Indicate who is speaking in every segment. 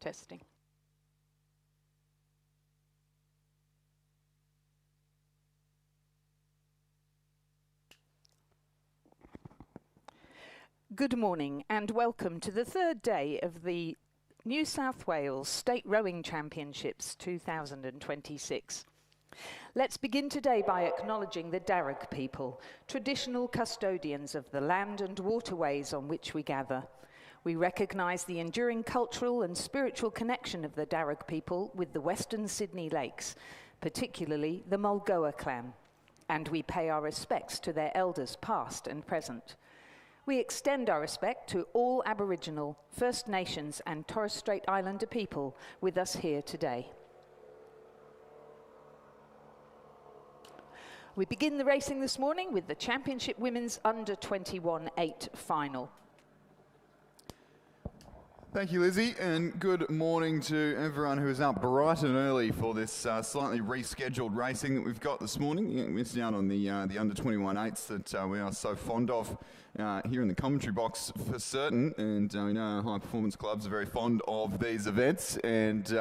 Speaker 1: Testing. Good morning and welcome to the third day of the New South Wales State Rowing Championships 2026. Let's begin today by acknowledging the Darug people, traditional custodians of the land and waterways on which we gather. We recognise the enduring cultural and spiritual connection of the Darug people with the Western Sydney Lakes, particularly the Mulgoa clan, and we pay our respects to their elders past and present. We extend our respect to all Aboriginal, First Nations and Torres Strait Islander people with us here today. We begin the racing this morning with the Championship Women's Under-21 8 Final.
Speaker 2: Thank you, Lizzie, and good morning to everyone who is up bright and early for this slightly rescheduled racing that we've got this morning. You missed out on the under-21 8s that we are so fond of here in the commentary box for certain, and we know our high performance clubs are very fond of these events, and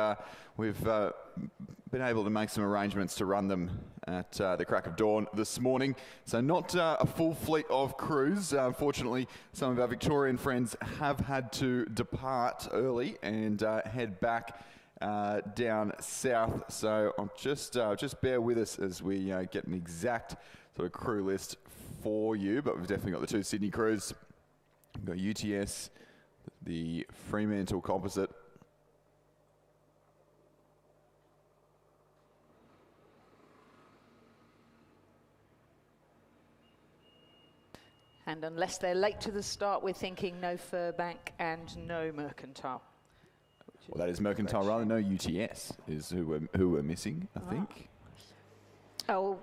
Speaker 2: we've been able to make some arrangements to run them at the crack of dawn this morning. So not a full fleet of crews. Unfortunately, some of our Victorian friends have had to depart early and head back down south. So I'll just bear with us as we get an exact sort of crew list for you. But we've definitely got the two Sydney crews. We've got UTS, the Fremantle Composite,
Speaker 1: and unless they're late to the start, we're thinking no Furbank and no Mercantile.
Speaker 2: Well, that is Mercantile rather. No UTS is who we're missing, I think.
Speaker 1: Oh,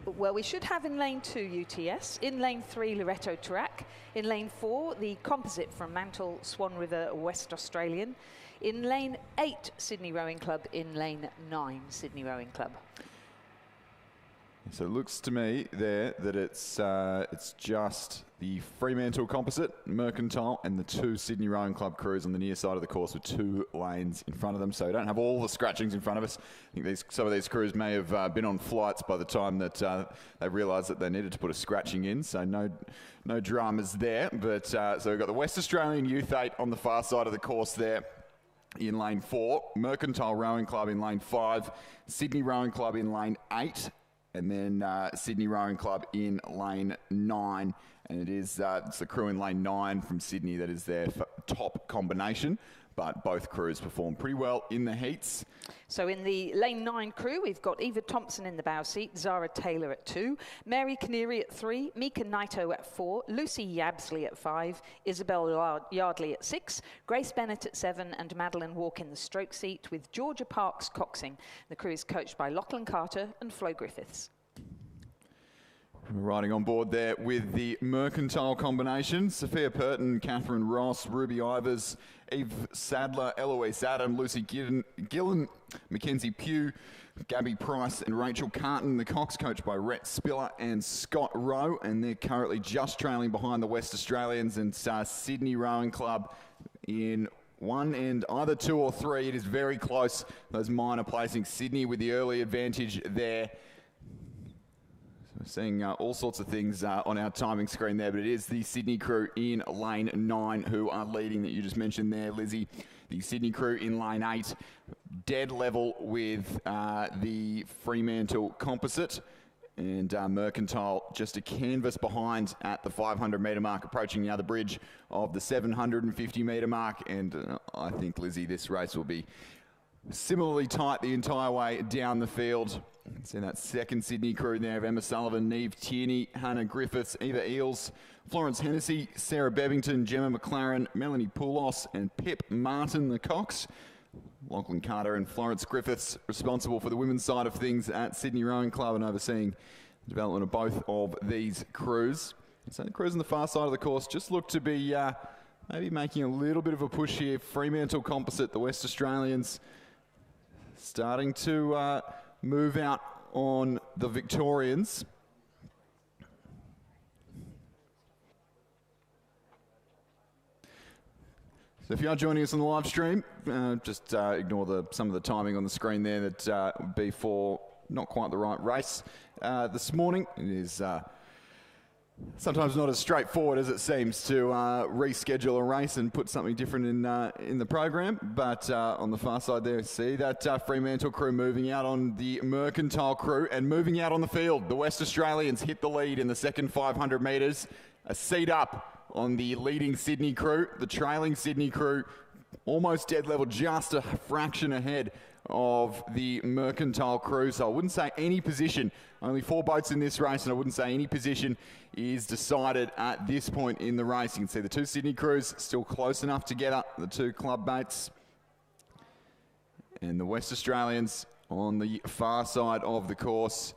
Speaker 1: well, we should have in lane 2 UTS, in lane 3 Loreto Track, in lane 4 the Composite from Mantle, Swan River, West Australian, in lane 8 Sydney Rowing Club, in lane 9 Sydney Rowing Club.
Speaker 2: So it looks to me there that it's just the Fremantle Composite, Mercantile, and the two Sydney Rowing Club crews on the near side of the course with two lanes in front of them. So we don't have all the scratchings in front of us. I think some of these crews may have been on flights by the time that they realised that they needed to put a scratching in. So no dramas there. But so we've got the West Australian Youth 8 on the far side of the course there in lane 4, Mercantile Rowing Club in lane 5, Sydney Rowing Club in lane 8, and then Sydney Rowing Club in lane 9. And it's the crew in lane 9 from Sydney that is their top combination. But both crews perform pretty well in the heats.
Speaker 1: So in the lane 9 crew, we've got Eva Thompson in the bow seat, Zara Taylor at 2, Mary Canary at 3, Mika Naito at 4, Lucy Yabsley at 5, Isabel Yardley at 6, Grace Bennett at 7, and Madeline Walk in the stroke seat with Georgia Parks coxing. The crew is coached by Lachlan Carter and Flo Griffiths.
Speaker 2: We're riding on board there with the Mercantile combination. Sophia Purton, Catherine Ross, Ruby Ivers, Eve Sadler, Eloise Adam, Lucy Gillen, Mackenzie Pugh, Gabby Price and Rachel Carton. The Cox coached by Rhett Spiller and Scott Rowe, and they're currently just trailing behind the West Australians and Sydney Rowing Club in 1 and either 2 or 3. It is very close. Those minor placing Sydney with the early advantage there. We're seeing all sorts of things on our timing screen there, but it is the Sydney crew in lane 9 who are leading that you just mentioned there, Lizzie. The Sydney crew in lane 8, dead level with the Fremantle Composite, and Mercantile just a canvas behind at the 500 metre mark, approaching the other bridge of the 750 metre mark. And I think, Lizzie, this race will be similarly tight the entire way down the field. See that second Sydney crew there of Emma Sullivan, Neve Tierney, Hannah Griffiths, Eva Eels, Florence Hennessy, Sarah Bevington, Gemma McLaren, Melanie Poulos and Pip Martin, the Cox. Lachlan Carter and Florence Griffiths responsible for the women's side of things at Sydney Rowing Club and overseeing the development of both of these crews. So the crews on the far side of the course just look to be maybe making a little bit of a push here. Fremantle Composite, the West Australians, starting to move out on the Victorians. So if you are joining us on the live stream, just ignore some of the timing on the screen there that would be for not quite the right race this morning. It is sometimes not as straightforward as it seems to reschedule a race and put something different in the program. But on the far side there, see that Fremantle crew moving out on the Mercantile crew and moving out on the field. The West Australians hit the lead in the second 500 metres, a seat up on the leading Sydney crew. The trailing Sydney crew almost dead level, just a fraction ahead of the Mercantile crew. So I wouldn't say any position, only 4 boats in this race, and I wouldn't say any position is decided at this point in the race. You can see the 2 Sydney crews still close enough together, the 2 club mates. And the West Australians on the far side of the course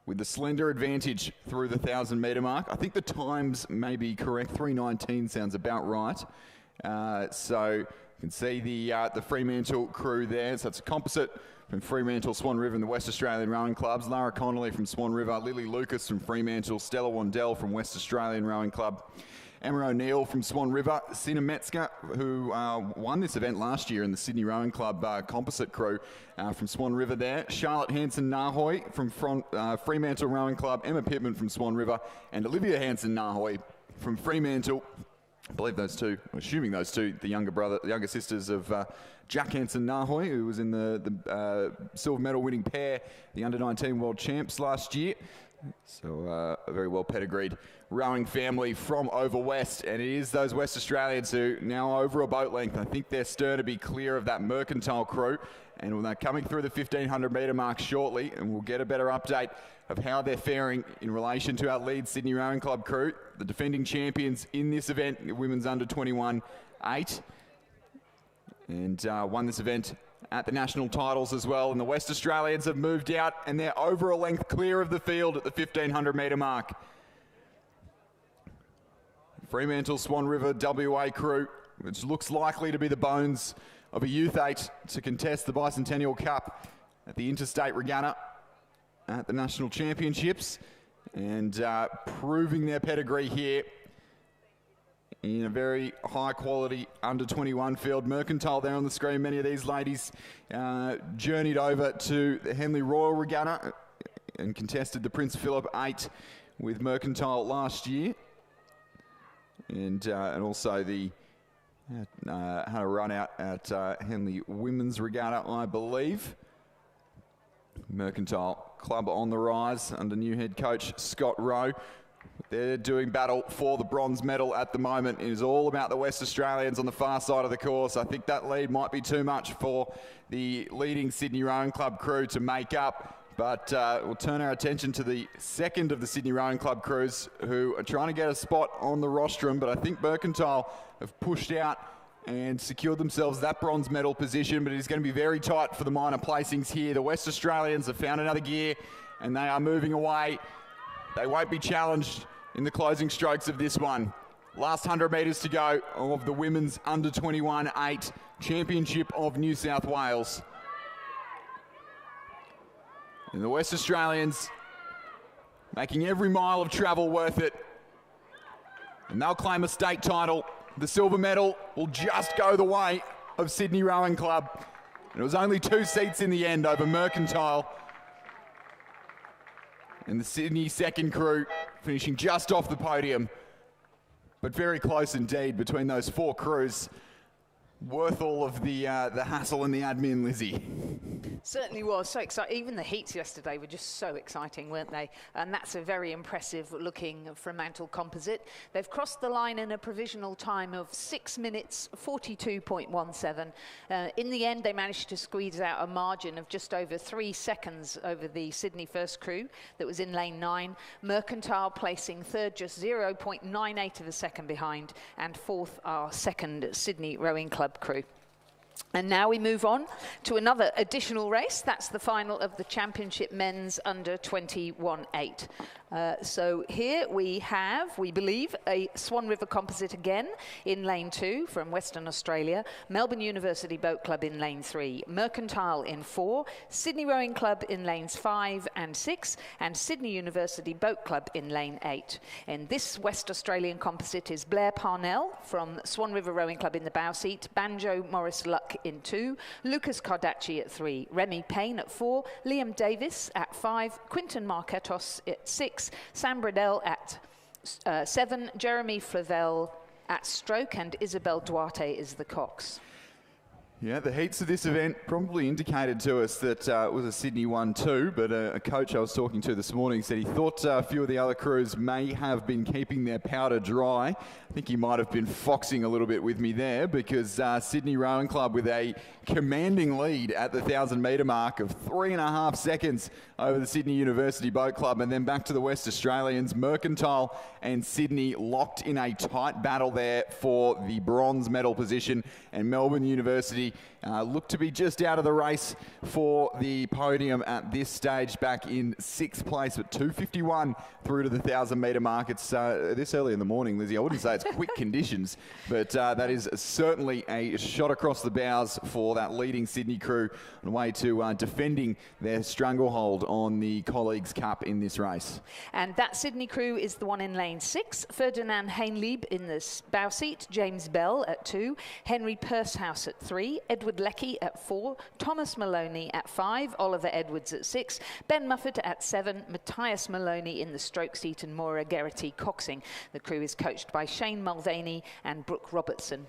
Speaker 2: with the slender advantage through the 1,000 metre mark. I think the times may be correct. 3:19 sounds about right. So you can see the Fremantle crew there. So it's a composite from Fremantle, Swan River and the West Australian Rowing Clubs. Lara Connolly from Swan River, Lily Lucas from Fremantle, Stella Wandell from West Australian Rowing Club, Emma O'Neill from Swan River, Sina Metzger, who won this event last year in the Sydney Rowing Club composite crew from Swan River there, Charlotte Hanson-Nahoy from Fremantle Rowing Club, Emma Pittman from Swan River, and Olivia Hanson-Nahoy from Fremantle. I believe those two, assuming those two, the younger sisters of Jack Hanson-Nahoy, who was in the silver medal winning pair, the under-19 world champs last year. So a very well pedigreed rowing family from over west, and it is those West Australians who now over a boat length. I think they're stern to be clear of that Mercantile crew, and they're coming through the 1,500 metre mark shortly, and we'll get a better update of how they're faring in relation to our lead Sydney Rowing Club crew, the defending champions in this event, the women's under-21 8, and won this event at the national titles as well. And the West Australians have moved out, and they're over a length clear of the field at the 1,500 metre mark. Fremantle Swan River WA crew, which looks likely to be the bones of a Youth 8 to contest the Bicentennial Cup at the Interstate Regatta at the National Championships, and proving their pedigree here in a very high quality under-21 field. Mercantile there on the screen. Many of these ladies journeyed over to the Henley Royal Regatta and contested the Prince Philip 8 with Mercantile last year, and also the had a run out at Henley Women's Regatta, I believe. Mercantile club on the rise under new head coach Scott Rowe. They're doing battle for the bronze medal at the moment. It is all about the West Australians on the far side of the course. I think that lead might be too much for the leading Sydney Rowing Club crew to make up. But we'll turn our attention to the second of the Sydney Rowing Club crews, who are trying to get a spot on the rostrum. But I think Mercantile have pushed out and secured themselves that bronze medal position. But it is going to be very tight for the minor placings here. The West Australians have found another gear, and they are moving away. They won't be challenged in the closing strokes of this one. Last 100 metres to go of the women's under-21 8 Championship of New South Wales. And the West Australians making every mile of travel worth it. And they'll claim a state title. The silver medal will just go the way of Sydney Rowing Club. And it was only 2 seats in the end over Mercantile. And the Sydney second crew finishing just off the podium, but very close indeed between those 4 crews. Worth all of the hassle and the admin, Lizzie.
Speaker 1: Certainly was. So exciting. Even the heats yesterday were just so exciting, weren't they? And that's a very impressive looking Fremantle composite. They've crossed the line in a provisional time of 6 minutes 42.17. In the end, they managed to squeeze out a margin of just over 3 seconds over the Sydney first crew that was in lane 9. Mercantile placing third, just 0.98 of a second behind, and fourth our second Sydney Rowing Club crew. And now we move on to another additional race. That's the final of the Championship Men's Under-21 8. So here we have, we believe, a Swan River composite again in lane 2 from Western Australia, Melbourne University Boat Club in lane 3, Mercantile in 4, Sydney Rowing Club in lanes 5 and 6, and Sydney University Boat Club in lane 8. And this West Australian composite is Blair Parnell from Swan River Rowing Club in the bow seat, Banjo Morris Luck in 2, Lucas Cardaci at 3, Remy Payne at 4, Liam Davis at 5, Quinton Marketos at 6, Sam Bradell at 7, Jeremy Flavel at stroke, and Isabel Duarte is the cox.
Speaker 2: Yeah, the heats of this event probably indicated to us that it was a Sydney 1-2, but a coach I was talking to this morning said he thought a few of the other crews may have been keeping their powder dry. I think he might have been foxing a little bit with me there, because Sydney Rowing Club with a commanding lead at the 1,000-metre mark of 3.5 seconds over the Sydney University Boat Club, and then back to the West Australians. Mercantile and Sydney locked in a tight battle there for the bronze medal position, and Melbourne University looked to be just out of the race for the podium at this stage, back in 6th place, but 2:51 through to the 1,000-metre mark. It's this early in the morning, Lizzie. I wouldn't say it's quick conditions, but that is certainly a shot across the bows for that leading Sydney crew on the way to defending their stranglehold on the Colleagues Cup in this race.
Speaker 1: And that Sydney crew is the one in lane 6, Ferdinand Hainlieb in the bow seat, James Bell at 2, Henry Pursehouse at 3, Edward Leckie at 4, Thomas Maloney at 5, Oliver Edwards at 6, Ben Muffet at 7, Matthias Maloney in the stroke seat, and Maura Geraghty coxing. The crew is coached by Shane Mulvaney and Brooke Robertson.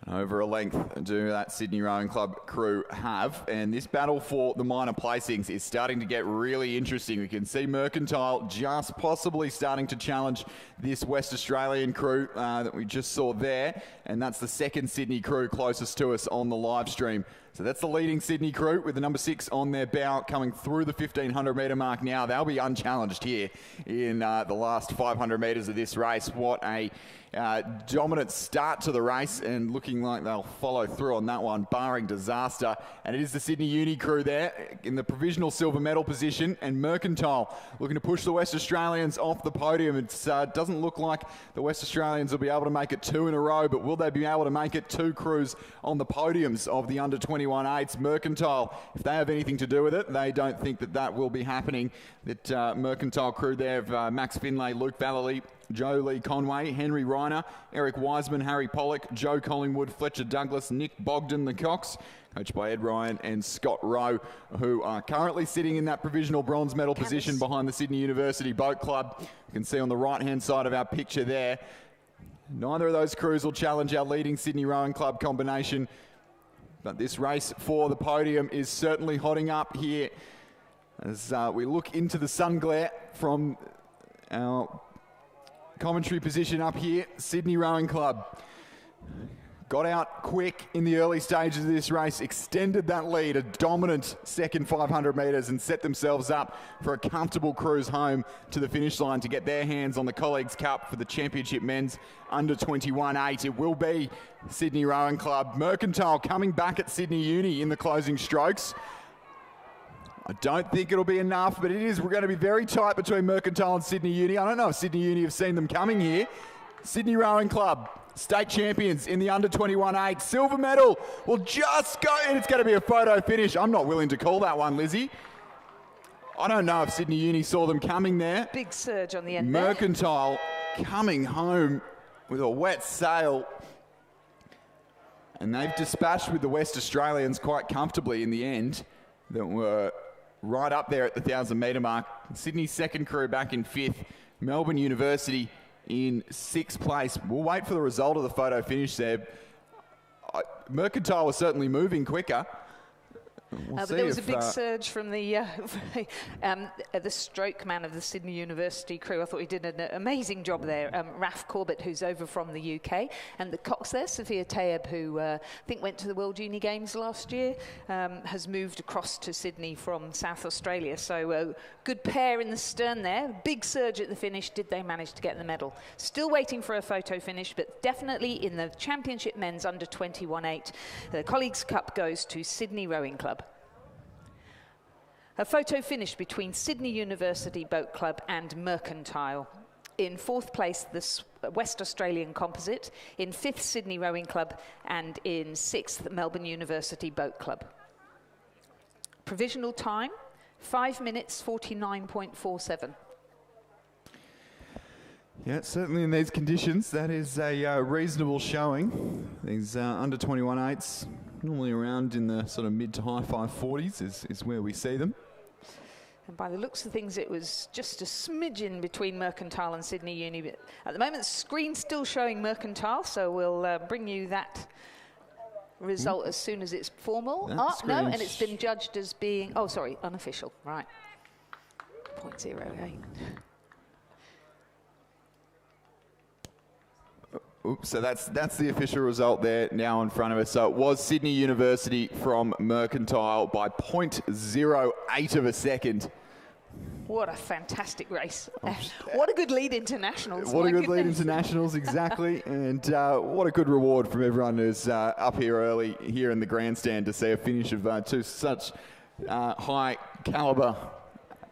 Speaker 2: Over a length do that Sydney Rowing Club crew have, and this battle for the minor placings is starting to get really interesting. We can see Mercantile just possibly starting to challenge this West Australian crew that we just saw there, and that's the second Sydney crew closest to us on the live stream. So that's the leading Sydney crew with the number 6 on their bow, coming through the 1,500 metre mark now. They'll be unchallenged here in the last 500 metres of this race. What a dominant start to the race, and looking like they'll follow through on that one, barring disaster. And it is the Sydney Uni crew there in the provisional silver medal position, and Mercantile looking to push the West Australians off the podium. It doesn't look like the West Australians will be able to make it 2 in a row, but will they be able to make it 2 crews on the podiums of the under-21 eights? Mercantile, if they have anything to do with it, they don't think that that will be happening. That Mercantile crew there of Max Finlay, Luke Vallely, Joe Lee Conway, Henry Reiner, Eric Wiseman, Harry Pollock, Joe Collingwood, Fletcher Douglas, Nick Bogdan, the Cox, coached by Ed Ryan and Scott Rowe, who are currently sitting in that provisional bronze medal position behind the Sydney University Boat Club. You can see on the right-hand side of our picture there. Neither of those crews will challenge our leading Sydney Rowing Club combination, but this race for the podium is certainly hotting up here as we look into the sun glare from our commentary position up here. Sydney Rowing Club got out quick in the early stages of this race, extended that lead, a dominant second 500 metres, and set themselves up for a comfortable cruise home to the finish line to get their hands on the Colleagues Cup for the Championship Men's Under-21 8. It will be Sydney Rowing Club. Mercantile coming back at Sydney Uni in the closing strokes. I don't think it'll be enough, but we're going to be very tight between Mercantile and Sydney Uni. I don't know if Sydney Uni have seen them coming here. Sydney Rowing Club, state champions in the under-21 8. Silver medal will just go, and it's going to be a photo finish. I'm not willing to call that one, Lizzie. I don't know if Sydney Uni saw them coming there.
Speaker 1: Big surge on the end
Speaker 2: Mercantile coming home with a wet sail. And they've dispatched with the West Australians quite comfortably in the end. That were right up there at the 1,000 metre mark. Sydney's second crew back in 5th. Melbourne University in 6th place. We'll wait for the result of the photo finish there. Mercantile was certainly moving quicker.
Speaker 1: But there was a big surge from the stroke man of the Sydney University crew. I thought he did an amazing job there. Raf Corbett, who's over from the UK, and the cox there, Sophia Tayeb, who I think went to the World Junior Games last year, has moved across to Sydney from South Australia. So good pair in the stern there. Big surge at the finish. Did they manage to get the medal? Still waiting for a photo finish, but definitely in the Championship Men's Under-21 8. The Colleagues Cup goes to Sydney Rowing Club. A photo finish between Sydney University Boat Club and Mercantile. In 4th place, the West Australian Composite. In 5th, Sydney Rowing Club. And in 6th, Melbourne University Boat Club. Provisional time, 5 minutes 49.47.
Speaker 2: Yeah, certainly in these conditions, that is a reasonable showing. These under 21 eights, normally around in the sort of mid to high 540s is where we see them.
Speaker 1: And by the looks of things, it was just a smidgen between Mercantile and Sydney Uni. But at the moment, the screen's still showing Mercantile, so we'll bring you that result as soon as it's formal. No, and it's been judged as being, oh, sorry, unofficial, right. 0.08.
Speaker 2: Oops, so that's the official result there now in front of us. So it was Sydney University from Mercantile by 0.08 of a second.
Speaker 1: What a fantastic race. What a good lead into nationals.
Speaker 2: What a good lead into nationals, exactly. And what a good reward from everyone who's up here early here in the grandstand to see a finish of two such high calibre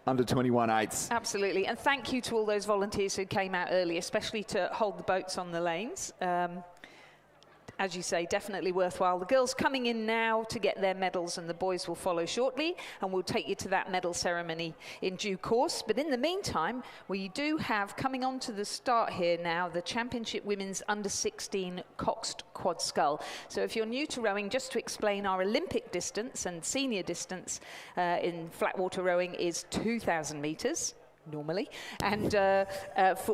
Speaker 2: under 21 eights.
Speaker 1: Absolutely, and thank you to all those volunteers who came out early, especially to hold the boats on the lanes. As you say, definitely worthwhile. The girls coming in now to get their medals, and the boys will follow shortly, and we'll take you to that medal ceremony in due course. But in the meantime, we do have, coming on to the start here now, the Championship Women's Under-16 Coxed Quad Scull. So if you're new to rowing, just to explain, our Olympic distance and senior distance in flatwater rowing is 2,000 metres. Normally, and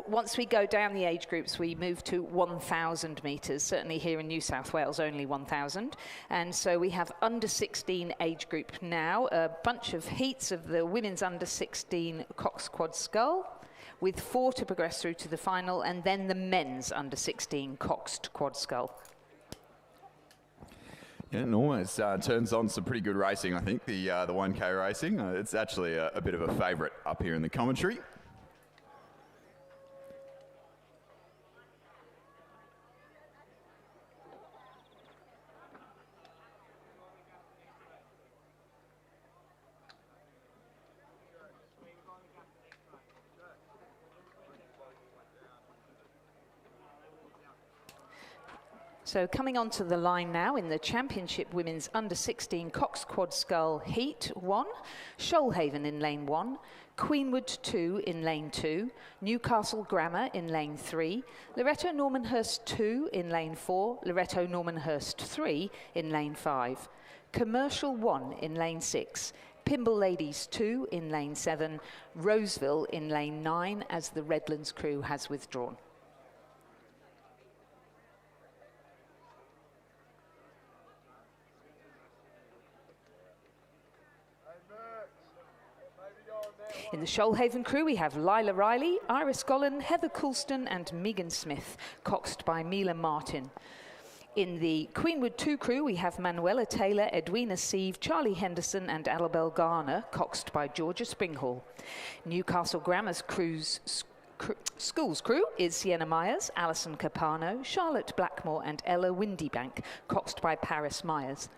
Speaker 1: once we go down the age groups, we move to 1,000 metres. Certainly here in New South Wales, only 1,000. And so we have under 16 age group now, a bunch of heats of the women's under 16 Cox Quad Scull, with 4 to progress through to the final, and then the men's under 16 Coxed Quad Scull.
Speaker 2: Yeah, it always turns on some pretty good racing, I think, the 1K racing. It's actually a bit of a favourite up here in the commentary.
Speaker 1: So coming onto the line now in the Championship Women's Under-16 Cox Quad Scull Heat 1, Shoalhaven in lane 1, Queenwood 2 in lane 2, Newcastle Grammar in lane 3, Loretto Normanhurst 2 in lane 4, Loretto Normanhurst 3 in lane 5, Commercial 1 in lane 6, Pimble Ladies 2 in lane 7, Roseville in lane 9 as the Redlands crew has withdrawn. In the Shoalhaven crew, we have Lila Riley, Iris Gollan, Heather Coulston and Megan Smith, coxed by Mila Martin. In the Queenwood 2 crew, we have Manuela Taylor, Edwina Sieve, Charlie Henderson and Alabelle Garner, coxed by Georgia Springhall. Newcastle Grammar's School's crew is Sienna Myers, Alison Capano, Charlotte Blackmore and Ella Windybank, coxed by Paris Myers.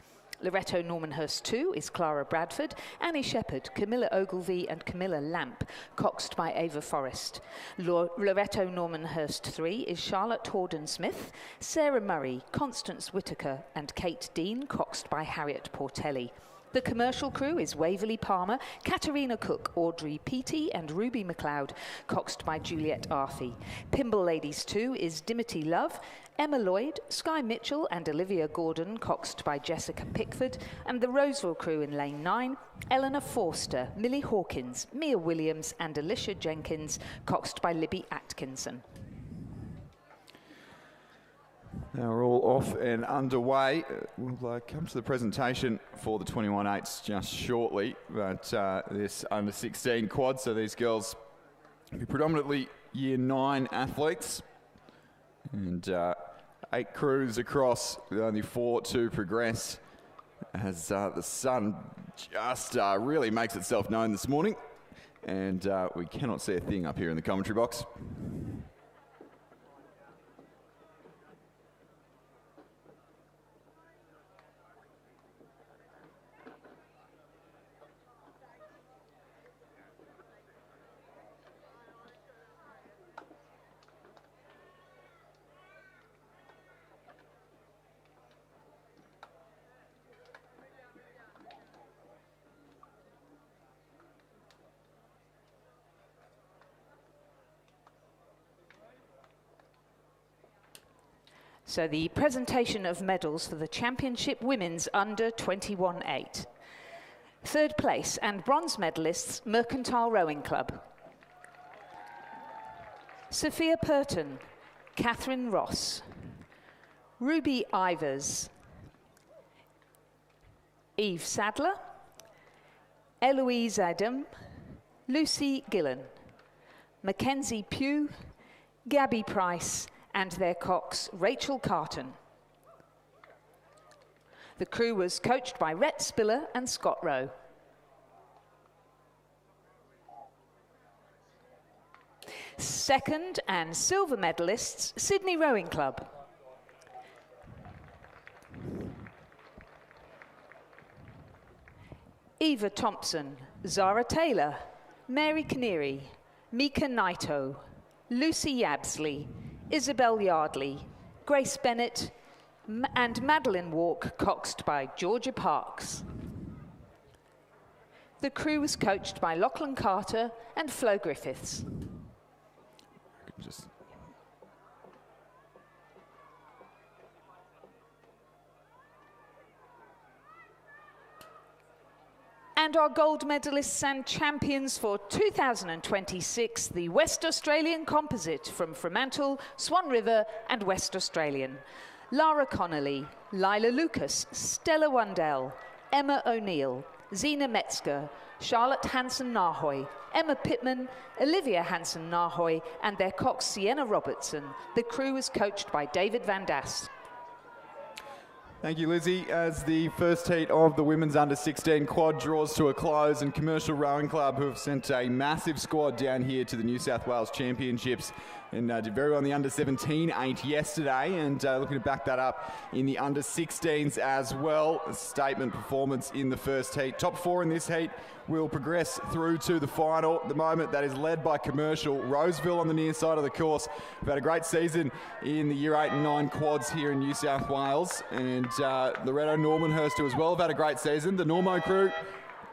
Speaker 1: Loretto Normanhurst 2 is Clara Bradford, Annie Shepherd, Camilla Ogilvie and Camilla Lamp, coxed by Ava Forrest. Loretto Normanhurst 3 is Charlotte Horden-Smith, Sarah Murray, Constance Whitaker and Kate Dean, coxed by Harriet Portelli. The commercial crew is Waverley Palmer, Katerina Cook, Audrey Peaty and Ruby McLeod, coxed by Juliet Arthey. Pimble Ladies 2 is Dimity Love, Emma Lloyd, Skye Mitchell and Olivia Gordon, coxed by Jessica Pickford. And the Roseville crew in lane 9, Eleanor Forster, Millie Hawkins, Mia Williams and Alicia Jenkins, coxed by Libby Atkinson.
Speaker 2: Now we're all off and underway. We'll come to the presentation for the 21-8s just shortly, but this under-16 quad, so these girls will be predominantly Year 9 athletes, and 8 crews across, with only 4 to progress, as the sun just really makes itself known this morning, and we cannot see a thing up here in the commentary box.
Speaker 1: So the presentation of medals for the Championship Women's Under 21-8. Third place and bronze medalists, Mercantile Rowing Club. Sophia Purton, Catherine Ross, Ruby Ivers, Eve Sadler, Eloise Adam, Lucy Gillen, Mackenzie Pugh, Gabby Price, and their cox, Rachel Carton. The crew was coached by Rhett Spiller and Scott Rowe. Second and silver medalists, Sydney Rowing Club. Eva Thompson, Zara Taylor, Mary Canary, Mika Naito, Lucy Yabsley, Isabel Yardley, Grace Bennett, and Madeline Walk, coxed by Georgia Parks. The crew was coached by Lachlan Carter and Flo Griffiths. And our gold medalists and champions for 2026, the West Australian Composite from Fremantle, Swan River and West Australian. Lara Connolly, Lila Lucas, Stella Wandell, Emma O'Neill, Zena Metzger, Charlotte Hansen-Nahoy, Emma Pittman, Olivia Hansen-Nahoy, and their cox Sienna Robertson. The crew was coached by David Van Dast.
Speaker 2: Thank you, Lizzie. As the first heat of the women's under-16 quad draws to a close, and Commercial Rowing Club, who have sent a massive squad down here to the New South Wales Championships and did very well in the under-17 8 yesterday, and looking to back that up in the under-16s as well. A statement performance in the first heat. Top four in this heat will progress through to the final. At the moment, that is led by Commercial. Roseville on the near side of the course. We've had a great season in the Year 8 and 9 quads here in New South Wales, and Loretto Normanhurst, who as well have had a great season. The Normo crew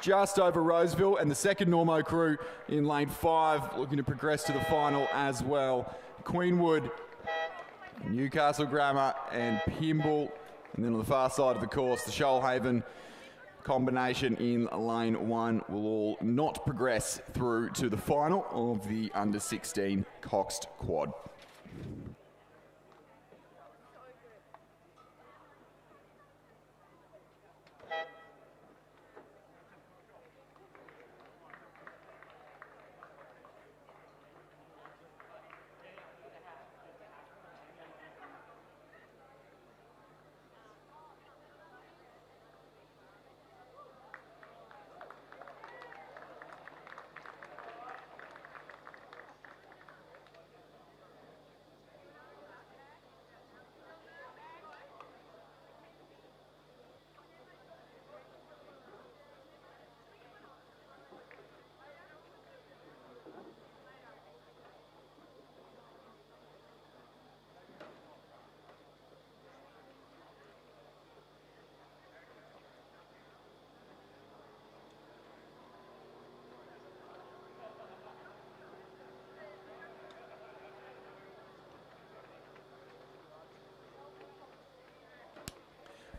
Speaker 2: just over Roseville, and the second Normo crew in lane 5 looking to progress to the final as well. Queenwood, Newcastle Grammar and Pymble, and then on the far side of the course, the Shoalhaven combination in lane 1 will all not progress through to the final of the under-16 Coxed Quad.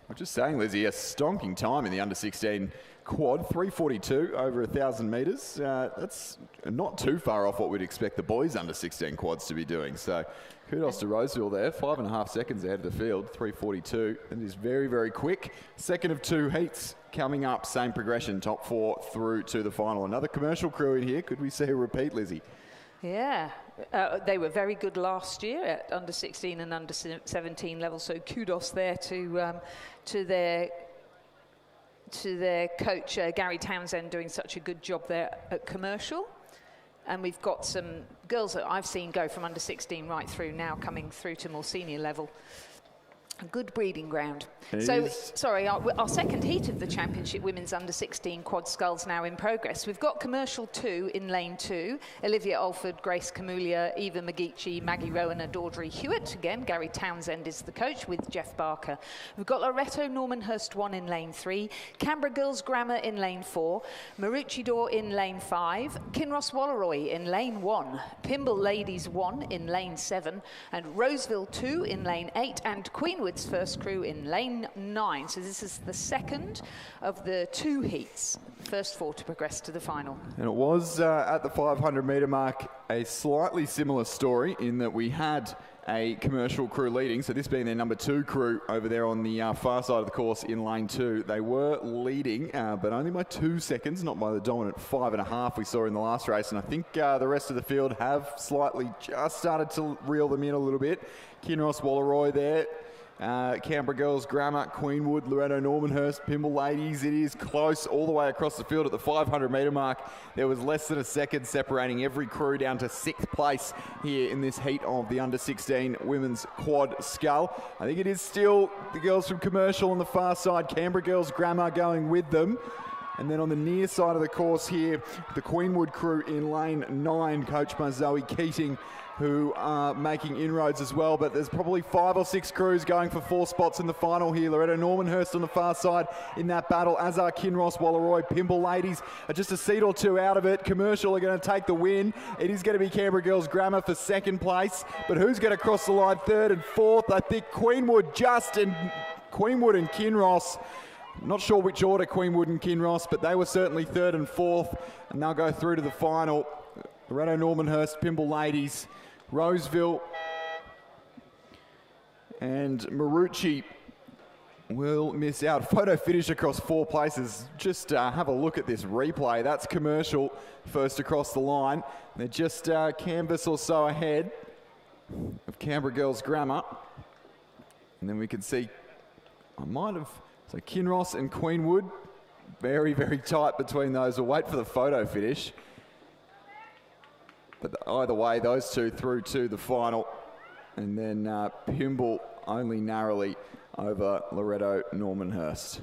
Speaker 2: I'm just saying, Lizzie, a stonking time in the under-16 quad, 3:42 over 1,000 metres. That's not too far off what we'd expect the boys under-16 quads to be doing. So kudos to Roseville there, 5.5 seconds ahead of the field, 3:42. It is very, very quick. Second of 2 heats coming up, same progression, top 4 through to the final. Another Commercial crew in here. Could we see a repeat, Lizzie?
Speaker 1: Yeah, they were very good last year at under-16 and under-17 level, so kudos there to their coach, Gary Townsend, doing such a good job there at Commercial. And we've got some girls that I've seen go from under-16 right through now, coming through to more senior level. A good breeding ground.
Speaker 2: It
Speaker 1: Sorry, our second heat of the Championship Women's Under-16 Quad Sculls now in progress. We've got Commercial 2 in lane 2. Olivia Alford, Grace Camulia, Eva McGeechee, Maggie Rowan and Audrey Hewitt. Again, Gary Townsend is the coach with Jeff Barker. We've got Loretto Normanhurst 1 in lane 3. Canberra Girls Grammar in lane 4. Maroochydore in lane 5. Kinross Walleroy in lane 1. Pimble Ladies 1 in lane 7. And Roseville 2 in lane 8. And Queenwood's first crew in lane 9. So this is the second of the 2 heats, first 4 to progress to the final.
Speaker 2: And it was at the 500 metre mark a slightly similar story in that we had a commercial crew leading, so this being their number 2 crew over there on the far side of the course in lane 2. They were leading, but only by 2 seconds, not by the dominant 5.5 we saw in the last race. And I think the rest of the field have slightly just started to reel them in a little bit. Kinross Walleroy there. Canberra Girls Grammar, Queenwood, Loretto Normanhurst, Pimble Ladies. It is close all the way across the field at the 500 metre mark. There was less than a second separating every crew down to 6th place here in this heat of the under-16 women's quad scull. I think it is still the girls from Commercial on the far side, Canberra Girls Grammar going with them. And then on the near side of the course here, the Queenwood crew in lane 9, coached by Zoe Keating, who are making inroads as well. But there's probably 5 or 6 crews going for 4 spots in the final here. Loretto Normanhurst on the far side in that battle, as are Kinross Walleroy. Pimble Ladies are just a seat or 2 out of it. Commercial are going to take the win. It is going to be Canberra Girls Grammar for 2nd place. But who's going to cross the line 3rd and 4th? I think Queenwood and Kinross. Not sure which order, Queenwood and Kinross, but they were certainly 3rd and 4th, and they'll go through to the final. Loretto Normanhurst, Pimble Ladies, Roseville and Marucci will miss out. Photo finish across 4 places. Just have a look at this replay. That's Commercial first across the line. They're just canvas or so ahead of Canberra Girls Grammar. And then we can see, so Kinross and Queenwood, very, very tight between those. We'll wait for the photo finish. But either way, those 2 through to the final. And then Pimble only narrowly over Loretto Normanhurst.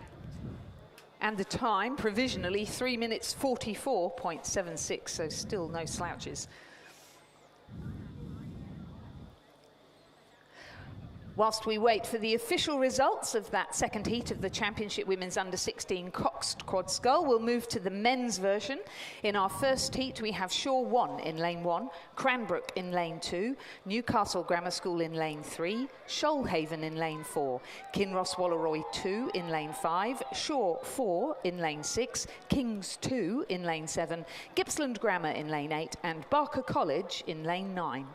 Speaker 1: And the time, provisionally, 3 minutes 44.76, so still no slouches. Whilst we wait for the official results of that second heat of the Championship Women's Under-16 Coxed Quad Scull, we'll move to the men's version. In our first heat, we have Shaw 1 in lane 1, Cranbrook in lane 2, Newcastle Grammar School in lane 3, Shoalhaven in lane 4, Kinross Walleroy 2 in lane 5, Shaw 4 in lane 6, Kings 2 in lane 7, Gippsland Grammar in lane 8, and Barker College in lane 9.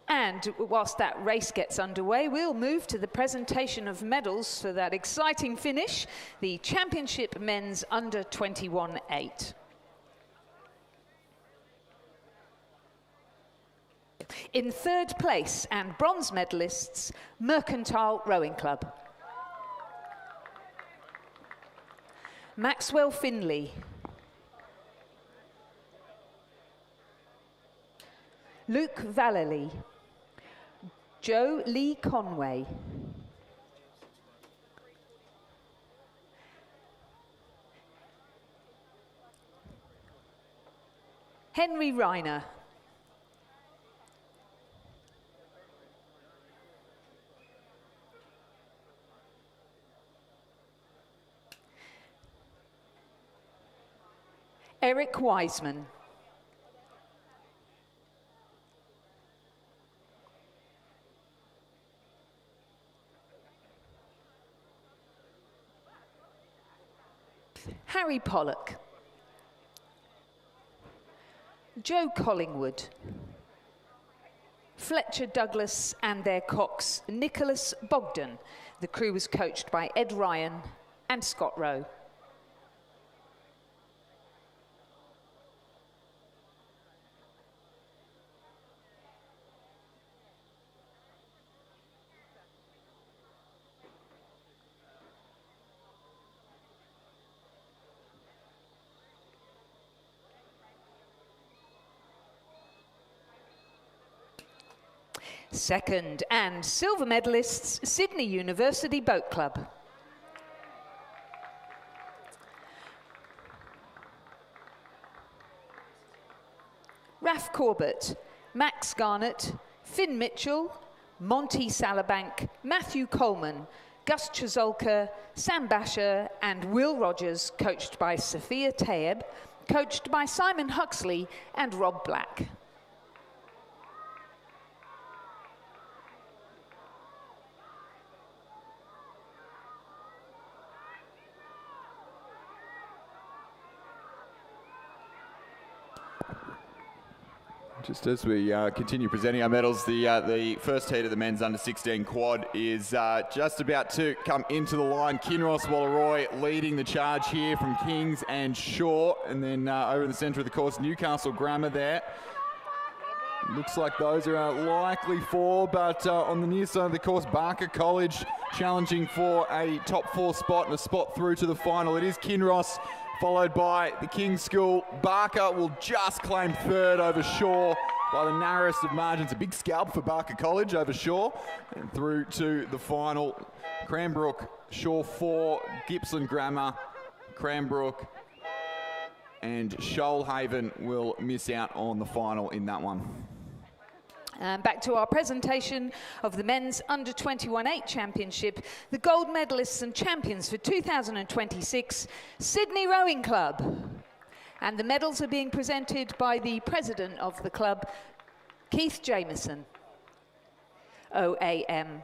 Speaker 1: And whilst that race gets underway, we'll move to the presentation of medals for that exciting finish, the Championship Men's Under-21 8. In 3rd place and bronze medalists, Mercantile Rowing Club. Maxwell Finley. Luke Vallely. Joe Lee Conway. Henry Reiner. Eric Wiseman. Harry Pollock. Joe Collingwood. Fletcher Douglas and their cox, Nicholas Bogdan. The crew was coached by Ed Ryan and Scott Rowe. Second and silver medalists, Sydney University Boat Club. Raf Corbett, Max Garnett, Finn Mitchell, Monty Salabank, Matthew Coleman, Gus Chazolka, Sam Basher and Will Rogers, coached by Sophia Taeb, coached by Simon Huxley and Rob Black.
Speaker 2: Just as we continue presenting our medals, the first heat of the men's under-16 quad is just about to come into the line. Kinross Walleroy leading the charge here from Kings and Shaw. And then over in the centre of the course, Newcastle Grammar there. Looks like those are likely for, but on the near side of the course, Barker College challenging for a top 4 spot and a spot through to the final. It is Kinross, followed by the King's School. Barker will just claim third over Shaw by the narrowest of margins. A big scalp for Barker College over Shaw. And through to the final, Cranbrook, Shaw 4, Gippsland Grammar, Cranbrook and Shoalhaven will miss out on the final in that one.
Speaker 1: And back to our presentation of the men's under-21 championship, the gold medalists and champions for 2026, Sydney Rowing Club. And the medals are being presented by the president of the club, Keith Jameson, OAM.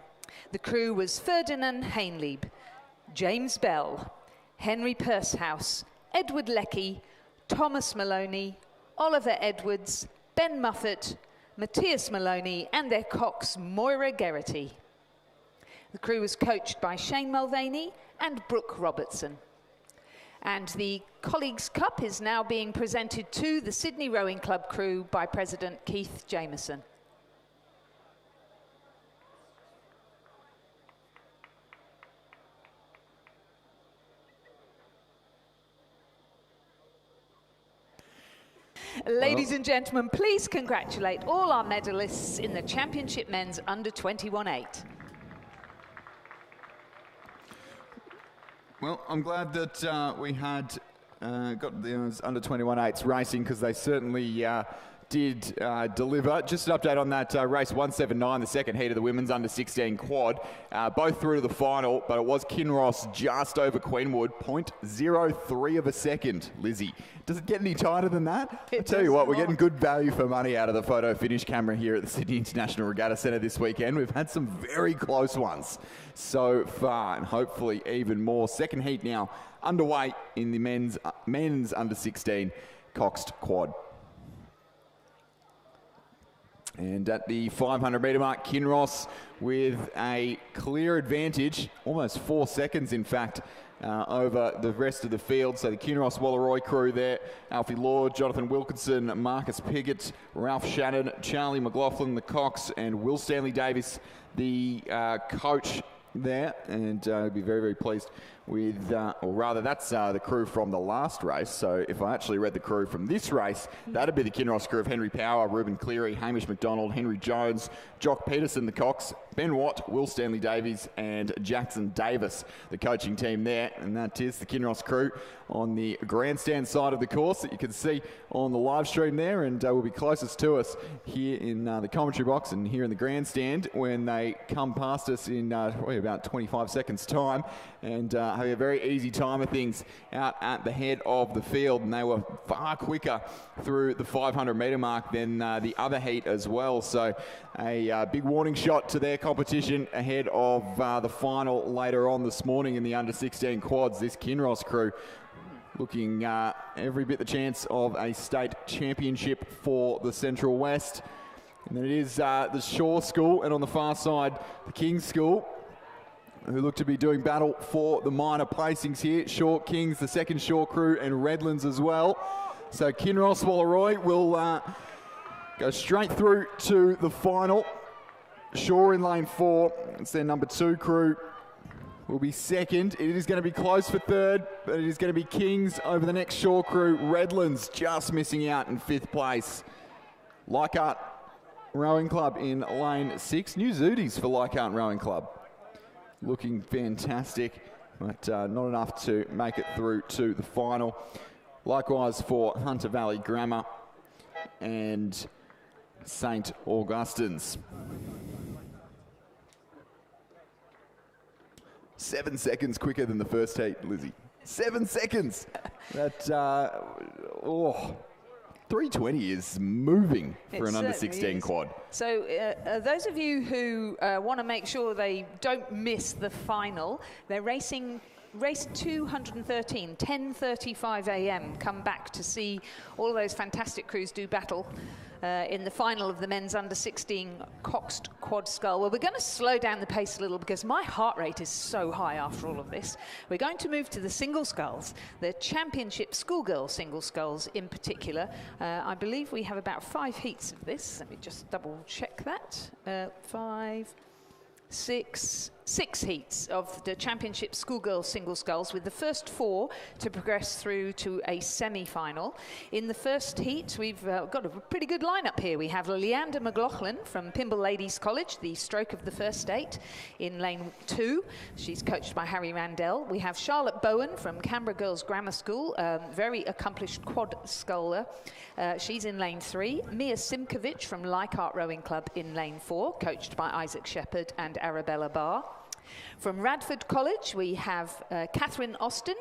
Speaker 1: The crew was Ferdinand Hainlieb, James Bell, Henry Pursehouse, Edward Leckie, Thomas Maloney, Oliver Edwards, Ben Muffet, Matthias Maloney and their cox Moira Geraghty. The crew was coached by Shane Mulvaney and Brooke Robertson. And the Colleagues' Cup is now being presented to the Sydney Rowing Club crew by President Keith Jameson. Ladies and gentlemen, please congratulate all our medalists in the Championship Men's Under-21 8.
Speaker 2: Well, I'm glad that we had got the Under-21 8s racing, because they certainly did deliver. Just an update on that race 179, the second heat of the women's under-16 quad. Both through to the final, but it was Kinross just over Queenwood, 0.03 of a second, Lizzie. Does it get any tighter than that? I tell you what, we're getting good value for money out of the photo finish camera here at the Sydney International Regatta Centre this weekend. We've had some very close ones so far, and hopefully even more. Second heat now underway in the men's under-16 Coxed Quad. And at the 500 metre mark, Kinross with a clear advantage, almost 4 seconds in fact, over the rest of the field. So the Kinross Walleroy crew there, Alfie Lord, Jonathan Wilkinson, Marcus Piggott, Ralph Shannon, Charlie McLaughlin, the Cox, and Will Stanley Davis, the coach there. And I'd be very, very pleased with, or rather that's the crew from the last race. So if I actually read the crew from this race, that'd be the Kinross crew of Henry Power, Ruben Cleary, Hamish McDonald, Henry Jones, Jock Peterson, the Cox, Ben Watt, Will Stanley Davies and Jackson Davis, the coaching team there. And that is the Kinross crew on the grandstand side of the course that you can see on the live stream there, and will be closest to us here in the commentary box and here in the grandstand when they come past us in probably about 25 seconds time, and having a very easy time of things out at the head of the field. And they were far quicker through the 500 metre mark than the other heat as well. So a big warning shot to their competition ahead of the final later on this morning in the under-16 quads. This Kinross crew looking every bit the chance of a state championship for the Central West. And then it is the Shaw School, and on the far side, the King's School, who look to be doing battle for the minor placings here. Shaw Kings, the second Shaw crew, and Redlands as well. So Kinross Walleroy will go straight through to the final. Shaw in lane 4. It's their number 2 crew. Will be second. It is going to be close for third, but it is going to be Kings over the next Shaw crew. Redlands just missing out in 5th place. Leichhardt Rowing Club in lane 6. New Zooties for Leichhardt Rowing Club. Looking fantastic, but not enough to make it through to the final. Likewise for Hunter Valley Grammar and St. Augustine's. 7 seconds quicker than the first heat, Lizzie. 7 seconds. That, 3:20 is moving for an under-16 quad.
Speaker 1: So those of you who want to make sure they don't miss the final, they're racing race 213, 10:35 a.m. Come back to see all those fantastic crews do battle in the final of the men's under-16 Coxed Quad Scull. Well, we're going to slow down the pace a little because my heart rate is so high after all of this. We're going to move to the single sculls, the championship schoolgirl single sculls in particular. I believe we have about 5 heats of this. Let me just double check that. 6 heats of the championship schoolgirl single sculls, with the first 4 to progress through to a semi-final. In the first heat, we've got a pretty good lineup here. We have Leander McLaughlin from Pymble Ladies College, the stroke of the first 8 in lane 2. She's coached by Harry Randell. We have Charlotte Bowen from Canberra Girls Grammar School, very accomplished quad sculler. She's in lane 3. Mia Simkovich from Leichhardt Rowing Club in lane 4, coached by Isaac Shepherd and Arabella Barr. From Radford College, we have Catherine Austin,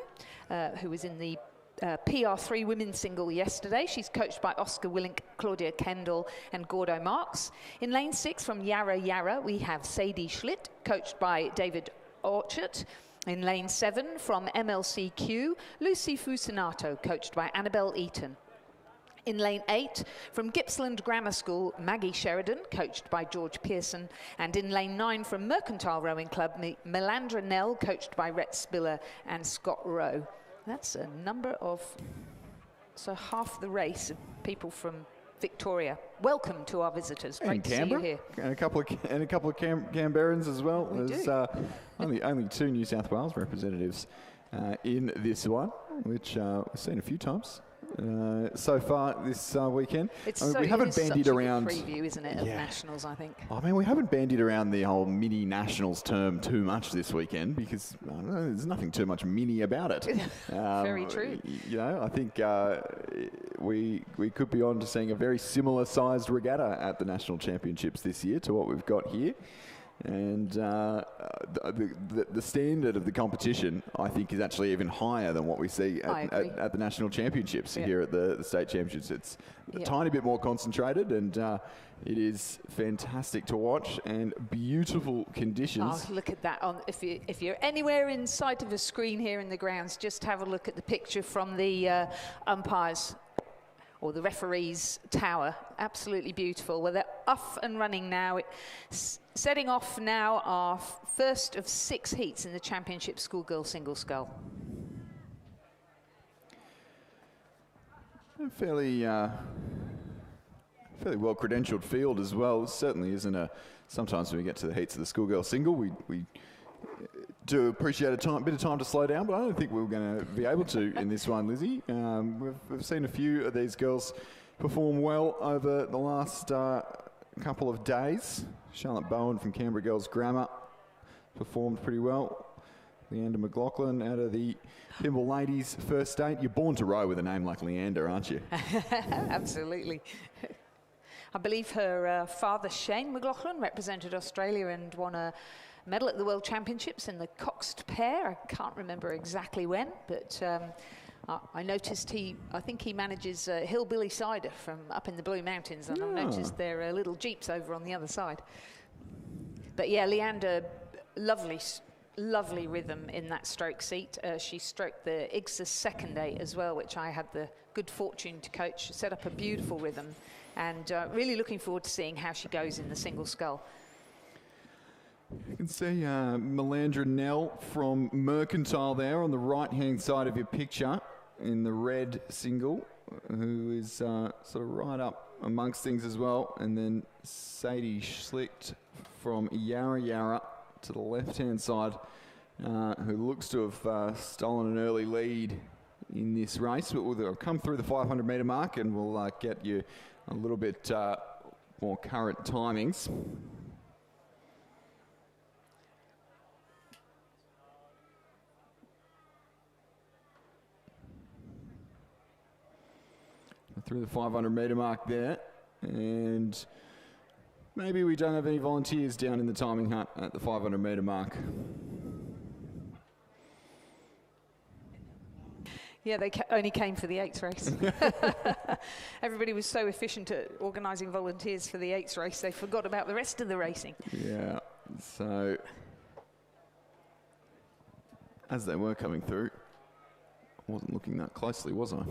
Speaker 1: who was in the PR3 women's single yesterday. She's coached by Oscar Willink, Claudia Kendall and Gordo Marks. In lane 6 from Yarra, we have Sadie Schlitt, coached by David Orchard. In lane 7 from MLCQ, Lucy Fusinato, coached by Annabelle Eaton. In lane 8, from Gippsland Grammar School, Maggie Sheridan, coached by George Pearson. And in lane 9, from Mercantile Rowing Club, Melandra Nell, coached by Rhett Spiller and Scott Rowe. That's a number of, so half the race of people from Victoria. Welcome to our visitors. Great to see you here.
Speaker 2: And a couple of Canberrans as well. There's only 2 New South Wales representatives in this one, which we've seen a few times. So far this weekend.
Speaker 1: We haven't bandied around. It's such a preview, isn't it, of nationals, I think.
Speaker 2: I mean, we haven't bandied around the whole mini nationals term too much this weekend because I don't know, there's nothing too much mini about it.
Speaker 1: Very true.
Speaker 2: You know, I think we could be on to seeing a very similar sized regatta at the national championships this year to what we've got here. And the standard of the competition, I think, is actually even higher than what we see at the national championships here at the state championships. It's a tiny bit more concentrated, and it is fantastic to watch and beautiful conditions.
Speaker 1: Oh, look at that! If you're anywhere in sight of a screen here in the grounds, just have a look at the picture from the umpires or the referee's tower. Absolutely beautiful. Well, they're off and running now. Setting off now our first of 6 heats in the championship schoolgirl single scull.
Speaker 2: A fairly well credentialed field as well. It certainly isn't sometimes when we get to the heats of the schoolgirl single, we do appreciate bit of time to slow down, but I don't think we're going to be able to in this one, Lizzie. We've seen a few of these girls perform well over the last couple of days. Charlotte Bowen from Canberra Girls Grammar performed pretty well. Leander McLaughlin out of the Pymble Ladies first state. You're born to row with a name like Leander, aren't you?
Speaker 1: Absolutely. I believe her father, Shane McLaughlin, represented Australia and won a medal at the World Championships in the Coxed pair. I can't remember exactly when, but I noticed I think he manages Hillbilly Cider from up in the Blue Mountains, and I've noticed their little jeeps over on the other side. But yeah, Leander, lovely rhythm in that stroke seat. She stroked the IGSA second day as well, which I had the good fortune to coach. Set up a beautiful rhythm, and really looking forward to seeing how she goes in the single scull.
Speaker 2: You can see Melandra Nell from Mercantile there on the right-hand side of your picture in the red single, who is sort of right up amongst things as well. And then Sadie Schlicht from Yarra to the left-hand side, who looks to have stolen an early lead in this race. But we'll come through the 500-metre mark, and we'll get you a little bit more current timings. Through the 500 metre mark there, and maybe we don't have any volunteers down in the timing hut at the 500 metre mark.
Speaker 1: Yeah, they only came for the 8th race. Everybody was so efficient at organising volunteers for the 8th race, they forgot about the rest of the racing.
Speaker 2: Yeah, so as they were coming through, I wasn't looking that closely, was I?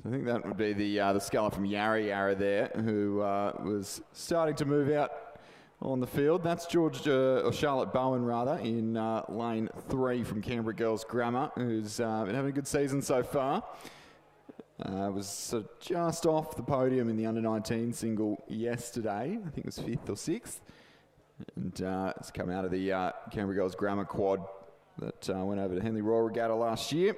Speaker 2: I think that would be the sculler from Yarra Yarra there, who was starting to move out on the field. That's Charlotte Bowen rather, in lane 3 from Canberra Girls Grammar, who's been having a good season so far. Was just off the podium in the under-19 single yesterday. I think it was 5th or 6th. And it's come out of the Canberra Girls Grammar quad that went over to Henley Royal Regatta last year.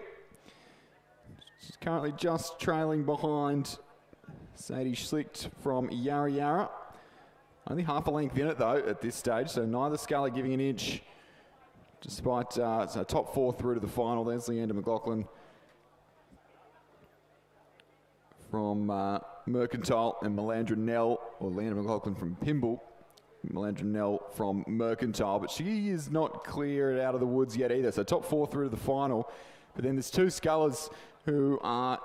Speaker 2: She's currently just trailing behind Sadie Schlicht from Yarra Yarra. Only half a length in it though at this stage, so neither sculler giving an inch. Despite so top 4 through to the final. There's Leander McLaughlin from Mercantile, and Melandra Nell, or Leander McLaughlin from Pymble. Melandra Nell from Mercantile, but she is not cleared out of the woods yet either. So top 4 through to the final. But then there's 2 scullers who are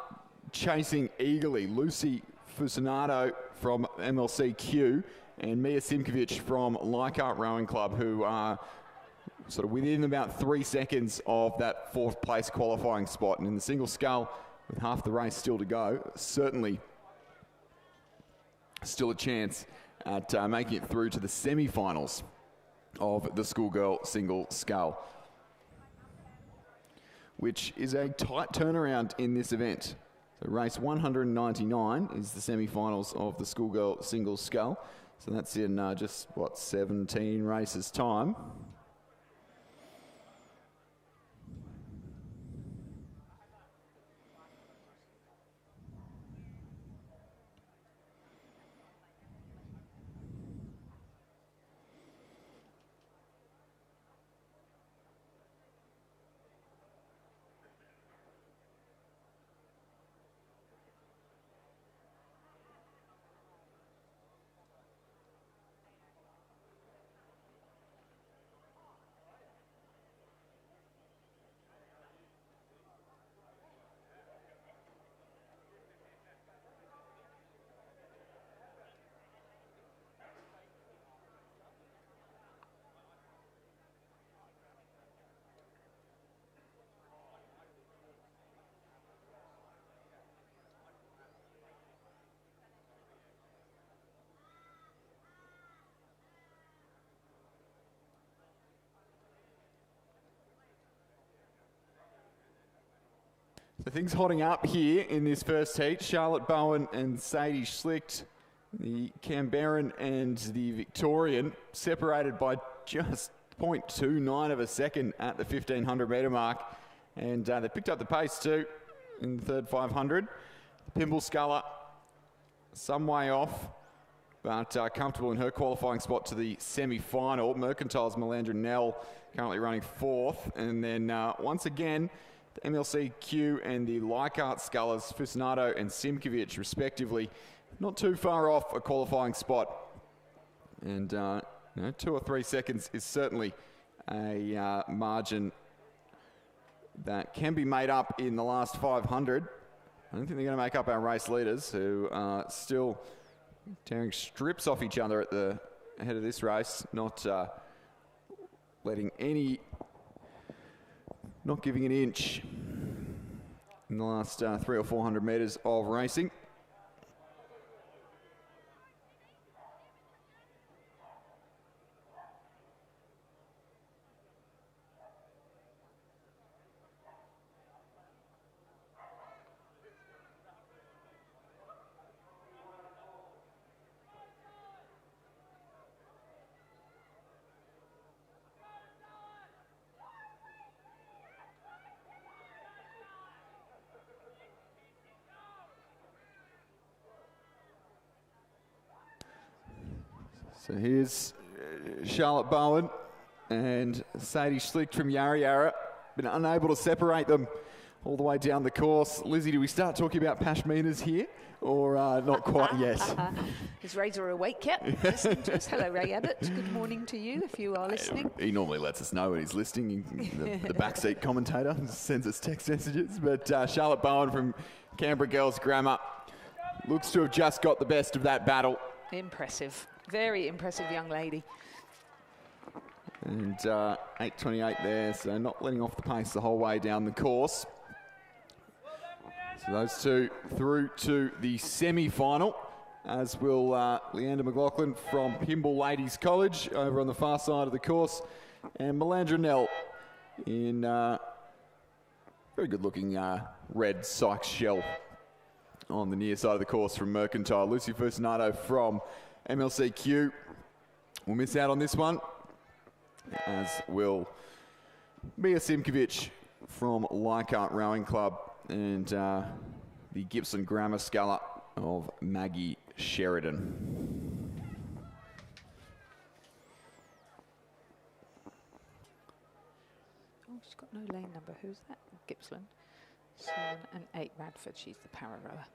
Speaker 2: chasing eagerly. Lucy Fusinato from MLCQ and Mia Simkovic from Leichhardt Rowing Club, who are sort of within about 3 seconds of that 4th place qualifying spot. And in the single scull, with half the race still to go, certainly still a chance at making it through to the semi-finals of the Schoolgirl single scull, which is a tight turnaround in this event. So race 199 is the semi-finals of the Schoolgirl single scull. So that's in just, 17 races time. So things hotting up here in this first heat. Charlotte Bowen and Sadie Schlicht, the Canberran and the Victorian, separated by just 0.29 of a second at the 1500 metre mark. And they picked up the pace too in the third 500. The Pymble sculler, some way off, but comfortable in her qualifying spot to the semi-final. Mercantile's Melandra Nell currently running 4th. And then once again, the MLCQ and the Leichhardt Scullers, Fusinato and Simkovic, respectively, not too far off a qualifying spot. And 2 or 3 seconds is certainly a margin that can be made up in the last 500. I don't think they're going to make up our race leaders, who are still tearing strips off each other at the head of this race, not giving an inch in the last 300 or 400 metres of racing. So here's Charlotte Bowen and Sadie Schlicht from Yarra Yarra. Been unable to separate them all the way down the course. Lizzie, do we start talking about Pashminas here, or not quite yet?
Speaker 1: Is Razor awake yet? Listening to us. Hello, Ray Abbott. Good morning to you, if you are listening.
Speaker 2: He normally lets us know when he's listening. The backseat commentator sends us text messages. But Charlotte Bowen from Canberra Girls Grammar looks to have just got the best of that battle.
Speaker 1: Impressive. Very impressive young lady.
Speaker 2: And 8:28 there, so not letting off the pace the whole way down the course. So those two through to the semi-final, as will Leander McLaughlin from Pymble Ladies College over on the far side of the course, and Melandra Nell in very good-looking red Sykes shell on the near side of the course from Mercantile. Lucy Fusinato from MLCQ will miss out on this one, as will Mia Simkovic from Leichhardt Rowing Club and the Gibson Grammar Sculler of Maggie Sheridan.
Speaker 1: Oh, she's got no lane number. Who's that? Gippsland. 7 and 8 Radford. She's the para rower.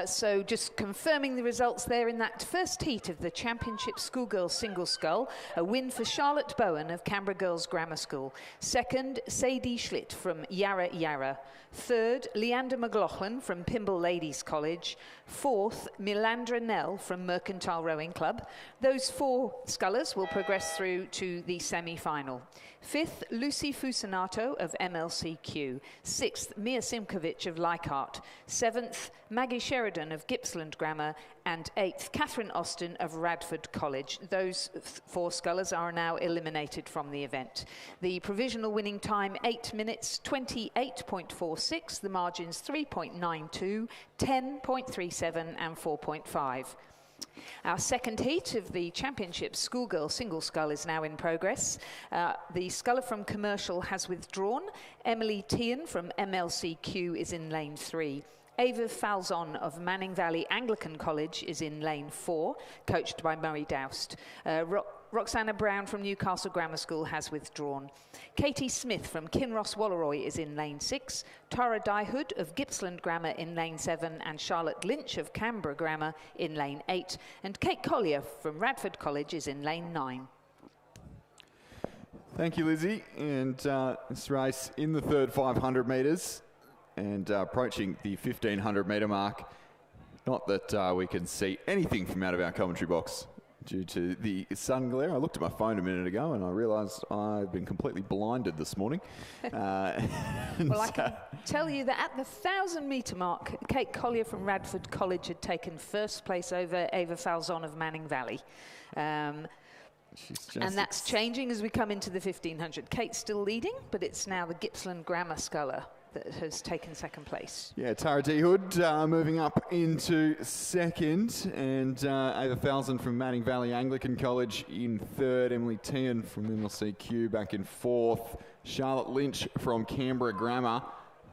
Speaker 1: So just confirming the results there in that first heat of the Championship Schoolgirl Single Scull, a win for Charlotte Bowen of Canberra Girls Grammar School. Second, Sadie Schlitt from Yarra Yarra. Third, Leander McLaughlin from Pymble Ladies College. Fourth, Melandra Nell from Mercantile Rowing Club. Those 4 scullers will progress through to the semi-final. Fifth, Lucy Fusinato of MLCQ. Sixth, Mia Simkovic of Leichhardt. Seventh, Maggie Sheridan of Gippsland Grammar. And 8th, Catherine Austin of Radford College. Those 4 scullers are now eliminated from the event. The provisional winning time, 8 minutes 28.46. The margins 3.92, 10.37 and 4.5. Our second heat of the Championship Schoolgirl Single Scull is now in progress. The sculler from Commercial has withdrawn. Emily Tian from MLCQ is in lane 3. Ava Falzon of Manning Valley Anglican College is in lane 4, coached by Murray Doust. Roxana Brown from Newcastle Grammar School has withdrawn. Katie Smith from Kinross Walleroy is in lane 6. Tara Dyehood of Gippsland Grammar in lane 7, and Charlotte Lynch of Canberra Grammar in lane 8. And Kate Collier from Radford College is in lane 9.
Speaker 2: Thank you, Lizzie. And this race in the third 500 metres and approaching the 1,500 metre mark. Not that we can see anything from out of our commentary box due to the sun glare. I looked at my phone a minute ago and I realised I've been completely blinded this morning.
Speaker 1: Well, I can tell you that at the 1,000 metre mark, Kate Collier from Radford College had taken first place over Ava Falzon of Manning Valley. And that's changing as we come into the 1,500. Kate's still leading, but it's now the Gippsland Grammar Sculler that has taken second place. Yeah,
Speaker 2: Tara Dyehood moving up into second, and Ava Falzon from Manning Valley Anglican College in third. Emily Tian from MLCQ back in fourth. Charlotte Lynch from Canberra Grammar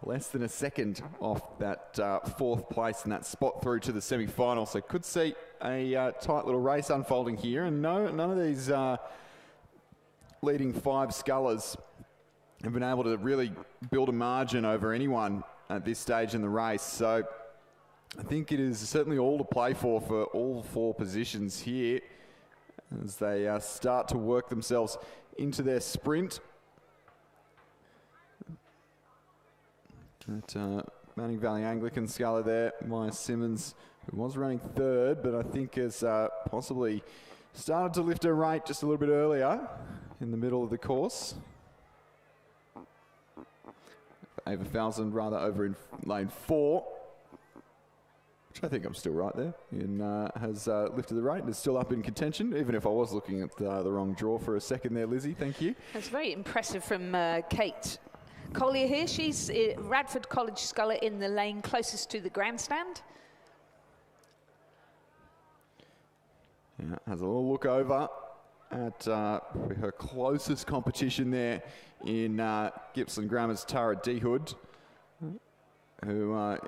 Speaker 2: less than a second off that fourth place in that spot through to the semi-final. So could see a tight little race unfolding here. And none of these leading five scullers have been able to really build a margin over anyone at this stage in the race. So I think it is certainly all to play for all four positions here as they start to work themselves into their sprint. At Manning Valley Anglican sculler there, Maya Simmons, who was running third, but I think has possibly started to lift her rate just a little bit earlier in the middle of the course. Ava Falzon rather over in lane 4, which I think I'm still right there, and has lifted the rate and is still up in contention, even if I was looking at the wrong draw for a second there, Lizzie. Thank you.
Speaker 1: That's very impressive from Kate Collier here. She's Radford College sculler in the lane closest to the grandstand.
Speaker 2: Yeah, has a little look over at her closest competition there in Gippsland Grammar's Tara Dehood, who I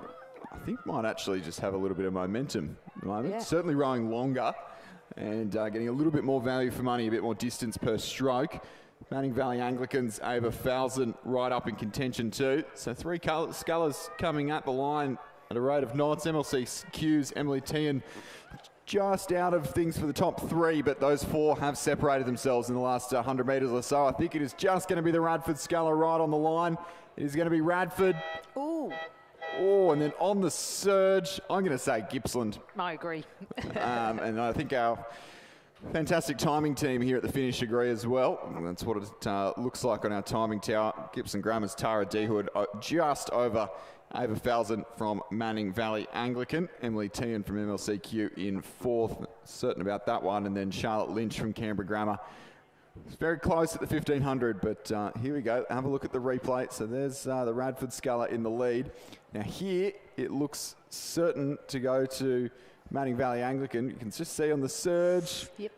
Speaker 2: think might actually just have a little bit of momentum at the moment.
Speaker 1: Yeah.
Speaker 2: Certainly rowing longer and getting a little bit more value for money, a bit more distance per stroke. Manning Valley Anglicans, Ava Falzon right up in contention too. So three scullers coming at the line at a rate of knots. MLC Q's Emily Tian just out of things for the top three, but those four have separated themselves in the last 100 metres or so. I think it is just going to be the Radford sculler right on the line. It is going to be Radford.
Speaker 1: Ooh.
Speaker 2: Oh, and then on the surge, I'm going to say Gippsland.
Speaker 1: I agree.
Speaker 2: And I think our fantastic timing team here at the finish agree as well. And that's what it looks like on our timing tower. Gippsland Grammar's Tara Dehood just over Ava Falzon from Manning Valley Anglican. Emily Tian from MLCQ in 4th. Certain about that one. And then Charlotte Lynch from Canberra Grammar. It's very close at the 1500, but here we go. Have a look at the replay. So there's the Radford sculler in the lead. Now here, it looks certain to go to Manning Valley Anglican. You can just see on the surge.
Speaker 1: Yep.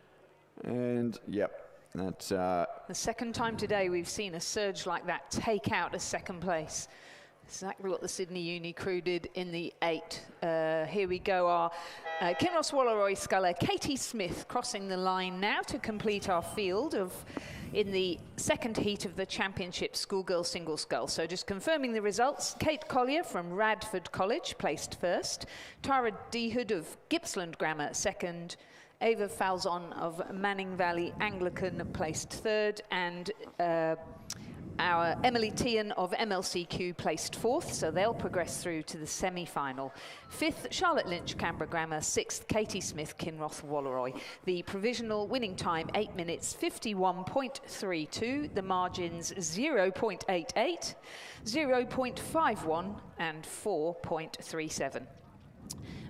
Speaker 2: And, yep. That's
Speaker 1: the second time today we've seen a surge like that take out a second place. Exactly what the Sydney Uni crew did in the 8. Here we go, our Kinross Wallaroi sculler Katie Smith crossing the line now to complete our field in the second heat of the championship schoolgirl single scull. So just confirming the results, Kate Collier from Radford College placed first, Tara Dehood of Gippsland Grammar second, Ava Falzon of Manning Valley Anglican placed third, and our Emily Tian of MLCQ placed 4th, so they'll progress through to the semi-final. 5th, Charlotte Lynch, Canberra Grammar. 6th, Katie Smith, Kinross Wallaroi. The provisional winning time, 8 minutes 51.32. The margins 0.88, 0.51 and 4.37.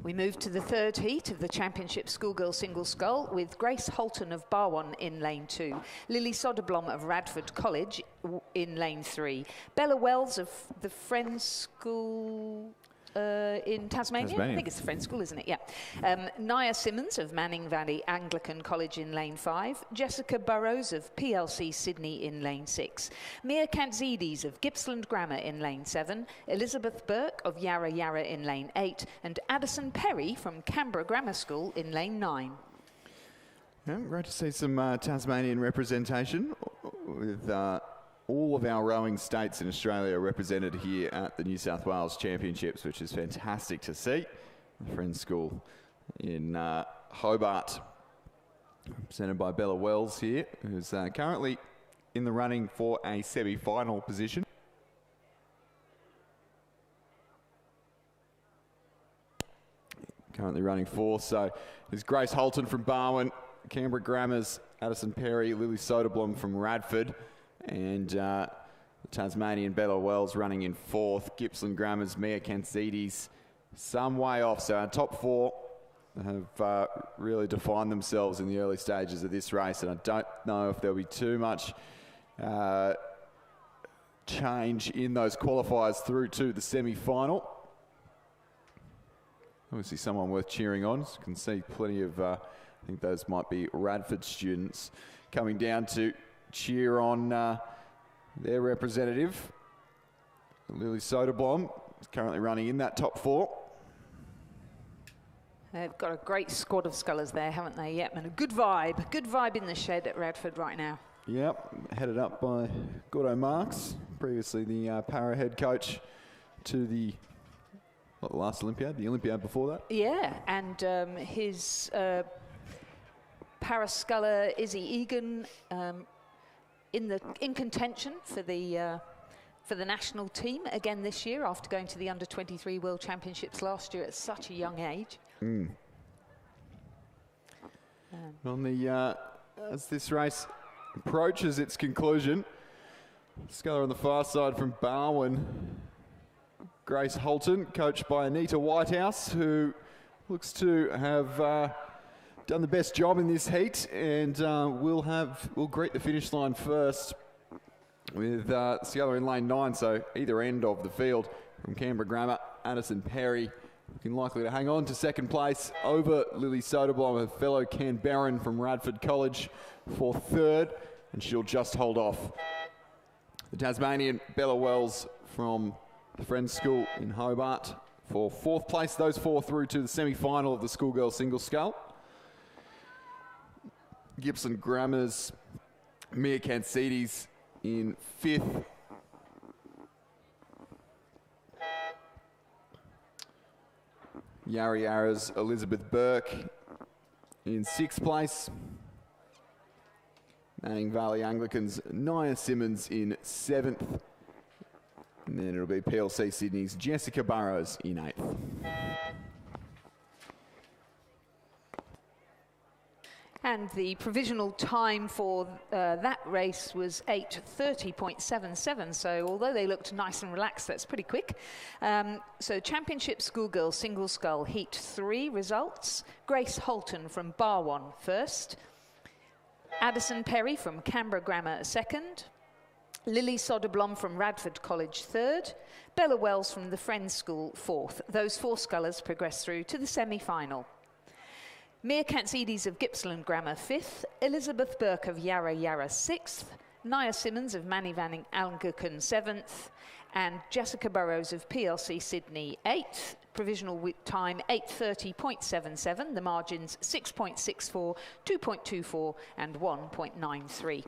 Speaker 1: We move to the third heat of the championship schoolgirl single scull with Grace Holton of Barwon in lane 2, Lily Soderblom of Radford College in lane 3, Bella Wells of the Friends School in Tasmania. I think it's the Friends School, isn't it? Yeah. Nia Simmons of Manning Valley Anglican College in lane 5, Jessica Burrows of PLC Sydney in lane 6, Mia Kantzidis of Gippsland Grammar in lane 7, Elizabeth Burke of Yarra Yarra in lane 8, and Addison Perry from Canberra Grammar School in lane 9.
Speaker 2: Yeah, great to see some Tasmanian representation with all of our rowing states in Australia represented here at the New South Wales Championships, which is fantastic to see. The Friends School in Hobart, represented by Bella Wells here, who's currently in the running for a semi-final position. Currently running 4th, so there's Grace Holton from Barwon, Canberra Grammar's Addison Perry, Lily Soderblom from Radford, and the Tasmanian Bella Wells running in 4th. Gippsland Grammar's Mia Kantzidis some way off. So our top 4 have really defined themselves in the early stages of this race, and I don't know if there'll be too much change in those qualifiers through to the semi-final. Obviously someone worth cheering on. So you can see plenty of, I think those might be Radford students coming down to cheer on their representative. Lily Soderblom is currently running in that top 4.
Speaker 1: They've got a great squad of scullers there, haven't they? Yep, and a good vibe in the shed at Radford right now.
Speaker 2: Yep, headed up by Gordo Marks, previously the para head coach to the last Olympiad, the Olympiad before that.
Speaker 1: Yeah, and his para sculler Izzy Egan in contention for the national team again this year after going to the under-23 World Championships last year at such a young age.
Speaker 2: On the as this race approaches its conclusion, sculler on the far side from Barwon, Grace Holton, coached by Anita Whitehouse, who looks to have done the best job in this heat, and will greet the finish line first with sculler in lane 9, so either end of the field from Canberra Grammar. Addison Perry looking likely to hang on to second place over Lily Soderblom, her fellow Canberran from Radford College, for third, and she'll just hold off the Tasmanian Bella Wells from the Friends School in Hobart for fourth place. Those 4 through to the semi-final of the Schoolgirl Single Scull. Gippsland Grammar's Mia Kansidis in 5th. Yarra Yarra's Elizabeth Burke in 6th place. Manning Valley Anglicans' Nia Simmons in 7th. And then it'll be PLC Sydney's Jessica Burrows in 8th.
Speaker 1: And the provisional time for that race was 8:30.77. So although they looked nice and relaxed, that's pretty quick. So Championship Schoolgirl Single Scull Heat 3 results. Grace Holton from Barwon first. Addison Perry from Canberra Grammar second. Lily Soderblom from Radford College third. Bella Wells from the Friends School fourth. Those 4 scullers progress through to the semi-final. Mia Kansidis of Gippsland Grammar 5th, Elizabeth Burke of Yarra Yarra 6th, Nia Simmons of Manning Vanning Anglican 7th, and Jessica Burrows of PLC Sydney 8th. Provisional time 8:30.77, the margins 6.64, 2.24 and 1.93.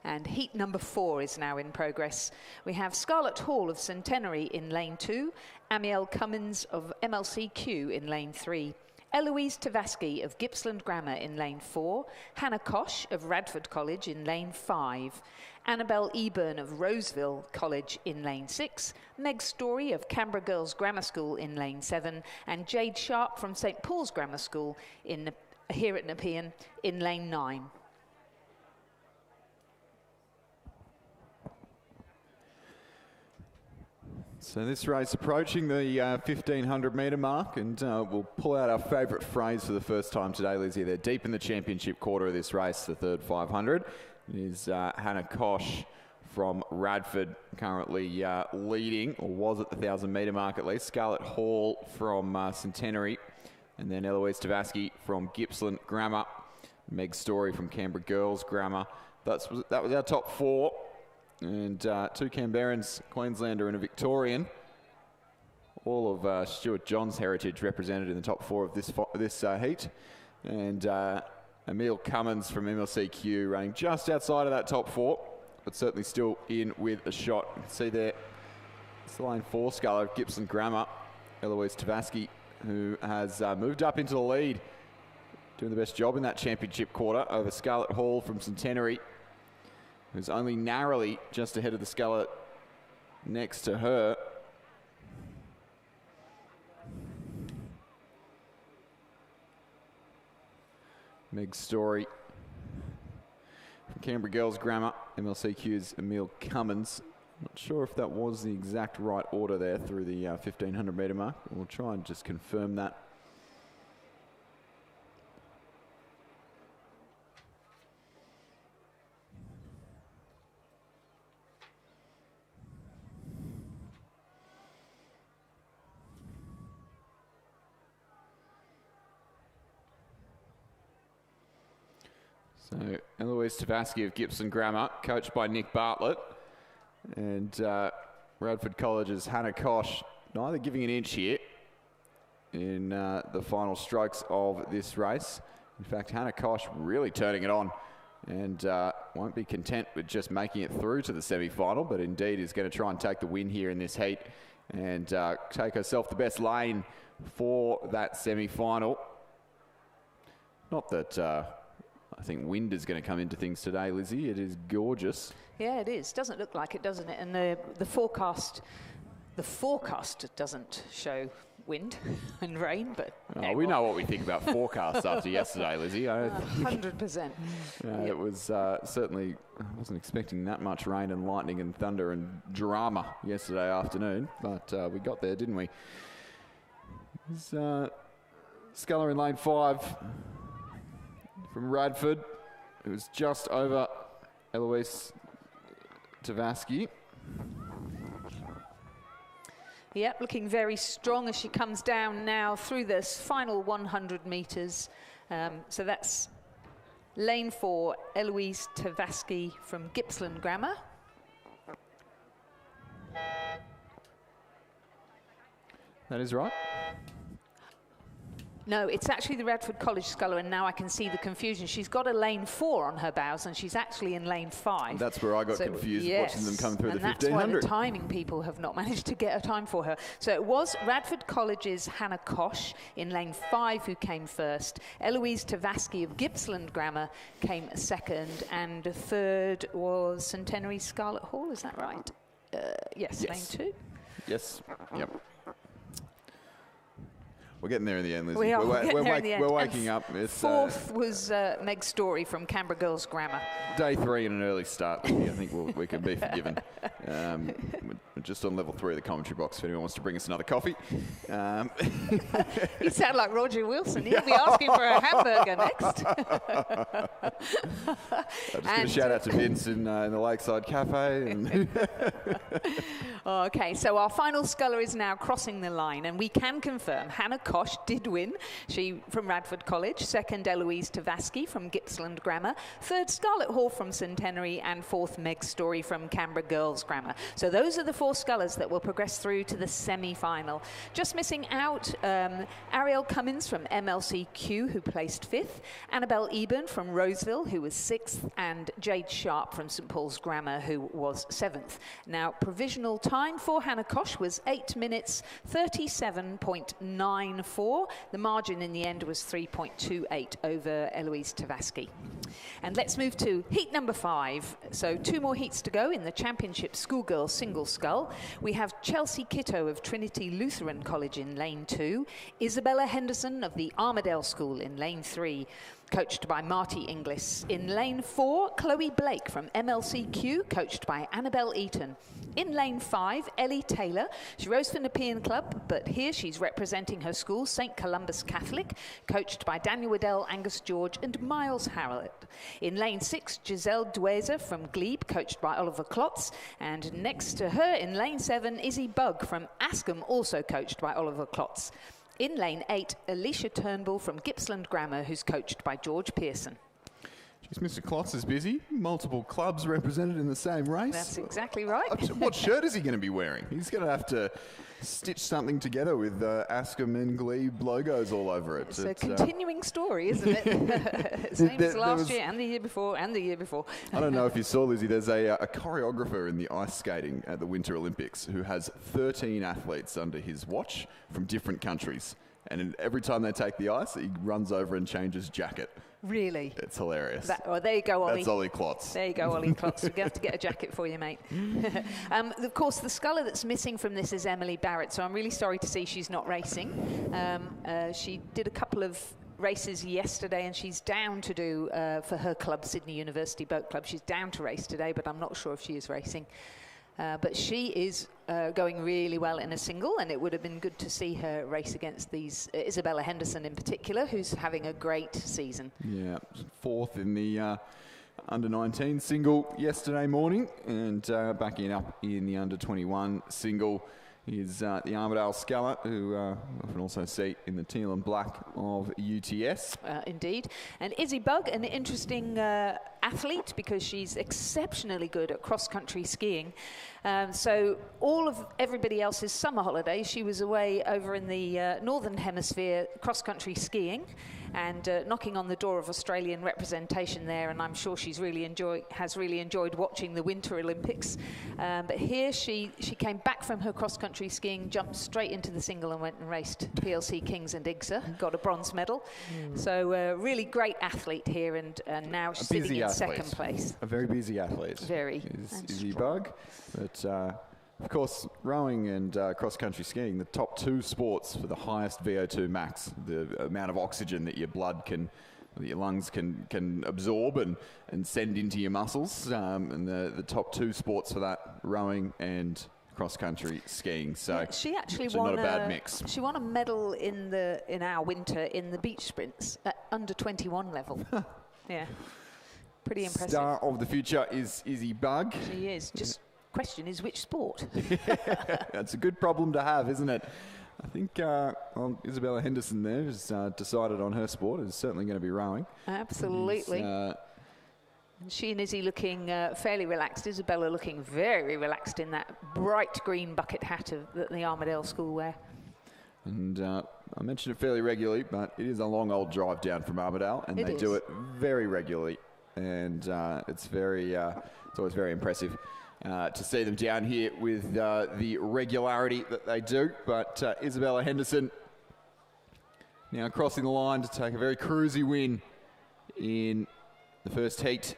Speaker 1: And heat number 4 is now in progress. We have Scarlett Hall of Centenary in lane 2, Amiel Cummins of MLCQ in lane 3. Eloise Tavaski of Gippsland Grammar in lane 4, Hannah Kosh of Radford College in lane 5, Annabelle Eburn of Roseville College in lane 6, Meg Story of Canberra Girls Grammar School in lane 7, and Jade Sharp from St Paul's Grammar School here at Nepean in lane 9.
Speaker 2: So this race approaching the 1500 metre mark, and we'll pull out our favourite phrase for the first time today, Lizzie. They're deep in the championship quarter of this race, the third 500. It is Hannah Kosh from Radford currently leading, or was at the 1000 metre mark at least. Scarlett Hall from Centenary, and then Eloise Tavaski from Gippsland Grammar. Meg Story from Canberra Girls Grammar. That was our top 4. And 2 Canberrans, Queenslander and a Victorian. All of Stuart John's heritage represented in the top 4 of this heat. And Emil Cummins from MLCQ running just outside of that top 4, but certainly still in with a shot. You can see there, it's the lane 4 sculler of Gippsland Grammar, Eloise Tavaski, who has moved up into the lead, doing the best job in that championship quarter over Scarlett Hall from Centenary, who's only narrowly just ahead of the sculler next to her. Meg Story from Canberra Girls Grammar, MLCQ's Emil Cummins. Not sure if that was the exact right order there through the 1500 metre mark. We'll try and just confirm that. So Eloise Tavaski of Gippsland Grammar, coached by Nick Bartlett. And Radford College's Hannah Kosh neither giving an inch here in the final strokes of this race. In fact, Hannah Kosh really turning it on and won't be content with just making it through to the semi-final, but indeed is going to try and take the win here in this heat and take herself the best lane for that semi-final. Not that I think wind is going to come into things today, Lizzie. It is gorgeous.
Speaker 1: Yeah, it is. Doesn't look like it, doesn't it? And the forecast doesn't show wind and rain, but
Speaker 2: we know what we think about forecasts after yesterday, Lizzie.
Speaker 1: 100%.
Speaker 2: It was certainly, I wasn't expecting that much rain and lightning and thunder and drama yesterday afternoon, but we got there, didn't we? Sculler in lane 5 from Radford. It was just over Eloise Tavaski.
Speaker 1: Yep, looking very strong as she comes down now through this final 100 metres. So that's lane 4, Eloise Tavaski from Gippsland Grammar.
Speaker 2: That is right.
Speaker 1: No, it's actually the Radford College sculler, and now I can see the confusion. She's got a lane 4 on her bows, and she's actually in lane 5.
Speaker 2: That's where I got confused watching them come through the 1500.
Speaker 1: And that's why the timing people have not managed to get a time for her. So it was Radford College's Hannah Kosh in lane 5 who came first. Eloise Tavaski of Gippsland Grammar came second, and third was Centenary Scarlett Hall, is that right? Yes, lane 2.
Speaker 2: Yes, yep. We're getting there in the end, Lizzie.
Speaker 1: We're
Speaker 2: waking up.
Speaker 1: Fourth was Meg Story from Canberra Girls Grammar.
Speaker 2: Day 3 and an early start, Lizzie. I think we can be forgiven. We're just on level 3 of the commentary box if anyone wants to bring us another coffee.
Speaker 1: You sound like Roger Wilson. He'll be asking for a hamburger next.
Speaker 2: I'll just give a shout out to Vince in the Lakeside Cafe.
Speaker 1: Okay, so our final sculler is now crossing the line, and we can confirm Hannah Kosh did win. She from Radford College, second Eloise Tavaski from Gippsland Grammar, third Scarlett Hall from Centenary, and fourth Meg Story from Canberra Girls Grammar. So those are the 4 scullers that will progress through to the semi-final. Just missing out Ariel Cummins from MLCQ, who placed 5th, Annabelle Eburn from Roseville, who was 6th, and Jade Sharp from St Paul's Grammar, who was 7th. Now, provisional time for Hannah Kosh was 8 minutes 37.94. The margin in the end was 3.28 over Eloise Tavaski. And let's move to heat number 5. So 2 more heats to go in the championship schoolgirl single scull. We have Chelsea Kitto of Trinity Lutheran College in lane 2, Isabella Henderson of the Armadale School in lane 3, coached by Marty Inglis. In lane 4, Chloe Blake from MLCQ, coached by Annabelle Eaton. In lane 5, Ellie Taylor. She rose for Nepean Club, but here she's representing her school, St Columba's Catholic, coached by Daniel Waddell, Angus George and Miles Harrod. In lane 6, Giselle Dweza from Glebe, coached by Oliver Klotz. And next to her in lane 7, Izzy Bugg from Askham, also coached by Oliver Klotz. In lane 8, Alicia Turnbull from Gippsland Grammar, who's coached by George Pearson.
Speaker 2: Jeez, Mr. Klotz is busy. Multiple clubs represented in the same race.
Speaker 1: That's exactly right.
Speaker 2: What shirt is he going to be wearing? He's going to have to stitch something together with Askham and Glebe logos all over it.
Speaker 1: It's a continuing story, isn't it? Same as last year and the year before and the year before.
Speaker 2: I don't know if you saw, Lizzie, there's a choreographer in the ice skating at the Winter Olympics who has 13 athletes under his watch from different countries. And every time they take the ice, he runs over and changes jacket.
Speaker 1: Really?
Speaker 2: It's hilarious.
Speaker 1: There you go, Ollie.
Speaker 2: That's Ollie Klotz.
Speaker 1: There you go, Ollie Klotz. We're going to have to get a jacket for you, mate. Of course, the sculler that's missing from this is Emily Barrett, so I'm really sorry to see she's not racing. She did a couple of races yesterday, and she's down to do, for her club, Sydney University Boat Club, she's down to race today, but I'm not sure if she is racing. But she is going really well in a single, and it would have been good to see her race against these Isabella Henderson in particular, who's having a great season. Yeah,
Speaker 2: 4th in the under-19 single yesterday morning, and backing up in the under-21 single is the Armidale Scaller, who often also see in the teal and black of UTS.
Speaker 1: Indeed. And Izzy Bug, an interesting athlete because she's exceptionally good at cross-country skiing. So all of everybody else's summer holidays, she was away over in the Northern Hemisphere cross-country skiing and knocking on the door of Australian representation there, and I'm sure she's has really enjoyed watching the Winter Olympics. But here she came back from her cross-country skiing, jumped straight into the single and went and raced PLC Kings and IGSA, got a bronze medal. So really great athlete here, and now she's sitting in second place.
Speaker 2: A very busy athlete.
Speaker 1: Very.
Speaker 2: Is Izzy Bug. But of course, rowing and cross-country skiing, the top two sports for the highest VO2 max, the amount of oxygen that your blood can, that your lungs can absorb and send into your muscles, and the top two sports for that, rowing and cross-country skiing. So
Speaker 1: yeah, she actually won
Speaker 2: not a bad mix.
Speaker 1: She won a medal in our winter in the beach sprints at under 21 level. Yeah, pretty impressive.
Speaker 2: Star of the future is Izzy Bug.
Speaker 1: She is. Just question is which sport?
Speaker 2: That's a good problem to have, isn't it? I think Isabella Henderson there has decided on her sport. Is certainly going to be rowing.
Speaker 1: Absolutely. She and Izzy looking fairly relaxed. Isabella looking very relaxed in that bright green bucket hat that the Armidale School wear. And
Speaker 2: I mention it fairly regularly, but it is a long old drive down from Armidale, and they do it very regularly. And it's always very impressive to see them down here with the regularity that they do. But Isabella Henderson now crossing the line to take a very cruisy win in the first heat,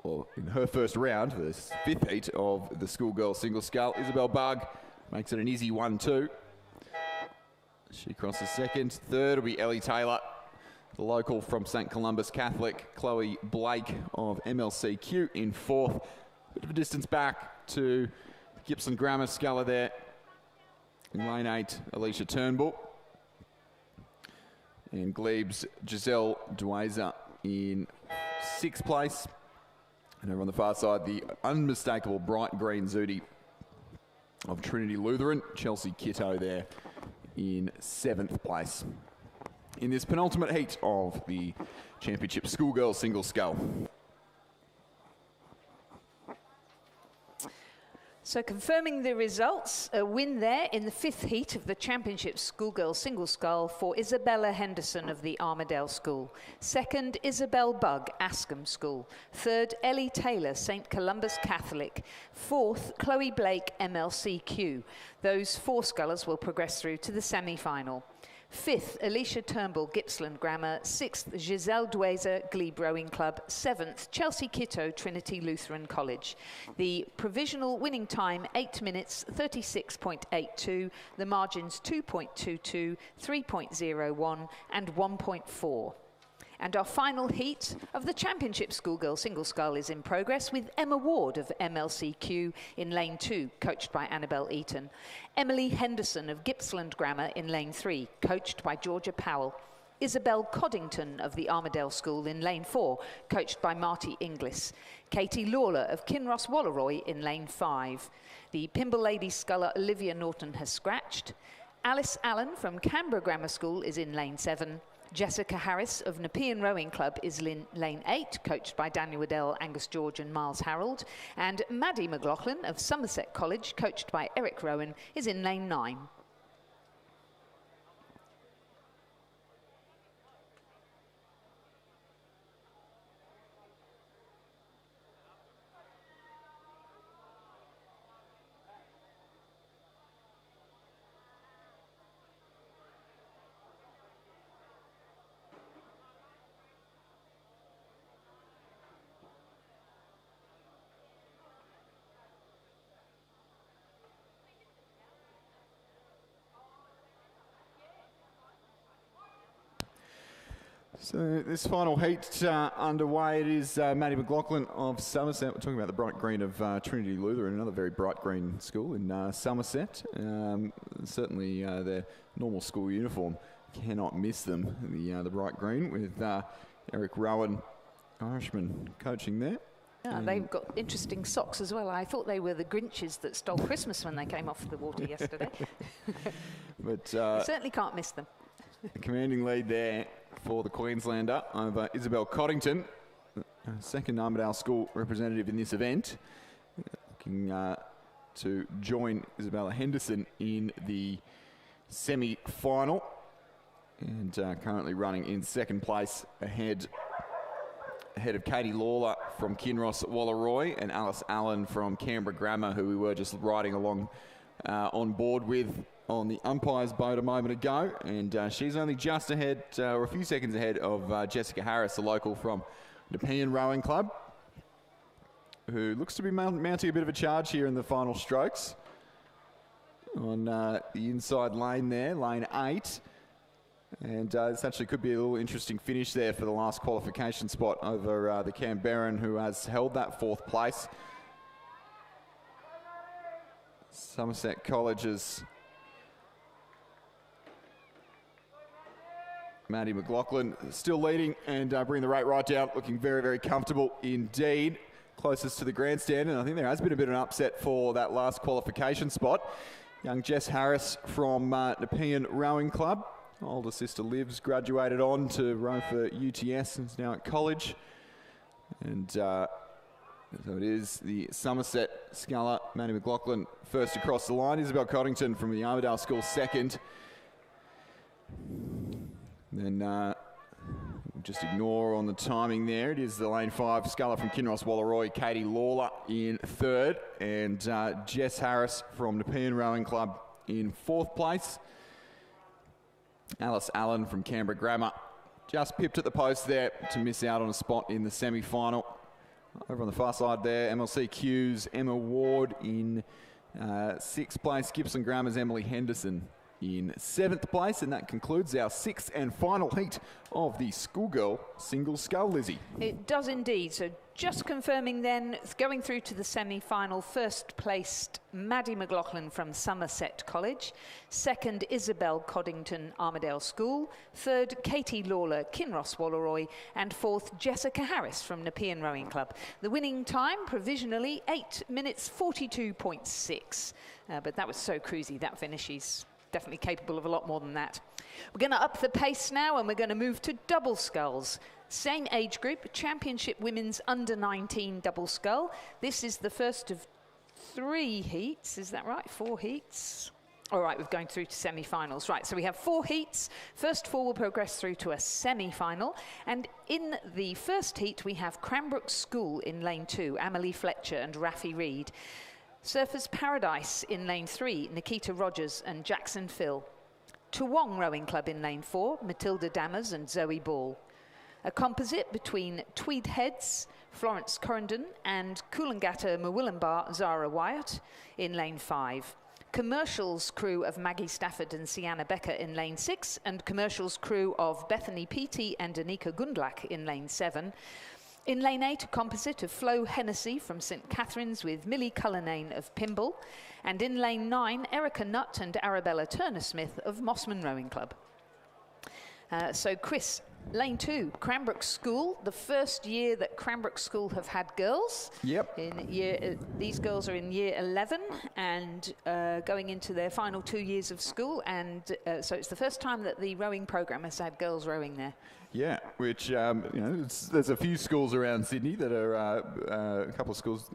Speaker 2: or in her first round, the fifth heat of the Schoolgirl Single Scull. Isabel Bug makes it an easy 1-2. She crosses second. Third will be Ellie Taylor, the local from St Columbus Catholic. Chloe Blake of MLCQ in fourth. Bit of a distance back to Gippsland Grammar Sculler there. In lane 8, Alicia Turnbull. And Gleb's Giselle Dwayser in sixth place. And over on the far side, the unmistakable bright green Zudi of Trinity Lutheran. Chelsea Kitto there in seventh place. In this penultimate heat of the championship Schoolgirl Single Scull.
Speaker 1: So confirming the results, a win there in the fifth heat of the championship Schoolgirl Single Scull for Isabella Henderson of the Armidale School. Second, Isabel Bug, Ascombe School. Third, Ellie Taylor, St Columbus Catholic. Fourth, Chloe Blake, MLCQ. Those four scullers will progress through to the semi-final. Fifth, Alicia Turnbull, Gippsland Grammar. Sixth, Giselle Dwayser, Glebe Rowing Club. Seventh, Chelsea Kitto, Trinity Lutheran College. The provisional winning time, 8 minutes, 36.82. The margins, 2.22, 3.01 and 1.4. And our final heat of the championship Schoolgirl Single Scull is in progress with Emma Ward of MLCQ in lane 2, coached by Annabelle Eaton. Emily Henderson of Gippsland Grammar in lane 3, coached by Georgia Powell. Isabel Coddington of the Armidale School in lane 4, coached by Marty Inglis. Katie Lawler of Kinross Walleroy in lane 5. The Pimble Ladies sculler Olivia Norton has scratched. Alice Allen from Canberra Grammar School is in lane 7. Jessica Harris of Nepean Rowing Club is in lane 8, coached by Daniel Waddell, Angus George and Miles Harold. And Maddie McLaughlin of Somerset College, coached by Eric Rowan, is in lane 9.
Speaker 2: So this final heat underway. It is Maddie McLaughlin of Somerset. We're talking about the bright green of Trinity Lutheran, another very bright green school in Somerset. Certainly their normal school uniform cannot miss them. The bright green with Eric Rowan, Irishman, coaching there.
Speaker 1: Yeah, they've got interesting socks as well. I thought they were the Grinches that stole Christmas when they came off the water yesterday.
Speaker 2: But
Speaker 1: you certainly can't miss them.
Speaker 2: A commanding lead there for the Queenslander over Isabel Coddington, second Armidale School representative in this event, looking to join Isabella Henderson in the semi-final, and currently running in second place ahead of Katie Lawler from Kinross Wallaroi and Alice Allen from Canberra Grammar, who we were just riding along on board with on the umpire's boat a moment ago. And she's only just ahead, or a few seconds ahead of Jessica Harris, the local from Nepean Rowing Club, who looks to be mounting a bit of a charge here in the final strokes. On the inside lane there, lane 8. And this actually could be a little interesting finish there for the last qualification spot over the Canberran, who has held that 4th place. Somerset College's Maddie McLaughlin still leading and bringing the rate right down, looking very, very comfortable indeed. Closest to the grandstand, and I think there has been a bit of an upset for that last qualification spot. Young Jess Harris from Nepean Rowing Club. Older sister Liv's graduated on to row for UTS and is now at college. And so it is the Somerset sculler, Maddie McLaughlin, first across the line. Isabel Coddington from the Armidale School second. Then we'll just ignore on the timing there. It is the lane 5 sculler from Kinross Wallaroi, Katie Lawler in third, and Jess Harris from Nepean Rowing Club in 4th place. Alice Allen from Canberra Grammar just pipped at the post there to miss out on a spot in the semi-final. Over on the far side there, MLCQ's Emma Ward in 6th place. Gibson Grammar's Emily Henderson in 7th place, and that concludes our 6th and final heat of the Schoolgirl Single Scull, Lizzie.
Speaker 1: It does indeed. So just confirming then, going through to the semi-final, first placed Maddie McLaughlin from Somerset College, second Isabel Coddington, Armidale School, third Katie Lawler, Kinross Wallaroi, and fourth Jessica Harris from Nepean Rowing Club. The winning time provisionally 8 minutes 42.6, but that was so cruisy, that finish. She's definitely capable of a lot more than that. We're going to up the pace now, and we're going to move to double sculls. Same age group, Championship Women's Under-19 Double Scull. This is the first of 3 heats, is that right? 4 heats? All right, we're going through to semi-finals. Right, so we have 4 heats. First 4 will progress through to a semi-final. And in the first heat, we have Cranbrook School in lane 2, Amelie Fletcher and Raffi Reed. Surfers Paradise in lane 3, Nikita Rogers and Jackson Phil. Toowong Rowing Club in lane 4, Matilda Dammers and Zoe Ball. A composite between Tweed Heads, Florence Correndon, and Coolangatta Mawillenbar Zara Wyatt in lane 5. Commercials crew of Maggie Stafford and Sienna Becker in lane 6, and commercials crew of Bethany Peaty and Anika Gundlach in lane 7. In lane 8, a composite of Flo Hennessy from St Catherine's with Millie Cullinane of Pimble. And in lane 9, Erica Nutt and Arabella Turner-Smith of Mossman Rowing Club. So Chris, lane 2, Cranbrook School, the first year that Cranbrook School have had girls.
Speaker 2: Yep.
Speaker 1: These girls are in year 11 and going into their final 2 years of school, and so it's the first time that the rowing program has had girls rowing there.
Speaker 2: Yeah, which, there's a few schools around Sydney that are a couple of schools,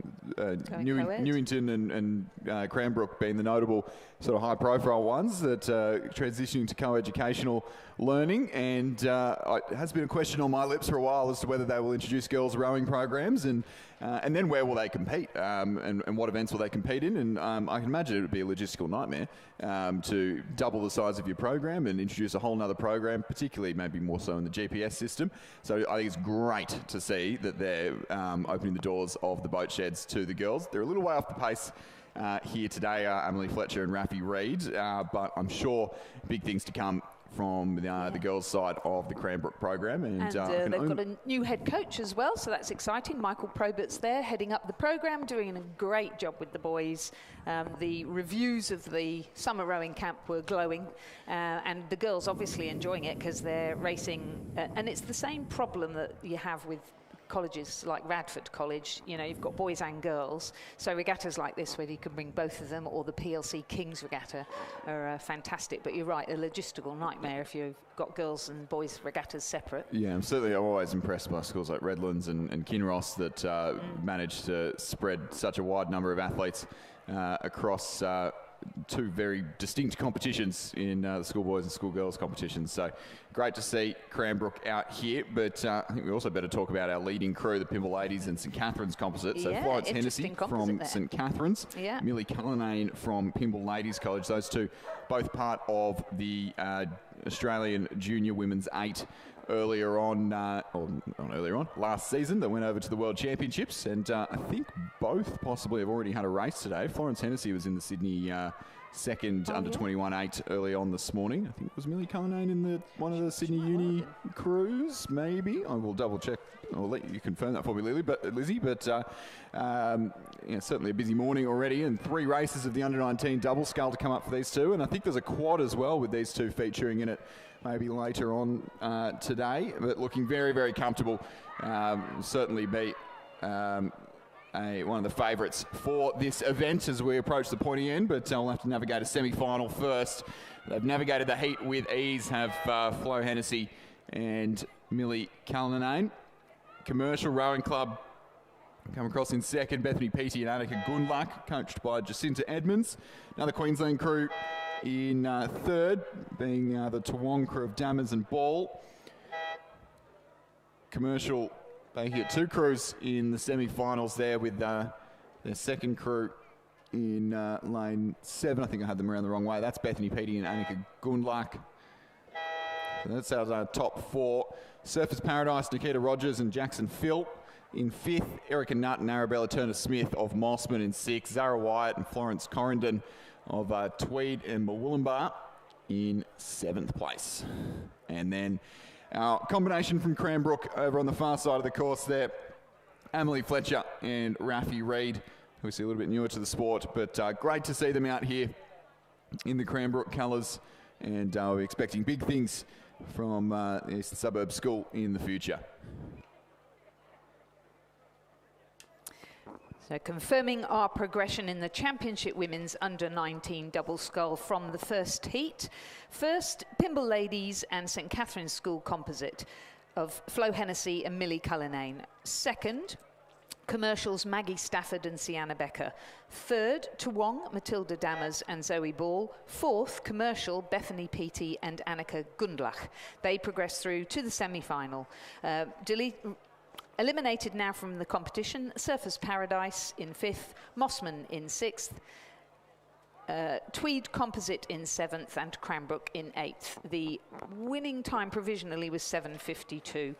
Speaker 2: Newington and Cranbrook being the notable sort of high-profile ones that transitioning to co-educational learning. And it has been a question on my lips for a while as to whether they will introduce girls rowing programs and then where will they compete and what events will they compete in. And I can imagine it would be a logistical nightmare to double the size of your program and introduce a whole nother program, particularly maybe more so in the GPS system. So I think it's great to see that they're opening the doors of the boat sheds to the girls. They're a little way off the pace here today, Amelie Fletcher and Raffi Reed, but I'm sure big things to come from the girls' side of the Cranbrook program. And
Speaker 1: they've got a new head coach as well, so that's exciting. Michael Probert's there, heading up the program, doing a great job with the boys. The reviews of the summer rowing camp were glowing, and the girls obviously enjoying it because they're racing. And it's the same problem that you have with colleges like Radford College, you know, you've got boys and girls. So regattas like this, where you can bring both of them, or the PLC Kings Regatta, are fantastic. But you're right, a logistical nightmare if you've got girls and boys regattas separate.
Speaker 2: Yeah, I'm always impressed by schools like Redlands and Kinross that manage to spread such a wide number of athletes across two very distinct competitions in the schoolboys and schoolgirls competitions. So great to see Cranbrook out here, but I think we also better talk about our leading crew, the Pymble Ladies and St Catherine's composite. So Florence Hennessy from St Catherine's, Millie Cullinane from Pymble Ladies College. Those two both part of the Australian Junior Women's 8 earlier on, last season, that went over to the World Championships, and I think both possibly have already had a race today. Florence Hennessy was in the Sydney second under 21 8 early on this morning. I think it was Millie Cullinane in one of the Sydney Uni crews, maybe. I will double check. I'll let you confirm that for me, Lizzie. But certainly a busy morning already, and 3 races of the under 19 double scull to come up for these two, and I think there's a quad as well with these two featuring in it maybe later on today, but looking very, very comfortable. Certainly be one of the favourites for this event as we approach the pointy end, but we'll have to navigate a semi-final first. They've navigated the heat with ease, have Flo Hennessy and Millie Cullinane. Commercial Rowing Club come across in second, Bethany Peaty and Annika Gundlach, coached by Jacinta Edmonds. Another Queensland crew in third, being the Toowong crew of Dammers and Ball. Commercial, they hit 2 crews in the semi-finals there with their second crew in lane 7. I think I had them around the wrong way. That's Bethany Peaty and Annika Gundlach. So that's our top 4. Surfers Paradise, Nikita Rogers and Jackson Phil in 5th. Erica Nutt and Arabella Turner-Smith of Mossman in 6th. Zara Wyatt and Florence Correndon of Tweed and Murwillumbah in 7th place. And then our combination from Cranbrook over on the far side of the course there, Emily Fletcher and Raffi Reid, who we see a little bit newer to the sport, but great to see them out here in the Cranbrook colours, and we're expecting big things from the Eastern Suburbs School in the future.
Speaker 1: So confirming our progression in the Championship Women's Under-19 Double Scull from the first heat. First, Pymble Ladies and St Catherine's School composite of Flo Hennessy and Millie Cullinane. Second, Commercials Maggie Stafford and Sienna Becker. Third, Toowong, Matilda Dammers and Zoe Ball. Fourth, Commercial, Bethany Peaty and Annika Gundlach. They progress through to the semi-final. Eliminated now from the competition, Surfers Paradise in 5th, Mossman in 6th, Tweed Composite in 7th and Cranbrook in 8th. The winning time provisionally was 7:52.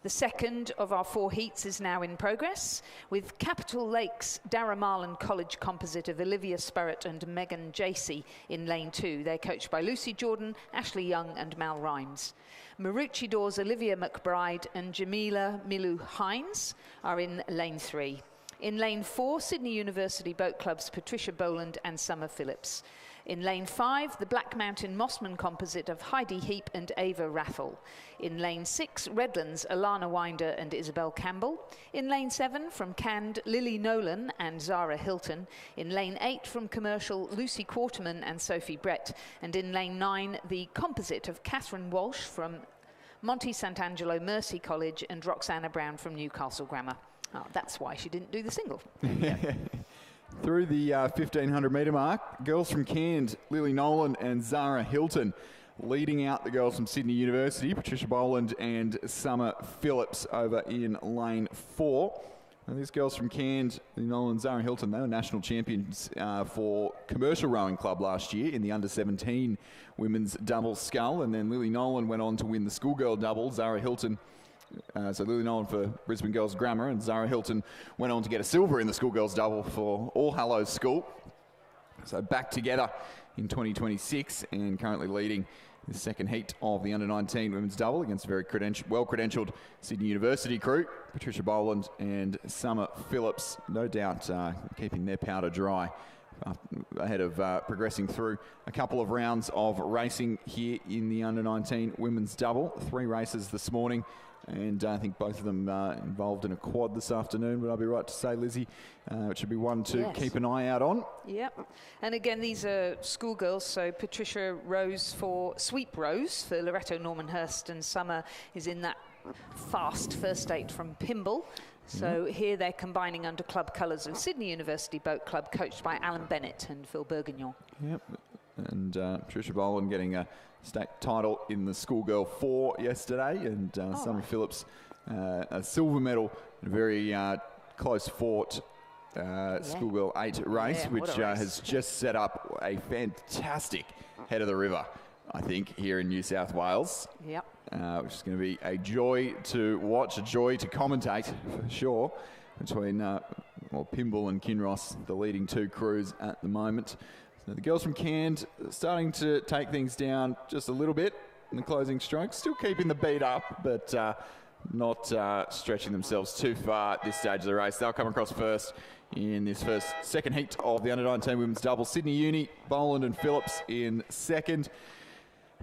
Speaker 1: The second of our 4 heats is now in progress, with Capital Lakes Darramarlin College composite of Olivia Sperrett and Megan Jacey in lane 2. They're coached by Lucy Jordan, Ashley Young and Mal Rhymes. Maroochydores Olivia McBride and Jamila Milu Hines are in lane 3. In lane 4, Sydney University Boat Club's Patricia Boland and Summer Phillips. In lane 5, the Black Mountain Mossman composite of Heidi Heap and Ava Rathel. In lane 6, Redlands Alana Winder and Isabel Campbell. In lane 7, from Cand, Lily Nolan and Zara Hilton. In lane 8, from Commercial, Lucy Quarterman and Sophie Brett. And in lane 9, the composite of Catherine Walsh from Monte Sant'Angelo Mercy College and Roxana Brown from Newcastle Grammar. Oh, that's why she didn't do the single.
Speaker 2: Through the 1,500 metre mark, girls from Cairns, Lily Nolan and Zara Hilton, leading out the girls from Sydney University, Patricia Boland and Summer Phillips over in lane 4. And these girls from Cairns, Lily Nolan and Zara Hilton, they were national champions for Commercial Rowing Club last year in the under-17 women's double scull. And then Lily Nolan went on to win the schoolgirl double. Zara Hilton, so Lily Nolan for Brisbane Girls Grammar, and Zara Hilton went on to get a silver in the schoolgirls double for All Hallows School. So back together in 2026 and currently leading the second heat of the under-19 women's double against a very well-credentialed Sydney University crew, Patricia Boland and Summer Phillips, no doubt keeping their powder dry ahead of progressing through a couple of rounds of racing here in the under-19 women's double. 3 races this morning. And I think both of them involved in a quad this afternoon. Would I be right to say, Lizzie? It should be one to keep an eye out on.
Speaker 1: Yep. And again, these are schoolgirls. So Patricia Rose for Sweep Rose for Loretto Normanhurst, and Summer is in that fast first eight from Pimble. So here they're combining under club colours of Sydney University Boat Club, coached by Alan Bennett and Phil Bourguignon.
Speaker 2: Yep. And Patricia Boland getting a state title in the Schoolgirl 4 yesterday, and Summer Phillips a silver medal in a very close fought Schoolgirl 8 race, which has just set up a fantastic head of the river, I think, here in New South Wales.
Speaker 1: Yep.
Speaker 2: Which is going to be a joy to watch, a joy to commentate for sure, between Pimble and Kinross, the leading two crews at the moment. So the girls from Cairns starting to take things down just a little bit in the closing strokes, still keeping the beat up, but not stretching themselves too far at this stage of the race. They'll come across first in this second heat of the Under-19 Women's Double. Sydney Uni, Boland and Phillips in second.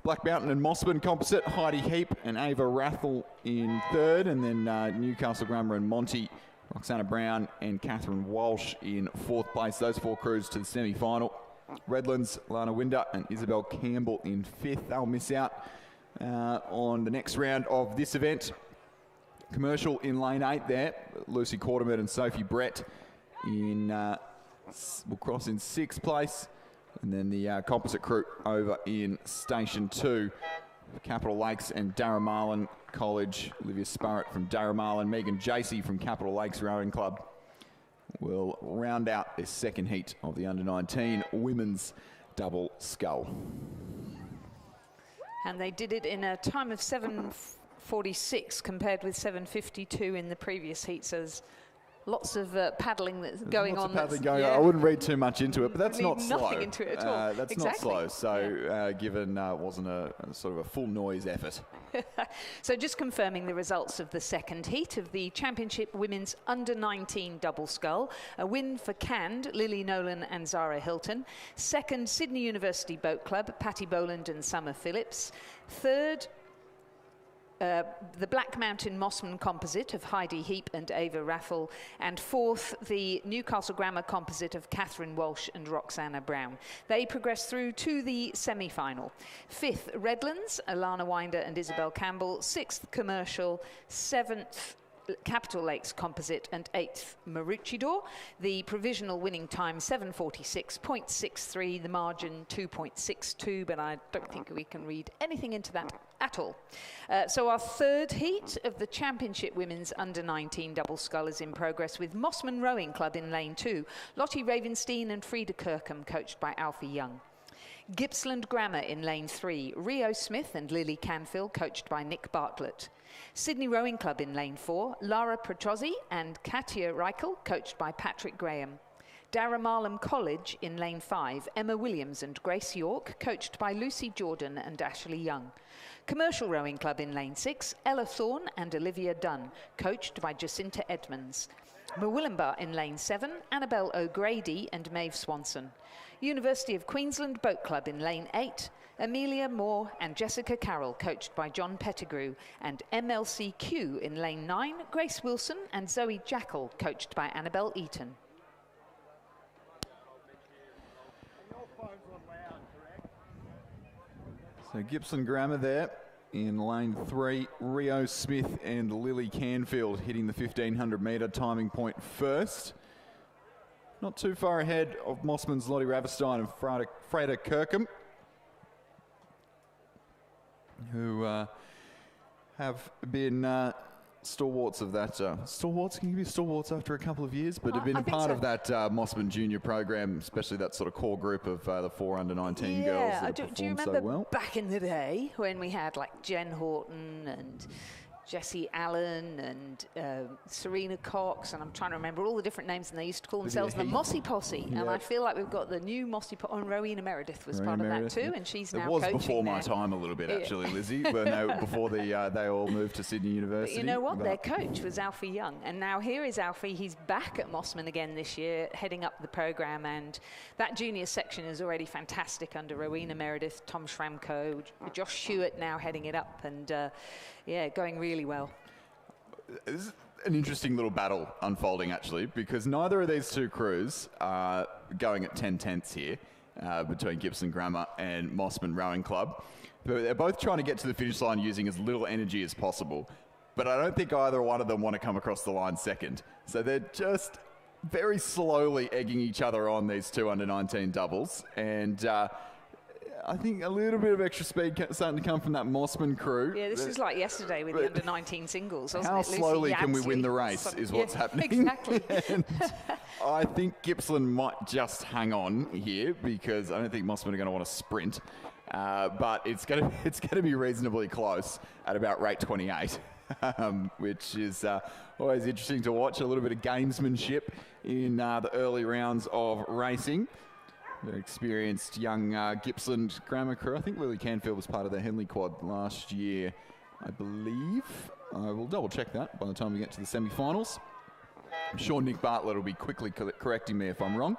Speaker 2: Black Mountain and Mossman composite, Heidi Heap and Ava Rathel in third, and then Newcastle Grammar and Monty, Roxana Brown and Catherine Walsh in fourth place. Those four crews to the semi-final. Redlands, Lana Winder and Isabel Campbell in fifth. They'll miss out on the next round of this event. Commercial in lane 8 there. Lucy Quarterman and Sophie Brett will cross in sixth place. And then the composite crew over in Station 2. Capital Lakes and Darramarlin College. Olivia Sparrett from Darramarlin, Megan Jacey from Capital Lakes Rowing Club will round out this second heat of the Under-19 Women's Double Scull. And
Speaker 1: they did it in a time of 7:46 compared with 7:52 in the previous heat. So there's lots of paddling that's going on.
Speaker 2: I wouldn't read too much into it, but that's not slow.
Speaker 1: Nothing into it at all.
Speaker 2: That's not slow. So given wasn't a sort of a full noise effort.
Speaker 1: So just confirming the results of the second heat of the Championship Women's Under-19 Double Scull. A win for Cand, Lily Nolan and Zara Hilton. Second, Sydney University Boat Club, Patty Boland and Summer Phillips. Third, the Black Mountain Mossman composite of Heidi Heap and Ava Raffel, and fourth, the Newcastle Grammar composite of Catherine Walsh and Roxana Brown. They progress through to the semi-final. Fifth, Redlands, Alana Winder and Isabel Campbell. Sixth, Commercial. Seventh, Capital Lakes composite, and eighth, Maroochydore. The provisional winning time 7:46.63, the margin 2.62, but I don't think we can read anything into that at all. So our third heat of the Championship Women's Under-19 Double Scull is in progress, with Mossman Rowing Club in lane 2, Lottie Ravenstein and Frida Kirkham, coached by Alfie Young. Gippsland Grammar in lane 3, Rio Smith and Lily Canfield, coached by Nick Bartlett. Sydney Rowing Club in lane 4, Lara Petrozzi and Katia Reichel, coached by Patrick Graham. Darramarlin College in lane 5, Emma Williams and Grace York, coached by Lucy Jordan and Ashley Young. Commercial Rowing Club in lane 6, Ella Thorne and Olivia Dunn, coached by Jacinta Edmonds. Murwillumbah in lane 7, Annabelle O'Grady and Maeve Swanson. University of Queensland Boat Club in lane 8, Amelia Moore and Jessica Carroll, coached by John Pettigrew, and MLCQ in lane 9, Grace Wilson and Zoe Jackal, coached by Annabelle Eaton.
Speaker 2: So Gippsland Grammar there in lane 3, Rio Smith and Lily Canfield hitting the 1500 metre timing point first. Not too far ahead of Mossman's Lottie Ravenstein and Freda Kirkham, who have been stalwarts of that. Stalwarts? Can you be stalwarts after a couple of years? But have been a part of that Mossman Junior program, especially that sort of core group of the 4 under-19 girls that have performed
Speaker 1: do you remember
Speaker 2: so well.
Speaker 1: Back in the day when we had like Jen Horton and Jessie Allen and Serena Cox, and I'm trying to remember all the different names, and they used to call themselves the Mossy Posse. Yep. And I feel like we've got the new Mossy Posse, and Rowena Meredith was part of that too, and she's now coaching. It was
Speaker 2: before my time a little bit, actually, Lizzie, but no, before they all moved to Sydney University.
Speaker 1: But you know what? Their coach was Alfie Young, and now here is Alfie. He's back at Mossman again this year, heading up the program, and that junior section is already fantastic under Rowena Meredith, Tom Schramko, Josh Hewitt now heading it up, and going really well.
Speaker 2: this is an interesting little battle unfolding, actually, because neither of these two crews are going at 10/10ths here between Gippsland Grammar and Mossman Rowing Club. But they're both trying to get to the finish line using as little energy as possible. But I don't think either one of them want to come across the line second. So they're just very slowly egging each other on, these two under-19 doubles. And I think a little bit of extra speed starting to come from that Mossman crew.
Speaker 1: Yeah, this is like yesterday with the under-19 singles, wasn't
Speaker 2: how
Speaker 1: it? Lucy
Speaker 2: slowly can we
Speaker 1: Yabsley,
Speaker 2: win the race is what's happening.
Speaker 1: Exactly.
Speaker 2: And I think Gippsland might just hang on here because I don't think Mossman are going to want to sprint. But it's going to be reasonably close at about rate 28. Which is always interesting to watch. A little bit of gamesmanship in the early rounds of racing. Very experienced young Gippsland Grammar crew. I think Lily Canfield was part of the Henley Quad last year, I believe. I will double check that by the time we get to the semi-finals. I'm sure Nick Bartlett will be quickly correcting me if I'm wrong.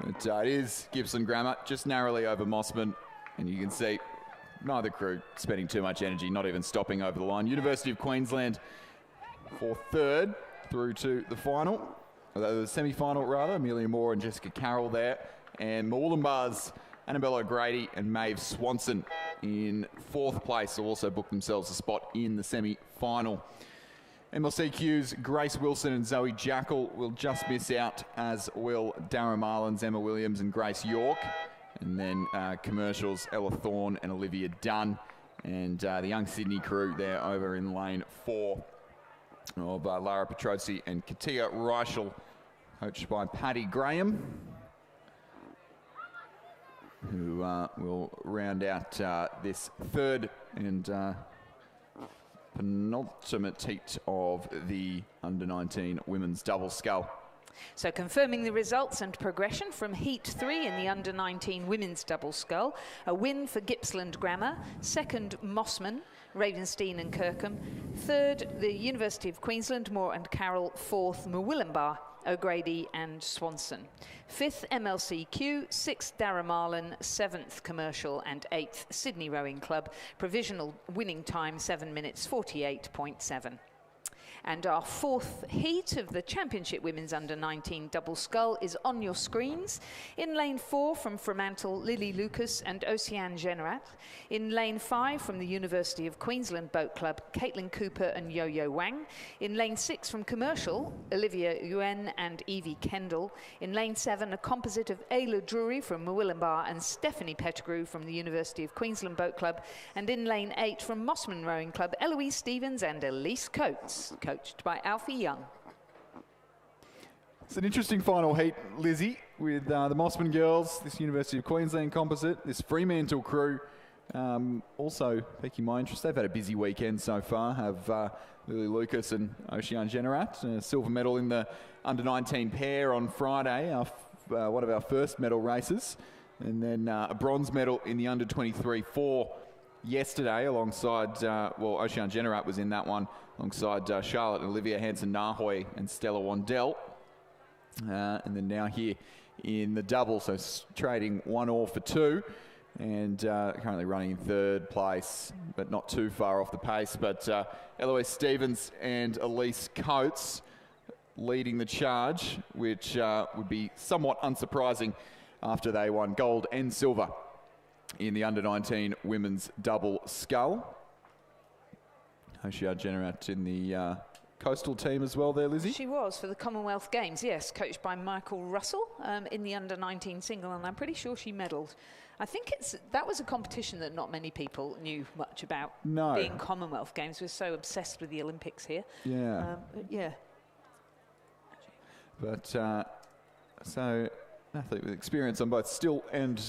Speaker 2: But it is Gippsland Grammar, just narrowly over Mossman. And you can see neither crew spending too much energy, not even stopping over the line. University of Queensland for third through to the final. The semi-final, rather. Amelia Moore and Jessica Carroll there. And Moolumbar's Annabelle O'Grady and Maeve Swanson in fourth place will also book themselves a spot in the semi-final. MLCQ's Grace Wilson and Zoe Jackal will just miss out, as will Dara Marlins, Emma Williams and Grace York. And then commercials, Ella Thorne and Olivia Dunn. And the young Sydney crew there over in lane 4 of Lara Petrosi and Katia Reichel, coached by Paddy Graham, who will round out this third and penultimate heat of the under-19 women's double scull.
Speaker 1: So confirming the results and progression from Heat 3 in the under-19 women's double scull. A win for Gippsland Grammar, second Mossman, Ravenstein and Kirkham, third the University of Queensland, Moore and Carroll, fourth Murwillumbah, O'Grady and Swanson. Fifth MLCQ, sixth Dara Marlin, seventh Commercial and eighth Sydney Rowing Club. Provisional winning time 7 minutes 48.7. And our fourth heat of the Championship Women's Under-19 Double Scull is on your screens. In lane 4 from Fremantle, Lily Lucas and Oceane Generat. In lane 5 from the University of Queensland Boat Club, Caitlin Cooper and Yo-Yo Wang. In lane 6 from Commercial, Olivia Yuen and Evie Kendall. In lane 7, a composite of Ayla Drury from Murwillumbah and Stephanie Pettigrew from the University of Queensland Boat Club. And in lane 8 from Mossman Rowing Club, Eloise Stevens and Elise Coates, coached by Alfie Young.
Speaker 2: It's an interesting final heat, Lizzie, with the Mossman girls, this University of Queensland composite, this Fremantle crew, also piquing my interest. They've had a busy weekend so far, have Lily Lucas and Oceane Generat, a silver medal in the under-19 pair on Friday, one of our first medal races, and then a bronze medal in the under-23 4 yesterday alongside, Oceane Generat was in that one, alongside Charlotte and Olivia Hansen-Nahoy and Stella Wandell. And then now here in the double, so trading 1-all for 2. And currently running in third place, but not too far off the pace. But Eloise Stevens and Elise Coates leading the charge, which would be somewhat unsurprising after they won gold and silver in the under-19 women's double scull. Oceane Generat in the coastal team as well there, Lizzie?
Speaker 1: She was for the Commonwealth Games, yes, coached by Michael Russell in the under-19 single, and I'm pretty sure she medalled. I think that was a competition that not many people knew much about.
Speaker 2: No.
Speaker 1: Being Commonwealth Games, we're so obsessed with the Olympics here.
Speaker 2: Yeah.
Speaker 1: Yeah.
Speaker 2: But, so... athlete with experience on both still and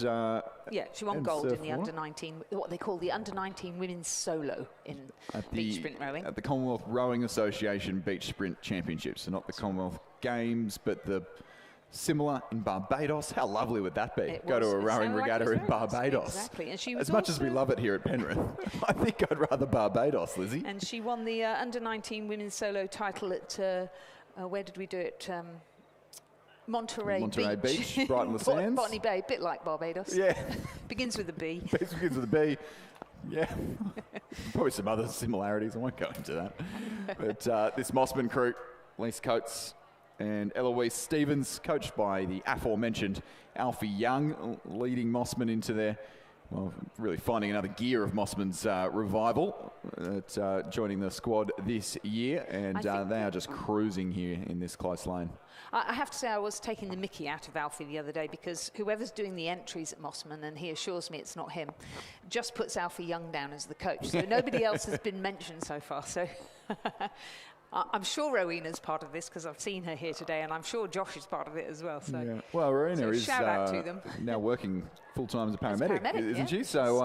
Speaker 1: yeah, she won gold in the under-19, what they call the under-19 women's solo in beach sprint rowing.
Speaker 2: At the Commonwealth Rowing Association Beach Sprint Championships. So not the Commonwealth Games, but the similar in Barbados. How lovely would that be? Go to a rowing regatta in Barbados.
Speaker 1: Exactly. And she was
Speaker 2: as much as we love it here at Penrith, I think I'd rather Barbados, Lizzie.
Speaker 1: And she won the under-19 women's solo title at, where did we do it? Monterey Beach,
Speaker 2: Brighton Le Sands.
Speaker 1: Botany Bay, a bit like Barbados.
Speaker 2: Yeah.
Speaker 1: Begins with a B.
Speaker 2: Begins with a B. Yeah, probably some other similarities. I won't go into that. But this Mossman crew, Lise Coates and Eloise Stevens, coached by the aforementioned Alfie Young, leading Mossman into their, well, really finding another gear of Mossman's revival, joining the squad this year, and they are just cruising here in this close lane.
Speaker 1: I have to say I was taking the mickey out of Alfie the other day, because whoever's doing the entries at Mossman, and he assures me it's not him, just puts Alfie Young down as the coach. So nobody else has been mentioned so far. So I'm sure Rowena's part of this, because I've seen her here today, and I'm sure Josh is part of it as well. So,
Speaker 2: yeah. Well, Rowena is
Speaker 1: shout out to them.
Speaker 2: now working full-time as a paramedic, isn't she? So,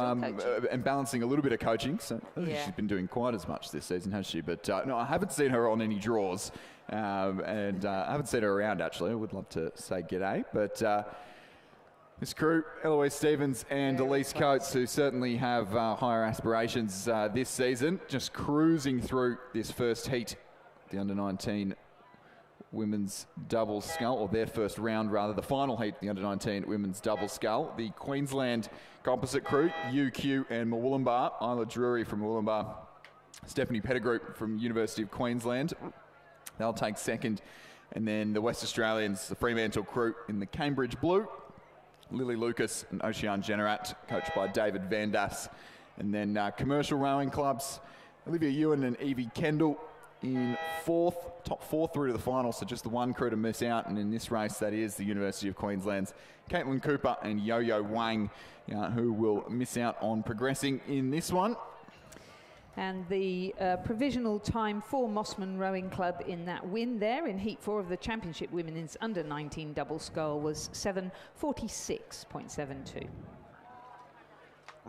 Speaker 2: and balancing a little bit of coaching. So I don't think she's been doing quite as much this season, has she? But no, I haven't seen her on any draws, and I haven't seen her around, actually. I would love to say g'day. But this crew, Eloise Stevens and Elise Coates, who certainly have higher aspirations this season, just cruising through this first heat, the under-19 women's double scull, or their first round rather, the final heat, the under-19 women's double scull. The Queensland composite crew, UQ and Murwillumbah, Isla Drury from Murwillumbah, Stephanie Pettigrew from University of Queensland. They'll take second. And then the West Australians, the Fremantle crew in the Cambridge Blue, Lily Lucas and Ocean Generat, coached by David Vandas. And then commercial rowing clubs, Olivia Ewan and Evie Kendall in fourth, top four through to the final, so just the one crew to miss out. And in this race, that is the University of Queensland's Caitlin Cooper and Yo-Yo Wang, who will miss out on progressing in this one.
Speaker 3: And the provisional time for Mossman Rowing Club in that win there in Heat 4 of the Championship Women's Under-19 Double Scull was 7:46.72.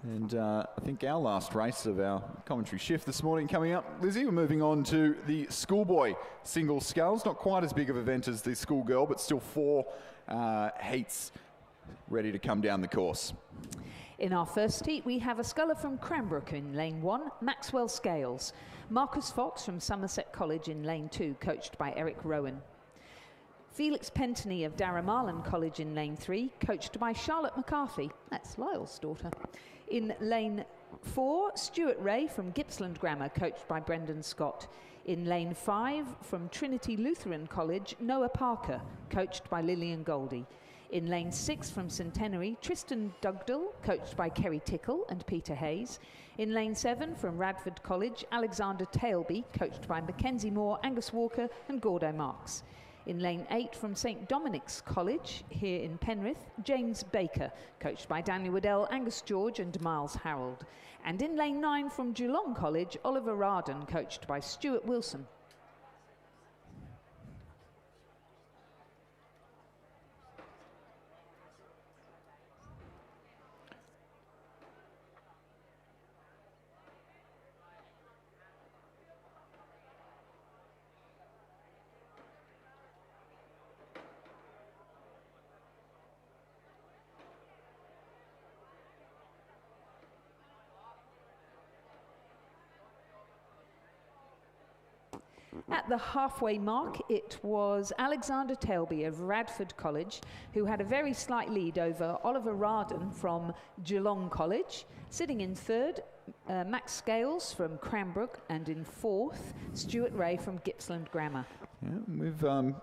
Speaker 2: And I think our last race of our commentary shift this morning coming up. Lizzie, we're moving on to the Schoolboy Single Sculls. Not quite as big of an event as the Schoolgirl, but still 4 heats ready to come down the course.
Speaker 3: In our first heat, we have a sculler from Cranbrook in lane 1, Maxwell Scales. Marcus Fox from Somerset College in lane 2, coached by Eric Rowan. Felix Pentony of Darramarlin College in lane 3, coached by Charlotte McCarthy. That's Lyle's daughter. In lane 4, Stuart Ray from Gippsland Grammar, coached by Brendan Scott. In lane 5, from Trinity Lutheran College, Noah Parker, coached by Lillian Goldie. In lane 6 from Centenary, Tristan Dugdale, coached by Kerry Tickle and Peter Hayes. In lane 7 from Radford College, Alexander Tailby, coached by Mackenzie Moore, Angus Walker and Gordo Marks. In lane 8 from St Dominic's College, here in Penrith, James Baker, coached by Daniel Waddell, Angus George and Miles Harold. And in lane 9 from Geelong College, Oliver Arden, coached by Stuart Wilson. At the halfway mark, it was Alexander Tailby of Radford College who had a very slight lead over Oliver Arden from Geelong College. Sitting in third, Max Scales from Cranbrook, and in fourth, Stuart Ray from Gippsland Grammar.
Speaker 2: Yeah, we've been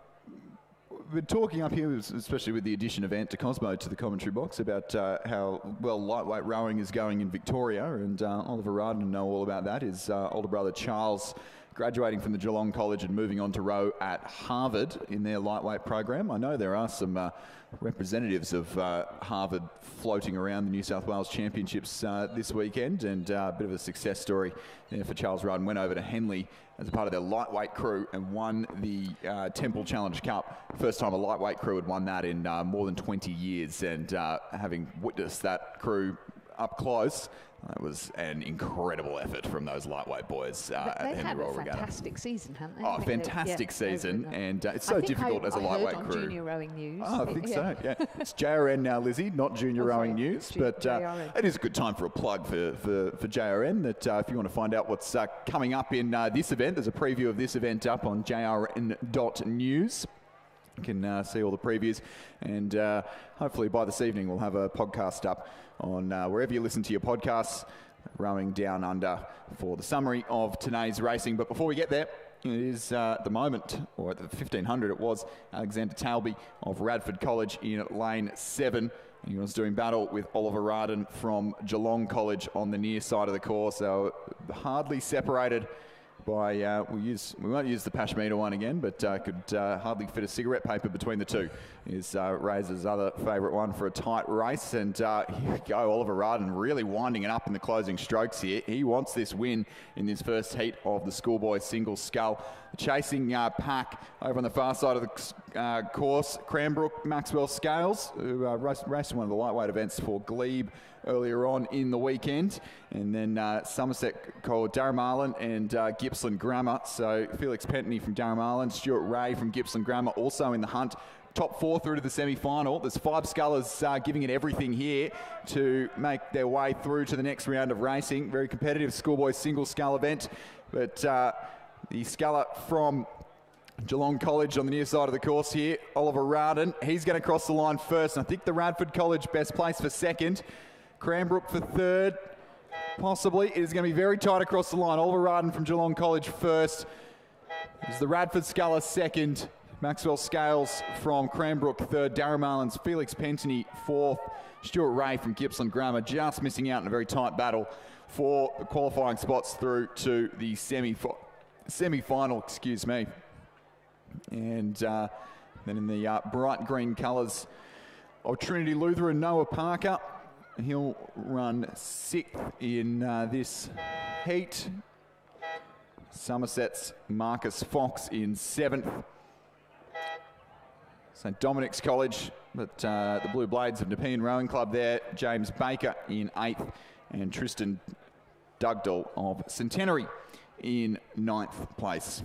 Speaker 2: talking up here, especially with the addition of Ant de Cosmo to the commentary box, about how well lightweight rowing is going in Victoria, and Oliver Arden know all about that. His older brother Charles graduating from the Geelong College and moving on to row at Harvard in their lightweight program. I know there are some representatives of Harvard floating around the New South Wales Championships this weekend, and a bit of a success story there for Charles Rudden. Went over to Henley as a part of their lightweight crew and won the Temple Challenge Cup. First time a lightweight crew had won that in more than 20 years, and having witnessed that crew up close, it was an incredible effort from those lightweight boys at Henley Royal Regatta.
Speaker 3: They've had a fantastic season, haven't they?
Speaker 2: Oh, fantastic season, and it's so difficult as a lightweight crew.
Speaker 3: On Junior Rowing News.
Speaker 2: Oh, I think so, yeah. It's JRN now, Lizzie, not Junior Rowing News, but it is a good time for a plug for JRN, that if you want to find out what's coming up in this event, there's a preview of this event up on jrn.news. You can see all the previews, and hopefully by this evening we'll have a podcast up on wherever you listen to your podcasts. rowing down under for the summary of today's racing. But before we get there, it is at the moment, or at the 1500 it was, Alexander Talby of Radford College in lane 7. He was doing battle with Oliver Arden from Geelong College on the near side of the course. So hardly separated by, we won't use the Pashmita one again, but could hardly fit a cigarette paper between the two. Is Razor's other favourite one for a tight race. And here we go, Oliver Arden really winding it up in the closing strokes here. He wants this win in this first heat of the Schoolboy Single Scull. Chasing pack over on the far side of the course, Cranbrook Maxwell Scales, who raced one of the lightweight events for Glebe earlier on in the weekend. And then Somerset called Darramarlin and Gippsland Grammar. So Felix Pentney from Darramarlin, Stuart Ray from Gippsland Grammar also in the hunt. Top 4 through to the semi-final. There's 5 scullers giving it everything here to make their way through to the next round of racing. Very competitive Schoolboy Single Scull event. But the sculler from Geelong College on the near side of the course here, Oliver Arden, he's going to cross the line first. And I think the Radford College best place for second. Cranbrook for third, possibly. It is going to be very tight across the line. Oliver Arden from Geelong College first. Is the Radford Sculler second. Maxwell Scales from Cranbrook third. Darramarlin's Felix Pentney fourth. Stuart Ray from Gippsland Grammar just missing out in a very tight battle for the qualifying spots through to the semi-final, excuse me. And then in the bright green colours of Trinity Lutheran, Noah Parker. He'll run 6th in this heat. Somerset's Marcus Fox in 7th. St Dominic's College, but the Blue Blades of Nepean Rowing Club there. James Baker in 8th and Tristan Dugdale of Centenary in 9th place.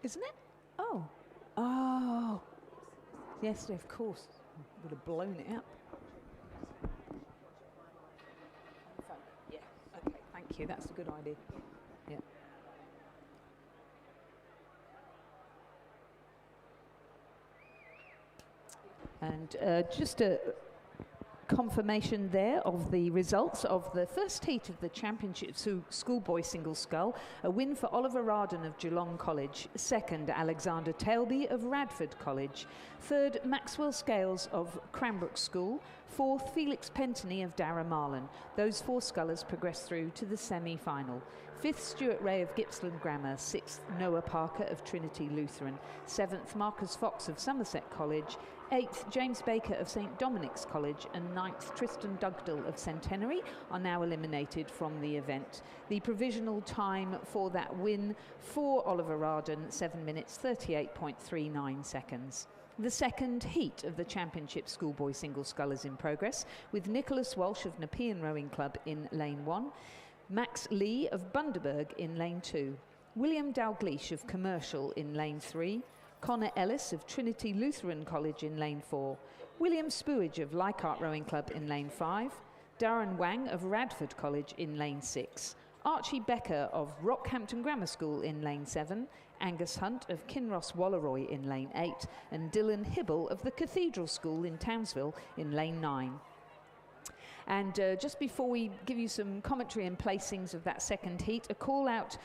Speaker 3: Isn't it? Oh. Oh. Yes, of course. Would have blown it up. Yeah. Okay, thank you. That's a good idea. Yeah. And just a confirmation there of the results of the first heat of the Championships Schoolboy Single Scull. A win for Oliver Arden of Geelong College. Second, Alexander Talby of Radford College. Third, Maxwell Scales of Cranbrook School. Fourth, Felix Pentney of Darramarlin. Those 4 scullers progressed through to the semi-final. 5th, Stuart Ray of Gippsland Grammar. 6th, Noah Parker of Trinity Lutheran. 7th, Marcus Fox of Somerset College. 8th, James Baker of St Dominic's College, and 9th, Tristan Dugdale of Centenary are now eliminated from the event. The provisional time for that win for Oliver Arden, 7 minutes 38.39 seconds. The second heat of the Championship Schoolboy Single Scull is in progress, with Nicholas Walsh of Nepean Rowing Club in lane 1, Max Lee of Bundaberg in lane 2, William Dalgleish of Commercial in lane 3, Connor Ellis of Trinity Lutheran College in lane 4, William Spooage of Leichhardt Rowing Club in lane 5, Darren Wang of Radford College in lane 6, Archie Becker of Rockhampton Grammar School in lane 7, Angus Hunt of Kinross Walleroy in lane 8, and Dylan Hibble of the Cathedral School in Townsville in lane 9. And just before we give you some commentary and placings of that second heat, a call out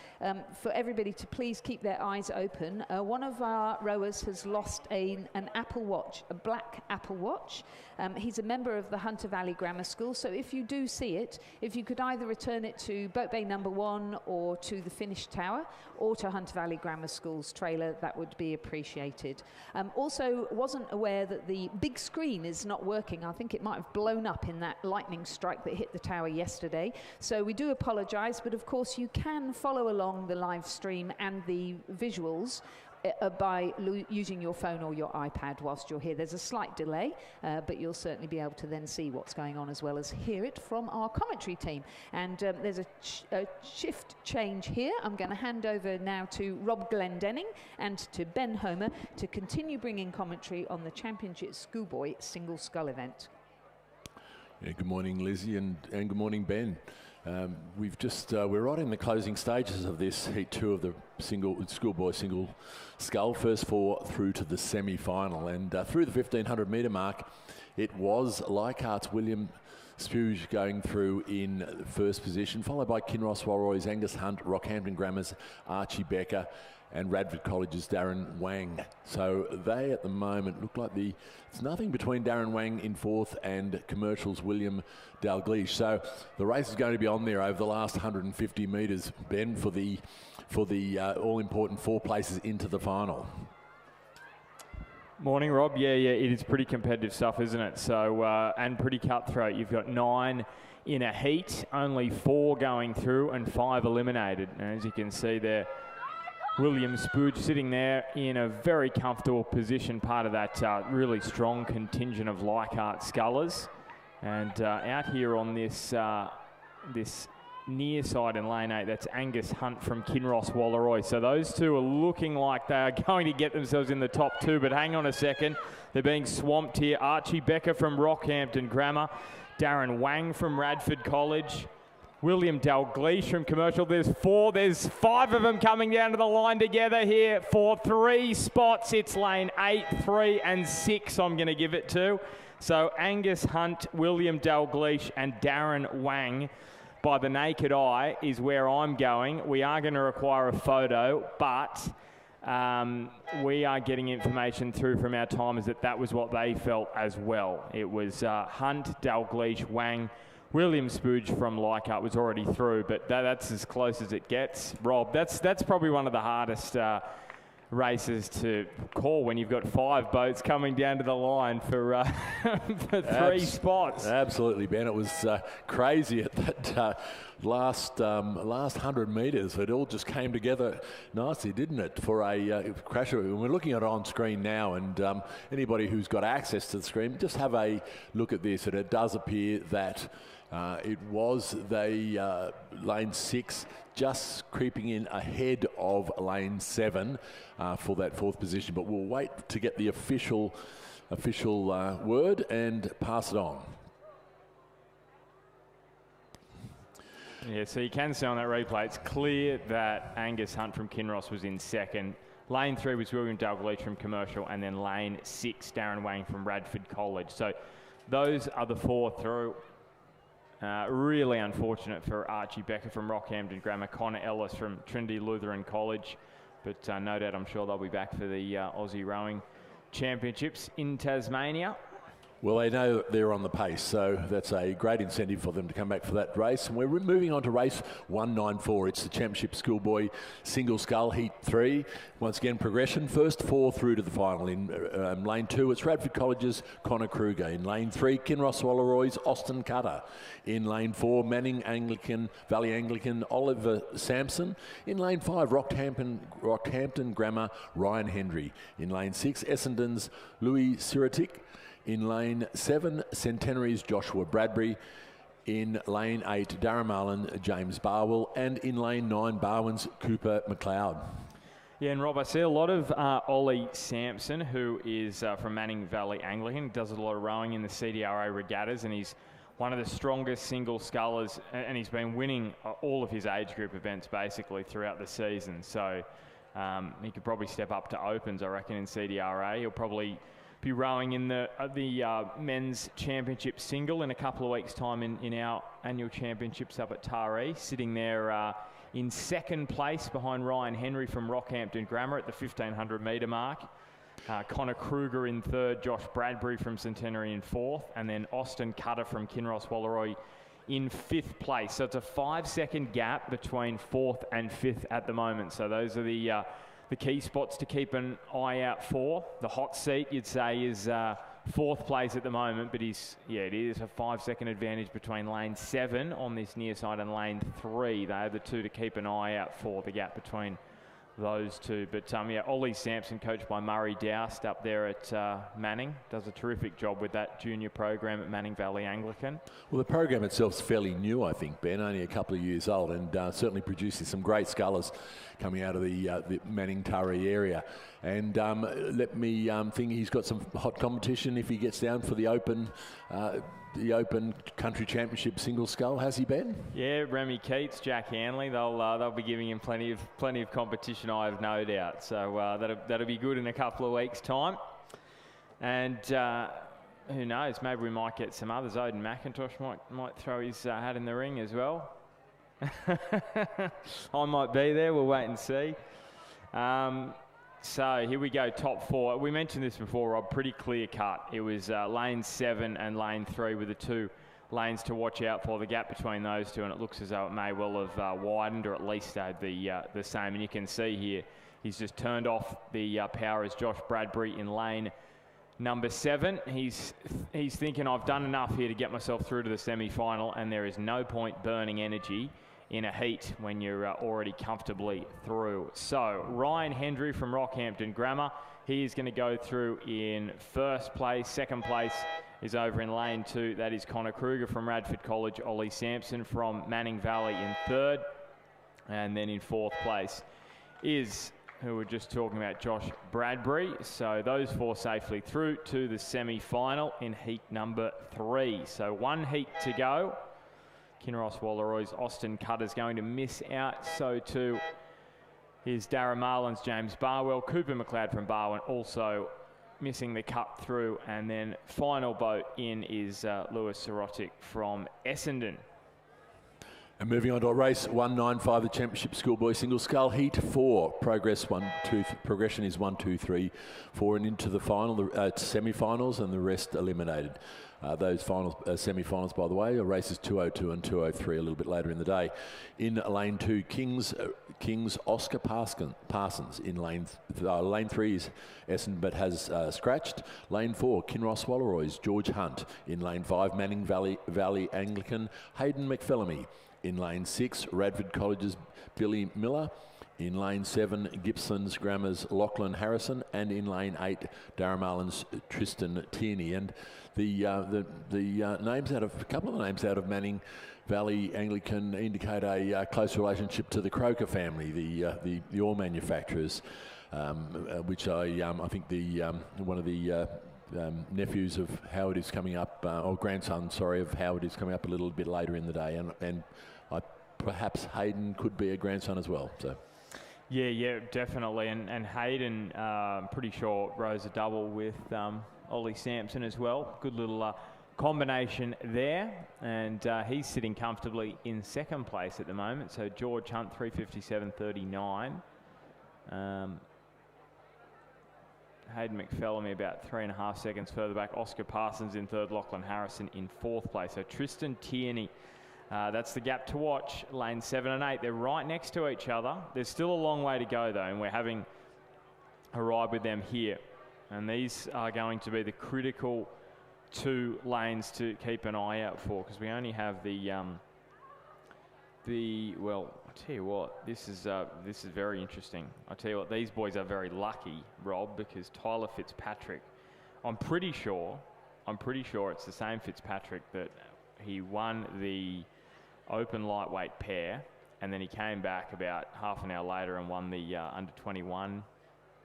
Speaker 3: for everybody to please keep their eyes open. One of our rowers has lost an Apple Watch, a black Apple Watch. He's a member of the Hunter Valley Grammar School, so if you do see it, if you could either return it to Boat Bay number 1 or to the Finnish Tower or to Hunter Valley Grammar School's trailer, that would be appreciated. Also wasn't aware that the big screen is not working. I think it might have blown up in that lightning strike that hit the tower yesterday. So we do apologise, but of course you can follow along the live stream and the visuals by using your phone or your iPad whilst you're here. There's a slight delay, but you'll certainly be able to then see what's going on as well as hear it from our commentary team. And there's a shift change here. I'm going to hand over now to Rob Glendenning and to Ben Homer to continue bringing commentary on the Championship Schoolboy Single Scull event.
Speaker 4: Yeah, good morning, Lizzie, and good morning, Ben. We're right in the closing stages of this Heat 2 of the Schoolboy Single Scull. First 4 through to the semi-final, and through the 1500 metre mark, it was Leichhardt's William Spuge going through in first position, followed by Kinross Walroy's Angus Hunt, Rockhampton Grammar's Archie Becker, and Radford College's Darren Wang. So they at the moment look like it's nothing between Darren Wang in fourth and Commercial's William Dalgleish. So the race is going to be on there over the last 150 metres, Ben, for the all-important 4 places into the final.
Speaker 5: Morning, Rob. Yeah, it is pretty competitive stuff, isn't it? So, and pretty cutthroat. You've got 9 in a heat, only 4 going through and 5 eliminated. And as you can see there, William Spuge sitting there in a very comfortable position, part of that really strong contingent of Leichhardt scullers. And out here on this near side in lane 8, that's Angus Hunt from Kinross Walleroy. So those two are looking like they are going to get themselves in the top 2, but hang on a second, they're being swamped here. Archie Becker from Rockhampton Grammar, Darren Wang from Radford College, William Dalgleish from Commercial. There's 5 of them coming down to the line together here for 3 spots. It's lane 8, 3 and 6 I'm going to give it to. So Angus Hunt, William Dalgleish and Darren Wang, by the naked eye, is where I'm going. We are going to require a photo, but we are getting information through from our timers that was what they felt as well. It was Hunt, Dalgleish, Wang. William Spuge from Leichhardt was already through, but that's as close as it gets. Rob, that's probably one of the hardest races to call when you've got 5 boats coming down to the line for 3 spots.
Speaker 4: Absolutely, Ben. It was crazy at that last 100 metres. It all just came together nicely, didn't it, for a crash. We're looking at it on screen now, and anybody who's got access to the screen, just have a look at this, and it does appear that it was the lane 6 just creeping in ahead of lane 7 for that 4th position. But we'll wait to get the official word and pass it on.
Speaker 5: Yeah, so you can see on that replay, it's clear that Angus Hunt from Kinross was in 2nd. Lane 3 was William Dalgleish from Commercial, and then lane 6, Darren Wang from Radford College. So those are the 4 through. Really unfortunate for Archie Becker from Rockhampton Grammar, Connor Ellis from Trinity Lutheran College, but no doubt I'm sure they'll be back for the Aussie Rowing Championships in Tasmania.
Speaker 4: Well, they know they're on the pace, so that's a great incentive for them to come back for that race. And we're moving on to race 194. It's the Championship Schoolboy Single Scull Heat 3. Once again, progression. First 4 through to the final. In lane 2, it's Radford College's Connor Kruger. In lane 3, Kinross Walleroy's Austin Cutter. In lane 4, Manning Anglican, Valley Anglican, Oliver Sampson. In lane 5, Rockhampton Grammar, Ryan Hendry. In lane 6, Essendon's Louis Siratic. In lane 7, Centenary's Joshua Bradbury. In lane 8, Darramallen, James Barwell. And in lane 9, Barwin's Cooper McLeod.
Speaker 5: Yeah, and Rob, I see a lot of Ollie Sampson, who is from Manning Valley Anglican. He does a lot of rowing in the CDRA regattas, and he's one of the strongest single scullers, and he's been winning all of his age group events basically throughout the season. So he could probably step up to Opens, I reckon, in CDRA. He'll probably be rowing in the men's championship single in a couple of weeks' time in our annual championships up at Taree, sitting there in 2nd place behind Ryan Henry from Rockhampton Grammar at the 1500 metre mark. Connor Kruger in 3rd, Josh Bradbury from Centenary in 4th, and then Austin Cutter from Kinross Walleroy in 5th place. So it's a 5-second gap between 4th and 5th at the moment. So those are the key spots to keep an eye out for. The hot seat, you'd say, is 4th place at the moment, but it is a 5-second advantage between lane 7 on this near side and lane 3. They are the 2 to keep an eye out for, the gap between those 2. But Ollie Sampson, coached by Murray Doust up there at Manning, does a terrific job with that junior program at Manning Valley Anglican.
Speaker 4: Well, the program itself is fairly new, I think, Ben, only a couple of years old, and certainly producing some great scullers coming out of the Manning Taree area. And let me think he's got some hot competition if he gets down for the Open Country Championship single scull, has he, Ben?
Speaker 5: Yeah, Remy Keats, Jack Hanley, they'll be giving him plenty of competition, I have no doubt. So that'll be good in a couple of weeks' time. And who knows, maybe we might get some others. Odin McIntosh might throw his hat in the ring as well. I might be there, we'll wait and see. So here we go, top 4. We mentioned this before, Rob, pretty clear cut. It was lane 7 and lane 3 with the 2 lanes to watch out for, the gap between those two, and it looks as though it may well have widened or at least stayed the same. And you can see here, he's just turned off the power as Josh Bradbury in lane number 7. He's thinking, I've done enough here to get myself through to the semi-final, and there is no point burning energy in a heat when you're already comfortably through. So Ryan Hendry from Rockhampton Grammar, he is going to go through in first place. Second place is over in lane 2. That is Connor Kruger from Radford College. Ollie Sampson from Manning Valley in third. And then in fourth place is, who we're just talking about, Josh Bradbury. So those 4 safely through to the semi-final in heat number 3. So 1 heat to go. Kinross Wallaroy's Austin Cutter's going to miss out. So too is Darragh Marlin's James Barwell. Cooper McLeod from Barwon also missing the cut through. And then final boat in is Lewis Sirotic from Essendon.
Speaker 4: And moving on to race 195, the Championship Schoolboy Single Scull Heat 4. Progression is 1, 2, 3, 4 and into the final, semi-finals, and the rest eliminated. Those finals, semi-finals, by the way, are races 202 and 203 a little bit later in the day. In lane 2, King's Oscar Parsons. In lane 3 is Essendon, but has scratched. Lane 4, Kinross Wallaroy's George Hunt. In lane 5, Manning Valley Anglican, Hayden McPhillamy. In lane 6, Radford College's Billy Miller. In lane 7, Gippsland's Grammar's Lachlan Harrison. And in lane 8, Darragh Marlin's Tristan Tierney. And the names out of, a couple of the names out of Manning Valley Anglican indicate a close relationship to the Croker family, the oil manufacturers, which I think one of the nephews of Howard is coming up, or grandson, sorry, of Howard is coming up a little bit later in the day, and perhaps Hayden could be a grandson as well. So.
Speaker 5: Yeah, definitely, and Hayden, pretty sure rose a double with Ollie Sampson as well. Good little combination there, and he's sitting comfortably in second place at the moment. So George Hunt 3:57.39. Hayden McPhillamy about 3.5 seconds further back. Oscar Parsons in third. Lachlan Harrison in fourth place. So Tristan Tierney, that's the gap to watch. Lane 7 and 8, they're right next to each other. There's still a long way to go though, and we're having a ride with them here. And these are going to be the critical 2 lanes to keep an eye out for, because we only have well, I'll tell you what, this is very interesting. I'll tell you what, these boys are very lucky, Rob, because Tyler Fitzpatrick, I'm pretty sure it's the same Fitzpatrick that he won the open lightweight pair, and then he came back about half an hour later and won the under 21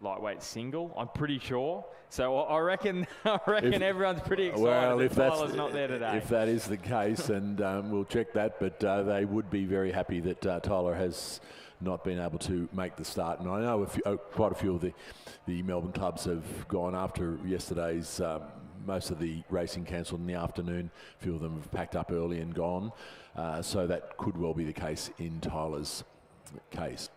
Speaker 5: lightweight single. I'm pretty sure. So I reckon everyone's pretty excited. Well, if Tyler's not there today.
Speaker 4: If that is the case, and we'll check that, but they would be very happy that Tyler has not been able to make the start. And I know quite a few of the Melbourne clubs have gone after yesterday's. Most of the racing cancelled in the afternoon. A few of them have packed up early and gone. So that could well be the case in Tyler's case.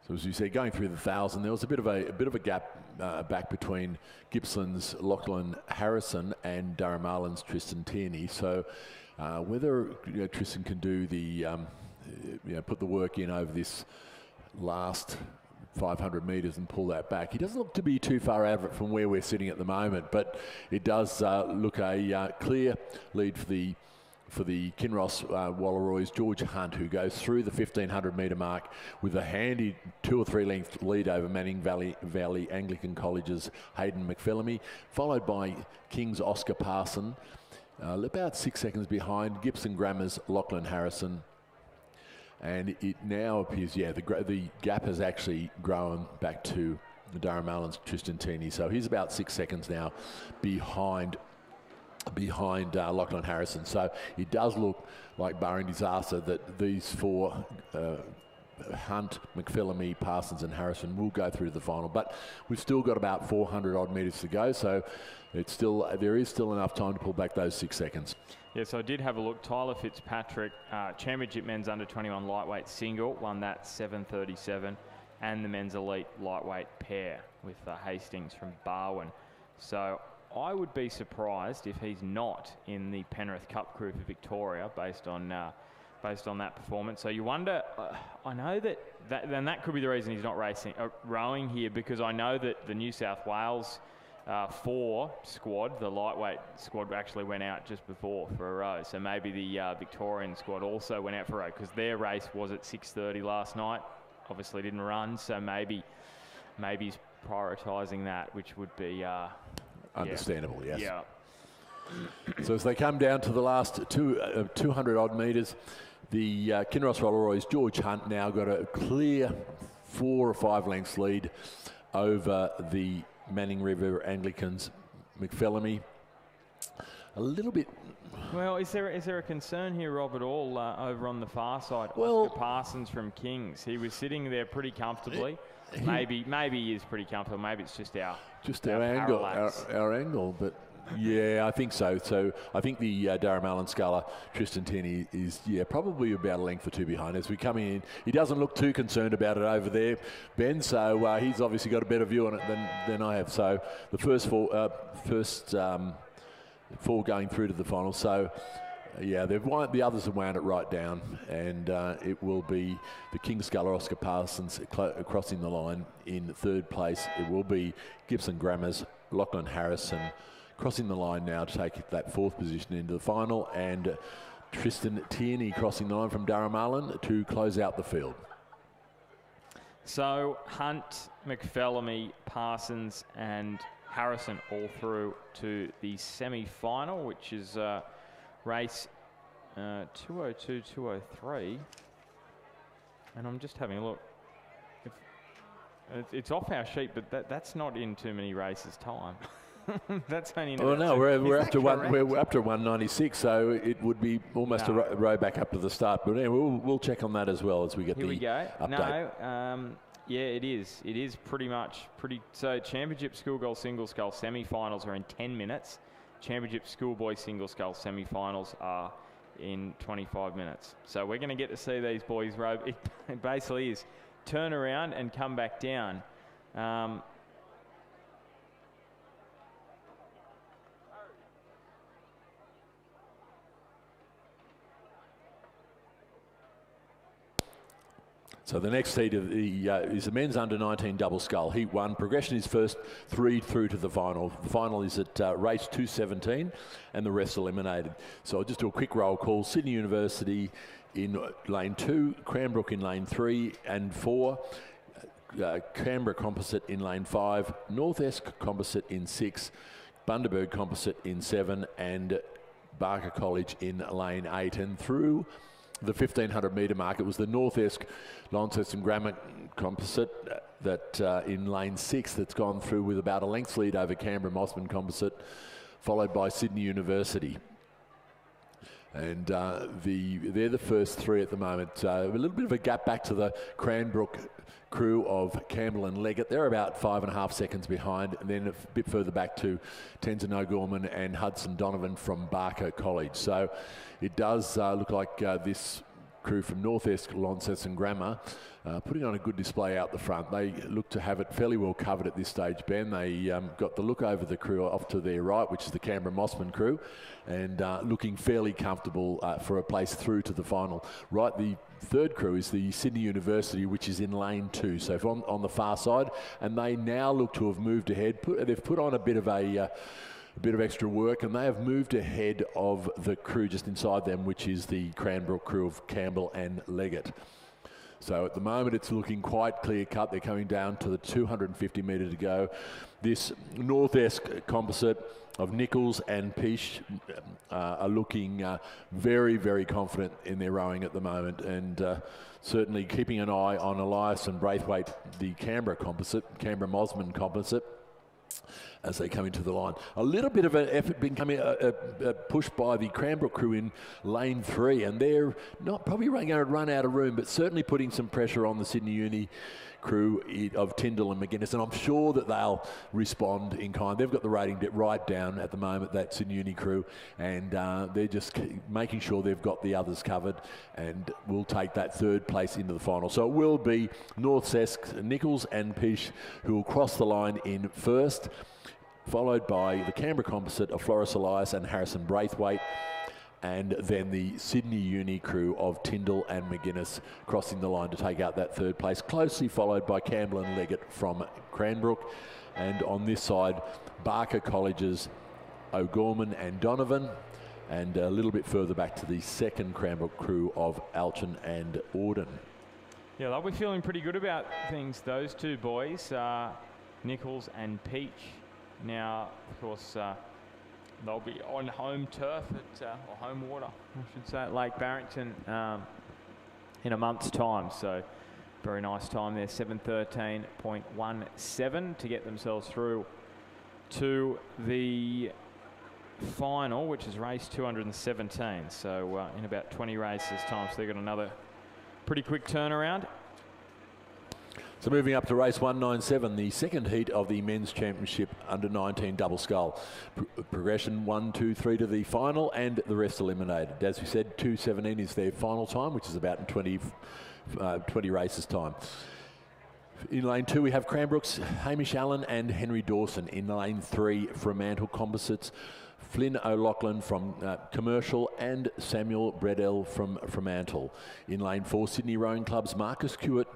Speaker 4: So as you said, going through the 1,000, there was a bit of a gap back between Gippsland's Lachlan Harrison and Darragh Marlin's Tristan Tierney. So whether Tristan can do the put the work in over this last 500 metres and pull that back. He doesn't look to be too far out of it from where we're sitting at the moment, but it does look a clear lead for the Kinross Wallaroy's George Hunt, who goes through the 1,500 metre mark with a handy 2 or 3 length lead over Manning Valley Anglican College's Hayden McPhillamy, followed by King's Oscar Parson, about 6 seconds behind Gibson Grammar's Lachlan Harrison, And it now appears, the gap has actually grown back to Darramalin's Tristan Tini. So he's about 6 seconds now behind Lachlan Harrison. So it does look like, barring disaster, that these four, Hunt, McPhillamy, Parsons and Harrison, will go through to the final. But we've still got about 400 odd metres to go, so there is still enough time to pull back those 6 seconds.
Speaker 5: Yeah, so I did have a look. Tyler Fitzpatrick, Championship men's under 21 lightweight single, won that 7:37, and the men's elite lightweight pair with Hastings from Barwon. So I would be surprised if he's not in the Penrith Cup crew for Victoria based on that performance. So you wonder, I know that could be the reason he's not rowing here, because I know that the New South Wales 4 squad, the lightweight squad, actually went out just before for a row. So maybe the Victorian squad also went out for a row, because their race was at 6:30 last night. Obviously didn't run, so maybe he's prioritising that, which would be
Speaker 4: understandable. Yes.
Speaker 5: Yeah.
Speaker 4: So as they come down to the last 200 odd metres, the Kinross Rolleroy's George Hunt now got a clear 4 or 5 lengths lead over the Manning River Anglicans McPhillamy. A little bit.
Speaker 5: Well, is there a concern here, Rob, at all over on the far side?
Speaker 4: Well,
Speaker 5: Oscar Parsons from Kings, he was sitting there pretty comfortably. Maybe he is pretty comfortable. Maybe it's just our angle,
Speaker 4: but. Yeah, I think so. So I think the Darramalin sculler, Tristan Tini, is probably about a length or 2 behind. As we come in, he doesn't look too concerned about it over there, Ben. So he's obviously got a better view on it than I have. So the first four going through to the final. So the others have wound it right down, and it will be the King sculler Oscar Parsons crossing the line in 3rd place. It will be Gibson Grammars, Lachlan Harrison crossing the line now to take that 4th position into the final, and Tristan Tierney crossing the line from Darramalin to close out the field.
Speaker 5: So Hunt, McPhillamy, Parsons and Harrison all through to the semi-final, which is race 202-203. And I'm just having a look. It's off our sheet, but that's not in too many races' time. That's only.
Speaker 4: Oh no, we're up to 196, so it would be almost a row back up to the start. But we'll check on that as well as we get update.
Speaker 5: No, it is. It is pretty much So Championship Schoolgirl Single Scull semi-finals are in 10 minutes. Championship Schoolboy Single Scull semi-finals are in 25 minutes. So we're going to get to see these boys row. It basically is turn around and come back down.
Speaker 4: So the next heat is the men's under 19 double scull. Heat 1. Progression is first 3 through to the final. The final is at race 217 and the rest eliminated. So I'll just do a quick roll call. Sydney University in lane 2, Cranbrook in lane 3 and 4, Canberra Composite in lane 5, North Esk Composite in 6, Bundaberg Composite in 7 and Barker College in lane 8. And through the 1500 metre mark, it was the North Esk Launceston Grammar Composite that in lane 6 that's gone through with about a length's lead over Canberra Mossman Composite, followed by Sydney University. And they're the first 3 at the moment. A little bit of a gap back to the Cranbrook crew of Campbell and Leggett. They're about 5.5 seconds behind, and then a bit further back to Tenzin O'Gorman and Hudson Donovan from Barker College. So it does look like this crew from North Esk Launceston Grammar putting on a good display out the front. They look to have it fairly well covered at this stage, Ben. They got the look over the crew off to their right, which is the Canberra Mossman crew, and looking fairly comfortable for a place through to the final. Right, the 3rd crew is the Sydney University, which is in lane 2, so on the far side, and they now look to have moved ahead. They've put on a bit of extra work, and they have moved ahead of the crew just inside them, which is the Cranbrook crew of Campbell and Leggett. So at the moment it's looking quite clear cut. They're coming down to the 250 metre to go. This North-esque composite of Nichols and Piche are looking very, very confident in their rowing at the moment, and certainly keeping an eye on Elias and Braithwaite, the Canberra Mosman composite, as they come into the line. A little bit of an effort becoming pushed by the Cranbrook crew in lane 3, and they're not probably going to run out of room, but certainly putting some pressure on the Sydney Uni crew of Tyndall and McGuinness, and I'm sure that they'll respond in kind. They've got the rating right down at the moment, that Sydney Uni crew, and they're just making sure they've got the others covered, and will take that 3rd place into the final. So it will be North-esque Nichols and Piche who will cross the line in first, followed by the Canberra composite of Floris Elias and Harrison Braithwaite, and then the Sydney Uni crew of Tyndall and McGuinness crossing the line to take out that 3rd place, closely followed by Campbell and Leggett from Cranbrook. And on this side, Barker College's O'Gorman and Donovan, and a little bit further back to the 2nd Cranbrook crew of Alchin and Auden.
Speaker 5: Yeah, they'll be feeling pretty good about things, those two boys, Nichols and Piche. Now, of course, they'll be on home turf or home water, I should say, at Lake Barrington in a month's time. So very nice time there, 7:13.17 to get themselves through to the final, which is race 217. So in about 20 races time, so they've got another pretty quick turnaround.
Speaker 4: So moving up to race 197, the 2nd heat of the men's championship under 19 double scull. Progression 1, 2, 3 to the final, and the rest eliminated. As we said, 2:17 is their final time, which is about in 20 races time. In lane 2 we have Cranbrook's Hamish Allen and Henry Dawson. In lane 3, Fremantle Composites, Flynn O'Loughlin from Commercial and Samuel Bredell from Fremantle. In lane 4, Sydney Rowing Club's Marcus Kewitt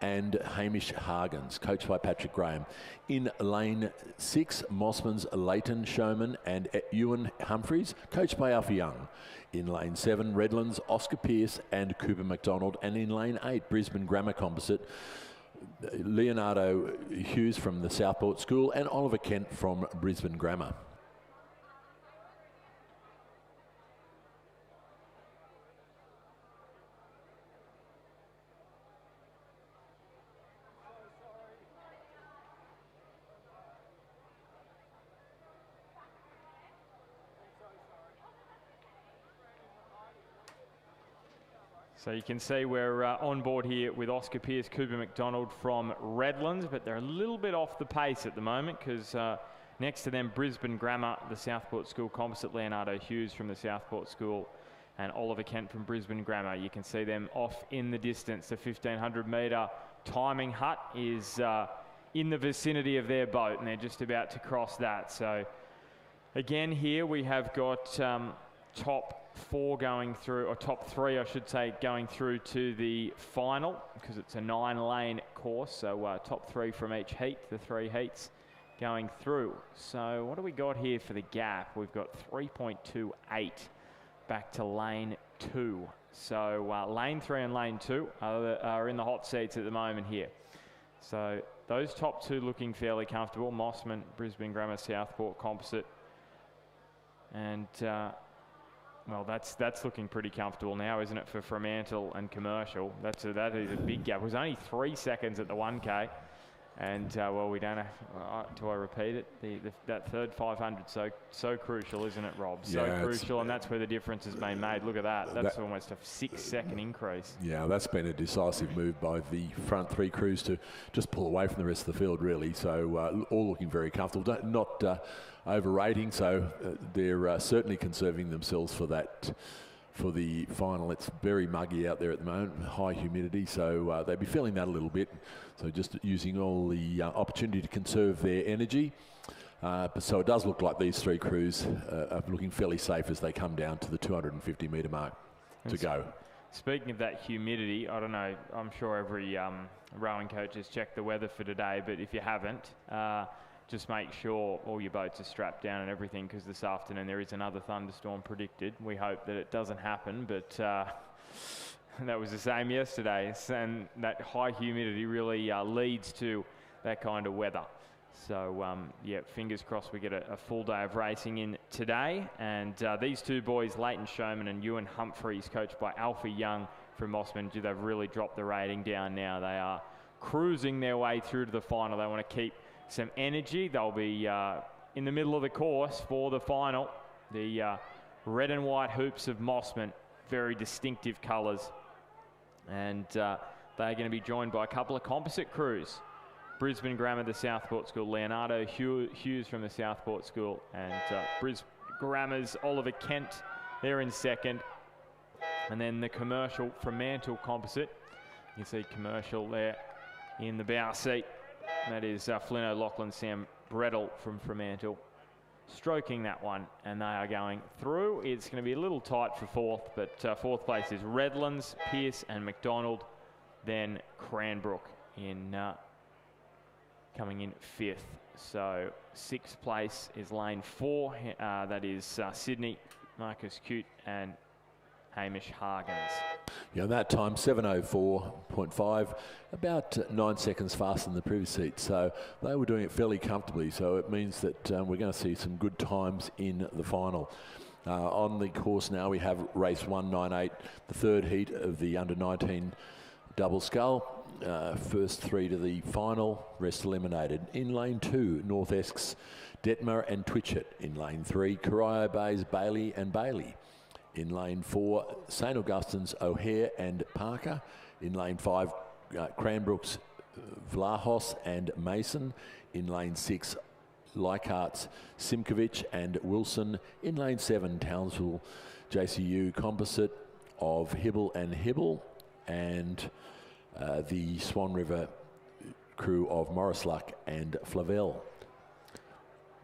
Speaker 4: and Hamish Hargens, coached by Patrick Graham. In lane 6, Mossman's Leighton Showman and Ewan Humphreys, coached by Alfie Young. In lane 7, Redlands, Oscar Pearce and Cooper McDonald. And in lane 8, Brisbane Grammar Composite, Leonardo Hughes from the Southport School and Oliver Kent from Brisbane Grammar.
Speaker 5: So you can see we're on board here with Oscar Pearce, Cooper McDonald from Redlands, but they're a little bit off the pace at the moment because next to them, Brisbane Grammar, the Southport School composite, Leonardo Hughes from the Southport School and Oliver Kent from Brisbane Grammar. You can see them off in the distance. The 1,500 metre timing hut is in the vicinity of their boat, and they're just about to cross that. So again here we have got top 4 going through, or top 3 I should say, going through to the final because it's a 9-lane course. So top 3 from each heat, the 3 heats going through. So what do we got here for the gap? We've got 3.28 back to lane 2. So lane 3 and lane 2 are in the hot seats at the moment here. So those top 2 looking fairly comfortable. Mossman, Brisbane Grammar, Southport Composite. And well, that's looking pretty comfortable now, isn't it, for Fremantle and Commercial? That is a big gap. It was only 3 seconds at the 1K. And, well, we don't have, do I repeat it? That third 500, so crucial, isn't it, Rob? So crucial, and that's where the difference has been made. Look at that. That's almost a 6-second increase. Yeah, that's been a decisive move by the front 3 crews to just pull away from the rest of the field, really. So all looking very comfortable. Not overrating, so they're certainly conserving themselves for that. For the final, it's very muggy out there at the moment, high humidity, so they'll be feeling that a little bit. So just using all the opportunity to conserve their energy. So it does look like these 3 crews are looking fairly safe as they come down to the 250 metre mark to go. Speaking of that humidity, I don't know, I'm sure every rowing coach has checked the weather for today, but if you haven't, just make sure all your boats are strapped down and everything, because this afternoon there is another thunderstorm predicted. We hope that it doesn't happen, but that was the same yesterday, and that high humidity really leads to that kind of weather. So, yeah, fingers crossed we get a full day of racing in today. And these two boys, Leighton Showman and Ewan Humphreys, coached by Alfie Young from Mossman, they've really dropped the rating down now. They are cruising their way through to the final. They want to keep some energy. They'll be in the middle of the course for the final. The red and white hoops of Mossman, very distinctive colours. And they're going to be joined by a couple of composite crews. Brisbane Grammar, the Southport School, Leonardo Hughes from the Southport School, and Brisbane Grammar's Oliver Kent, they're in second. And then the Commercial Fremantle composite. You see Commercial there in the bow seat. That is Flynn O'Loughlin, Sam Brettle from Fremantle, stroking that one, and they are going through. It's going to be a little tight for fourth, but fourth place is Redlands, Pearce and McDonald, then Cranbrook in coming in fifth. So sixth place is lane 4. That is Sydney, Marcus Cute and Hamish Hargens.
Speaker 4: Yeah, that time 7:04.5, about 9 seconds faster than the previous heat. So they were doing it fairly comfortably. So it means that we're going to see some good times in the final. On the course now, we have race 198, the third heat of the under-19 double scull. First 3 to the final, rest eliminated. In lane 2, North Essex, Detmer and Twitchett. In lane 3, Corio Bay's Bailey and Bailey. In lane 4, St Augustine's O'Hare and Parker. In lane 5, Cranbrook's Vlahos and Mason. In lane 6, Leichhardt's Simkovic and Wilson. In lane 7, Townsville JCU Composite of Hibble and Hibble. And the Swan River crew of Morris Luck and Flavel.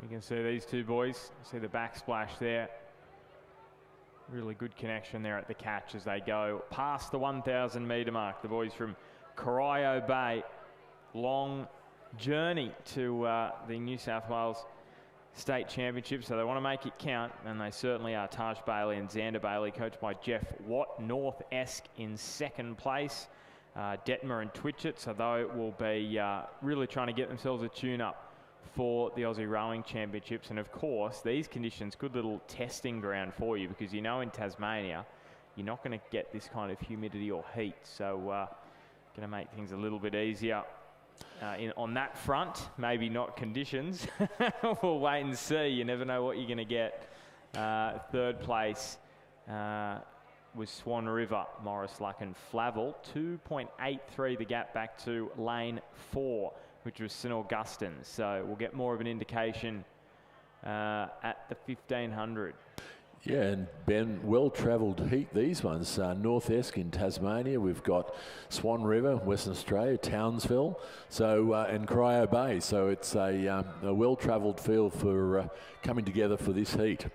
Speaker 5: You can see these two boys, see the backsplash there. Really good connection there at the catch as they go past the 1,000 metre mark. The boys from Corio Bay, long journey to the New South Wales State Championships, so they want to make it count, and they certainly are. Taj Bailey and Xander Bailey, coached by Jeff Watt. North Esk in second place. Detmer and Twitchett, so they will be really trying to get themselves a tune-up for the Aussie Rowing Championships. And of course, these conditions, good little testing ground for you, because you know in Tasmania, you're not going to get this kind of humidity or heat. So going to make things a little bit easier on that front. Maybe not conditions. We'll wait and see. You never know what you're going to get. Third place was Swan River, Morris Luck and Flavel. 2.83 the gap back to lane 4, which was St Augustine's. So we'll get more of an indication at the 1500.
Speaker 4: Yeah, and Ben, well-travelled heat, these ones. North Esk in Tasmania, we've got Swan River, Western Australia, Townsville, so and Corio Bay. So it's a well-travelled field for coming together for this heat.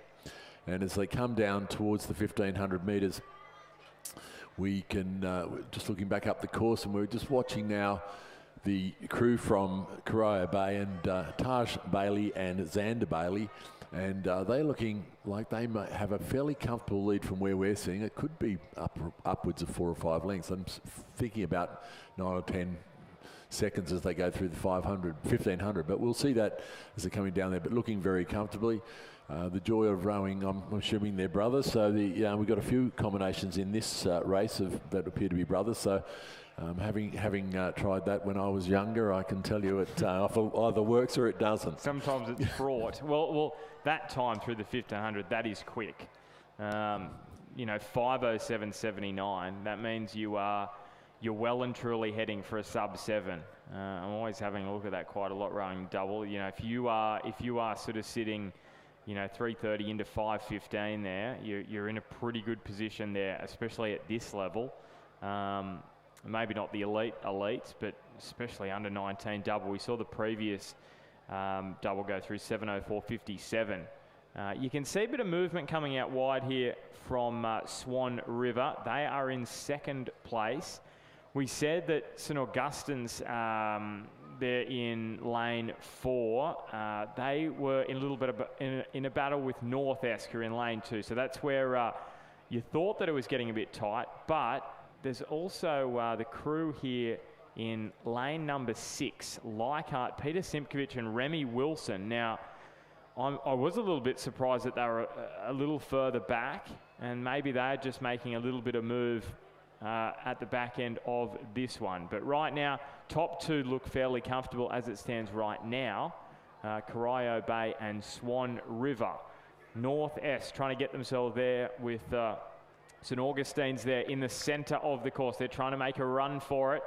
Speaker 4: And as they come down towards the 1500 metres, we can, just looking back up the course, and we're just watching now the crew from Corio Bay and Taj Bailey and Xander Bailey. And they're looking like they might have a fairly comfortable lead from where we're seeing. It could be upwards of 4 or 5 lengths. I'm thinking about 9 or 10 seconds as they go through the 1500. But we'll see that as they're coming down there, but looking very comfortably. The joy of rowing, I'm assuming they're brothers. So we've got a few combinations in this race that appear to be brothers. So having tried that when I was younger, I can tell you it either works or it doesn't.
Speaker 5: Sometimes it's fraught. well, that time through the 1500, that is quick. 5:07.79. That means you're well and truly heading for a sub-7. I'm always having a look at that quite a lot rowing double. If you are sort of sitting 3:30 into 5:15 there, you're in a pretty good position there, especially at this level. Maybe not the elites, but especially under 19 double. We saw the previous double go through 7:04.57. You can see a bit of movement coming out wide here from Swan River. They are in second place. We said that St Augustine's, they're in lane 4. They were in a little bit of in a battle with North Esk, who are in lane 2. So that's where you thought that it was getting a bit tight, but there's also the crew here in lane number 6, Leichhardt, Peter Simkovich and Remy Wilson. Now, I was a little bit surprised that they were a little further back, and maybe they're just making a little bit of move at the back end of this one. But right now, top 2 look fairly comfortable as it stands right now. Corio Bay and Swan River. North S trying to get themselves there with St Augustine's there in the centre of the course. They're trying to make a run for it,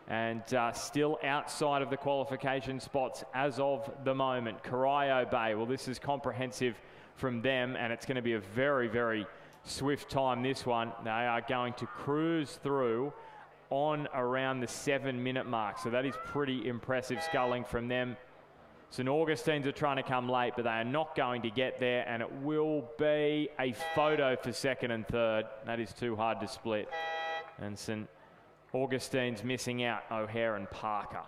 Speaker 5: and still outside of the qualification spots as of the moment. Corio Bay, well, this is comprehensive from them, and it's going to be a very, very swift time, this one. They are going to cruise through on around the 7-minute mark, so that is pretty impressive sculling from them. St Augustine's are trying to come late, but they are not going to get there, and it will be a photo for 2nd and 3rd. That is too hard to split. And St Augustine's missing out, O'Hare and Parker.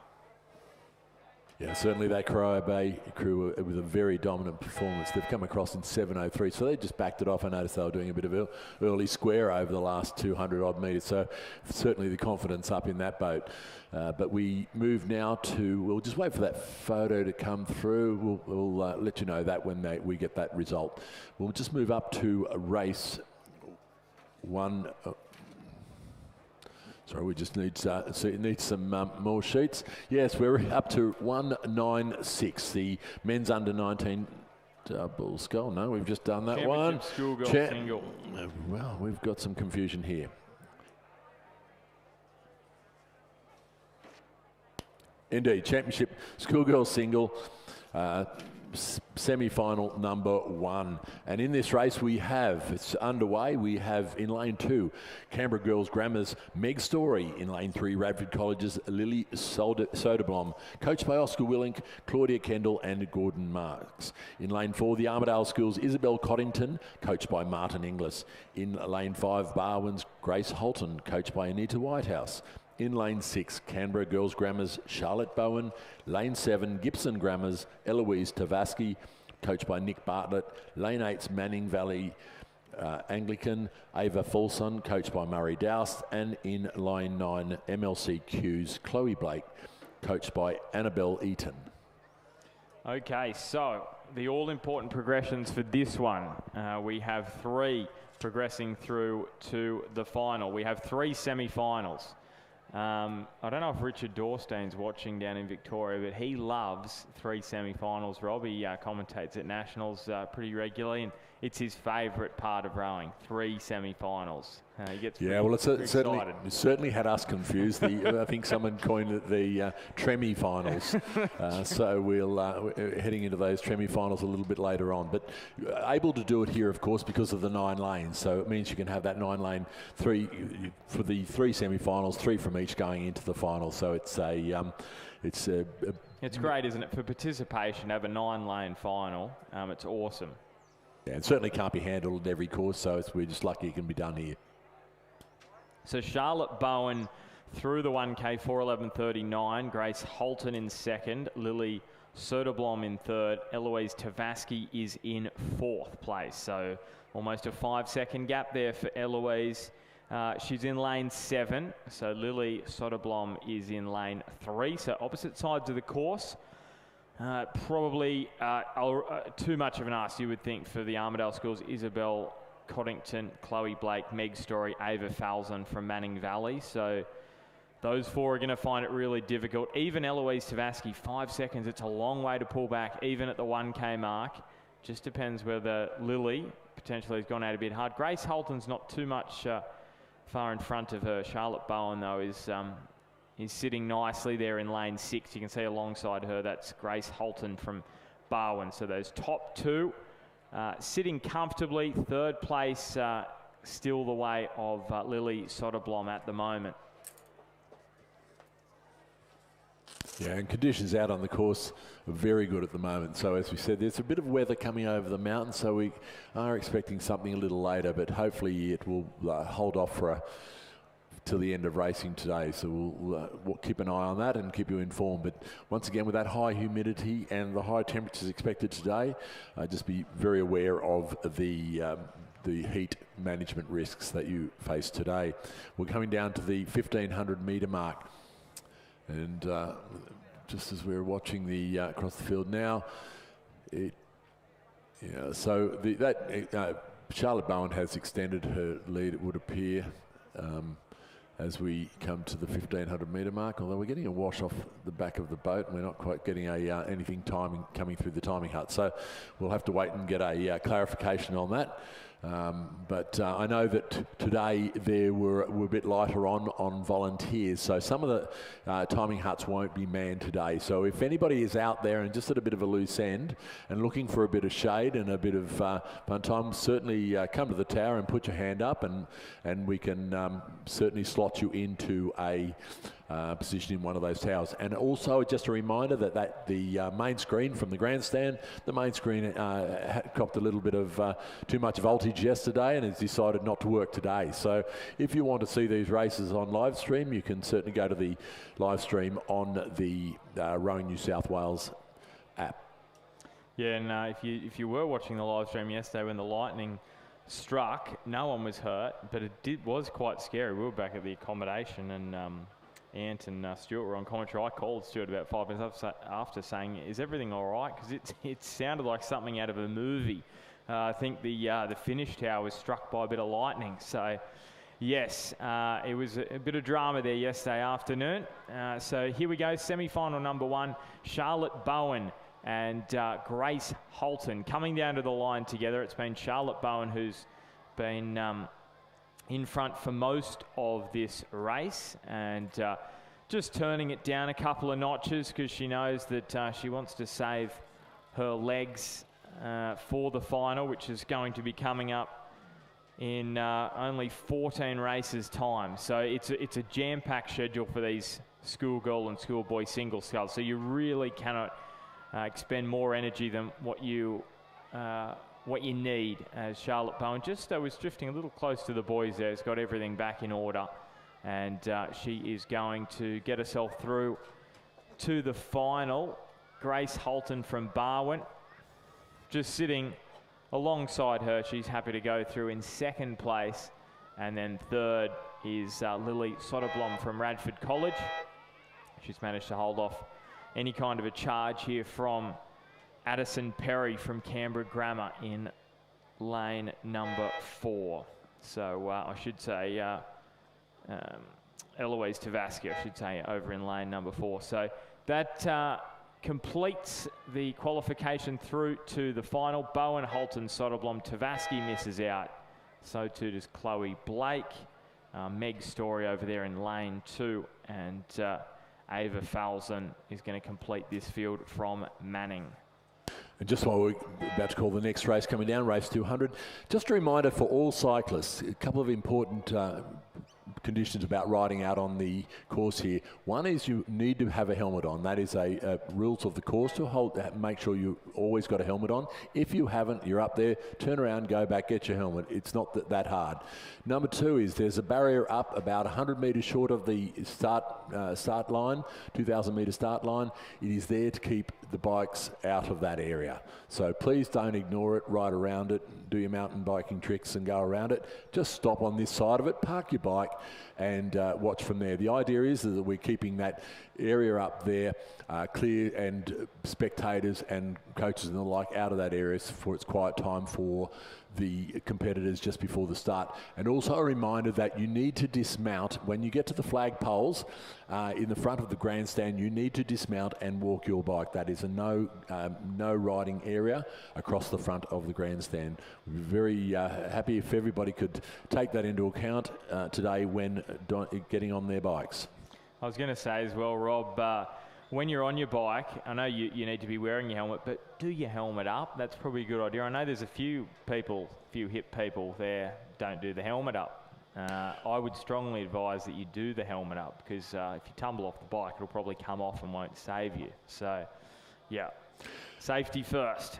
Speaker 4: Yeah, certainly that Corio Bay crew with a very dominant performance. They've come across in 7:03, so they just backed it off. I noticed they were doing a bit of early square over the last 200 odd metres, so certainly the confidence up in that boat. But we move now to, we'll just wait for that photo to come through. We'll let you know that when we get that result. We'll just move up to race 1. Sorry, we just need some more sheets. Yes, we're up to 196, the men's under 19 double scull. No, we've just done that one.
Speaker 5: Schoolgirl single.
Speaker 4: Well, we've got some confusion here. Indeed, championship schoolgirl single. Semi-final number 1, and in this race it's underway. We have in lane 2 Canberra Girls Grammar's Meg Story, in lane 3 Radford College's Lily Soderblom, coached by Oscar Willink, Claudia Kendall and Gordon Marks. In lane 4 the Armidale School's Isabel Coddington, coached by Martin Inglis. In lane 5 Barwon's Grace Holton, coached by Anita Whitehouse. In lane 6, Canberra Girls Grammar's Charlotte Bowen. Lane 7, Gibson Grammar's Eloise Tavaski, coached by Nick Bartlett. Lane 8's Manning Valley Anglican, Ava Fulson, coached by Murray Doust. And in lane 9, MLCQ's Chloe Blake, coached by Annabelle Eaton.
Speaker 5: Okay, so the all-important progressions for this one. We have 3 progressing through to the final. We have 3 semi-finals. I don't know if Richard Dorstein's watching down in Victoria, but he loves 3 semi-finals, Rob. He commentates at Nationals pretty regularly, and it's his favourite part of rowing, 3 semi-finals. He gets
Speaker 4: it certainly had us confused. I think someone coined it the Tremi finals. So we're heading into those Tremi finals a little bit later on. But able to do it here, of course, because of the 9 lanes. So it means you can have that 9 lane 3 for the 3 semi-finals, 3 from each going into the final. So it's
Speaker 5: great, isn't it, for participation to have a 9 lane final? It's awesome.
Speaker 4: Yeah, and certainly can't be handled at every course, so we're just lucky it can be done here.
Speaker 5: So Charlotte Bowen through the 1K, 4:11:39. Grace Holton in 2nd. Lily Soderblom in 3rd. Eloise Tavaski is in 4th place. So almost a 5-second gap there for Eloise. She's in lane 7. So Lily Soderblom is in lane 3. So opposite sides of the course. Probably too much of an ask, you would think, for the Armidale Schools. Isabel Coddington, Chloe Blake, Meg Story, Ava Falzon from Manning Valley. So those 4 are going to find it really difficult. Even Eloise Tavaski, 5 seconds. It's a long way to pull back, even at the 1K mark. Just depends whether Lily potentially has gone out a bit hard. Grace Holton's not too much far in front of her. Charlotte Bowen, though, is sitting nicely there in lane 6. You can see alongside her, that's Grace Holton from Barwon. So those top 2 sitting comfortably. 3rd place still the way of Lily Soderblom at the moment.
Speaker 4: Yeah, and conditions out on the course are very good at the moment. So as we said, there's a bit of weather coming over the mountain, so we are expecting something a little later, but hopefully it will hold off till the end of racing today. So we'll keep an eye on that and keep you informed. But once again, with that high humidity and the high temperatures expected today, just be very aware of the the heat management risks that you face today. We're coming down to the 1500 metre mark, and just as we're watching the across the field now, Charlotte Bowen has extended her lead, it would appear, as we come to the 1500 metre mark, although we're getting a wash off the back of the boat and we're not quite getting anything coming through the timing hut. So we'll have to wait and get a clarification on that. But I know that today we're a bit lighter on volunteers, so some of the timing huts won't be manned today. So if anybody is out there and just at a bit of a loose end and looking for a bit of shade and a bit of fun time, certainly come to the tower and put your hand up, and we can certainly slot you into a position in one of those towers. And also just a reminder that the main screen from the grandstand, the main screen copped a little bit of too much voltage yesterday and has decided not to work today. So if you want to see these races on live stream, you can certainly go to the live stream on the Rowing New South Wales app. Yeah,
Speaker 5: and if you were watching the live stream yesterday when the lightning struck, no one was hurt, but it was quite scary. We were back at the accommodation, and Ant and Stuart were on commentary. I called Stuart about 5 minutes after saying, "Is everything all right?" Because it sounded like something out of a movie. I think the finish tower was struck by a bit of lightning. So, yes, it was a bit of drama there yesterday afternoon. So here we go, semi-final number 1, Charlotte Bowen and Grace Holton coming down to the line together. It's been Charlotte Bowen who's been in front for most of this race, and just turning it down a couple of notches because she knows that she wants to save her legs for the final, which is going to be coming up in only 14 races time. So it's a jam-packed schedule for these Schoolgirl and Schoolboy single sculls. So you really cannot expend more energy than what you need. As Charlotte Bowen just was drifting a little close to the boys there, has got everything back in order, and she is going to get herself through to the final. Grace Holton from Barwon just sitting alongside her. She's happy to go through in second place, and then third is Lily Soderblom from Radford College. She's managed to hold off any kind of a charge here from Addison Perry from Canberra Grammar in lane number 4. So I should say Eloise Tavaski, I should say, over in lane number 4. So that completes the qualification through to the final. Bowen, Holton, Soderblom, Tavaski misses out. So too does Chloe Blake. Meg Story over there in lane 2, and Ava Falzon is going to complete this field from Manning.
Speaker 4: And just while we're about to call the next race coming down, race 200, just a reminder for all cyclists, a couple of important conditions about riding out on the course here. One is you need to have a helmet on. That is a rules of the course to make sure you always got a helmet on. If you haven't, you're up there, turn around, go back, get your helmet. It's not that hard. Number 2 is there's a barrier up about 100 metres short of the start line, 2,000 metre start line. It is there to keep the bikes out of that area. So please don't ignore it, ride around it, do your mountain biking tricks and go around it. Just stop on this side of it, park your bike and watch from there. The idea is that we're keeping that area up there clear, and spectators and coaches and the like out of that area for its quiet time for the competitors just before the start. And also a reminder that you need to dismount when you get to the flag poles in the front of the grandstand. You need to dismount and walk your bike. That is a no riding area across the front of the grandstand. We'd be very happy if everybody could take that into account today when getting on their bikes.
Speaker 5: I was going to say as well, Rob, when you're on your bike, I know you need to be wearing your helmet, but do your helmet up. That's probably a good idea. I know there's a few hip people there don't do the helmet up. I would strongly advise that you do the helmet up, because if you tumble off the bike, it'll probably come off and won't save you. So, yeah, safety first.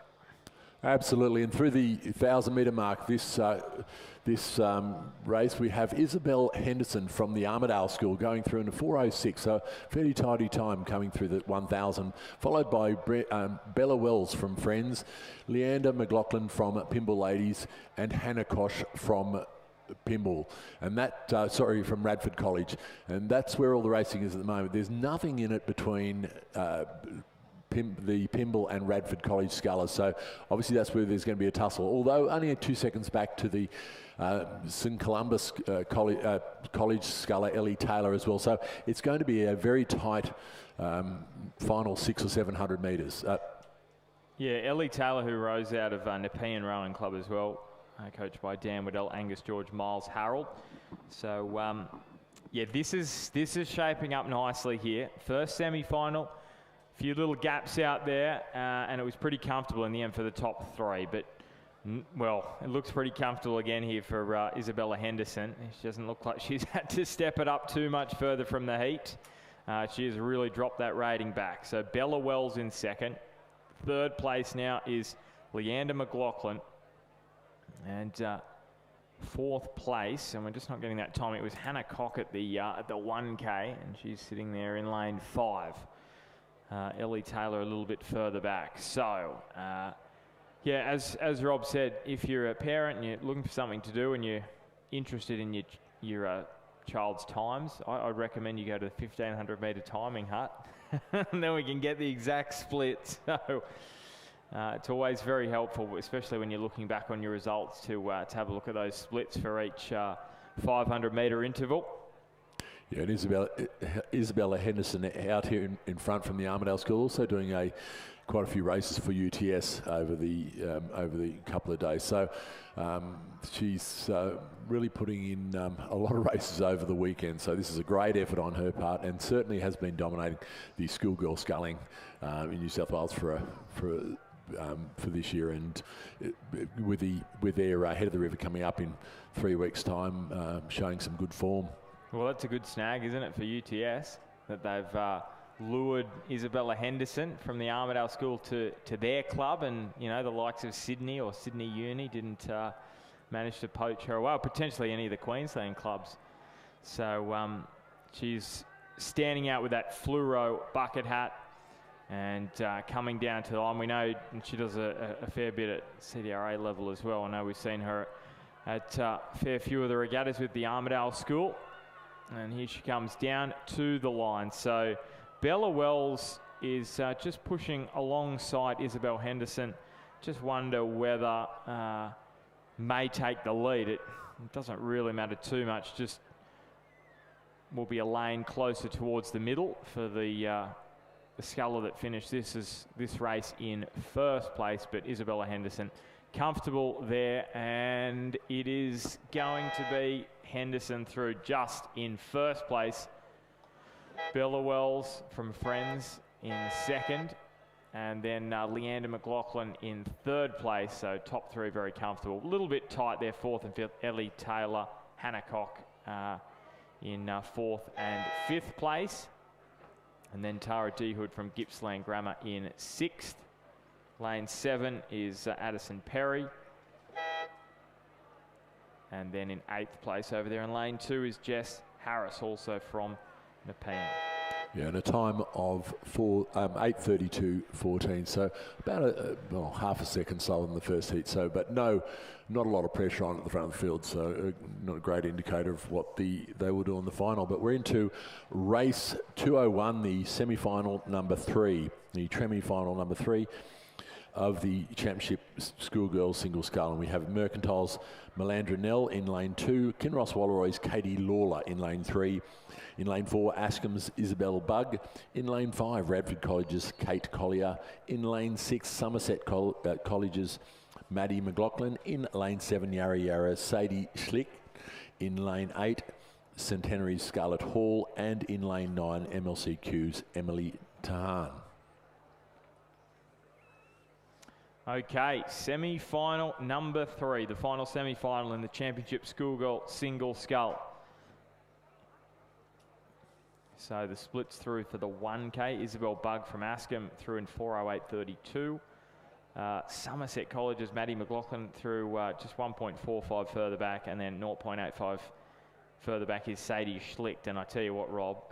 Speaker 4: Absolutely, and through the 1,000-metre mark, this race, we have Isabel Henderson from the Armidale School going through in a 4:06, so fairly tidy time coming through the 1,000, followed by Bella Wells from Friends, Leander McLaughlin from Pimble Ladies, and Hannah Kosh from Pimble, and that from Radford College, and that's where all the racing is at the moment. There's nothing in it between the Pimble and Radford College scullers, so obviously that's where there's going to be a tussle, although only 2 seconds back to the St Columbus College sculler Ellie Taylor as well, so it's going to be a very tight final 600 or 700 metres.
Speaker 5: Yeah, Ellie Taylor, who rows out of Nepean Rowing Club as well, coached by Dan Waddell, Angus George, Miles Harold. So yeah, this is shaping up nicely here. First semi-final, a few little gaps out there, and it was pretty comfortable in the end for the top 3. But well, it looks pretty comfortable again here for Isabella Henderson. She doesn't look like she's had to step it up too much further from the heat. She has really dropped that rating back. So Bella Wells in second. Third place now is Leander McLaughlin. And fourth place, and we're just not getting that time, it was Hannah Koch at the 1K, and she's sitting there in lane 5. Ellie Taylor a little bit further back. So, yeah, as Rob said, if you're a parent and you're looking for something to do and you're interested in your child's times, I'd recommend you go to the 1,500 metre timing hut, and then we can get the exact split. So it's always very helpful, especially when you're looking back on your results, to have a look at those splits for each 500 metre interval.
Speaker 4: Yeah, and Isabella Henderson out here in front from the Armidale School, also doing quite a few races for UTS over the couple of days. So she's really putting in a lot of races over the weekend. So this is a great effort on her part, and certainly has been dominating the schoolgirl sculling in New South Wales for this year, and with their head of the river coming up in 3 weeks' time, showing some good form.
Speaker 5: Well, that's a good snag, isn't it, for UTS, that they've lured Isabella Henderson from the Armidale School to their club, and you know, the likes of Sydney or Sydney Uni didn't manage to poach her away, or potentially any of the Queensland clubs. So she's standing out with that fluoro bucket hat, and coming down to the line. We know she does a fair bit at CDRA level as well. I know we've seen her at a fair few of the regattas with the Armidale School. And here she comes down to the line. So Bella Wells is just pushing alongside Isabel Henderson. Just wonder whether may take the lead. It doesn't really matter too much. Just will be a lane closer towards the middle for the sculler that finished this race in first place. But Isabella Henderson comfortable there, and it is going to be Henderson through just in first place. Bella Wells from Friends in second, and then Leander McLaughlin in third place. So top 3 very comfortable. A little bit tight there, fourth and fifth. Ellie Taylor, Hannah Koch in fourth and fifth place. And then Tara Dehood from Gippsland Grammar in sixth. Lane 7 is Addison Perry. And then in 8th place over there in lane 2 is Jess Harris, also from Nepean.
Speaker 4: Yeah, and a time of 8:32.14, so about half a second slower than the first heat. So, but not a lot of pressure on at the front of the field. So, not a great indicator of what they will do in the final. But we're into race 201, the semi-final number 3, the tremi-final number 3 of the Championship Schoolgirl Single Scull. And we have Mercantile's Melandra Nell in lane 2, Kinross Wallaroy's Katie Lawler in lane 3. In lane 4, Askham's Isabel Bugg. In lane 5, Radford College's Kate Collier. In lane 6, Somerset College's Maddie McLaughlin. In lane 7, Yarra Yarra Sadie Schlick. In lane 8, Centenary's Scarlett Hall. And in lane 9, MLCQ's Emily Tahan.
Speaker 5: Okay, semi-final number 3, the final semi-final in the Championship Schoolgirl Single Scull. So the splits through for the 1K, Isabel Bugg from Askham through in 4:08.32. Somerset College's Maddie McLaughlin through just 1.45 further back, and then 0.85 further back is Sadie Schlicht. And I tell you what, Rob,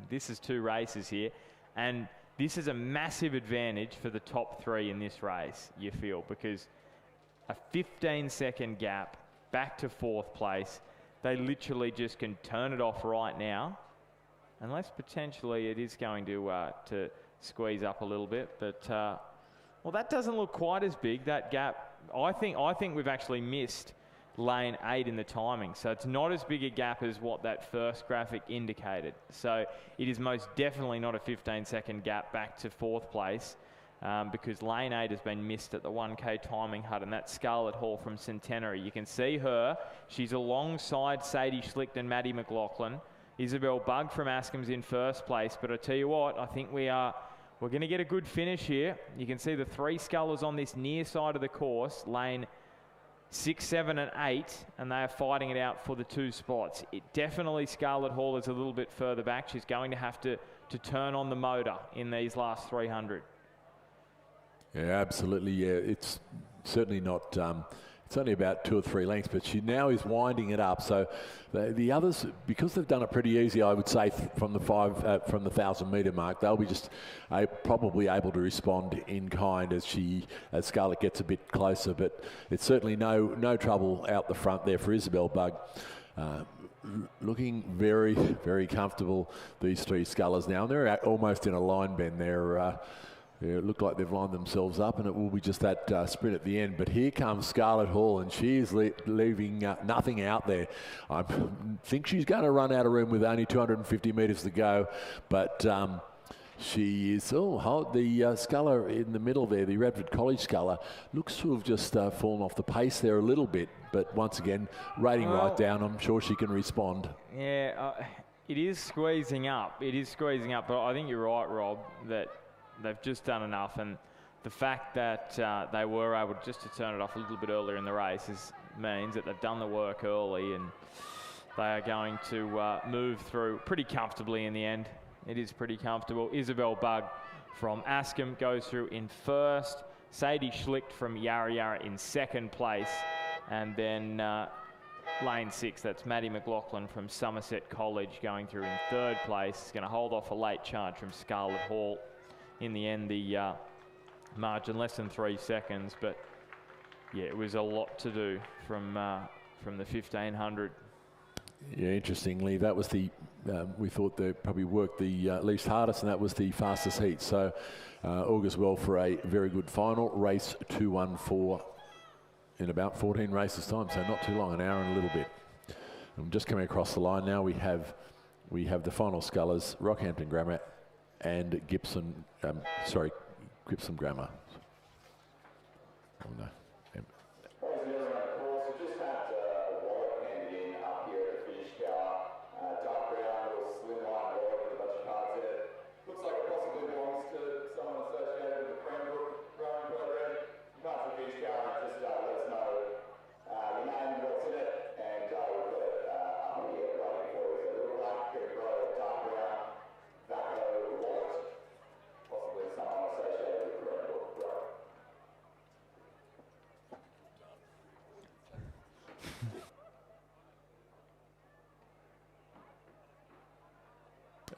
Speaker 5: this is 2 races here, and this is a massive advantage for the top 3 in this race, you feel, because a 15-second gap back to 4th place, they literally just can turn it off right now, unless potentially it is going to squeeze up a little bit. But well, that doesn't look quite as big, that gap. I think we've actually missed lane 8 in the timing, so it's not as big a gap as what that first graphic indicated. So it is most definitely not a 15-second gap back to 4th place, because lane 8 has been missed at the 1K timing hut, and that's Scarlett Hall from Centenary. You can see her. She's alongside Sadie Schlicht and Maddie McLaughlin. Isabel Bugg from Askham's in 1st place, but I tell you what, I think we're going to get a good finish here. You can see the 3 scullers on this near side of the course, lane 6, 7 and 8, and they are fighting it out for the 2 spots. Definitely Scarlett Hall is a little bit further back. She's going to have to turn on the motor in these last 300.
Speaker 4: Yeah, absolutely. Yeah, it's certainly not. It's only about 2 or 3 lengths, but she now is winding it up. So the others, because they've done it pretty easy, I would say from the 1,000-metre mark, they'll be just probably able to respond in kind as Scarlett gets a bit closer. But it's certainly no trouble out the front there for Isabel Bugg. Looking very, very comfortable, these 3 scullers now. And they're almost in a line bend there. It looked like they've lined themselves up, and it will be just that sprint at the end. But here comes Scarlett Hall, and she is leaving nothing out there. I think she's going to run out of room with only 250 metres to go. But she is, the sculler in the middle there, the Radford College sculler, looks to have just fallen off the pace there a little bit. But once again, rating right down, I'm sure she can respond.
Speaker 5: Yeah, it is squeezing up. It is squeezing up, but I think you're right, Rob, that they've just done enough, and the fact that they were able just to turn it off a little bit earlier in the race means that they've done the work early, and they are going to move through pretty comfortably in the end. It is pretty comfortable. Isabel Bugg from Askam goes through in 1st. Sadie Schlicht from Yarra Yarra in 2nd place, and then lane 6, that's Maddie McLaughlin from Somerset College going through in 3rd place. It's going to hold off a late charge from Scarlett Hall. In the end, the margin less than 3 seconds, but yeah, it was a lot to do from the 1500.
Speaker 4: Yeah, interestingly, that was the we thought they probably worked the least hardest, and that was the fastest heat. So augurs well for a very good final. Race 214 in about 14 races time, so not too long, an hour and a little bit. I'm just coming across the line now. We have the final scullers, Rockhampton Grammar and Gibson Grammar. Oh no.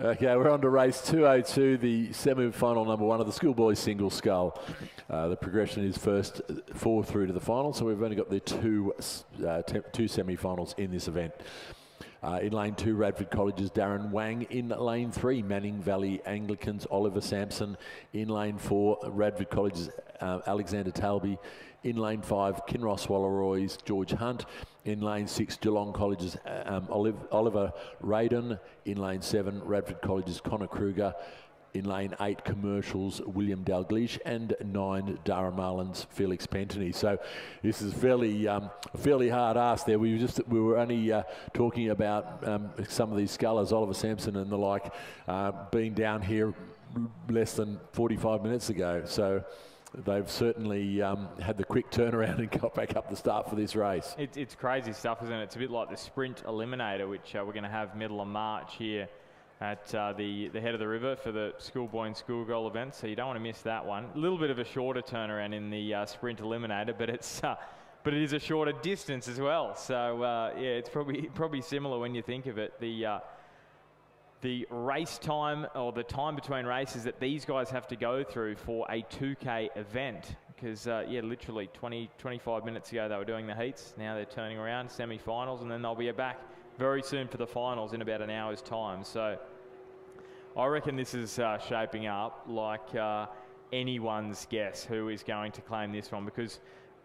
Speaker 4: Okay, we're on to race 202, the semi-final number 1 of the Schoolboy Single Scull. The progression is first 4 through to the final, so we've only got the two semi-finals in this event. In lane 2, Radford College's Darren Wang. In lane 3, Manning Valley Anglicans' Oliver Sampson. In lane 4, Radford College's Alexander Talby. In lane 5, Kinross Wallaroy's George Hunt. In lane 6, Geelong College's Oliver Radon. In lane 7, Radford College's Connor Kruger. In lane 8, Commercials, William Dalglish. And 9, Dara Marlin's Felix Pentony. So this is fairly hard ask there. We were only talking about some of these scullers, Oliver Sampson and the like, being down here less than 45 minutes ago. So they've certainly had the quick turnaround and got back up the start for this race.
Speaker 5: It's crazy stuff, isn't it? It's a bit like the sprint eliminator, which we're going to have middle of March here at the head of the river for the Schoolboy and Schoolgirl event, so you don't want to miss that one. A little bit of a shorter turnaround in the sprint eliminator, but it is a shorter distance as well. So yeah, it's probably similar when you think of it. The race time, or the time between races that these guys have to go through for a 2K event, because yeah, literally 25 minutes ago they were doing the heats. Now they're turning around, semi-finals, and then they'll be back very soon for the finals in about an hour's time. So I reckon this is shaping up like anyone's guess who is going to claim this one, because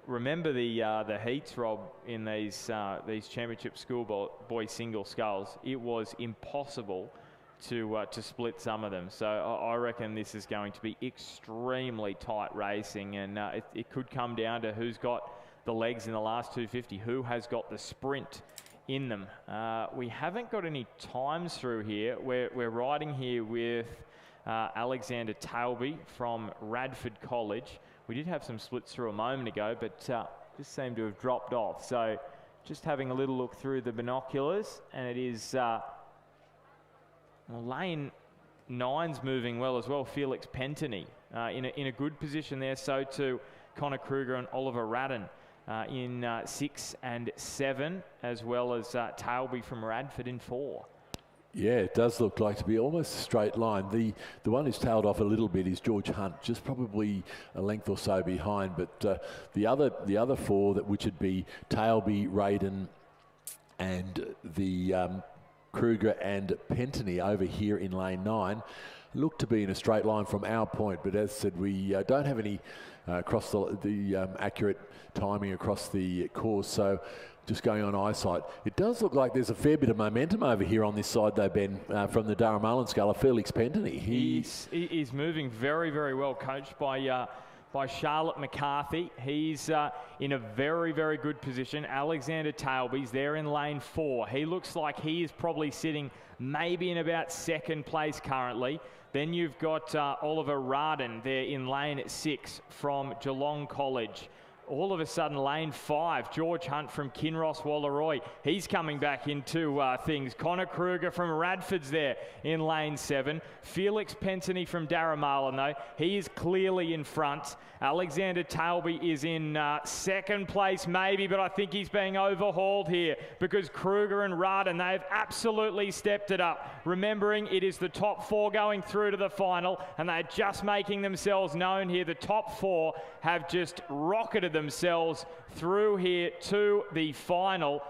Speaker 5: remember the heats, Rob, in these championship schoolboy single sculls, it was impossible to split some of them. So I reckon this is going to be extremely tight racing, and it could come down to who's got the legs in the last 250, who has got the sprint in them. We haven't got any times through here. We're riding here with Alexander Tailby from Radford College. We did have some splits through a moment ago, but just seemed to have dropped off. So just having a little look through the binoculars, and it is well, lane 9's moving well as well. Felix Pentany in a good position there. So too Connor Kruger and Oliver Radden in 6 and 7, as well as Tailby from Radford in 4.
Speaker 4: Yeah, it does look like to be almost a straight line. The one who's tailed off a little bit is George Hunt, just probably a length or so behind. But the other 4, which would be Tailby, Radden, and the Kruger and Pentany over here in lane 9, look to be in a straight line from our point. But as said, we don't have any across the accurate timing across the course. So just going on eyesight, it does look like there's a fair bit of momentum over here on this side though, Ben, from the Durham Marlin Sculler, Felix Pentany.
Speaker 5: He's moving very, very well, coached by Charlotte McCarthy. He's in a very, very good position. Alexander Tailby's there in lane 4. He looks like he is probably sitting maybe in about 2nd place currently. Then you've got Oliver Radden there in lane 6 from Geelong College. All of a sudden, lane 5, George Hunt from Kinross Wallaroi. He's coming back into things. Connor Kruger from Radford's there in lane 7. Felix Pentany from Darramarlin, though. He is clearly in front. Alexander Tailby is in 2nd place, maybe, but I think he's being overhauled here because Kruger and Radden, they've absolutely stepped it up. Remembering it is the top 4 going through to the final, and they're just making themselves known here. The top 4 have just rocketed themselves through here to the final.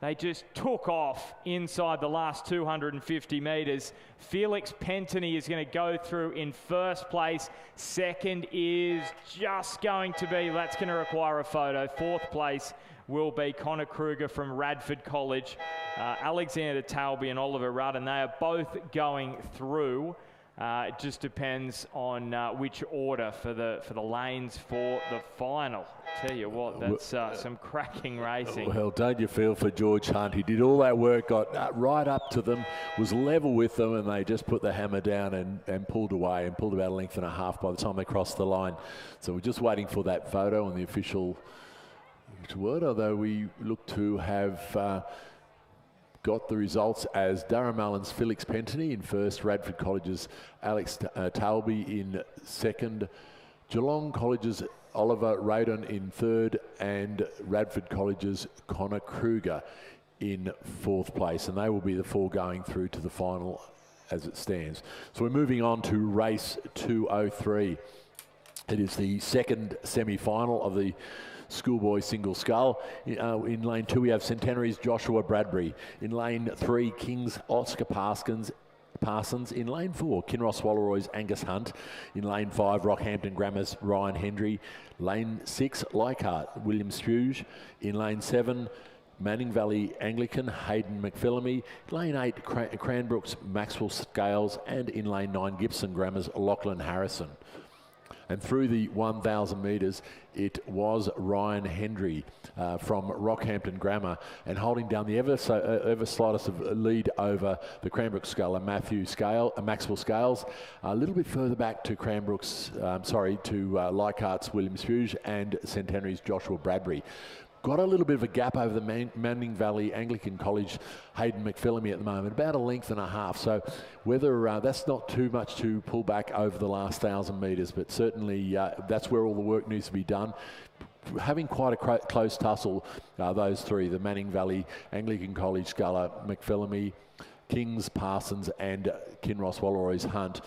Speaker 5: They just took off inside the last 250 metres. Felix Pentany is going to go through in 1st place. 2nd is just going to be, that's going to require a photo. 4th place will be Connor Kruger from Radford College. Alexander Tailby and Oliver Radden, they are both going through. It just depends on which order for the lanes for the final. Tell you what, that's some cracking racing.
Speaker 4: Well, don't you feel for George Hunt? He did all that work, got right up to them, was level with them, and they just put the hammer down and pulled away, and pulled about a length and a half by the time they crossed the line. So we're just waiting for that photo and the official word, although we look to have got the results as Darramarlin's Felix Pentany in 1st, Radford College's Alex Tailby in 2nd, Geelong College's Oliver Radden in 3rd, and Radford College's Connor Kruger in 4th place. And they will be the 4 going through to the final as it stands. So we're moving on to race 203. It is the 2nd semi-final of the Schoolboy Single Scull. In lane 2 we have Centenary's Joshua Bradbury. In lane 3 King's Oscar Parsons. In lane 4 Kinross Wallaroy's Angus Hunt. In lane 5 Rockhampton Grammar's Ryan Hendry. Lane 6 Leichhardt William Spuge. In lane 7 Manning Valley Anglican Hayden McPhillamy. Lane 8 Cranbrook's Maxwell Scales. And in lane 9 Gibson Grammar's Lachlan Harrison. And through the 1,000 metres, it was Ryan Hendry from Rockhampton Grammar, and holding down the ever slightest of lead over the Cranbrook Sculler, Maxwell Scales. A little bit further back to Leichhardt's William Spuge and Centenary's Joshua Bradbury. got a little bit of a gap over the Manning Valley Anglican College Hayden McPhillamy at the moment, about a length and a half. So whether that's not too much to pull back over the last 1,000 metres, but certainly that's where all the work needs to be done. Having quite a close tussle, those three, the Manning Valley Anglican College sculler, McPhillamy, Kings, Parsons and Kinross Walleroy's hunt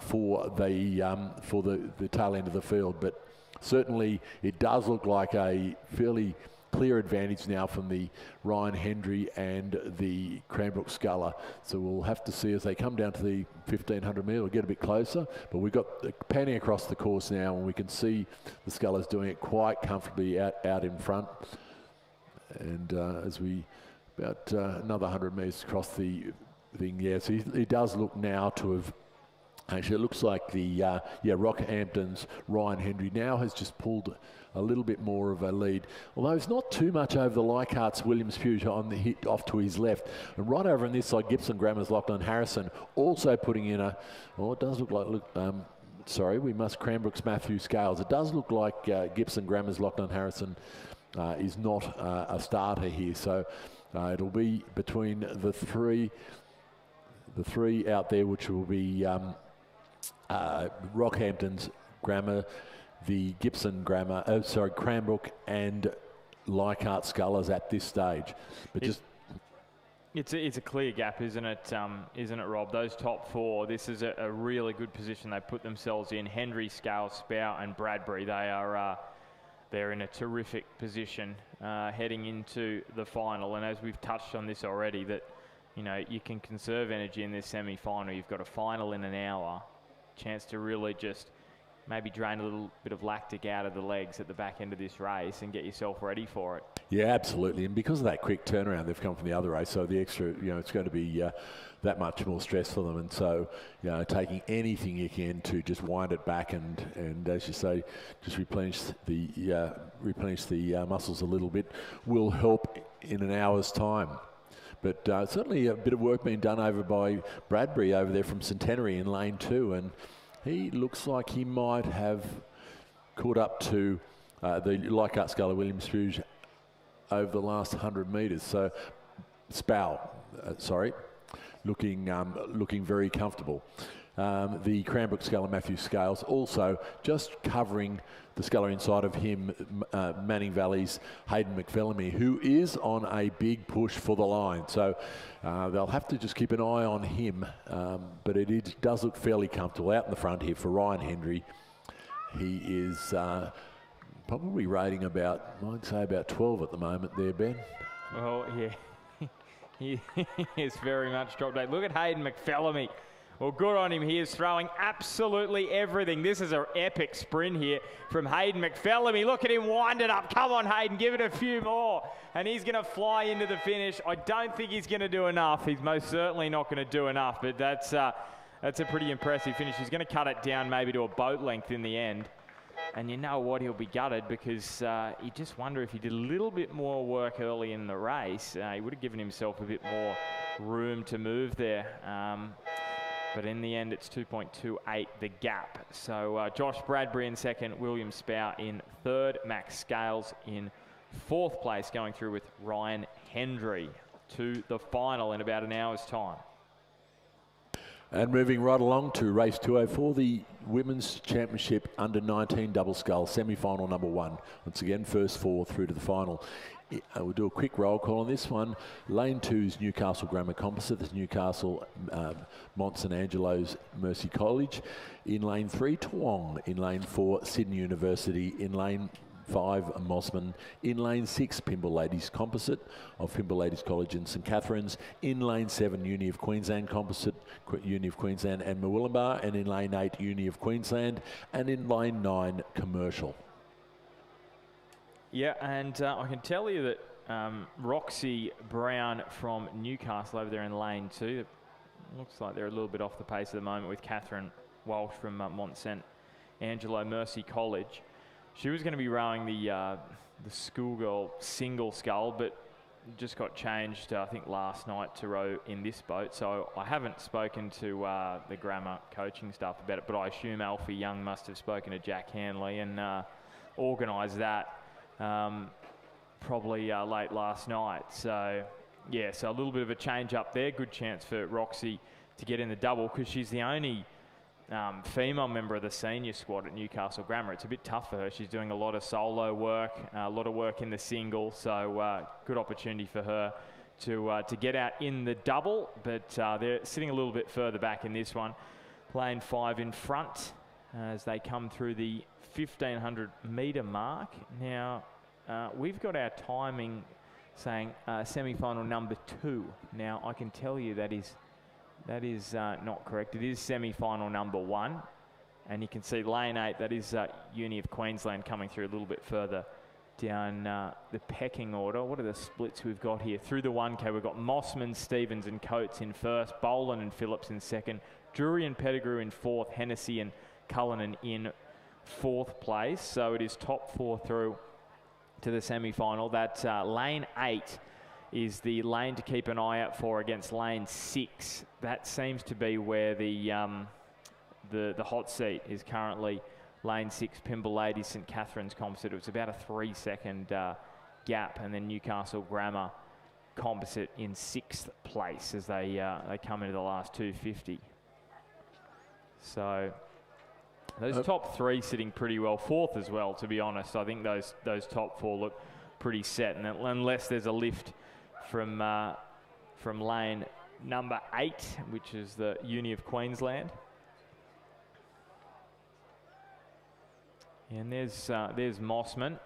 Speaker 4: for the tail end of the field. But certainly it does look like a fairly clear advantage now from the Ryan Hendry and the Cranbrook sculler. So we'll have to see as they come down to the 1,500 metre, we'll get a bit closer. But we've got panning across the course now, and we can see the scullers doing it quite comfortably out in front. And as we about another 100 metres across the thing, yeah. So he does look now to have. Actually, it looks like the Rockhampton's Ryan Hendry now has just pulled a little bit more of a lead, although it's not too much over the Leichhardt's Williams Hughes on the hit off to his left. And right over on this side, Gibson Grammar's Lachlan Harrison also putting in a, it does look like, sorry, we must Cranbrook's Matthew Scales. It does look like Gibson Grammar's Lachlan Harrison is not a starter here. So it'll be between the three out there, which will be Rockhampton's Grammar, the Gibson Grammar, Cranbrook and Leichhardt Scullers at this stage. But
Speaker 5: it's a clear gap, isn't it? Isn't it, Rob? Those top four. This is a really good position they put themselves in. Hendry, Scales, Spout, and Bradbury. They're in a terrific position heading into the final. And as we've touched on this already, that you can conserve energy in this semi-final. You've got a final in an hour, chance to really just maybe drain a little bit of lactic out of the legs at the back end of this race and get yourself ready for it.
Speaker 4: Yeah, absolutely. And because of that quick turnaround, they've come from the other race, so the extra, it's going to be that much more stress for them. And so, taking anything you can to just wind it back and as you say, just replenish the muscles a little bit will help in an hour's time. But certainly a bit of work being done over by Bradbury over there from Centenary in lane 2, and he looks like he might have caught up to the Leichhardt Sculler Williams Hughes over the last 100 metres. So looking very comfortable. The Cranbrook sculler Matthew Scales also just covering the sculler inside of him, Manning Valley's Hayden McPhillamy, who is on a big push for the line. So they'll have to just keep an eye on him, but it does look fairly comfortable out in the front here for Ryan Hendry. He is probably rating about, I'd say about 12 at the moment there, Ben.
Speaker 5: Well, yeah, he is very much dropped out. Look at Hayden McPhillamy. Well, good on him. He is throwing absolutely everything. This is an epic sprint here from Hayden McPhillamy. Look at him wind it up. Come on, Hayden, give it a few more. And he's going to fly into the finish. I don't think he's going to do enough. He's most certainly not going to do enough, but that's a pretty impressive finish. He's going to cut it down maybe to a boat length in the end. And you know what? He'll be gutted because you just wonder if he did a little bit more work early in the race. He would have given himself a bit more room to move there. But in the end, it's 2.28, the gap. So Josh Bradbury in second, William Spout in third, Max Scales in fourth place, going through with Ryan Hendry to the final in about an hour's time.
Speaker 4: And moving right along to race 204, the Women's Championship Under-19 Double Scull, semi-final number 1. Once again, first 4 through to the final. We'll do a quick roll call on this one. Lane 2's Newcastle Grammar Composite. That's Newcastle, Mont St Angelo's Mercy College. In lane 3, Toowong. In lane 4, Sydney University. In lane 5, Mosman. In lane 6, Pymble Ladies Composite of Pymble Ladies College in St Catharines. In lane 7, Uni of Queensland Composite, Uni of Queensland and Murwillumbah. And in lane 8, Uni of Queensland. And in lane 9, Commercial.
Speaker 5: Yeah, and I can tell you that Roxy Brown from Newcastle over there in lane 2, it looks like they're a little bit off the pace at the moment with Catherine Walsh from Mont St Angelo Mercy College. She was going to be rowing the Schoolgirl single scull, but just got changed, I think, last night to row in this boat. So I haven't spoken to the grammar coaching staff about it, but I assume Alfie Young must have spoken to Jack Hanley and organised that. probably late last night. So, yeah, so a little bit of a change up there. Good chance for Roxy to get in the double because she's the only female member of the senior squad at Newcastle Grammar. It's a bit tough for her. She's doing a lot of solo work, a lot of work in the single, so good opportunity for her to get out in the double, but they're sitting a little bit further back in this one. Lane 5 in front as they come through the 1,500 metre mark. Now, we've got our timing saying semi-final number 2. Now, I can tell you that is not correct. It is semi-final number 1. And you can see lane 8, that is Uni of Queensland coming through a little bit further down the pecking order. What are the splits we've got here? Through the 1K, we've got Mossman, Stevens and Coates in first, Boland and Phillips in second, Drury and Pettigrew in fourth, Hennessy and Cullinan in fourth place. So it is top 4 through to the semi-final. That lane 8 is the lane to keep an eye out for against lane 6. That seems to be where the hot seat is currently. Lane 6, Pymble Ladies, St Catherine's composite. It was about a 3-second gap, and then Newcastle Grammar composite in 6th place as they come into the last 250. So those top 3 sitting pretty well. 4th as well, to be honest. I think those top 4 look pretty set, and unless there's a lift from lane number 8, which is the Uni of Queensland. And there's Mossman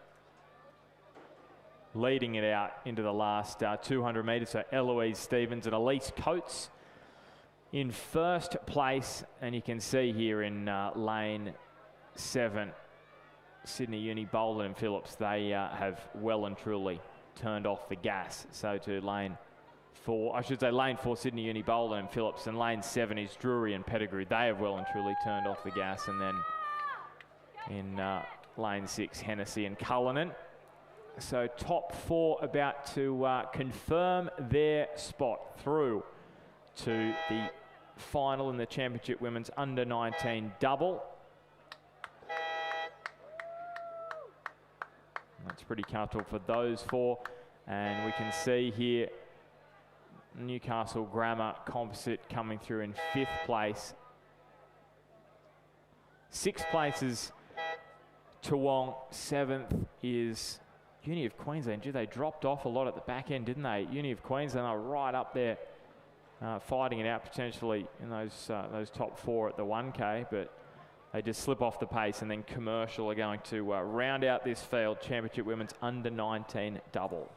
Speaker 5: leading it out into the last 200 metres. So Eloise Stevens and Elise Coates in first place. And you can see here in lane 7, Sydney Uni, Boland and Phillips, they have well and truly turned off the gas. So to lane 4, I should say lane 4, Sydney Uni, Boland and Phillips, and lane 7 is Drury and Pettigrew. They have well and truly turned off the gas. And then in lane 6, Hennessy and Cullinan. So top 4 about to confirm their spot through to the final in the championship women's under-19 double. That's pretty comfortable for those 4. And we can see here Newcastle Grammar composite coming through in 5th place. 6th place is Toowong, 7th is Uni of Queensland. Gee, they dropped off a lot at the back end, didn't they? Uni of Queensland are right up there fighting it out potentially in those top 4 at the 1K, but they just slip off the pace, and then Commercial are going to round out this field, championship women's under-19 double.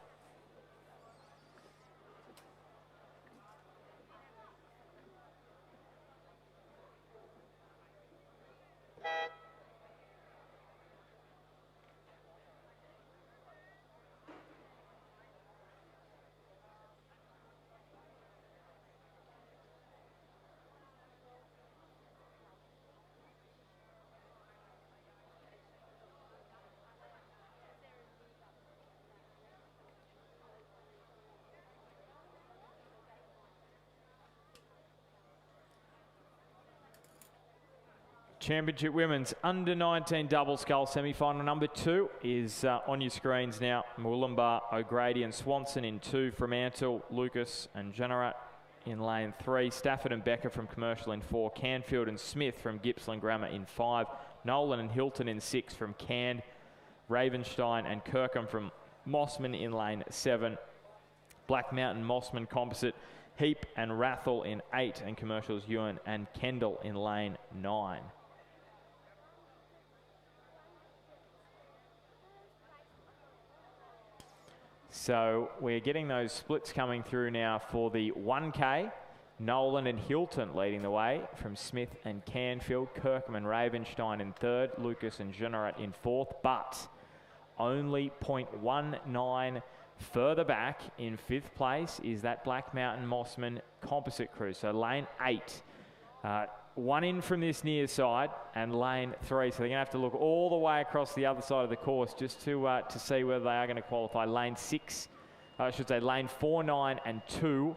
Speaker 5: Championship women's under-19 double scull semi-final number 2 is on your screens now. Moolumbar, O'Grady and Swanson in 2, Fremantle, Lucas and Generat in lane 3, Stafford and Becker from Commercial in 4, Canfield and Smith from Gippsland Grammar in 5, Nolan and Hilton in 6 from Cand, Ravenstein and Kirkham from Mossman in lane 7, Black Mountain, Mossman composite, Heap and Rathel in 8, and Commercials Ewan and Kendall in lane 9. So we're getting those splits coming through now for the 1K. Nolan and Hilton leading the way from Smith and Canfield, Kirkham and Ravenstein in 3rd, Lucas and Generat in 4th, but only 0.19 further back in 5th place is that Black Mountain Mossman composite crew. So lane 8, 1 in from this near side, and lane 3. So they're going to have to look all the way across the other side of the course just to see whether they are going to qualify. Lane 6, I should say lane 4, 9 and 2,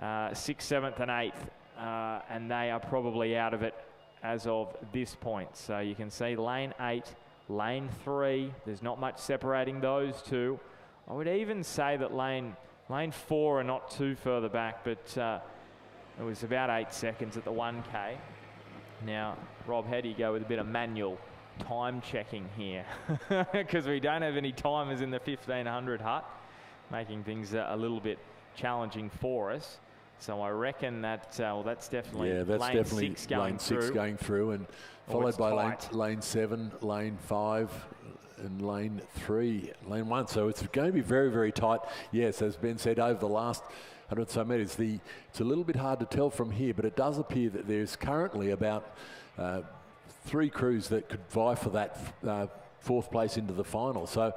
Speaker 5: 6th, 7th and 8th, and they are probably out of it as of this point. So you can see lane 8, lane 3, there's not much separating those two. I would even say that lane 4 are not too further back, but it was about 8 seconds at the 1K. Now, Rob, how do you go with a bit of manual time checking here? Because we don't have any timers in the 1500 hut, making things a little bit challenging for us. So I reckon that well, that's definitely lane 6 going through,
Speaker 4: and followed by lane 7, lane 5, and lane 3, lane 1. So it's going to be very, very tight. Yes, as Ben said, over the last 100 so metres, it's a little bit hard to tell from here, but it does appear that there's currently about 3 crews that could vie for that 4th place into the final. So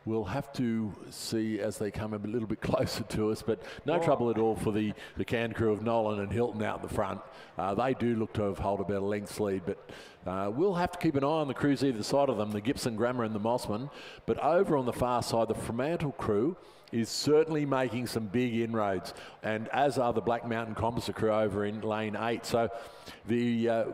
Speaker 4: we'll have to see as they come a little bit closer to us, but no trouble at all for the Cairn crew of Nolan and Hilton out the front. They do look to have held about a length's lead, but we'll have to keep an eye on the crews either side of them, the Gibson, Grammar and the Mossman. But over on the far side, the Fremantle crew is certainly making some big inroads, and as are the Black Mountain Composite crew over in lane 8. So the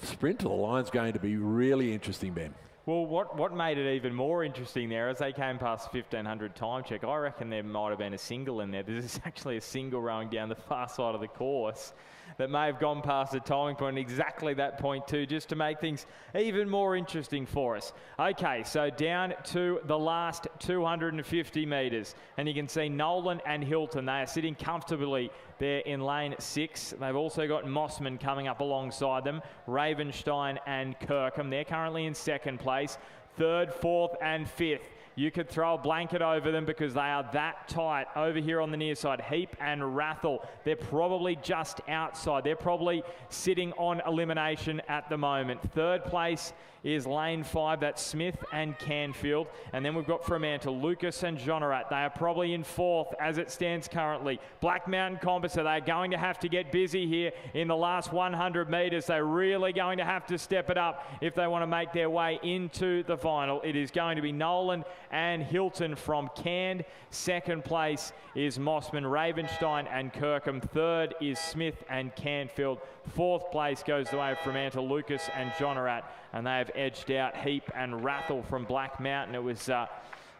Speaker 4: sprint to the line is going to be really interesting, Ben.
Speaker 5: Well, what made it even more interesting there, as they came past the 1500 time check, I reckon there might have been a single in there. There's actually a single rowing down the far side of the course that may have gone past the timing point, exactly that point too, just to make things even more interesting for us. Okay, so down to the last 250 metres, and you can see Nolan and Hilton, they are sitting comfortably there in lane 6. They've also got Mossman coming up alongside them, Ravenstein and Kirkham. They're currently in 2nd place. 3rd, 4th and 5th. You could throw a blanket over them because they are that tight. Over here on the near side, Heap and Rathel, they're probably just outside. They're probably sitting on elimination at the moment. 3rd place is lane 5, that's Smith and Canfield. And then we've got Fremantle, Lucas and Jonarat. They are probably in 4th as it stands currently. Black Mountain Composite, they're going to have to get busy here in the last 100 metres. They're really going to have to step it up if they want to make their way into the final. It is going to be Nolan and Hilton from Cairn. 2nd place is Mossman, Ravenstein and Kirkham. 3rd is Smith and Canfield. 4th place goes the way of Fremantle, Lucas and Jonarat, and they have edged out Heap and Rathel from Black Mountain. It was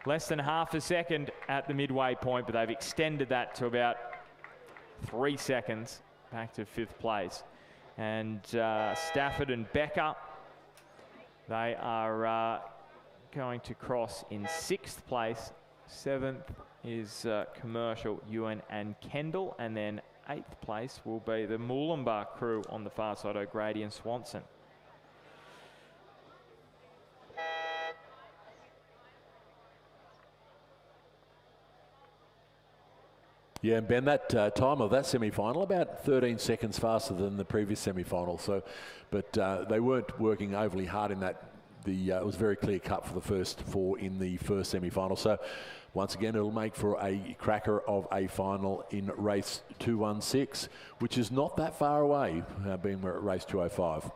Speaker 5: less than half a second at the midway point, but they've extended that to about 3 seconds back to 5th place. And Stafford and Becker, they are going to cross in 6th place. 7th is Commercial, Ewan and Kendall, and then 8th place will be the Moolumbar crew on the far side, O'Grady and Swanson.
Speaker 4: Yeah, and Ben, that time of that semi-final, about 13 seconds faster than the previous semi-final. So, but they weren't working overly hard in that. It was very clear cut for the first 4 in the first semi-final. So once again, it'll make for a cracker of a final in race 216, which is not that far away, being we're at race 205.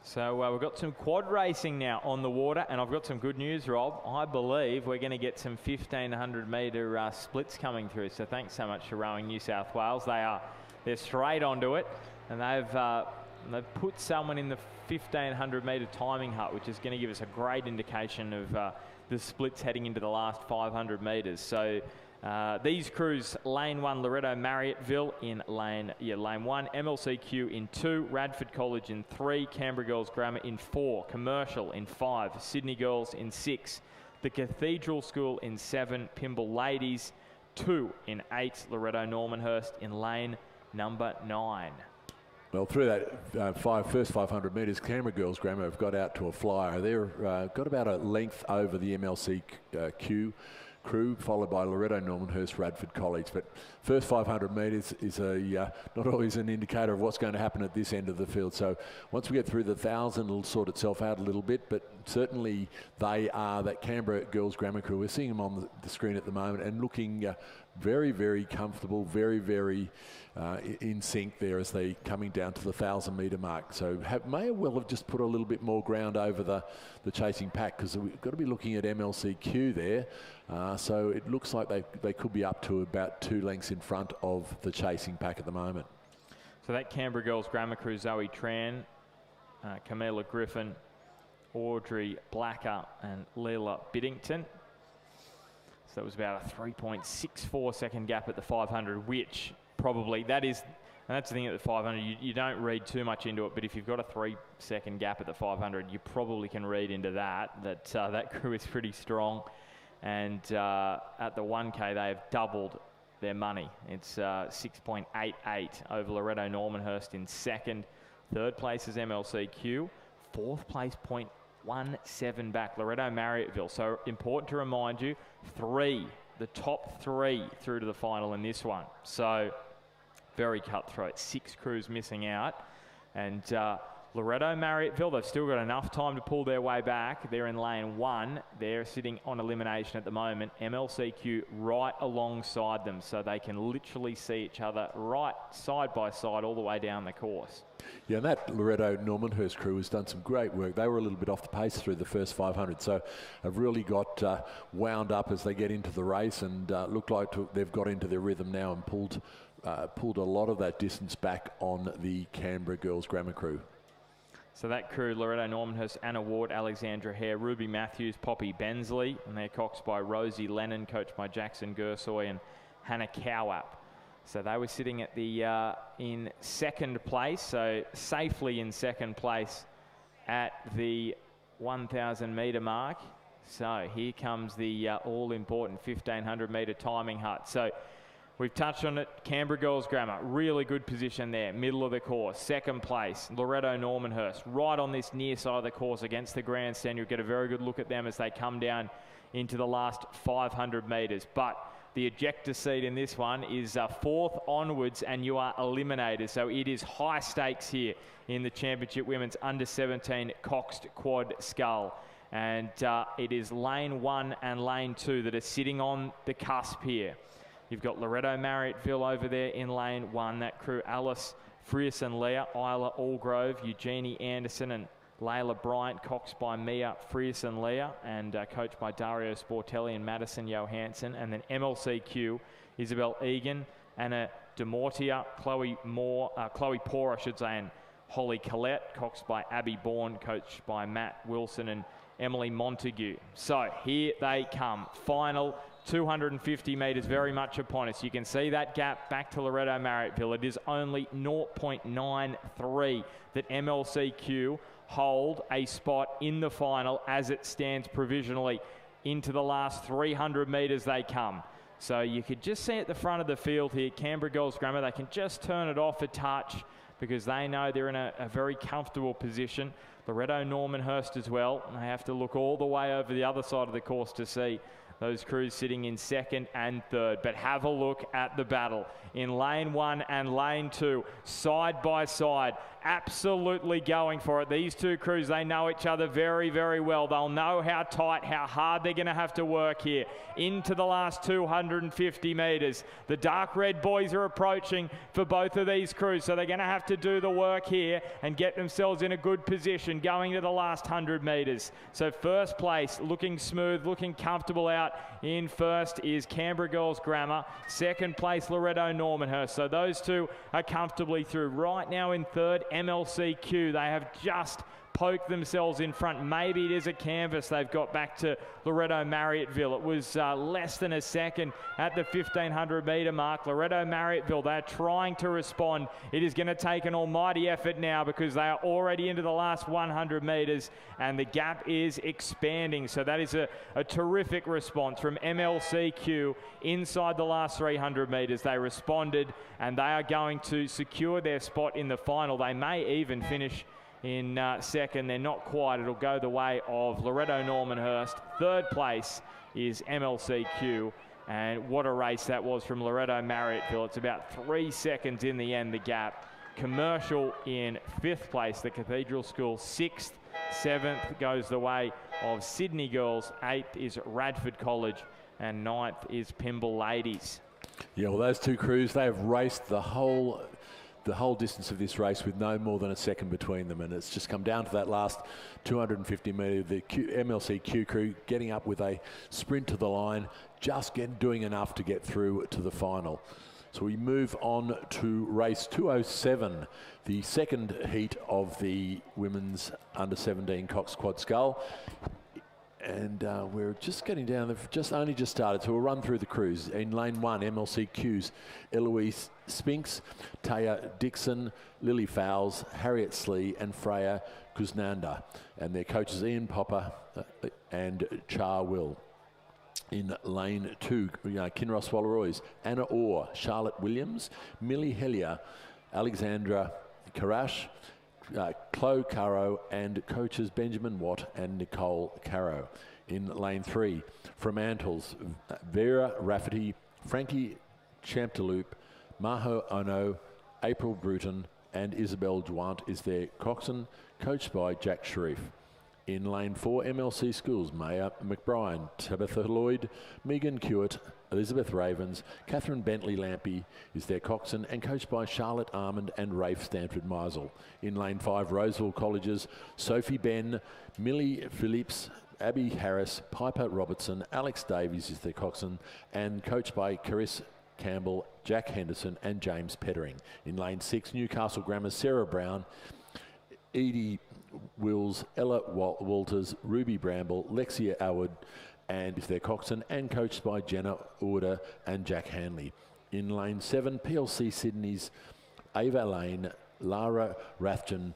Speaker 5: So we've got some quad racing now on the water, and I've got some good news, Rob. I believe we're going to get some 1500 metre splits coming through. So thanks so much for Rowing New South Wales. They're straight onto it, and they've put someone in the 1500 metre timing hut, which is going to give us a great indication of the splits heading into the last 500 metres. So these crews, lane 1, Loretto Marriotteville in lane 1, MLCQ in 2, Radford College in 3, Canberra Girls Grammar in 4, Commercial in 5, Sydney Girls in 6, the Cathedral School in 7, Pymble Ladies 2 in 8, Loretto Normanhurst in lane number 9.
Speaker 4: Well, through that first 500 metres, Canberra Girls Grammar have got out to a flyer. They've got about a length over the MLCQ crew, followed by Loretto Normanhurst, Radford College. But first 500 metres is not always an indicator of what's going to happen at this end of the field. So once we get through the 1,000, it'll sort itself out a little bit. But certainly they are that Canberra Girls Grammar crew. We're seeing them on the screen at the moment and looking very, very comfortable, very, very in sync there as they coming down to the 1,000 metre mark. So may well have just put a little bit more ground over the chasing pack, because we've got to be looking at MLCQ there. So it looks like they could be up to about 2 lengths in front of the chasing pack at the moment.
Speaker 5: So that Canberra Girls Grammar crew, Zoe Tran, Camilla Griffin Audrey Blacker and Leela Biddington. So that was about a 3.64 second gap at the 500, which probably, and that's the thing at the 500, you don't read too much into it, but if you've got a 3 second gap at the 500, you probably can read into that crew is pretty strong. And at the 1K, they have doubled their money. It's 6.88 over Loretto Normanhurst in second. Third place is MLCQ. Fourth place, 0.17 back, Loretto Marriotteville. So important to remind you, the top three through to the final in this one. So very cutthroat. 6 crews missing out. And Loretto Marriotteville, they've still got enough time to pull their way back. They're in lane 1. They're sitting on elimination at the moment. MLCQ right alongside them, so they can literally see each other right side by side all the way down the course.
Speaker 4: Yeah, and that Loretto Normanhurst crew has done some great work. They were a little bit off the pace through the first 500, so have really got wound up as they get into the race, and look like they've got into their rhythm now and pulled a lot of that distance back on the Canberra Girls Grammar crew.
Speaker 5: So that crew, Loretto Normanhurst, Anna Ward, Alexandra Hare, Ruby Matthews, Poppy Bensley, and they're coxed by Rosie Lennon, coached by Jackson Gersoy and Hannah Cowap. So they were sitting at the in second place, so safely in second place at the 1,000 metre mark. So here comes the all-important 1,500 metre timing hut. So we've touched on it. Canberra Girls Grammar, really good position there, middle of the course. Second place, Loretto Normanhurst, right on this near side of the course against the grandstand. You'll get a very good look at them as they come down into the last 500 metres. But the ejector seat in this one is 4th onwards and you are eliminated. So it is high stakes here in the Championship Women's Under-17 Coxed Quad Scull. And it is lane 1 and lane 2 that are sitting on the cusp here. You've got Loretto Marriotteville over there in lane 1. That crew, Alice Frierson Leah, Isla Allgrove, Eugenie Anderson and Layla Bryant, coxed by Mia Frierson Leah and coached by Dario Sportelli and Madison Johansson. And then MLCQ, Isabel Egan, Anna DeMortia, Chloe Poor, I should say, and Holly Collette, coxed by Abby Bourne, coached by Matt Wilson and Emily Montague. So here they come. Final 250 metres very much upon us. You can see that gap back to Loretto Marriotteville. It is only 0.93 that MLCQ hold a spot in the final as it stands provisionally. Into the last 300 metres they come. So you could just see at the front of the field here, Canberra Girls Grammar, they can just turn it off a touch because they know they're in a very comfortable position. Loretto Normanhurst as well. They have to look all the way over the other side of the course to see those crews sitting in second and third. But have a look at the battle in lane 1 and lane 2, side by side, absolutely going for it. These two crews, they know each other very, very well. They'll know how tight, how hard they're going to have to work here into the last 250 metres. The dark red boys are approaching for both of these crews, so they're going to have to do the work here and get themselves in a good position going to the last 100 metres. So first place, looking smooth, looking comfortable out in first is Canberra Girls Grammar. Second place, Loretto Normanhurst. So those two are comfortably through. Right now in third, MLCQ. They have just poked themselves in front. Maybe it is a canvas they've got back to Loretto Marriotteville. It was less than a second at the 1,500 metre mark. Loretto Marriotteville, they're trying to respond. It is going to take an almighty effort now because they are already into the last 100 metres and the gap is expanding. So that is a terrific response from MLCQ inside the last 300 metres. They responded and they are going to secure their spot in the final. They may even finish in second. They're not quite. It'll go the way of Loretto Normanhurst. Third place is MLCQ. And what a race that was from Loretto Marriotteville. It's about 3 seconds in the end, the gap. Commercial in 5th place. The Cathedral School 6th. 7th goes the way of Sydney Girls. 8th is Radford College. And 9th is Pymble Ladies.
Speaker 4: Yeah, well, those two crews, they have raced the whole distance of this race with no more than a second between them, and it's just come down to that last 250 metre. The MLCQ crew getting up with a sprint to the line, just doing enough to get through to the final. So we move on to race 207, the second heat of the women's under-17 Cox Quad Scull. And we're just getting down, they've only just started, so we'll run through the crews. In lane 1, MLCQ's Eloise Spinks, Taya Dixon, Lily Fowles, Harriet Slee and Freya Kuznanda. And their coaches Ian Popper and Char Will. In lane 2, Kinross Wallaroys, Anna Orr, Charlotte Williams, Millie Hellier, Alexandra Karash, Chloe Caro and coaches Benjamin Watt and Nicole Caro. In lane 3, Fremantles, Vera Rafferty, Frankie Champtaloop, Maho Ono, April Bruton and Isabel Duant is their coxswain, coached by Jack Sharif. In lane 4, MLC Schools, Maya McBride, Tabitha Lloyd, Megan Kewitt, Elizabeth Ravens, Catherine Bentley Lampy is their coxswain and coached by Charlotte Armand and Rafe Stanford Meisel. In lane 5, Roseville Colleges, Sophie Ben, Millie Phillips, Abby Harris, Piper Robertson, Alex Davies is their coxswain and coached by Caris Campbell, Jack Henderson and James Pettering. In lane 6, Newcastle Grammar, Sarah Brown, Edie Wills, Ella Walters, Ruby Bramble, Lexia Award and is their coxswain and coached by Jenna Order and Jack Hanley. In lane 7, PLC Sydney's Ava Lane, Lara Rathian,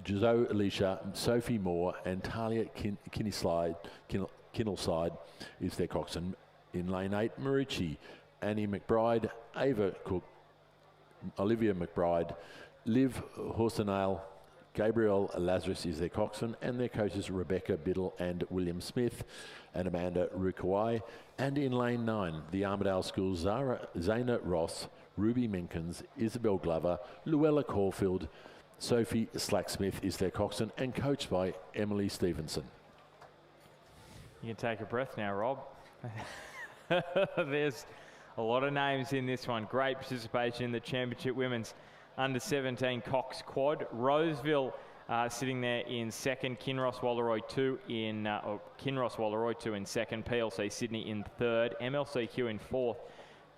Speaker 4: Jozo Alicia, Sophie Moore and Talia Kinnelside is their coxswain. In lane 8, Marucci, Annie McBride, Ava Cook, Olivia McBride, Liv Horsenale, Gabriel Lazarus is their coxswain and their coaches Rebecca Biddle and William Smith and Amanda Rukawai. And in lane 9, the Armidale Schools, Zana Ross, Ruby Minkins, Isabel Glover, Luella Caulfield, Sophie Slacksmith is their coxswain and coached by Emily Stevenson.
Speaker 5: You can take a breath now, Rob. There's a lot of names in this one. Great participation in the Championship Women's Under-17 Cox Quad. Roseville sitting there in second. Kinross Wallaroy 2 in second. PLC Sydney in third. MLCQ in fourth.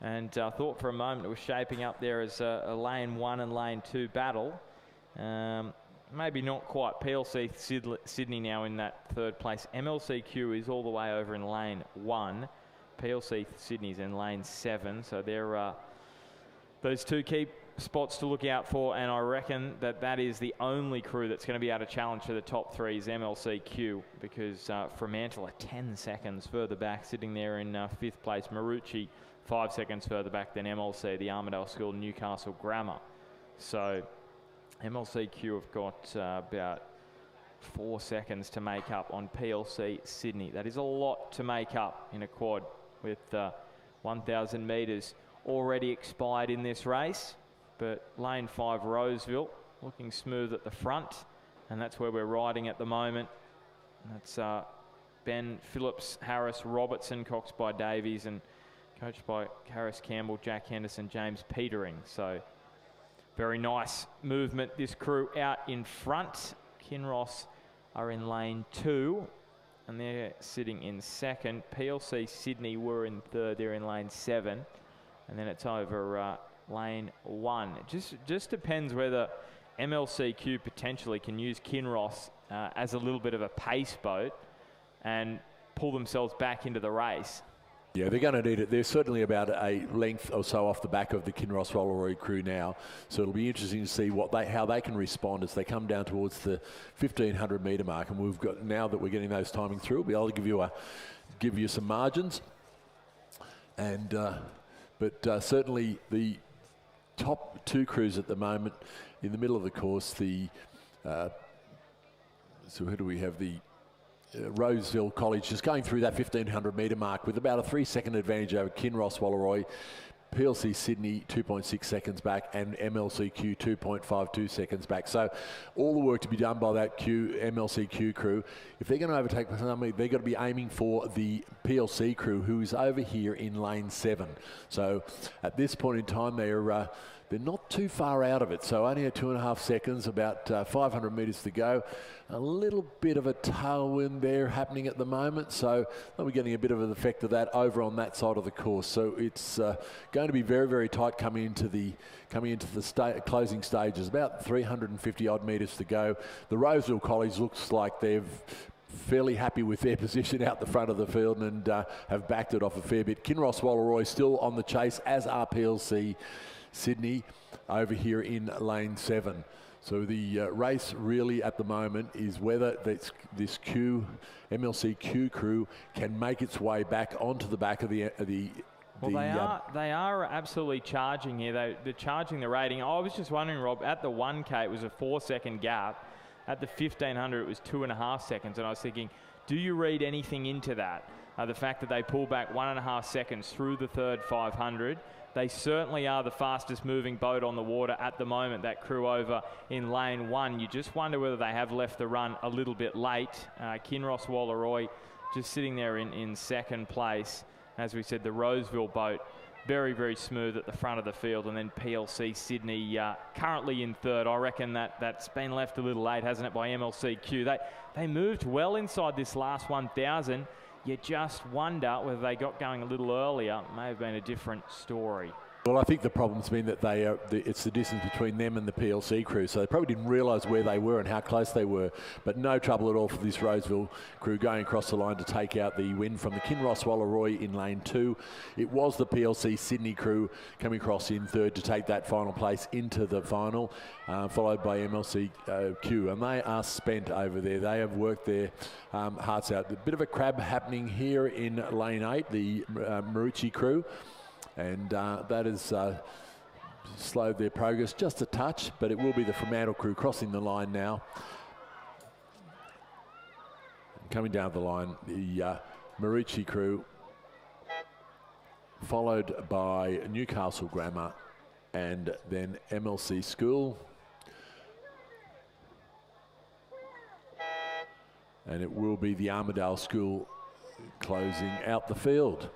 Speaker 5: And I thought for a moment it was shaping up there as a lane 1 and lane 2 battle. Maybe not quite. PLC Sydney now in that third place. MLCQ is all the way over in lane 1. PLC Sydney's in lane 7. So they're those two key spots to look out for, and I reckon that is the only crew that's going to be able to challenge for the top 3 is MLCQ, because Fremantle are 10 seconds further back, sitting there in 5th place. Marucci 5 seconds further back than MLC, the Armidale School, Newcastle Grammar. So MLCQ have got about 4 seconds to make up on PLC Sydney. That is a lot to make up in a quad with 1,000 metres already expired in this race. But lane 5, Roseville, looking smooth at the front, and that's where we're riding at the moment. That's Ben Phillips, Harris Robertson, coxed by Davies and coached by Harris Campbell, Jack Henderson, James Petering. So very nice movement. This crew out in front. Kinross are in lane 2 and they're sitting in second. PLC Sydney were in third, they're in lane 7, and then it's over lane 1. It just depends whether MLCQ potentially can use Kinross as a little bit of a pace boat and pull themselves back into the race.
Speaker 4: Yeah, they're going to need it. They're certainly about a length or so off the back of the Kinross Wallaroy crew now. So it'll be interesting to see how they can respond as they come down towards the 1,500 metre mark. And we've got, now that we're getting those timing through, we'll be able to give you some margins. And but certainly the top 2 crews at the moment in the middle of the course. So who do we have? The Roseville College just going through that 1,500 metre mark with about a 3-second advantage over Kinross Wallaroy. PLC Sydney 2.6 seconds back and MLCQ 2.52 seconds back. So all the work to be done by that MLCQ crew. If they're going to overtake somebody, they've got to be aiming for the PLC crew, who is over here in lane 7. So at this point in time, they're not too far out of it. So only at 2.5 seconds, about 500 metres to go. A little bit of a tailwind there happening at the moment, so they'll be getting a bit of an effect of that over on that side of the course. So it's going to be very, very tight coming into the closing stages. About 350 odd metres to go. The Roseville College looks like they've fairly happy with their position out the front of the field and have backed it off a fair bit. Kinross Wallaroy still on the chase, as are PLC Sydney over here in lane 7. So the race really at the moment is whether this MLC Q crew can make its way back onto the back of the
Speaker 5: they are absolutely charging here. They're charging the rating. I was just wondering, Rob, at the 1K it was a 4-second gap. At the 1500 it was 2.5 seconds, and I was thinking, do you read anything into that? The fact that they pull back 1.5 seconds through the third 500. They certainly are the fastest moving boat on the water at the moment, that crew over in lane 1. You just wonder whether they have left the run a little bit late. Kinross Wallaroy just sitting there in second place. As we said, the Roseville boat very, very smooth at the front of the field, and then PLC Sydney currently in third. I reckon that's been left a little late, hasn't it, by MLCQ. They moved well inside this last 1,000. You just wonder whether they got going a little earlier. May have been a different story.
Speaker 4: Well, I think the problem's been that it's the distance between them and the PLC crew, so they probably didn't realise where they were and how close they were. But no trouble at all for this Roseville crew going across the line to take out the win from the Kinross Wallaroy in lane 2. It was the PLC Sydney crew coming across in third to take that final place into the final, followed by MLCQ, and they are spent over there. They have worked their hearts out. A bit of a crab happening here in lane 8, the Marucci crew. And that has slowed their progress just a touch, but it will be the Fremantle crew crossing the line now. Coming down the line, the Marucci crew, followed by Newcastle Grammar and then MLC School. And it will be the Armidale School closing out the field.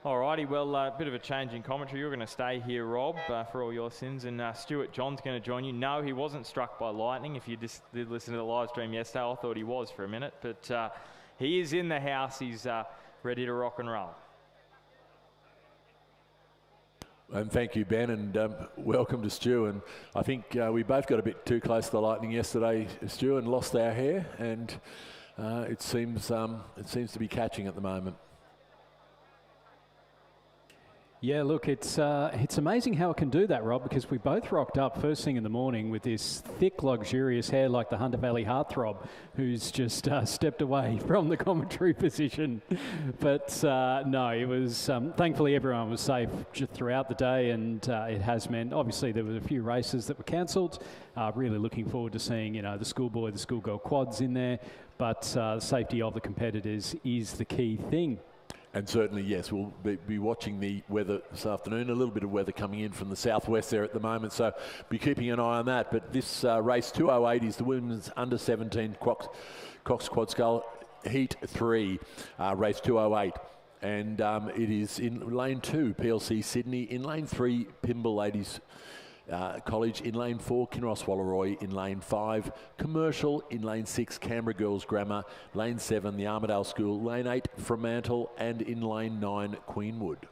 Speaker 5: Alrighty, well, a bit of a change in commentary. You're going to stay here, Rob, for all your sins, and Stuart John's going to join you. No, he wasn't struck by lightning. If you just did listen to the live stream yesterday, I thought he was for a minute, but he is in the house. He's ready to rock and roll.
Speaker 4: And thank you, Ben, and welcome to Stu. And I think we both got a bit too close to the lightning yesterday, Stu, and lost our hair, and it seems to be catching at the moment.
Speaker 6: Yeah, look, it's amazing how it can do that, Rob, because we both rocked up first thing in the morning with this thick, luxurious hair like the Hunter Valley Heartthrob, who's just stepped away from the commentary position. But no, it was, thankfully everyone was safe throughout the day, and it has meant, obviously there were a few races that were cancelled. Really looking forward to seeing, the Schoolboy, the Schoolgirl quads in there, but the safety of the competitors is the key thing.
Speaker 4: And certainly, yes, we'll be watching the weather this afternoon. A little bit of weather coming in from the southwest there at the moment, so be keeping an eye on that. But this race 208 is the women's under-17 Cox Quad Scull Heat 3, race 208. And it is in lane 2, PLC Sydney. In lane 3, Pymble Ladies College. In lane 4, Kinross Wallaroy. In lane 5, Commercial. In lane 6, Canberra Girls Grammar. Lane 7, the Armidale School. Lane 8, Fremantle. And in lane 9, Queenwood.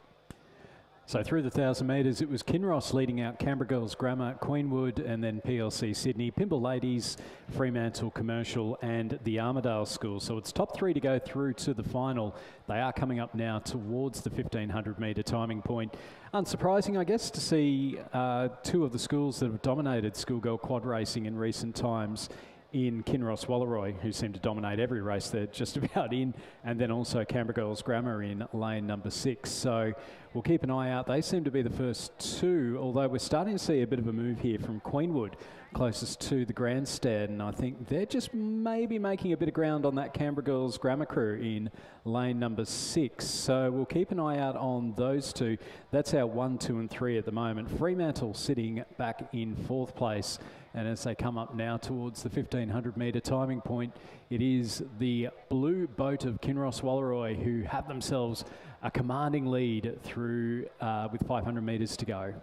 Speaker 6: So through the 1,000 metres, it was Kinross leading out Canberra Girls Grammar, Queenwood, and then PLC Sydney, Pymble Ladies, Fremantle Commercial, and the Armidale School. So it's top 3 to go through to the final. They are coming up now towards the 1,500 metre timing point. Unsurprising, I guess, to see 2 of the schools that have dominated schoolgirl quad racing in recent times in Kinross Wallaroy, who seem to dominate every race they're just about in, and then also Canberra Girls Grammar in lane number 6. So we'll keep an eye out. They seem to be the first 2, although we're starting to see a bit of a move here from Queenwood, closest to the grandstand, and I think they're just maybe making a bit of ground on that Canberra Girls Grammar crew in lane number 6. So we'll keep an eye out on those 2. That's our 1, 2 and 3 at the moment. Fremantle sitting back in 4th place. And as they come up now towards the 1,500 metre timing point, it is the blue boat of Kinross Wallaroy who have themselves a commanding lead through with 500 metres to go.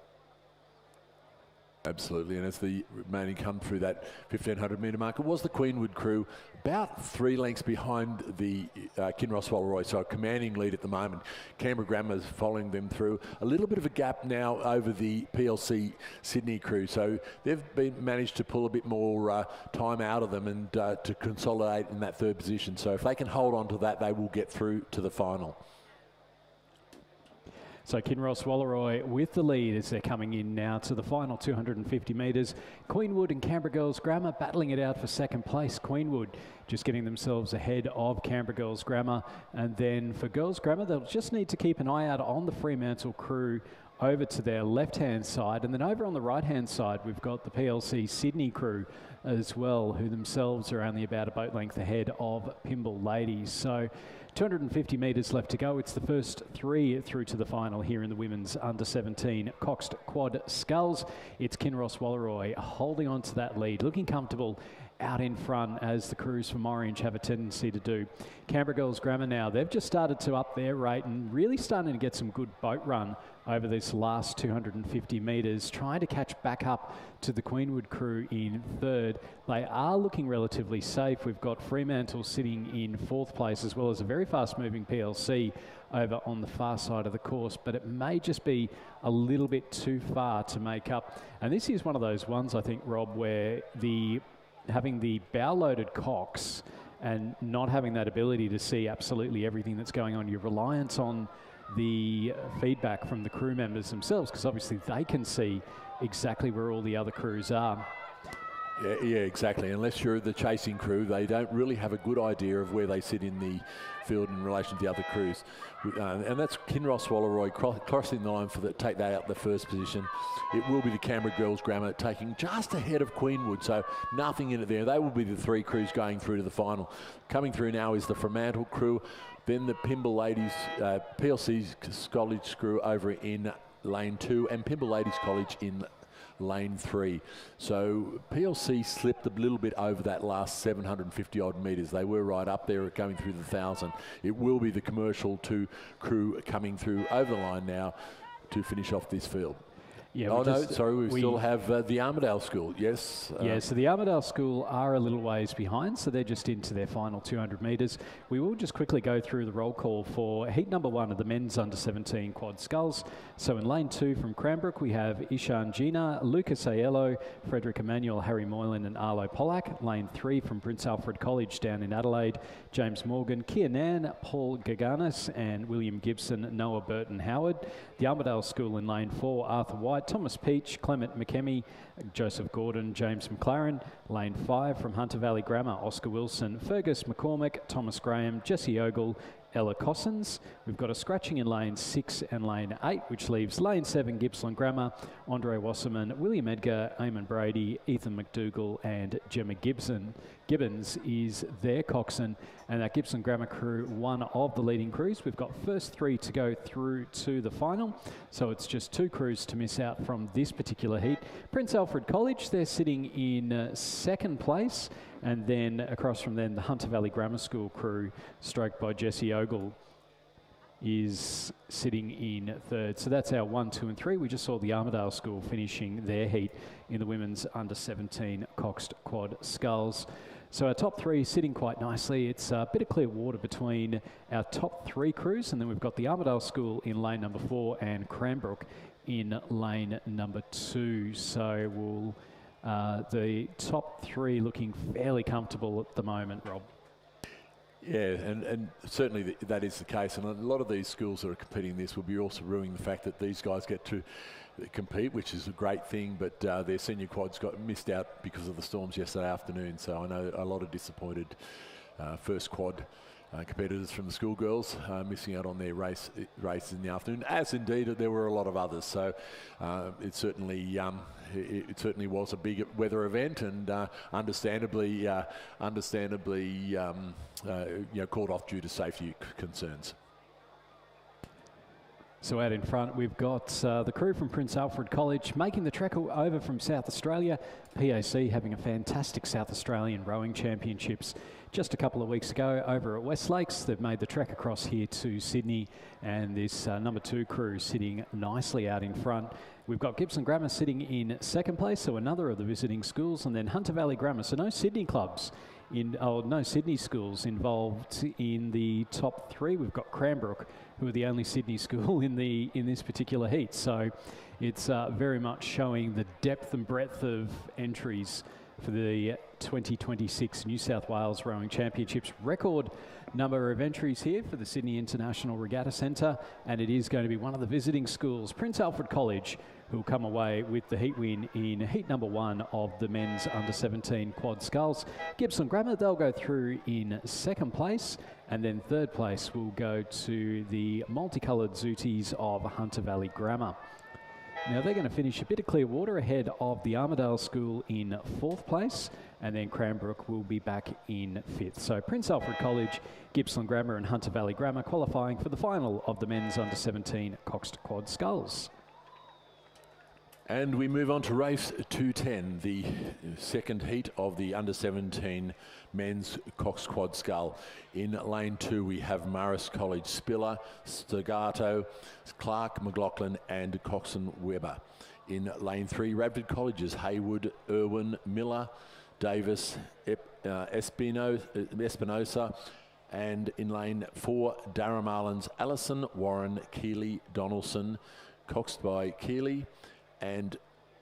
Speaker 4: Absolutely, and as the remaining come through that 1,500 metre mark, it was the Queenwood crew about 3 lengths behind the Kinross Walleroy, so a commanding lead at the moment. Canberra Grammar's following them through. A little bit of a gap now over the PLC Sydney crew, so they've managed to pull a bit more time out of them and to consolidate in that 3rd position. So if they can hold on to that, they will get through to the final.
Speaker 6: So Kinross Walleroy with the lead as they're coming in now to the final 250 metres. Queenwood and Canberra Girls Grammar battling it out for 2nd place. Queenwood just getting themselves ahead of Canberra Girls Grammar. And then for Girls Grammar, they'll just need to keep an eye out on the Fremantle crew over to their left-hand side. And then over on the right-hand side, we've got the PLC Sydney crew as well, who themselves are only about a boat length ahead of Pymble Ladies. So 250 metres left to go. It's the first 3 through to the final here in the women's under-17 Coxed Quad Sculls. It's Kinross Walleroy holding on to that lead, looking comfortable out in front, as the crews from Orange have a tendency to do. Canberra Girls Grammar now, they've just started to up their rate and really starting to get some good boat run over this last 250 metres, trying to catch back up to the Queenwood crew in 3rd. They are looking relatively safe. We've got Fremantle sitting in 4th place, as well as a very fast-moving PLC over on the far side of the course, but it may just be a little bit too far to make up. And this is one of those ones, I think, Rob, where having the bow-loaded cocks and not having that ability to see absolutely everything that's going on, your reliance on the feedback from the crew members themselves, because obviously they can see exactly where all the other crews are.
Speaker 4: Yeah, exactly. Unless you're the chasing crew, they don't really have a good idea of where they sit in the field in relation to the other crews. And that's Kinross Walleroy crossing the line take that out the 1st position. It will be the Canberra Girls Grammar taking just ahead of Queenwood, so nothing in it there. They will be the 3 crews going through to the final. Coming through now is the Fremantle crew, then the Pymble Ladies, PLC's College crew over in lane 2, and Pymble Ladies College in lane 3. So PLC slipped a little bit over that last 750 odd metres. They were right up there going through the 1,000. It will be the Commercial 2 crew coming through over the line now to finish off this field.
Speaker 6: Yeah,
Speaker 4: we still have the Armidale School, yes.
Speaker 6: Yeah, so the Armidale School are a little ways behind, so they're just into their final 200 metres. We will just quickly go through the roll call for heat number 1 of the men's under-17 Quad Sculls. So in lane 2 from Cranbrook, we have Ishan Gina, Lucas Aiello, Frederick Emmanuel, Harry Moylan and Arlo Pollack. Lane 3 from Prince Alfred College down in Adelaide, James Morgan, Kiernan, Paul Gaganis and William Gibson, Noah Burton Howard. The Armidale School in lane 4, Arthur White, Thomas Peach, Clement McKemmy, Joseph Gordon, James McLaren. Lane 5 from Hunter Valley Grammar, Oscar Wilson, Fergus McCormick, Thomas Graham, Jesse Ogle, Ella Cossins. We've got a scratching in lane 6 and lane 8, which leaves lane 7 Gippsland Grammar, Andre Wasserman, William Edgar, Eamon Brady, Ethan McDougall and Gemma Gibbons is their coxswain, and that Gippsland Grammar crew, one of the leading crews. We've got first 3 to go through to the final, so it's just 2 crews to miss out from this particular heat. Prince Alfred College, they're sitting in 2nd place, and then across from them, the Hunter Valley Grammar School crew, stroked by Jesse Ogle, is sitting in 3rd. So that's our 1, 2 and 3. We just saw the Armidale School finishing their heat in the women's under-17 Coxed Quad Sculls. So our top 3 sitting quite nicely. It's a bit of clear water between our top 3 crews, and then we've got the Armidale School in lane number 4 and Cranbrook in lane number 2. So we'll the top 3 looking fairly comfortable at the moment, Rob.
Speaker 4: Yeah, and certainly that is the case. And a lot of these schools that are competing in this will be also ruining the fact that these guys get to compete, which is a great thing, but their senior quads got missed out because of the storms yesterday afternoon. So I know a lot of disappointed first quad competitors from the Schoolgirls missing out on their race in the afternoon, as indeed there were a lot of others. So it certainly was a big weather event, and understandably called off due to safety concerns.
Speaker 6: So out in front, we've got the crew from Prince Alfred College making the trek over from South Australia. PAC having a fantastic South Australian Rowing Championships just a couple of weeks ago over at West Lakes. They've made the trek across here to Sydney, and this number 2 crew sitting nicely out in front. We've got Gippsland Grammar sitting in second place, so another of the visiting schools, and then Hunter Valley Grammar. So no Sydney clubs. No Sydney schools involved in the top 3. We've got Cranbrook, who are the only Sydney school in this particular heat. So it's very much showing the depth and breadth of entries for the 2026 New South Wales Rowing Championships. Record number of entries here for the Sydney International Regatta Centre, and it is going to be one of the visiting schools, Prince Alfred College, who will come away with the heat win in heat number 1 of the men's under-17 quad sculls. Gippsland Grammar, they'll go through in second place, and then third place will go to the multicoloured Zooties of Hunter Valley Grammar. Now they're going to finish a bit of clear water ahead of the Armidale School in 4th place, and then Cranbrook will be back in 5th. So Prince Alfred College, Gippsland Grammar and Hunter Valley Grammar qualifying for the final of the men's under-17 Coxed Quad Sculls.
Speaker 4: And we move on to race 210, the second heat of the under-17 men's Cox Quad Scull. In lane 2 we have Marist College, Spiller, Stagato, Clark, McLaughlin and Coxon Webber. In lane 3 Radford Colleges, Haywood, Irwin, Miller, Davis, Espinosa. And in lane 4 Darramarlins, Allison, Warren, Keeley, Donaldson, coxed by Keeley. And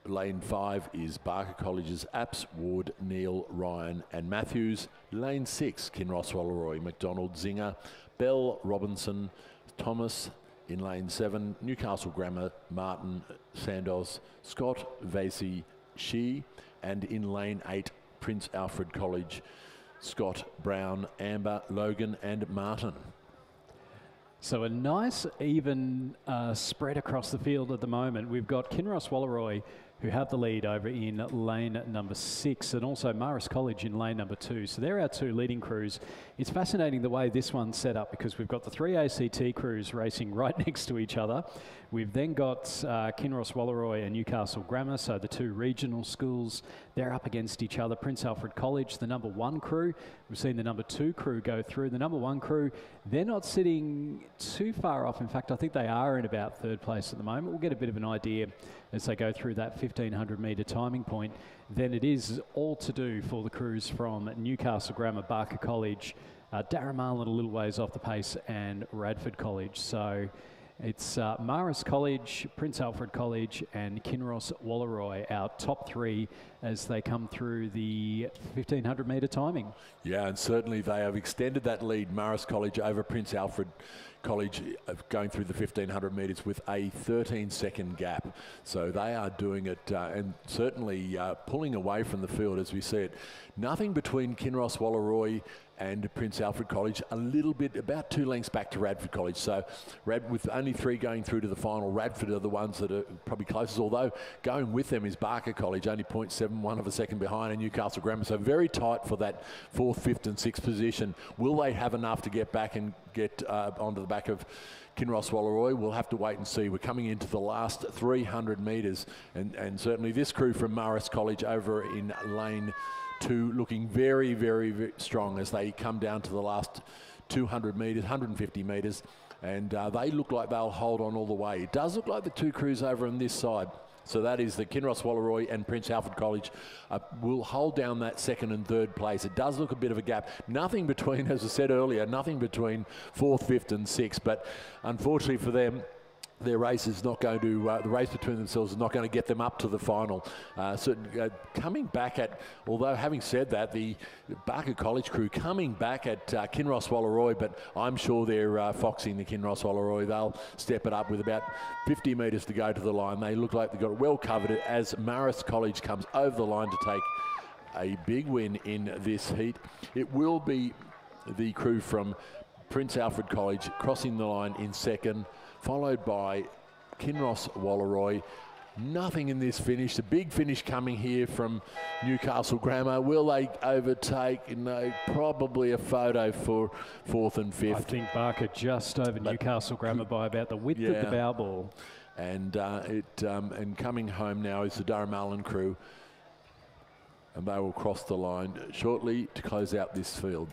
Speaker 4: lane 5 is Barker College's Apps, Ward, Neil, Ryan and Matthews. Lane 6, Kinross, Walleroy, McDonald, Zinger, Bell, Robinson, Thomas. In lane 7, Newcastle Grammar, Martin, Sandoz, Scott, Vasey, Shee. And in lane 8, Prince Alfred College, Scott, Brown, Amber, Logan and Martin.
Speaker 6: So a nice even spread across the field at the moment. We've got Kinross Walleroy, who have the lead over in lane number 6, and also Marist College in lane number 2. So they're our 2 leading crews. It's fascinating the way this one's set up, because we've got the 3 ACT crews racing right next to each other. We've then got Kinross Walleroy and Newcastle Grammar, so the 2 regional schools, they're up against each other. Prince Alfred College, the number 1 crew. We've seen the number 2 crew go through. The number 1 crew, they're not sitting too far off. In fact, I think they are in about 3rd place at the moment. We'll get a bit of an idea as they go through that 1500 metre timing point. Then it is all to do for the crews from Newcastle Grammar, Barker College, Darramarlin a little ways off the pace, and Radford College. So it's Marist College, Prince Alfred College and Kinross Walleroy, our top 3 as they come through the 1500 metre timing.
Speaker 4: Yeah, and certainly they have extended that lead, Marist College over Prince Alfred College, going through the 1500 metres with a 13-second gap. So they are doing it and certainly pulling away from the field as we see it. Nothing between Kinross Walleroy and Prince Alfred College, a little bit, about 2 lengths back to Radford College. So with only 3 going through to the final, Radford are the ones that are probably closest, although going with them is Barker College, only 0.71 of a second behind, and Newcastle Grammar. So very tight for that 4th, 5th and 6th position. Will they have enough to get back and get onto the back of Kinross Walleroy? We'll have to wait and see. We're coming into the last 300 metres, and certainly this crew from Marist College over in lane 2 looking very, very, very strong as they come down to the last 200 metres, 150 metres, and they look like they'll hold on all the way. It does look like the 2 crews over on this side. So that is the Kinross Walleroy and Prince Alfred College will hold down that 2nd and 3rd place. It does look a bit of a gap. Nothing between, as I said earlier, nothing between 4th, 5th and 6th. But unfortunately for them, their race is not going to, the race between themselves is not going to get them up to the final. Coming back at, although having said that, the Barker College crew coming back at Kinross Walleroy, but I'm sure they're foxing the Kinross Walleroy. They'll step it up with about 50 metres to go to the line. They look like they've got it well covered as Marist College comes over the line to take a big win in this heat. It will be the crew from Prince Alfred College crossing the line in 2nd, followed by Kinross Walleroy. Nothing in this finish. The big finish coming here from Newcastle Grammar. Will they overtake? No, probably a photo for 4th and 5th.
Speaker 6: I think Barker just over Newcastle Grammar by about the width of the bow ball.
Speaker 4: And and coming home now is the Durham Allen crew, and they will cross the line shortly to close out this field.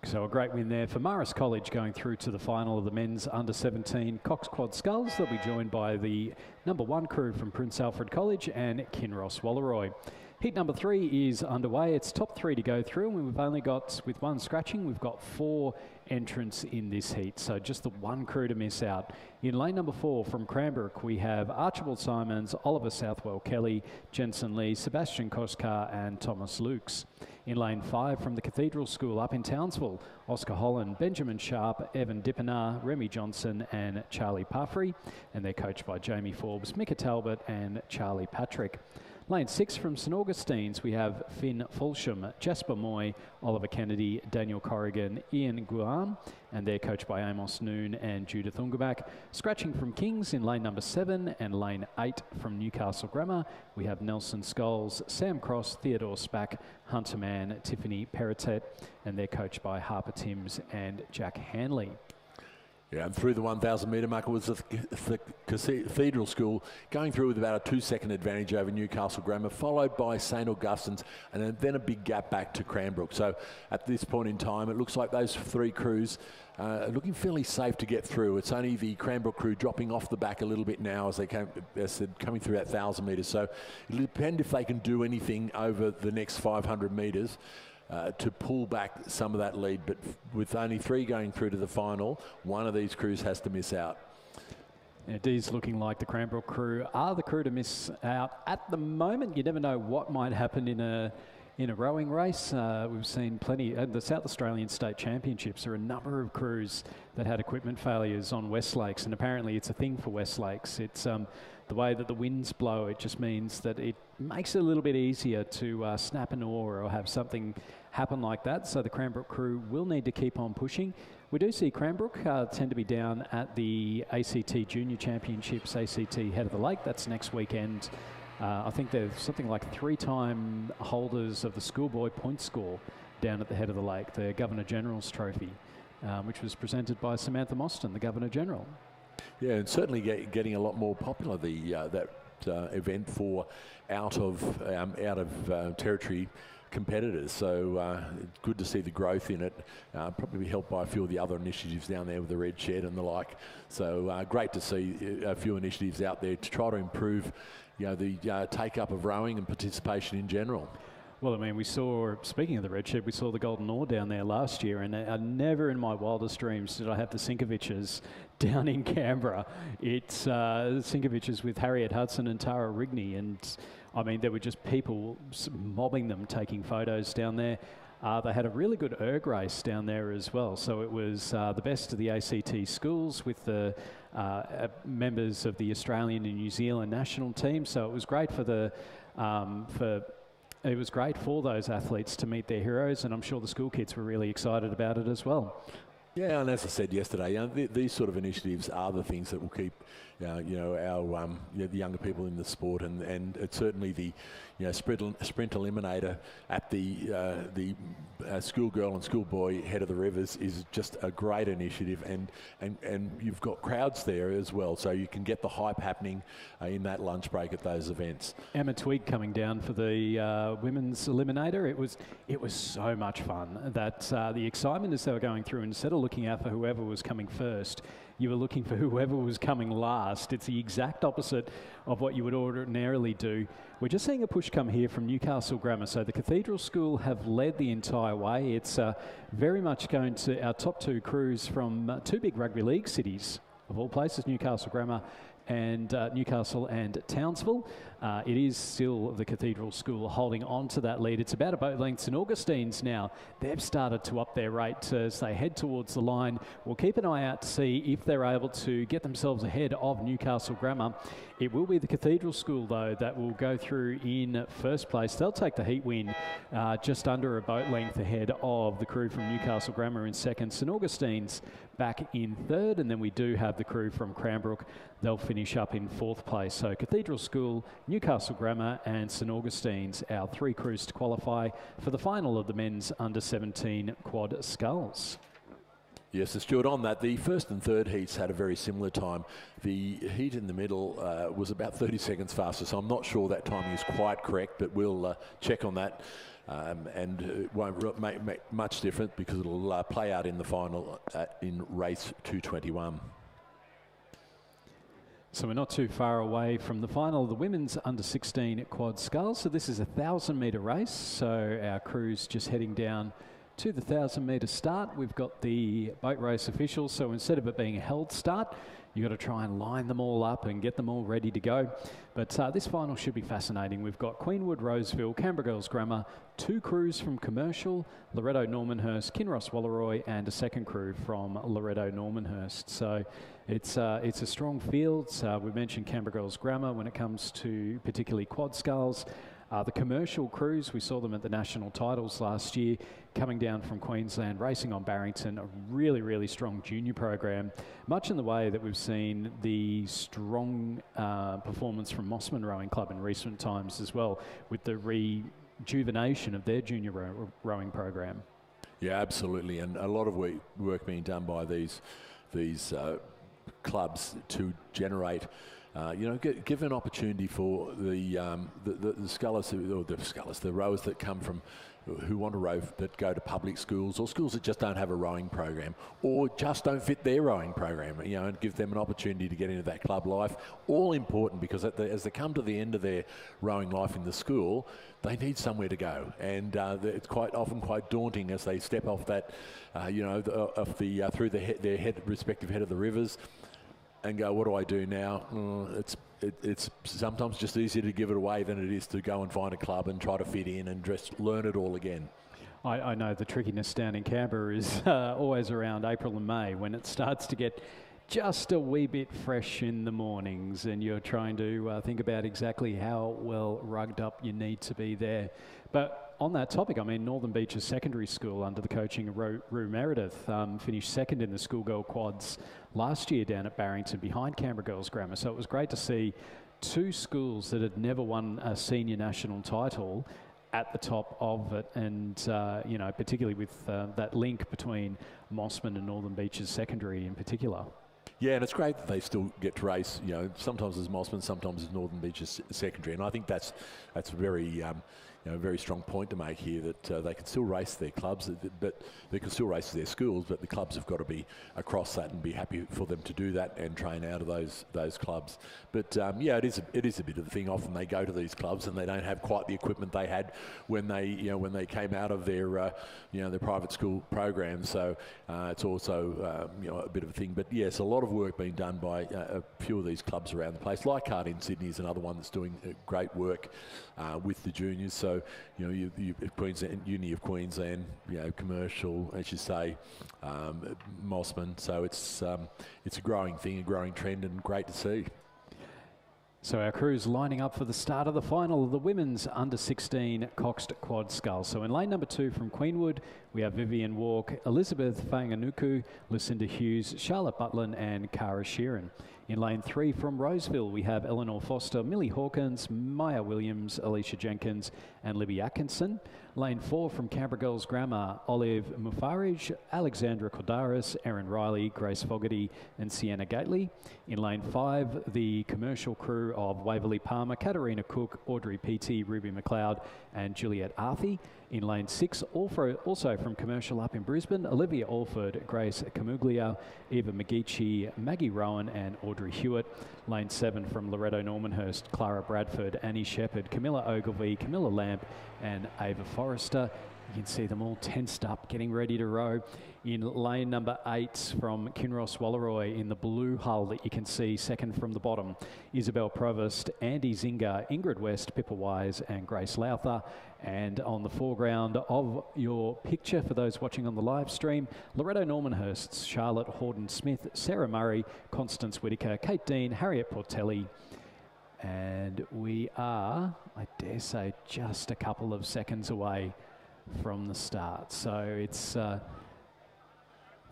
Speaker 6: So a great win there for Marist College, going through to the final of the men's under-17 Cox Quad Sculls. They'll be joined by the number 1 crew from Prince Alfred College and Kinross Walleroy. Heat number 3 is underway. It's top 3 to go through, and we've only got, with one scratching, we've got 4 entrants in this heat. So just the 1 crew to miss out. In lane number 4 from Cranbrook, we have Archibald Simons, Oliver Southwell Kelly, Jensen Lee, Sebastian Koskar and Thomas Lukes. In lane 5 from the Cathedral School up in Townsville, Oscar Holland, Benjamin Sharp, Evan Dippenar, Remy Johnson and Charlie Parfrey. And they're coached by Jamie Forbes, Micah Talbot and Charlie Patrick. Lane 6 from St Augustine's, we have Finn Fulsham, Jasper Moy, Oliver Kennedy, Daniel Corrigan, Ian Guan, and they're coached by Amos Noon and Judith Ungabak. Scratching from Kings in lane number 7 and lane 8 from Newcastle Grammar, we have Nelson Scholes, Sam Cross, Theodore Spack, Hunter Mann, Tiffany Peritet, and they're coached by Harper Timms and Jack Hanley.
Speaker 4: Yeah, and through the 1,000 metre mark, it was the Cathedral School going through with about a 2-second advantage over Newcastle Grammar, followed by St Augustine's, and then a big gap back to Cranbrook. So at this point in time, it looks like those 3 crews are looking fairly safe to get through. It's only the Cranbrook crew dropping off the back a little bit now as they coming through that 1,000 metres. So it'll depend if they can do anything over the next 500 metres. To pull back some of that lead, but with only 3 going through to the final, one of these crews has to miss out.
Speaker 6: It is looking like the Cranbrook crew are the crew to miss out. At the moment, you never know what might happen in a rowing race. We've seen plenty at the South Australian State Championships. There are a number of crews that had equipment failures on West Lakes, and apparently it's a thing for West Lakes. It's the way that the winds blow, it just means that it makes it a little bit easier to snap an oar or have something happen like that. So the Cranbrook crew will need to keep on pushing. We do see Cranbrook tend to be down at the ACT Junior Championships, ACT Head of the Lake. That's next weekend. I think there's something like 3-time holders of the Schoolboy point score down at the Head of the Lake, the Governor General's Trophy, which was presented by Samantha Mostyn, the Governor General.
Speaker 4: Yeah, and certainly getting a lot more popular, that event for out of territory competitors. So good to see the growth in it. Probably helped by a few of the other initiatives down there with the Red Shed and the like. So great to see a few initiatives out there to try to improve, the take up of rowing and participation in general.
Speaker 6: Well, I mean, we saw, speaking of the Red Shed, we saw the Golden Oar down there last year, and never in my wildest dreams did I have the Sinkoviches down in Canberra. It's the Sinkoviches with Harriet Hudson and Tara Rigney, and I mean, there were just people mobbing them, taking photos down there. They had a really good erg race down there as well, so it was the best of the ACT schools with the members of the Australian and New Zealand national team, so it was great for the It was great for those athletes to meet their heroes, and I'm sure the school kids were really excited about it as well.
Speaker 4: Yeah, and as I said yesterday, these sort of initiatives are the things that will keep, our the younger people in the sport, and it's certainly the, sprint eliminator at the Schoolgirl and Schoolboy Head of the Rivers is just a great initiative, and you've got crowds there as well, so you can get the hype happening in that lunch break at those events.
Speaker 6: Emma Twigg coming down for the women's eliminator. It was so much fun that the excitement as they were going through, instead of looking out for whoever was coming first, you were looking for whoever was coming last. It's the exact opposite of what you would ordinarily do. We're just seeing a push come here from Newcastle Grammar. So the Cathedral School have led the entire way. It's very much going to our top 2 crews from 2 big rugby league cities, of all places, Newcastle Grammar and Newcastle and Townsville. it is still the Cathedral School holding on to that lead. It's about a boat length. St Augustine's now, they've started to up their rate as they head towards the line. We'll keep an eye out to see if they're able to get themselves ahead of Newcastle Grammar. It will be the Cathedral School, though, that will go through in first place. They'll take the heat win just under a boat length ahead of the crew from Newcastle Grammar in second. St Augustine's back in third, and then we do have the crew from Cranbrook. They'll finish up in fourth place. So Cathedral School, Newcastle Grammar and St Augustine's, our three crews to qualify for the final of the men's under-17 quad sculls.
Speaker 4: Yes, so Stuart, on that, the first and third heats had a very similar time. The heat in the middle was about 30 seconds faster, so I'm not sure that timing is quite correct, but we'll check on that. And it won't make much difference because it'll play out in the final in race 221.
Speaker 6: So we're not too far away from the final of the women's under-16 quad sculls. So this is a 1,000-metre race. So our crew's just heading down to the 1,000-metre start. We've got the boat race officials. So instead of it being a held start, you've got to try and line them all up and get them all ready to go. But this final should be fascinating. We've got Queenwood, Roseville, Canberra Girls Grammar, two crews from Commercial, Loretto Normanhurst, Kinross Walleroy, and a second crew from Loretto Normanhurst. So it's a strong field. We mentioned Canberra Girls Grammar when it comes to particularly quad sculls. The Commercial crews, we saw them at the national titles last year, coming down from Queensland, racing on Barrington, a really, really strong junior program, much in the way that we've seen the strong performance from Mossman Rowing Club in recent times as well, with the rejuvenation of their junior rowing program.
Speaker 4: Yeah, absolutely, and a lot of work being done by these clubs to generate. Give an opportunity for the scullers, the rowers that come from, who want to row, that go to public schools or schools that just don't have a rowing program or just don't fit their rowing program, and give them an opportunity to get into that club life. All important, because as they come to the end of their rowing life in the school, they need somewhere to go, and it's quite often quite daunting as they step off that, through their respective head of the rivers, and go, what do I do now? It's sometimes just easier to give it away than it is to go and find a club and try to fit in and learn it all again.
Speaker 6: I know the trickiness down in Canberra is always around April and May, when it starts to get just a wee bit fresh in the mornings, and you're trying to think about exactly how well rugged up you need to be there. But on that topic, I mean, Northern Beaches Secondary School, under the coaching of Rue Meredith, finished second in the Schoolgirl quads last year down at Barrington, behind Canberra Girls Grammar. So it was great to see two schools that had never won a senior national title at the top of it, and particularly with that link between Mossman and Northern Beaches Secondary in particular.
Speaker 4: Yeah, and it's great that they still get to race, sometimes as Mossman, sometimes as Northern Beaches Secondary, and I think that's a very very strong point to make here, that they can still race their clubs, but they can still race their schools, but the clubs have got to be across that and be happy for them to do that and train out of those clubs. But it is a bit of a thing. Often they go to these clubs and they don't have quite the equipment they had when they came out of their their private school program. So it's also a bit of a thing. But yes, a lot of work being done by a few of these clubs around the place. Leichhardt in Sydney is another one that's doing great work with the juniors. So you Queensland, Uni of Queensland, Commercial, as you say, Mossman. So it's a growing thing, a growing trend, and great to see.
Speaker 6: So our crew's lining up for the start of the final of the women's under-16 Coxed Quad Scull. So in lane number 2 from Queenwood, we have Vivian Walk, Elizabeth Fanganuku, Lucinda Hughes, Charlotte Butlin and Cara Sheeran. In lane 3 from Roseville, we have Eleanor Foster, Millie Hawkins, Maya Williams, Alicia Jenkins and Libby Atkinson. Lane 4 from Canberra Girls Grammar, Olive Mufarij, Alexandra Kodaris, Erin Riley, Grace Fogarty and Sienna Gately. In lane 5, the commercial crew of Waverley Palmer, Katarina Cook, Audrey Peaty, Ruby McLeod and Juliet Arthey. In lane 6, also from commercial up in Brisbane, Olivia Alford, Grace Camuglia, Eva McGeechee, Maggie Rowan and Audrey Hewitt. Lane 7 from Loretto Normanhurst, Clara Bradford, Annie Shepherd, Camilla Ogilvie, Camilla Lamb and Ava Forrester. You can see them all tensed up, getting ready to row. In lane number 8 from Kinross Walleroy in the blue hull that you can see second from the bottom. Isabel Provost, Andy Zinger, Ingrid West, Pippa Wise and Grace Lowther. And on the foreground of your picture, for those watching on the live stream, Loretto Normanhurst, Charlotte Horden-Smith, Sarah Murray, Constance Whitaker, Kate Dean, Harriet Portelli. And we are, I dare say, just a couple of seconds away from the start. So it's the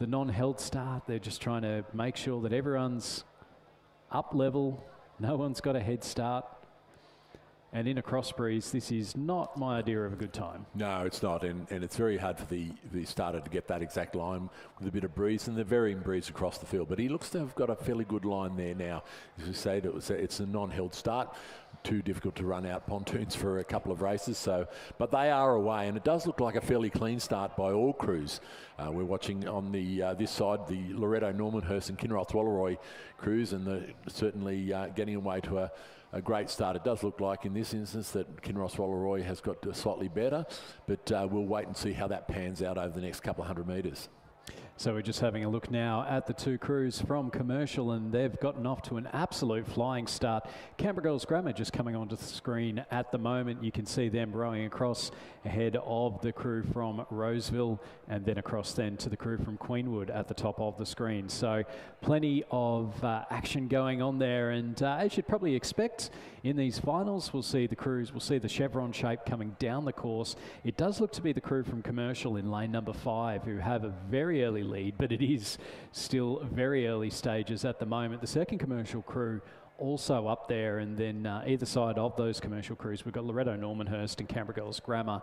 Speaker 6: non-held start. They're just trying to make sure that everyone's up level, no one's got a head start. And in a cross breeze, this is not my idea of a good time.
Speaker 4: No, it's not, and it's very hard for the starter to get that exact line with a bit of breeze, and they're varying breeze across the field. But he looks to have got a fairly good line there now. As you say, it's a non-held start. Too difficult to run out pontoons for a couple of races. So, but they are away, and it does look like a fairly clean start by all crews. We're watching on the this side the Loretto Normanhurst and Kinross Walleroy crews, and certainly getting away to a great start. It does look like in this instance that Kinross Walleroy has got slightly better, but we'll wait and see how that pans out over the next couple of 100 metres.
Speaker 6: So we're just having a look now at the two crews from Commercial, and they've gotten off to an absolute flying start. Canberra Girls Grammar just coming onto the screen at the moment. You can see them rowing across ahead of the crew from Roseville, and then across then to the crew from Queenwood at the top of the screen. So plenty of action going on there, and as you'd probably expect in these finals, we'll see the chevron shape coming down the course. It does look to be the crew from Commercial in lane number 5 who have a very early lead, but it is still very early stages at the moment. The second Commercial crew also up there, and then either side of those Commercial crews, we've got Loretto Normanhurst and Canberra Girls Grammar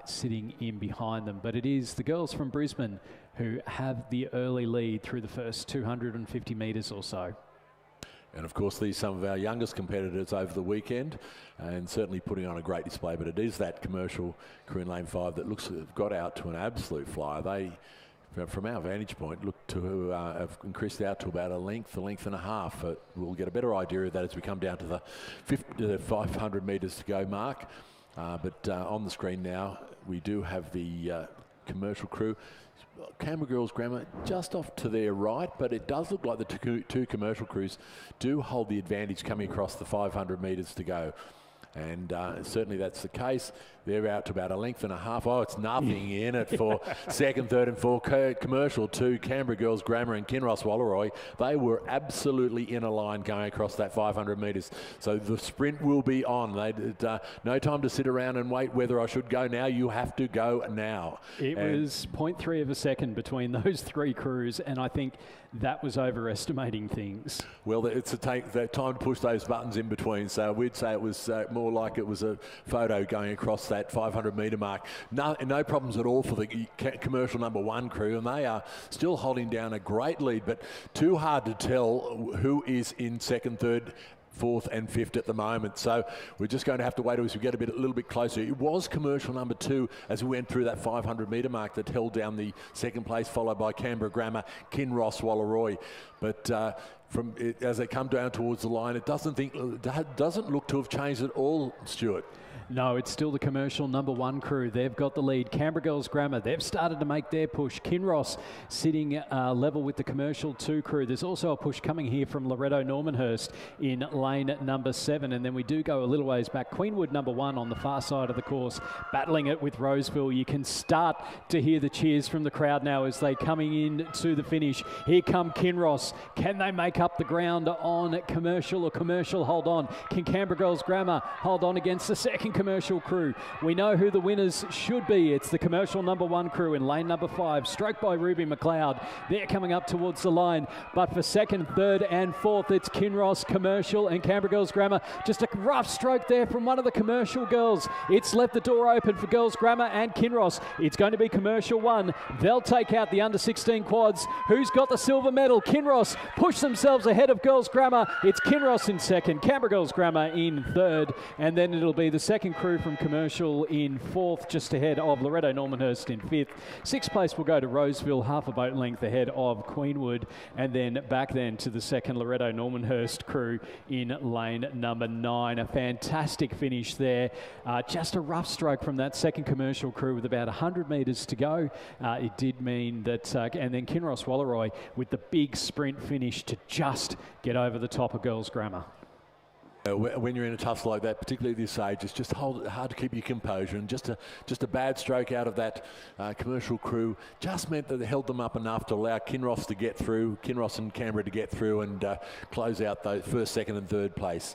Speaker 6: sitting in behind them. But it is the girls from Brisbane who have the early lead through the first 250 metres or so.
Speaker 4: And of course, these are some of our youngest competitors over the weekend, and certainly putting on a great display. But it is that Commercial crew in lane 5 that looks to have got out to an absolute flyer. They, from our vantage point, look to have increased out to about a length and a half. We'll get a better idea of that as we come down to the 500 metres to go mark. But on the screen now, we do have the Commercial crew. Canberra Girls Grammar just off to their right, but it does look like the two Commercial crews do hold the advantage coming across the 500 metres to go. And certainly that's the case. They're out to about a length and a half. Oh, it's nothing in it for second, third and fourth. Commercial to Canberra Girls Grammar and Kinross Walleroy. They were absolutely in a line going across that 500 metres. So the sprint will be on. No time to sit around and wait whether I should go now. You have to go now.
Speaker 6: It was 0.3 of a second between those three crews, and I think that was overestimating things.
Speaker 4: Well, it's the time to push those buttons in between. So we'd say it was more like it was a photo going across that 500 metre mark. No problems at all for the Commercial number 1 crew, and they are still holding down a great lead, but too hard to tell who is in second, third, fourth and fifth at the moment. So we're just going to have to wait as we get a little bit closer. It was Commercial number 2 as we went through that 500 metre mark that held down the second place, followed by Canberra Grammar, Kinross Walleroy. But as they come down towards the line, it doesn't look to have changed at all, Stuart.
Speaker 6: No, it's still the Commercial number 1 crew. They've got the lead. Canberra Girls Grammar, they've started to make their push. Kinross sitting level with the Commercial 2 crew. There's also a push coming here from Loretto Normanhurst in lane number 7. And then we do go a little ways back. Queenwood number 1 on the far side of the course, battling it with Roseville. You can start to hear the cheers from the crowd now as they coming in to the finish. Here come Kinross. Can they make up the ground on Commercial, or Commercial hold on? Can Canberra Girls Grammar hold on against the second Commercial crew? We know who the winners should be. It's the Commercial number 1 crew in lane number 5, stroked by Ruby McLeod. They're coming up towards the line, but for second, third and fourth, it's Kinross, Commercial and Canberra Girls Grammar. Just a rough stroke there from one of the Commercial girls. It's left the door open for Girls Grammar and Kinross. It's going to be Commercial 1. They'll take out the under 16 quads. Who's got the silver medal? Kinross push themselves ahead of Girls Grammar. It's Kinross in second, Canberra Girls Grammar in third, and then it'll be the second second crew from Commercial in fourth, just ahead of Loretto Normanhurst in fifth. Sixth place will go to Roseville, half a boat length ahead of Queenwood, and then back then to the second Loretto Normanhurst crew in lane number 9. A fantastic finish there. Just a rough stroke from that second Commercial crew with about 100 metres to go. It did mean that, and then Kinross Walleroy with the big sprint finish to just get over the top of Girls Grammar.
Speaker 4: When you're in a tussle like that, particularly at this age, it's just hard to keep your composure, and just a bad stroke out of that Commercial crew just meant that they held them up enough to allow Kinross to get through, Kinross and Canberra to get through and close out the first, second and third place.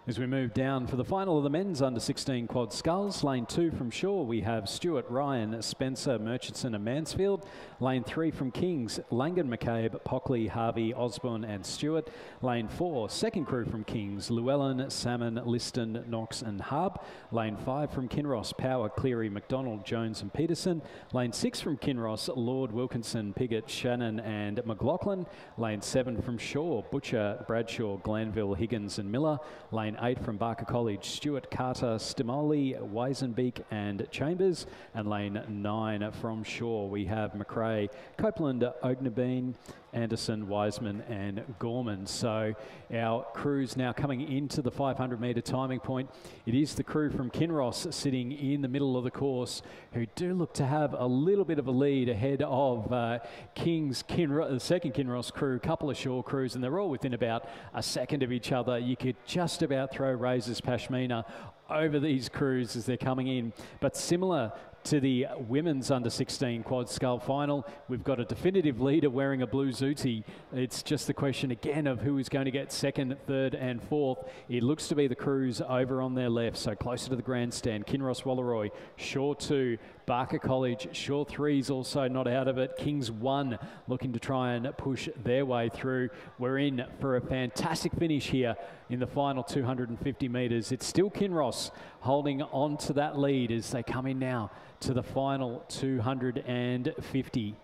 Speaker 6: As we move down for the final of the men's under-16 quad sculls, lane 2 from Shaw, we have Stewart, Ryan, Spencer, Murchison and Mansfield. Lane 3 from Kings, Langan, McCabe, Pockley, Harvey, Osborne and Stewart. Lane 4, second crew from Kings, Llewellyn, Salmon, Liston, Knox and Hub. Lane 5 from Kinross, Power, Cleary, McDonald, Jones and Peterson. Lane 6 from Kinross, Lord, Wilkinson, Piggott, Shannon and McLaughlin. Lane 7 from Shaw, Butcher, Bradshaw, Glanville, Higgins and Miller. Lane 8 from Barker College, Stewart, Carter, Stimoli, Weisenbeek and Chambers. And lane 9 from Shaw, we have McRae, Copeland, Ognabeen, Anderson, Wiseman and Gorman. So our crews now coming into the 500 metre timing point. It is the crew from Kinross sitting in the middle of the course who do look to have a little bit of a lead ahead of the second Kinross crew, couple of Shaw crews, and they're all within about a second of each other. You could just about throw Razor's Pashmina over these crews as they're coming in, but similar to the women's under-16 quad scull final, we've got a definitive leader wearing a blue zooty. It's just the question again of who is going to get second, third and fourth. It looks to be the crews over on their left, so closer to the grandstand. Kinross Walleroy, Shaw 2, Barker College, Shaw 3's also not out of it. Kings 1 looking to try and push their way through. We're in for a fantastic finish here in the final 250 metres. It's still Kinross holding on to that lead as they come in now to the final 250.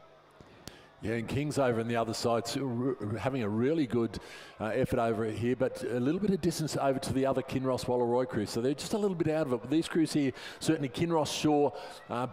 Speaker 4: Yeah, and Kings over on the other side, having a really good effort over here, but a little bit of distance over to the other Kinross Walleroy crew. So they're just a little bit out of it. But these crews here, certainly Kinross, Shaw,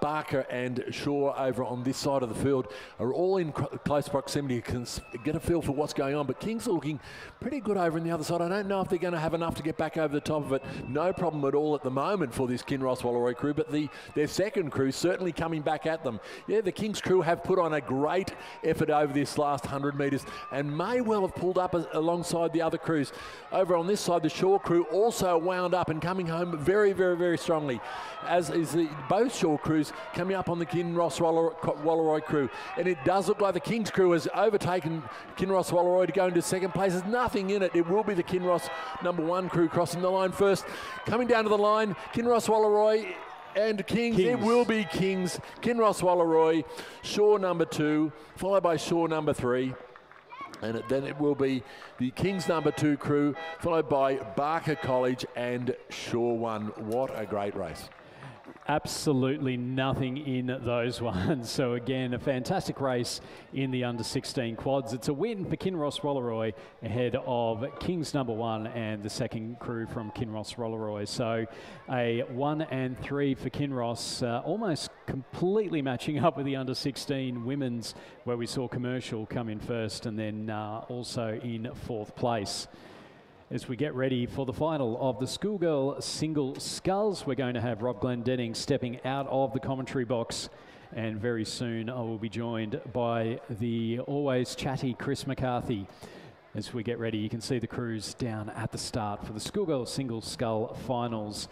Speaker 4: Barker and Shaw over on this side of the field, are all in close proximity. You can get a feel for what's going on. But Kings are looking pretty good over on the other side. I don't know if they're going to have enough to get back over the top of it. No problem at all at the moment for this Kinross Walleroy crew, but their second crew certainly coming back at them. Yeah, the Kings crew have put on a great effort over this last 100 metres and may well have pulled up alongside the other crews. Over on this side, the Shaw crew also wound up and coming home very, very, very strongly, as is both Shaw crews coming up on the Kinross Walleroy crew. And it does look like the Kings crew has overtaken Kinross Walleroy to go into second place. There's nothing in it. It will be the Kinross number 1 crew crossing the line first. Coming down to the line, Kinross Walleroy and Kings. It will be Kings, Kinross Walleroy, Shaw number 2, followed by Shaw number 3. And then it will be the Kings number 2 crew, followed by Barker College and Shaw 1. What a great race.
Speaker 6: Absolutely nothing in those ones. So again, a fantastic race in the under-16 quads. It's a win for Kinross Walleroy ahead of Kings number 1 and the second crew from Kinross Walleroy. So a 1 and 3 for Kinross, almost completely matching up with the under-16 women's, where we saw Commercial come in first and then also in 4th place. As we get ready for the final of the Schoolgirl Single Sculls, we're going to have Rob Glendenning stepping out of the commentary box, and very soon I will be joined by the always chatty Chris McCarthy. As we get ready, you can see the crews down at the start for the Schoolgirl Single Scull Finals.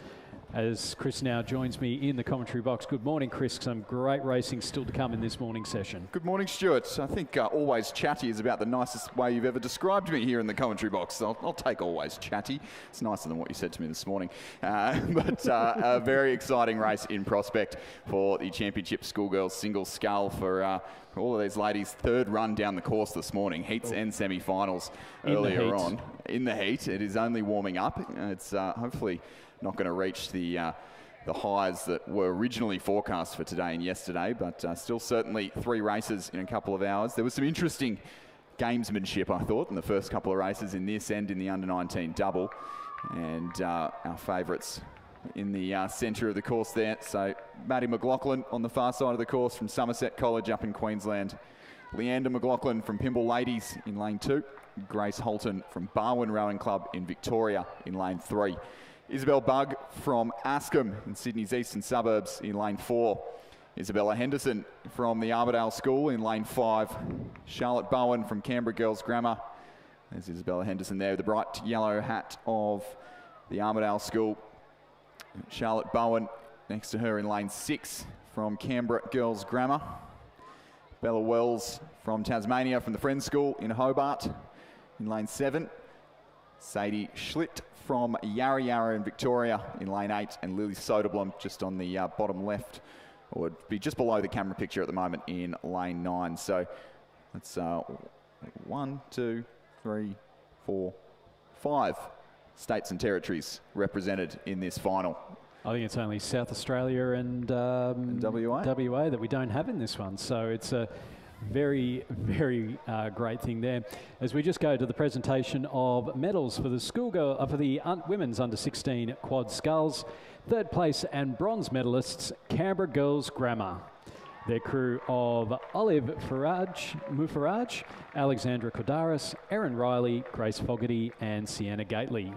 Speaker 6: As Chris now joins me in the commentary box. Good morning, Chris. Some great racing still to come in this morning's session.
Speaker 2: Good morning, Stuart. I think always chatty is about the nicest way you've ever described me here in the commentary box. I'll take always chatty. It's nicer than what you said to me this morning. But a very exciting race in prospect for the Championship Schoolgirls Single Scull for all of these ladies' third run down the course this morning. Heats and semi-finals earlier on. In the heat. It is only warming up. It's hopefully not going to reach the highs that were originally forecast for today and yesterday, but still certainly 3 races in a couple of hours. There was some interesting gamesmanship, I thought, in the first couple of races in this and in the under-19 double, and our favourites in the centre of the course there. So Maddie McLaughlin on the far side of the course from Somerset College up in Queensland. Leander McLaughlin from Pymble Ladies in lane 2. Grace Holton from Barwon Rowing Club in Victoria in lane 3. Isabel Bugg from Askham in Sydney's eastern suburbs in lane 4. Isabella Henderson from the Armidale School in lane 5. Charlotte Bowen from Canberra Girls Grammar. There's Isabella Henderson there with the bright yellow hat of the Armidale School. Charlotte Bowen next to her in lane 6 from Canberra Girls Grammar. Bella Wells from Tasmania from the Friends School in Hobart in lane 7. Sadie Schlitt from Yarra Yarra in Victoria in lane 8. And Lily Soderblom just on the bottom left, or would be just below the camera picture at the moment in lane 9. So that's 1, 2, 3, 4, 5 states and territories represented in this final.
Speaker 6: I think it's only South Australia and WA that we don't have in this one. So it's a very, very great thing there. As we just go to the presentation of medals for the Schoolgirl, for the women's under 16 quad sculls, third place and bronze medalists, Canberra Girls Grammar. Their crew of Olive Mufaraj, Alexandra Kodaris, Erin Riley, Grace Fogarty and Sienna Gately.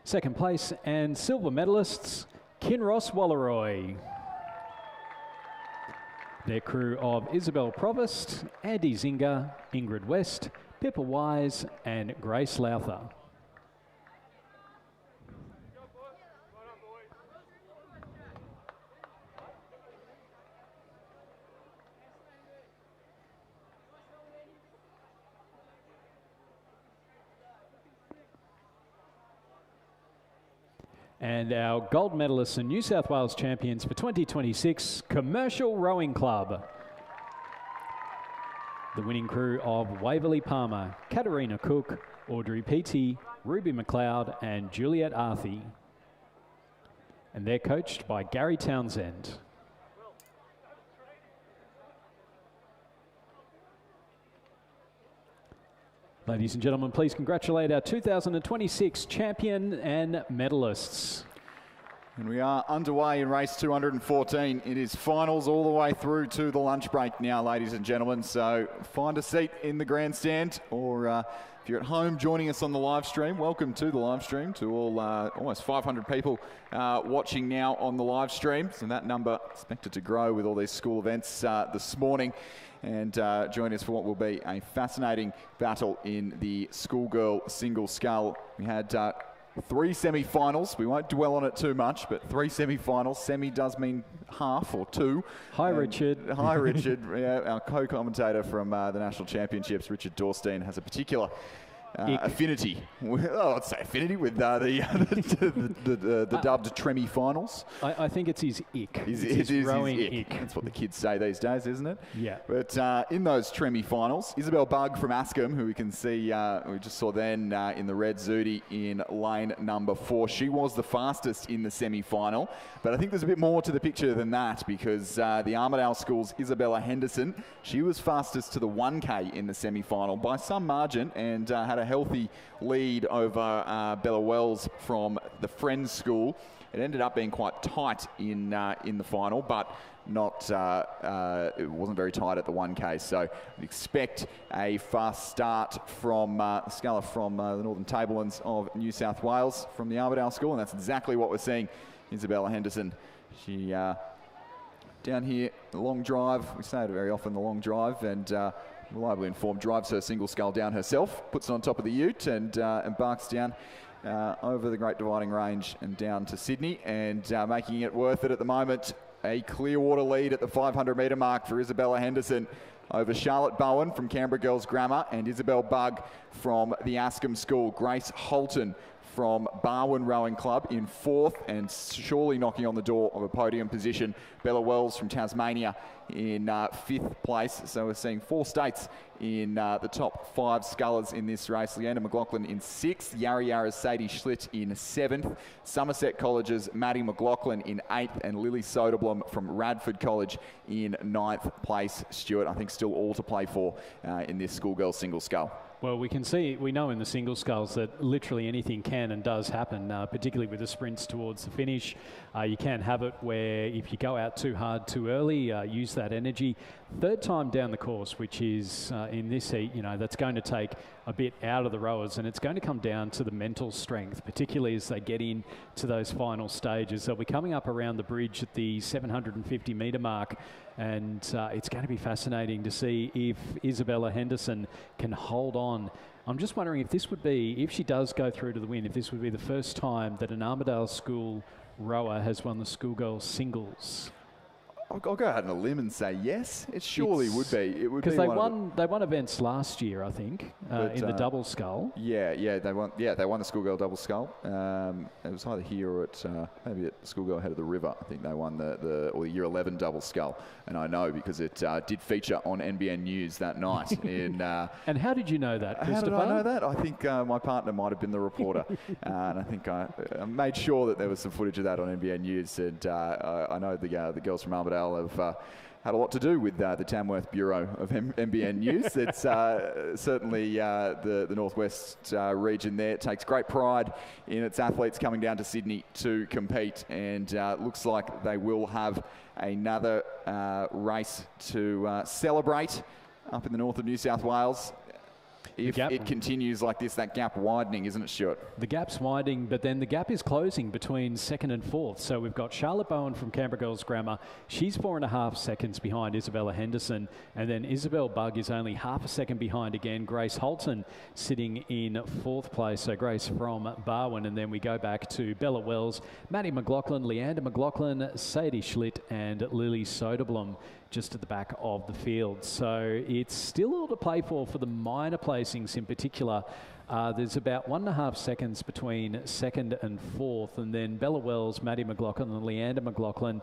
Speaker 6: Second place and silver medalists, Kinross Walleroy. Their crew of Isabel Provost, Andy Zinger, Ingrid West, Pippa Wise and Grace Lowther. And our gold medalists and New South Wales champions for 2026, Commercial Rowing Club. The winning crew of Waverley Palmer, Katarina Cook, Audrey Peaty, Ruby McLeod and Juliet Arthey. And they're coached by Gary Townsend. Ladies and gentlemen, please congratulate our 2026 champion and medalists.
Speaker 2: And we are underway in race 214. It is finals all the way through to the lunch break now, ladies and gentlemen. So find a seat in the grandstand, or if you're at home joining us on the live stream, welcome to the live stream, to all almost 500 people watching now on the live stream. So that number expected to grow with all these school events this morning. And join us for what will be a fascinating battle in the Schoolgirl single scull. We had 3 semi-finals. We won't dwell on it too much, but 3 semi-finals. Semi does mean half or 2.
Speaker 6: Hi, Richard.
Speaker 2: Hi, Richard. Yeah, our co-commentator from the National Championships, Richard Dorstein, has a particular affinity. I'd say affinity with the dubbed Tremmy finals.
Speaker 6: I think it's his ick.
Speaker 2: It is
Speaker 6: rowing
Speaker 2: his ick. That's what the kids say these days, isn't it?
Speaker 6: Yeah.
Speaker 2: But in those Tremmy finals, Isabel Bugg from Askham, who we can see, we just saw then in the red Zudi in lane number 4. She was the fastest in the semi-final. But I think there's a bit more to the picture than that, because the Armidale School's Isabella Henderson, she was fastest to the 1K in the semi-final by some margin, and had a healthy lead over Bella Wells from the Friends School. It ended up being quite tight in the final, but not it wasn't very tight at the 1K. So I'd expect a fast start from Sculler from the Northern Tablelands of New South Wales from the Armidale School, and that's exactly what we're seeing. Isabella Henderson, she down here, the long drive. We say it very often, the long drive, and reliably informed, drives her single scull down herself, puts it on top of the ute, and embarks down over the Great Dividing Range and down to Sydney, and making it worth it at the moment. A Clearwater lead at the 500 metre mark for Isabella Henderson over Charlotte Bowen from Canberra Girls Grammar and Isabel Bugg from the Askham School. Grace Holton from Barwon Rowing Club in 4th, and surely knocking on the door of a podium position, Bella Wells from Tasmania in 5th place. So we're seeing 4 states in the top 5 scullers in this race. Leander McLaughlin in 6th, Yarra Yarra's Sadie Schlitt in 7th, Somerset College's Maddie McLaughlin in 8th, and Lily Soderblom from Radford College in 9th place. Stuart, I think still all to play for in this schoolgirl single scull.
Speaker 6: Well, we know in the single sculls that literally anything can and does happen, particularly with the sprints towards the finish. You can have it where if you go out too hard too early, use that energy. Third time down the course, which is in this heat, that's going to take a bit out of the rowers, and it's going to come down to the mental strength, particularly as they get into those final stages. They'll be coming up around the bridge at the 750 metre mark, and it's going to be fascinating to see if Isabella Henderson can hold on. I'm just wondering if this would be, if she does go through to the win, if this would be the first time that an Armidale School rower has won the schoolgirl singles.
Speaker 2: I'll go out on a limb and say yes. It surely would be. It would be
Speaker 6: because they won events last year, I think, in the double scull.
Speaker 2: Yeah, they won the schoolgirl double scull. It was either here or at maybe at Schoolgirl Head of the River. I think they won the year 11 double scull, and I know because it did feature on NBN News that night.
Speaker 6: And how did you know that, Christopher?
Speaker 2: How did I know that? I think my partner might have been the reporter, and I think I made sure that there was some footage of that on NBN News. And I know the girls from Armidale have had a lot to do with the Tamworth Bureau of NBN News. It's certainly the Northwest region there. It takes great pride in its athletes coming down to Sydney to compete, and looks like they will have another race to celebrate up in the north of New South Wales. If it continues like this, that gap widening, isn't it, Stuart? The
Speaker 6: gap's widening, but then the gap is closing between 2nd and 4th. So we've got Charlotte Bowen from Canberra Girls Grammar. She's 4.5 seconds behind Isabella Henderson. And then Isabel Bugg is only half a second behind again. Grace Holton sitting in 4th place. So Grace from Barwon. And then we go back to Bella Wells, Maddie McLaughlin, Leander McLaughlin, Sadie Schlitt, and Lily Soderblom just at the back of the field. So it's still all to play for the minor placings in particular. There's about 1.5 seconds between 2nd and 4th, and then Bella Wells, Maddie McLaughlin and Leander McLaughlin.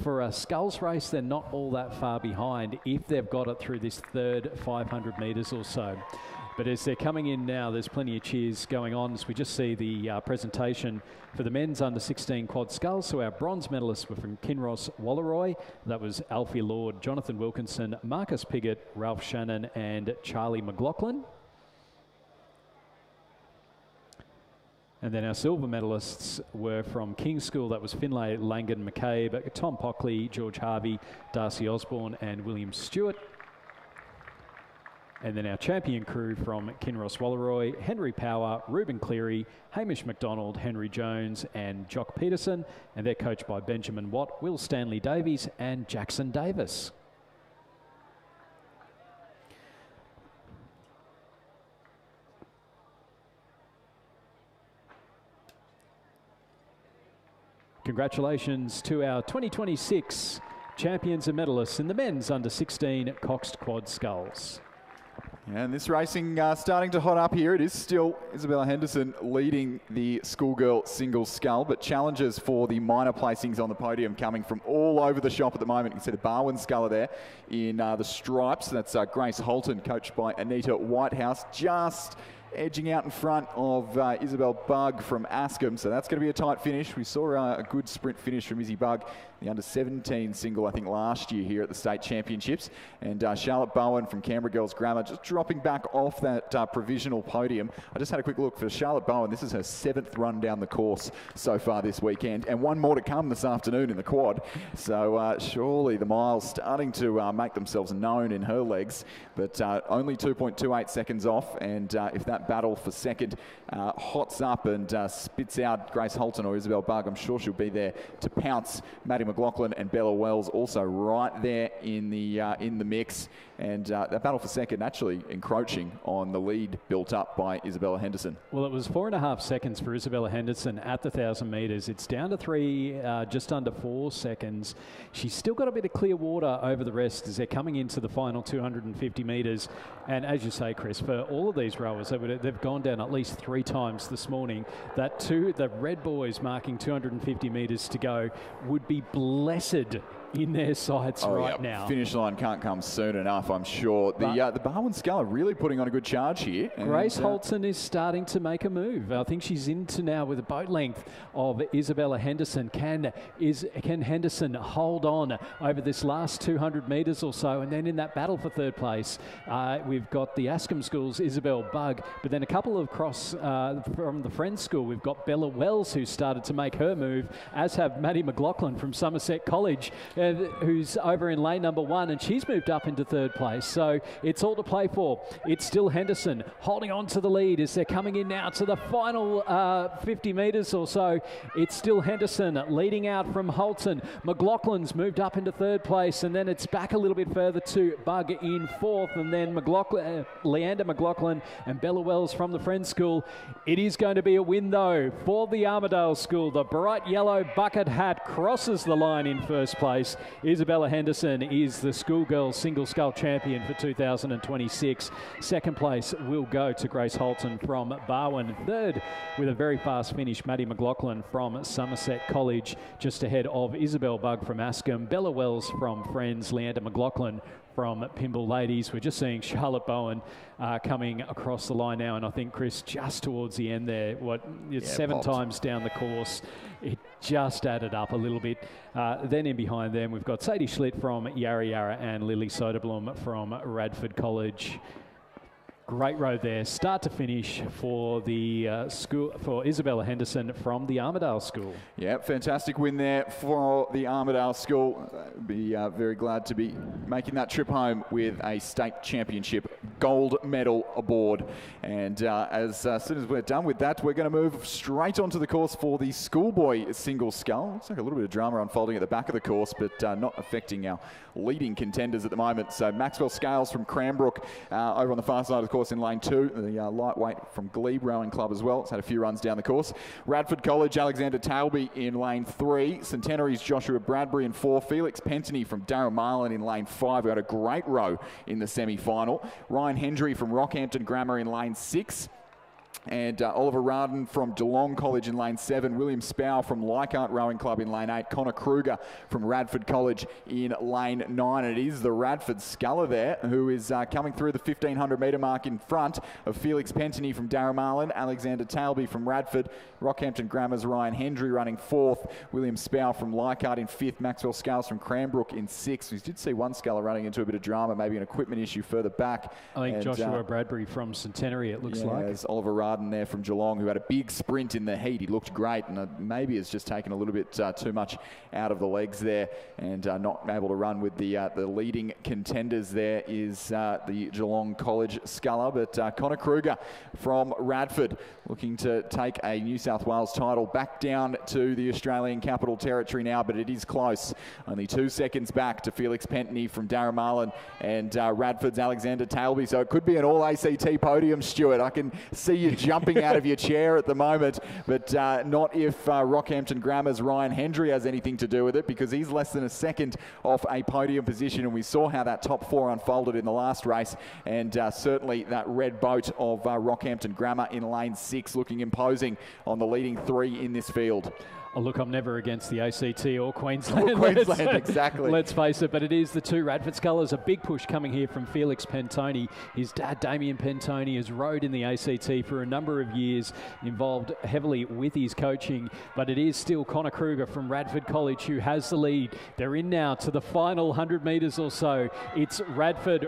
Speaker 6: For a sculls race, they're not all that far behind if they've got it through this third 500 metres or so. But as they're coming in now, there's plenty of cheers going on as we just see the presentation for the men's under 16 quad sculls. So our bronze medalists were from Kinross Walleroy. That was Alfie Lord, Jonathan Wilkinson, Marcus Piggott, Ralph Shannon and Charlie McLaughlin. And then our silver medalists were from King's School. That was Finlay, Langan, McCabe, Tom Pockley, George Harvey, Darcy Osborne and William Stewart. And then our champion crew from Kinross Walleroy, Henry Power, Reuben Cleary, Hamish McDonald, Henry Jones and Jock Peterson. And they're coached by Benjamin Watt, Will Stanley Davies and Jackson Davis. Congratulations to our 2026 champions and medalists in the men's under 16 coxed quad sculls.
Speaker 2: And this racing starting to hot up here. It is still Isabella Henderson leading the schoolgirl single scull, but challenges for the minor placings on the podium coming from all over the shop at the moment. You can see the Barwon sculler there in the stripes. That's Grace Holton, coached by Anita Whitehouse, just edging out in front of Isabel Bugg from Ascombe. So that's going to be a tight finish. We saw a good sprint finish from Izzy Bugg, the under 17 single, I think, last year here at the State Championships. And Charlotte Bowen from Canberra Girls Grammar just dropping back off that provisional podium. I just had a quick look for Charlotte Bowen. This is her 7th run down the course so far this weekend, and one more to come this afternoon in the quad. So surely the miles starting to make themselves known in her legs, but only 2.28 seconds off. And if that battle for second hots up and spits out Grace Holton or Isabel Bugg, I'm sure she'll be there to pounce. Maddie McLaughlin and Bella Wells also right there in the mix, and that battle for second actually encroaching on the lead built up by Isabella Henderson.
Speaker 6: Well, it was 4.5 seconds for Isabella Henderson at the 1,000 metres. It's down to 3, just under 4 seconds. She's still got a bit of clear water over the rest as they're coming into the final 250 metres. And as you say, Chris, for all of these rowers, they've gone down at least 3 times this morning. The red boys marking 250 metres to go would be blessed in their sights right now.
Speaker 2: Finish line can't come soon enough, I'm sure. The Barwon Sculler really putting on a good charge here.
Speaker 6: Grace Holton is starting to make a move. I think she's into now with a boat length of Isabella Henderson. Can Henderson hold on over this last 200 metres or so? And then in that battle for third place, we've got the Ascombe School's Isabel Bugg, but then a couple of cross from the Friends School. We've got Bella Wells, who started to make her move, as have Maddie McLaughlin from Somerset College, who's over in lane number 1, and she's moved up into third place. So it's all to play for. It's still Henderson holding on to the lead as they're coming in now to the final 50 metres or so. It's still Henderson leading out from Holton. McLaughlin's moved up into third place, and then it's back a little bit further to Bugg in fourth, and then Leander McLaughlin and Bella Wells from the Friends School. It is going to be a win, though, for the Armidale School. The bright yellow bucket hat crosses the line in first place. Isabella Henderson is the Schoolgirl Single Scull champion for 2026. Second place will go to Grace Holton from Barwon. Third, with a very fast finish, Maddie McLaughlin from Somerset College, just ahead of Isabel Bugg from Ascombe, Bella Wells from Friends, Leander McLaughlin from Pymble Ladies. We're just seeing Charlotte Bowen coming across the line now, and I think, Chris, just towards the end there, seven times down the course, it just added up a little bit. Then in behind them, we've got Sadie Schlitt from Yarra Yarra and Lily Soderblom from Radford College. Great road there, start to finish for the school, for Isabella Henderson from the Armidale School.
Speaker 2: Yeah, fantastic win there for the Armidale School. Be very glad to be making that trip home with a state championship gold medal aboard. And as soon as we're done with that, we're going to move straight onto the course for the Schoolboy Single Scull. Looks like a little bit of drama unfolding at the back of the course, but not affecting our leading contenders at the moment. So Maxwell Scales from Cranbrook over on the far side of the course in lane 2. The lightweight from Glebe Rowing Club as well. It's had a few runs down the course. Radford College, Alexander Tailby in lane 3. Centenary's Joshua Bradbury in 4. Felix Pentony from Darramarlin in lane 5. We had a great row in the semi-final. Ryan Hendry from Rockhampton Grammar in lane 6. And Oliver Radin from Geelong College in lane 7. William Spow from Leichhardt Rowing Club in lane 8. Connor Kruger from Radford College in lane 9. It is the Radford Sculler there who is coming through the 1500 metre mark in front of Felix Pentony from Darramarlin, Alexander Tailby from Radford, Rockhampton Grammar's Ryan Hendry running 4th, William Spow from Leichhardt in 5th, Maxwell Scales from Cranbrook in 6th. We did see one Sculler running into a bit of drama, maybe an equipment issue further back.
Speaker 6: I think Joshua Bradbury from Centenary, it looks like.
Speaker 2: There's Oliver Radin there from Geelong, who had a big sprint in the heat. He looked great, and maybe has just taken a little bit too much out of the legs there, and not able to run with the leading contenders. There is the Geelong College Sculler, but Connor Kruger from Radford looking to take a New South Wales title back down to the Australian Capital Territory now, but it is close. Only 2 seconds back to Felix Pentony from Darramarlin and Radford's Alexander Tailby, so it could be an all-ACT podium, Stuart. I can see you jumping out of your chair at the moment, but not if Rockhampton Grammar's Ryan Hendry has anything to do with it, because he's less than a second off a podium position, and we saw how that top 4 unfolded in the last race, and certainly that red boat of Rockhampton Grammar in lane 6 looking imposing on the leading 3 in this field.
Speaker 6: Oh, look, I'm never against the ACT or Queensland.
Speaker 2: Or Queensland, exactly.
Speaker 6: Let's face it, but it is the 2 Radford Scullers. A big push coming here from Felix Pentony. His dad, Damien Pentony, has rowed in the ACT for a number of years, involved heavily with his coaching, but it is still Connor Kruger from Radford College who has the lead. They're in now to the final 100 metres or so. It's Radford,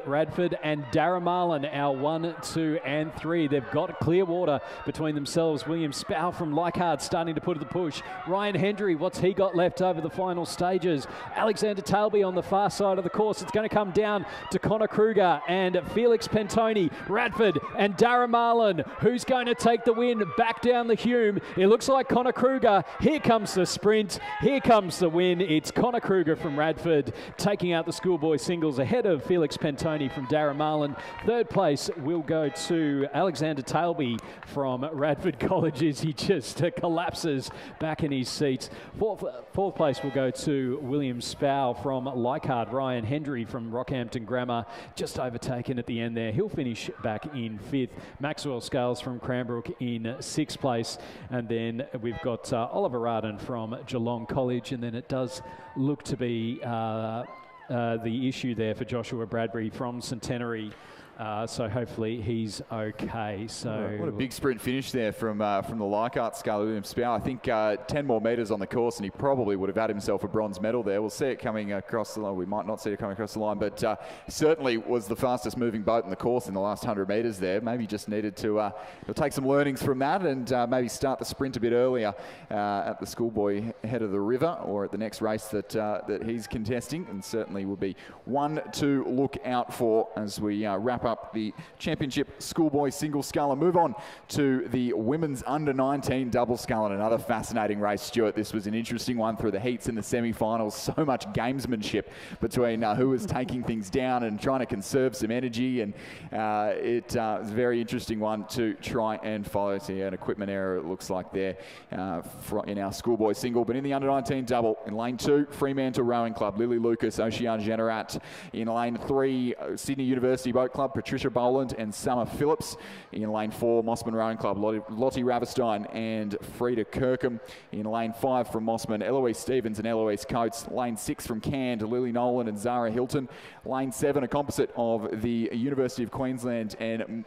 Speaker 6: and Darramarlin, our 1, 2 and 3. They've got clear water between themselves. William Spow from Leichhardt starting to put the push. Ryan Hendry, what's he got left over the final stages? Alexander Tailby on the far side of the course. It's going to come down to Connor Kruger and Felix Pentony, Radford and Darramarlin. Who's going to take the win back down the Hume? It looks like Connor Kruger. Here comes the sprint. Here comes the win. It's Connor Kruger from Radford taking out the Schoolboy Singles ahead of Felix Pentony from Darramarlin. Third place will go to Alexander Tailby from Radford College as he just collapses back in his his seat. Fourth place will go to William Spow from Leichhardt. Ryan Hendry from Rockhampton Grammar just overtaken at the end there. He'll finish back in 5th. Maxwell Scales from Cranbrook in 6th place. And then we've got Oliver Arden from Geelong College. And then it does look to be the issue there for Joshua Bradbury from Centenary. So hopefully he's okay. So
Speaker 2: what a big sprint finish there from the Leichhardt scale, William Spow. I think 10 more metres on the course and he probably would have had himself a bronze medal there. We'll see it coming across the line. We might not see it coming across the line, but certainly was the fastest moving boat in the course in the last 100 metres there. Maybe just needed to take some learnings from that and maybe start the sprint a bit earlier at the Schoolboy head of the river or at the next race that he's contesting, and certainly will be one to look out for as we wrap up the championship Schoolboy single scull and move on to the women's under-19 double scull, and another fascinating race, Stuart. This was an interesting one through the heats and the semi-finals. So much gamesmanship between who was taking things down and trying to conserve some energy, and it was a very interesting one to try and follow. See an equipment error, it looks like there in our Schoolboy single, but in the under-19 double, in lane 2, Fremantle Rowing Club, Lily Lucas, Ocean Generat. In lane 3, Sydney University Boat Club, Patricia Boland and Summer Phillips. In lane 4, Mossman Rowing Club, Lottie Raverstein and Frida Kirkham. In lane 5 from Mossman, Eloise Stevens and Eloise Coates. Lane 6 from Cairns, Lily Nolan and Zara Hilton. Lane 7, a composite of the University of Queensland and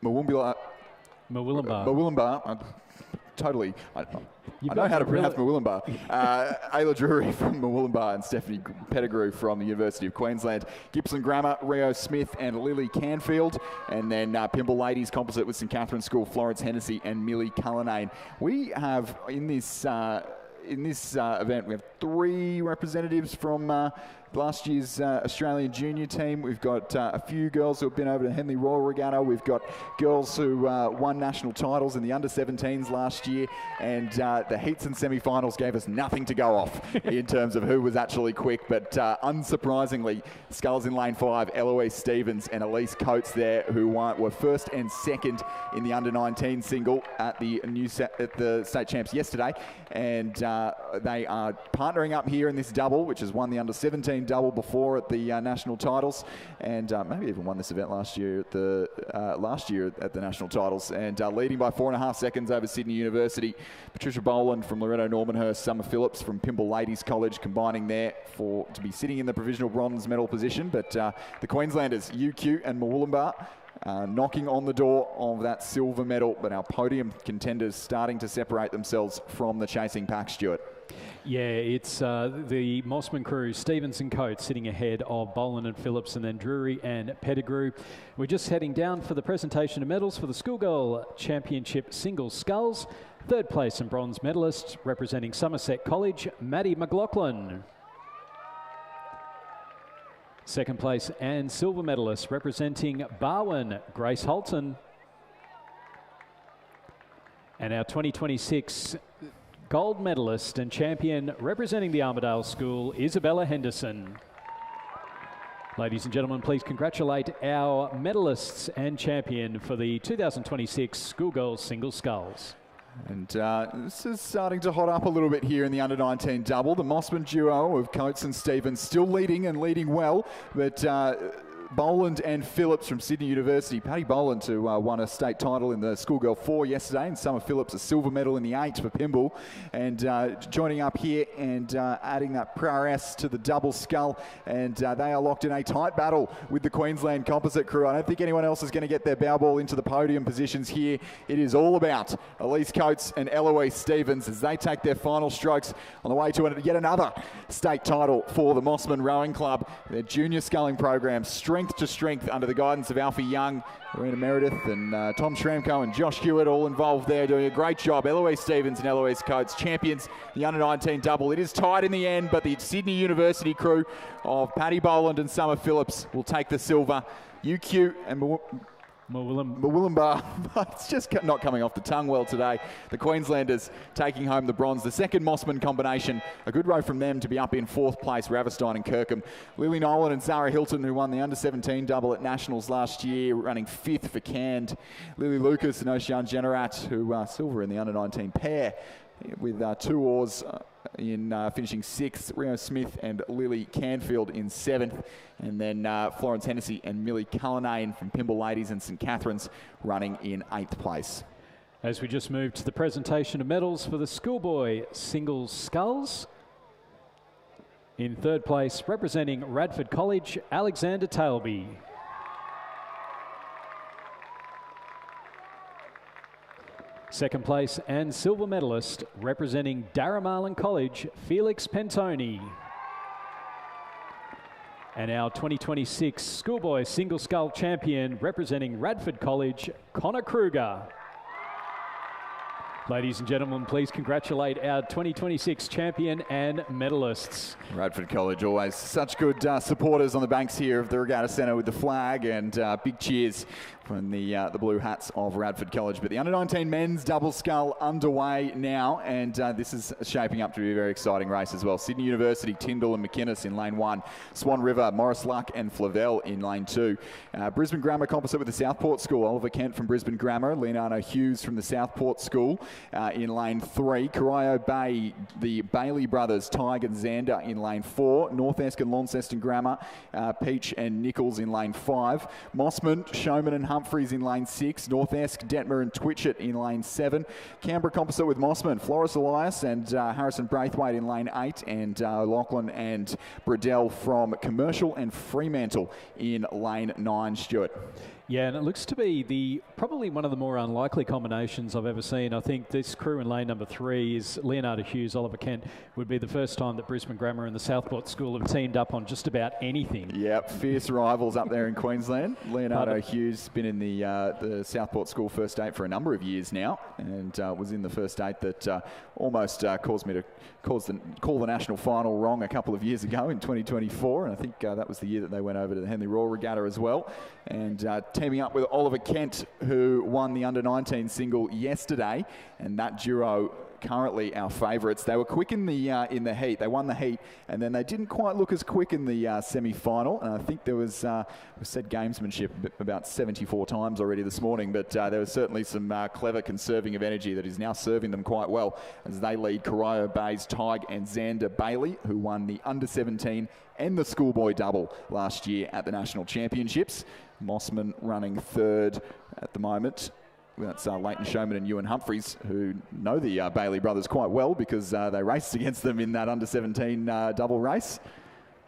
Speaker 2: Mawilumbar. Totally. I know how to pronounce Mawilumbar. Ayla Drury from Mawilumbar and Stephanie Pettigrew from the University of Queensland. Gibson Grammar, Rio Smith and Lily Canfield. And then Pymble Ladies Composite with St Catherine's School, Florence Hennessy and Millie Cullinane. We have in this event, we have 3 representatives from last year's Australian junior team. We've got a few girls who have been over to Henley Royal Regatta. We've got girls who won national titles in the under-17s last year, and the heats and semi-finals gave us nothing to go off in terms of who was actually quick, but unsurprisingly, sculls in lane 5, Eloise Stevens and Elise Coates there, who were first and second in the under-19 single at the state champs yesterday, and they are partnering up here in this double, which has won the under-17 double before at the national titles, and maybe even won this event last year at the national titles, and leading by 4.5 seconds over Sydney University. Patricia Boland from Loretto Normanhurst, Summer Phillips from Pymble Ladies College combining there to be sitting in the provisional bronze medal position, but the Queenslanders UQ and Mawilumbar knocking on the door of that silver medal, but our podium contenders starting to separate themselves from the chasing pack, Stuart.
Speaker 6: Yeah, it's the Mossman crew, Stevens and Coates sitting ahead of Boland and Phillips, and then Drury and Pettigrew. We're just heading down for the presentation of medals for the Schoolgirl Championship Single Sculls. 3rd place and bronze medalist representing Somerset College, Maddie McLaughlin. 2nd place and silver medalist representing Barwon, Grace Holton. And our 2026 gold medalist and champion representing the Armidale School, Isabella Henderson. Ladies and gentlemen, please congratulate our medalists and champion for the 2026 Schoolgirls Single Sculls.
Speaker 2: And this is starting to hot up a little bit here in the under-19 double. The Mossman duo of Coates and Stevens still leading and leading well, but Boland and Phillips from Sydney University. Paddy Boland, who won a state title in the Schoolgirl 4 yesterday, and Summer Phillips a silver medal in the 8 for Pymble. And joining up here and adding that prowess to the double scull. And they are locked in a tight battle with the Queensland Composite crew. I don't think anyone else is going to get their bow ball into the podium positions here. It is all about Elise Coates and Eloise Stevens as they take their final strokes on the way to yet another state title for the Mossman Rowing Club. Their junior sculling program, strength to strength under the guidance of Alfie Young, Marina Meredith and Tom Schramko and Josh Hewitt, all involved there doing a great job. Eloise Stevens and Eloise Coates, champions the under-19 double. It is tight in the end, but the Sydney University crew of Paddy Boland and Summer Phillips will take the silver. UQ and Mawilumbar, it's just not coming off the tongue well today. The Queenslanders taking home the bronze. The second Mossman combination, a good row from them to be up in 4th place, Raverstein and Kirkham. Lily Nolan and Zara Hilton, who won the under-17 double at Nationals last year, running 5th for Cairns. Lily Lucas and Ocean Generat, who silver in the under-19 pair. with 2 oars in finishing 6th, Rio Smith and Lily Canfield in 7th, and then Florence Hennessy and Millie Cullinane from Pymble Ladies and St Catherine's running in 8th place.
Speaker 6: As we just move to the presentation of medals for the Schoolboy Single Sculls. In 3rd place, representing Radford College, Alexander Tailby. Second place and silver medalist, representing Darramarlin College, Felix Pentoni. And our 2026 Schoolboy Single Scull champion, representing Radford College, Connor Kruger. Ladies and gentlemen, please congratulate our 2026 champion and medalists.
Speaker 2: Radford College, always such good supporters on the banks here of the Regatta Centre with the flag, and big cheers from the blue hats of Radford College. But the under-19 men's double scull underway now, and this is shaping up to be a very exciting race as well. Sydney University, Tyndall and McInnes in lane 1. Swan River, Morris Luck and Flavel in lane 2. Brisbane Grammar composite with the Southport School. Oliver Kent from Brisbane Grammar, Leonardo Hughes from the Southport School in lane 3. Corio Bay, the Bailey brothers, Tig and Xander in lane 4. North Esk and Launceston Grammar, Peach and Nichols in lane 5. Mossman, Showman and Humphreys in lane 6. North Esk, Detmer and Twitchett in lane 7. Canberra composite with Mossman, Floris Elias and Harrison Braithwaite in lane 8. And Lachlan and Bradell from Commercial and Fremantle in lane 9, Stuart.
Speaker 6: Yeah, and it looks to be probably one of the more unlikely combinations I've ever seen. I think this crew in lane number 3 is Leonardo Hughes, Oliver Kent. Would be the first time that Brisbane Grammar and the Southport School have teamed up on just about anything.
Speaker 2: Yep, fierce rivals up there in Queensland. Leonardo Hughes been in the Southport School first 8 for a number of years now, and was in the first 8 that almost caused me to call the national final wrong a couple of years ago in 2024, and I think that was the year that they went over to the Henley Royal Regatta as well. And teaming up with Oliver Kent, who won the under-19 single yesterday, and that duo currently our favourites. They were quick in the heat. They won the heat, and then they didn't quite look as quick in the semi-final. And I think there was we said gamesmanship about 74 times already this morning, but there was certainly some clever conserving of energy that is now serving them quite well as they lead Corio Bay's Tig and Xander Bailey, who won the under-17 and the Schoolboy double last year at the National Championships. Mossman running 3rd at the moment. That's Leighton Showman and Ewan Humphreys, who know the Bailey brothers quite well because they raced against them in that under-17 double race.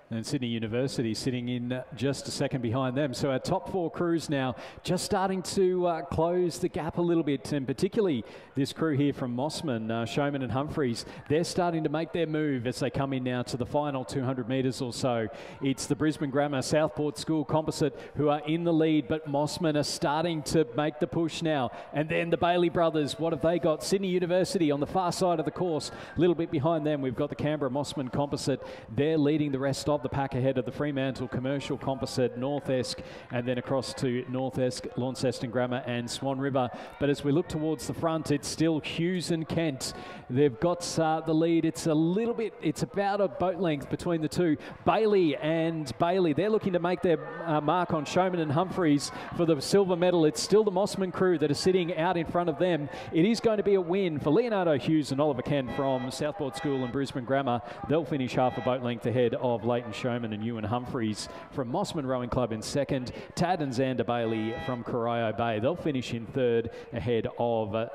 Speaker 6: And Sydney University sitting in just a second behind them. So our top 4 crews now just starting to close the gap a little bit, and particularly this crew here from Mossman, Showman and Humphreys. They're starting to make their move as they come in now to the final 200 metres or so. It's the Brisbane Grammar Southport School composite who are in the lead, but Mossman are starting to make the push now. And then the Bailey brothers, what have they got? Sydney University on the far side of the course. A little bit behind them, we've got the Canberra Mossman composite. They're leading the rest of the pack ahead of the Fremantle Commercial composite, North Esk, and then across to North Esk, Launceston Grammar and Swan River. But as we look towards the front, it's still Hughes and Kent. They've got the lead. It's about a boat length between the two. Bailey, they're looking to make their mark on Showman and Humphreys for the silver medal. It's still the Mossman crew that are sitting out in front of them. It is going to be a win for Leonardo Hughes and Oliver Kent from Southport School and Brisbane Grammar. They'll finish half a boat length ahead of Leighton Showman and Ewan Humphreys from Mossman Rowing Club in 2nd. Tad and Xander Bailey from Corio Bay. They'll finish in 3rd ahead of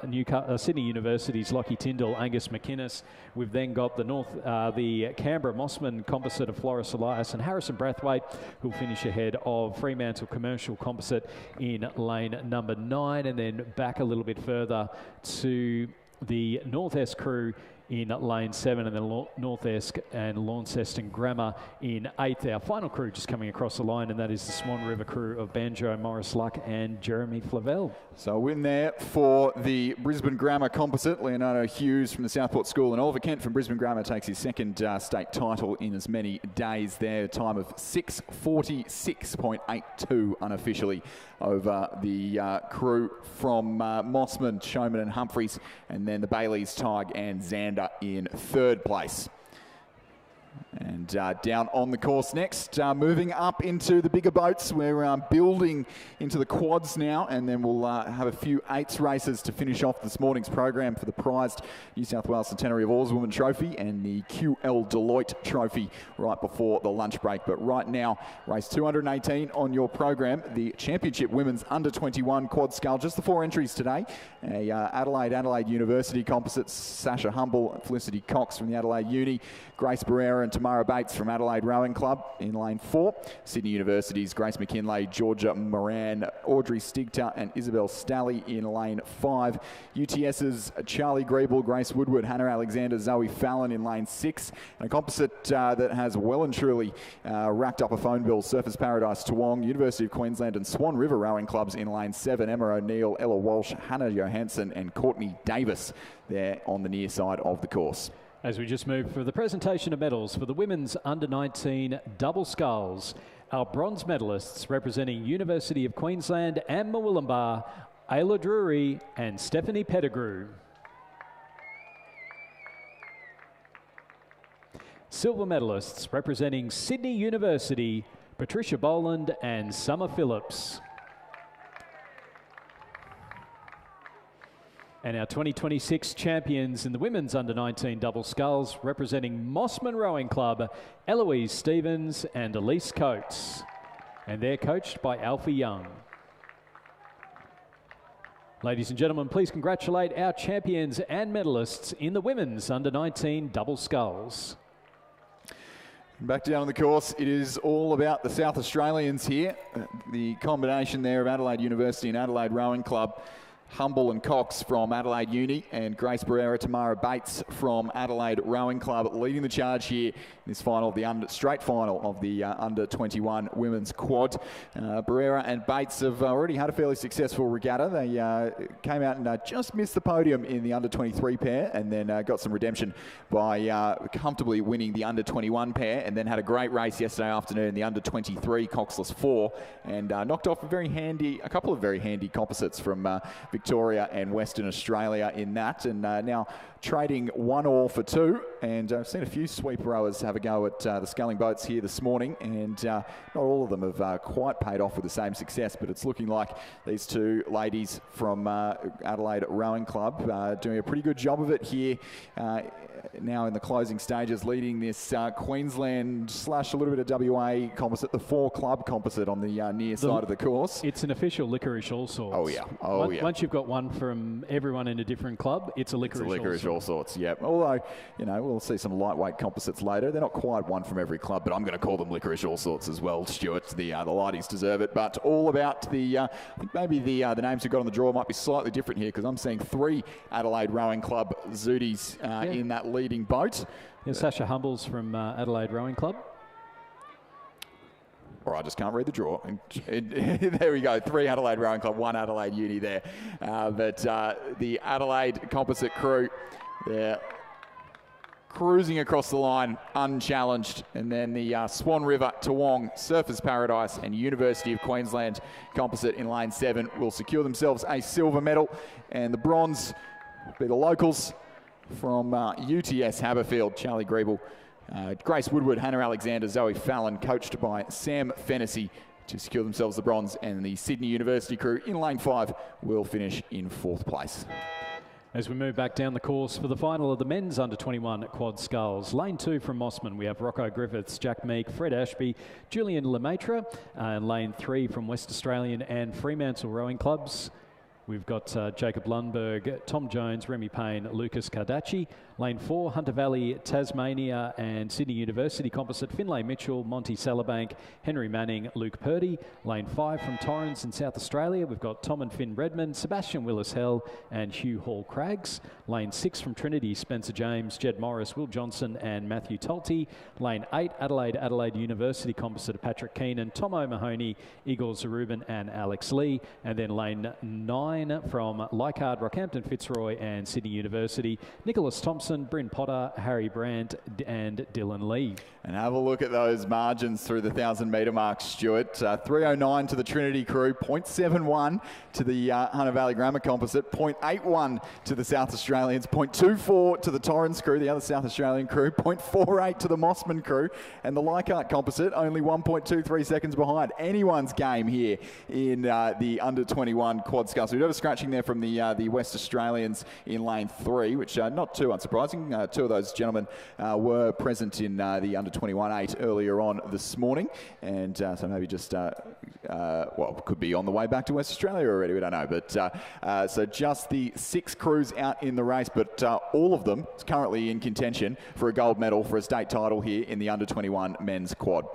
Speaker 6: Sydney University's Lockie Tyndall, Angus McInnes. We've then got the Canberra Mossman composite of Floris Elias and Harrison Braithwaite, who'll finish ahead of Fremantle Commercial composite in lane number 9, and then back a little bit further to the North Esk crew in lane 7, and then North Esk and Launceston Grammar in 8th. Our final crew just coming across the line, and that is the Swan River crew of Banjo, Morris Luck and Jeremy Flavel.
Speaker 2: So a win there for the Brisbane Grammar composite. Leonardo Hughes from the Southport School and Oliver Kent from Brisbane Grammar takes his 2nd state title in as many days there. A time of 6:46.82 unofficially over the crew from Mossman, Showman and Humphreys, and then the Baileys, Tig and Xander in 3rd place. And down on the course next, moving up into the bigger boats. We're building into the quads now, and then we'll have a few eights races to finish off this morning's program for the prized New South Wales Centenary of Oarswoman Trophy and the QL Deloitte Trophy right before the lunch break. But right now, race 218 on your program, the Championship Women's Under-21 Quad Scull. Just the 4 entries today. Adelaide University composites, Sasha Humble and Felicity Cox from the Adelaide Uni, Grace Barrera and Tamara Bates from Adelaide Rowing Club in lane 4. Sydney University's Grace McKinlay, Georgia Moran, Audrey Stigter and Isabel Stalley in lane 5. UTS's Charlie Griebel, Grace Woodward, Hannah Alexander, Zoe Fallon in lane 6. And a composite that has well and truly racked up a phone bill, Surfers Paradise Toowong, University of Queensland and Swan River Rowing Clubs in lane 7. Emma O'Neill, Ella Walsh, Hannah Johansson and Courtney Davis there on the near side of the course.
Speaker 6: As we just move for the presentation of medals for the women's under-19 double sculls, our bronze medalists representing University of Queensland and Murwillumbah, Ayla Drury and Stephanie Pettigrew. Silver medalists representing Sydney University, Patricia Boland and Summer Phillips. And our 2026 champions in the women's under-19 double sculls representing Mossman Rowing Club, Eloise Stevens and Elise Coates. And they're coached by Alfie Young. Ladies and gentlemen, please congratulate our champions and medalists in the women's under-19 double sculls.
Speaker 2: Back down on the course, it is all about the South Australians here. The combination there of Adelaide University and Adelaide Rowing Club. Humble and Cox from Adelaide Uni and Grace Barrera, Tamara Bates from Adelaide Rowing Club leading the charge here in this final, the straight final of the under-21 women's quad. Barrera and Bates have already had a fairly successful regatta. They came out and just missed the podium in the under-23 pair and then got some redemption by comfortably winning the under-21 pair and then had a great race yesterday afternoon in the under-23 Coxless 4 and knocked off a couple of very handy composites from Victoria and Western Australia in that, and now trading 1-1 for 2. And I've seen a few sweep rowers have a go at the sculling boats here this morning, and not all of them have quite paid off with the same success, but it's looking like these two ladies from Adelaide Rowing Club doing a pretty good job of it here now in the closing stages, leading this Queensland / a little bit of WA composite, the 4-club composite on the near side of the course.
Speaker 6: It's an official licorice all sorts.
Speaker 2: Oh yeah, oh yeah.
Speaker 6: Once you've got one from everyone in a different club, it's a licorice
Speaker 2: all sorts, yeah. Although, you know, we'll see some lightweight composites later. They're not quite one from every club, but I'm going to call them licorice all sorts as well, Stuart. The lighties deserve it, but all about the, I think maybe the names who got on the draw might be slightly different here because I'm seeing 3 Adelaide Rowing Club Zooties in that leading boat.
Speaker 6: Yeah, Sasha Humbles from Adelaide Rowing Club.
Speaker 2: Or I just can't read the draw. There we go, 3 Adelaide Rowing Club, 1 Adelaide Uni there. But the Adelaide composite crew, they're cruising across the line unchallenged. And then the Swan River, Toowong, Surfers Paradise and University of Queensland composite in lane 7 will secure themselves a silver medal. And the bronze will be the locals from UTS Haberfield, Charlie Griebel, Grace Woodward, Hannah Alexander, Zoe Fallon, coached by Sam Fennessy to secure themselves the bronze, and the Sydney University crew in lane 5 will finish in 4th place.
Speaker 6: As we move back down the course for the final of the men's under-21 quad sculls. Lane 2 from Mossman, we have Rocco Griffiths, Jack Meek, Fred Ashby, Julian Lemaitre. And lane 3 from West Australian and Fremantle Rowing Clubs. We've got Jacob Lundberg, Tom Jones, Remy Payne, Lucas Cardaci. Lane 4, Hunter Valley, Tasmania and Sydney University composite, Finlay Mitchell, Monty Salabank, Henry Manning, Luke Purdy. Lane 5 from Torrens in South Australia, we've got Tom and Finn Redmond, Sebastian Willis-Hell and Hugh Hall-Craggs. Lane 6 from Trinity, Spencer James, Jed Morris, Will Johnson and Matthew Tolte. Lane 8, Adelaide University composite, Patrick Keenan, Tom O'Mahony, Igor Zarubin and Alex Lee. And then lane 9 Ryan from Leichhardt, Rockhampton Fitzroy and Sydney University, Nicholas Thompson, Bryn Potter, Harry Brandt and Dylan Lee.
Speaker 2: And have a look at those margins through the 1,000-metre mark, Stuart. 3:09 to the Trinity crew, 0.71 to the Hunter Valley Grammar Composite, 0.81 to the South Australians, 0.24 to the Torrens crew, the other South Australian crew, 0.48 to the Mossman crew, and the Leichhardt Composite only 1.23 seconds behind. Anyone's game here in the under-21 quad sculls. We've got a scratching there from the West Australians in lane 3, which not too unsurprising. Two of those gentlemen were present in the under-21 8 earlier on this morning, and so maybe just, well, could be on the way back to West Australia already, we don't know. But so just the 6 crews out in the race, but all of them is currently in contention for a gold medal for a state title here in the under-21 men's quad.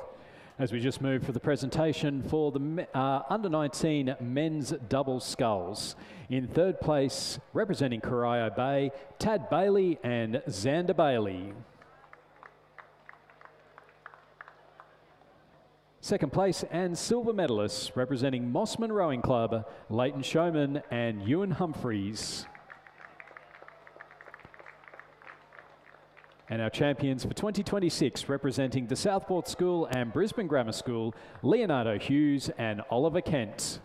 Speaker 6: As we just move for the presentation for the under-19 men's double sculls. In third place, representing Corio Bay, Tad Bailey and Xander Bailey. Second place and silver medalists representing Mossman Rowing Club, Leighton Showman and Ewan Humphreys. And our champions for 2026 representing the Southport School and Brisbane Grammar School, Leonardo Hughes and Oliver Kent.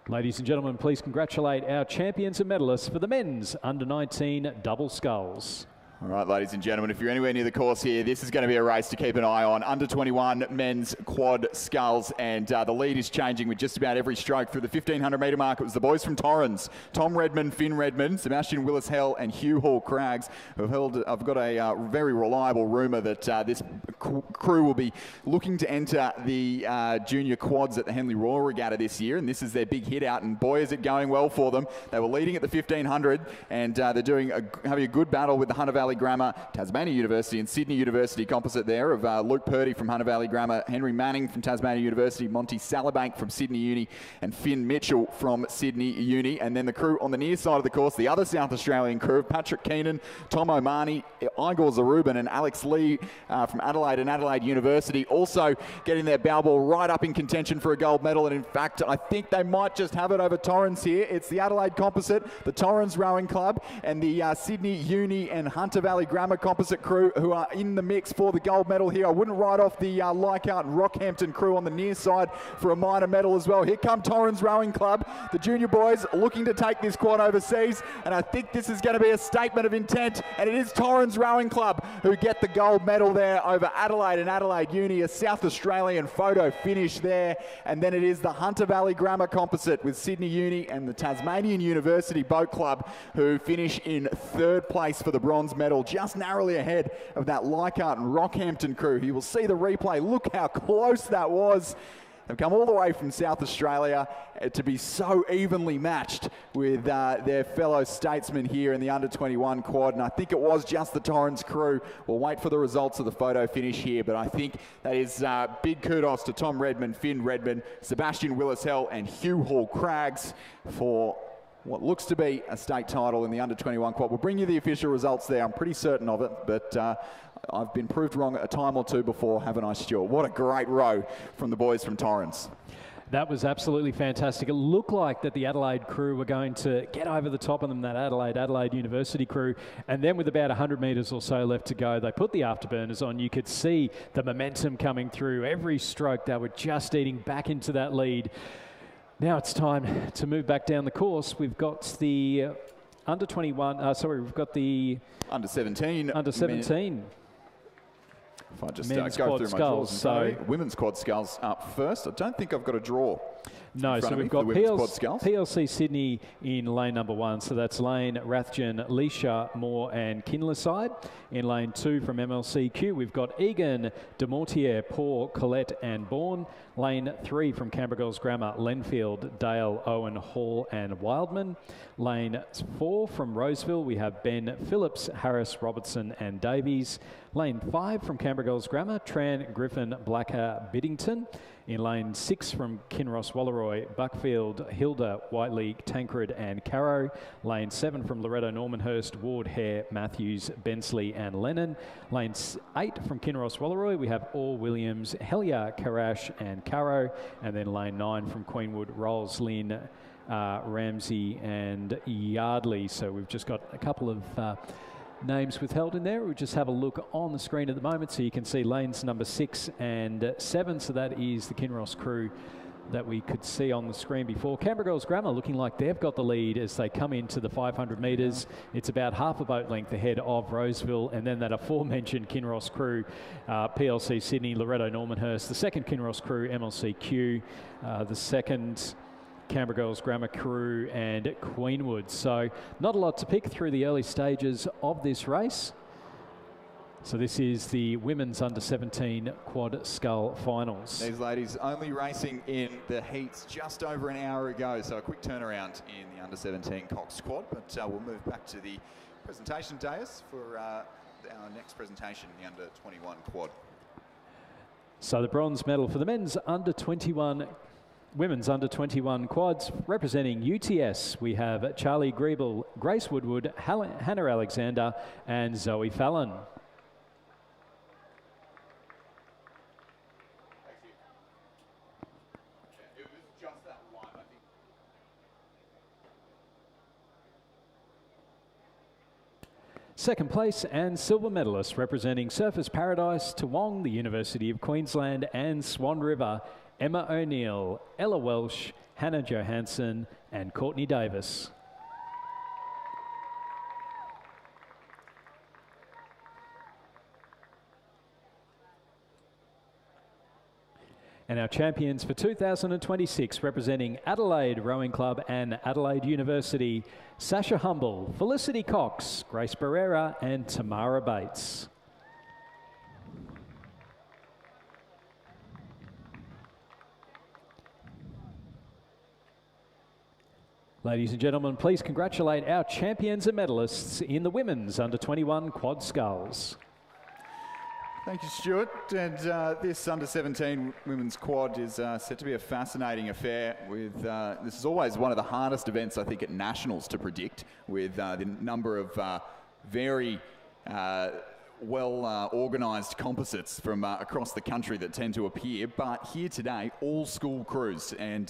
Speaker 6: Ladies and gentlemen, please congratulate our champions and medalists for the men's under-19 double sculls.
Speaker 2: All right, ladies and gentlemen, if you're anywhere near the course here, this is going to be a race to keep an eye on. Under-21 men's quad sculls, and the lead is changing with just about every stroke. Through the 1,500-metre mark, it was the boys from Torrens, Tom Redmond, Finn Redmond, Sebastian Willis-Hell and Hugh Hall-Craggs, who have held. I've got a very reliable rumour that this crew will be looking to enter the junior quads at the Henley Royal Regatta this year, and this is their big hit out, and boy, is it going well for them. They were leading at the 1,500, and they're having a good battle with the Hunter Valley Grammar, Tasmania University and Sydney University composite there of Luke Purdy from Hunter Valley Grammar, Henry Manning from Tasmania University, Monty Salabank from Sydney Uni and Finn Mitchell from Sydney Uni. And then the crew on the near side of the course, the other South Australian crew, Patrick Keenan, Tom O'Mani, Igor Zarubin and Alex Lee from Adelaide and Adelaide University, also getting their bow ball right up in contention for a gold medal. And in fact, I think they might just have it over Torrens here. It's the Adelaide Composite, the Torrens Rowing Club and the Sydney Uni and Hunter Valley Grammar Composite crew who are in the mix for the gold medal here. I wouldn't write off the Leichhardt and Rockhampton crew on the near side for a minor medal as well. Here come Torrens Rowing Club, the junior boys looking to take this quad overseas, and I think this is going to be a statement of intent, and it is Torrens Rowing Club who get the gold medal there over Adelaide and Adelaide Uni, a South Australian photo finish there, and then it is the Hunter Valley Grammar Composite with Sydney Uni and the Tasmanian University Boat Club who finish in third place for the bronze medal, just narrowly ahead of that Leichhardt and Rockhampton crew. You will see the replay. Look how close that was. They've come all the way from South Australia to be so evenly matched with their fellow statesmen here in the under-21 quad, and I think it was just the Torrens crew. We'll wait for the results of the photo finish here, but I think that is big kudos to Tom Redmond, Finn Redmond, Sebastian Willis-Hell and Hugh Hall-Craggs for what looks to be a state title in the under-21 quad. We'll bring you the official results there. I'm pretty certain of it, but I've been proved wrong a time or two before, haven't I, Stuart? What a great row from the boys from Torrens.
Speaker 6: That was absolutely fantastic. It looked like that the Adelaide crew were going to get over the top of them, that Adelaide University crew, and then with about 100 metres or so left to go, they put the afterburners on. You could see the momentum coming through. Every stroke, they were just eating back into that lead. Now it's time to move back down the course. We've got the we've got the
Speaker 2: under-17.
Speaker 6: Under-17.
Speaker 2: If I just
Speaker 6: men's
Speaker 2: go
Speaker 6: quad
Speaker 2: through my
Speaker 6: sculls.
Speaker 2: draws.
Speaker 6: So
Speaker 2: women's quad sculls up first. I don't think I've got a draw.
Speaker 6: No, so we've got PLC Sydney in lane number 1. So that's lane Rathjen, Leisha, Moore and Kinlerside. In lane 2 from MLCQ, we've got Egan, Demortier, Paul, Collette and Bourne. Lane 3 from Canberra Girls Grammar, Lenfield, Dale, Owen, Hall and Wildman. Lane 4 from Roseville, we have Ben, Phillips, Harris, Robertson and Davies. Lane 5 from Canberra Girls Grammar, Tran, Griffin, Blacker, Biddington. In lane 6 from Kinross Walleroy, Buckfield, Hilda, Whiteley, Tancred and Carrow. Lane 7 from Loretto Normanhurst, Ward, Hare, Matthews, Bensley and Lennon. Lane 8 from Kinross Walleroy, we have Orr, Williams, Hellier, Karash and Carrow. And then lane 9 from Queenwood, Rolls, Lynn, Ramsey and Yardley. So we've just got a couple of names withheld in there. We'll just have a look on the screen at the moment so you can see lanes number 6 and 7. So that is the Kinross crew that we could see on the screen before. Canberra Girls Grammar looking like they've got the lead as they come into the 500 metres. It's about half a boat length ahead of Roseville, and then that aforementioned Kinross crew, PLC Sydney, Loretto Normanhurst, the second Kinross crew, MLCQ, the second Canberra Girls Grammar crew and Queenwood. So not a lot to pick through the early stages of this race. So this is the women's under-17 Quad Scull Finals.
Speaker 2: These ladies only racing in the heats just over an hour ago, so a quick turnaround in the under-17 Cox Quad. But we'll move back to the presentation dais for our next presentation, the under-21 Quad.
Speaker 6: So the bronze medal for the men's under-21 women's under-21 quads representing UTS. We have Charlie Griebel, Grace Woodward, Hannah Alexander and Zoe Fallon. Second place and silver medalist representing Surfers Paradise, Toowong, the University of Queensland and Swan River, Emma O'Neill, Ella Welsh, Hannah Johansson and Courtney Davis. And our champions for 2026 representing Adelaide Rowing Club and Adelaide University, Sasha Humble, Felicity Cox, Grace Barrera and Tamara Bates. Ladies and gentlemen, please congratulate our champions and medalists in the women's under-21 Quad Sculls.
Speaker 2: Thank you, Stuart. And this under-17 women's quad is set to be a fascinating affair. With this is always one of the hardest events, I think, at nationals to predict, with the number of very well-organised composites from across the country that tend to appear. But here today, all school crews, and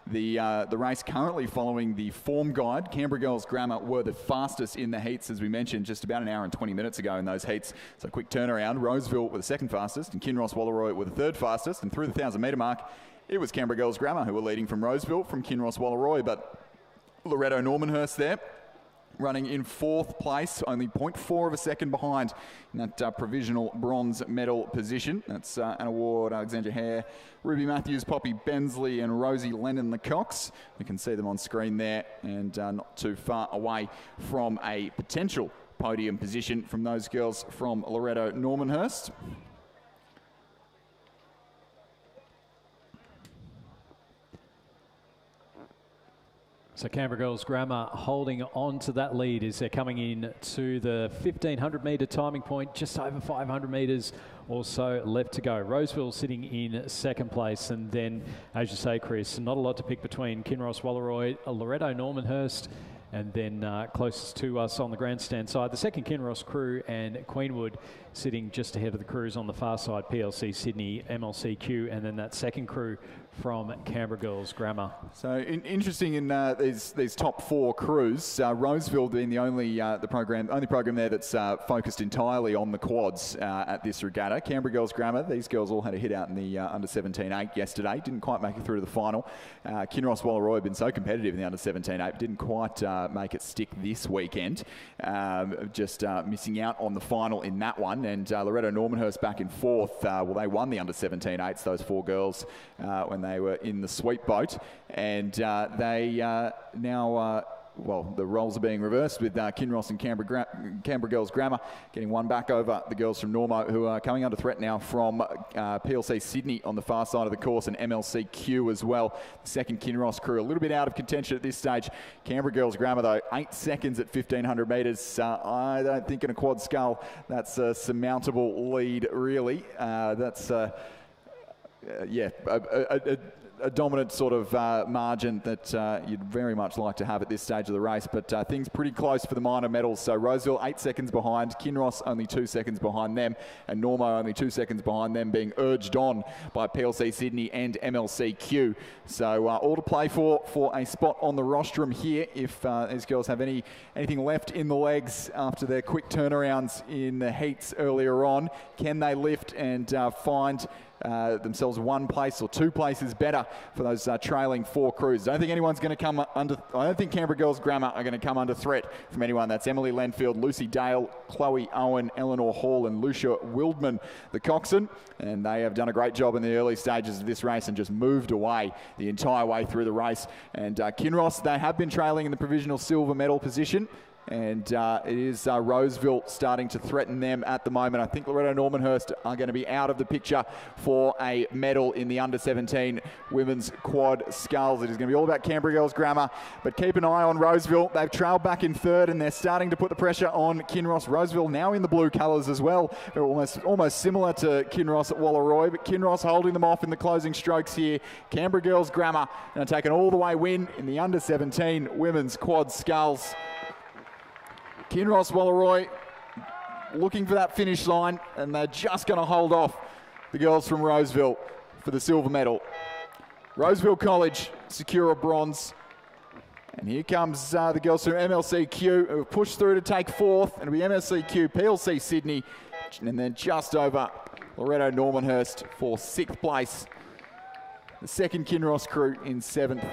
Speaker 2: the race currently following the form guide. Canberra Girls Grammar were the fastest in the heats, as we mentioned, just about an hour and 20 minutes ago in those heats. So quick turnaround. Roseville were the second fastest, and Kinross Walleroy were the third fastest. And through the 1,000-metre mark, it was Canberra Girls Grammar who were leading from Roseville, from Kinross Walleroy. But Loretto Normanhurst there, running in fourth place, only 0.4 of a second behind in that provisional bronze medal position. That's Anna Ward, Alexandra Hare, Ruby Matthews, Poppy Bensley and Rosie Lennon-Lecox. You can see them on screen there, and not too far away from a potential podium position from those girls from Loretto Normanhurst.
Speaker 6: So Canberra Girls Grammar holding on to that lead as they're coming in to the 1,500 metre timing point, just over 500 metres or so left to go. Roseville sitting in second place, and then, as you say, Chris, not a lot to pick between Kinross Walleroy, Loretto Normanhurst, and then closest to us on the grandstand side, the second Kinross crew and Queenwood sitting just ahead of the crews on the far side, PLC Sydney, MLCQ, and then that second crew from Canberra Girls Grammar.
Speaker 2: So interesting in these top four crews, Roseville being the only program there that's focused entirely on the quads at this regatta. Canberra Girls Grammar, these girls all had a hit out in the under-17-8 yesterday, didn't quite make it through to the final. Kinross Walleroy had been so competitive in the under-17-8, didn't quite make it stick this weekend, just missing out on the final in that one. And Loretto Normanhurst back in fourth. Well, they won the under-17-8s, those four girls, when they were in the sweep boat, and they now well, the roles are being reversed with Kinross and Canberra Girls Grammar getting one back over the girls from Normo, who are coming under threat now from PLC Sydney on the far side of the course, and MLCQ as well. The second Kinross crew a little bit out of contention at this stage. Canberra Girls Grammar, though, 8 seconds at 1,500 metres. I don't think in a quad scull that's a surmountable lead, really. That's a dominant sort of margin that you'd very much like to have at this stage of the race, but things pretty close for the minor medals. So Roseville 8 seconds behind, Kinross only 2 seconds behind them, and Normo only 2 seconds behind them, being urged on by PLC Sydney and MLCQ. So all to play for a spot on the rostrum here if these girls have anything left in the legs after their quick turnarounds in the heats earlier on. Can they lift and find themselves one place or two places better for those trailing four crews? I don't think anyone's going to come under. I don't think Canberra Girls Grammar are going to come under threat from anyone. That's Emily Lenfield, Lucy Dale, Chloe Owen, Eleanor Hall, and Lucia Wildman, the coxswain. And they have done a great job in the early stages of this race and just moved away the entire way through the race. And Kinross, they have been trailing in the provisional silver medal position. And it is Roseville starting to threaten them at the moment. I think Loretto Normanhurst are going to be out of the picture for a medal in the under-17 women's quad sculls. It is going to be all about Canberra Girls Grammar, but keep an eye on Roseville. They've trailed back in third, and they're starting to put the pressure on Kinross. Roseville now in the blue colours as well. They're almost similar to Kinross at Wallaroi, but Kinross holding them off in the closing strokes here. Canberra Girls Grammar going to take an all-the-way win in the under-17 women's quad sculls. Kinross Wallaroi looking for that finish line, and they're just going to hold off the girls from Roseville for the silver medal. Roseville College secure a bronze. And here comes the girls from MLCQ who have pushed through to take fourth. It'll be MLCQ, PLC Sydney, and then just over Loretto Normanhurst for sixth place. The second Kinross crew in seventh.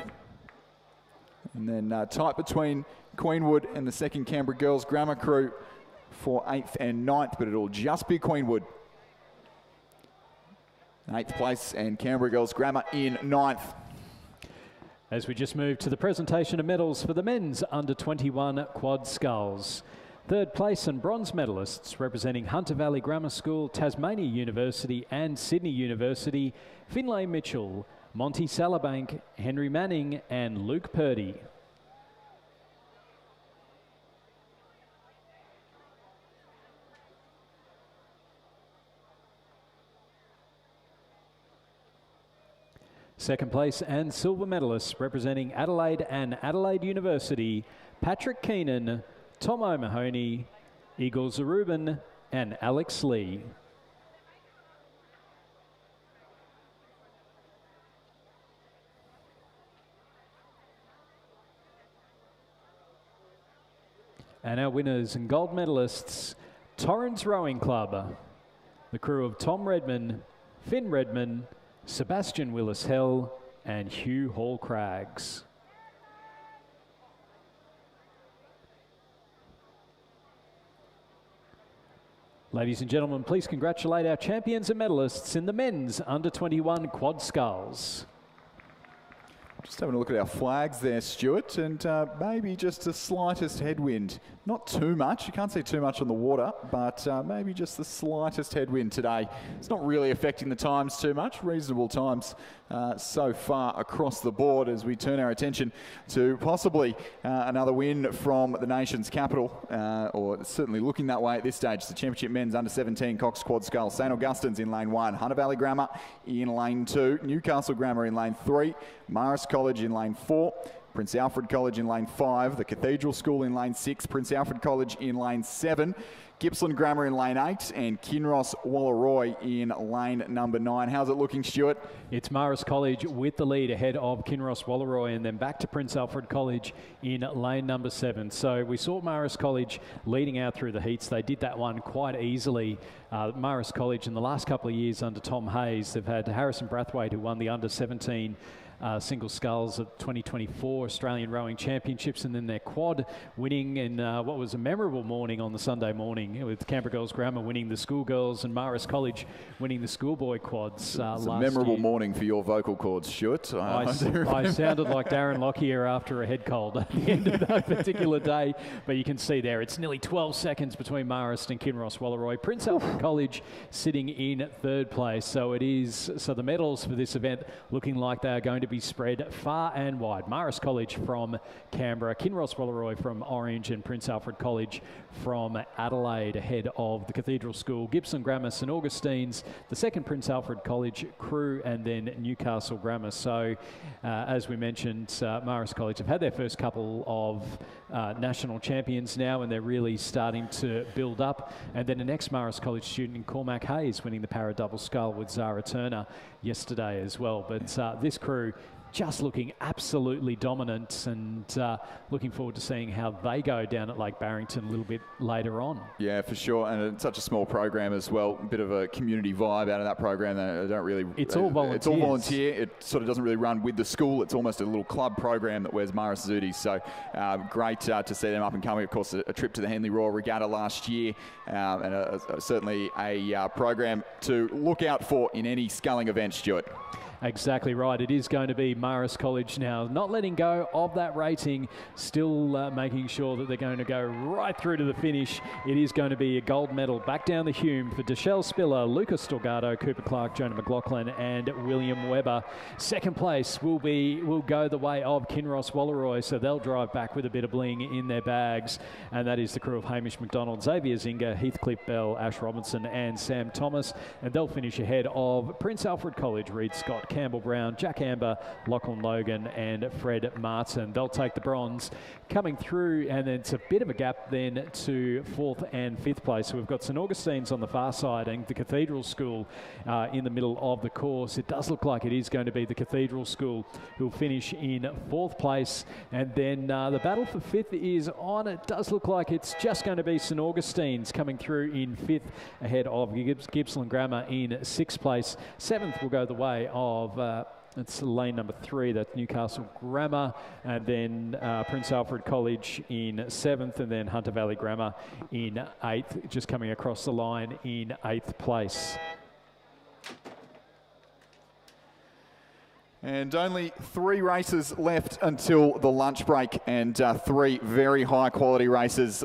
Speaker 2: And then tight between Queenwood and the second Canberra Girls Grammar crew for 8th and 9th, but it'll just be Queenwood 8th place and Canberra Girls Grammar in 9th.
Speaker 6: As we just move to the presentation of medals for the men's under-21 quad sculls. Third place and bronze medalists representing Hunter Valley Grammar School, Tasmania University and Sydney University, Finlay Mitchell, Monty Salabank, Henry Manning and Luke Purdy. Second place and silver medalists representing Adelaide and Adelaide University, Patrick Keenan, Tom O'Mahony, Igor Zarubin and Alex Lee. And our winners and gold medalists, Torrens Rowing Club, the crew of Tom Redman, Finn Redman, Sebastian Willis-Hell and Hugh Hall-Craggs. Ladies and gentlemen, please congratulate our champions and medalists in the men's under-21 quad sculls.
Speaker 2: Just having a look at our flags there, Stuart, and maybe just the slightest headwind. Not too much, you can't see too much on the water, but maybe just the slightest headwind today. It's not really affecting the times too much, reasonable times so far across the board as we turn our attention to possibly another win from the nation's capital, or certainly looking that way at this stage. The Championship Men's Under-17 Cox Quad Skull, St Augustine's in lane 1, Hunter Valley Grammar in lane 2, Newcastle Grammar in lane 3, Marist College in lane 4, Prince Alfred College in lane 5, the Cathedral School in lane 6, Prince Alfred College in lane 7, Gippsland Grammar in lane 8 and Kinross Wallaroi in lane number 9. How's it looking, Stuart?
Speaker 6: It's Marist College with the lead ahead of Kinross Wallaroi and then back to Prince Alfred College in lane number 7. So we saw Marist College leading out through the heats. They did that one quite easily. Marist College in the last couple of years under Tom Hayes, they've had Harrison Brathwaite who won the under-17 single sculls at 2024 Australian Rowing Championships, and then their quad winning in what was a memorable morning on the Sunday morning with Canberra Girls Grammar winning the Schoolgirls and Marist College winning the Schoolboy quads last year.
Speaker 2: It's a memorable morning for your vocal cords, Stuart.
Speaker 6: I sounded like Darren Lockyer after a head cold at the end of that particular day, but you can see there it's nearly 12 seconds between Marist and Kinross Wallaroi. Prince Alfred College sitting in third place, so the medals for this event looking like they are going to be be spread far and wide. Marist College from Canberra, Kinross Wallaroi from Orange, and Prince Alfred College from Adelaide ahead of the Cathedral School, Gippsland Grammar, St Augustine's, the second Prince Alfred College, Crewe, and then Newcastle Grammar. So as we mentioned, Marist College have had their first couple of national champions now, and they're really starting to build up. And then an ex-Marist College student in Cormac Hayes winning the Para Double Scull with Zara Turner yesterday as well. But this crew just looking absolutely dominant, and looking forward to seeing how they go down at Lake Barrington a little bit later on.
Speaker 2: Yeah, for sure. And it's such a small program as well. A bit of a community vibe out of that program. They don't really...
Speaker 6: It's all volunteers.
Speaker 2: It's all volunteer. It sort of doesn't really run with the school. It's almost a little club program that wears Marist Zooties. So great to see them up and coming. Of course, a trip to the Henley Royal Regatta last year, and certainly a program to look out for in any sculling event, Stuart.
Speaker 6: Exactly right. It is going to be Marist College now, not letting go of that rating, still making sure that they're going to go right through to the finish. It is going to be a gold medal back down the Hume for Deshelle Spiller, Lucas Storgado, Cooper Clark, Jonah McLaughlin, and William Webber. Second place will go the way of Kinross Wallaroi, so they'll drive back with a bit of bling in their bags, and that is the crew of Hamish McDonald, Xavier Zinga, Heathcliff Bell, Ash Robinson, and Sam Thomas, and they'll finish ahead of Prince Alfred College, Reed Scott, Campbell Brown, Jack Amber, Lachlan Logan, and Fred Martin. They'll take the bronze. Coming through, and then it's a bit of a gap then to 4th and 5th place. So we've got St Augustine's on the far side and the Cathedral School in the middle of the course. It does look like it is going to be the Cathedral School who'll finish in 4th place, and then the battle for 5th is on. It does look like it's just going to be St Augustine's coming through in 5th ahead of Gippsland Grammar in 6th place. 7th will go the way of it's lane number 3, that's Newcastle Grammar, and then Prince Alfred College in 7th, and then Hunter Valley Grammar in 8th, just coming across the line in 8th place.
Speaker 2: And only 3 races left until the lunch break, and 3 very high quality races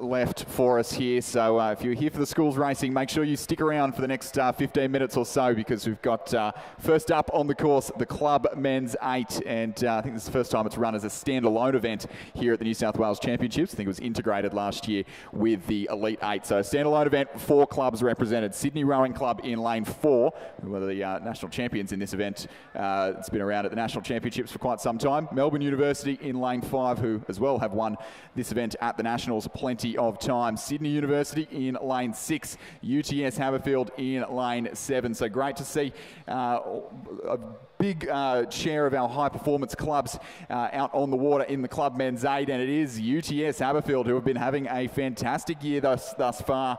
Speaker 2: left for us here. So if you're here for the schools racing, make sure you stick around for the next 15 minutes or so, because we've got first up on the course, the Club Men's 8. And I think this is the first time it's run as a standalone event here at the New South Wales Championships. I think it was integrated last year with the Elite 8. So a standalone event, 4 clubs represented. Sydney Rowing Club in lane 4, who are the national champions in this event. It's been around at the National Championships for quite some time. Melbourne University in lane 5, who as well have won this event at the Nationals plenty of time. Sydney University in lane 6, UTS Haberfield in lane 7. So great to see a big share of our high performance clubs out on the water in the Club Men's 8, and it is UTS Haberfield who have been having a fantastic year thus far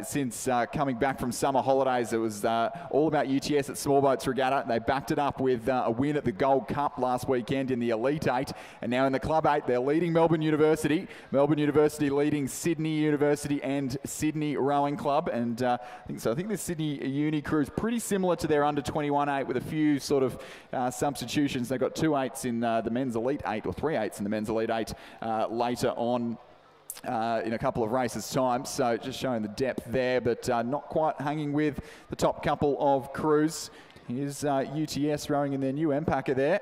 Speaker 2: since coming back from summer holidays. It was all about UTS at Small Boats Regatta. They backed it up with a win at the Gold Cup last weekend in the Elite 8, and now in the Club 8 they're leading Melbourne University. Melbourne University leading Sydney University and Sydney Rowing Club, and I think the Sydney Uni crew is pretty similar to their under 21 8 with a few sort of substitutions. They've got 2 8s in the men's Elite 8, or 3 8s in the men's Elite 8 later on in a couple of races' time. So just showing the depth there, but not quite hanging with the top couple of crews. Here's UTS rowing in their new M-Packer there.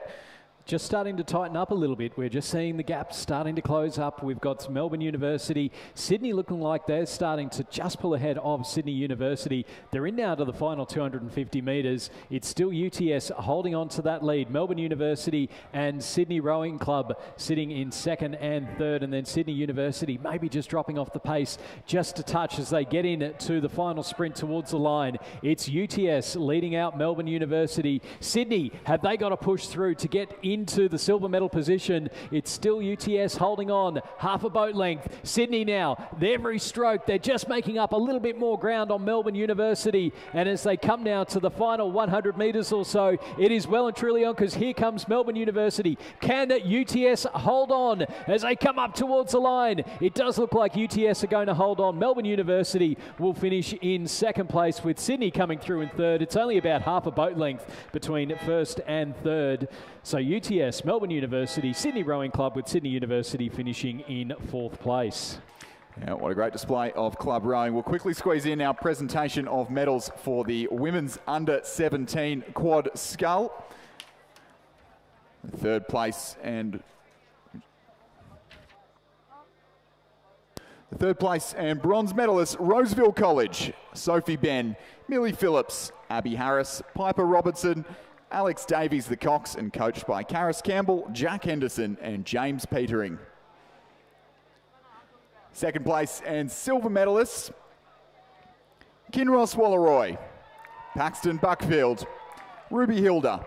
Speaker 6: Just starting to tighten up a little bit. We're just seeing the gap starting to close up. We've got Melbourne University, Sydney looking like they're starting to just pull ahead of Sydney University. They're in now to the final 250 metres. It's still UTS holding on to that lead. Melbourne University and Sydney Rowing Club sitting in 2nd and 3rd, and then Sydney University maybe just dropping off the pace just a touch as they get in to the final sprint towards the line. It's UTS leading out Melbourne University. Sydney, have they got to push through to get into the silver medal position? It's still UTS holding on half a boat length. Sydney now, every stroke they're just making up a little bit more ground on Melbourne University, and as they come now to the final 100 metres or so, it is well and truly on, because here comes Melbourne University. Can UTS hold on as they come up towards the line? It does look like UTS are going to hold on. Melbourne University will finish in 2nd place with Sydney coming through in 3rd. It's only about half a boat length between 1st and 3rd. So UTS, Melbourne University, Sydney Rowing Club with Sydney University finishing in 4th place.
Speaker 2: Yeah, what a great display of club rowing. We'll quickly squeeze in our presentation of medals for the women's under 17 quad scull. Third place and bronze medalist, Roseville College, Sophie Ben, Millie Phillips, Abby Harris, Piper Robertson, Alex Davies the Cox, and coached by Karis Campbell, Jack Henderson, and James Petering. Second place and silver medalists, Kinross Walleroy, Paxton Buckfield, Ruby Hilda,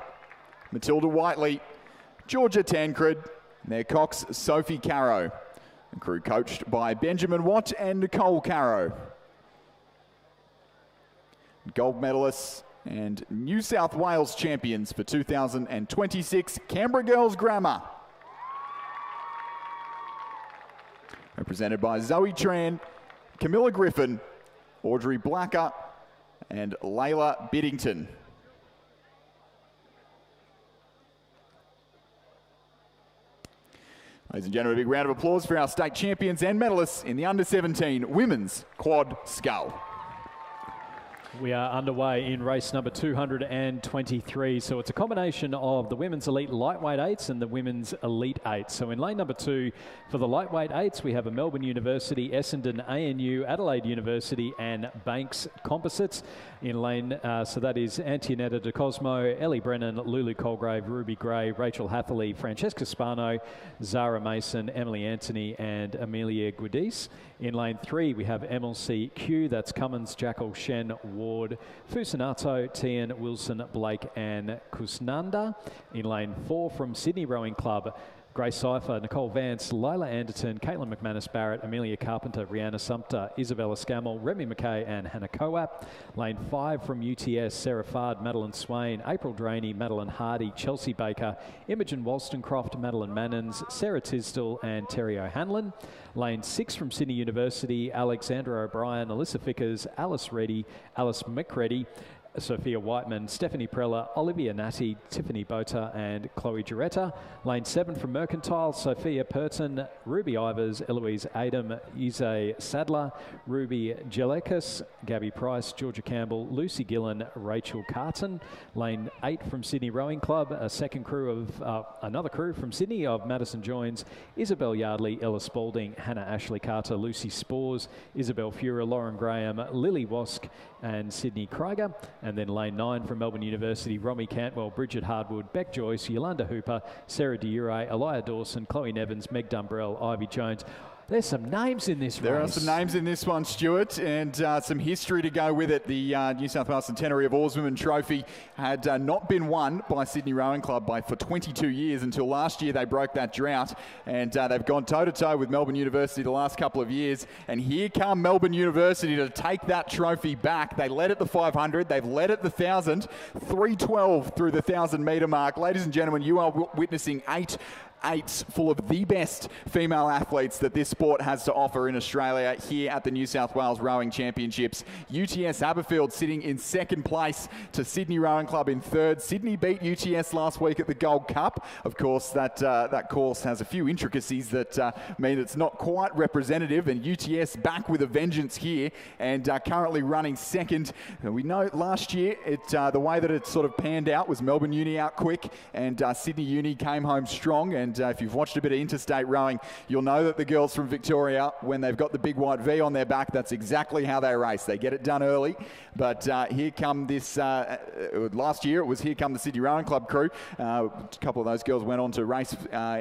Speaker 2: Matilda Whiteley, Georgia Tancred, and their Cox, Sophie Caro. The crew coached by Benjamin Watt and Nicole Caro. Gold medalists and New South Wales champions for 2026, Canberra Girls Grammar. Represented by Zoe Tran, Camilla Griffin, Audrey Blacker, and Layla Biddington. Ladies and gentlemen, a big round of applause for our state champions and medalists in the under-17 Women's Quad Scull.
Speaker 6: We are underway in race number 223. So it's a combination of the women's elite lightweight eights and the women's elite eights. So in lane number 2 for the lightweight eights, we have a Melbourne University, Essendon ANU, Adelaide University, and Banks Composites. In lane, so that is Antionetta De Cosmo, Ellie Brennan, Lulu Colgrave, Ruby Gray, Rachel Hatherley, Francesca Spano, Zara Mason, Emily Anthony, and Amelia Guidis. In lane 3, we have MLC Q, that's Cummins, Jackal, Shen, Ward, Fusinato, Tian, Wilson, Blake, and Kusnanda. In lane 4 from Sydney Rowing Club, Grace Cypher, Nicole Vance, Lila Anderton, Caitlin McManus Barrett, Amelia Carpenter, Rihanna Sumter, Isabella Scammell, Remy McKay, and Hannah Coap. Lane 5 from UTS, Sarah Fard, Madeline Swain, April Draney, Madeline Hardy, Chelsea Baker, Imogen Wollstonecroft, Madeline Mannins, Sarah Tisdall, and Terry O'Hanlon. Lane 6 from Sydney University, Alexandra O'Brien, Alyssa Fickers, Alice Reddy, Alice McReddy, Sophia Whiteman, Stephanie Prella, Olivia Natty, Tiffany Bota, and Chloe Gioretta. Lane 7 from Mercantile, Sophia Purton, Ruby Ivers, Eloise Adam, Ise Sadler, Ruby Gelekis, Gabby Price, Georgia Campbell, Lucy Gillen, Rachel Carton. Lane 8 from Sydney Rowing Club, a second crew of another crew from Sydney of Madison Joins, Isabel Yardley, Ella Spalding, Hannah Ashley Carter, Lucy Spores, Isabel Fura, Lauren Graham, Lily Wosk, and Sydney Krieger. And then lane 9 from Melbourne University, Romy Cantwell, Bridget Hardwood, Beck Joyce, Yolanda Hooper, Sarah Diure, Elia Dawson, Chloe Nevins, Meg Dumbrell, Ivy Jones. There's some names in this race.
Speaker 2: There are some names in this one, Stuart, and some history to go with it. The New South Wales Centenary of Oarswomen Trophy had not been won by Sydney Rowing Club for 22 years until last year they broke that drought, and they've gone toe-to-toe with Melbourne University the last couple of years, and here come Melbourne University to take that trophy back. They led at the 500, they've led at the 1,000, 3:12 through the 1,000-metre mark. Ladies and gentlemen, you are witnessing eights full of the best female athletes that this sport has to offer in Australia here at the New South Wales Rowing Championships. UTS Aberfield sitting in second place to Sydney Rowing Club in third. Sydney beat UTS last week at the Gold Cup. Of course, that course has a few intricacies that mean it's not quite representative, and UTS back with a vengeance here and currently running second. We know last year the way that it sort of panned out was Melbourne Uni out quick and Sydney Uni came home strong, and if you've watched a bit of interstate rowing, you'll know that the girls from Victoria, when they've got the big white V on their back, that's exactly how they race. They get it done early, but here come this, last year it was here come the Sydney Rowing Club crew. A couple of those girls went on to race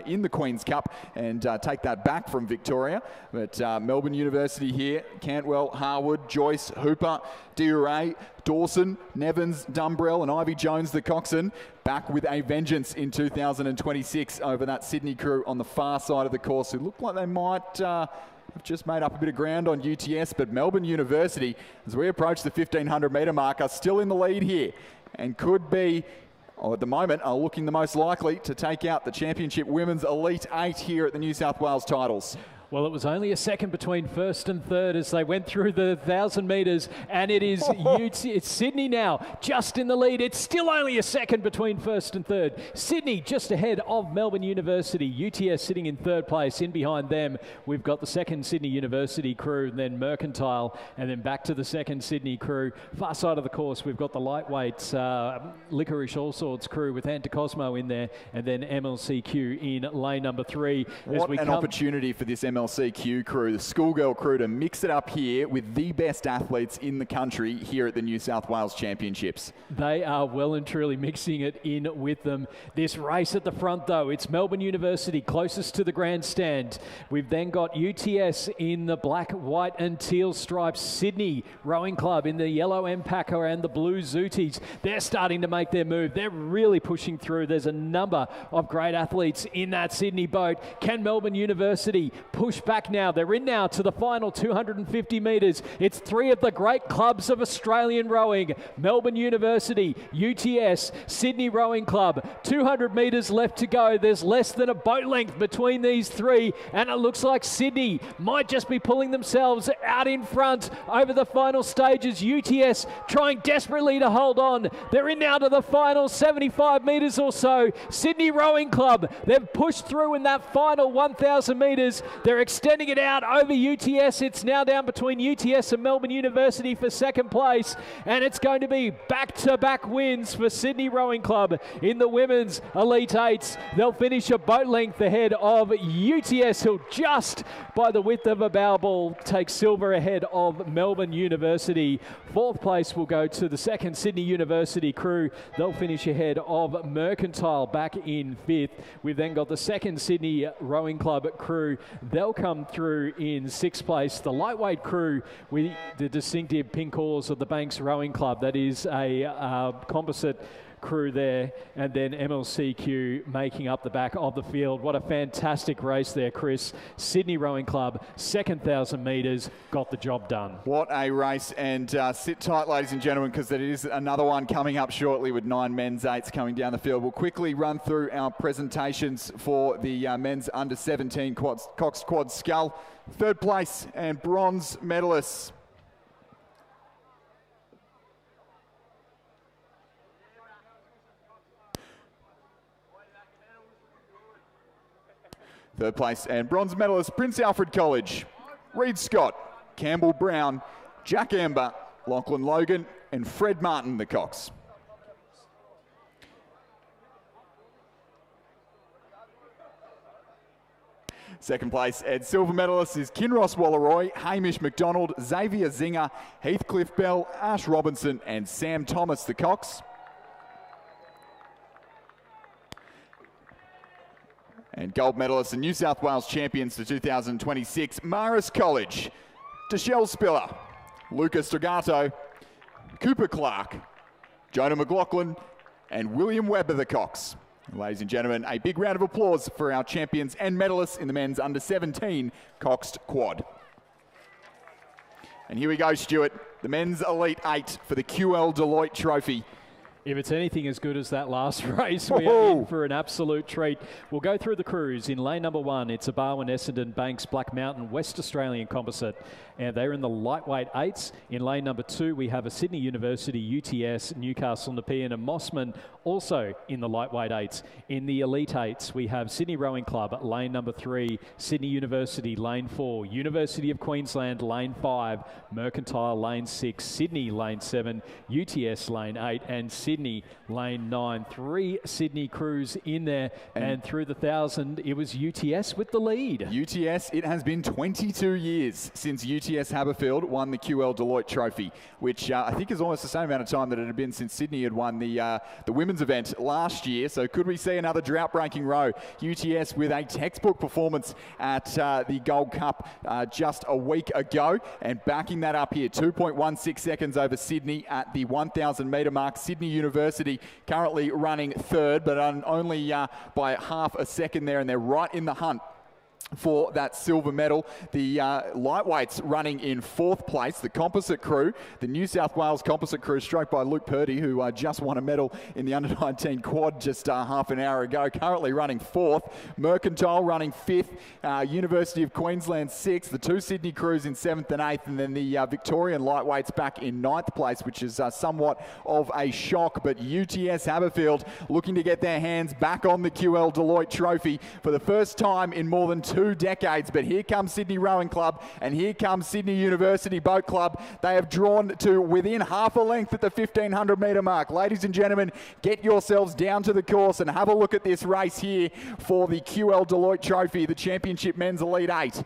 Speaker 2: in the Queen's Cup and take that back from Victoria, but Melbourne University here, Cantwell, Harwood, Joyce, Hooper, Diure, Dawson, Nevins, Dumbrell, and Ivy Jones, the coxswain, back with a vengeance in 2026 over that Sydney crew on the far side of the course, who look like they might have just made up a bit of ground on UTS, but Melbourne University, as we approach the 1,500-metre mark, are still in the lead here and could be, at the moment, are looking the most likely to take out the Championship Women's Elite 8 here at the New South Wales titles.
Speaker 6: Well, it was only a second between first and third as they went through the 1,000 metres, and it is it's Sydney now just in the lead. It's still only a second between first and third. Sydney just ahead of Melbourne University. UTS sitting in third place. In behind them, we've got the second Sydney University crew, then Mercantile, and then back to the second Sydney crew. Far side of the course, we've got the lightweights, Licorice All Sorts crew with Antacosmo in there, and then MLCQ in lane number 3.
Speaker 2: What an opportunity for this MLCQ crew, the Schoolgirl crew, to mix it up here with the best athletes in the country here at the New South Wales Championships.
Speaker 6: They are well and truly mixing it in with them. This race at the front, though, it's Melbourne University closest to the grandstand. We've then got UTS in the black, white and teal stripes, Sydney Rowing Club in the yellow Empaca and the blue Zooties. They're starting to make their move. They're really pushing through. There's a number of great athletes in that Sydney boat. Can Melbourne University push back now? They're in now to the final 250 metres. It's 3 of the great clubs of Australian rowing. Melbourne University, UTS, Sydney Rowing Club. 200 metres left to go. There's less than a boat length between these 3, and it looks like Sydney might just be pulling themselves out in front over the final stages. UTS trying desperately to hold on. They're in now to the final 75 metres or so. Sydney Rowing Club, they've pushed through in that final 1,000 metres. They're extending it out over UTS. It's now down between UTS and Melbourne University for second place, and it's going to be back-to-back wins for Sydney Rowing Club in the women's Elite 8s. They'll finish a boat length ahead of UTS, who'll just by the width of a bow ball take silver ahead of Melbourne University. Fourth place will go to the second Sydney University crew. They'll finish ahead of Mercantile back in 5th. We've then got the second Sydney Rowing Club crew. They'll come through in 6th place. The lightweight crew with the distinctive pink oars of the Banks Rowing Club. That is a composite crew there, and then MLCQ making up the back of the field. What a fantastic race there, Chris. Sydney Rowing Club, second 1,000 metres, got the job done.
Speaker 2: What a race, and sit tight, ladies and gentlemen, because there is another one coming up shortly with 9 men's 8s coming down the field. We'll quickly run through our presentations for the men's under 17 Cox Quad Scull. Third place and bronze medalists. Third place and bronze medalist, Prince Alfred College, Reed Scott, Campbell Brown, Jack Amber, Lachlan Logan, and Fred Martin, the Cox. Second place and silver medalist is Kinross Wallaroy, Hamish McDonald, Xavier Zinger, Heathcliff Bell, Ash Robinson, and Sam Thomas, the Cox. And gold medalists and New South Wales champions for 2026, Marist College, Deshelle Spiller, Lucas Stragato, Cooper Clark, Jonah McLaughlin, and William Webber, the Cox. Ladies and gentlemen, a big round of applause for our champions and medalists in the men's under 17 Coxed Quad. And here we go, Stuart, the men's Elite 8 for the QL Deloitte Trophy.
Speaker 6: If it's anything as good as that last race, we are in for an absolute treat. We'll go through the crews. In lane number 1, it's a Barwon, Essendon, Banks, Black Mountain, West Australian composite, and they're in the lightweight 8s. In lane number 2, we have a Sydney University, UTS, Newcastle, Nepean, and Mossman, also in the lightweight 8s. In the Elite 8s, we have Sydney Rowing Club, lane number 3, Sydney University, lane 4, University of Queensland, lane 5, Mercantile, lane 6, Sydney, lane 7, UTS, lane 8, and Sydney, lane 9. 3 Sydney crews in there, and through the 1,000, it was UTS with the lead.
Speaker 2: UTS, it has been 22 years since UTS Haberfield won the QL Deloitte Trophy, which I think is almost the same amount of time that it had been since Sydney had won the women's event last year. So could we see another drought-breaking row? UTS with a textbook performance at the Gold Cup just a week ago, and backing that up here, 2.16 seconds over Sydney at the 1,000 metre mark. Sydney University currently running third, but only by half a second there, and they're right in the hunt for that silver medal. The lightweights running in 4th place, the composite crew, the New South Wales composite crew, stroked by Luke Purdy, who just won a medal in the under-19 quad just half an hour ago, currently running 4th. Mercantile running 5th, University of Queensland 6th, the 2 Sydney crews in 7th and 8th, and then the Victorian lightweights back in 9th place, which is somewhat of a shock. But UTS Haberfield looking to get their hands back on the QL Deloitte Trophy for the first time in more than 2 decades. But here comes Sydney Rowing Club and here comes Sydney University Boat Club. They have drawn to within half a length at the 1500 metre mark. Ladies and gentlemen, get yourselves down to the course and have a look at this race here for the QL Deloitte Trophy, the Championship Men's Elite 8.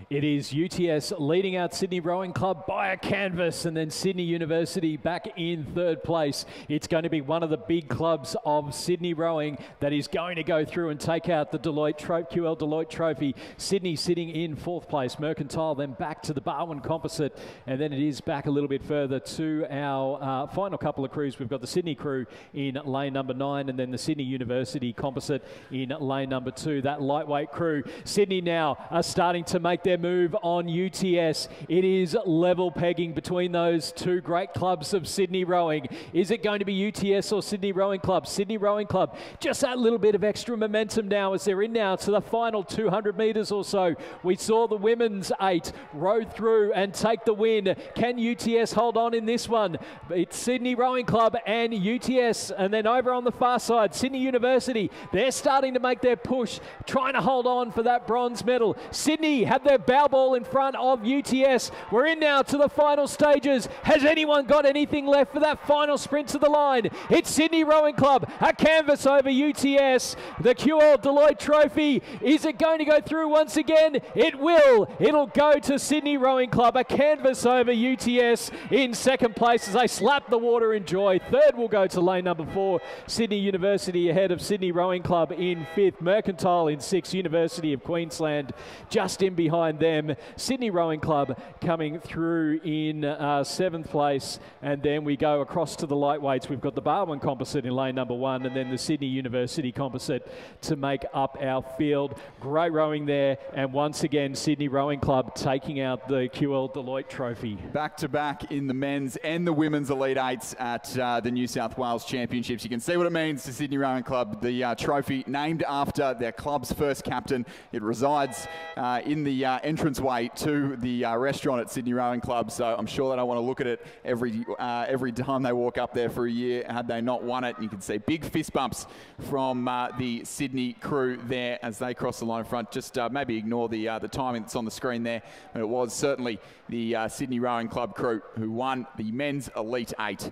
Speaker 6: It is UTS leading out Sydney Rowing Club by a canvas, and then Sydney University back in 3rd place. It's going to be one of the big clubs of Sydney Rowing that is going to go through and take out the QL Deloitte Trophy. Sydney sitting in 4th place. Mercantile then back to the Barwon Composite, and then it is back a little bit further to our final couple of crews. We've got the Sydney crew in lane number 9, and then the Sydney University Composite in lane number 2. That lightweight crew, Sydney now are starting to make their move on UTS. It is level pegging between those 2 great clubs of Sydney Rowing. Is it going to be UTS or Sydney Rowing Club? Sydney Rowing Club, just that little bit of extra momentum now as they're in now to the final 200 metres or so. We saw the women's 8 row through and take the win. Can UTS hold on in this one? It's Sydney Rowing Club and UTS, and then over on the far side, Sydney University. They're starting to make their push, trying to hold on for that bronze medal. Sydney have their bow ball in front of UTS. We're in now to the final stages. Has anyone got anything left for that final sprint to the line? It's Sydney Rowing Club, a canvas over UTS. The QL Deloitte Trophy, is it going to go through once again? It will. It'll go to Sydney Rowing Club, a canvas over UTS in 2nd place as they slap the water in joy. 3rd will go to lane number 4, Sydney University ahead of Sydney Rowing Club in 5th. Mercantile in 6th, University of Queensland just in behind them. Sydney Rowing Club coming through in 7th place, and then we go across to the lightweights. We've got the Barwon Composite in lane number 1, and then the Sydney University Composite to make up our field. Great rowing there, and once again Sydney Rowing Club taking out the QL Deloitte Trophy.
Speaker 2: Back to back in the men's and the women's Elite 8s at the New South Wales Championships. You can see what it means to Sydney Rowing Club. The trophy named after their club's first captain. It resides in the entranceway to the restaurant at Sydney Rowing Club, so I'm sure they don't want to look at it every time they walk up there for a year had they not won it. And you can see big fist bumps from the Sydney crew there as they cross the line in front. Just maybe ignore the timing that's on the screen there. And it was certainly the Sydney Rowing Club crew who won the men's Elite 8.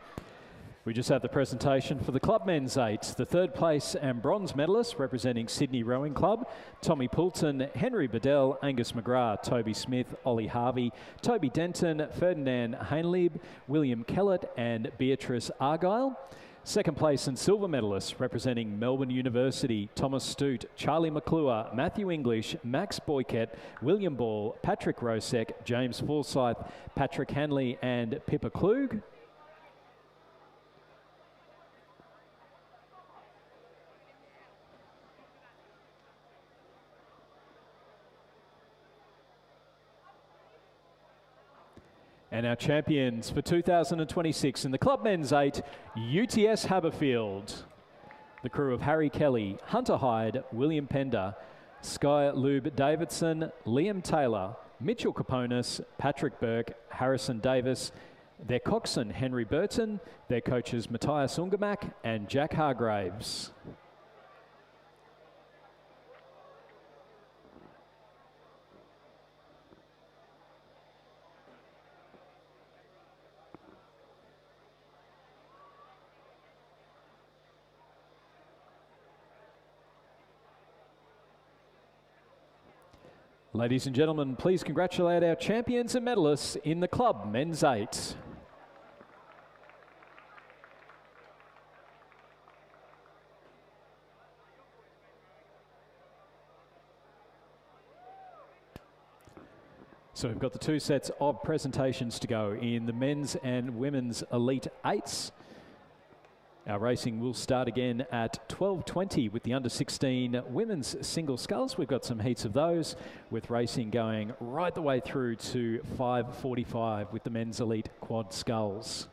Speaker 6: We just had the presentation for the Club Men's 8. The 3rd place and bronze medalists representing Sydney Rowing Club: Tommy Poulton, Henry Bedell, Angus McGrath, Toby Smith, Ollie Harvey, Toby Denton, Ferdinand Hainlieb, William Kellett and Beatrice Argyle. 2nd place and silver medalists representing Melbourne University: Thomas Stute, Charlie McClure, Matthew English, Max Boycett, William Ball, Patrick Rosek, James Forsyth, Patrick Hanley and Pippa Klug. And our champions for 2026 in the Club Men's 8, UTS Haberfield. The crew of Harry Kelly, Hunter Hyde, William Pender, Sky Lube Davidson, Liam Taylor, Mitchell Caponis, Patrick Burke, Harrison Davis, their coxswain Henry Burton, their coaches Matthias Ungermack and Jack Hargraves. Ladies and gentlemen, please congratulate our champions and medalists in the Club Men's 8. So we've got the 2 sets of presentations to go in the men's and women's Elite 8s. Our racing will start again at 12:20 with the under-16 women's single sculls. We've got some heats of those, with racing going right the way through to 5:45 with the men's elite quad sculls.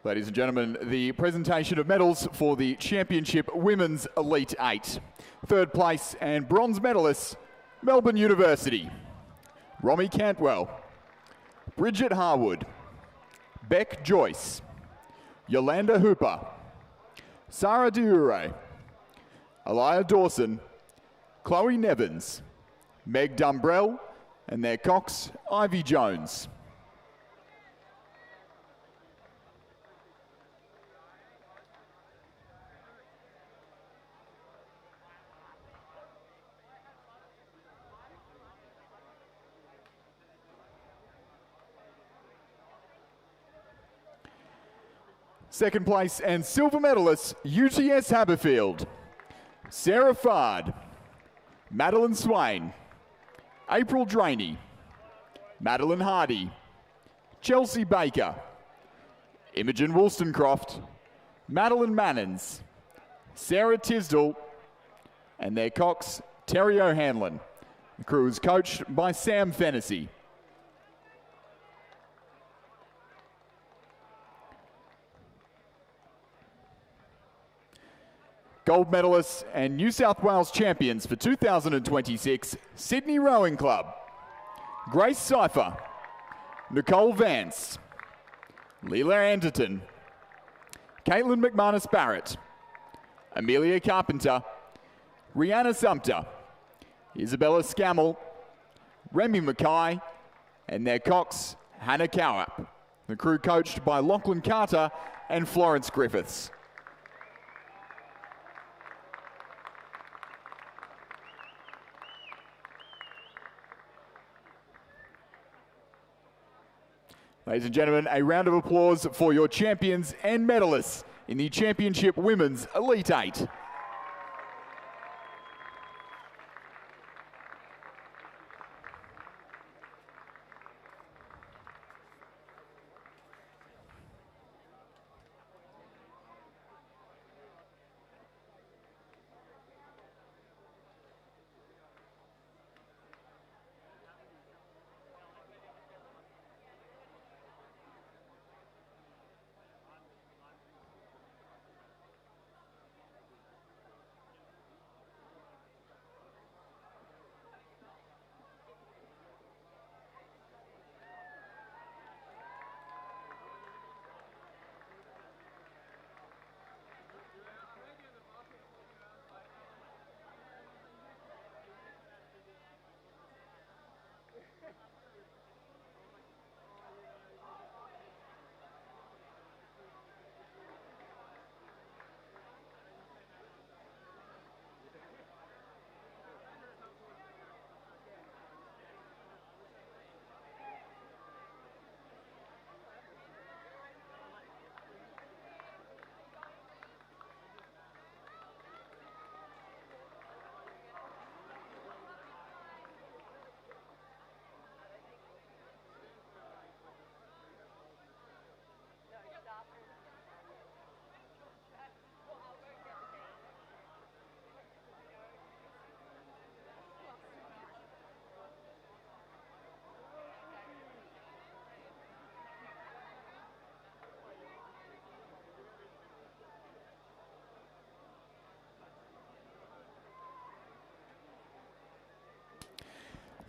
Speaker 2: Ladies and gentlemen, the presentation of medals for the Championship Women's Elite 8. Third place and bronze medalists, Melbourne University, Romy Cantwell, Bridget Harwood, Beck Joyce, Yolanda Hooper, Sarah Diure, Elia Dawson, Chloe Nevins, Meg Dumbrell, and their cox, Ivy Jones. Second place and silver medalists, UTS Haberfield, Sarah Fard, Madeline Swain, April Draney, Madeline Hardy, Chelsea Baker, Imogen Wollstonecroft, Madeline Mannins, Sarah Tisdall, and their cox, Terry O'Hanlon. The crew is coached by Sam Fennessy. Gold medalists and New South Wales champions for 2026, Sydney Rowing Club, Grace Cipher, Nicole Vance, Leela Anderton, Caitlin McManus Barrett, Amelia Carpenter, Rihanna Sumter, Isabella Scammell, Remy Mackay, and their cox, Hannah Cowap. The crew coached by Lachlan Carter and Florence Griffiths. Ladies and gentlemen, a round of applause for your champions and medalists in the Championship Women's Elite 8.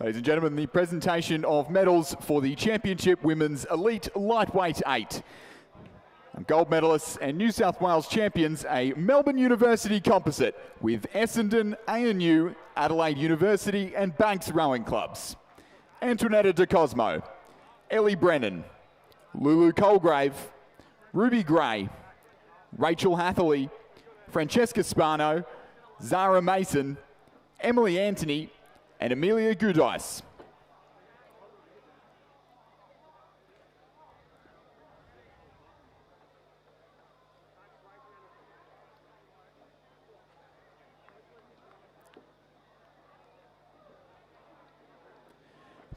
Speaker 2: Ladies and gentlemen, the presentation of medals for the Championship Women's Elite Lightweight 8. Gold medalists and New South Wales champions, a Melbourne University composite with Essendon, ANU, Adelaide University and Banks Rowing Clubs. Antonetta De Cosmo, Ellie Brennan, Lulu Colgrave, Ruby Gray, Rachel Hatherley, Francesca Spano, Zara Mason, Emily Anthony, and Amelia Goodice.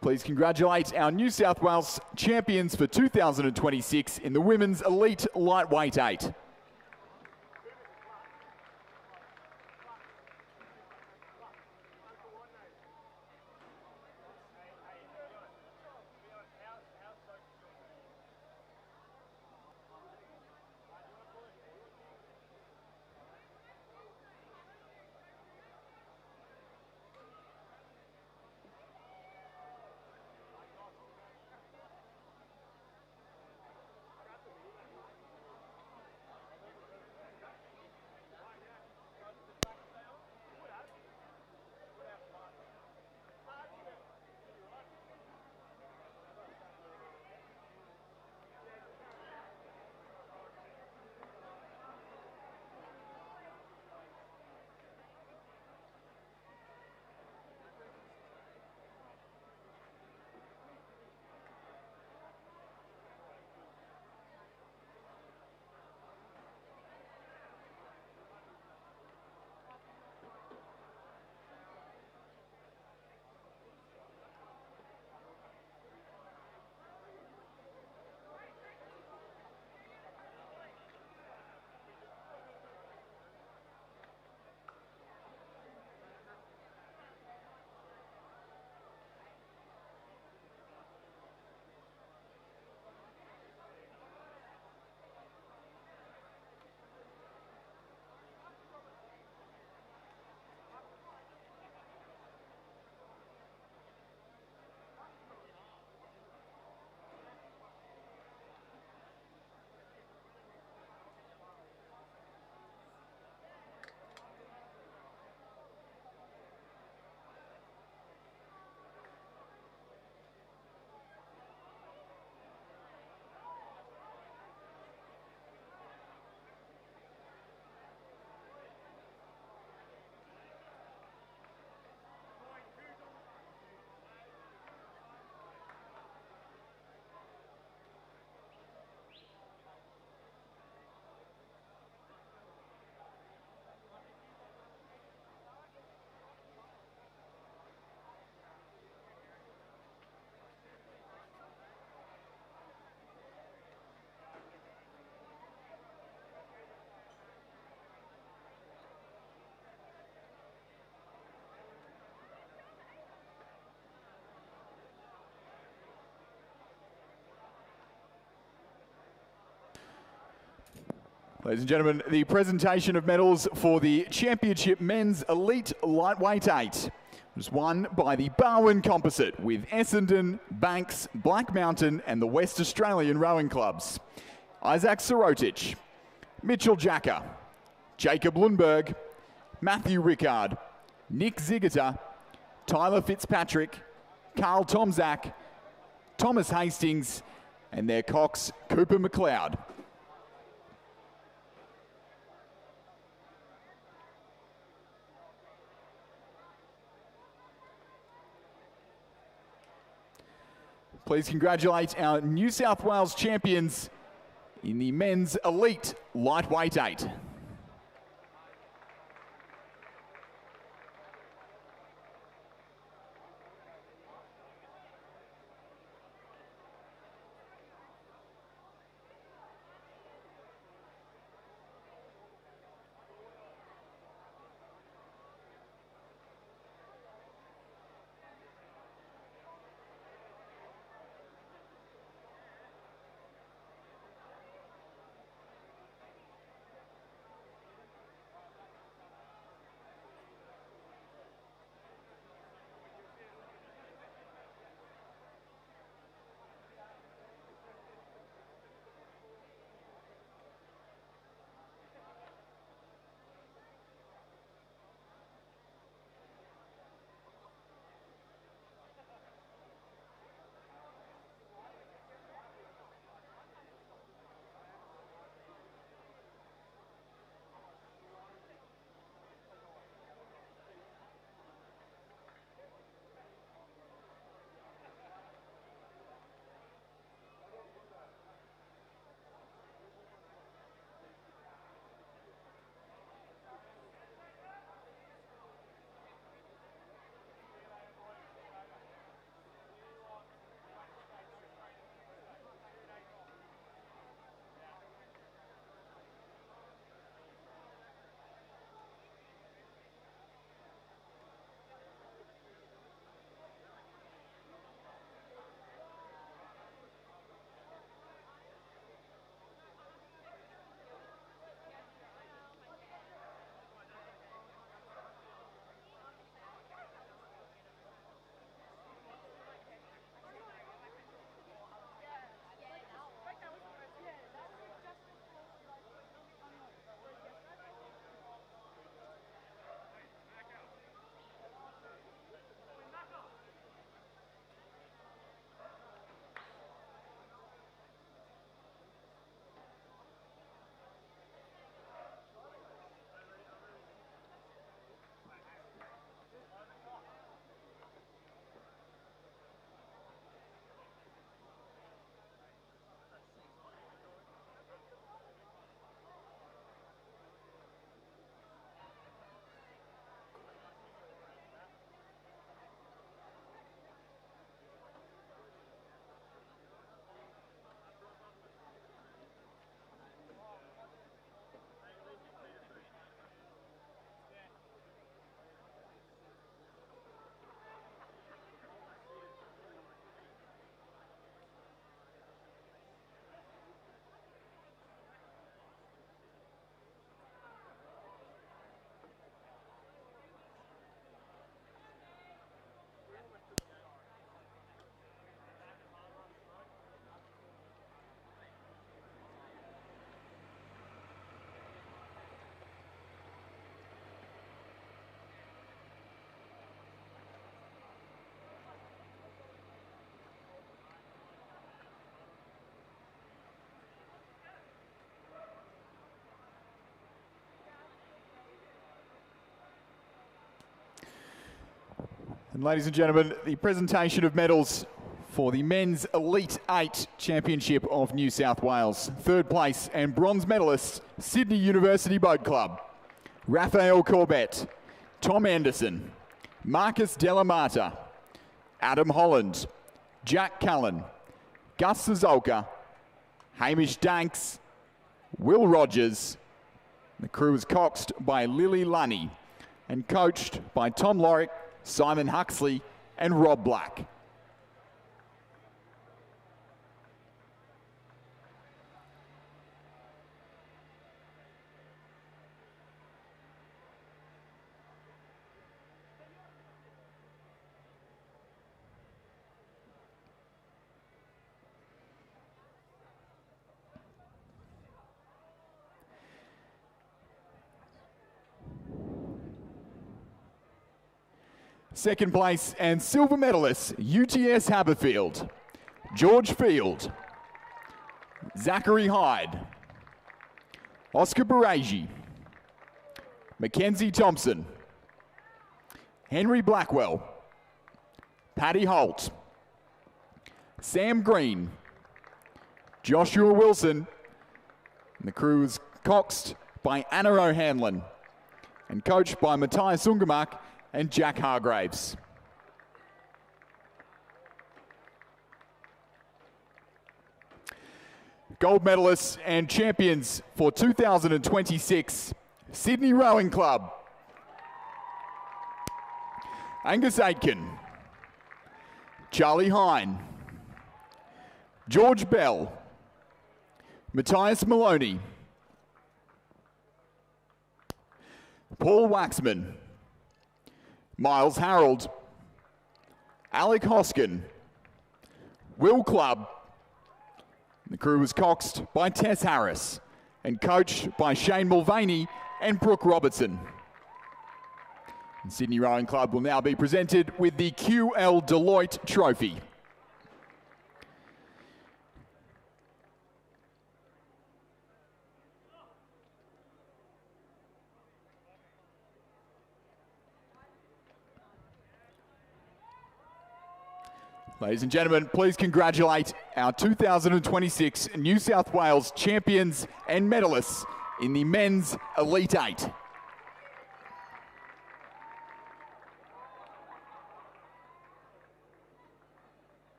Speaker 2: Please congratulate our New South Wales champions for 2026 in the Women's Elite Lightweight 8. Ladies and gentlemen, the presentation of medals for the Championship Men's Elite Lightweight 8 was won by the Barwon Composite with Essendon, Banks, Black Mountain and the West Australian Rowing Clubs. Isaac Sirotich, Mitchell Jacker, Jacob Lundberg, Matthew Rickard, Nick Zigata, Tyler Fitzpatrick, Carl Tomzak, Thomas Hastings and their cox Cooper McLeod. Please congratulate our New South Wales champions in the Men's Elite Lightweight 8. And ladies and gentlemen, the presentation of medals for the Men's Elite 8 Championship of New South Wales. Third place and bronze medalists, Sydney University Boat Club, Raphael Corbett, Tom Anderson, Marcus Delamata, Adam Holland, Jack Cullen, Gus Suzolka, Hamish Danks, Will Rogers. The crew is coxed by Lily Lunny and coached by Tom Lorick, Simon Huxley and Rob Black. Second place and silver medalist, UTS Haberfield, George Field, Zachary Hyde, Oscar Baragi, Mackenzie Thompson, Henry Blackwell, Paddy Holt, Sam Green, Joshua Wilson, and the crew is coxed by Anna O'Hanlon and coached by Matthias Ungemark and Jack Hargraves. Gold medalists and champions for 2026, Sydney Rowing Club. Angus Aitken, Charlie Hine, George Bell, Matthias Maloney, Paul Waxman, Miles Harold, Alec Hoskin, Will Clubb. The crew was coxed by Tess Harris and coached by Shane Mulvaney and Brooke Robertson. And Sydney Rowing Club will now be presented with the QL Deloitte Trophy. Ladies and gentlemen, please congratulate our 2026 New South Wales champions and medalists in the Men's Elite 8.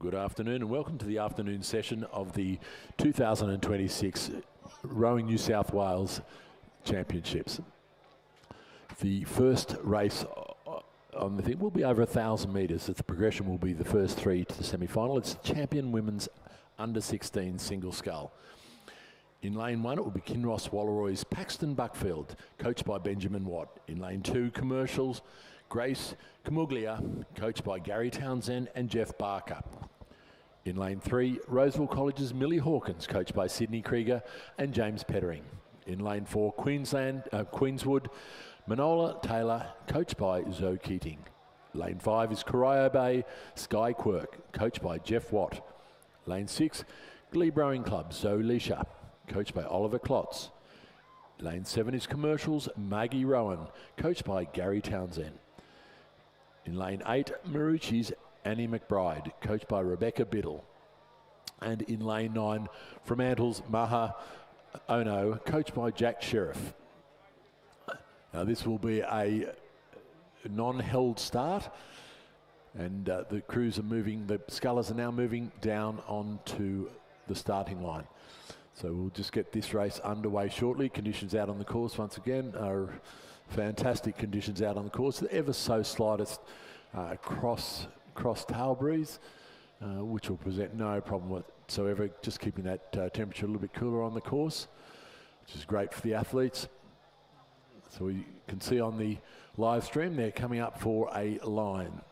Speaker 4: Good afternoon and welcome to the afternoon session of the 2026 Rowing New South Wales Championships. The first race on the thing will be over 1,000 metres. The progression will be the first three to the semi-final. It's Champion Women's Under 16 Single Scull. In lane 1, it will be Kinross Wallaroy's Paxton Buckfield, coached by Benjamin Watt. In lane 2, Commercials, Grace Camuglia, coached by Gary Townsend and Jeff Barker. In lane 3, Roseville College's Millie Hawkins, coached by Sydney Krieger and James Pettering. In lane 4, Queenswood, Manola Taylor, coached by Zoe Keating. Lane 5 is Corio Bay, Sky Quirk, coached by Jeff Watt. Lane 6, Glebe Rowing Club, Zoe Leisha, coached by Oliver Klotz. Lane 7 is Commercials, Maggie Rowan, coached by Gary Townsend. In lane 8, Marucci's Annie McBride, coached by Rebecca Biddle. And in lane 9, Fremantle's Maha Ono, coached by Jack Sheriff. Now this will be a non-held start, and the crews are moving, the scullers are now moving down onto the starting line. So we'll just get this race underway shortly. Conditions out on the course once again are fantastic conditions out on the course. The ever so slightest cross tail breeze, which will present no problem whatsoever, just keeping that temperature a little bit cooler on the course, which is great for the athletes. So we can see on the live stream they're coming up for a line.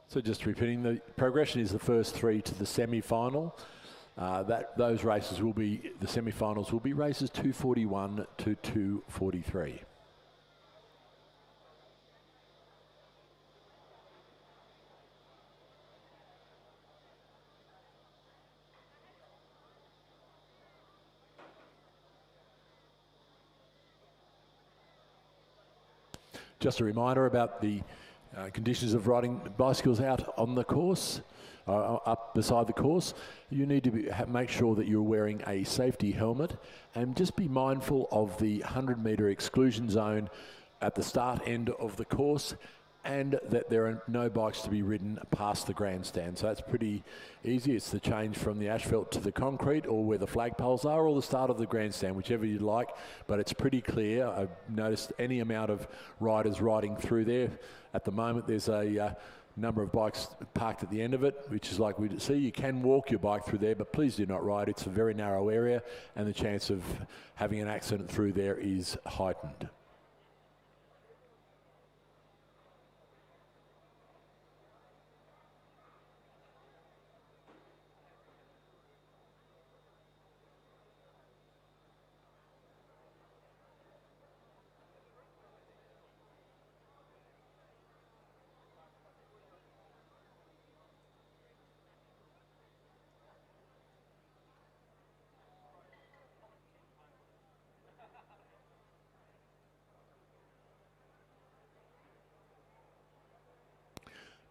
Speaker 4: So just repeating, the progression is the first three to the semi-final. Those races will be, the semi-finals will be races 241 to 243. Just a reminder about the conditions of riding bicycles out on the course, up beside the course. You need to make sure that you're wearing a safety helmet, and just be mindful of the 100-metre exclusion zone at the start end of the course, and that there are no bikes to be ridden past the grandstand. So that's pretty easy. It's the change from the asphalt to the concrete, or where the flagpoles are, or the start of the grandstand, whichever you'd like. But it's pretty clear. I've noticed any amount of riders riding through there. At the moment, there's a number of bikes parked at the end of it, which is like we see. You can walk your bike through there, but please do not ride. It's a very narrow area, and the chance of having an accident through there is heightened.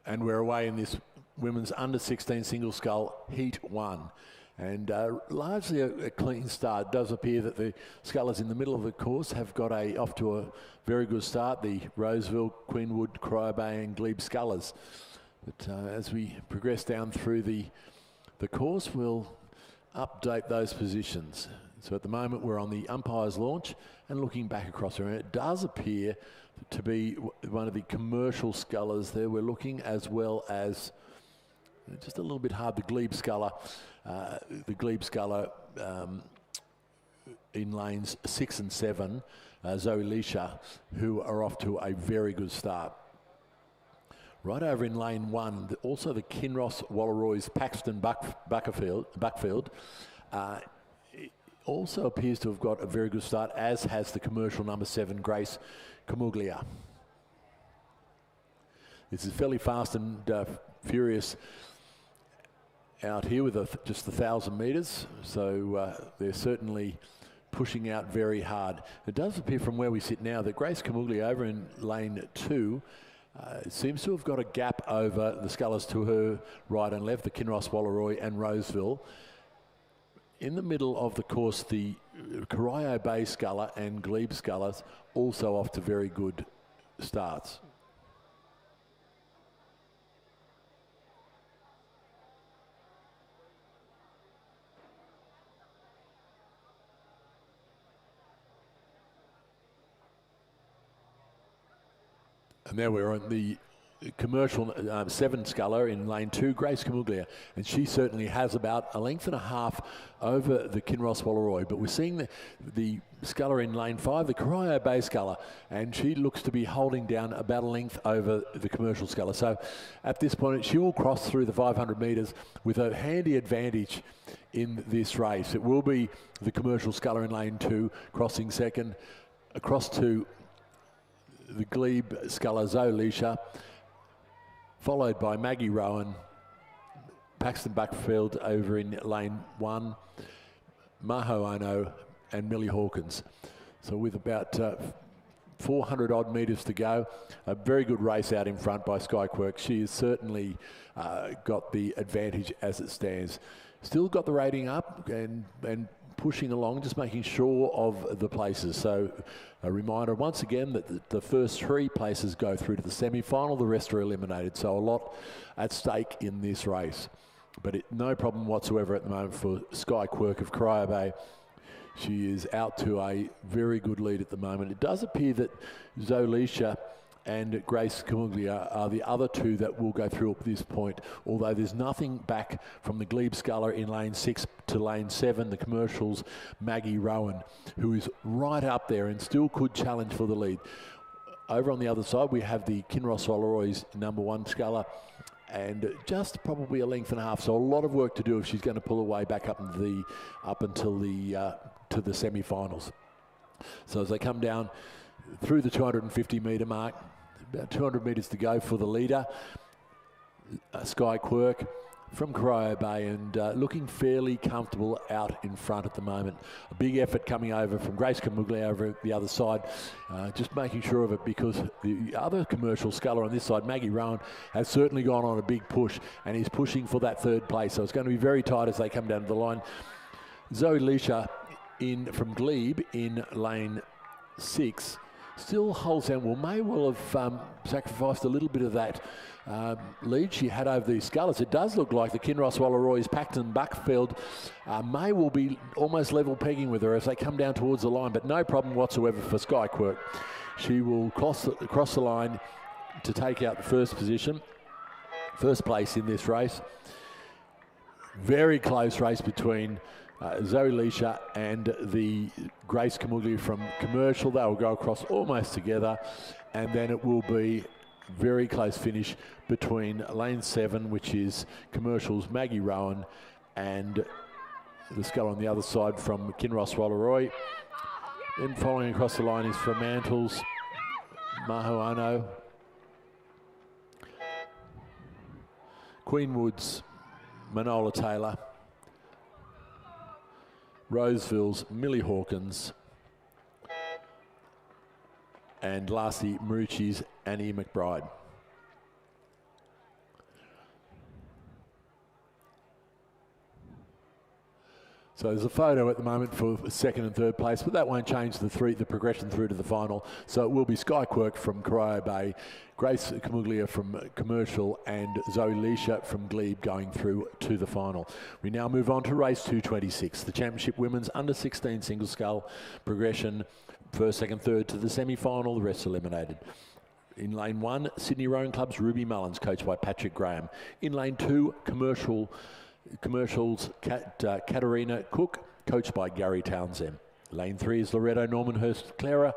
Speaker 4: And we're away in this women's under 16 single scull heat 1. And largely a clean start. It does appear that the scullers in the middle of the course have got off to a very good start, the Roseville, Queenwood, Corio Bay and Glebe scullers. But as we progress down through the course, we'll update those positions. So at the moment we're on the umpire's launch and looking back across the room. It does appear to be one of the commercial scullers there we're looking, as well as just a little bit hard, the Glebe sculler in lanes 6 and 7, Zoe Leisha, who are off to a very good start. Right over in lane 1, also the Kinross Wallaroy's Paxton Buckfield also appears to have got a very good start, as has the commercial number 7, Grace Camuglia. This is fairly fast and furious out here with just 1,000 metres, so they're certainly pushing out very hard. It does appear from where we sit now that Grace Camuglia over in lane 2 seems to have got a gap over the scullers to her right and left, the Kinross, Wallaroy and Roseville. In the middle of the course, the Corio Bay sculler and Glebe scullers also off to very good starts. And there we're on the commercial 7 sculler in lane 2, Grace Camuglia, and she certainly has about a length and a half over the Kinross Wallaroi. But we're seeing the sculler in lane 5, the Corio Bay sculler, and she looks to be holding down about a length over the commercial sculler. So at this point, she will cross through the 500 metres with a handy advantage in this race. It will be the commercial sculler in lane 2 crossing second, across to the Glebe sculler Zoe Leisha, followed by Maggie Rowan, Paxton Buckfield over in lane 1, Maho Ono and Millie Hawkins. So with about 400 odd metres to go, a very good race out in front by Skyquirk. She has certainly got the advantage as it stands. Still got the rating up and pushing along, just making sure of the places. So a reminder once again that the first 3 places go through to the semi-final, the rest are eliminated. So a lot at stake in this race. But no problem whatsoever at the moment for Sky Quirk of Corio Bay. She is out to a very good lead at the moment. It does appear that Zoe Leisha and Grace Camuglia are the other 2 that will go through at this point, although there's nothing back from the Glebe sculler in lane 6 to lane 7, the commercials, Maggie Rowan, who is right up there and still could challenge for the lead. Over on the other side, we have the Kinross Wallaroi's number 1 sculler, and just probably a length and a half, so a lot of work to do if she's going to pull her way back up until the to the semi-finals. So as they come down through the 250 metre mark, about 200 metres to go for the leader, Sky Quirk from Corio Bay, and looking fairly comfortable out in front at the moment. A big effort coming over from Grace Camuglia over the other side, just making sure of it, because the other commercial sculler on this side, Maggie Rowan, has certainly gone on a big push and is pushing for that 3rd place. So it's going to be very tight as they come down to the line. Zoe Leisha in from Glebe in lane 6 still holds down. Well, may well have sacrificed a little bit of that lead she had over the scullers. It does look like the Kinross Wallaroi's Paxton Buckfield may well be almost level pegging with her as they come down towards the line, but no problem whatsoever for Sky Quirk. She will cross the line to take out the first place in this race. Very close race between Zoe Leisha and the Grace Camuglia from Commercial. They will go across almost together, and then it will be very close finish between lane 7, which is Commercial's Maggie Rowan, and the sculler on the other side from Kinross Wallaroi. Then following across the line is Fremantle's Maho Ono, Queenwood's Manola Taylor, Roseville's Millie Hawkins, and lastly Marucci's Annie McBride. So there's a photo at the moment for 2nd and 3rd place, but that won't change the progression through to the final. So it will be Sky Quirk from Corio Bay, Grace Camuglia from Commercial, and Zoe Leisha from Glebe going through to the final. We now move on to race 226, the Championship Women's Under-16 Single Scull progression, 1st, 2nd, 3rd to the semi-final, the rest eliminated. In lane 1, Sydney Rowing Club's Ruby Mullins, coached by Patrick Graham. In lane 2, Commercials Katarina Cook, coached by Gary Townsend. Lane 3 is Loretto Normanhurst Clara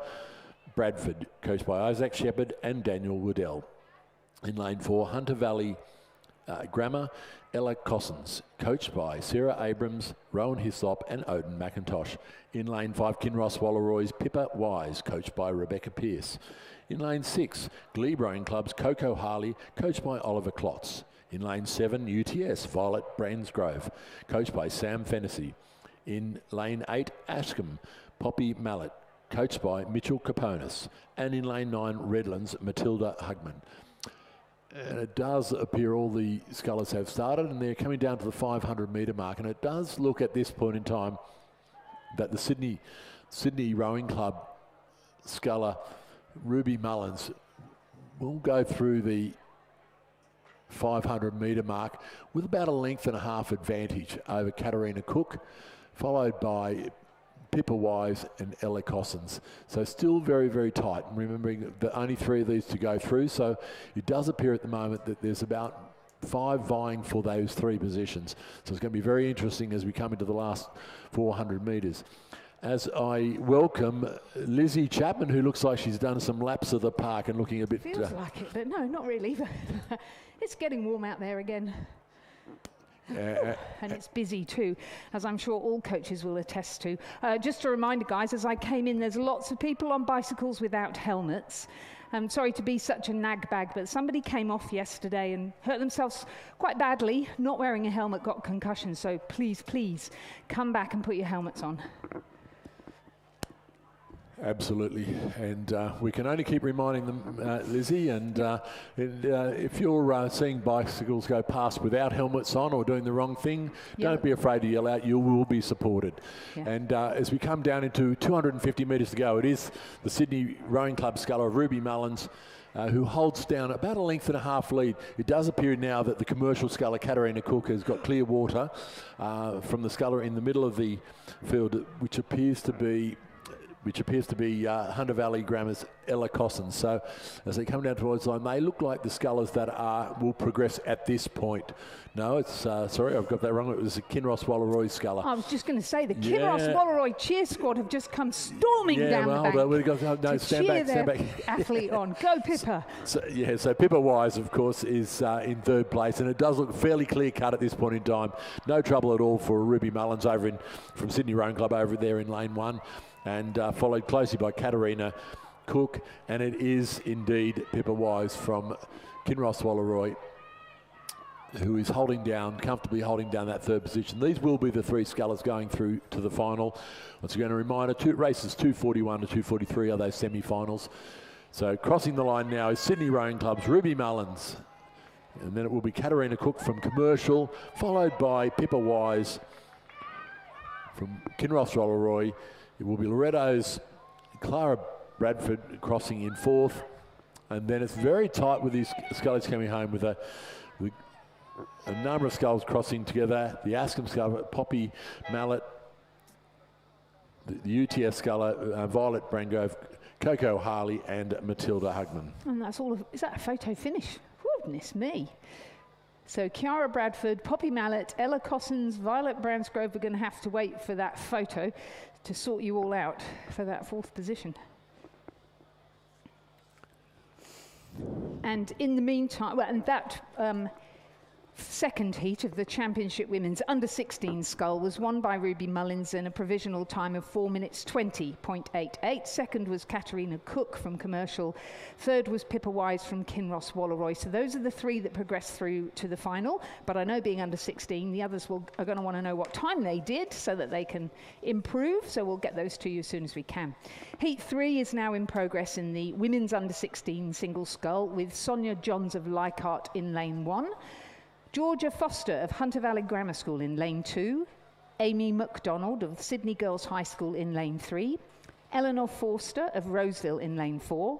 Speaker 4: Bradford, coached by Isaac Shepherd and Daniel Woodell. In lane 4, Hunter Valley Grammar Ella Cossins, coached by Sarah Abrams, Rowan Hislop and Odin McIntosh. In lane 5, Kinross Wallaroi's Pippa Wise, coached by Rebecca Pearce. In lane 6, Glebe Rowing Club's Coco Harley, coached by Oliver Klotz. In lane 7, UTS, Violet Bransgrove, coached by Sam Fennessy. In lane 8, Ashcombe, Poppy Mallet, coached by Mitchell Caponis. And in lane 9, Redlands, Matilda Hugman. And it does appear all the scullers have started, and they're coming down to the 500 metre mark. And it does look at this point in time that the Sydney Rowing Club sculler Ruby Mullins will go through the 500 metre mark with about a length and a half advantage over Katarina Cook, followed by Pippa Wise and Ella Cossins. So still very, very tight. Remembering that only 3 of these to go through, so it does appear at the moment that there's about 5 vying for those 3 positions. So it's going to be very interesting as we come into the last 400 metres. As I welcome Lizzie Chapman, who looks like she's done some laps of the park and looking a bit...
Speaker 3: Feels like it, but no, not really. It's getting warm out there again. And it's busy too, as I'm sure all coaches will attest to. Just a reminder, guys, as I came in, there's lots of people on bicycles without helmets. I'm sorry to be such a nag bag, but somebody came off yesterday and hurt themselves quite badly. Not wearing a helmet, got concussion, so please, please come back and put your helmets on.
Speaker 4: Absolutely, and we can only keep reminding them, Lizzie, and if you're seeing bicycles go past without helmets on or doing the wrong thing, don't be afraid to yell out. You will be supported. And as we come down into 250 metres to go, it is the Sydney Rowing Club sculler Ruby Mullins who holds down about a length and a half lead. It does appear now that the commercial sculler Katarina Cook has got clear water from the sculler in the middle of the field, which appears to be Hunter Valley Grammar's Ella Cossins. So as they come down towards the line, they look like the scullers that will progress at this point. No, it's, sorry, I've got that wrong. It was the Kinross Wallaroy sculler.
Speaker 3: I was just going to say, the Kinross Wallaroy cheer squad have just come storming down the bank
Speaker 4: we've got, no, stand back.
Speaker 3: Athlete on. Go, Pippa.
Speaker 4: So Pippa Wise, of course, is in 3rd place, and it does look fairly clear cut at this point in time. No trouble at all for Ruby Mullins from Sydney Rowing Club over there in lane 1. And followed closely by Katarina Cook, and it is indeed Pippa Wise from Kinross Wallaroy who is comfortably holding down that 3rd position. These will be the 3 scullers going through to the final. Once again, a reminder, races 241 to 243 are those semi-finals. So crossing the line now is Sydney Rowing Club's Ruby Mullins, and then it will be Katarina Cook from Commercial, followed by Pippa Wise from Kinross Wallaroy. It will be Loretto's Clara Bradford crossing in 4th. And then it's very tight with these scullers coming home with a number of sculls crossing together. The Askham sculler, Poppy Mallet, the UTS sculler, Violet Brangrove, Coco Harley and Matilda Hugman.
Speaker 3: And that's all is that a photo finish? Goodness me. So Kiara Bradford, Poppy Mallet, Ella Cossins, Violet Bransgrove are going to have to wait for that photo to sort you all out for that 4th position. And in the meantime, and that second heat of the Championship Women's Under-16 scull was won by Ruby Mullins in a provisional time of 4 minutes 20.88. Second was Katarina Cook from Commercial. Third was Pippa Wise from Kinross Wallaroy. So those are the 3 that progressed through to the final. But I know, being under-16, the others are going to want to know what time they did so that they can improve. So we'll get those to you as soon as we can. Heat 3 is now in progress in the Women's Under-16 Single Scull, with Sonia Johns of Leichhardt in lane 1. Georgia Foster of Hunter Valley Grammar School in lane 2, Amy McDonald of Sydney Girls High School in lane 3, Eleanor Forster of Roseville in lane 4,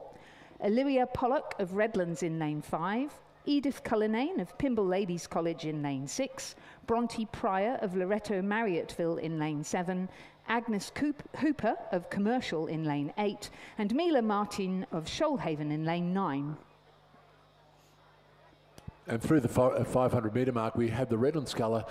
Speaker 3: Olivia Pollock of Redlands in lane 5, Edith Cullinane of Pymble Ladies College in lane 6, Bronte Pryor of Loretto Marriotteville in lane 7, Agnes Hooper of Commercial in lane 8, and Mila Martin of Shoalhaven in lane 9.
Speaker 4: And through the 500 metre mark, we have the Redland sculler,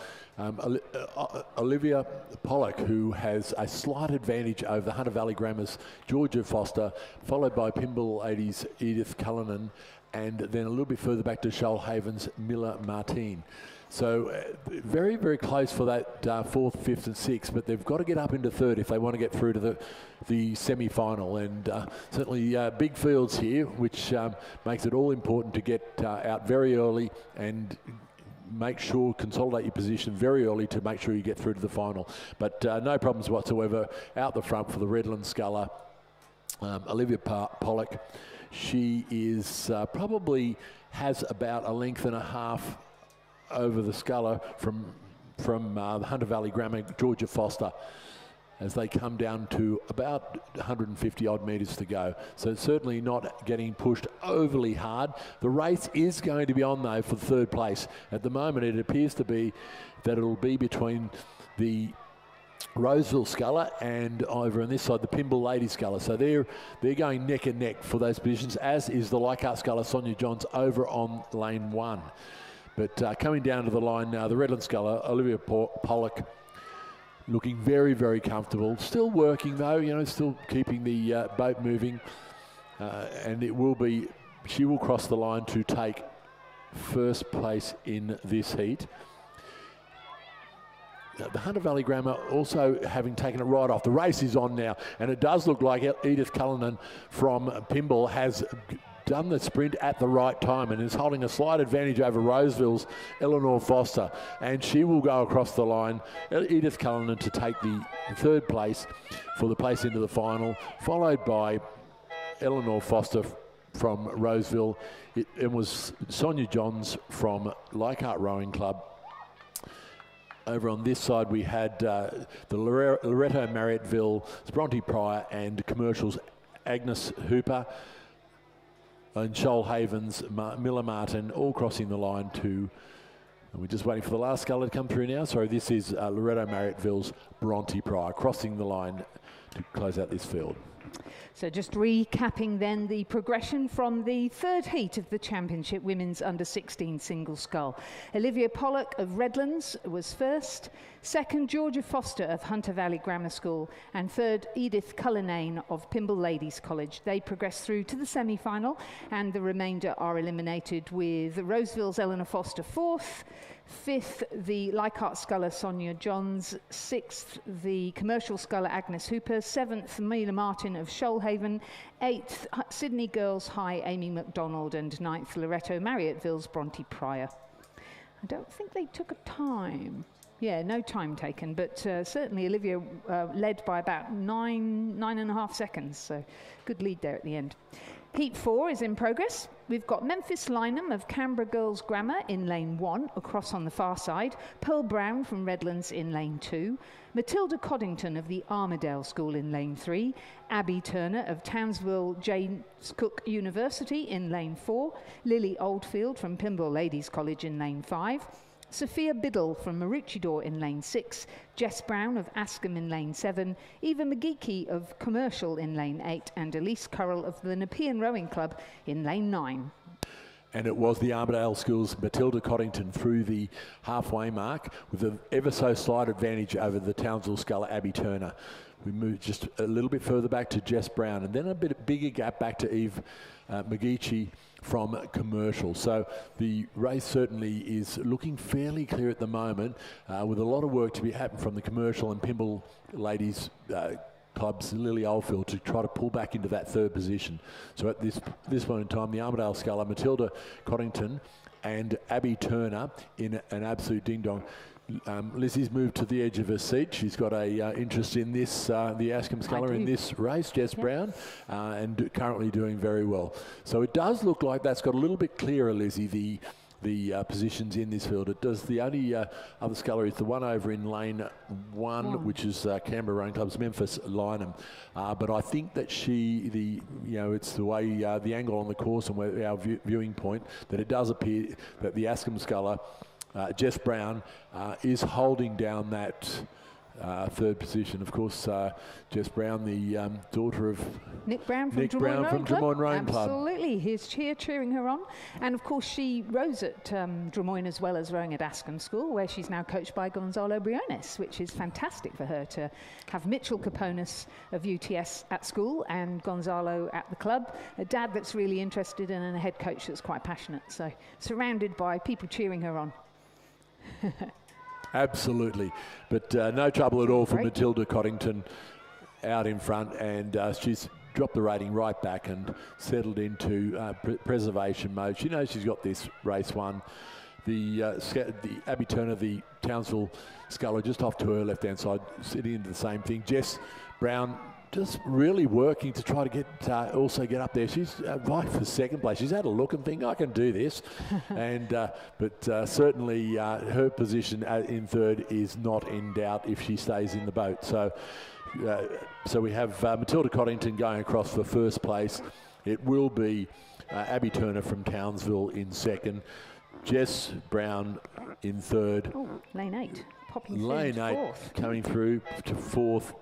Speaker 4: Olivia Pollock, who has a slight advantage over the Hunter Valley Grammar's Georgia Foster, followed by Pymble Ladies' Edith Cullinan, and then a little bit further back to Shoalhaven's Miller Martin. So very, very close for that 4th, 5th and 6th, but they've got to get up into 3rd if they want to get through to the semi-final. And certainly big fields here, which makes it all important to get out very early and consolidate your position very early to make sure you get through to the final. But no problems whatsoever out the front for the Redland sculler, Olivia Pollock. She is probably has about a length and a half over the sculler from the Hunter Valley Grammar, Georgia Foster. as they come down to about 150 odd metres to go. So certainly not getting pushed overly hard. The race is going to be on though for third place. At the moment it appears to be that it'll be between the Roseville Sculler and over on this side the Pymble Ladies Sculler. So they're going neck and neck for those positions, as is the Leichhardt Sculler Sonia Johns over on lane 1. But coming down to the line now, the Redland Sculler, Olivia Pollock, looking very, very comfortable. Still working though, you know, still keeping the boat moving. And it will be, she will cross the line to take first place in this heat. The Hunter Valley Grammar also having taken it right off. The race is on now, and it does look like Edith Cullinan from Pymble has done the sprint at the right time and is holding a slight advantage over Roseville's Eleanor Foster, and she will go across the line, Edith Cullinan, to take the third place for the place into the final, followed by Eleanor Foster from Roseville. It was Sonia Johns from Leichhardt Rowing Club. Over on this side we had the Loretto Marriotteville, Bronte Pryor and Commercials Agnes Hooper and Shoalhaven's Miller Martin all crossing the line to, and we're just waiting for the last sculler to come through now. Sorry, this is Loretto Marriotteville's Bronte Pryor crossing the line to close out this field.
Speaker 3: So just recapping then the progression from the third heat of the championship women's under-16 single scull. Olivia Pollock of Redlands was first, second Georgia Foster of Hunter Valley Grammar School, and third Edith Cullinan of Pymble Ladies College. They progressed through to the semi-final, and the remainder are eliminated, with Roseville's Eleanor Foster fourth, fifth the Leichhardt Sculler Sonia Johns, sixth the Commercial Sculler Agnes Hooper, seventh Mila Martin of Shoalhaven, eighth Sydney Girls High Amy McDonald, and ninth Loretto Marriotteville's Bronte Pryor. I don't think they took a time. Yeah, no time taken, but certainly Olivia led by about nine and a half seconds, so good lead there at the end. Heat 4 is in progress. We've got Memphis Lynham of Canberra Girls Grammar in lane 1, across on the far side. Pearl Brown from Redlands in lane 2. Matilda Coddington of the Armadale School in lane 3. Abby Turner of Townsville James Cook University in lane 4. Lily Oldfield from Pymble Ladies College in lane 5. Sophia Biddle from Maroochydore in lane 6, Jess Brown of Askham in lane 7, Eva McGeechy of Commercial in lane 8, and Elise Currell of the Nepean Rowing Club in lane 9.
Speaker 4: And it was the Armadale School's Matilda Coddington through the halfway mark with an ever so slight advantage over the Townsville Sculler Abby Turner. We moved just a little bit further back to Jess Brown, and then a bit bigger gap back to Eve McGeechy from Commercial. So the race certainly is looking fairly clear at the moment, with a lot of work to be happening from the Commercial and Pymble Ladies clubs, Lily Oldfield, to try to pull back into that third position. So at this point in time, the Armadale Sculler, Matilda Coddington and Abby Turner in an absolute ding-dong. Lizzie's moved to the edge of her seat. She's got a interest in this, the Askham Sculler in this race, Jess Brown, and currently doing very well. So it does look like that's got a little bit clearer, Lizzie, the positions in this field. It does. The only other sculler is the one over in lane 1, which is Canberra Rowing Club's Memphis Lynham. But I think that it's the way the angle on the course and where our viewing point, that it does appear that the Askham Sculler, Jess Brown, is holding down that third position. Of course, Jess Brown, the daughter of
Speaker 3: Nick Brown from Drummoyne Rowing Club. Absolutely, he's here cheering her on. And of course, she rows at Drummoyne as well as rowing at Askham School, where she's now coached by Gonzalo Briones, which is fantastic for her to have Mitchell Caponis of UTS at school and Gonzalo at the club, a dad that's really interested in, and a head coach that's quite passionate. So surrounded by people cheering her on.
Speaker 4: Absolutely, but no trouble at all for Matilda Coddington out in front, and she's dropped the rating right back and settled into preservation mode. She knows she's got this race won. The Abby Turner, the Townsville Sculler, just off to her left-hand side, sitting into the same thing. Jess Brown just really working to try to get also get up there. She's vying for second place. She's had a look and think, I can do this. And but certainly her position in third is not in doubt if she stays in the boat. So so we have Matilda Coddington going across for first place. It will be Abby Turner from Townsville in second. Jess Brown in third.
Speaker 3: Oh, lane 8. Popping through
Speaker 4: lane 8
Speaker 3: fourth.
Speaker 4: coming through to fourth.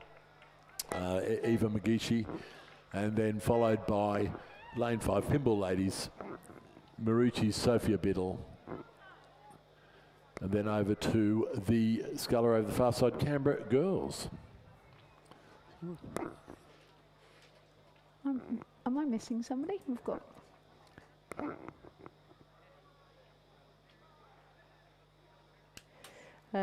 Speaker 4: Eva Magici, and then followed by lane 5 Pinball Ladies, Marucci's Sophia Biddle, and then over to the sculler over the far side, Canberra Girls.
Speaker 3: Am I missing somebody? We've got...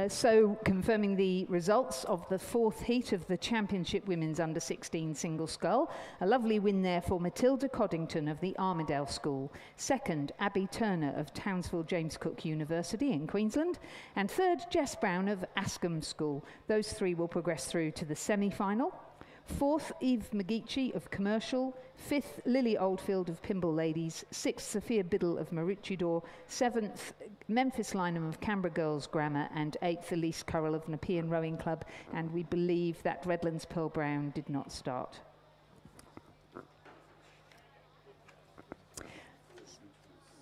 Speaker 3: So confirming the results of the fourth heat of the Championship Women's Under-16 Single Scull. A lovely win there for Matilda Coddington of the Armidale School. Second, Abby Turner of Townsville James Cook University in Queensland. And third, Jess Brown of Ascombe School. Those three will progress through to the semi-final. Fourth, Eve Magici of Commercial. Fifth, Lily Oldfield of Pinball Ladies. Sixth, Sophia Biddle of Maroochydore. Seventh, Memphis Lynham of Canberra Girls Grammar. And eighth, Elise Currell of Nepean Rowing Club. And we believe that Redlands Pearl Brown did not start.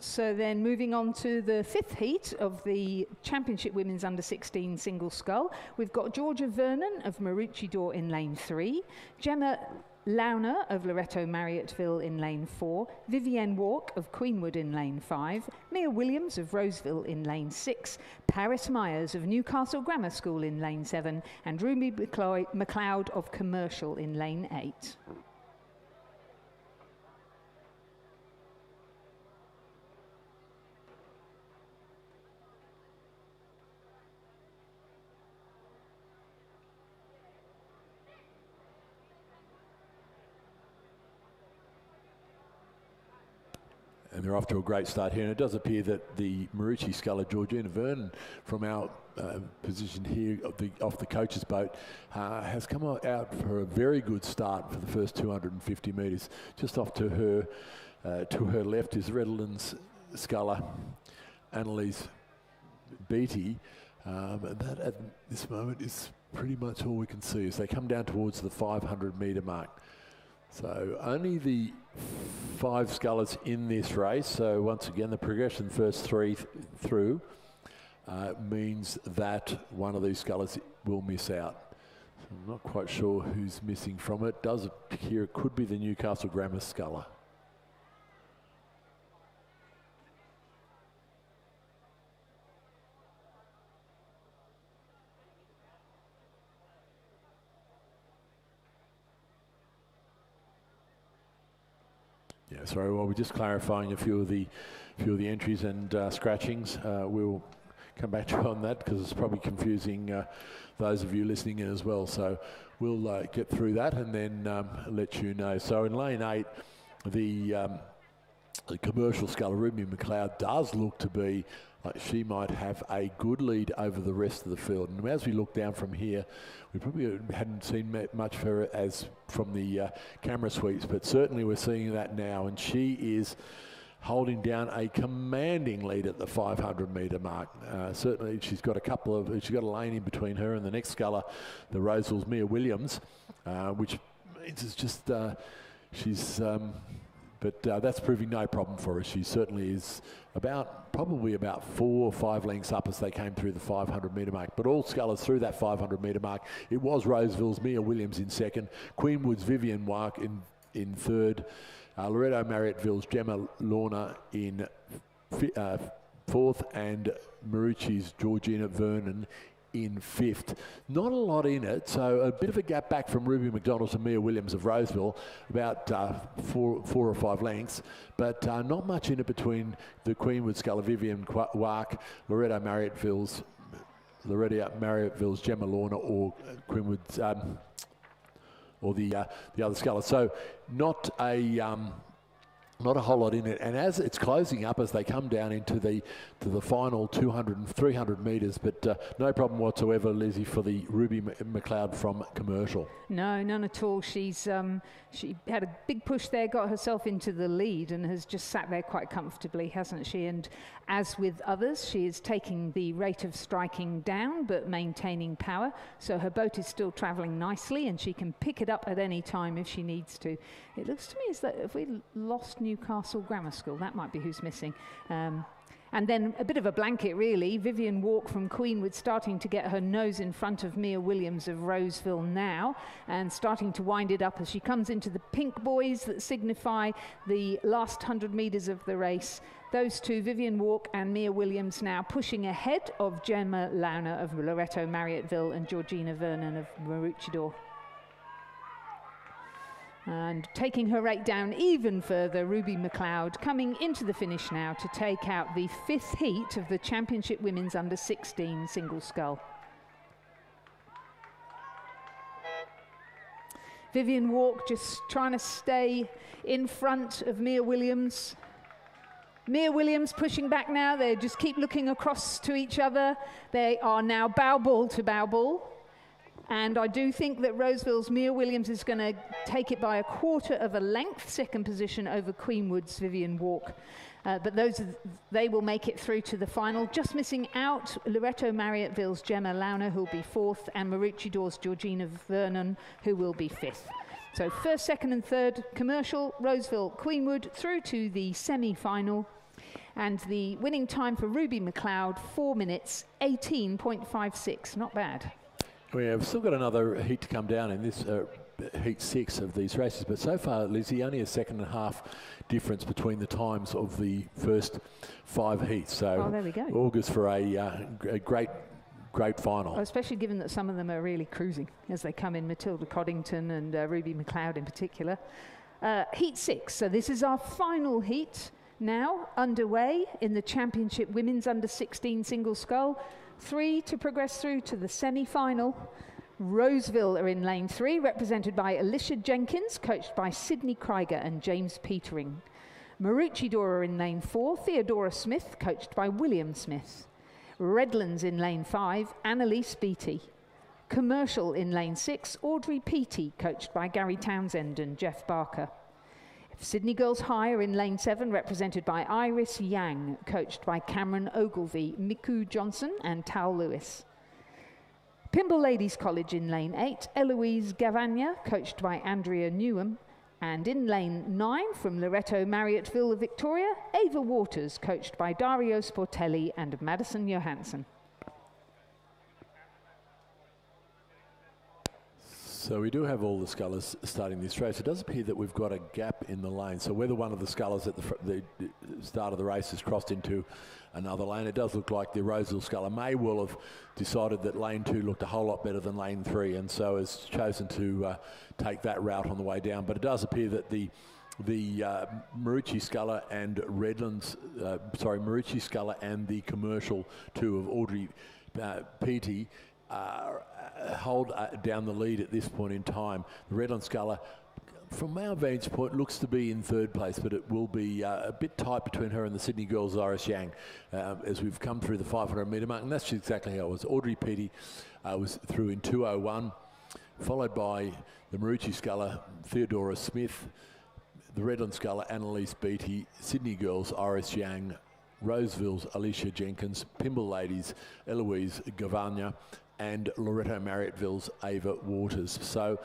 Speaker 3: So then moving on to the fifth heat of the Championship Women's Under-16 Single Scull, we've got Georgia Vernon of Maroochydore in lane 3, Gemma Launer of Loretto Marriotteville in lane 4, Vivienne Walk of Queenwood in lane 5, Mia Williams of Roseville in lane 6, Paris Myers of Newcastle Grammar School in lane 7, and Ruby McLeod of Commercial in lane 8.
Speaker 4: And they're off to a great start here. And it does appear that the Marucci sculler, Georgina Vernon, from our position here off the coach's boat, has come out for a very good start for the first 250 metres. Just off to her left is Redlands sculler, Annalise Beattie. That at this moment is pretty much all we can see as they come down towards the 500 metre mark. So only the 5 scullers in this race. So once again, the progression first 3 through means that one of these scullers will miss out. So I'm not quite sure who's missing from it. Does appear it could be the Newcastle Grammar sculler. Yeah, sorry. Well, we're just clarifying a few of the entries and scratchings. We'll come back to you on that because it's probably confusing those of you listening in as well. So we'll get through that and then let you know. So in lane 8, the Commercial sculler Ruby McLeod does look to be like she might have a good lead over the rest of the field. And as we look down from here, we probably hadn't seen much of her as from the camera sweeps, but certainly we're seeing that now. And she is holding down a commanding lead at the 500 metre mark. Certainly she's got she's got a lane in between her and the next sculler, the Roseville's Mia Williams, which means it's just, but that's proving no problem for her. She certainly is probably about 4 or 5 lengths up as they came through the 500 metre mark. But all scullers through that 500 metre mark. It was Roseville's Mia Williams in second, Queenwood's Vivienne Wark in third, Loretto Marriotteville's Gemma Lorna in fourth, and Marucci's Georgina Vernon in fifth. Not a lot in it, so a bit of a gap back from Ruby McDonald and Mia Williams of Roseville, about 4 or 5 lengths, but not much in it between the Queenwood sculler Vivienne Wark, Loretto Marriotteville's Gemma Lorna, or Queenwood's or the other sculler. So not a not a whole lot in it, and as it's closing up, as they come down into the final 200 and 300 metres, but no problem whatsoever, Lizzie, for the Ruby McLeod from Commercial.
Speaker 3: No, none at all. She had a big push there, got herself into the lead, and has just sat there quite comfortably, hasn't she? And as with others, she is taking the rate of striking down, but maintaining power. So her boat is still travelling nicely, and she can pick it up at any time if she needs to. It looks to me as though if we lost Newcastle Grammar School, that might be who's missing. And then a bit of a blanket, really. Vivian Walk from Queenwood starting to get her nose in front of Mia Williams of Roseville now, and starting to wind it up as she comes into the pink buoys that signify the last 100 metres of the race. Those two, Vivian Walk and Mia Williams, now pushing ahead of Gemma Launer of Loretto Marriotteville and Georgina Vernon of Maroochydore. And taking her rate down even further, Ruby McLeod coming into the finish now to take out the 5th heat of the Championship Women's Under-16 Single Scull. Vivian Walk just trying to stay in front of Mia Williams. Mia Williams pushing back now. They just keep looking across to each other. They are now bow ball to bow ball. And I do think that Roseville's Mia Williams is going to take it by a quarter of a length, second position over Queenwood's Vivian Walk. But they will make it through to the final. Just missing out, Loretto Marriotteville's Gemma Launer, who will be 4th, and Maroochydor's Georgina Vernon, who will be 5th. So 1st, 2nd and 3rd, Commercial, Roseville, Queenwood, through to the semi-final. And the winning time for Ruby McLeod, 4 minutes, 18.56. Not bad.
Speaker 4: We've still got another heat to come down in this heat 6 of these races, but so far, Lizzie, only a second and a half difference between the times of the first 5 heats. So
Speaker 3: there we go.
Speaker 4: augurs for a great final.
Speaker 3: Well, especially given that some of them are really cruising as they come in, Matilda Coddington and Ruby McLeod in particular. Heat 6, so this is our final heat now underway in the Championship Women's Under-16 Single Scull. 3 to progress through to the semi-final. Roseville are in lane 3, represented by Alicia Jenkins, coached by Sydney Krieger and James Petering. Maroochydore are in lane 4, Theodora Smith, coached by William Smith. Redlands in lane 5, Annalise Beattie. Commercial in lane 6, Audrey Peaty, coached by Gary Townsend and Jeff Barker. Sydney Girls High are in lane 7, represented by Iris Yang, coached by Cameron Ogilvie, Miku Johnson and Tal Lewis. Pymble Ladies College in lane 8, Eloise Gavagna, coached by Andrea Newham. And in lane 9, from Loretto Marriotteville of Victoria, Ava Waters, coached by Dario Sportelli and Madison Johansson.
Speaker 4: So we do have all the scullers starting this race. It does appear that we've got a gap in the lane. So whether one of the scullers at the start of the race has crossed into another lane, it does look like the Roseville sculler may well have decided that lane 2 looked a whole lot better than lane 3, and so has chosen to take that route on the way down. But it does appear that the Marucci sculler and Marucci sculler and the Commercial 2 of Audrey Peaty hold down the lead at this point in time. The Redland sculler, from our vantage point, looks to be in 3rd place, but it will be a bit tight between her and the Sydney Girls' Iris Yang as we've come through the 500 metre mark, and that's exactly how it was. Audrey Peaty was through in 2:01, followed by the Marucci sculler, Theodora Smith, the Redland sculler, Annalise Beattie, Sydney Girls' Iris Yang, Roseville's Alicia Jenkins, Pymble Ladies' Eloise Gavagna, and Loretto Marriotteville's Ava Waters. So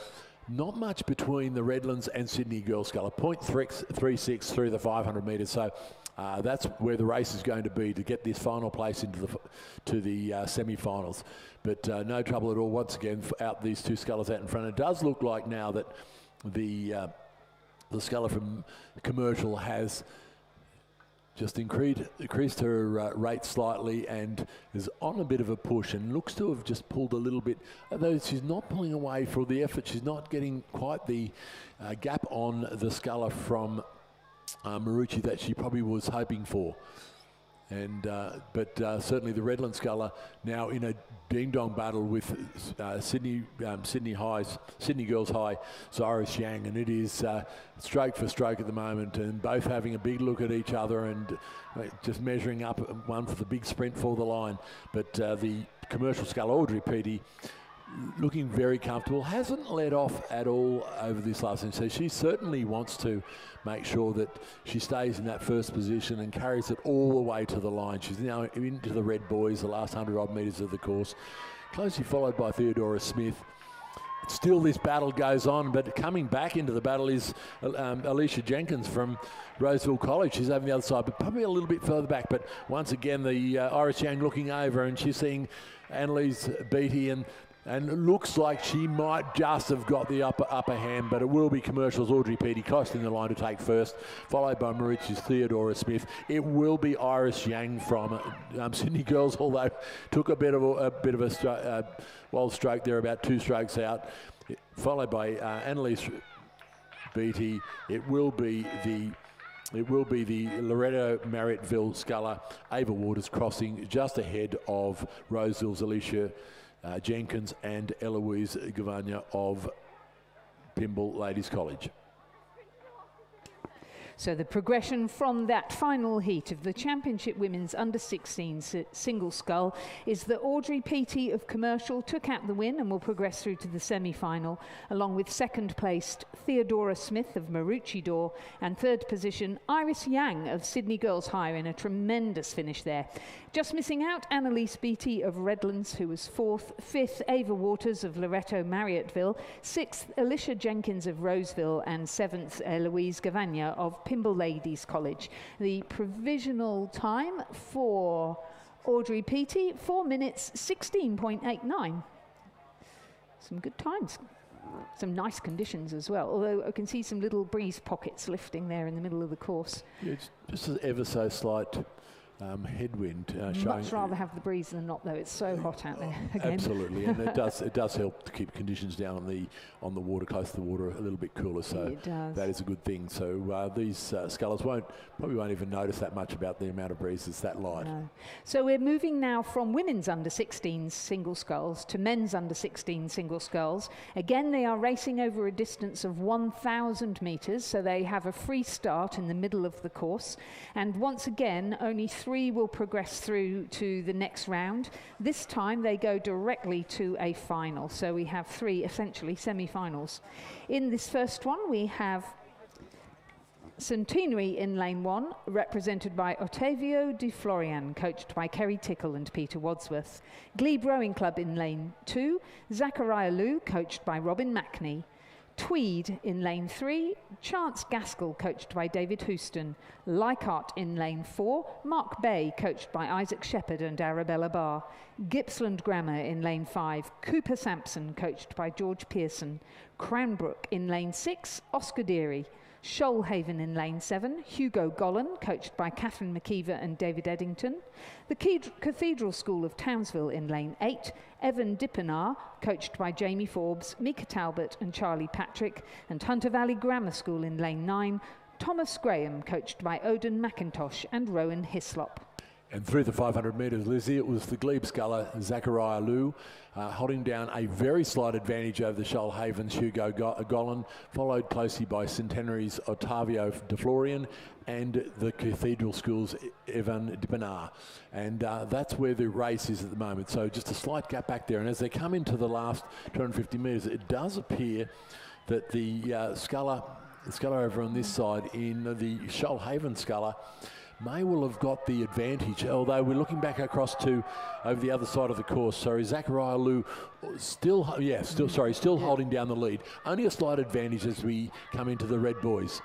Speaker 4: not much between the Redlands and Sydney Girls sculler. 0.36 through the 500 metres. So that's where the race is going to be to get this final place into the semi-finals. But no trouble at all. Once again, out these 2 scullers out in front. It does look like now that the sculler from Commercial has just increased her rate slightly and is on a bit of a push and looks to have just pulled a little bit, although she's not pulling away for the effort. She's not getting quite the gap on the sculler from Marucci that she probably was hoping for. And but certainly the Redland Sculler now in a ding-dong battle with Sydney Girls High, Cyrus Yang, and it is stroke for stroke at the moment, and both having a big look at each other and just measuring up, one for the big sprint for the line. But the commercial sculler, Audrey Petey, looking very comfortable, hasn't let off at all over this last inning. So she certainly wants to make sure that she stays in that first position and carries it all the way to the line. She's now into the red boys, the last 100 odd metres of the course, closely followed by Theodora Smith. Still this battle goes on, but coming back into the battle is Alicia Jenkins from Roseville College. She's over the other side, but probably a little bit further back. But once again, the Iris Yang looking over, and she's seeing Annalise Beattie, and looks like she might just have got the upper hand, but it will be Commercial's Audrey Petey crossing the line to take first, followed by Mauritius Theodora Smith. It will be Iris Yang from Sydney Girls, although took a bit of a wild stroke there, about 2 strokes out, followed by Annalise Beattie. It will be the Loretto Marriotteville Sculler, Ava Waters crossing just ahead of Roseville's Alicia Jenkins and Eloise Gavagna of Pymble Ladies College.
Speaker 3: So the progression from that final heat of the Championship Women's Under-16 Single Scull is that Audrey Petey of Commercial took out the win and will progress through to the semi-final, along with second-placed Theodora Smith of Maroochydore and third position Iris Yang of Sydney Girls High in a tremendous finish there. Just missing out, Annalise Beattie of Redlands, who was fourth, fifth, Ava Waters of Loretto Marriotteville, sixth, Alicia Jenkins of Roseville, and seventh, Eloise Gavagna of Pymble Ladies College. The provisional time for Audrey Petey, 4 minutes 16.89. Some good times. Some nice conditions as well, although I can see some little breeze pockets lifting there in the middle of the course.
Speaker 4: Yeah, it's just an ever so slight headwind.
Speaker 3: Much rather have the breeze than not, though. It's so hot out there again.
Speaker 4: Absolutely, and it does help to keep conditions down on the water, close to the water, a little bit cooler. So that is a good thing. So these scullers probably won't even notice that much about the amount of breeze. It's that light.
Speaker 3: No. So we're moving now from women's under-16 single sculls to men's under-16 single sculls. Again, they are racing over a distance of 1,000 metres, so they have a free start in the middle of the course. And once again, only 3 will progress through to the next round. This time they go directly to a final. So we have 3 essentially semi-finals. In this first one we have Centenary in lane 1, represented by Ottavio Di Florian, coached by Kerry Tickle and Peter Wadsworth. Glebe Rowing Club in lane 2, Zachariah Liu, coached by Robin Mackney. Tweed in lane 3, Chance Gaskell, coached by David Houston. Leichhardt in lane 4, Mark Bay, coached by Isaac Shepherd and Arabella Barr. Gippsland Grammar in lane 5, Cooper Sampson, coached by George Pearson. Cranbrook in lane 6, Oscar Deary. Shoalhaven in lane 7, Hugo Gollan, coached by Catherine McKeever and David Eddington. The Cathedral School of Townsville in lane 8, Evan Dippenar, coached by Jamie Forbes, Mika Talbot and Charlie Patrick. And Hunter Valley Grammar School in lane 9, Thomas Graham, coached by Odin McIntosh and Rowan Hislop.
Speaker 4: And through the 500 metres, Lizzie, it was the Glebe sculler, Zachariah Liu, holding down a very slight advantage over the Shoalhaven's Hugo Gollan, followed closely by Centenary's Ottavio De Florian and the Cathedral School's Evan Dippenar. And that's where the race is at the moment. So just a slight gap back there. And as they come into the last 250 metres, it does appear that the sculler over on this side in the Shoalhaven sculler may well have got the advantage, although we're looking back across to over the other side of the course. Sorry, Zachariah Liu still holding down the lead. Only a slight advantage as we come into the red boys.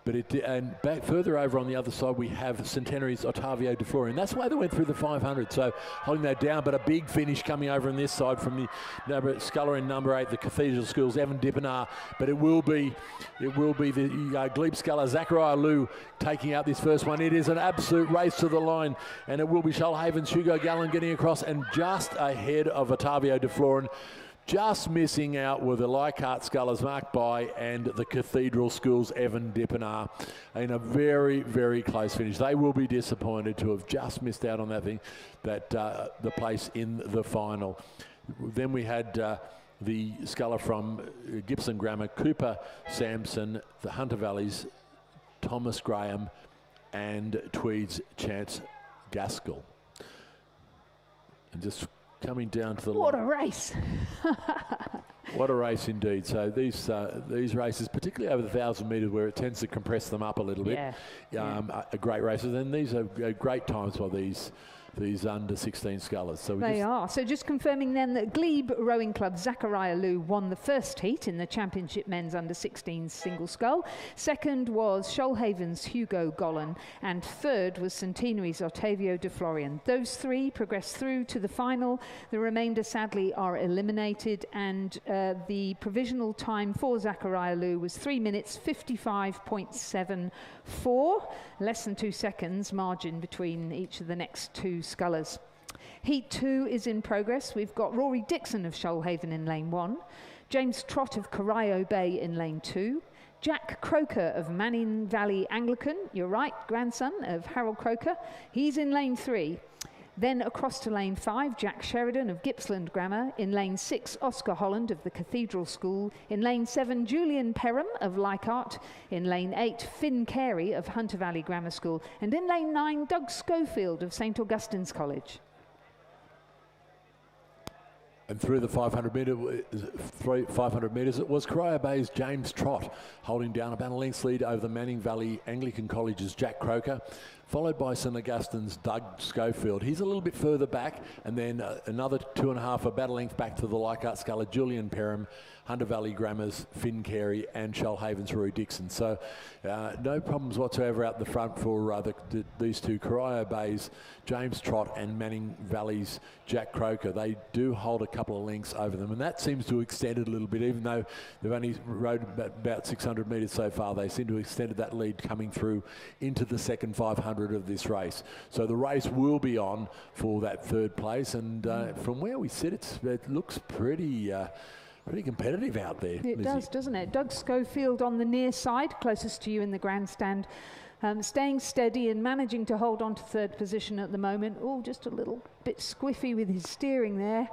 Speaker 4: But and back further over on the other side, we have Centenary's Ottavio De Florian. That's why they went through the 500. So holding that down, but a big finish coming over on this side from the sculler in number 8, the Cathedral School's Evan Dippenar. But it will be the Glebe sculler Zachariah Liu taking out this first one. It is an absolute race to the line, and it will be Shoalhaven's Hugo Gallen getting across and just ahead of Ottavio De Florian. Just missing out were the Leichhardt Scullers Mark By and the Cathedral Schools Evan Dippenar in a very, very close finish. They will be disappointed to have just missed out on that thing, the place in the final. Then we had the sculler from Gippsland Grammar, Cooper Sampson, the Hunter Valleys, Thomas Graham, and Tweed's Chance Gaskell. And just coming down to the
Speaker 3: What a race!
Speaker 4: What a race indeed. So these races, particularly over the 1,000 metres where it tends to compress them up a little bit, are great races. And these are great times for these under 16 scullers. So
Speaker 3: they are. So just confirming then that Glebe Rowing Club Zachariah Liu won the first heat in the championship men's under 16 single scull. Second was Shoalhaven's Hugo Gollan, and third was Centenary's Ottavio de Florian. Those three progressed through to the final. The remainder sadly are eliminated, and the provisional time for Zachariah Liu was 3 minutes 55.74, less than 2 seconds margin between each of the next two scullers. Heat 2 is in progress. We've got Rory Dixon of Shoalhaven in lane 1, James Trott of Corio Bay in lane 2, Jack Croker of Manning Valley Anglican, you're right, grandson of Harold Croker, he's in lane 3. Then across to lane 5, Jack Sheridan of Gippsland Grammar. In lane 6, Oscar Holland of the Cathedral School. In lane 7, Julian Perham of Leichhardt. In lane 8, Finn Carey of Hunter Valley Grammar School. And in lane 9, Doug Schofield of St Augustine's College.
Speaker 4: And through the 500 metres, it was Corio Bay's James Trott holding down about a length's lead over the Manning Valley Anglican College's Jack Croker, followed by St Augustine's Doug Schofield. He's a little bit further back, and then another 2.5, a battle length back to the Leichhardt sculler Julian Perham, Hunter Valley Grammar's Finn Carey, and Shoalhaven's Rory Dixon. So no problems whatsoever out the front for these two, Corio Bay's James Trott and Manning Valley's Jack Croker. They do hold a couple of lengths over them, and that seems to have extended a little bit, even though they've only rode about 600 metres so far. They seem to have extended that lead coming through into the second 500 of this race. So the race will be on for that third place, and from where we sit, it looks pretty competitive out there.
Speaker 3: It does, doesn't it? Doug Schofield on the near side, closest to you in the grandstand, staying steady and managing to hold on to third position at the moment. Oh, just a little bit squiffy with his steering there.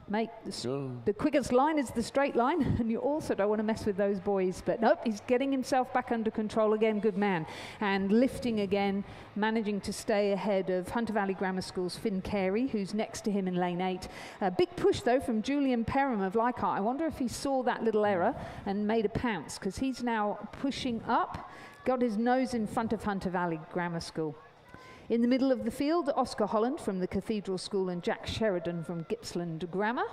Speaker 3: Mate, the quickest line is the straight line, and you also don't want to mess with those boys. But nope, he's getting himself back under control again, good man. And lifting again, managing to stay ahead of Hunter Valley Grammar School's Finn Carey, who's next to him in lane 8. A big push, though, from Julian Perham of Leichhardt. I wonder if he saw that little error and made a pounce, because he's now pushing up, got his nose in front of Hunter Valley Grammar School. In the middle of the field, Oscar Holland from the Cathedral School and Jack Sheridan from Gippsland Grammar,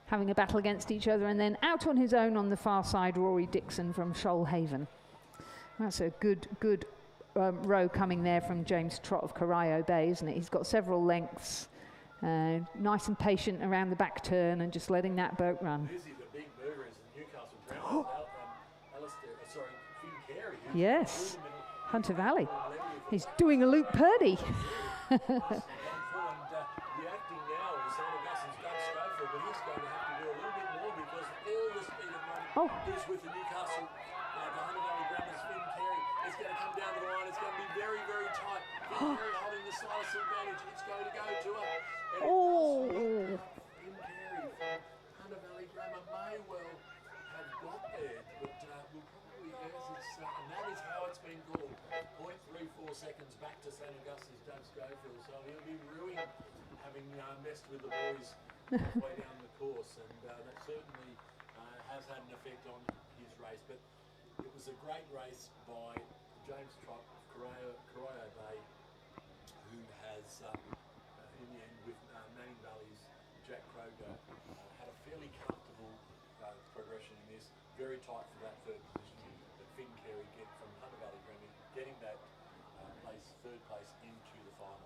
Speaker 3: having a battle against each other. And then out on his own on the far side, Rory Dixon from Shoalhaven. That's a good row coming there from James Trott of Corio Bay, isn't it? He's got several lengths, nice and patient around the back turn and just letting that boat run.
Speaker 4: Busy, the big mover is the Newcastle Grammar. Finn Carey.
Speaker 3: Yes, Hunter Valley. He's doing a Luke Purdy.
Speaker 4: Reacting now is St Augustine's Doug Schofield, but he's going to have to do a little bit more because all the speed of run is with the Newcastle, the Hunter Valley Grammar's Finn Carey. It's going to come down the line. It's going to be very, very tight. Finn Carey holding the slightest advantage. It's going to go to her. Finn Carey from Hunter Valley Grammar may well have got there, but will probably and that is how it's been called. 0.34 seconds back to St Augustine's Doug Schofield, so he'll be ruined having messed with the boys way down the course, and that certainly has had an effect on his race. But it was a great race by James Trott of Corio Bay, who has, in the end, with Manning Valley's Jack Croker, had a fairly comfortable progression in this. Very tight for that third position, but Finn Carey from Hunter Valley Grammar getting that third place into the final.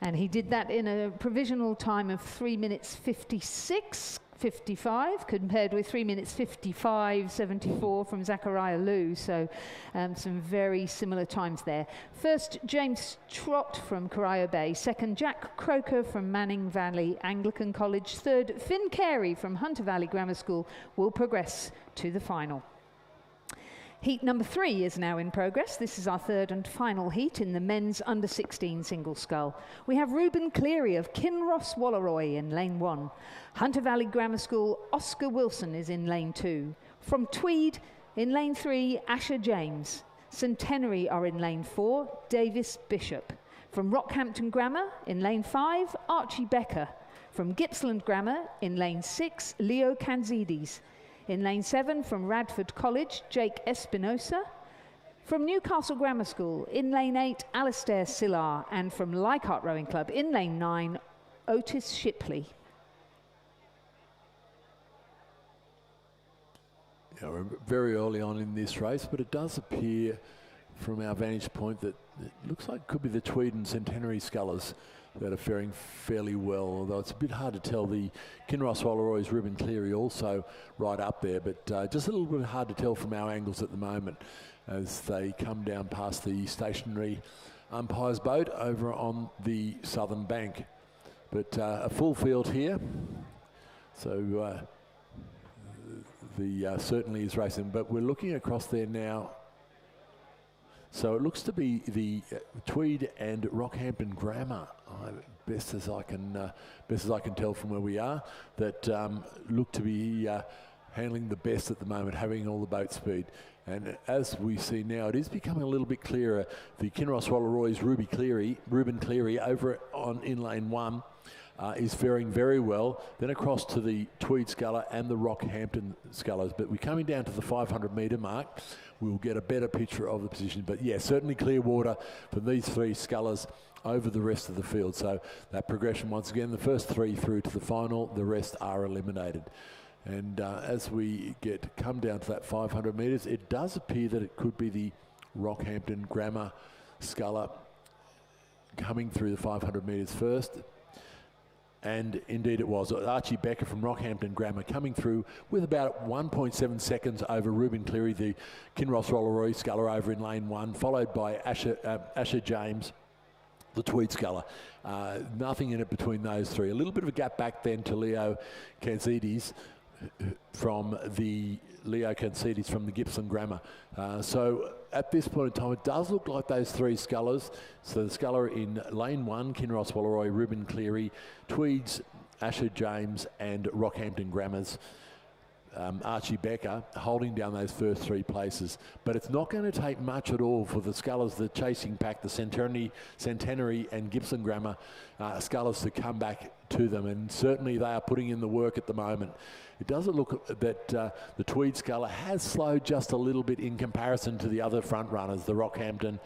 Speaker 3: And he did that in a provisional time of 3 minutes 56.55, compared with 3 minutes 55.74 from Zachariah Liu. So some very similar times there. First, James Trott from Corio Bay. Second, Jack Croker from Manning Valley Anglican College. Third, Finn Carey from Hunter Valley Grammar School will progress to the final. Heat number 3 is now in progress. This is our third and final heat in the men's under-16 single scull. We have Reuben Cleary of Kinross Walleroy in lane 1. Hunter Valley Grammar School, Oscar Wilson is in lane 2. From Tweed, in lane 3, Asher James. Centenary are in lane 4, Davis Bishop. From Rockhampton Grammar, in lane 5, Archie Becker. From Gippsland Grammar, in lane 6, Leo Kanzides. In lane 7, from Radford College, Jake Espinosa. From Newcastle Grammar School, in lane 8, Alistair Sillar. And from Leichhardt Rowing Club, in lane 9, Otis Shipley.
Speaker 4: Yeah, we're very early on in this race, but it does appear from our vantage point that it looks like it could be the Tweed and Centenary scullers that are faring fairly well, although it's a bit hard to tell. The Kinross Walleroy's Reuben Cleary also right up there, but just a little bit hard to tell from our angles at the moment as they come down past the stationary umpire's boat over on the southern bank. But a full field here, so the certainly is racing, but we're looking across there now. So it looks to be the Tweed and Rockhampton Grammar, best as I can tell from where we are, that look to be handling the best at the moment, having all the boat speed. And as we see now, it is becoming a little bit clearer. The Kinross Walleroy's Reuben Cleary over in lane 1 is faring very well. Then across to the Tweed sculler and the Rockhampton scullers. But we're coming down to the 500 metre mark. We'll get a better picture of the position. But yeah, certainly clear water for these 3 scullers over the rest of the field. So that progression, once again, the first 3 through to the final, the rest are eliminated. And as we come down to that 500 metres, it does appear that it could be the Rockhampton Grammar sculler coming through the 500 metres first. And indeed it was. Archie Becker from Rockhampton Grammar coming through with about 1.7 seconds over Reuben Cleary, the Kinross Walleroy sculler over in lane 1, followed by Asher James, the Tweed sculler. Nothing in it between those 3. A little bit of a gap back then to Leo Kanzides from the Gippsland Grammar. So at this point in time, it does look like those 3 scullers. So the sculler in lane 1, Kinross Walleroy, Reuben Cleary, Tweeds, Asher James and Rockhampton Grammar's Archie Becker holding down those first 3 places. But it's not going to take much at all for the scullers, the chasing pack, the Centenary and Gippsland Grammar scullers to come back to them. And certainly they are putting in the work at the moment. It doesn't look that the Tweed sculler has slowed just a little bit in comparison to the other front runners, the Rockhampton,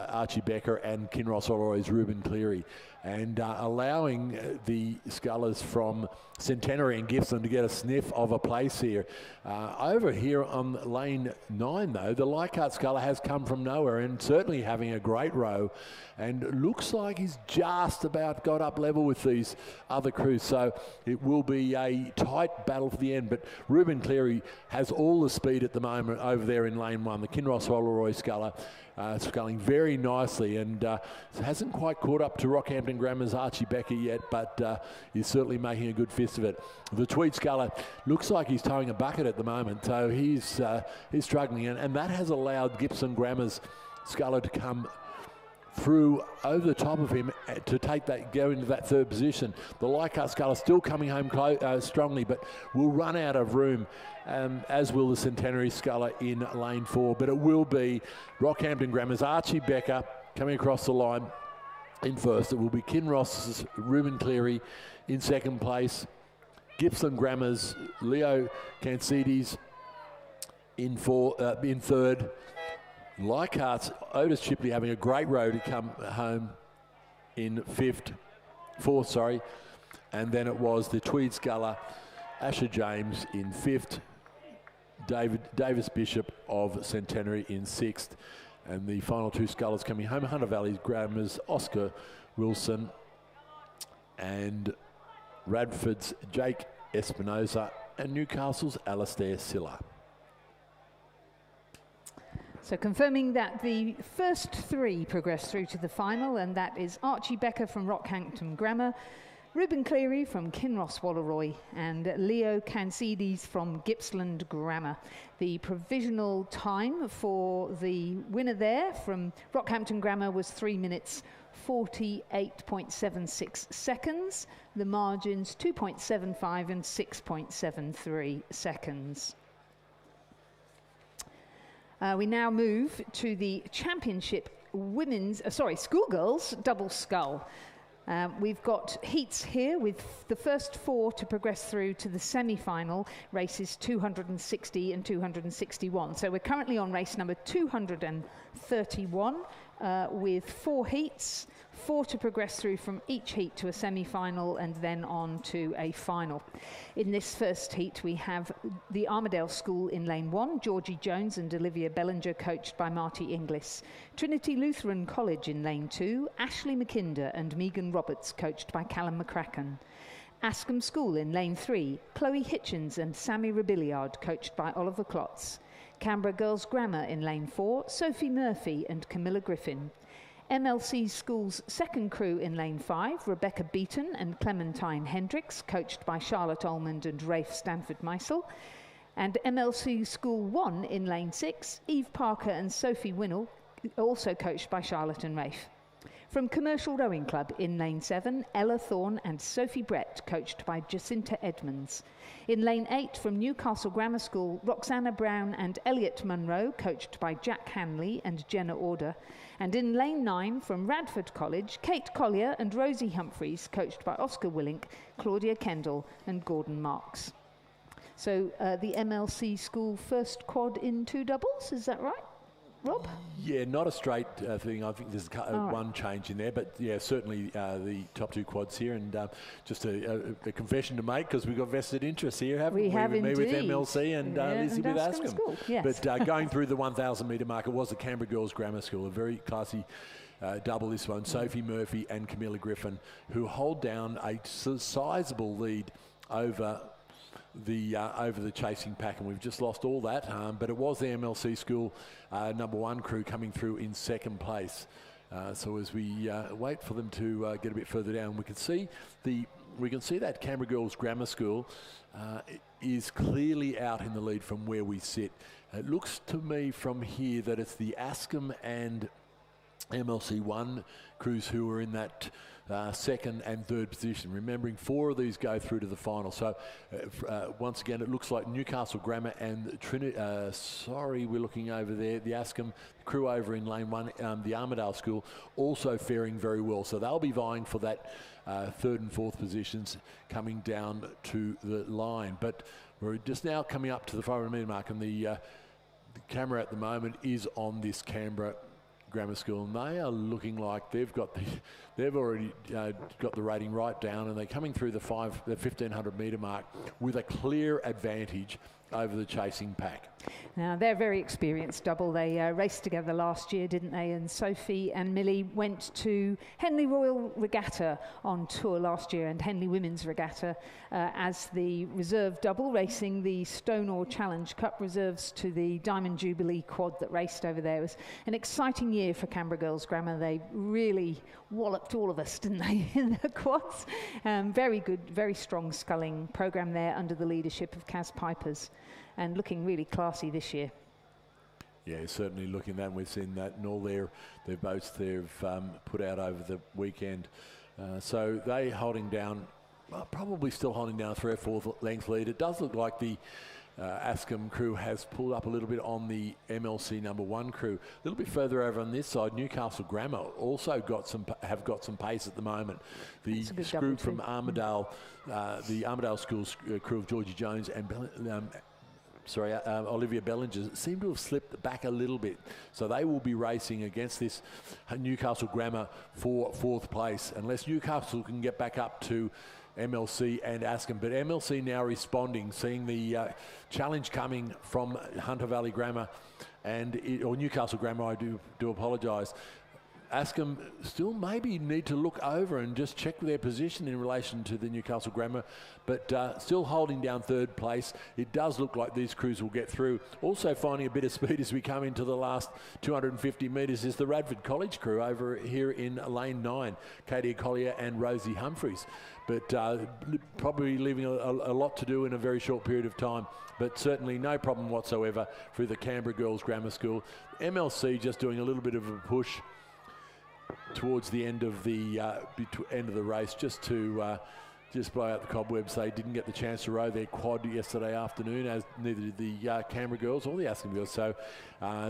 Speaker 4: Archie Becker and Kinross Walleroy's Reuben Cleary, and allowing the scullers from Centenary and Gippsland to get a sniff of a place here. Over here on lane 9 though, the Leichhardt sculler has come from nowhere and certainly having a great row, and looks like he's just about got up level with these other crews, so it will be a tight battle for the end. But Reuben Cleary has all the speed at the moment over there in lane 1, the Kinross Walleroy sculler, sculling very nicely, and hasn't quite caught up to Rockhampton Grammar's Archie Becker yet, but he's certainly making a good fist of it. The Tweed sculler looks like he's towing a bucket at the moment, so he's struggling, and that has allowed Gippsland Grammar's sculler to come through over the top of him to go into that 3rd position. The Leichhardt sculler still coming home strongly, but will run out of room, as will the Centenary sculler in lane 4. But it will be Rockhampton Grammar's Archie Becker coming across the line in first. It will be Kinross's Reuben Cleary in 2nd place. Gippsland Grammar's Leo Kanzides in 3rd. Leichhardt's Otis Shipley having a great row to come home in 4th, and then it was the Tweed sculler Asher James in 5th, Davis Bishop of Centenary in 6th, and the final 2 scullers coming home, Hunter Valley Grammar's Oscar Wilson, and Radford's Jake Espinosa, and Newcastle's Alastair Silla.
Speaker 3: So confirming that the first three progress through to the final, and that is Archie Becker from Rockhampton Grammar, Ruben Cleary from Kinross Walleroy, and Leo Cancides from Gippsland Grammar. The provisional time for the winner there from Rockhampton Grammar was 3 minutes 48.76 seconds. The margins 2.75 and 6.73 seconds. We now move to the championship schoolgirls double scull. We've got heats here with the first four to progress through to the semi-final, races 260 and 261. So we're currently on race number 231 with 4 heats, 4 to progress through from each heat to a semi-final and then on to a final. In this first heat we have the Armadale School in lane 1, Georgie Jones and Olivia Bellinger, coached by Marty Inglis. Trinity Lutheran College in lane 2, Ashley McKinder and Megan Roberts, coached by Callum McCracken. Ascombe School in lane 3, Chloe Hitchens and Sammy Rebilliard, coached by Oliver Klotz. Canberra Girls Grammar in lane 4, Sophie Murphy and Camilla Griffin. MLC School's second crew in lane 5, Rebecca Beaton and Clementine Hendricks, coached by Charlotte Almond and Rafe Stanford-Meisel. And MLC School 1 in lane 6, Eve Parker and Sophie Winnell, also coached by Charlotte and Rafe. From Commercial Rowing Club in lane 7, Ella Thorne and Sophie Brett, coached by Jacinta Edmonds. In lane 8, from Newcastle Grammar School, Roxana Brown and Elliot Munro, coached by Jack Hanley and Jenna Order. And in lane 9, from Radford College, Kate Collier and Rosie Humphreys, coached by Oscar Willink, Claudia Kendall and Gordon Marks. So the MLC School first quad in 2 doubles, is that right, Rob?
Speaker 4: Yeah, not a straight thing. I think there's one change in there, but yeah, certainly the top 2 quads here. And just a confession to make, because we've got vested interests here, haven't we?
Speaker 3: We have indeed.
Speaker 4: Me with MLC and Lizzie with Ascombe.
Speaker 3: Yes.
Speaker 4: But going through the 1,000 metre mark, it was the Canberra Girls Grammar School, a very classy double this one. Sophie Murphy and Camilla Griffin, who hold down a sizable lead over the chasing pack, and we've just lost all that, but it was the MLC School number 1 crew coming through in second place. So as we wait for them to get a bit further down, we can see that Canberra Girls Grammar School is clearly out in the lead from where we sit. It looks to me from here that it's the Ascombe and MLC 1 crews who are in that second and third position. Remembering 4 of these go through to the final. So once again, it looks like Newcastle Grammar and Trinity. We're looking over there. The Ascombe crew over in lane 1, the Armadale School, also faring very well. So they'll be vying for that 3rd and 4th positions coming down to the line. But we're just now coming up to the 500 metre mark, and the camera at the moment is on this Canberra Grammar School, and they are looking like they've already got the rating right down, and they're coming through the 1,500 metre mark with a clear advantage over the chasing pack.
Speaker 3: Now, they're very experienced double. They raced together last year, didn't they? And Sophie and Millie went to Henley Royal Regatta on tour last year, and Henley Women's Regatta as the reserve double, racing the Stonor Challenge Cup reserves to the Diamond Jubilee quad that raced over there. It was an exciting year for Canberra Girls Grammar. They really walloped all of us, didn't they, in the quads? Very good, very strong sculling program there under the leadership of Kaz Pipers, and looking really classy this year.
Speaker 4: Yeah, certainly looking that. We've seen that in all their boats they've put out over the weekend. So they holding down, probably still holding down a 3 or 4 length lead. It does look like the Ascombe crew has pulled up a little bit on the MLC number 1 crew. A little bit further over on this side, Newcastle Grammar also have got some pace at the moment. The crew from Armadale, the Armadale School's crew of Georgie Jones and Olivia Bellinger seem to have slipped back a little bit. So they will be racing against this Newcastle Grammar for 4th place, unless Newcastle can get back up to MLC and Ascombe. But MLC now responding, seeing the challenge coming from Hunter Valley Grammar or Newcastle Grammar, I do apologise. Askham still maybe need to look over and just check their position in relation to the Newcastle Grammar, but still holding down third place. It does look like these crews will get through. Also finding a bit of speed as we come into the last 250 metres is the Radford College crew over here in lane 9, Katie Collier and Rosie Humphreys. But probably leaving a lot to do in a very short period of time. But certainly no problem whatsoever for the Canberra Girls Grammar School. MLC just doing a little bit of a push towards the end of the race, just to just blow out the cobwebs. They didn't get the chance to row their quad yesterday afternoon, as neither did the Canberra girls or the Askham girls. So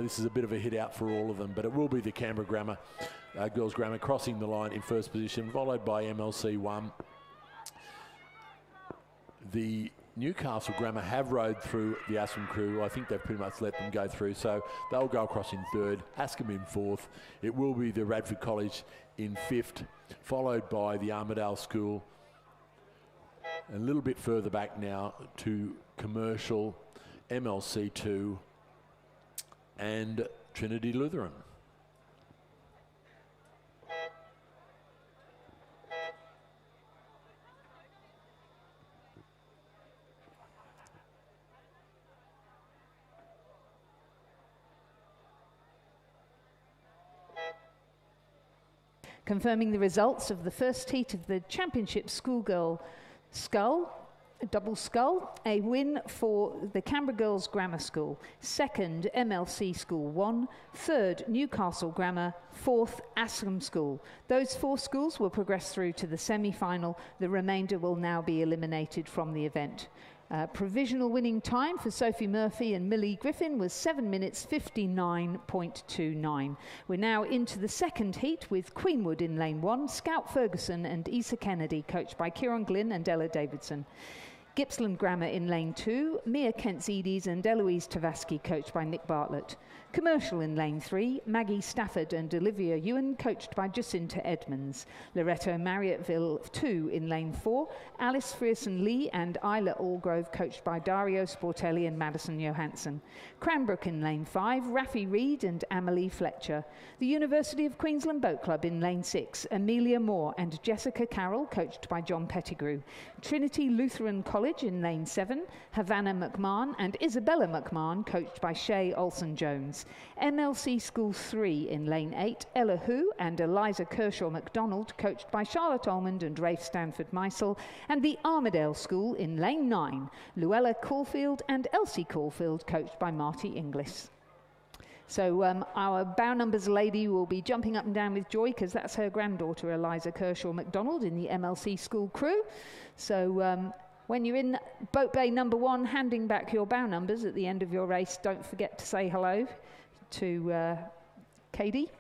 Speaker 4: this is a bit of a hit out for all of them. But it will be the Canberra Grammar Girls Grammar crossing the line in first position, followed by MLC 1. The Newcastle Grammar have rowed through the Askham crew. I think they've pretty much let them go through, so they'll go across in third, Askham in fourth. It will be the Radford College in fifth, followed by the Armidale School. A little bit further back now to Commercial, MLC 2 and Trinity Lutheran.
Speaker 3: Confirming the results of the first heat of the Championship Schoolgirl double scull, a win for the Canberra Girls Grammar School, second MLC School 1, third Newcastle Grammar, fourth Askham School. Those 4 schools will progress through to the semi-final. The remainder will now be eliminated from the event. Provisional winning time for Sophie Murphy and Millie Griffin was 7 minutes 59.29. We're now into the second heat with Queenwood in lane 1, Scout Ferguson and Issa Kennedy, coached by Kieran Glynn and Ella Davidson. Gippsland Grammar in lane 2, Mia Kentzides and Eloise Tavaski, coached by Nick Bartlett. Commercial in lane 3, Maggie Stafford and Olivia Ewan, coached by Jacinta Edmonds. Loretto Marriotteville 2 in lane 4, Alice Frierson Lee and Isla Allgrove, coached by Dario Sportelli and Madison Johansson. Cranbrook in lane 5, Raffi Reed and Amelie Fletcher. The University of Queensland Boat Club in lane 6, Amelia Moore and Jessica Carroll, coached by John Pettigrew. Trinity Lutheran College in lane 7, Havana McMahon and Isabella McMahon, coached by Shay Olsen-Jones. MLC School 3 in lane 8, Ella Hu and Eliza Kershaw McDonald, coached by Charlotte Almond and Rafe Stanford Meisel. And the Armidale School in lane 9, Luella Caulfield and Elsie Caulfield, coached by Marty Inglis. So our bow numbers lady will be jumping up and down with joy because that's her granddaughter, Eliza Kershaw McDonald, in the MLC School crew. So when you're in boat bay number 1, handing back your bow numbers at the end of your race, don't forget to say hello to Katie.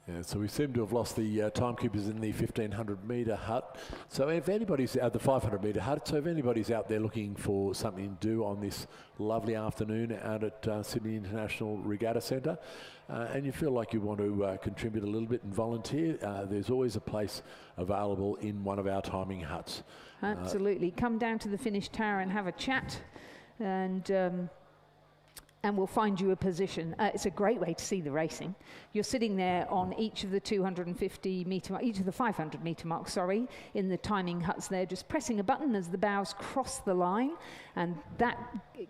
Speaker 4: Yeah, so we seem to have lost the timekeepers in the 1500 metre hut. So if anybody's out the 500 metre hut, so if anybody's out there looking for something to do on this lovely afternoon out at Sydney International Regatta Centre, and you feel like you want to contribute a little bit and volunteer, there's always a place available in one of our timing huts.
Speaker 3: Absolutely. Come down to the finish tower and have a chat, and we'll find you a position. It's a great way to see the racing. You're sitting there on each of the 250 metre, each of the 500 metre marks, sorry, in the timing huts there, just pressing a button as the bows cross the line, and that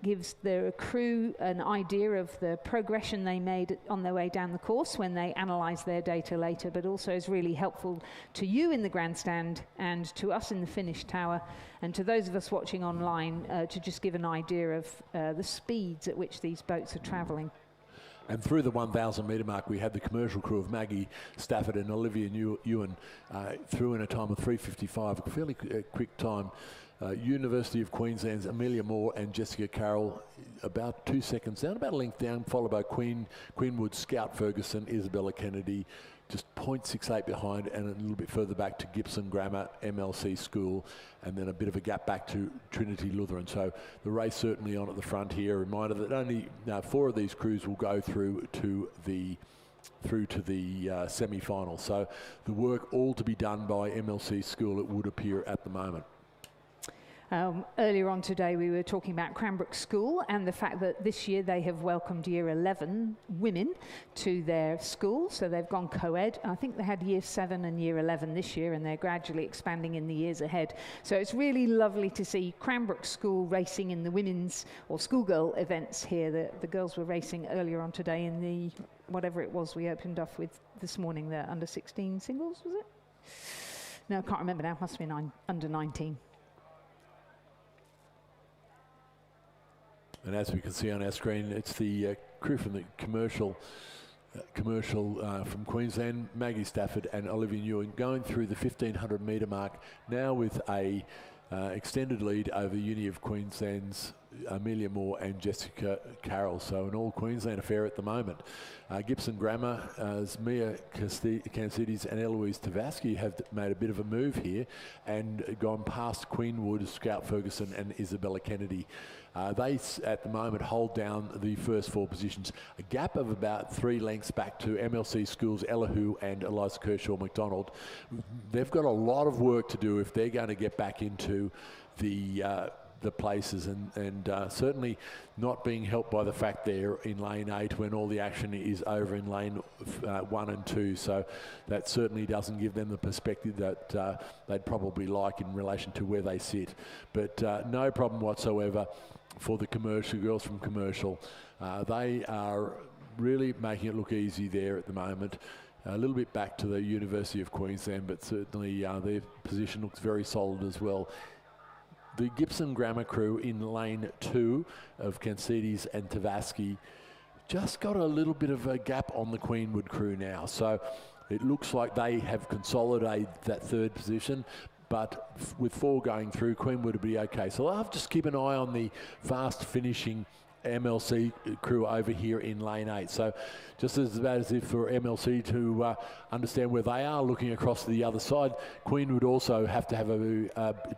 Speaker 3: gives the crew an idea of the progression they made on their way down the course when they analyse their data later, but also is really helpful to you in the grandstand and to us in the finish tower, and to those of us watching online to just give an idea of the speeds at which these boats are travelling.
Speaker 4: And through the 1,000 metre mark, we had the commercial crew of Maggie Stafford and Olivia Ewan through in a time of 3:55, a fairly quick time. University of Queensland's Amelia Moore and Jessica Carroll about 2 seconds down, about a length down, followed by Queenwood Scout Ferguson, Isabella Kennedy, just 0.68 behind, and a little bit further back to Gibson Grammar, MLC School, and then a bit of a gap back to Trinity Lutheran. So the race certainly on at the front here. A reminder that only 4 of these crews will go through to the semi-final. So the work all to be done by MLC School, it would appear at the moment.
Speaker 3: Earlier on today we were talking about Cranbrook School and the fact that this year they have welcomed Year 11 women to their school, so they've gone co-ed. I think they had Year 7 and Year 11 this year, and they're gradually expanding in the years ahead. So it's really lovely to see Cranbrook School racing in the women's or schoolgirl events here. The girls were racing earlier on today in the, whatever it was we opened up with this morning, the under 16 singles, was it? No, I can't remember now, must have been under 19.
Speaker 4: And as we can see on our screen, it's the crew from the commercial from Queensland, Maggie Stafford and Olivia Ewan, going through the 1500 metre mark, now with a extended lead over Uni of Queensland's Amelia Moore and Jessica Carroll. So an all Queensland affair at the moment. Gibson Grammar's Mia Cansides and Eloise Tavaski have made a bit of a move here and gone past Queenwood, Scout Ferguson and Isabella Kennedy. They at the moment hold down the first 4 positions, a gap of about 3 lengths back to MLC Schools Elihu and Eliza Kershaw McDonald. They've got a lot of work to do if they're going to get back into the places, and certainly not being helped by the fact they're in lane 8 when all the action is over in lane 1 and 2. So that certainly doesn't give them the perspective that they'd probably like in relation to where they sit. But no problem whatsoever for the commercial girls from commercial. They are really making it look easy there at the moment. A little bit back to the University of Queensland, but certainly their position looks very solid as well. The Gibson Grammar crew in lane 2 of Cansides and Tavaski just got a little bit of a gap on the Queenwood crew now. So it looks like they have consolidated that 3rd position, but with 4 going through, Queenwood will be okay. So I'll have to just keep an eye on the fast finishing MLC crew over here in lane 8. So just as bad as if for MLC to understand where they are looking across to the other side, Queen would also have to have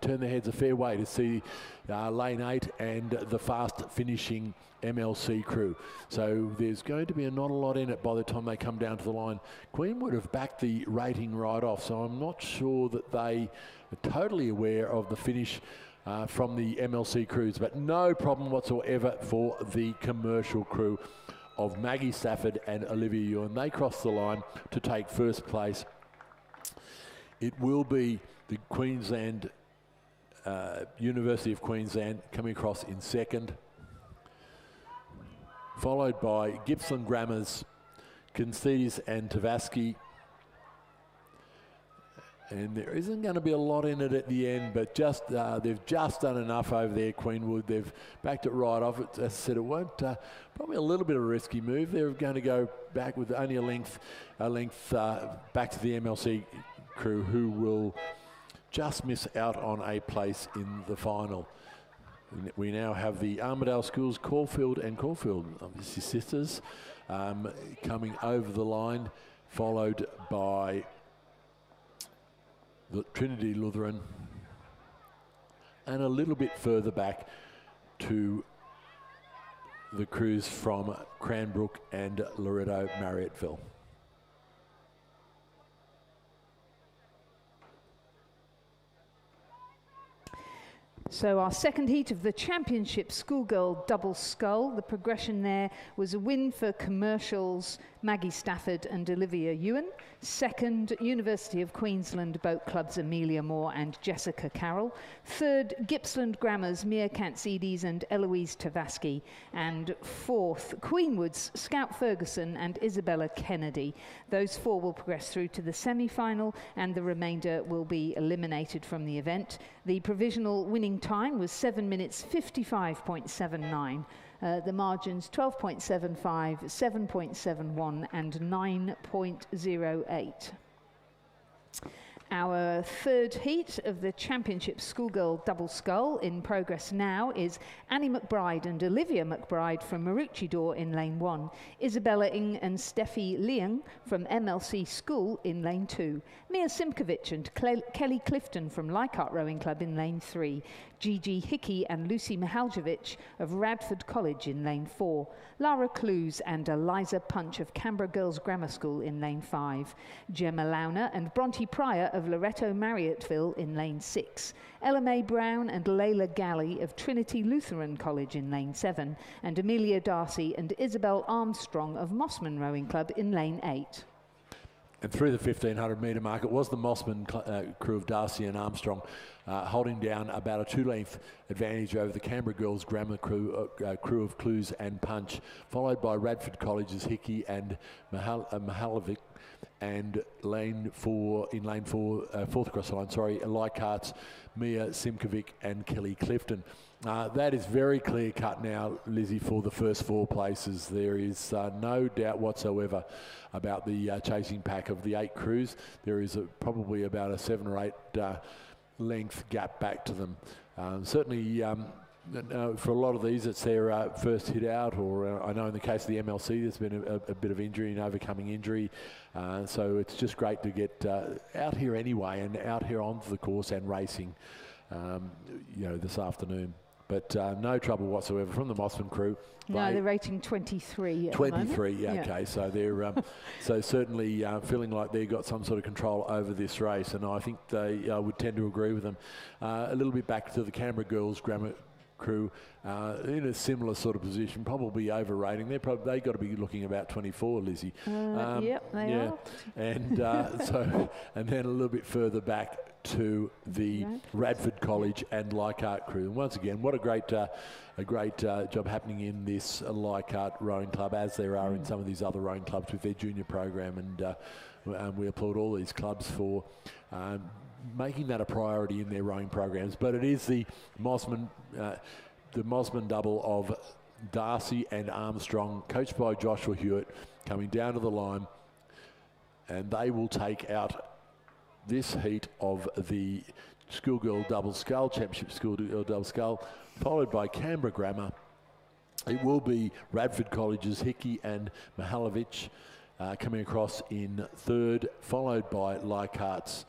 Speaker 4: turn their heads a fair way to see lane 8 and the fast finishing MLC crew. So there's going to be not a lot in it by the time they come down to the line. Queen would have backed the rating right off, so I'm not sure that they are totally aware of the finish from the MLC crews, but no problem whatsoever for the commercial crew of Maggie Stafford and Olivia Ewan. They cross the line to take first place. It will be the Queensland, University of Queensland coming across in 2nd, followed by Gibson Grammar's Cansides and Tavaski. And there isn't going to be a lot in it at the end, but just they've just done enough over there, Queenwood. They've backed it right off. As I said, it won't, probably a little bit of a risky move. They're going to go back with only a length back to the MLC crew, who will just miss out on a place in the final. We now have the Armidale Schools, Caulfield and Caulfield, obviously sisters, coming over the line, followed by the Trinity Lutheran, and a little bit further back to the crews from Cranbrook and Loretto Marriotteville.
Speaker 3: So our 2nd heat of the championship schoolgirl double scull, the progression there was a win for commercials Maggie Stafford and Olivia Ewan. 2nd, University of Queensland Boat Club's Amelia Moore and Jessica Carroll. 3rd, Gippsland Grammar's Mia Cantsides and Eloise Tavaski. And 4th, Queenwood's Scout Ferguson and Isabella Kennedy. Those 4 will progress through to the semi-final, and the remainder will be eliminated from the event. The provisional winning time was 7 minutes 55.79. The margins 12.75, 7.71 and 9.08. Our 3rd heat of the championship schoolgirl double scull in progress now is Annie McBride and Olivia McBride from Maroochydore in lane 1, Isabella Ing and Steffi Leung from MLC School in lane 2, Mia Simkovich and Kelly Clifton from Leichhardt Rowing Club in lane 3, Gigi Hickey and Lucy Mihaljevic of Radford College in lane 4, Lara Clues and Eliza Punch of Canberra Girls Grammar School in lane 5, Gemma Launer and Bronte Pryor of Loretto Marriotteville in lane 6, Ella Mae Brown and Layla Galley of Trinity Lutheran College in lane 7, and Amelia Darcy and Isabel Armstrong of Mossman Rowing Club in lane 8.
Speaker 4: And through the 1500 metre mark, it was the Mossman crew of Darcy and Armstrong holding down about a 2-length advantage over the Canberra Girls Grammar crew of Clues and Punch, followed by Radford College's Hickey and Mahalovic, and lane 4, fourth across the line, Leichhardt's Mia Simkovic and Kelly Clifton. That is very clear cut now, Lizzie, for the first 4 places. There is no doubt whatsoever about the chasing pack of the 8 crews. There is probably about a 7 or 8 length gap back to them. Certainly for a lot of these, it's their first hit out, or I know in the case of the MLC, there's been a bit of injury and overcoming injury. So it's just great to get out here anyway, and out here onto the course and racing, this afternoon. But no trouble whatsoever from the Mossman crew.
Speaker 3: No, they're rating 23 at
Speaker 4: 23,
Speaker 3: the moment.
Speaker 4: okay. So they're so certainly feeling like they've got some sort of control over this race, and I think they would tend to agree with them. A little bit back to the Canberra Girls Grammar crew in a similar sort of position, probably overrating. They got to be looking about 24, Lizzie.
Speaker 3: Yep, they are.
Speaker 4: And and then a little bit further back to the Radford College and Leichhardt crew. And once again, what a great job happening in this Leichhardt rowing club, as there are in some of these other rowing clubs with their junior program. And we applaud all these clubs for making that a priority in their rowing programs. But it is the Mossman double of Darcy and Armstrong, coached by Joshua Hewitt, coming down to the line, and they will take out this heat of the Schoolgirl Double Scull Championship, Schoolgirl Double Scull, followed by Canberra Grammar. It will be Radford College's Hickey and Mahalovic coming across in 3rd, followed by Leichhardt's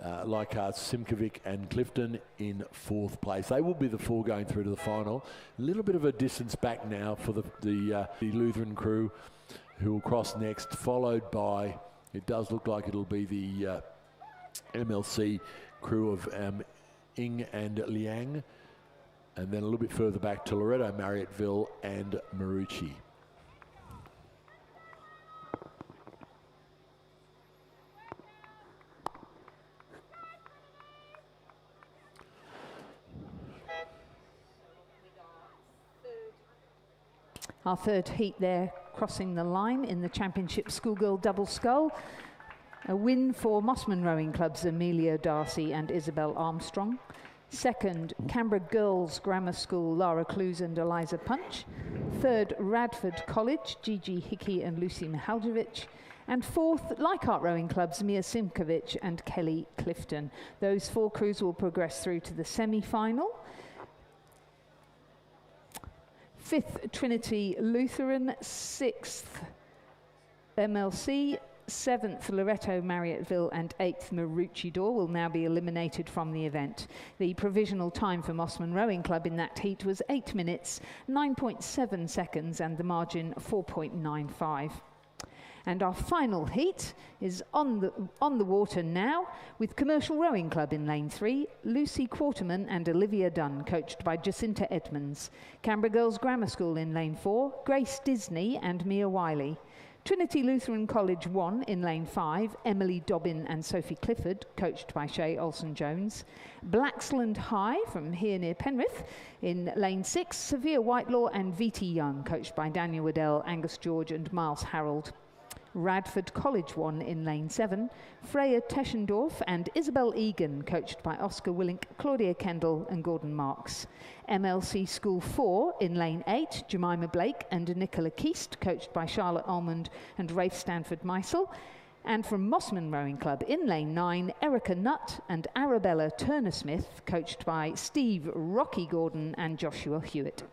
Speaker 4: Simkovic and Clifton in 4th place. They will be the 4 going through to the final. A little bit of a distance back now for the Lutheran crew, who will cross next, followed by, it does look like it'll be the MLC crew of Ing and Liang, and then a little bit further back to Loretto Marriotteville and Marucci.
Speaker 3: Our 3rd heat there, crossing the line in the championship Schoolgirl Double Scull. A win for Mossman Rowing Club's Amelia Darcy and Isabel Armstrong. 2nd, Canberra Girls Grammar School, Lara Clues and Eliza Punch. 3rd, Radford College, Gigi Hickey and Lucy Mihaljevic. And 4th, Leichhardt Rowing Club's Mia Simkovic and Kelly Clifton. Those 4 crews will progress through to the semi-final. 5th, Trinity Lutheran. 6th, MLC. 7th, Loretto Marriotteville, and 8th, Maroochydore will now be eliminated from the event. The provisional time for Mossman Rowing Club in that heat was 8 minutes, 9.7 seconds, and the margin 4.95. And our final heat is on the water now, with Commercial Rowing Club in lane 3, Lucy Quarterman and Olivia Dunn, coached by Jacinta Edmonds. Canberra Girls Grammar School in lane 4, Grace Disney and Mia Wiley. Trinity Lutheran College 1 in lane 5, Emily Dobbin and Sophie Clifford, coached by Shay Olsen-Jones. Blaxland High from here near Penrith in lane 6, Sophia Whitelaw and VT Young, coached by Daniel Waddell, Angus George and Miles Harold. Radford College 1 in lane 7, Freya Teschendorf and Isabel Egan, coached by Oscar Willink, Claudia Kendall and Gordon Marks. MLC School 4 in lane 8, Jemima Blake and Nicola Keast, coached by Charlotte Almond and Rafe Stanford-Meisel. And from Mossman Rowing Club in lane 9, Erica Nutt and Arabella Turner-Smith, coached by Steve Rocky Gordon and Joshua Hewitt.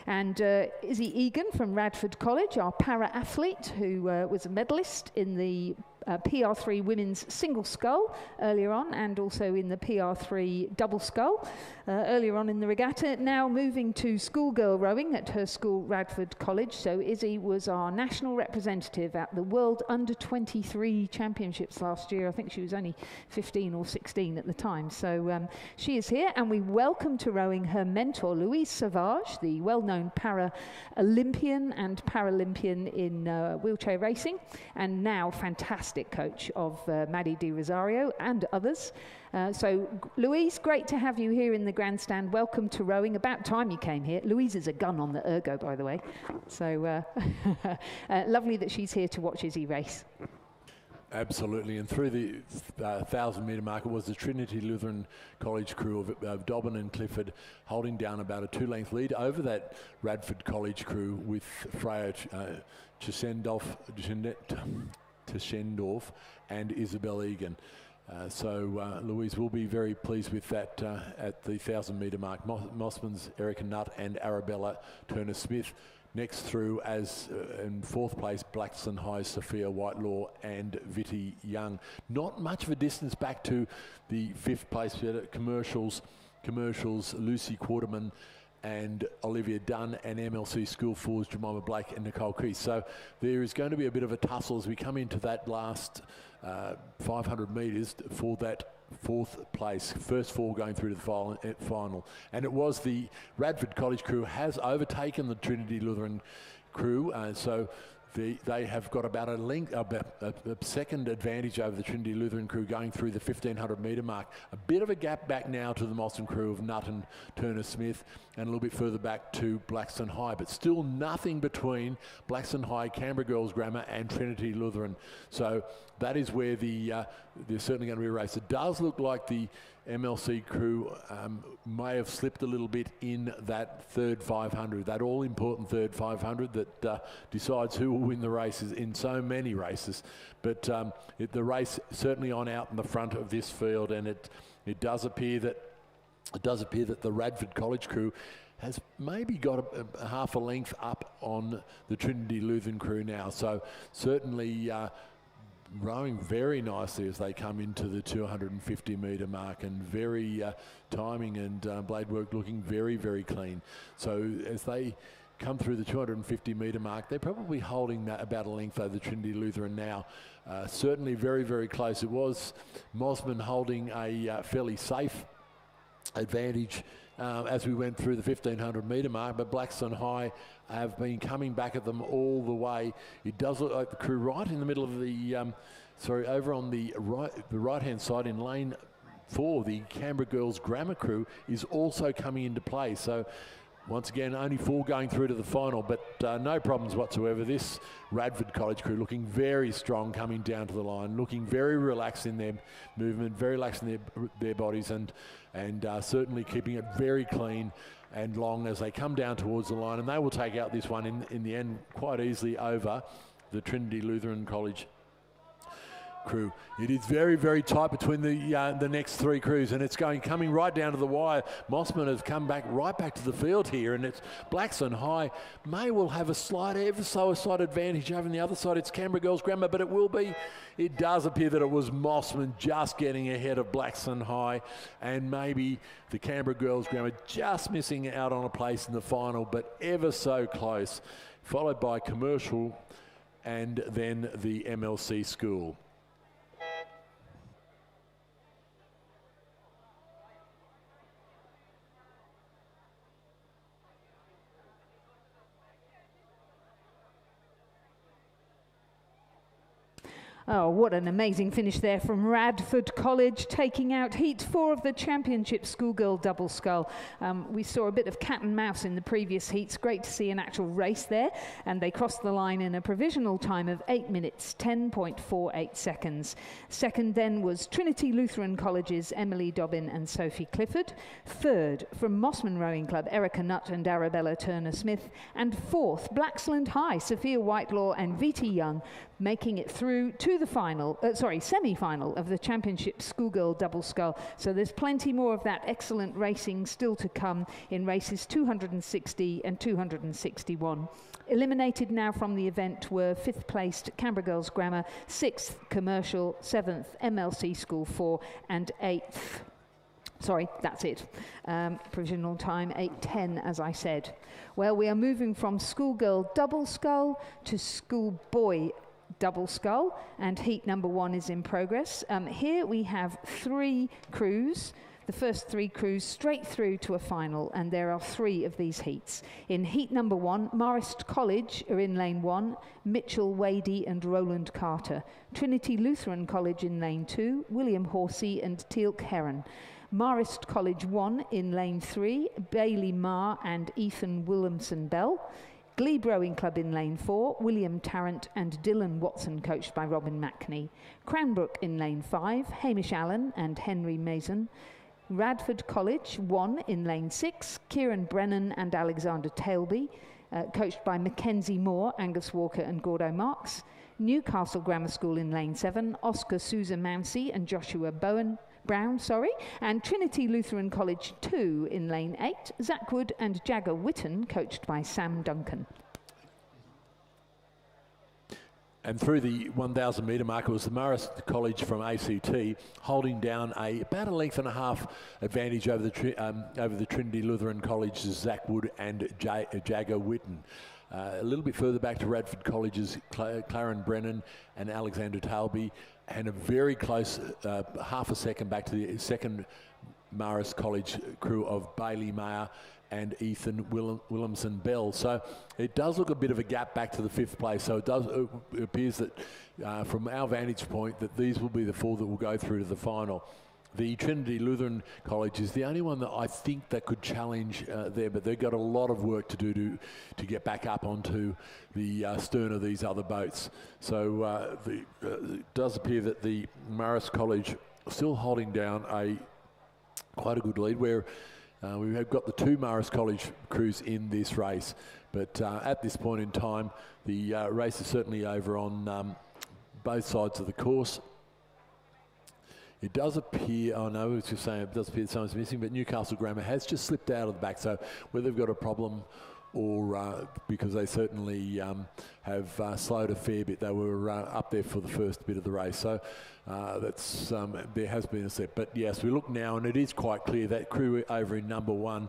Speaker 3: And Izzy Egan from Radford College, our para-athlete who was a medalist in the PR3 women's single scull earlier on, and also in the PR3 double scull earlier on in the regatta. Now moving to schoolgirl rowing at her school, Radford College. So Izzy was our national representative at the World Under-23 Championships last year. I think she was only 15 or 16 at the time. So she is here, and we welcome to rowing her mentor, Louise Savage, the well-known para-Olympian and Paralympian in wheelchair racing, and now fantastic coach of Maddie Di Rosario and others. So Louise, great to have you here in the grandstand. Welcome to rowing. About time you came here. Louise is a gun on the ergo, by the way. So lovely that she's here to watch Izzy race.
Speaker 4: Absolutely, and through the 1,000-metre mark, it was the Trinity Lutheran College crew of Dobbin and Clifford holding down about a 2-length lead over that Radford College crew with Freya Tschendorf and Isabel Egan. So Louise will be very pleased with that at the 1,000-metre mark. Mossman's Erica Nutt and Arabella Turner-Smith. Next through as in 4th place, Blackstone High, Sophia Whitelaw and Vitty Young. Not much of a distance back to the 5th place commercials, Lucy Quarterman and Olivia Dunn, and MLC School Fours, Jemima Blake and Nicole Crease. So there is going to be a bit of a tussle as we come into that last 500 metres for that 4th place, first 4 going through to the final. And it was the Radford College crew has overtaken the Trinity Lutheran crew, so they have got about a second advantage over the Trinity Lutheran crew going through the 1,500 metre mark. A bit of a gap back now to the Mossman crew of Nutt and Turner-Smith, and a little bit further back to Blackstone High, but still nothing between Blackstone High, Canberra Girls Grammar and Trinity Lutheran. So that is where there's certainly going to be a race. It does look like the MLC crew may have slipped a little bit in that third 500, that all-important third 500 that decides who will win the races in so many races. But the race certainly on out in the front of this field, and it does appear that the Radford College crew has maybe got a half a length up on the Trinity Lutheran crew now. So certainly rowing very nicely as they come into the 250 metre mark, and very timing and blade work looking very, very clean. So as they come through the 250 metre mark, they're probably holding that about a length over the Trinity Lutheran now. Certainly very, very close. It was Mossman holding a fairly safe advantage as we went through the 1,500 metre mark, but Blackstone High have been coming back at them all the way. It does look like the crew right in the middle of the, over on the right-hand side in lane 4, the Canberra Girls Grammar crew is also coming into play. So once again, only 4 going through to the final, but no problems whatsoever. This Radford College crew looking very strong coming down to the line, looking very relaxed in their movement, very relaxed in their bodies, and certainly keeping it very clean and long as they come down towards the line. And they will take out this one in the end quite easily over the Trinity Lutheran College crew. It is very, very tight between the next 3 crews, and it's coming right down to the wire. Mossman has come back right back to the field here, and it's Blackstone High may well have a slight advantage over on the other side. It's Canberra Girls Grammar, but it does appear that it was Mossman just getting ahead of Blackstone High, and maybe the Canberra Girls Grammar just missing out on a place in the final, but ever so close, followed by Commercial and then the MLC School.
Speaker 3: Oh, what an amazing finish there from Radford College, taking out Heat 4 of the Championship Schoolgirl Double Scull. We saw a bit of cat and mouse in the previous heats. Great to see an actual race there. And they crossed the line in a provisional time of 8 minutes, 10.48 seconds. Second then was Trinity Lutheran College's Emily Dobbin and Sophie Clifford. Third, from Mossman Rowing Club, Erica Nutt and Arabella Turner-Smith. And fourth, Blacksland High, Sophia Whitelaw and Vitty Young, making it through to to the final, semi-final of the championship Schoolgirl double scull. So there's plenty more of that excellent racing still to come in races 260 and 261. Eliminated now from the event were 5th placed Canberra Girls Grammar, 6th Commercial, 7th MLC School 4 and 8th. Sorry, that's it. Provisional time 8:10, as I said. Well, we are moving from Schoolgirl double scull to Schoolboy double scull, and heat number 1 is in progress. Here we have 3 crews. The first 3 crews straight through to a final, and there are 3 of these heats. In heat number 1, Marist College are in lane 1, Mitchell Wadey and Roland Carter. Trinity Lutheran College in lane 2, William Horsey and Teal'c Heron. Marist College 1 in lane 3, Bailey Marr and Ethan Williamson Bell. Glebe Rowing Club in lane 4, William Tarrant and Dylan Watson, coached by Robin Mackney. Cranbrook in lane 5, Hamish Allen and Henry Mason. Radford College 1 in lane 6, Kieran Brennan and Alexander Tailby, coached by Mackenzie Moore, Angus Walker and Gordo Marks. Newcastle Grammar School in lane 7, Oscar Sousa Mounsey and Joshua Brown, and Trinity Lutheran College 2 in lane 8, Zach Wood and Jagger Witten, coached by Sam Duncan.
Speaker 4: And through the 1,000 metre mark, it was the Marist College from ACT holding down about a length and a half advantage over the Trinity Lutheran College's Zach Wood and Jagger Witten. A little bit further back to Radford College's Claren Brennan and Alexander Tailby, and a very close half a second back to the second Marist College crew of Bailey Mayer and Ethan Williamson Bell. So it does look a bit of a gap back to the 5th place. So it appears that from our vantage point that these will be the 4 that will go through to the final. The Trinity Lutheran College is the only one that I think that could challenge there, but they've got a lot of work to do to get back up onto the stern of these other boats. So it does appear that the Marist College still holding down quite a good lead, where we have got the 2 Marist College crews in this race. But at this point in time, the race is certainly over on both sides of the course. It does appear, I know it's just saying it does appear someone's missing, but Newcastle Grammar has just slipped out of the back. So whether they've got a problem or because they certainly have slowed a fair bit. They were up there for the first bit of the race. So that's there has been a set. But yes, we look now and it is quite clear that crew over in number 1,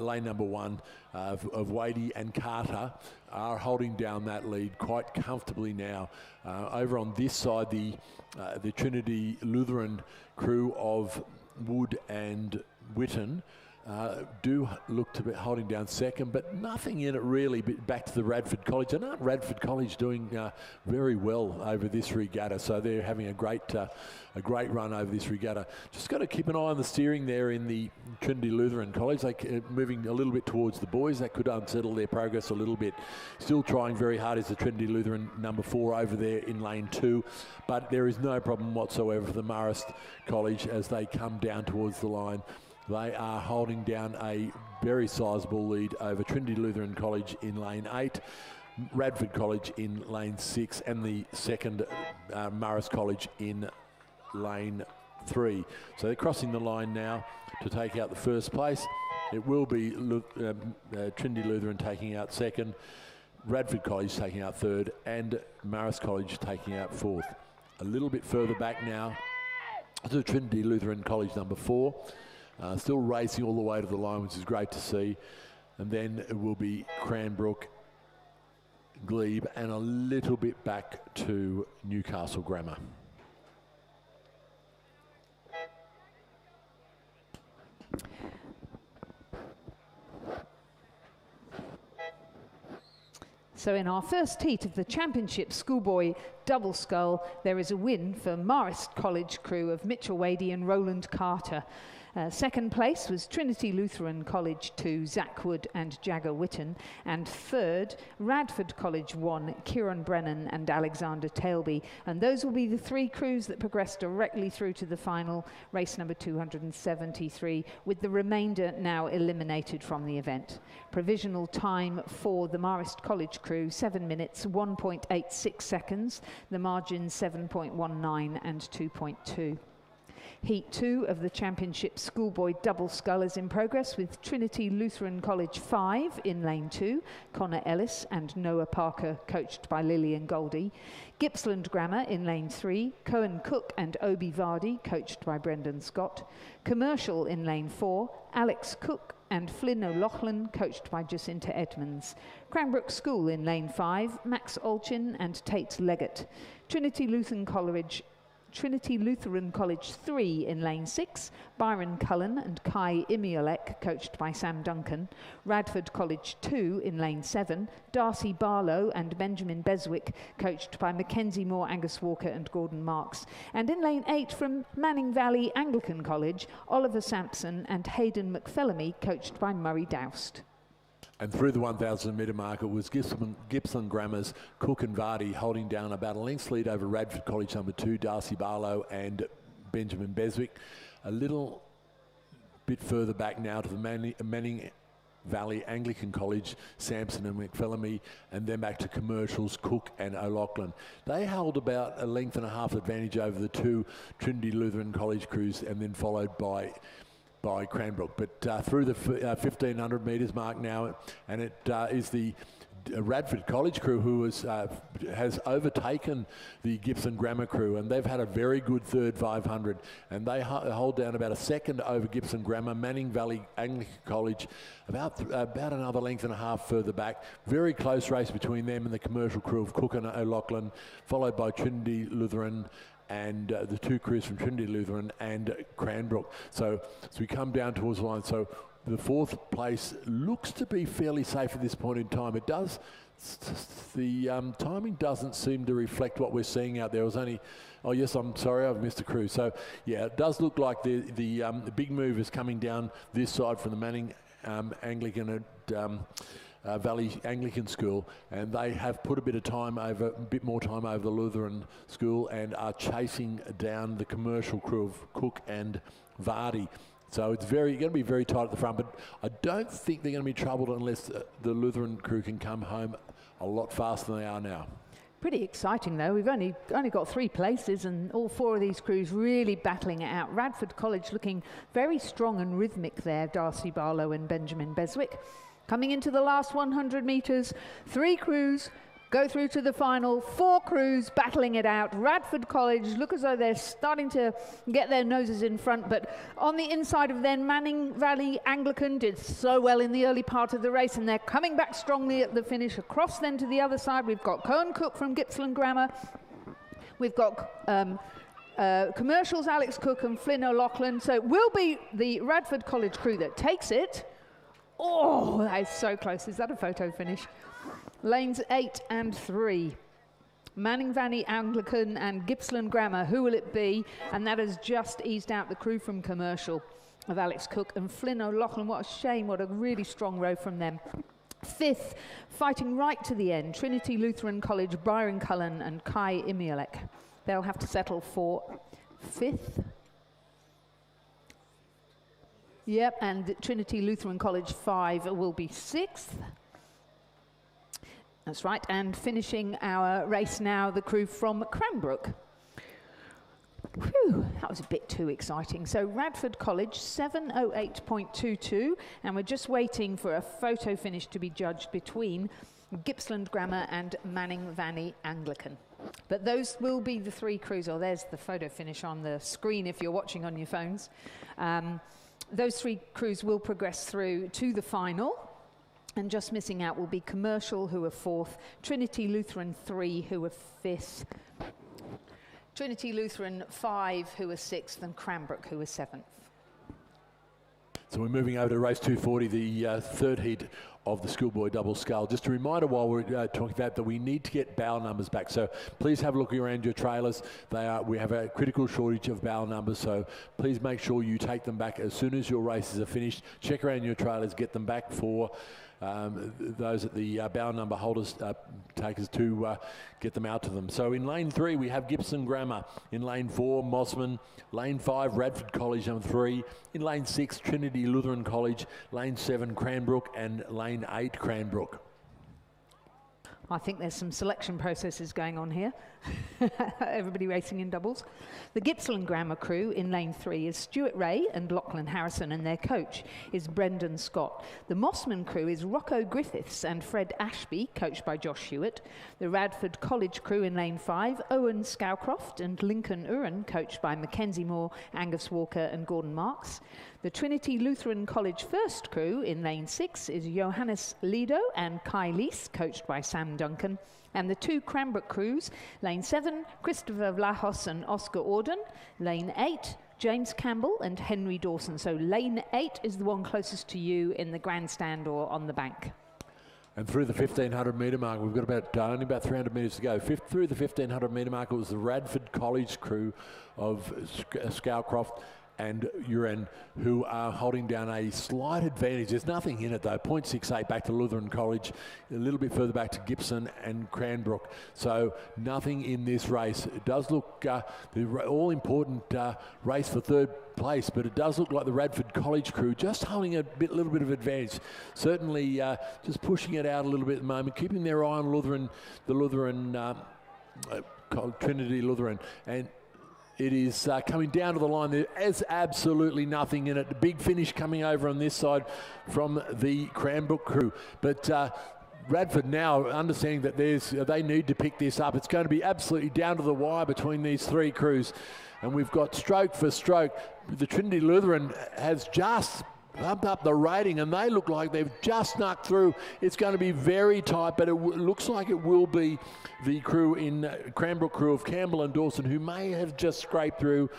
Speaker 4: lane number 1 of Wadey and Carter are holding down that lead quite comfortably now. Over on this side, the Trinity Lutheran crew of Wood and Witten do look to be holding down second, but nothing in it really back to the Radford College. And aren't Radford College doing very well over this regatta? So they're having a great run over this regatta. Just got to keep an eye on the steering there in the Trinity Lutheran College. They're moving a little bit towards the boys. That could unsettle their progress a little bit. Still trying very hard is the Trinity Lutheran number 4 over there in lane 2. But there is no problem whatsoever for the Marist College as they come down towards the line. They are holding down a very sizable lead over Trinity Lutheran College in lane 8, Radford College in lane 6, and the second Marist College in lane 3. So they're crossing the line now to take out the first place. It will be Trinity Lutheran taking out second, Radford College taking out third, and Marist College taking out fourth. A little bit further back now to Trinity Lutheran College number 4. Still racing all the way to the line, which is great to see. And then it will be Cranbrook, Glebe, and a little bit back to Newcastle Grammar.
Speaker 3: So in our first heat of the championship Schoolboy double scull, there is a win for Marist College crew of Mitchell Wadey and Roland Carter. Second place was Trinity Lutheran College 2, Zach Wood and Jagger Witten. And third, Radford College 1, Kieran Brennan and Alexander Tailby. And those will be the 3 crews that progress directly through to the final, race number 273, with the remainder now eliminated from the event. Provisional time for the Marist College crew, 7 minutes, 1.86 seconds. The margin 7.19 and 2.2. Heat 2 of the championship Schoolboy Double Scull is in progress with Trinity Lutheran College 5 in lane 2, Connor Ellis and Noah Parker, coached by Lillian Goldie. Gippsland Grammar in lane 3, Cohen Cook and Obi Vardy, coached by Brendan Scott. Commercial in lane 4, Alex Cook and Flynn O'Loughlin, coached by Jacinta Edmonds. Cranbrook School in lane 5, Max Olchin and Tate Leggett. Trinity Lutheran College 3 in lane 6, Byron Cullen and Kai Imiolek, coached by Sam Duncan. Radford College 2 in lane 7, Darcy Barlow and Benjamin Beswick, coached by Mackenzie Moore, Angus Walker and Gordon Marks. And in lane 8 from Manning Valley Anglican College, Oliver Sampson and Hayden McPhellamy, coached by Murray Doust.
Speaker 4: And through the 1,000 metre mark, it was Gippsland Grammar's Cook and Vardy holding down about a length's lead over Radford College number 2, Darcy Barlow and Benjamin Beswick. A little bit further back now to the Manning Valley Anglican College, Sampson and McPhellamy, and then back to Commercials, Cook and O'Loughlin. They held about a length and a half advantage over the two Trinity Lutheran College crews, and then followed by Cranbrook. But through the 1,500 metres mark now, and it is the Radford College crew who has overtaken the Gippsland Grammar crew, and they've had a very good third 500, and they hold down about a second over Gippsland Grammar. Manning Valley Anglican College about another length and a half further back. Very close race between them and the Commercial crew of Cook and O'Loughlin, followed by Trinity Lutheran and the two crews from Trinity Lutheran and Cranbrook. So as we come down towards the line, so the fourth place looks to be fairly safe at this point in time. It does, the timing doesn't seem to reflect what we're seeing out there. It was only, oh yes, I'm sorry, I've missed a crew. So yeah, it does look like the big move is coming down this side from the Manning Anglican and Valley Anglican School, and they have put a bit more time over the Lutheran School and are chasing down the Commercial crew of Cook and Vardy. So it's going to be very tight at the front, but I don't think they're going to be troubled unless the Lutheran crew can come home a lot faster than they are now.
Speaker 3: Pretty exciting though. We've only got 3 places, and all 4 of these crews really battling it out. Radford College looking very strong and rhythmic there, Darcy Barlow and Benjamin Beswick. Coming into the last 100 metres, 3 crews go through to the final, 4 crews battling it out. Radford College look as though they're starting to get their noses in front, but on the inside of them, Manning Valley Anglican did so well in the early part of the race, and they're coming back strongly at the finish. Across then to the other side, we've got Cohen Cook from Gippsland Grammar. We've got Commercials, Alex Cook and Flynn O'Loughlin. So it will be the Radford College crew that takes it. Oh, that is so close. Is that a photo finish? Lanes 8 and 3. Manning Valley Anglican and Gippsland Grammar. Who will it be? And that has just eased out the crew from Commercial of Alex Cook and Flynn O'Loughlin. What a shame. What a really strong row from them. 5th, fighting right to the end, Trinity Lutheran College, Byron Cullen and Kai Imiolek. They'll have to settle for 5th. Yep, and Trinity Lutheran College 5 will be 6th. That's right, and finishing our race now, the crew from Cranbrook. Whew, that was a bit too exciting. So Radford College, 7:08.22, and we're just waiting for a photo finish to be judged between Gippsland Grammar and Manning Valley Anglican. But those will be the 3 crews. Oh, there's the photo finish on the screen if you're watching on your phones. Those 3 crews will progress through to the final. And just missing out will be Commercial, who are 4th, Trinity Lutheran 3, who are 5th, Trinity Lutheran 5, who are 6th, and Cranbrook, who are 7th.
Speaker 4: So we're moving over to race 240, the third heat of the Schoolboy Double Scull. Just a reminder while we're talking about that we need to get barrel numbers back. So please have a look around your trailers. We have a critical shortage of barrel numbers, so please make sure you take them back as soon as your races are finished. Check around your trailers, get them back for those at the barrel number holders, takers to get them out to them. So in lane 3 we have Gippsland Grammar. In lane 4 Mossman. Lane 5 Radford College number 3. In lane 6 Trinity Lutheran College. Lane 7 Cranbrook and lane 8 Cranbrook.
Speaker 3: I think there's some selection processes going on here. Everybody racing in doubles. The Gippsland Grammar crew in lane 3 is Stuart Ray and Lachlan Harrison, and their coach is Brendan Scott. The Mossman crew is Rocco Griffiths and Fred Ashby, coached by Josh Hewitt. The Radford College crew in lane 5, Owen Scowcroft and Lincoln Uren, coached by Mackenzie Moore, Angus Walker and Gordon Marks. The Trinity Lutheran College first crew in lane 6 is Johannes Lido and Kai Lees, coached by Sam Duncan. And the 2 Cranbrook crews, lane 7, Christopher Vlahos and Oscar Auden. Lane 8, James Campbell and Henry Dawson. So lane 8 is the one closest to you in the grandstand or on the bank.
Speaker 4: And through the 1,500 metre mark, we've got only about 300 metres to go. Through the 1,500 metre mark, it was the Radford College crew of Scowcroft and Uren, who are holding down a slight advantage. There's nothing in it though. 0.68 back to Lutheran College, a little bit further back to Gibson and Cranbrook. So nothing in this race. It does look the all-important race for third place, but it does look like the Radford College crew just holding a little bit of advantage. Certainly just pushing it out a little bit at the moment, keeping their eye on the Lutheran, Trinity Lutheran, and it is coming down to the line. There is absolutely nothing in it. The big finish coming over on this side from the Cranbrook crew. But Radford now understanding that they need to pick this up. It's going to be absolutely down to the wire between these 3 crews. And we've got stroke for stroke. The Trinity Lutheran has just bumped up the rating, and they look like they've just snuck through. It's going to be very tight, but it looks like it will be the crew in Cranbrook crew of Campbell and Dawson, who may have just scraped through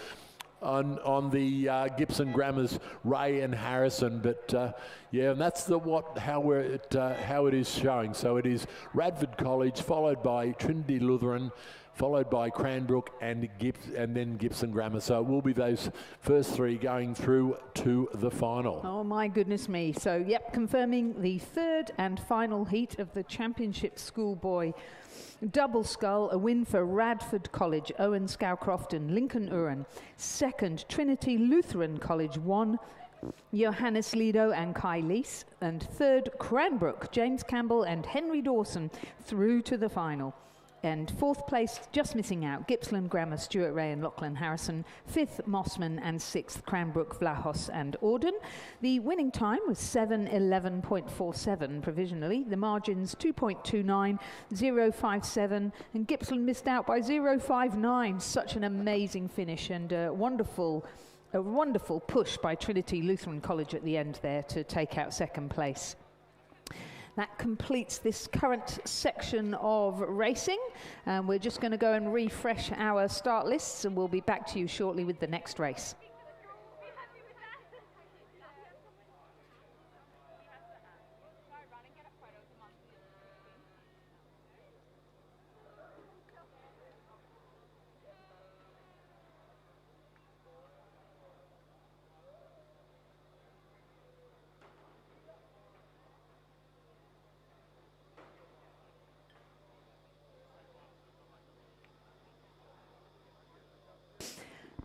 Speaker 4: on the Gibson Grammars, Ray and Harrison. But yeah, and that's how it is showing. So it is Radford College, followed by Trinity Lutheran, followed by Cranbrook and then Gibson Grammar. So it will be those first 3 going through to the final.
Speaker 3: Oh my goodness me. So yep, confirming the 3rd and final heat of the Championship Schoolboy Double Scull, a win for Radford College, Owen Scowcroft and Lincoln Uren. 2nd, Trinity Lutheran College 1, Johannes Lido and Kai Lees. And 3rd, Cranbrook, James Campbell and Henry Dawson through to the final. And 4th place, just missing out, Gippsland Grammar, Stuart Ray and Lachlan Harrison. 5th, Mossman, and 6th, Cranbrook, Vlahos and Auden. The winning time was 7:11.47 provisionally. The margins 2.29, 0.57, and Gippsland missed out by 0.59. Such an amazing finish and a wonderful push by Trinity Lutheran College at the end there to take out 2nd place. That completes this current section of racing. We're just going to go and refresh our start lists, and we'll be back to you shortly with the next race.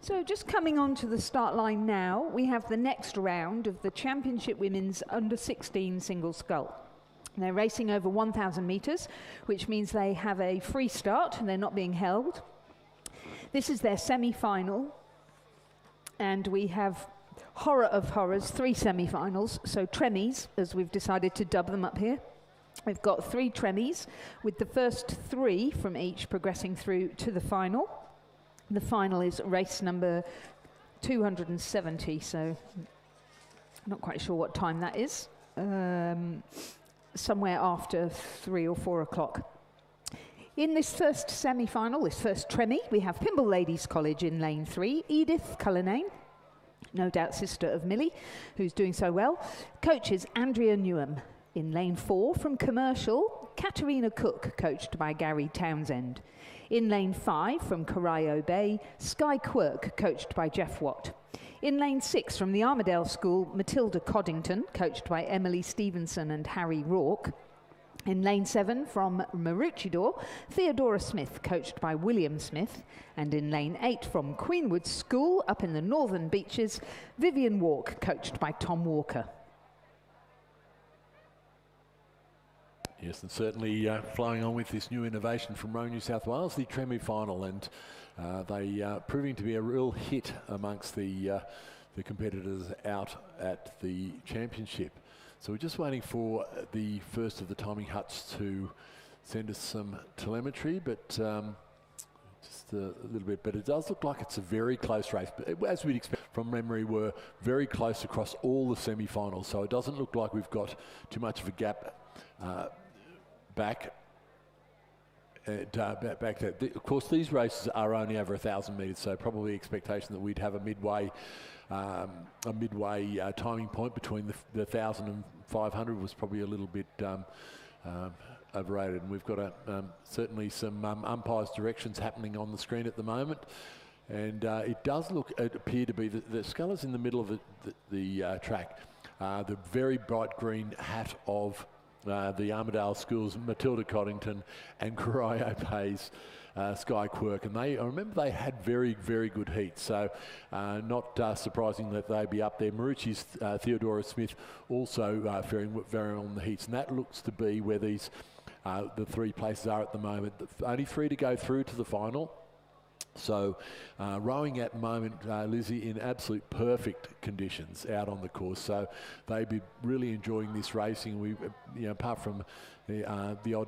Speaker 3: So just coming on to the start line now, we have the next round of the Championship Women's Under-16 Single Scull. They're racing over 1,000 metres, which means they have a free start and they're not being held. This is their semi-final, and we have, horror of horrors, 3 semi-finals, so tremies, as we've decided to dub them up here. We've got 3 tremies, with the first 3 from each progressing through to the final. The final is race number 270, so not quite sure what time that is. Somewhere after 3 or 4 o'clock. In this first semi-final, this first tremie, we have Pymble Ladies College in lane 3, Edith Cullinane, no doubt sister of Millie, who's doing so well. Coach is Andrea Newham. In lane 4 from Commercial, Katerina Cook, coached by Gary Townsend. In lane 5 from Corio Bay, Sky Quirk, coached by Jeff Watt. In lane 6 from the Armadale School, Matilda Coddington, coached by Emily Stevenson and Harry Rourke. In lane 7 from Maroochydore, Theodora Smith, coached by William Smith. And in lane 8 from Queenwood School, up in the Northern Beaches, Vivian Walk, coached by Tom Walker.
Speaker 4: Yes, and certainly flowing on with this new innovation from Rowing New South Wales, the NSW Final, and they proving to be a real hit amongst the competitors out at the championship. So we're just waiting for the first of the timing huts to send us some telemetry, but just a little bit. But it does look like it's a very close race. But as we'd expect from memory, we're very close across all the semi-finals. So it doesn't look like we've got too much of a gap back. Back there. Of course, these races are only over 1,000 metres, so probably expectation that we'd have a midway timing point between the 1,000 and 500 was probably a little bit overrated. And we've got certainly some umpires' directions happening on the screen at the moment, and it does appear to be the scullers in the middle of the track. The very bright green hat of the Armidale Schools, Matilda Coddington and Corio Bay's Sky Quirk, and I remember they had very, very good heats, so not surprising that they'd be up there. Marucci's Theodora Smith also faring very well on the heats, and that looks to be where these the three places are at the moment. Only three to go through to the final. So rowing at the moment, Lizzie, in absolute perfect conditions out on the course. So they'd be really enjoying this racing. We, apart from the odd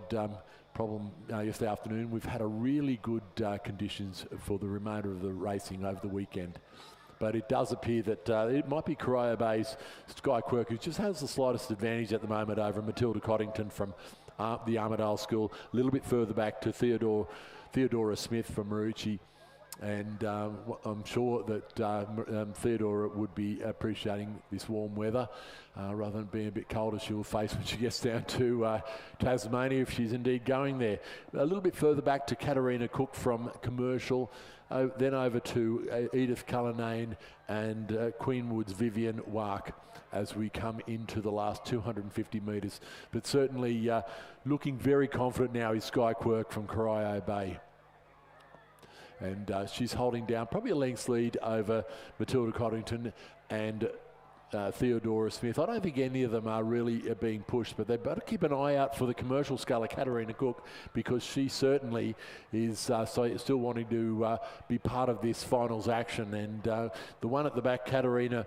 Speaker 4: problem yesterday afternoon, we've had a really good conditions for the remainder of the racing over the weekend. But it does appear that it might be Corio Bay's Sky Quirk, who just has the slightest advantage at the moment over Matilda Coddington from the Armidale School. A little bit further back to Theodora Smith from Marucci. And I'm sure that Theodora would be appreciating this warm weather rather than being a bit colder she'll face when she gets down to Tasmania, if she's indeed going there. A little bit further back to Katarina Cook from Commercial, then over to Edith Cullinane and Queenwood's Vivian Wark as we come into the last 250 metres. But certainly looking very confident now is Sky Quirk from Corio Bay. And she's holding down probably a length's lead over Matilda Coddington and Theodora Smith. I don't think any of them are really being pushed, but they've got to keep an eye out for the commercial sculler, Katarina Cook, because she certainly is still wanting to be part of this finals action. And the one at the back, Theodora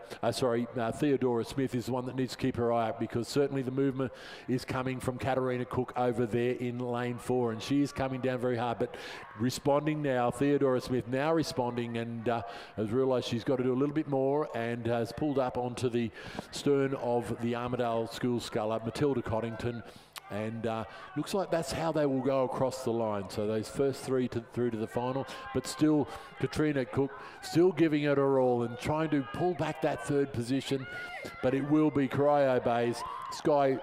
Speaker 4: Smith, is the one that needs to keep her eye out, because certainly the movement is coming from Katarina Cook over there in lane 4, and she is coming down very hard, but responding now. Theodora Smith now responding, and has realised she's got to do a little bit more, and has pulled up onto the stern of the Armidale School sculler, Matilda Coddington, and looks like that's how they will go across the line. So those first three through to the final, but still Katrina Cook still giving it her all and trying to pull back that third position, but it will be Corio Bay's Sky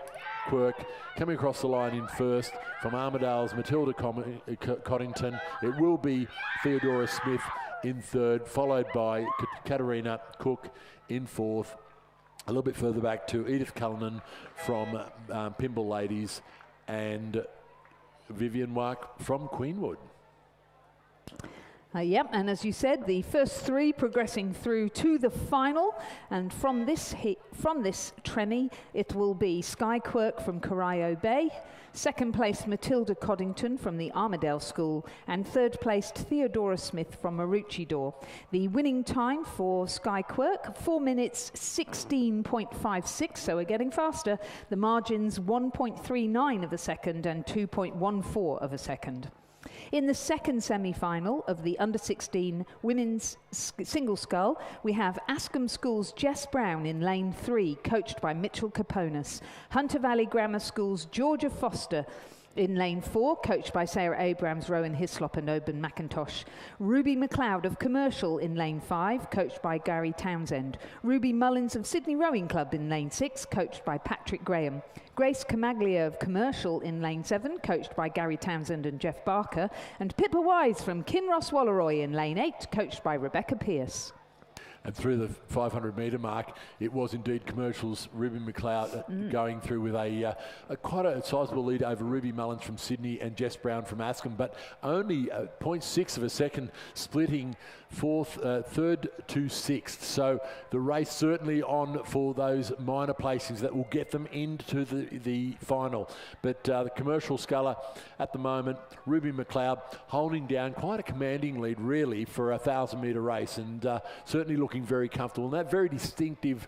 Speaker 4: Quirk coming across the line in first. From Armidale's Matilda Coddington, it will be Theodora Smith in third, followed by Katarina Cook in fourth. A little bit further back to Edith Cullinan from Pymble Ladies and Vivian Wark from Queenwood.
Speaker 3: Yep, and as you said, the first three progressing through to the final, and from this Tremmy, it will be Sky Quirk from Corio Bay, second place Matilda Coddington from the Armidale School, and third placed Theodora Smith from Maroochydore. The winning time for Sky Quirk, 4 minutes 16.56, so we're getting faster. The margins 1.39 of a second and 2.14 of a second. In the second semi-final of the under-16 women's single scull, we have Ascombe School's Jess Brown in lane 3, coached by Mitchell Caponis. Hunter Valley Grammar School's Georgia Foster in lane 4, coached by Sarah Abrams, Rowan Hislop and Oban McIntosh. Ruby McLeod of Commercial in lane 5, coached by Gary Townsend. Ruby Mullins of Sydney Rowing Club in lane 6, coached by Patrick Graham. Grace Camaglia of Commercial in lane 7, coached by Gary Townsend and Jeff Barker. And Pippa Wise from Kinross Walleroy in lane 8, coached by Rebecca Pearce.
Speaker 4: And through the 500 metre mark, it was indeed Commercial's Ruby McLeod going through with a quite a sizable lead over Ruby Mullins from Sydney and Jess Brown from Askham, but only 0.6 of a second, splitting third to sixth. So the race certainly on for those minor placings that will get them into the final. But the Commercial sculler at the moment, Ruby McLeod holding down quite a commanding lead really for a 1,000 metre race, and certainly looking very comfortable. And that very distinctive,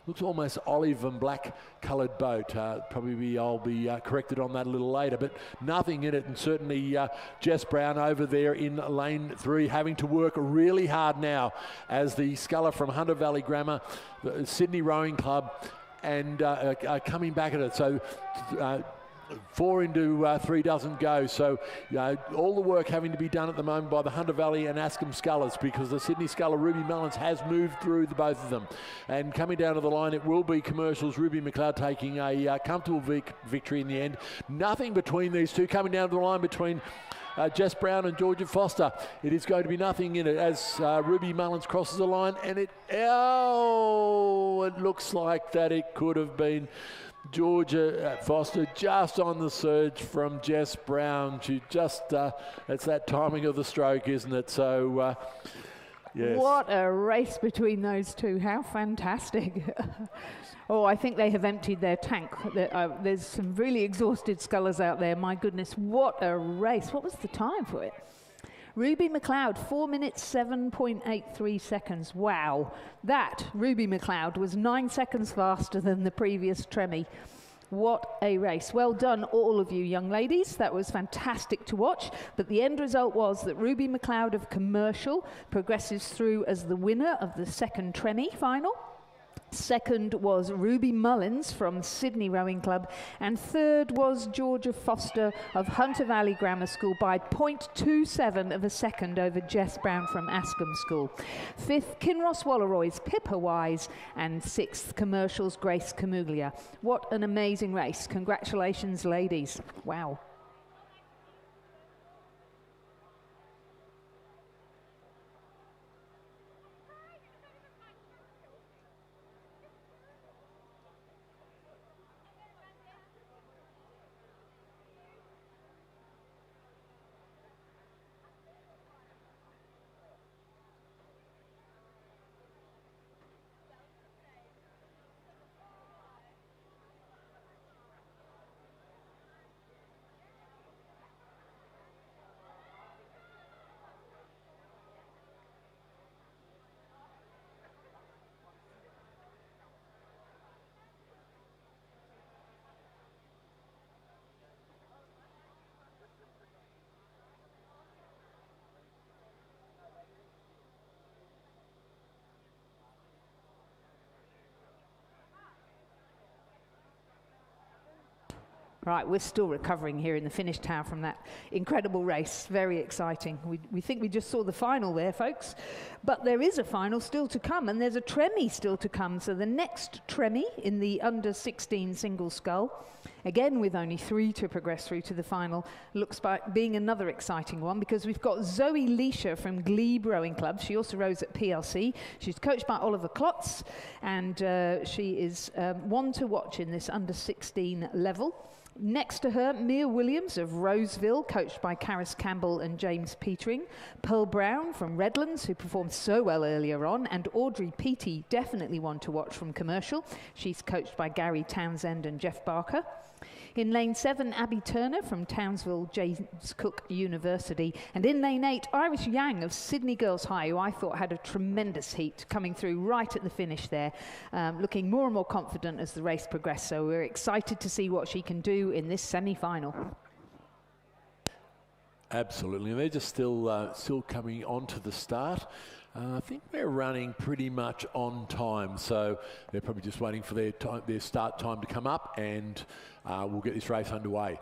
Speaker 4: looks almost olive and black coloured boat. I'll be corrected on that a little later, but nothing in it. And certainly Jess Brown over there in lane 3 having to work really hard now as the sculler from Hunter Valley Grammar, the Sydney Rowing Club, and coming back at it. So 4 into 3 doesn't go. So all the work having to be done at the moment by the Hunter Valley and Askham scullers, because the Sydney sculler Ruby Mullins has moved through the both of them. And coming down to the line, it will be Commercial's Ruby McLeod taking a comfortable victory in the end. Nothing between these two. Coming down to the line between Jess Brown and Georgia Foster. It is going to be nothing in it as Ruby Mullins crosses the line, and it looks like that it could have been Georgia Foster just on the surge from Jess Brown. She just, it's that timing of the stroke, isn't it? So, yes.
Speaker 3: What a race between those two. How fantastic. Oh, I think they have emptied their tank. There's some really exhausted scullers out there. My goodness, what a race. What was the time for it? Ruby McLeod, 4 minutes, 7.83 seconds. Wow. That, Ruby McLeod, was 9 seconds faster than the previous Tremie. What a race. Well done, all of you young ladies. That was fantastic to watch. But the end result was that Ruby McLeod of Commercial progresses through as the winner of the second Tremie final. Second was Ruby Mullins from Sydney Rowing Club, and third was Georgia Foster of Hunter Valley Grammar School by 0.27 of a second over Jess Brown from Askham School. Fifth, Kinross Wallaroy's Pippa Wise, and sixth, Commercial's Grace Camuglia. What an amazing race. Congratulations, ladies. Wow. Right, we're still recovering here in the finish tower from that incredible race. Very exciting. We think we just saw the final there, folks. But there is a final still to come, and there's a Tremie still to come. So the next Tremie in the under-16 single scull, again with only 3 to progress through to the final, looks like being another exciting one, because we've got Zoe Leisha from Glebe Rowing Club. She also rows at PLC. She's coached by Oliver Klotz, and she is one to watch in this under-16 level. Next to her, Mia Williams of Roseville, coached by Caris Campbell and James Petering. Pearl Brown from Redlands, who performed so well earlier on. And Audrey Peaty, definitely one to watch from Commercial. She's coached by Gary Townsend and Jeff Barker. In lane 7, Abby Turner from Townsville James Cook University. And in lane 8, Iris Yang of Sydney Girls High, who I thought had a tremendous heat, coming through right at the finish there, looking more and more confident as the race progressed. So we're excited to see what she can do in this semi-final.
Speaker 4: Absolutely, and they're just still coming onto the start. I think they're running pretty much on time, so they're probably just waiting for their start time to come up, and we'll get this race underway.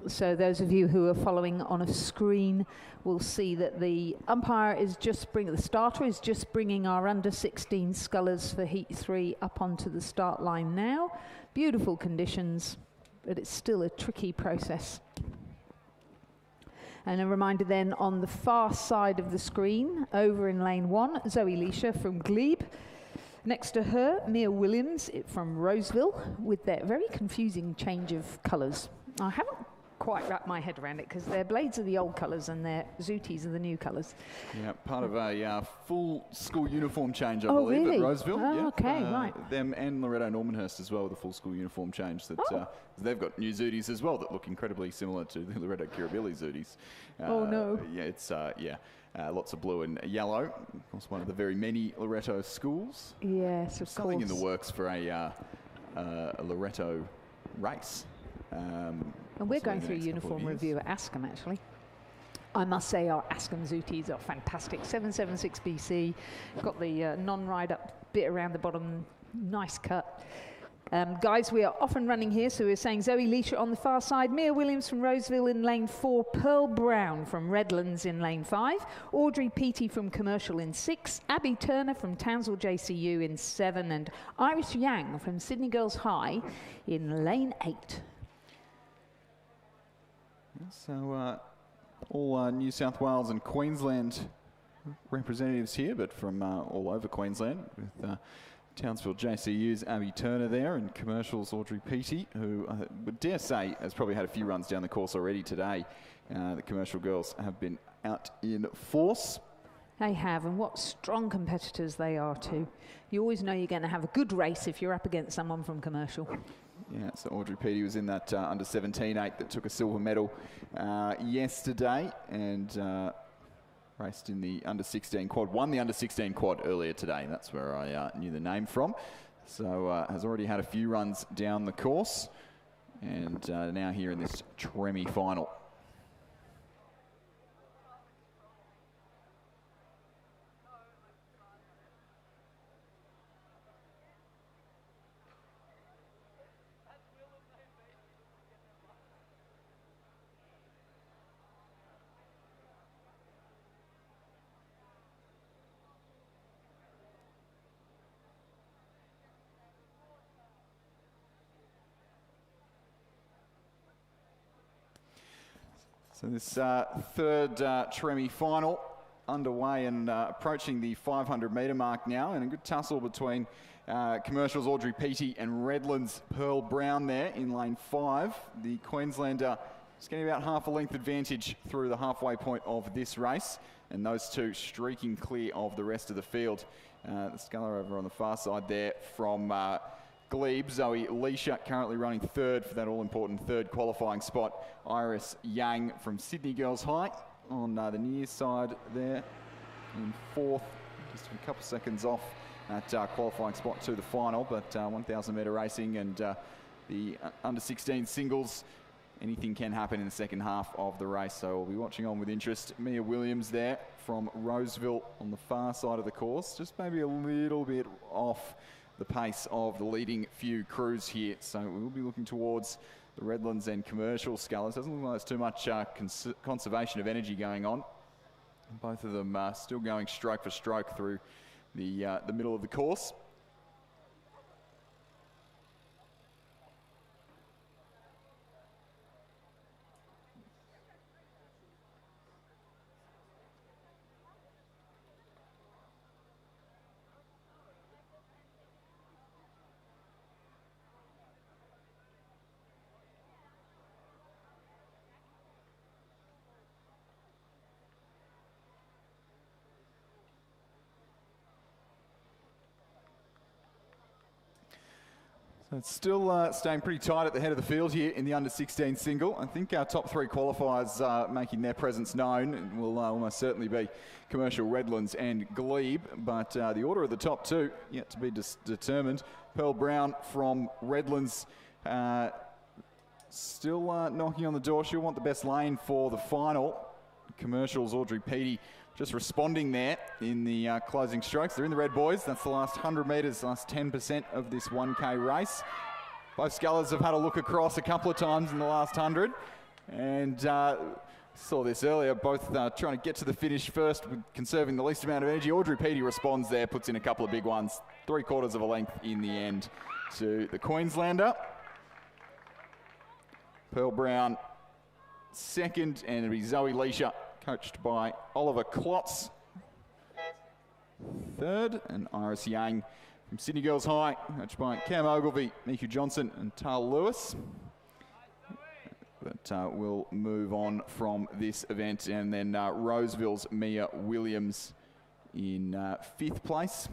Speaker 3: So those of you who are following on a screen will see that the umpire is the starter is just bringing our under-16 scullers for Heat 3 up onto the start line now. Beautiful conditions, but it's still a tricky process. And a reminder then on the far side of the screen, over in lane 1, Zoe Leisha from Glebe. Next to her, Mia Williams from Roseville, with their very confusing change of colours. I haven't quite wrapped my head around it because their blades are the old colours and their zooties are the new colours.
Speaker 2: Yeah, part of a full school uniform change, I
Speaker 3: Oh,
Speaker 2: believe,
Speaker 3: really?
Speaker 2: at Roseville.
Speaker 3: Oh,
Speaker 2: yeah.
Speaker 3: okay, right.
Speaker 2: Them and Loretto Normanhurst as well with a full school uniform change. That they've got new zooties as well that look incredibly similar to the Loretto Kirribilli zooties.
Speaker 3: Oh, no.
Speaker 2: Yeah, it's lots of blue and yellow. Of course, one of the very many Loretto schools.
Speaker 3: Yes, of
Speaker 2: Something
Speaker 3: course.
Speaker 2: in the works for a Loretto race.
Speaker 3: And we're going through a uniform review at Ascombe, actually. I must say our Ascombe zooties are fantastic. 776 BC, got the non-ride up bit around the bottom, nice cut. Guys, we are off and running here, so we're saying Zoe Leisha on the far side, Mia Williams from Roseville in lane 4, Pearl Brown from Redlands in lane 5, Audrey Peaty from Commercial in 6, Abby Turner from Townsville JCU in 7, and Iris Yang from Sydney Girls High in lane 8.
Speaker 2: So all New South Wales and Queensland representatives here, but from all over Queensland, with Townsville JCU's Abby Turner there, and Commercial's Audrey Peaty, who I would dare say has probably had a few runs down the course already today. The Commercial girls have been out in force.
Speaker 3: They have, and what strong competitors they are too. You always know you're going to have a good race if you're up against someone from Commercial.
Speaker 2: Yeah, so Audrey Peaty was in that under-17 8 that took a silver medal yesterday, and raced in the under-16 quad, won the under-16 quad earlier today. That's where I knew the name from. So has already had a few runs down the course, and now here in this Tremmy final. So this third Tremmy final underway and approaching the 500 metre mark now, and a good tussle between Commercial's Audrey Peaty and Redlands' Pearl Brown there in lane 5. The Queenslander is getting about half a length advantage through the halfway point of this race, and those two streaking clear of the rest of the field. The sculler over on the far side there from Glebe, Zoe Leisha currently running third for that all-important third qualifying spot. Iris Yang from Sydney Girls High on the near side there in fourth, just a couple seconds off that qualifying spot to the final, but 1,000 metre racing and the under-16 singles, anything can happen in the second half of the race, so we'll be watching on with interest. Mia Williams there from Roseville on the far side of the course, just maybe a little bit off the pace of the leading few crews here. So we will be looking towards the Redlands and Commercial scullers. Doesn't look like there's too much conservation of energy going on. Both of them still going stroke for stroke through the middle of the course. So it's still staying pretty tight at the head of the field here in the under-16 single. I think our top three qualifiers making their presence known will almost certainly be Commercial, Redlands and Glebe, but the order of the top two yet to be determined. Pearl Brown from Redlands still knocking on the door. She'll want the best lane for the final. Commercial's Audrey Peaty just responding there in the closing strokes. They're in the red, boys. That's the last 100 metres, last 10% of this 1K race. Both scullers have had a look across a couple of times in the last 100. And saw this earlier, both trying to get to the finish first, with conserving the least amount of energy. Audrey Petey responds there, puts in a couple of big ones. 3/4 of a length in the end to the Queenslander. Pearl Brown second, and it'll be Zoe Leisha, coached by Oliver Klotz, third, and Iris Yang from Sydney Girls High, coached by Cam Ogilvie, Miku Johnson, and Tal Lewis. But we'll move on from this event, and then Roseville's Mia Williams in 5th place.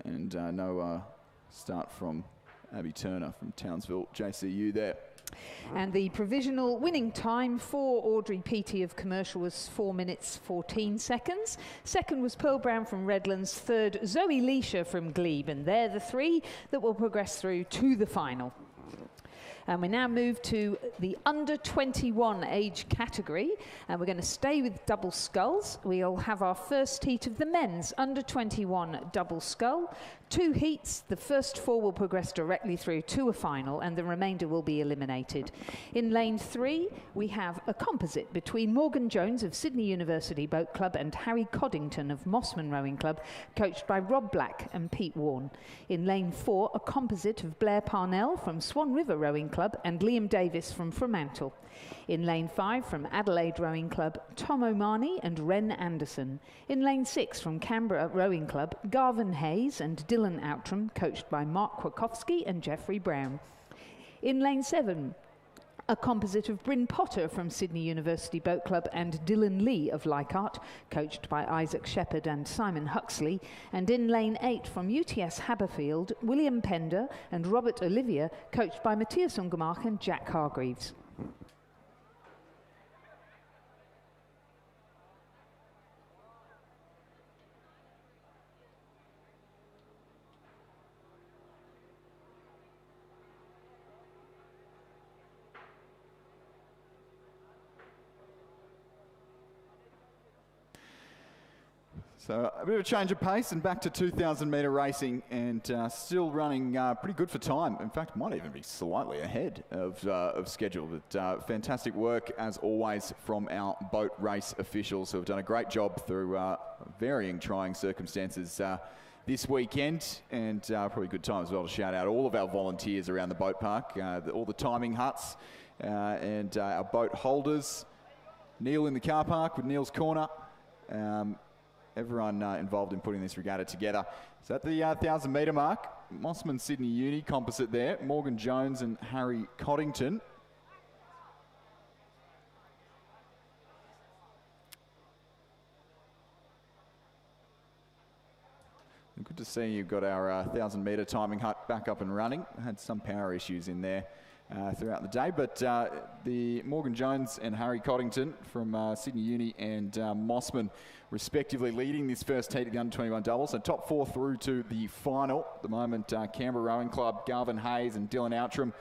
Speaker 2: And no start from Abby Turner from Townsville JCU there.
Speaker 3: And the provisional winning time for Audrey Petey of Commercial was 4 minutes 14 seconds. Second was Pearl Brown from Redlands. Third, Zoe Leisha from Glebe. And they're the 3 that will progress through to the final. And we now move to the under 21 age category, and we're going to stay with double sculls. We'll have our first heat of the men's under 21 double scull. 2 heats, the first 4 will progress directly through to a final, and the remainder will be eliminated. In lane 3, we have a composite between Morgan Jones of Sydney University Boat Club and Harry Coddington of Mossman Rowing Club, coached by Rob Black and Pete Warne. In lane 4, a composite of Blair Parnell from Swan River Rowing Club and Liam Davis from Fremantle. In lane 5 from Adelaide Rowing Club, Tom O'Mani and Ren Anderson. In lane 6 from Canberra Rowing Club, Garvin Hayes and Dylan Outram, coached by Mark Kwakowski and Jeffrey Brown. In lane 7, a composite of Bryn Potter from Sydney University Boat Club and Dylan Lee of Leichhardt, coached by Isaac Shepherd and Simon Huxley. And in lane 8 from UTS Haberfield, William Pender and Robert Olivia, coached by Matthias Ungermark and Jack Hargreaves.
Speaker 2: So a bit of a change of pace and back to 2,000 metre racing, and still running pretty good for time. In fact, might even be slightly ahead of schedule. But fantastic work, as always, from our boat race officials who have done a great job through varying trying circumstances this weekend. And probably a good time as well to shout out all of our volunteers around the boat park, all the timing huts and our boat holders. Neil in the car park with Neil's Corner. Everyone involved in putting this regatta together. So at the 1,000 metre mark, Mossman Sydney Uni composite there, Morgan Jones and Harry Coddington. Good to see you've got our 1,000 metre timing hut back up and running. Had some power issues in there throughout the day, but the Morgan Jones and Harry Coddington from Sydney Uni and Mossman respectively leading this first heat of the under-21 doubles. So top 4 through to the final. At the moment, Canberra Rowing Club, Garvin Hayes and Dylan Outram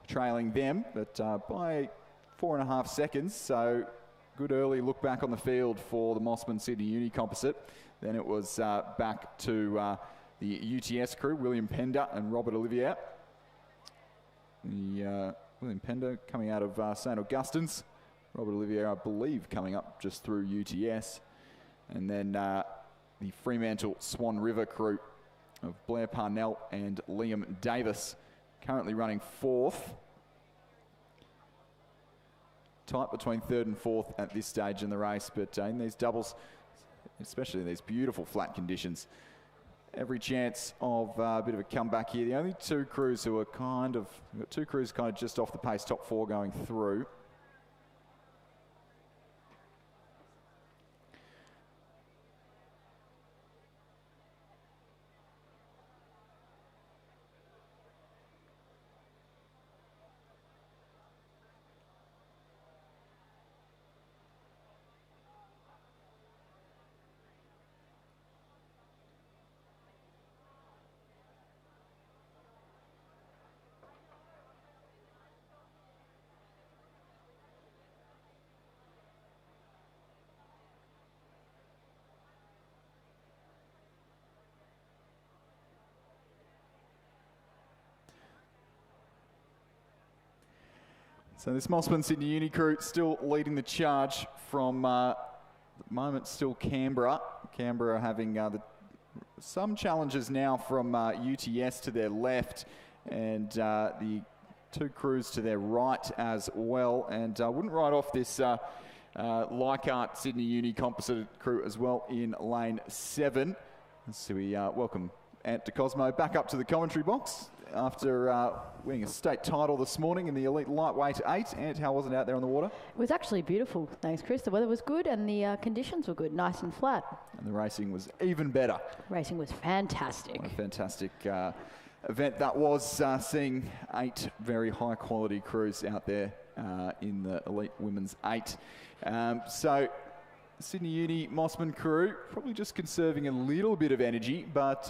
Speaker 2: trailing them, but by 4.5 seconds. So good early look back on the field for the Mossman Sydney Uni composite. Then it was back to the UTS crew, William Pender and Robert Olivier. William Pender coming out of St Augustine's. Robert Olivier, I believe, coming up just through UTS. And then the Fremantle Swan River crew of Blair Parnell and Liam Davis currently running 4th. Tight between 3rd and 4th at this stage in the race, but in these doubles, especially in these beautiful flat conditions, every chance of a bit of a comeback here. The only 2 crews who are we've got 2 crews kind of just off the pace, top 4 going through. So this Mossman Sydney Uni crew still leading the charge from the moment still Canberra. Canberra having some challenges now from UTS to their left and the two crews to their right as well. And I wouldn't write off this Leichhardt Sydney Uni composite crew as well in lane 7. So we welcome Ant DeCosmo back up to the commentary box after winning a state title this morning in the elite lightweight 8. Ant, how was it out there on the water?
Speaker 7: It was actually beautiful, thanks Chris. The weather was good and the conditions were good, nice and flat.
Speaker 2: And the racing was even better.
Speaker 7: Racing was fantastic.
Speaker 2: What a fantastic event that was, seeing 8 very high quality crews out there in the elite women's 8. So Sydney Uni Mossman crew probably just conserving a little bit of energy, but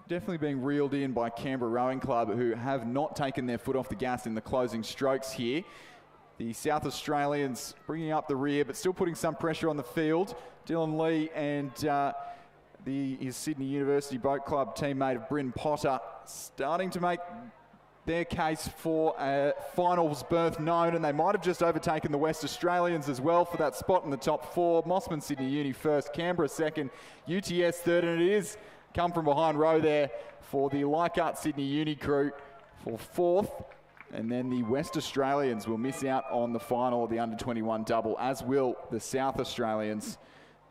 Speaker 2: definitely being reeled in by Canberra Rowing Club, who have not taken their foot off the gas in the closing strokes here. The South Australians bringing up the rear, but still putting some pressure on the field. Dylan Lee and his Sydney University Boat Club teammate of Bryn Potter starting to make their case for a finals berth known, and they might have just overtaken the West Australians as well for that spot in the top 4. Mossman Sydney Uni first, Canberra second, UTS third, and it is come from behind row there for the Leichhardt Sydney Uni crew for 4th. And then the West Australians will miss out on the final of the under-21 double, as will the South Australians.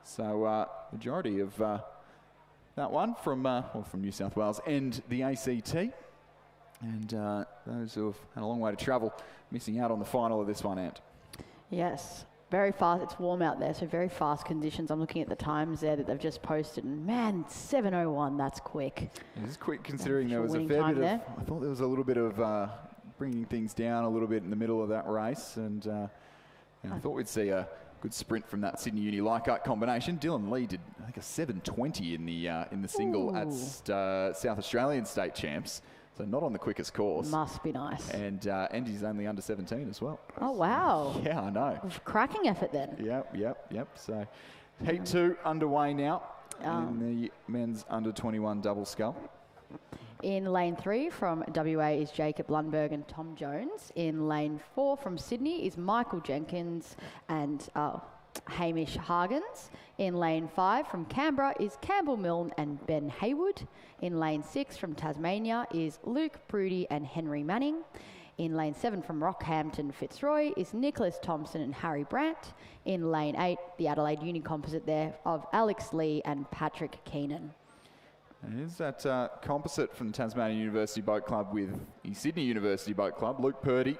Speaker 2: So majority of that one from New South Wales and the ACT. And those who have had a long way to travel missing out on the final of this one, Ant.
Speaker 7: Yes, very fast. It's warm out there, so very fast conditions. I'm looking at the times there that they've just posted, and man, 7:01, that's quick.
Speaker 2: It is quick considering there was a fair bit of, I thought there was a little bit of bringing things down a little bit in the middle of that race, and I thought we'd see a good sprint from that Sydney Uni Leichhardt combination. Dylan Lee did, I think, a 7:20 in the single at South Australian State Champs. So not on the quickest course.
Speaker 7: Must be nice.
Speaker 2: And Andy's only under 17 as well.
Speaker 7: Oh, wow.
Speaker 2: Yeah, I know.
Speaker 7: Cracking effort then.
Speaker 2: Yep. So heat 2 underway now in the men's under-21 double scull.
Speaker 7: In lane 3 from WA is Jacob Lundberg and Tom Jones. In lane 4 from Sydney is Michael Jenkins and Hamish Hargens. In lane 5 from Canberra is Campbell Milne and Ben Haywood. In lane 6 from Tasmania is Luke Prudy and Henry Manning. In lane 7 from Rockhampton Fitzroy is Nicholas Thompson and Harry Brandt. In lane 8, the Adelaide Uni composite there of Alex Lee and Patrick Keenan.
Speaker 2: And here's that composite from the Tasmanian University Boat Club with the Sydney University Boat Club, Luke Purdy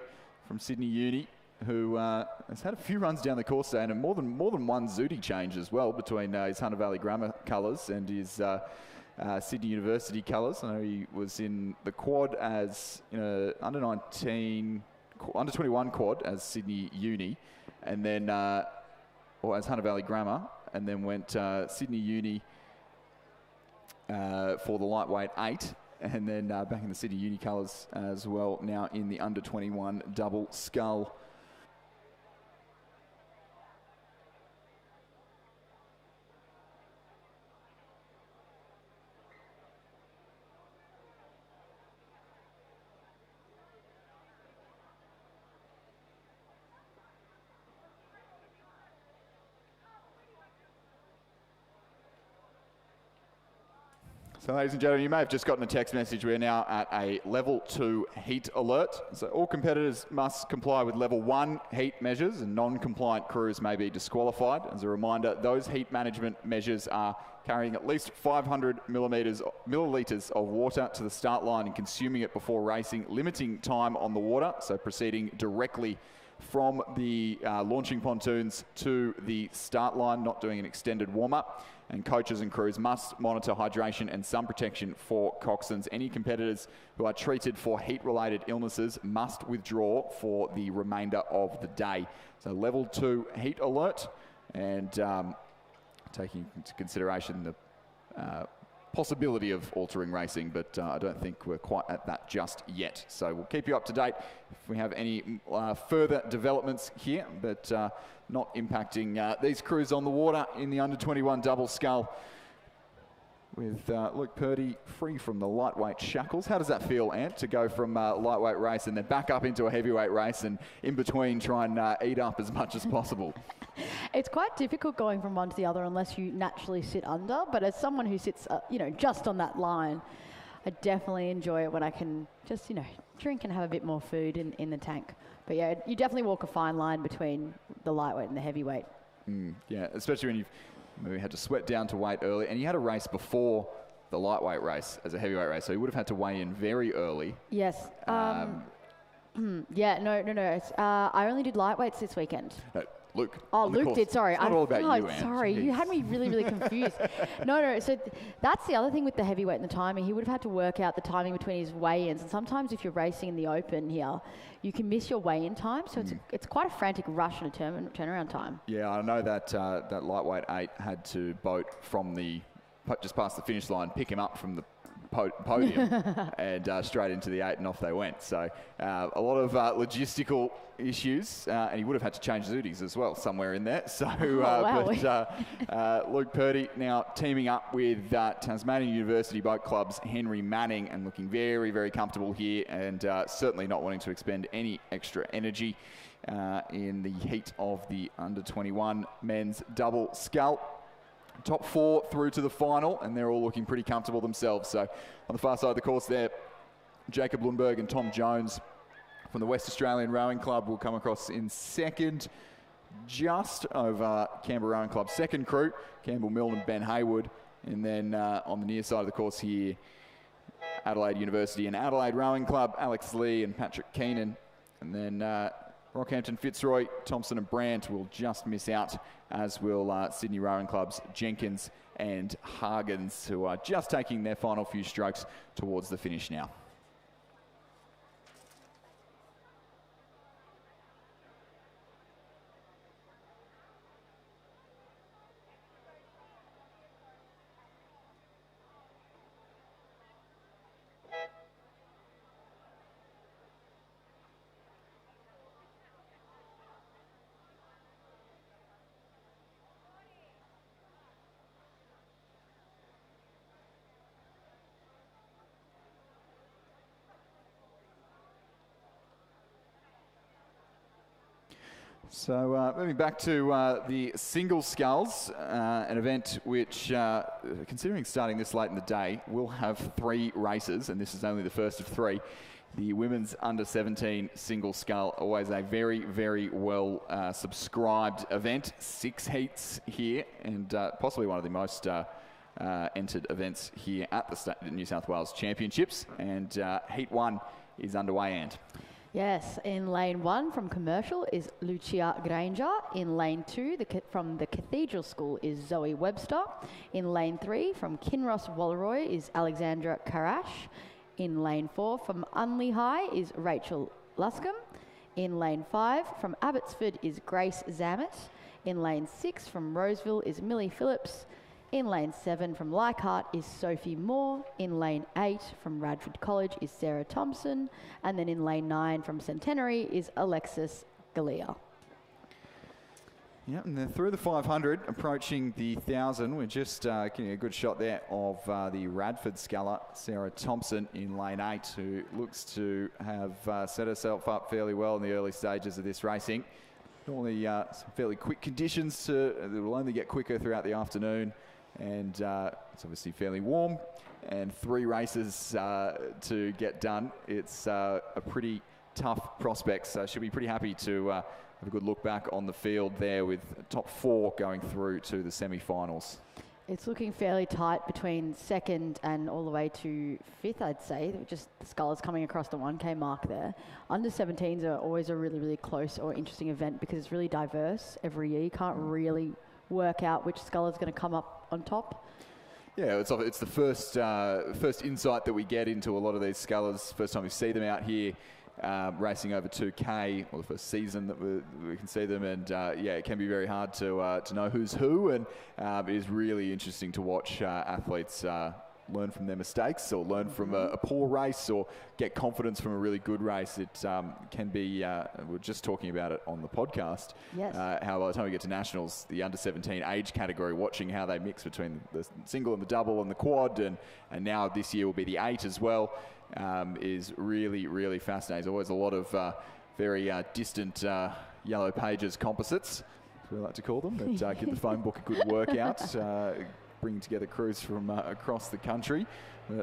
Speaker 2: from Sydney Uni, who has had a few runs down the course today and more than one Zooty change as well between his Hunter Valley Grammar colours and his Sydney University colours. I know he was in the quad as under-21 quad as Sydney Uni, and then or as Hunter Valley Grammar, and then went Sydney Uni for the lightweight 8. And then back in the Sydney Uni colours as well, now in the under-21 double scull. So ladies and gentlemen, you may have just gotten a text message. We're now at a level 2 heat alert. So all competitors must comply with level 1 heat measures, and non-compliant crews may be disqualified. As a reminder, those heat management measures are carrying at least 500 millilitres of water to the start line and consuming it before racing, limiting time on the water, so proceeding directly from the launching pontoons to the start line, not doing an extended warm-up. And coaches and crews must monitor hydration and sun protection for coxswains. Any competitors who are treated for heat-related illnesses must withdraw for the remainder of the day. So level 2 heat alert, and taking into consideration the possibility of altering racing, but I don't think we're quite at that just yet. So we'll keep you up to date if we have any further developments here, but not impacting these crews on the water in the under-21 double scull. with Luke Purdy free from the lightweight shackles. How does that feel, Ant, to go from lightweight race and then back up into a heavyweight race and in between try and eat up as much as possible?
Speaker 7: It's quite difficult going from one to the other unless you naturally sit under, but as someone who sits, just on that line, I definitely enjoy it when I can just, drink and have a bit more food in the tank. But yeah, you definitely walk a fine line between the lightweight and the heavyweight.
Speaker 2: Yeah, especially when you've maybe had to sweat down to weight early, and you had a race before the lightweight race as a heavyweight race, so you would have had to weigh in very early.
Speaker 7: Yes. Yeah, no. I only did lightweights this weekend.
Speaker 2: No, Luke.
Speaker 7: Oh, Luke did, sorry.
Speaker 2: It's not all about you, Ant.
Speaker 7: Sorry, you had me really, really confused. No, so that's the other thing with the heavyweight and the timing. He would have had to work out the timing between his weigh-ins, and sometimes if you're racing in the open here, you can miss your weigh-in time, so it's quite a frantic rush and a turnaround time. Yeah,
Speaker 2: I know that that lightweight 8 had to boat from just past the finish line, pick him up from the podium and straight into the 8 and off they went. So a lot of logistical issues, and he would have had to change duties as well somewhere in there. So, Luke Purdy now teaming up with Tasmanian University Boat Club's Henry Manning and looking very, very comfortable here, and certainly not wanting to expend any extra energy in the heat of the under-21 men's double scull. Top 4 through to the final, and they're all looking pretty comfortable themselves. So on the far side of the course there, Jacob Lundberg and Tom Jones from the West Australian Rowing Club will come across in second, just over Canberra Rowing Club's second crew, Campbell Milne and Ben Haywood. And then on the near side of the course here, Adelaide University and Adelaide Rowing Club, Alex Lee and Patrick Keenan. And then Rockhampton, Fitzroy, Thompson and Brandt will just miss out, as will Sydney Rowing Club's Jenkins and Hargens, who are just taking their final few strokes towards the finish now. So moving back to the single sculls, an event which, considering starting this late in the day, will have 3 races, and this is only the first of 3. The women's under-17 single scull, always a very, very well subscribed event. 6 heats here, and possibly one of the most entered events here at the New South Wales Championships. And Heat 1 is underway, and
Speaker 7: yes, in lane 1 from Commercial is Lucia Granger. In lane 2 from the Cathedral School is Zoe Webster. In lane 3 from Kinross Walleroy is Alexandra Karash. In lane 4 from Unley High is Rachel Luscombe. In lane 5 from Abbotsford is Grace Zamet. In lane 6 from Roseville is Millie Phillips. In lane 7 from Leichhardt is Sophie Moore. In lane 8 from Radford College is Sarah Thompson. And then in lane 9 from Centenary is Alexis Galea.
Speaker 2: Yep, and then through the 500, approaching the 1,000, we're just getting a good shot there of the Radford sculler, Sarah Thompson, in lane 8, who looks to have set herself up fairly well in the early stages of this racing. Normally some fairly quick conditions. It will only get quicker throughout the afternoon. And it's obviously fairly warm, and 3 races to get done. It's a pretty tough prospect, so she'll be pretty happy to have a good look back on the field there, with top 4 going through to the semi-finals.
Speaker 7: It's looking fairly tight between 2nd and all the way to 5th, I'd say. Just the scullers coming across the 1K mark there. Under-17s are always a really, really close or interesting event because it's really diverse every year. You can't really work out which sculler is going to come up on top.
Speaker 2: Yeah, it's the first insight that we get into a lot of these scullers. First time we see them out here racing over 2K, or the first season that we can see them, and yeah, it can be very hard to know who's who, and it is really interesting to watch athletes learn from their mistakes or learn from a poor race or get confidence from a really good race. It can be, we're just talking about it on the podcast, how by the time we get to nationals, the under-17 age category, watching how they mix between the single and the double and the quad, and now this year will be the 8 as well, is really, really fascinating. There's always a lot of very distant yellow pages composites, as we like to call them, that give the phone book a good workout, bringing together crews from across the country.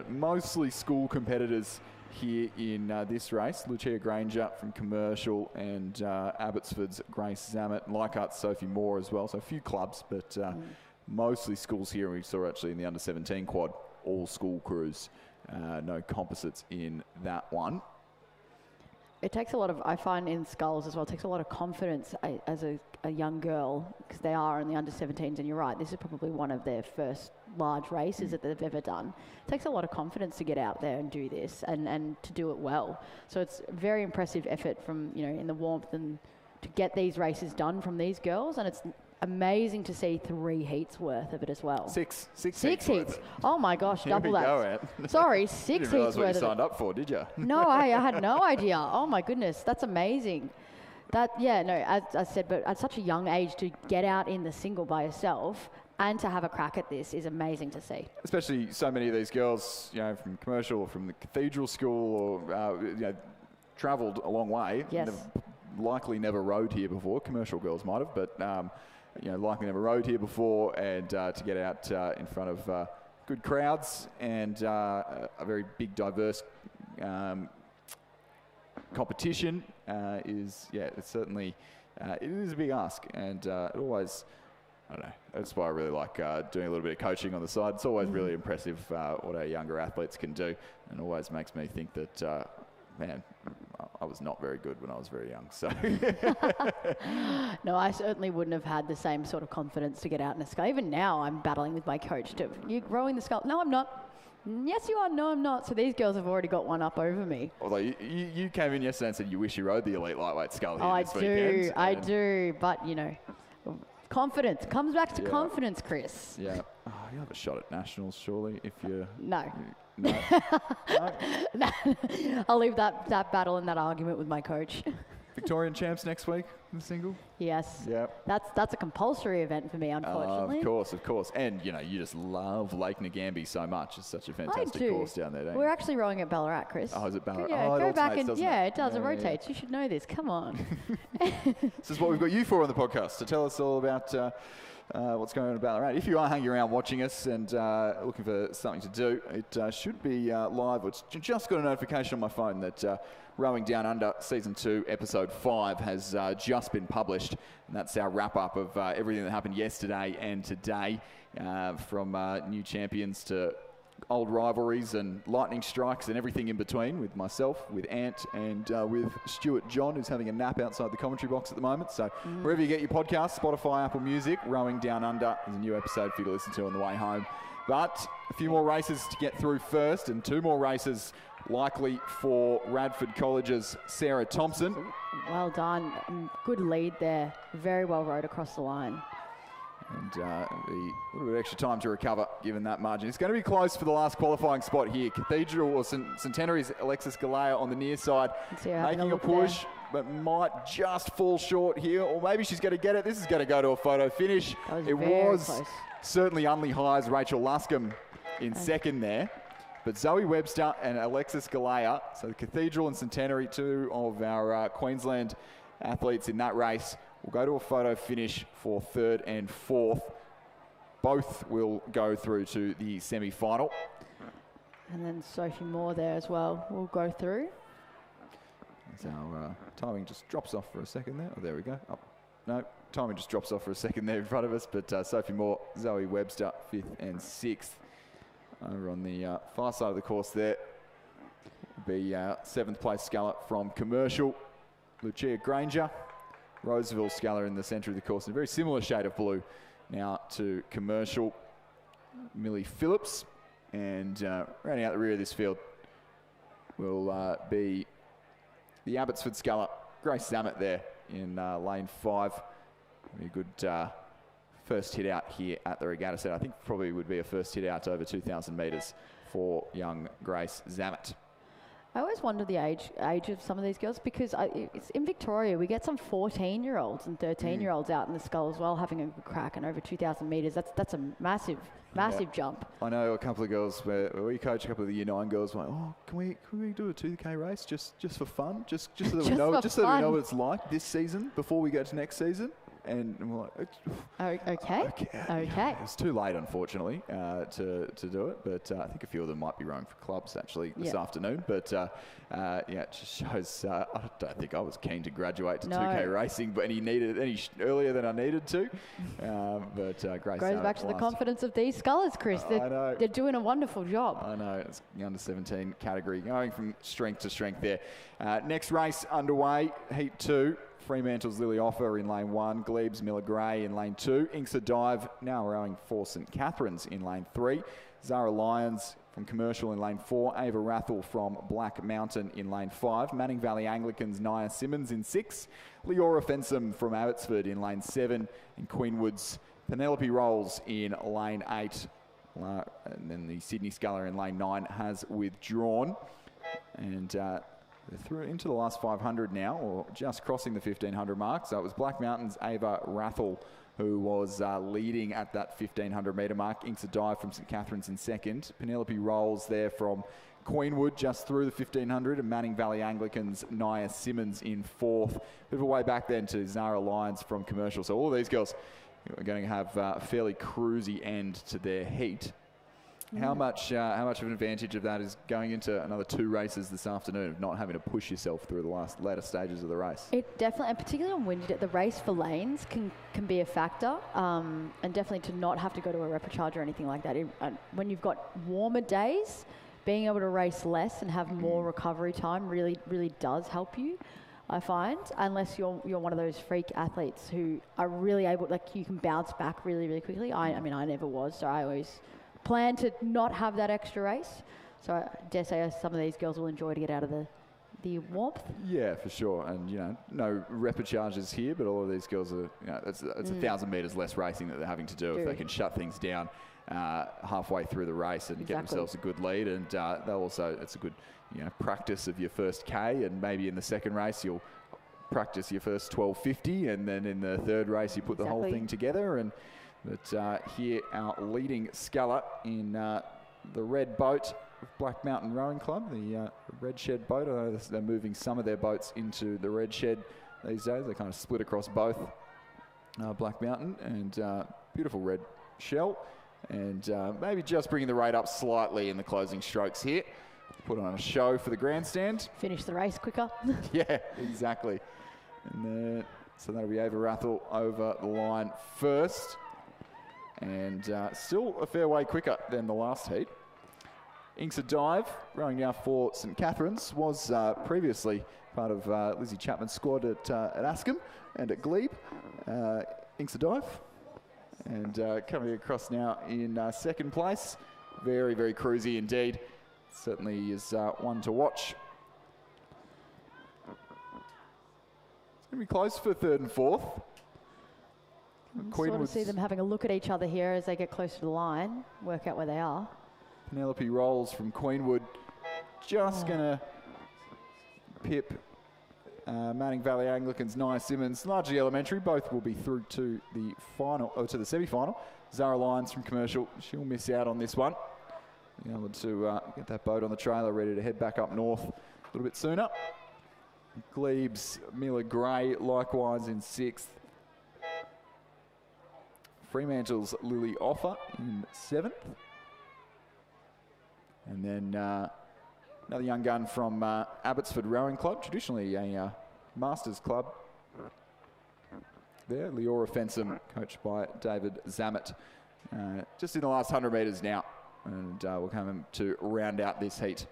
Speaker 2: Mostly school competitors here in this race. Lucia Granger from Commercial and Abbotsford's Grace Zammit, Leichhardt's Sophie Moore as well. So a few clubs, but mostly schools here. And we saw actually in the under-17 quad, all school crews, no composites in that one.
Speaker 7: It takes a lot of, I find in sculls as well, it takes a lot of confidence as a young girl, because they are in the under-17s, and you're right, this is probably one of their first large races that they've ever done. It takes a lot of confidence to get out there and do this, and to do it well. So it's a very impressive effort from, in the warmth, and to get these races done from these girls, and it's amazing to see 3 heats worth of it as well.
Speaker 2: Six
Speaker 7: heats. Oh my gosh, double that. Sorry, 6 heats worth of it. You didn't realise what you signed
Speaker 2: up for, did you?
Speaker 7: No, I had no idea. Oh my goodness, that's amazing. As I said, but at such a young age to get out in the single by yourself and to have a crack at this is amazing to see.
Speaker 2: Especially so many of these girls, from Commercial or from the Cathedral School, or travelled a long way.
Speaker 7: Yes.
Speaker 2: Likely never rowed here before. Commercial girls might have, but likely never rowed here before, and to get out in front of good crowds and a very big, diverse competition it's certainly, it is a big ask, and it always, I don't know, that's why I really like doing a little bit of coaching on the side. It's always really impressive what our younger athletes can do, and always makes me think that, man, I was not very good when I was very young, so.
Speaker 7: No, I certainly wouldn't have had the same sort of confidence to get out in a scull. Even now, I'm battling with my coach to, you rowing the scull? No, I'm not. Yes, you are. No, I'm not. So these girls have already got one up over me.
Speaker 2: Although you came in yesterday and said you wish you rode the elite lightweight scull here this weekend.
Speaker 7: I do. But, confidence. Comes back to confidence, Chris.
Speaker 2: Yeah. Oh, you have a shot at nationals, surely, if you...
Speaker 7: No.
Speaker 2: No.
Speaker 7: No. I'll leave that battle and that argument with my coach.
Speaker 2: Victorian champs next week in the single?
Speaker 7: Yes.
Speaker 2: Yeah.
Speaker 7: That's a compulsory event for me, unfortunately.
Speaker 2: Of course. And, you just love Lake Nagambie so much. It's such a fantastic course down there, don't you?
Speaker 7: We're actually rowing at Ballarat, Chris.
Speaker 2: Oh, is it Ballarat?
Speaker 7: Yeah,
Speaker 2: go
Speaker 7: back and...
Speaker 2: Yeah,
Speaker 7: it does. It rotates. You should know this. Come on.
Speaker 2: This is what we've got you for on the podcast, to tell us all about what's going on at Ballarat. If you are hanging around watching us and looking for something to do, it should be live. It's just got a notification on my phone that Rowing Down Under Season 2, Episode 5 has just been published. And that's our wrap-up of everything that happened yesterday and today, from new champions to old rivalries and lightning strikes and everything in between, with myself, with Ant, and with Stuart John, who's having a nap outside the commentary box at the moment. So wherever you get your podcasts, Spotify, Apple Music, Rowing Down Under is a new episode for you to listen to on the way home. But a few more races to get through first, and 2 more races likely for Radford College's Sarah Thompson.
Speaker 7: Well done. Good lead there. Very well rowed across the line.
Speaker 2: And a little bit of extra time to recover, given that margin. It's going to be close for the last qualifying spot here. Cathedral or Centenary's Alexis Galea on the near side, making a push, but might just fall short here, or maybe she's going to get it. This is going to go to a photo finish.
Speaker 7: It was
Speaker 2: close. Certainly Unley High's Rachel Luscombe in second there. But Zoe Webster and Alexis Galea, so the Cathedral and Centenary, 2 of our Queensland athletes in that race, will go to a photo finish for 3rd and 4th. Both will go through to the semi-final.
Speaker 7: And then Sophie Moore there as well will go through.
Speaker 2: So timing just drops off for a second there. Oh, there we go. Oh, no, timing just drops off for a second there in front of us. But Sophie Moore, Zoe Webster, 5th and 6th. Over on the far side of the course there will be 7th place sculler from Commercial, Lucia Granger. Roseville sculler in the centre of the course in a very similar shade of blue now to Commercial, Millie Phillips. And rounding out the rear of this field will be the Abbotsford sculler, Grace Zammit there in lane 5. Be a good first hit out here at the regatta set. I think probably would be a first hit out over 2,000 metres for young Grace Zammit.
Speaker 7: I always wonder the age of some of these girls, because it's in Victoria, we get some 14-year-olds and 13-year-olds out in the scull as well, having a good crack, and over 2,000 metres. That's a massive jump.
Speaker 2: I know a couple of girls where we coach a couple of the Year 9 girls, like, oh, can we do a 2K race just for fun, just so that we know what it's like this season before we go to next season. And we're like,
Speaker 7: okay.
Speaker 2: It's too late, unfortunately, to do it. But I think a few of them might be rowing for clubs actually this afternoon. But it just shows. I don't think I was keen to graduate to 2K racing, but he needed any earlier than I needed to. But Grace
Speaker 7: goes back to the confidence of these scullers, Chris. They're doing a wonderful job.
Speaker 2: I know. It's the under 17 category, going from strength to strength there. Next race underway, Heat 2. Fremantle's Lily Offer in lane 1, Glebes Miller Gray in lane 2, Inkster Dive now rowing for St Catherine's in lane 3, Zara Lyons from Commercial in lane 4, Ava Rathel from Black Mountain in lane 5, Manning Valley Anglicans Nia Simmons in 6, Leora Fensom from Abbotsford in lane 7, and Queenwood's Penelope Rolls in lane 8. And then the Sydney Sculler in lane 9 has withdrawn. And they're through into the last 500 now, or just crossing the 1,500 mark. So it was Black Mountain's Ava Rathel who was leading at that 1,500 metre mark. Inkster Dive from St Catherine's in second. Penelope Rolls there from Queenwood just through the 1,500, and Manning Valley Anglicans Nia Simmons in fourth. Bit of a way back then to Zara Lyons from Commercial. So all of these girls are going to have a fairly cruisy end to their heat. How much of an advantage of that is going into another 2 races this afternoon, of not having to push yourself through the later stages of the race? It
Speaker 7: definitely, and particularly on windy, the race for lanes can be a factor, and definitely to not have to go to a repechage or anything like that. When you've got warmer days, being able to race less and have more recovery time really does help you, I find, unless you're one of those freak athletes who are really able, like, you can bounce back really quickly. I mean, I never was, so I always plan to not have that extra race. So I dare say some of these girls will enjoy to get out of the warmth.
Speaker 2: Yeah, for sure. And, no repechages here, but all of these girls are, it's 1,000 metres less racing that they're having to do if they can shut things down halfway through the race and get themselves a good lead. And they'll also, it's a good, practice of your first K, and maybe in the second race you'll practice your first 12:50, and then in the third race you put the whole thing together. But here our leading sculler in the red boat of Black Mountain Rowing Club, the red shed boat. I know they're moving some of their boats into the red shed these days. They kind of split across both Black Mountain, and beautiful red shell. And maybe just bringing the rate up slightly in the closing strokes here. Put on a show for the grandstand.
Speaker 7: Finish the race quicker.
Speaker 2: Yeah, exactly. And so that'll be Ava Rathel over the line first. And still a fair way quicker than the last heat. Inkster Dive, rowing now for St Catherine's, was previously part of Lizzie Chapman's squad at Askham and at Glebe. Inkster Dive, and coming across now in second place. Very cruisy indeed. Certainly is one to watch. It's going to be close for third and fourth.
Speaker 7: Sort of see them having a look at each other here as they get closer to the line, work out where they are.
Speaker 2: Penelope Rolls from Queenwood just going to pip Manning Valley Anglicans Nia Simmons, largely elementary. Both will be through to the final, or to the semi-final. Zara Lyons from Commercial, she'll miss out on this one. Being able to get that boat on the trailer, ready to head back up north a little bit sooner. Glebes Miller Gray likewise in sixth. Fremantle's Lily Offer in seventh. And then another young gun from Abbotsford Rowing Club, traditionally a Masters club. There, Leora Fensom, coached by David Zammit. Just in the last 100 metres now. And we'll come to round out this heat.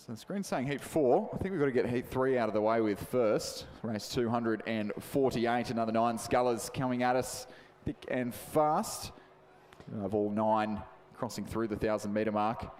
Speaker 2: So the screen's saying heat 4. I think we've got to get heat 3 out of the way with first. Race 248, another 9 scullers coming at us thick and fast. Of all 9 crossing through the 1,000-metre mark.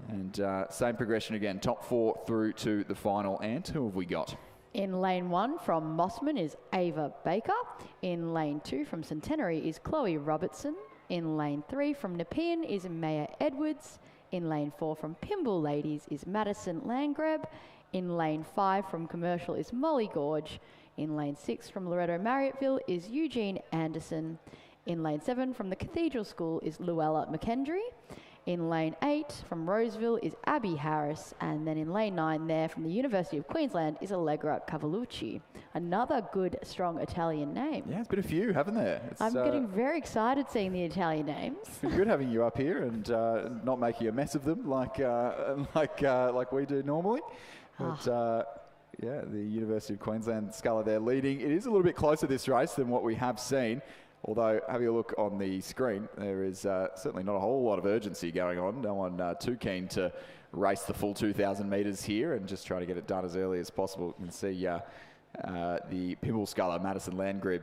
Speaker 2: And same progression again, top 4 through to the final. And who have we got?
Speaker 7: In lane 1 from Mossman is Ava Baker. In lane 2 from Centenary is Chloe Robertson. In lane 3 from Nepean is Maya Edwards. In lane 4 from Pimble Ladies is Madison Landgrab. In lane 5 from Commercial is Molly Gorge. In lane 6 from Loretto Marriotteville is Eugene Anderson. In lane 7 from the Cathedral School is Luella McKendry. In lane 8 from Roseville is Abby Harris. And then in lane 9 there from the University of Queensland is Allegra Cavalucci. Another good, strong Italian name.
Speaker 2: Yeah, it's been a few, haven't there?
Speaker 7: I'm getting very excited seeing the Italian names.
Speaker 2: It's been good having you up here and not making a mess of them like we do normally. But yeah, the University of Queensland sculler there leading. It is a little bit closer this race than what we have seen. Although, having a look on the screen, there is certainly not a whole lot of urgency going on. No one too keen to race the full 2,000 metres here and just try to get it done as early as possible. You can see the Pimble sculler, Madison Landgrab,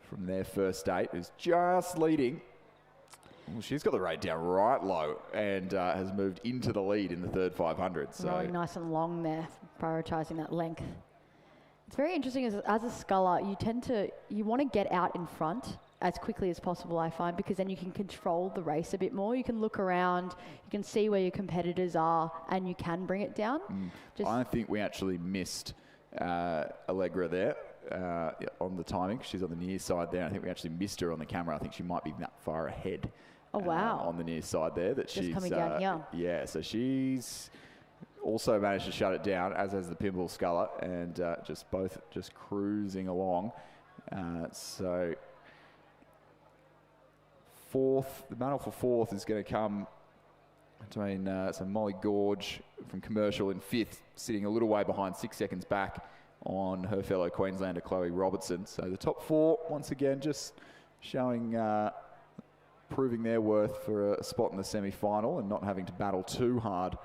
Speaker 2: from their first 8, is just leading. Well, she's got the rate down right low and has moved into the lead in the third 500. So
Speaker 7: Rowing nice and long there, prioritising that length. It's very interesting as a sculler, you want to get out in front as quickly as possible, I find, because then you can control the race a bit more. You can look around, you can see where your competitors are, and you can bring it down.
Speaker 2: I think we actually missed Allegra there on the timing. She's on the near side there. I think we actually missed her on the camera. I think she might be that far ahead.
Speaker 7: Oh, wow.
Speaker 2: On the near side there. That
Speaker 7: Just
Speaker 2: she's
Speaker 7: coming down here.
Speaker 2: Yeah, so she's also managed to shut it down, as has the Pimble sculler, and both cruising along. So the battle for fourth is going to come between Molly Gorge from Commercial in 5th, sitting a little way behind, 6 seconds back on her fellow Queenslander Chloe Robertson. So the top 4 once again just showing, proving their worth for a spot in the semi-final and not having to battle too hard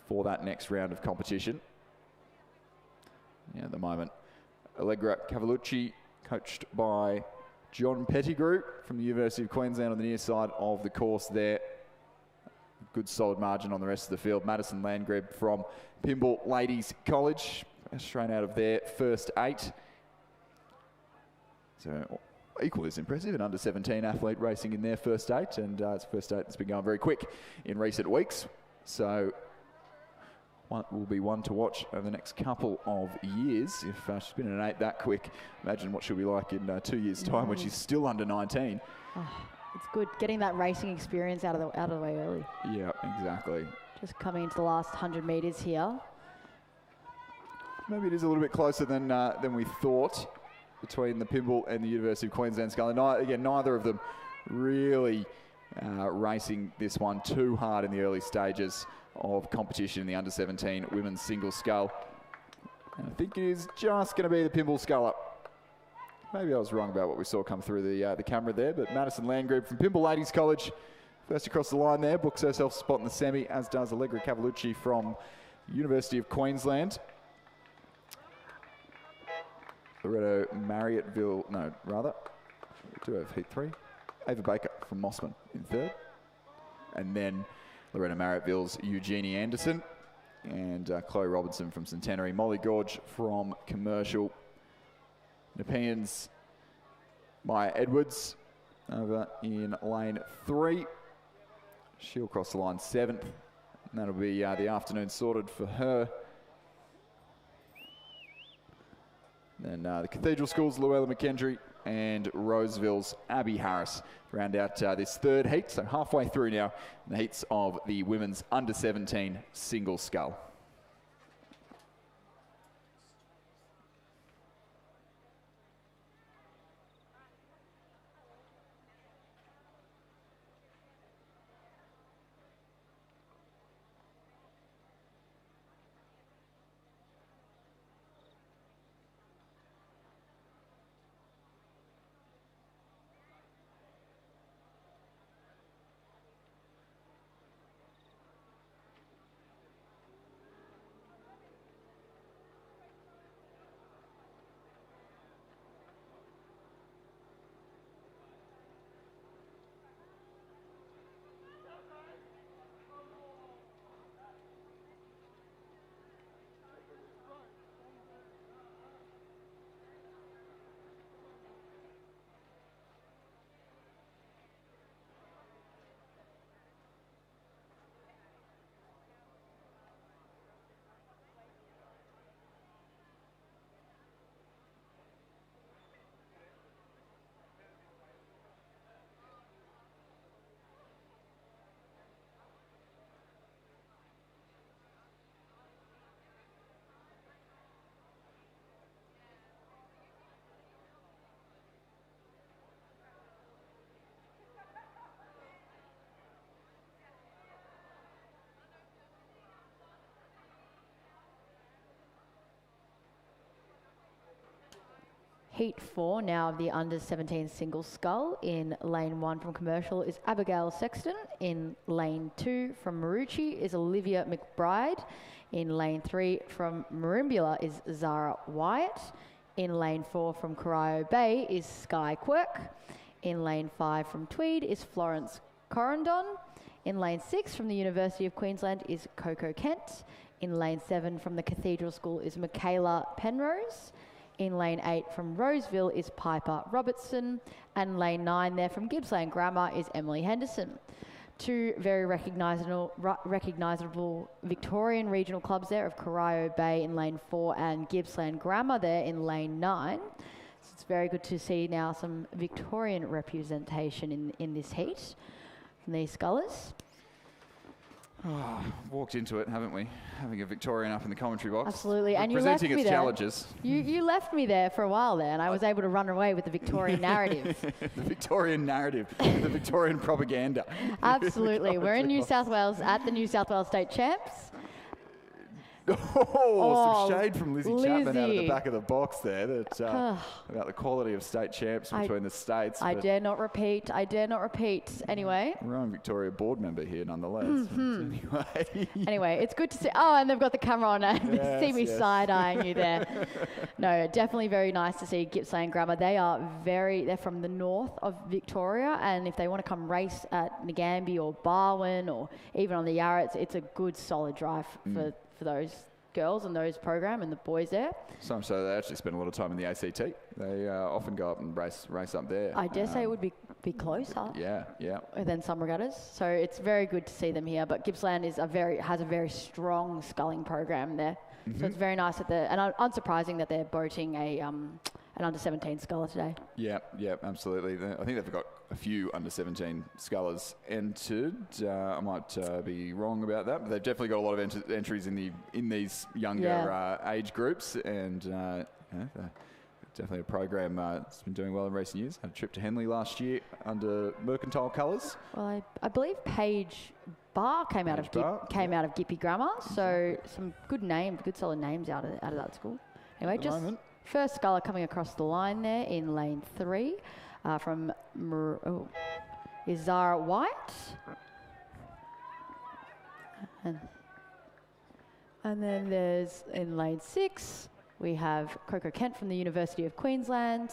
Speaker 2: for that next round of competition. Yeah, at the moment, Allegra Cavalucci, coached by John Pettigrew from the University of Queensland on the near side of the course there. Good solid margin on the rest of the field. Madison Landgrab from Pimble Ladies College, straight out of their first 8. So equally as impressive, an under-17 athlete racing in their first 8, and it's first 8 that's been going very quick in recent weeks. So will be one to watch over the next couple of years. If she's been an 8 that quick, imagine what she'll be like in 2 years' time when she's still under 19.
Speaker 7: Oh, it's good getting that racing experience out of the way early.
Speaker 2: Yeah, exactly.
Speaker 7: Just coming into the last 100 metres here.
Speaker 2: Maybe it is a little bit closer than we thought between the Pimble and the University of Queensland sculler. Again, neither of them really racing this one too hard in the early stages of competition in the under-17 women's single scull. And I think it is just going to be the Pimble sculler. Maybe I was wrong about what we saw come through the camera there, but Madison Landgrab from Pimble Ladies College, first across the line there, books herself a spot in the semi, as does Allegra Cavalucci from University of Queensland. Loretto Marriotteville, we do have heat 3. Ava Baker from Mossman in 3rd. And then Loretto Marriotteville's Eugenie Anderson and Chloe Robertson from Centenary. Molly Gorge from Commercial. Nepean's Maya Edwards over in lane 3. She'll cross the line 7th. And that'll be the afternoon sorted for her. Then the Cathedral School's Luella McKendry and Roseville's Abby Harris round out this 3rd heat. So halfway through now in the heats of the women's under-17 single scull.
Speaker 7: Heat 4 now of the under-17 single scull. In lane 1 from Commercial is Abigail Sexton. In lane 2 from Marucci is Olivia McBride. In lane 3 from Marimbula is Zara Wyatt. In lane 4 from Corio Bay is Sky Quirk. In lane 5 from Tweed is Florence Correndon. In lane 6 from the University of Queensland is Coco Kent. In lane 7 from the Cathedral School is Michaela Penrose. In lane 8 from Roseville is Piper Robertson. And lane 9 there from Gippsland Grammar is Emily Henderson. Two very recognisable Victorian regional clubs there of Corio Bay in lane 4 and Gippsland Grammar there in lane 9. So it's very good to see now some Victorian representation in this heat from these scullers.
Speaker 2: Oh, walked into it, haven't we? Having a Victorian up in the commentary box.
Speaker 7: Absolutely, and you left
Speaker 2: presenting
Speaker 7: me
Speaker 2: its
Speaker 7: there.
Speaker 2: challenges.
Speaker 7: You left me there for a while there, and I was able to run away with the Victorian narrative.
Speaker 2: The Victorian narrative, the Victorian propaganda.
Speaker 7: Absolutely, we're in New South Wales at the New South Wales State Champs.
Speaker 2: Some shade from Lizzie Chapman out of the
Speaker 7: Lizzie.
Speaker 2: back of the box there that, about the quality of state champs between the states.
Speaker 7: I dare not repeat. Anyway.
Speaker 2: Rowing Victoria board member here nonetheless.
Speaker 7: Anyway, it's good to see. Oh, and they've got the camera on. They see me side-eyeing you there. No, definitely very nice to see Gippsland Grammar. They're from the north of Victoria, and if they want to come race at Ngambie or Barwon or even on the Yarra, it's a good solid drive for those girls and those program and the boys there.
Speaker 2: Some so they actually spend a lot of time in the ACT. They often go up and race up there.
Speaker 7: I dare say it would be closer.
Speaker 2: Yeah.
Speaker 7: Than some regattas. So it's very good to see them here. But Gippsland has a very strong sculling program there. So it's very nice and unsurprising that they're boating an under-17 sculler today.
Speaker 2: Yeah, absolutely. I think they've got a few under-17 scullers entered. I might be wrong about that, but they've definitely got a lot of entries in these younger age groups, and definitely a program that's been doing well in recent years. Had a trip to Henley last year under mercantile colours.
Speaker 7: Well, I believe Paige Barr came out of Gippy Grammar, so some good solid names out of that school. Anyway, first sculler coming across the line there in lane 3 is Zara White. And then there's in lane 6, we have Coco Kent from the University of Queensland.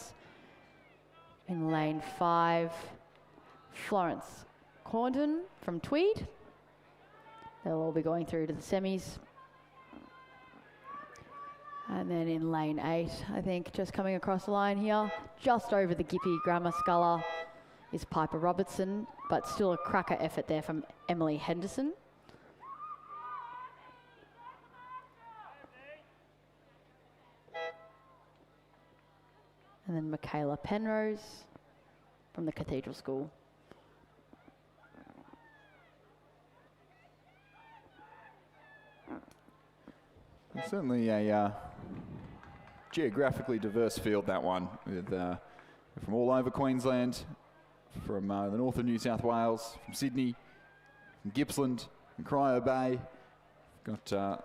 Speaker 7: In lane 5, Florence Corndon from Tweed. They'll all be going through to the semis. And then in lane 8, I think, just coming across the line here, just over the Gippy Grammar sculler is Piper Robertson, but still a cracker effort there from Emily Henderson. And then Michaela Penrose from the Cathedral School.
Speaker 2: Certainly a geographically diverse field, that one, with from all over Queensland, from the north of New South Wales, from Sydney, from Gippsland, from Corio Bay. Got a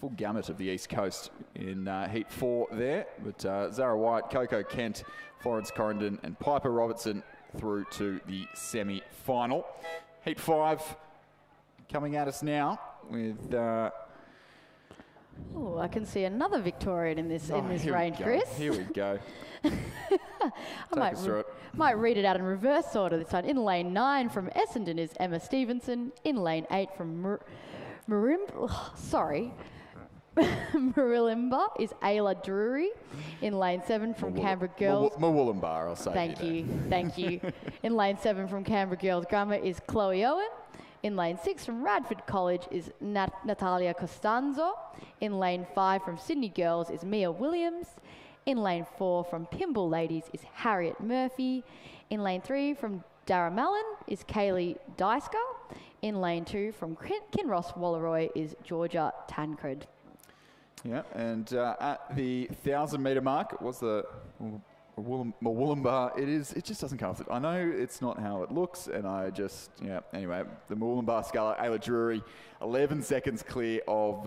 Speaker 2: full gamut of the East Coast in Heat 4 there, but Zara White, Coco Kent, Florence Correndon and Piper Robertson through to the semi-final. Heat 5 coming at us now with...
Speaker 7: Oh, I can see another Victorian in this range, Chris.
Speaker 2: Here we go. I
Speaker 7: might read it out in reverse order this time. In lane 9 from Essendon is Emma Stevenson. In lane 8 from Marilimba is Ayla Drury. In lane 7 from Canberra Girls...
Speaker 2: Mawulumbar, I'll say.
Speaker 7: Thank you. In lane 7 from Canberra Girls Grammar is Chloe Owen. In lane 6 from Radford College is Natalia Costanzo. In lane 5 from Sydney Girls is Mia Williams. In lane 4 from Pimble Ladies is Harriet Murphy. In lane 3 from Darramallin is Kaylee Deisker. In lane 2 from Kinross Walleroy is Georgia Tancred.
Speaker 2: Yeah, and at the 1,000 metre mark, it was the Murwillumbah, it just doesn't come with it. I know it's not how it looks, and anyway, the Murwillumbah sculler, Ayla Drury, 11 seconds clear of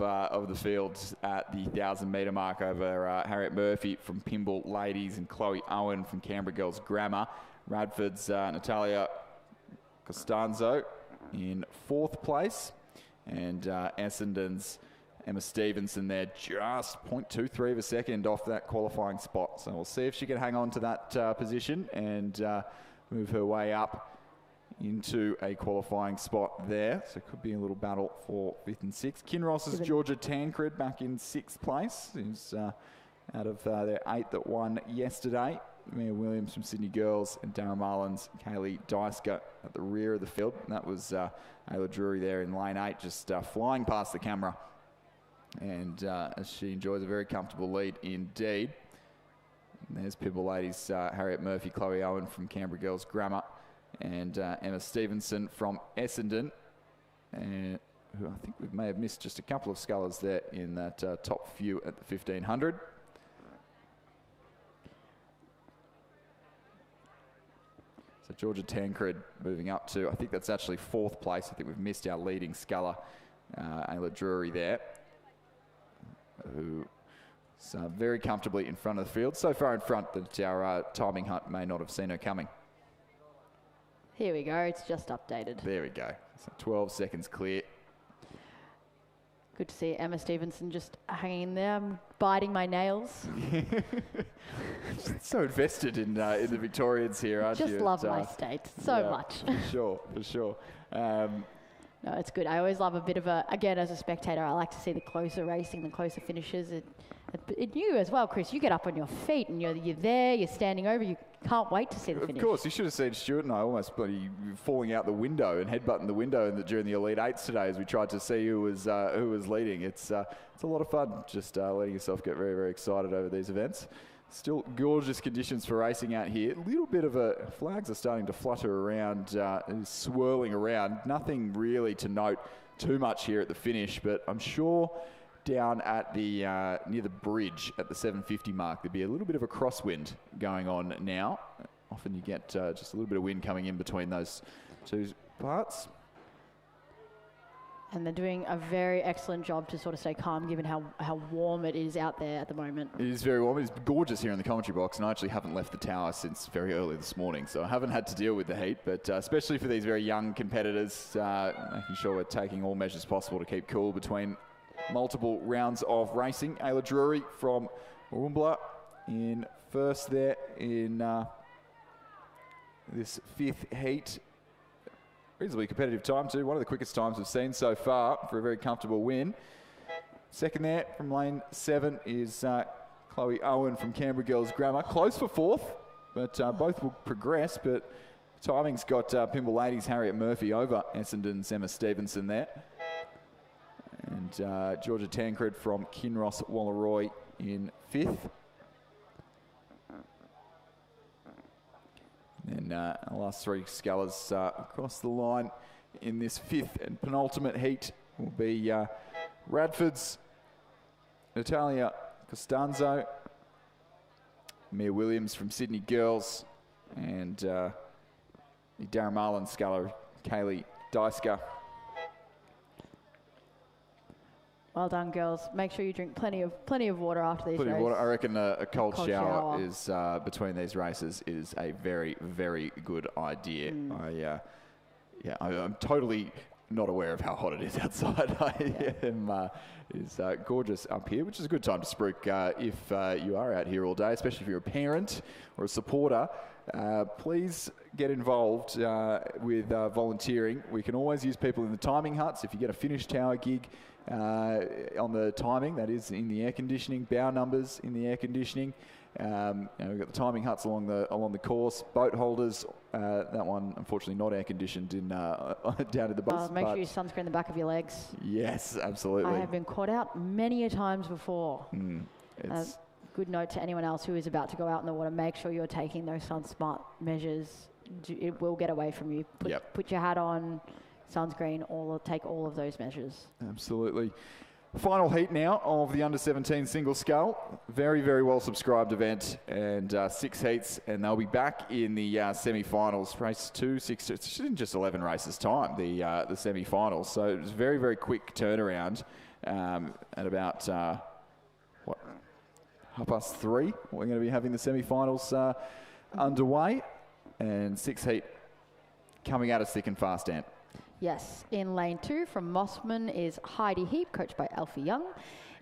Speaker 2: the field at the 1,000-metre mark over Harriet Murphy from Pymble Ladies and Chloe Owen from Canberra Girls Grammar. Radford's Natalia Costanzo in 4th place, and Essendon's Emma Stevenson there, just 0.23 of a second off that qualifying spot. So we'll see if she can hang on to that position and move her way up into a qualifying spot there. So it could be a little battle for 5th and 6th. Kinross's Georgia Tancred back in 6th place. Who's out of their 8 that won yesterday. Mia Williams from Sydney Girls and Darren Marlin's Kaylee Deisker at the rear of the field. And that was Ayla Drury there in lane 8, just flying past the camera. And as she enjoys a very comfortable lead indeed. And there's Pymble Ladies, Harriet Murphy, Chloe Owen from Canberra Girls Grammar, and Emma Stevenson from Essendon, and who I think we may have missed just a couple of scullers there in that top few at the 1,500. So Georgia Tancred moving up to, I think that's actually 4th place. I think we've missed our leading sculler, Ayla Drury there, who's very comfortably in front of the field. So far in front that our timing hunt may not have seen her coming.
Speaker 7: Here we go, it's just updated.
Speaker 2: There we go. So 12 seconds clear.
Speaker 7: Good to see Emma Stevenson just hanging in there, biting my nails.
Speaker 2: So invested in the Victorians here, aren't you?
Speaker 7: Just love my state so much.
Speaker 2: For sure.
Speaker 7: No, it's good. I always love a bit of again, as a spectator, I like to see the closer racing, the closer finishes. You as well, Chris, you get up on your feet and you're there, you're standing over, you can't wait to see the finish.
Speaker 2: Of course, you should have seen Stuart and I almost bloody falling out the window and headbutting the window during the Elite Eights today as we tried to see who was leading. It's a lot of fun just letting yourself get very, very excited over these events. Still gorgeous conditions for racing out here. A little bit of flags are starting to flutter around, swirling around. Nothing really to note too much here at the finish, but I'm sure down at the near the bridge at the 750 mark, there'd be a little bit of a crosswind going on now. Often you get just a little bit of wind coming in between those two parts.
Speaker 7: And they're doing a very excellent job to sort of stay calm given how warm it is out there at the moment.
Speaker 2: It is very warm. It's gorgeous here in the commentary box, and I actually haven't left the tower since very early this morning, so I haven't had to deal with the heat, but especially for these very young competitors, making sure we're taking all measures possible to keep cool between multiple rounds of racing. Ayla Drury from Murwillumbah in 1st there in this 5th heat. Reasonably competitive time too, one of the quickest times we've seen so far for a very comfortable win. 2nd there from lane 7 is Chloe Owen from Canberra Girls Grammar. Close for 4th, but both will progress, but timing's got Pymble Ladies Harriet Murphy over Essendon's Emma Stevenson there. And Georgia Tancred from Kinross Wallaroi in 5th. And our last 3 scullers across the line in this 5th and penultimate heat will be Radford's Natalia Costanzo, Mia Williams from Sydney Girls, and the Darren Marlin sculler Kaylee Deisker.
Speaker 7: Well done, girls. Make sure you drink plenty of water after these races.
Speaker 2: Plenty of water. I reckon a cold shower is between these races is a very, very good idea. I'm totally not aware of how hot it is outside. It's gorgeous up here, which is a good time to spruik if you are out here all day, especially if you're a parent or a supporter. Please get involved with volunteering. We can always use people in the timing huts. If you get a finish tower gig on the timing, that is in the air conditioning, bow numbers in the air conditioning. We've got the timing huts along the course, boat holders. That one, unfortunately, not air conditioned in down in the bus.
Speaker 7: Make sure you sunscreen the back of your legs.
Speaker 2: Yes, absolutely.
Speaker 7: I have been caught out many a times before. Good note to anyone else who is about to go out in the water. Make sure you're taking those SunSmart measures. It will get away from you. Put your hat on, sunscreen, take all of those measures.
Speaker 2: Absolutely. Final heat now of the under-17 single scull. Very, very well subscribed event, and 6 heats, and they'll be back in the semi-finals. Race 2, 6, it's in just 11 races time, the semi-finals. So it was a very, very quick turnaround. At about, 3:30, we're going to be having the semi-finals underway, and 6 heat coming at us thick and fast, Ant.
Speaker 7: Yes, in lane 2 from Mossman is Heidi Heap, coached by Alfie Young.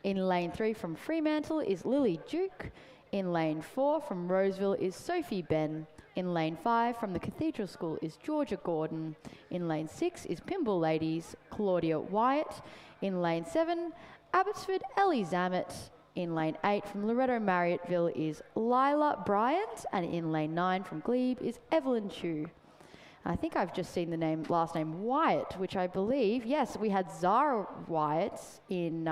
Speaker 7: In lane 3 from Fremantle is Lily Duke. In lane 4 from Roseville is Sophie Ben. In lane 5 from the Cathedral School is Georgia Gordon. In lane 6 is Pimble Ladies, Claudia Wyatt. In lane 7, Abbotsford, Ellie Zammett. In lane 8 from Loretto Marriotteville is Lila Bryant. And in lane 9 from Glebe is Evelyn Chu. I think I've just seen the last name Wyatt, which I believe, yes, we had Zara Wyatt in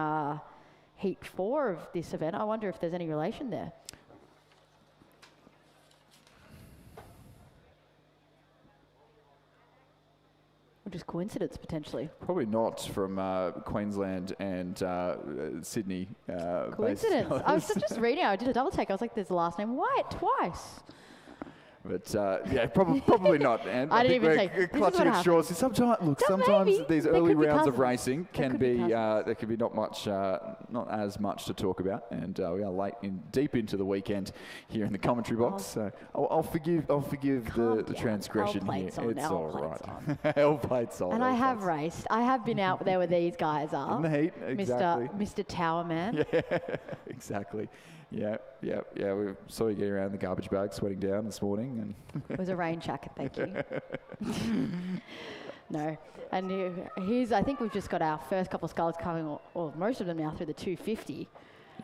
Speaker 7: heat 4 of this event. I wonder if there's any relation there. Or just coincidence, potentially.
Speaker 2: Probably not from Queensland and Sydney.
Speaker 7: Coincidence. I was just reading, I did a double take. I was like, there's the last name Wyatt twice.
Speaker 2: But yeah, probably not. And
Speaker 7: I didn't even
Speaker 2: we're clutching at straws. Sometimes these early rounds of racing can be there can be not as much to talk about, and we are deep into the weekend here in the commentary box. So I'll forgive the transgression here. It's all right. L plates on.
Speaker 7: And I have raced. I have been out there where these guys are.
Speaker 2: In the heat, exactly.
Speaker 7: Mr. Tower Man.
Speaker 2: Yeah, exactly. Yeah. We saw you getting around the garbage bag, sweating down this morning. And
Speaker 7: it was a rain jacket, thank you. No. And I think we've just got our first couple of sculls coming, or most of them now, through the 250.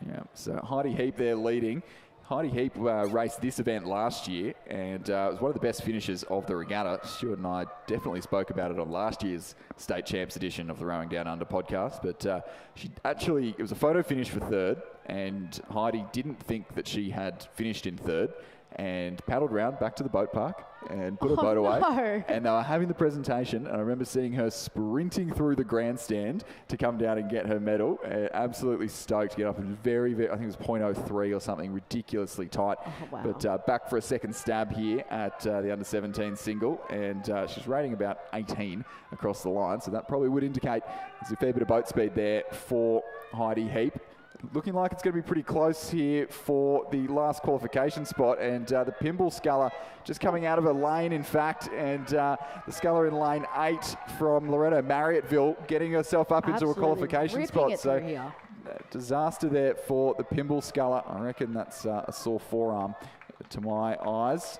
Speaker 2: Yeah, so Heidi Heap there leading. Heidi Heap raced this event last year, and it was one of the best finishes of the regatta. Stuart and I definitely spoke about it on last year's State Champs edition of the Rowing Down Under podcast, but it was a photo finish for 3rd, and Heidi didn't think that she had finished in 3rd, and paddled round back to the boat park and put her boat away.
Speaker 7: No.
Speaker 2: And they were having the presentation, and I remember seeing her sprinting through the grandstand to come down and get her medal. Absolutely stoked to get up. It was very, very, I think it was 0.03 or something, ridiculously tight.
Speaker 7: Oh, wow.
Speaker 2: But back for a second stab here at the under-17 single, and she's rating about 18 across the line, so that probably would indicate there's a fair bit of boat speed there for Heidi Heap. Looking like it's going to be pretty close here for the last qualification spot, and the Pimble sculler just coming out of a lane, in fact, and the sculler in lane 8 from Loretto Marriotteville getting herself up into a qualification spot. So disaster there for the Pimble sculler. I reckon that's a sore forearm to my eyes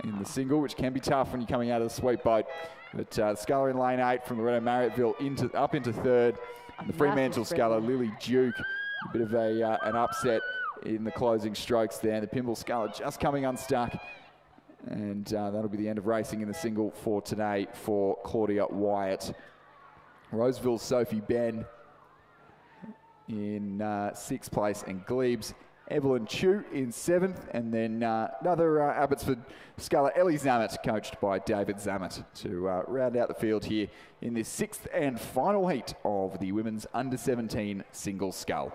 Speaker 2: in the single, which can be tough when you're coming out of the sweep boat. But sculler in lane 8 from Loretto Marriotteville up into 3rd. And the Fremantle sculler, Lily Duke. A bit of an upset in the closing strokes there. And the Pimble sculler just coming unstuck. And that'll be the end of racing in the single for today for Claudia Wyatt. Roseville's Sophie Ben in 6th place, and Glebe's Evelyn Chu in 7th. And then another Abbotsford sculler, Ellie Zammett, coached by David Zammett, to round out the field here in this 6th and final heat of the women's under-17 single scull.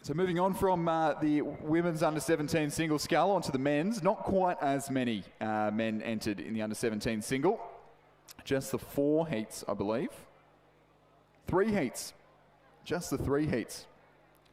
Speaker 2: So moving on from the women's under-17 single scull onto the men's. Not quite as many men entered in the under-17 single. Just the 4 heats, I believe. 3 heats. Just the 3 heats.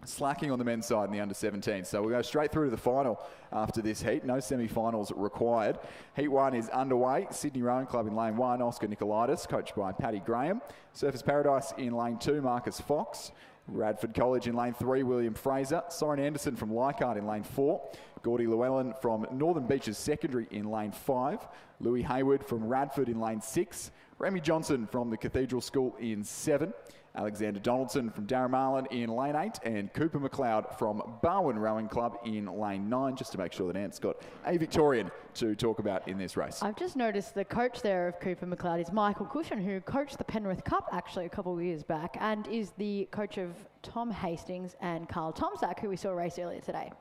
Speaker 2: Slacking on the men's side in the under-17. So we'll go straight through to the final after this heat. No semi-finals required. Heat 1 is underway. Sydney Rowing Club in lane 1, Oscar Nicolaitis, coached by Paddy Graham. Surfers Paradise in lane 2, Marcus Fox. Radford College in lane 3, William Fraser. Soren Anderson from Leichhardt in lane 4. Gordy Llewellyn from Northern Beaches Secondary in lane 5. Louis Hayward from Radford in lane 6. Remy Johnson from the Cathedral School in 7. Alexander Donaldson from Darramarlin in lane 8, and Cooper McLeod from Barwon Rowing Club in lane 9, just to make sure that Ant's got a Victorian to talk about in this race.
Speaker 7: I've just noticed the coach there of Cooper McLeod is Michael Cushion, who coached the Penrith Cup actually a couple of years back, and is the coach of Tom Hastings and Carl Tomczak, who we saw race earlier today.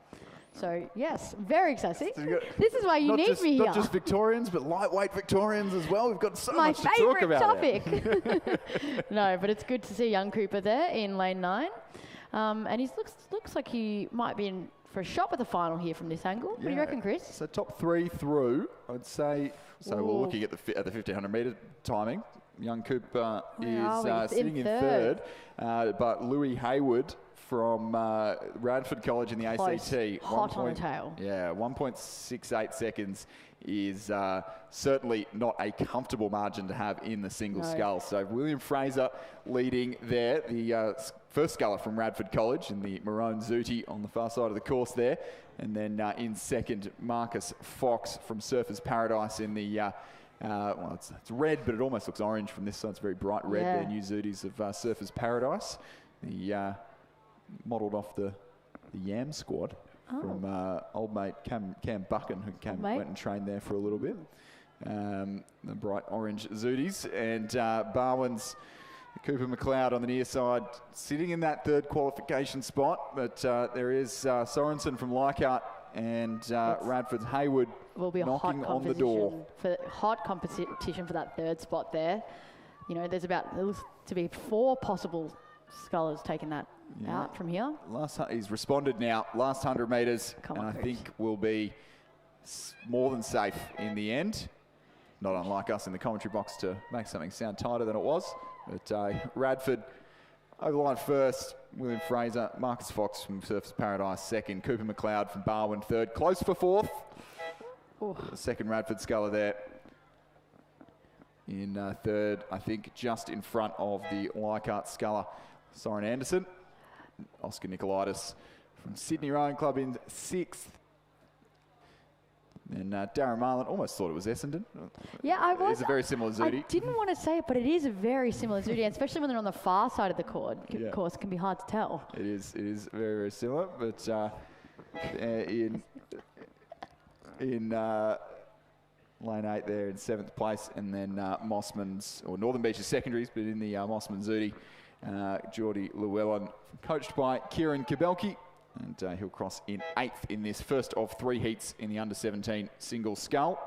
Speaker 7: So, yes, very exciting. So this is why you need me here.
Speaker 2: Not just Victorians, but lightweight Victorians as well. We've got so
Speaker 7: My
Speaker 2: much to talk about.
Speaker 7: My favourite topic. No, but it's good to see young Cooper there in lane 9. And he looks like he might be in for a shot at the final here from this angle. What do you reckon, Chris?
Speaker 2: So top 3 through, I'd say. So we're looking at the 1500 metre timing. Young Cooper is sitting in third. But Louis Hayward from Radford College in the ACT.
Speaker 7: Hot on the tail.
Speaker 2: Yeah, 1.68 seconds is certainly not a comfortable margin to have in the single scull. So William Fraser leading there, the first sculler from Radford College in the maroon zooty on the far side of the course there. And then in second, Marcus Fox from Surfers Paradise in the well, it's red, but it almost looks orange from this side. It's very bright red.
Speaker 7: Yeah.
Speaker 2: They're new zooties of Surfers Paradise. The modelled off the Yam squad from old mate Cam Buchan, who went and trained there for a little bit. The bright orange zooties. And Barwon's Cooper McLeod on the near side, sitting in that third qualification spot. But there is Sorensen from Leichhardt and Radford's Hayward
Speaker 7: will be a
Speaker 2: knocking on the door.
Speaker 7: Hot competition for that third spot there. You know, there looks to be 4 possible scullers taking that out from here.
Speaker 2: He's responded now. Last 100 metres, and I think will be more than safe in the end. Not unlike us in the commentary box to make something sound tighter than it was. But Radford over the line first. William Fraser, Marcus Fox from Surfers Paradise second. Cooper McLeod from Barwon third. Close for fourth. The second Radford sculler there. In third, I think just in front of the Leichhardt sculler, Soren Anderson. Oscar Nicolaitis from Sydney Rowing Club in 6th. And Darramarlin, almost thought it was Essendon.
Speaker 7: Yeah, I was.
Speaker 2: It's a very similar zooty.
Speaker 7: I didn't want to say it, but it is a very similar zooty, and especially when they're on the far side of the course, it can be hard to tell.
Speaker 2: It is very, very similar, but in lane 8 there in 7th place, and then Mossman's, or Northern Beaches Secondaries, but in the Mossman zooty, Geordie Llewellyn, coached by Kieran Kabelke, and he'll cross in 8th in this first of 3 heats in the under-17 single scull.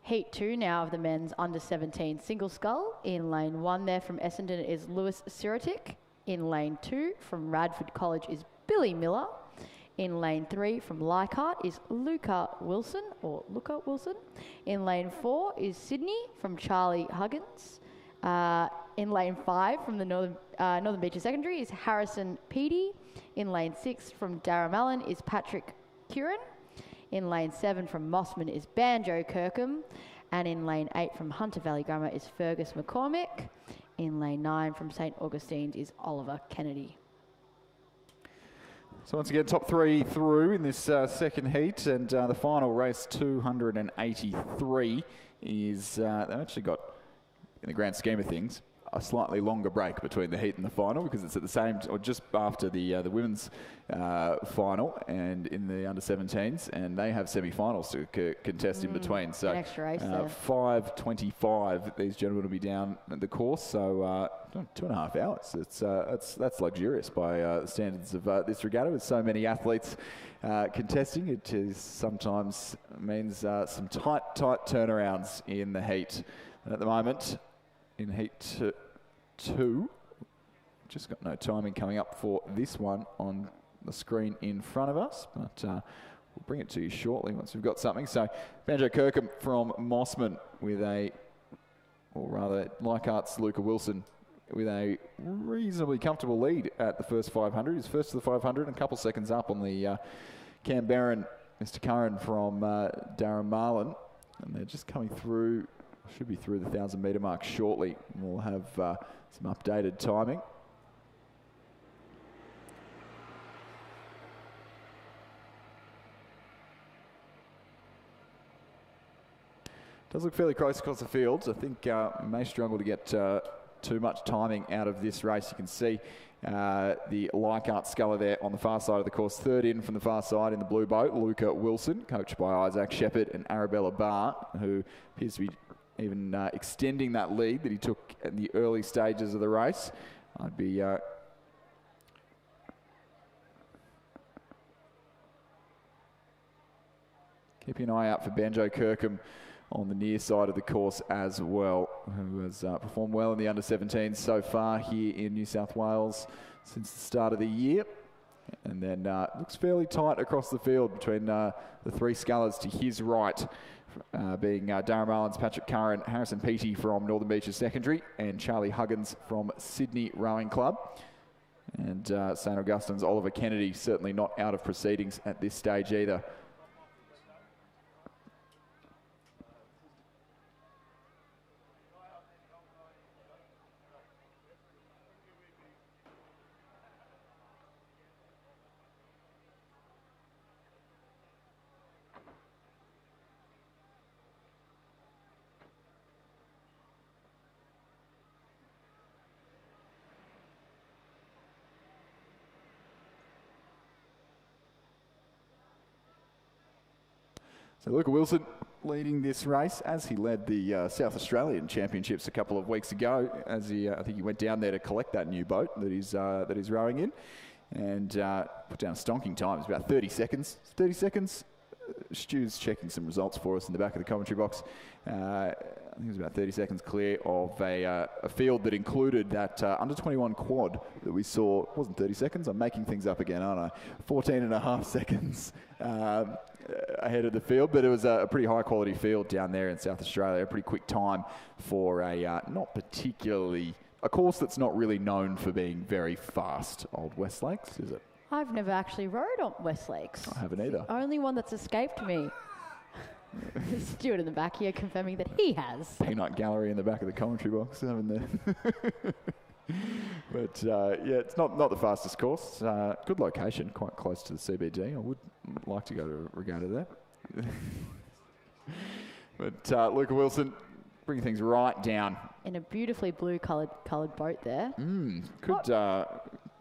Speaker 7: Heat 2 now of the men's under-17 single scull. In lane 1 there from Essendon is Lewis Sirotic. In lane 2 from Radford College is Billy Miller. In lane 3 from Leichhardt is Luca Wilson. In lane 4 is Sydney from Charlie Huggins. In lane 5 from the Northern Beaches Secondary is Harrison Peedy. In lane 6 from Darramarlin is Patrick Curran. In lane 7 from Mossman is Banjo Kirkham. And in lane 8 from Hunter Valley Grammar is Fergus McCormick. In lane 9 from St Augustine's is Oliver Kennedy.
Speaker 2: So once again, top three through in this second heat, and the final race 283 is, they've actually got, in the grand scheme of things, a slightly longer break between the heat and the final, because it's at the same, or just after the women's final and in the under-17s, and they have semi-finals to contest in between. So
Speaker 7: an extra race there.
Speaker 2: 5:25, these gentlemen will be down at the course. So 2.5 hours. That's luxurious by the standards of this regatta, with so many athletes contesting. It is sometimes means some tight turnarounds in the heat. And at the moment, in heat two, just got no timing coming up for this one on the screen in front of us, but we'll bring it to you shortly once we've got something. So Banjo Kirkham from Mossman with or rather Leichhardt's Luca Wilson with a reasonably comfortable lead at the first 500. He's first to the 500 and a couple seconds up on the Canberran, Mr. Curran from Darren Marlin, and they're just coming through. Should be through the 1,000-metre mark shortly. We'll have some updated timing. Does look fairly close across the fields. I think may struggle to get too much timing out of this race. You can see the Leichhardt sculler there on the far side of the course. Third in from the far side in the blue boat, Luca Wilson, coached by Isaac Shepherd and Arabella Barr, who appears to be even extending that lead that he took in the early stages of the race. I'd be keeping an eye out for Banjo Kirkham on the near side of the course as well, who has performed well in the under-17s so far here in New South Wales since the start of the year. And then looks fairly tight across the field between the three scullers to his right, being Darren Marlin's Patrick Curran, Harrison Peaty from Northern Beaches Secondary, and Charlie Huggins from Sydney Rowing Club. And St Augustine's Oliver Kennedy certainly not out of proceedings at this stage either. So Luca Wilson leading this race, as he led the South Australian Championships a couple of weeks ago. As I think he went down there to collect that new boat that he's rowing in, and put down a stonking time. It's about 30 seconds. 30 seconds. Stu's checking some results for us in the back of the commentary box. I think it was about 30 seconds clear of a field that included that under-21 quad that we saw. It wasn't 30 seconds. I'm making things up again, aren't I? 14.5 seconds ahead of the field, but it was a pretty high-quality field down there in South Australia. A pretty quick time for a a course that's not really known for being very fast. Old West Lakes, is it?
Speaker 7: I've never actually rowed on West Lakes.
Speaker 2: I haven't either.
Speaker 7: The only one that's escaped me. Stuart in the back here confirming that he has.
Speaker 2: Peanut gallery in the back of the commentary box, haven't there? But yeah, it's not the fastest course. Good location, quite close to the CBD. I would like to go to a regatta there. But Luca Wilson bringing things right down.
Speaker 7: In a beautifully blue coloured boat there.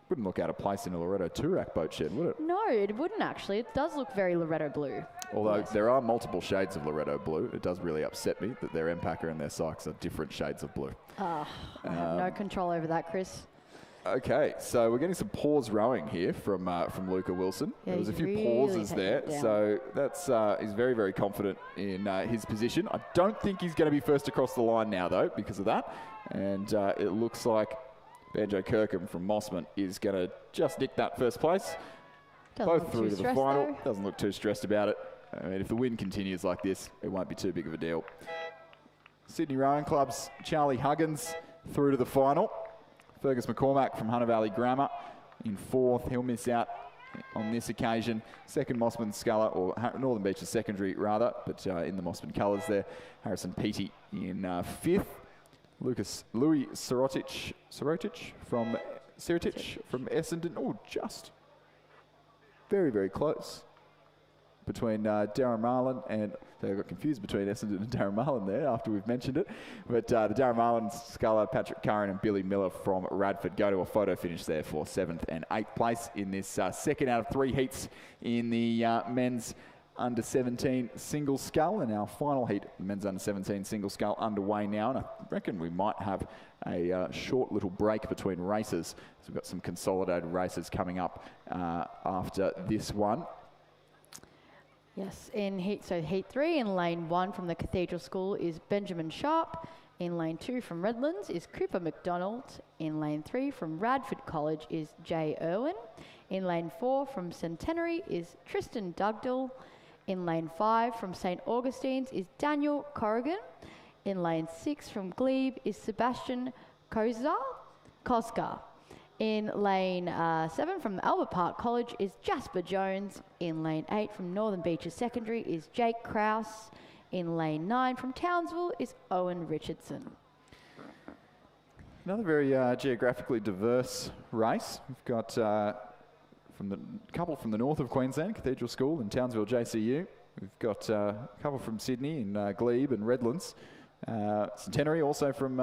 Speaker 2: Wouldn't look out of place in a Loretto two-rack boat shed, would it?
Speaker 7: No, it wouldn't actually. It does look very Loretto blue.
Speaker 2: Although there are multiple shades of Loretto blue, it does really upset me that their Empacker and their Sykes are different shades of blue.
Speaker 7: I have no control over that, Chris.
Speaker 2: Okay, so we're getting some pause rowing here from Luca Wilson.
Speaker 7: Yeah,
Speaker 2: there was a few
Speaker 7: really
Speaker 2: pauses there, so that's he's very, very confident in his position. I don't think he's going to be first across the line now, though, because of that. And it looks like Banjo Kirkham from Mossman is going to just nick that first place. Both through to the final.
Speaker 7: Though.
Speaker 2: Doesn't look too stressed about it. I mean, if the wind continues like this, it won't be too big of a deal. Sydney Rowing Club's Charlie Huggins through to the final. Fergus McCormack from Hunter Valley Grammar in fourth. He'll miss out on this occasion. Second, Mossman sculler, or Northern Beaches Secondary rather, but in the Mossman colours there. Harrison Peaty in fifth. Louis Sirotich from Essendon. Oh, just very, very close between Darren Marlin and, I got confused between Essendon and Darren Marlin there after we've mentioned it. But the Darren Marlin, Sculler, Patrick Curran and Billy Miller from Radford go to a photo finish there for 7th and 8th place in this second out of 3 heats in the men's under 17 single scull. And our final heat, the men's under 17 single scull, underway now. And I reckon we might have a short little break between races. So we've got some consolidated races coming up after this one.
Speaker 7: Yes, in heat 3 in lane 1 from the Cathedral School is Benjamin Sharp. In lane 2 from Redlands is Cooper McDonald. In lane 3 from Radford College is Jay Irwin. In lane 4 from Centenary is Tristan Dugdale. In lane 5 from St Augustine's is Daniel Corrigan. In lane 6 from Glebe is Sebastian Koska. In lane 7 from Albert Park College is Jasper Jones. In lane 8 from Northern Beaches Secondary is Jake Krause. In lane 9 from Townsville is Owen Richardson.
Speaker 2: Another very geographically diverse race. We've got from the couple from the north of Queensland, Cathedral School and Townsville JCU. We've got a couple from Sydney in Glebe and Redlands. Centenary also from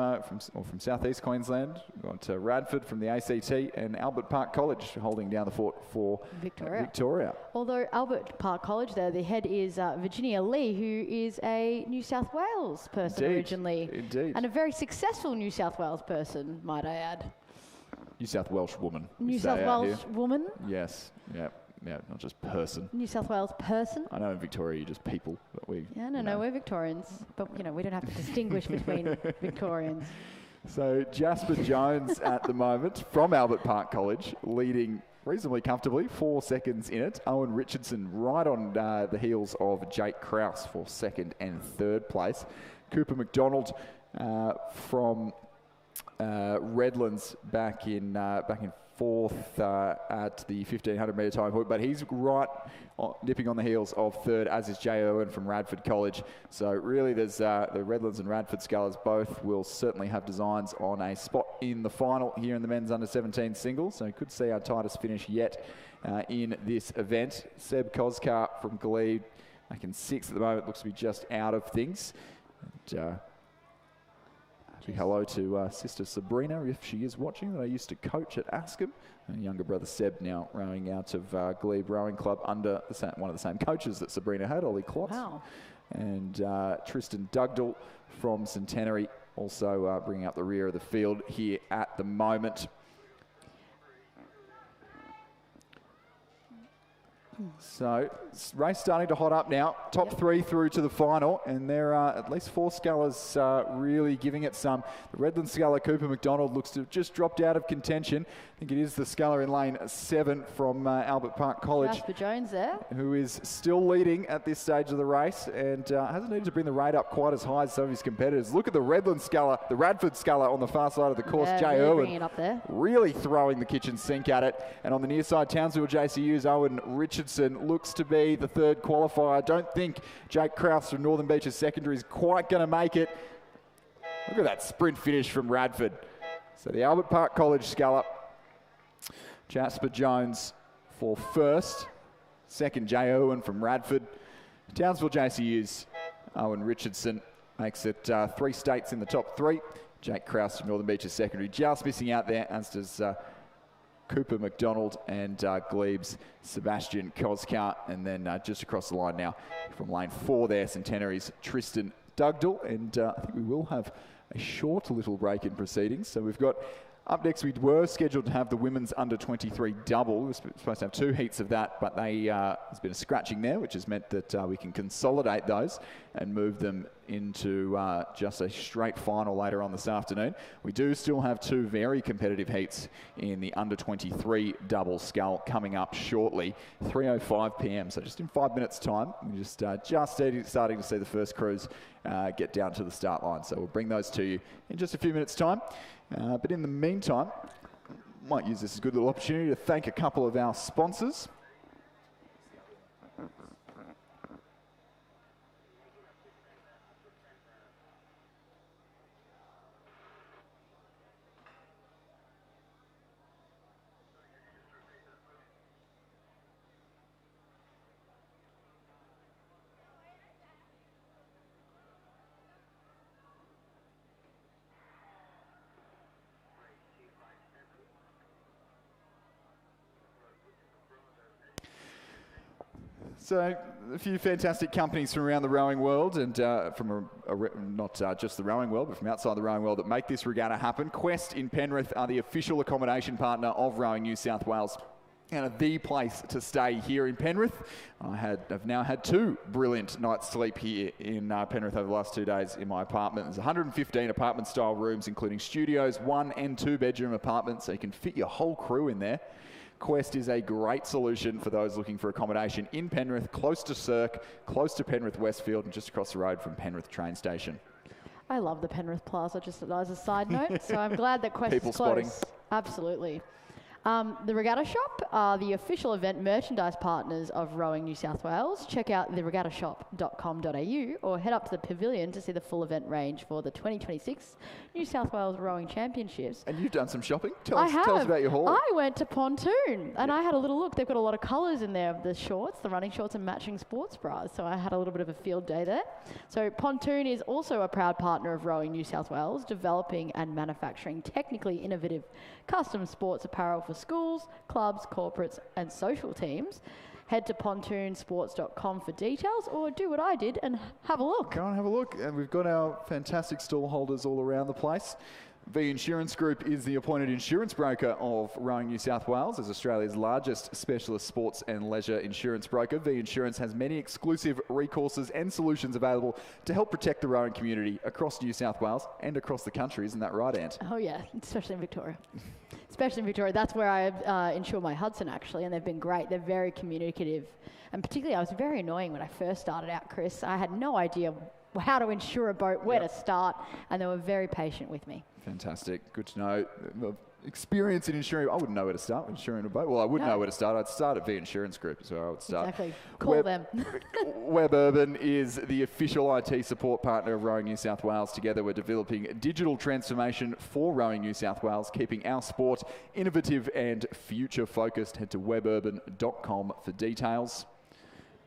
Speaker 2: southeast Queensland. We've got Radford from the ACT and Albert Park College holding down the fort for Victoria.
Speaker 7: Although Albert Park College there, the head is Virginia Lee, who is a New South Wales person originally.
Speaker 2: Indeed.
Speaker 7: And a very successful New South Wales person, might I add.
Speaker 2: New South Welsh woman.
Speaker 7: New South Welsh woman?
Speaker 2: Yes, yeah. Yeah, not just person.
Speaker 7: New South Wales person.
Speaker 2: I know in Victoria you're just people, but we...
Speaker 7: Yeah, no, we're Victorians. But, we don't have to distinguish between Victorians.
Speaker 2: So Jasper Jones at the moment from Albert Park College, leading reasonably comfortably, 4 seconds in it. Owen Richardson right on the heels of Jake Krause for 2nd and 3rd place. Cooper McDonald from Redlands back in 4th at the 1500 metre time point, but he's right nipping on the heels of 3rd, as is Jay Irwin from Radford College. So really there's the Redlands and Radford scullers both will certainly have designs on a spot in the final here in the men's under 17 singles, so you could see our tightest finish yet in this event. Seb Koskar from Glebe back in 6th at the moment, looks to be just out of things. And, hello to sister Sabrina, if she is watching, that I used to coach at Ascombe. And younger brother Seb now rowing out of Glebe Rowing Club under one of the same coaches that Sabrina had, Ollie Klotz.
Speaker 7: Wow.
Speaker 2: And Tristan Dugdale from Centenary also bringing up the rear of the field here at the moment. So, race starting to hot up now. Top 3 through to the final, and there are at least 4 scullers really giving it some. The Redland sculler, Cooper McDonald, looks to have just dropped out of contention. I think it is the sculler in lane 7 from Albert Park College.
Speaker 7: Jasper Jones there.
Speaker 2: Who is still leading at this stage of the race and hasn't needed to bring the rate up quite as high as some of his competitors. Look at the Redland sculler, the Radford sculler on the far side of the course.
Speaker 7: Yeah,
Speaker 2: Jay
Speaker 7: really
Speaker 2: Irwin
Speaker 7: bringing it up there.
Speaker 2: really throwing the kitchen sink at it. And on the near side, Townsville JCU's Owen Richardson looks to be the 3rd qualifier. I don't think Jake Krause from Northern Beaches Secondary is quite going to make it. Look at that sprint finish from Radford. So the Albert Park College sculler, Jasper Jones for 1st. 2nd, Jay Irwin from Radford. Townsville JCU's Owen Richardson makes it 3 states in the top 3. Jake Krause from Northern Beaches Secondary just missing out there, as does Cooper McDonald and Glebe's Sebastian Koskar. And then just across the line now from lane 4 there, Centenary's Tristan Dugdale. And I think we will have a short little break in proceedings. So we've got up next, we were scheduled to have the women's under 23 double. We were supposed to have 2 heats of that, but there's been a scratching there, which has meant that we can consolidate those and move them into just a straight final later on this afternoon. We do still have 2 very competitive heats in the under 23 double scull coming up shortly, 3:05 p.m. So just in 5 minutes' time, we're just starting to see the first crews get down to the start line. So we'll bring those to you in just a few minutes' time. But in the meantime, might use this as a good little opportunity to thank a couple of our sponsors. So a few fantastic companies from around the rowing world and from not just the rowing world, but from outside the rowing world that make this regatta happen. Quest in Penrith are the official accommodation partner of Rowing New South Wales and are the place to stay here in Penrith. I've now had 2 brilliant nights sleep here in Penrith over the last 2 days in my apartment. There's 115 apartment style rooms, including studios, 1 and 2 bedroom apartments, so you can fit your whole crew in there. Quest is a great solution for those looking for accommodation in Penrith, close to Cirque, close to Penrith Westfield, and just across the road from Penrith train station.
Speaker 7: I love the Penrith Plaza, just as a side note, so I'm glad that Quest
Speaker 2: People
Speaker 7: is close.
Speaker 2: spotting.
Speaker 7: Absolutely. The Regatta Shop are the official event merchandise partners of Rowing New South Wales. Check out theregattashop.com.au or head up to the pavilion to see the full event range for the 2026 New South Wales Rowing Championships.
Speaker 2: And you've done some shopping. Tell us about your haul.
Speaker 7: I went to Pontoon and I had a little look. They've got a lot of colours in there of the shorts, the running shorts and matching sports bras. So I had a little bit of a field day there. So Pontoon is also a proud partner of Rowing New South Wales, developing and manufacturing technically innovative custom sports apparel for schools, clubs, corporates and social teams. Head to pontoonsports.com for details or do what I did and have a look.
Speaker 2: Go and have a look. And we've got our fantastic stall holders all around the place. V Insurance Group is the appointed insurance broker of Rowing New South Wales as Australia's largest specialist sports and leisure insurance broker. V Insurance has many exclusive recourses and solutions available to help protect the rowing community across New South Wales and across the country. Isn't that right, Ant?
Speaker 7: Oh yeah, especially in Victoria. Especially in Victoria. That's where I insure my Hudson actually, and they've been great. They're very communicative. And particularly I was very annoying when I first started out, Chris. I had no idea how to insure a boat, where to start, and they were very patient with me.
Speaker 2: Fantastic. Good to know. Experience in insuring. I wouldn't know where to start with insuring a boat. Well, I wouldn't know where to start. I'd start at V Insurance Group is where I would start.
Speaker 7: Exactly. Call them.
Speaker 2: Web Urban is the official IT support partner of Rowing New South Wales. Together, we're developing digital transformation for Rowing New South Wales, keeping our sport innovative and future-focused. Head to weburban.com for details.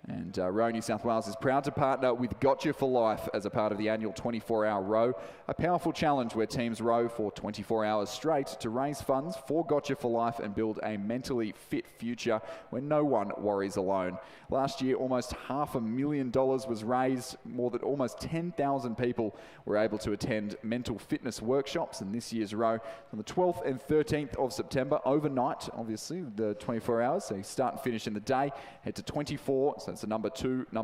Speaker 2: And Rowing New South Wales is proud to partner with Gotcha for Life as a part of the annual 24-hour row, a powerful challenge where teams row for 24 hours straight to raise funds for Gotcha for Life and build a mentally fit future where no one worries alone. Last year, almost $500,000 was raised. Almost 10,000 people were able to attend mental fitness workshops in this year's row on the 12th and 13th of September, overnight, obviously, the 24 hours. So you start and finish in the day. Head to 24, so it's the number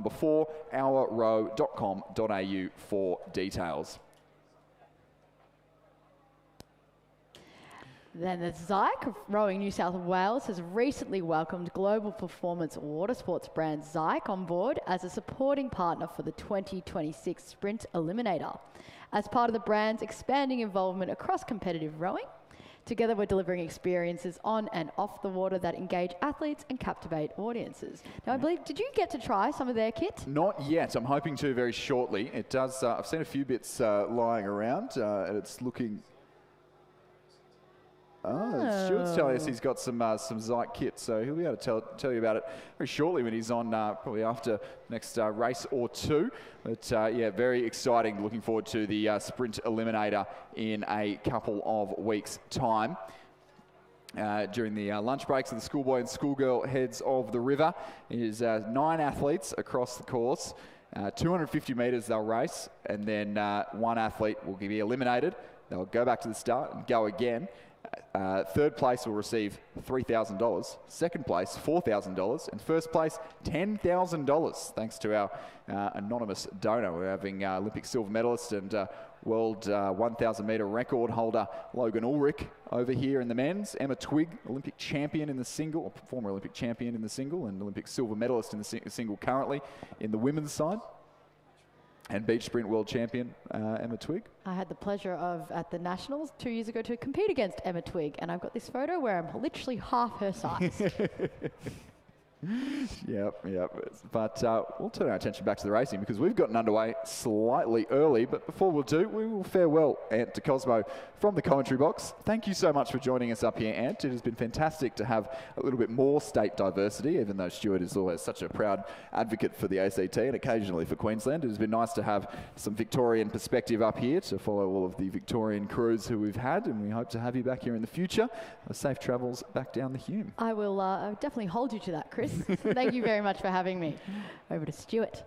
Speaker 2: 4, ourrow.com.au for details.
Speaker 7: Then the Zyke of Rowing New South Wales has recently welcomed global performance water sports brand Zyke on board as a supporting partner for the 2026 Sprint Eliminator. As part of the brand's expanding involvement across competitive rowing, together we're delivering experiences on and off the water that engage athletes and captivate audiences. Now I believe, did you get to try some of their kit?
Speaker 2: Not yet. I'm hoping to very shortly. It does. I've seen a few bits lying around and it's looking... Stuart's telling us he's got some Zyke kit, so he'll be able to tell you about it very shortly when he's on, probably after next race or two. But yeah, very exciting. Looking forward to the Sprint Eliminator in a couple of weeks' time. During the lunch breaks of the Schoolboy and Schoolgirl heads of the river is 9 athletes across the course. 250 metres they'll race, and then 1 athlete will be eliminated. They'll go back to the start and go again. Third place will receive $3,000, second place $4,000, and first place $10,000. Thanks to our anonymous donor. We're having Olympic silver medalist and world 1,000 metre record holder Logan Ulrich over here in the men's. Emma Twigg, Olympic champion in the single, or former Olympic champion in the single, and Olympic silver medalist in the single currently in the women's side. And beach sprint world champion, Emma Twigg.
Speaker 7: I had the pleasure of, at the Nationals 2 years ago, to compete against Emma Twigg, and I've got this photo where I'm literally half her size.
Speaker 2: Yep. But we'll turn our attention back to the racing because we've gotten underway slightly early. But before we'll do, we will farewell Ant de Cosmo from the commentary box. Thank you so much for joining us up here, Ant. It has been fantastic to have a little bit more state diversity, even though Stuart is always such a proud advocate for the ACT and occasionally for Queensland. It has been nice to have some Victorian perspective up here to follow all of the Victorian crews who we've had, and we hope to have you back here in the future. Safe travels back down the Hume.
Speaker 7: I will definitely hold you to that, Chris. Thank you very much for having me. Over to Stuart.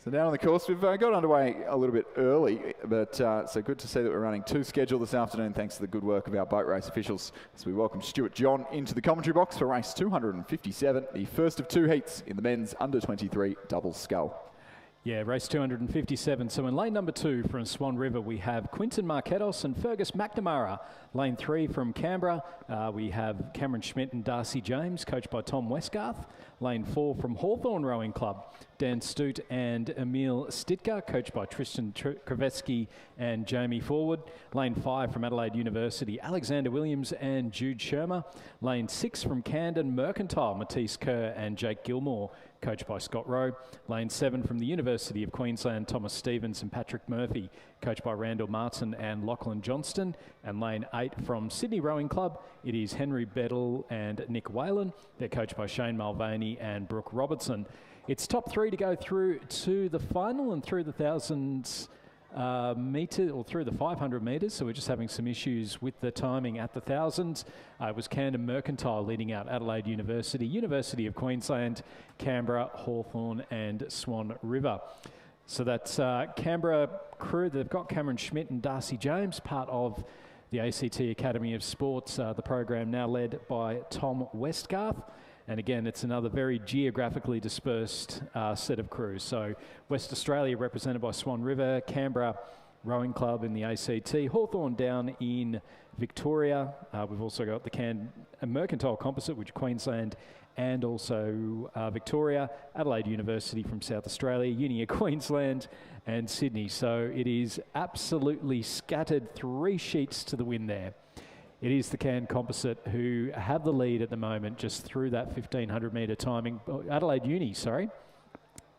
Speaker 2: So down on the course, we've got underway a little bit early, but so good to see that we're running 2 scheduled this afternoon thanks to the good work of our boat race officials. So we welcome Stuart John into the commentary box for race 257, the first of 2 heats in the men's under-23 double scull.
Speaker 6: Yeah, race 257. So in lane number 2 from Swan River, we have Quinton Marquetos and Fergus McNamara. Lane 3 from Canberra, we have Cameron Schmidt and Darcy James, coached by Tom Westgarth. Lane 4 from Hawthorn Rowing Club, Dan Stute and Emil Stitka, coached by Tristan Krivetsky and Jamie Forward. Lane 5 from Adelaide University, Alexander Williams and Jude Shermer. Lane 6 from Camden Mercantile, Matisse Kerr and Jake Gilmore, coached by Scott Rowe. Lane 7 from the University of Queensland, Thomas Stevens and Patrick Murphy, coached by Randall Martin and Lachlan Johnston. And lane 8 from Sydney Rowing Club, it is Henry Bedell and Nick Whalen. They're coached by Shane Mulvaney and Brooke Robertson. It's top 3 to go through to the final and through the 1,000 metre or through the 500 metres, so we're just having some issues with the timing at the 1,000s. It was Camden Mercantile leading out Adelaide University, University of Queensland, Canberra, Hawthorn and Swan River. So that's Canberra crew. They've got Cameron Schmidt and Darcy James, part of the ACT Academy of Sports, the program now led by Tom Westgarth. And again, it's another very geographically dispersed set of crews. So West Australia represented by Swan River, Canberra Rowing Club in the ACT, Hawthorn down in Victoria. We've also got the Mercantile Composite, which Queensland and also Victoria, Adelaide University from South Australia, Uni of Queensland and Sydney. So it is absolutely scattered, 3 sheets to the wind there. It is the Cairn Composite who have the lead at the moment just through that 1,500 metre timing. Adelaide Uni, sorry,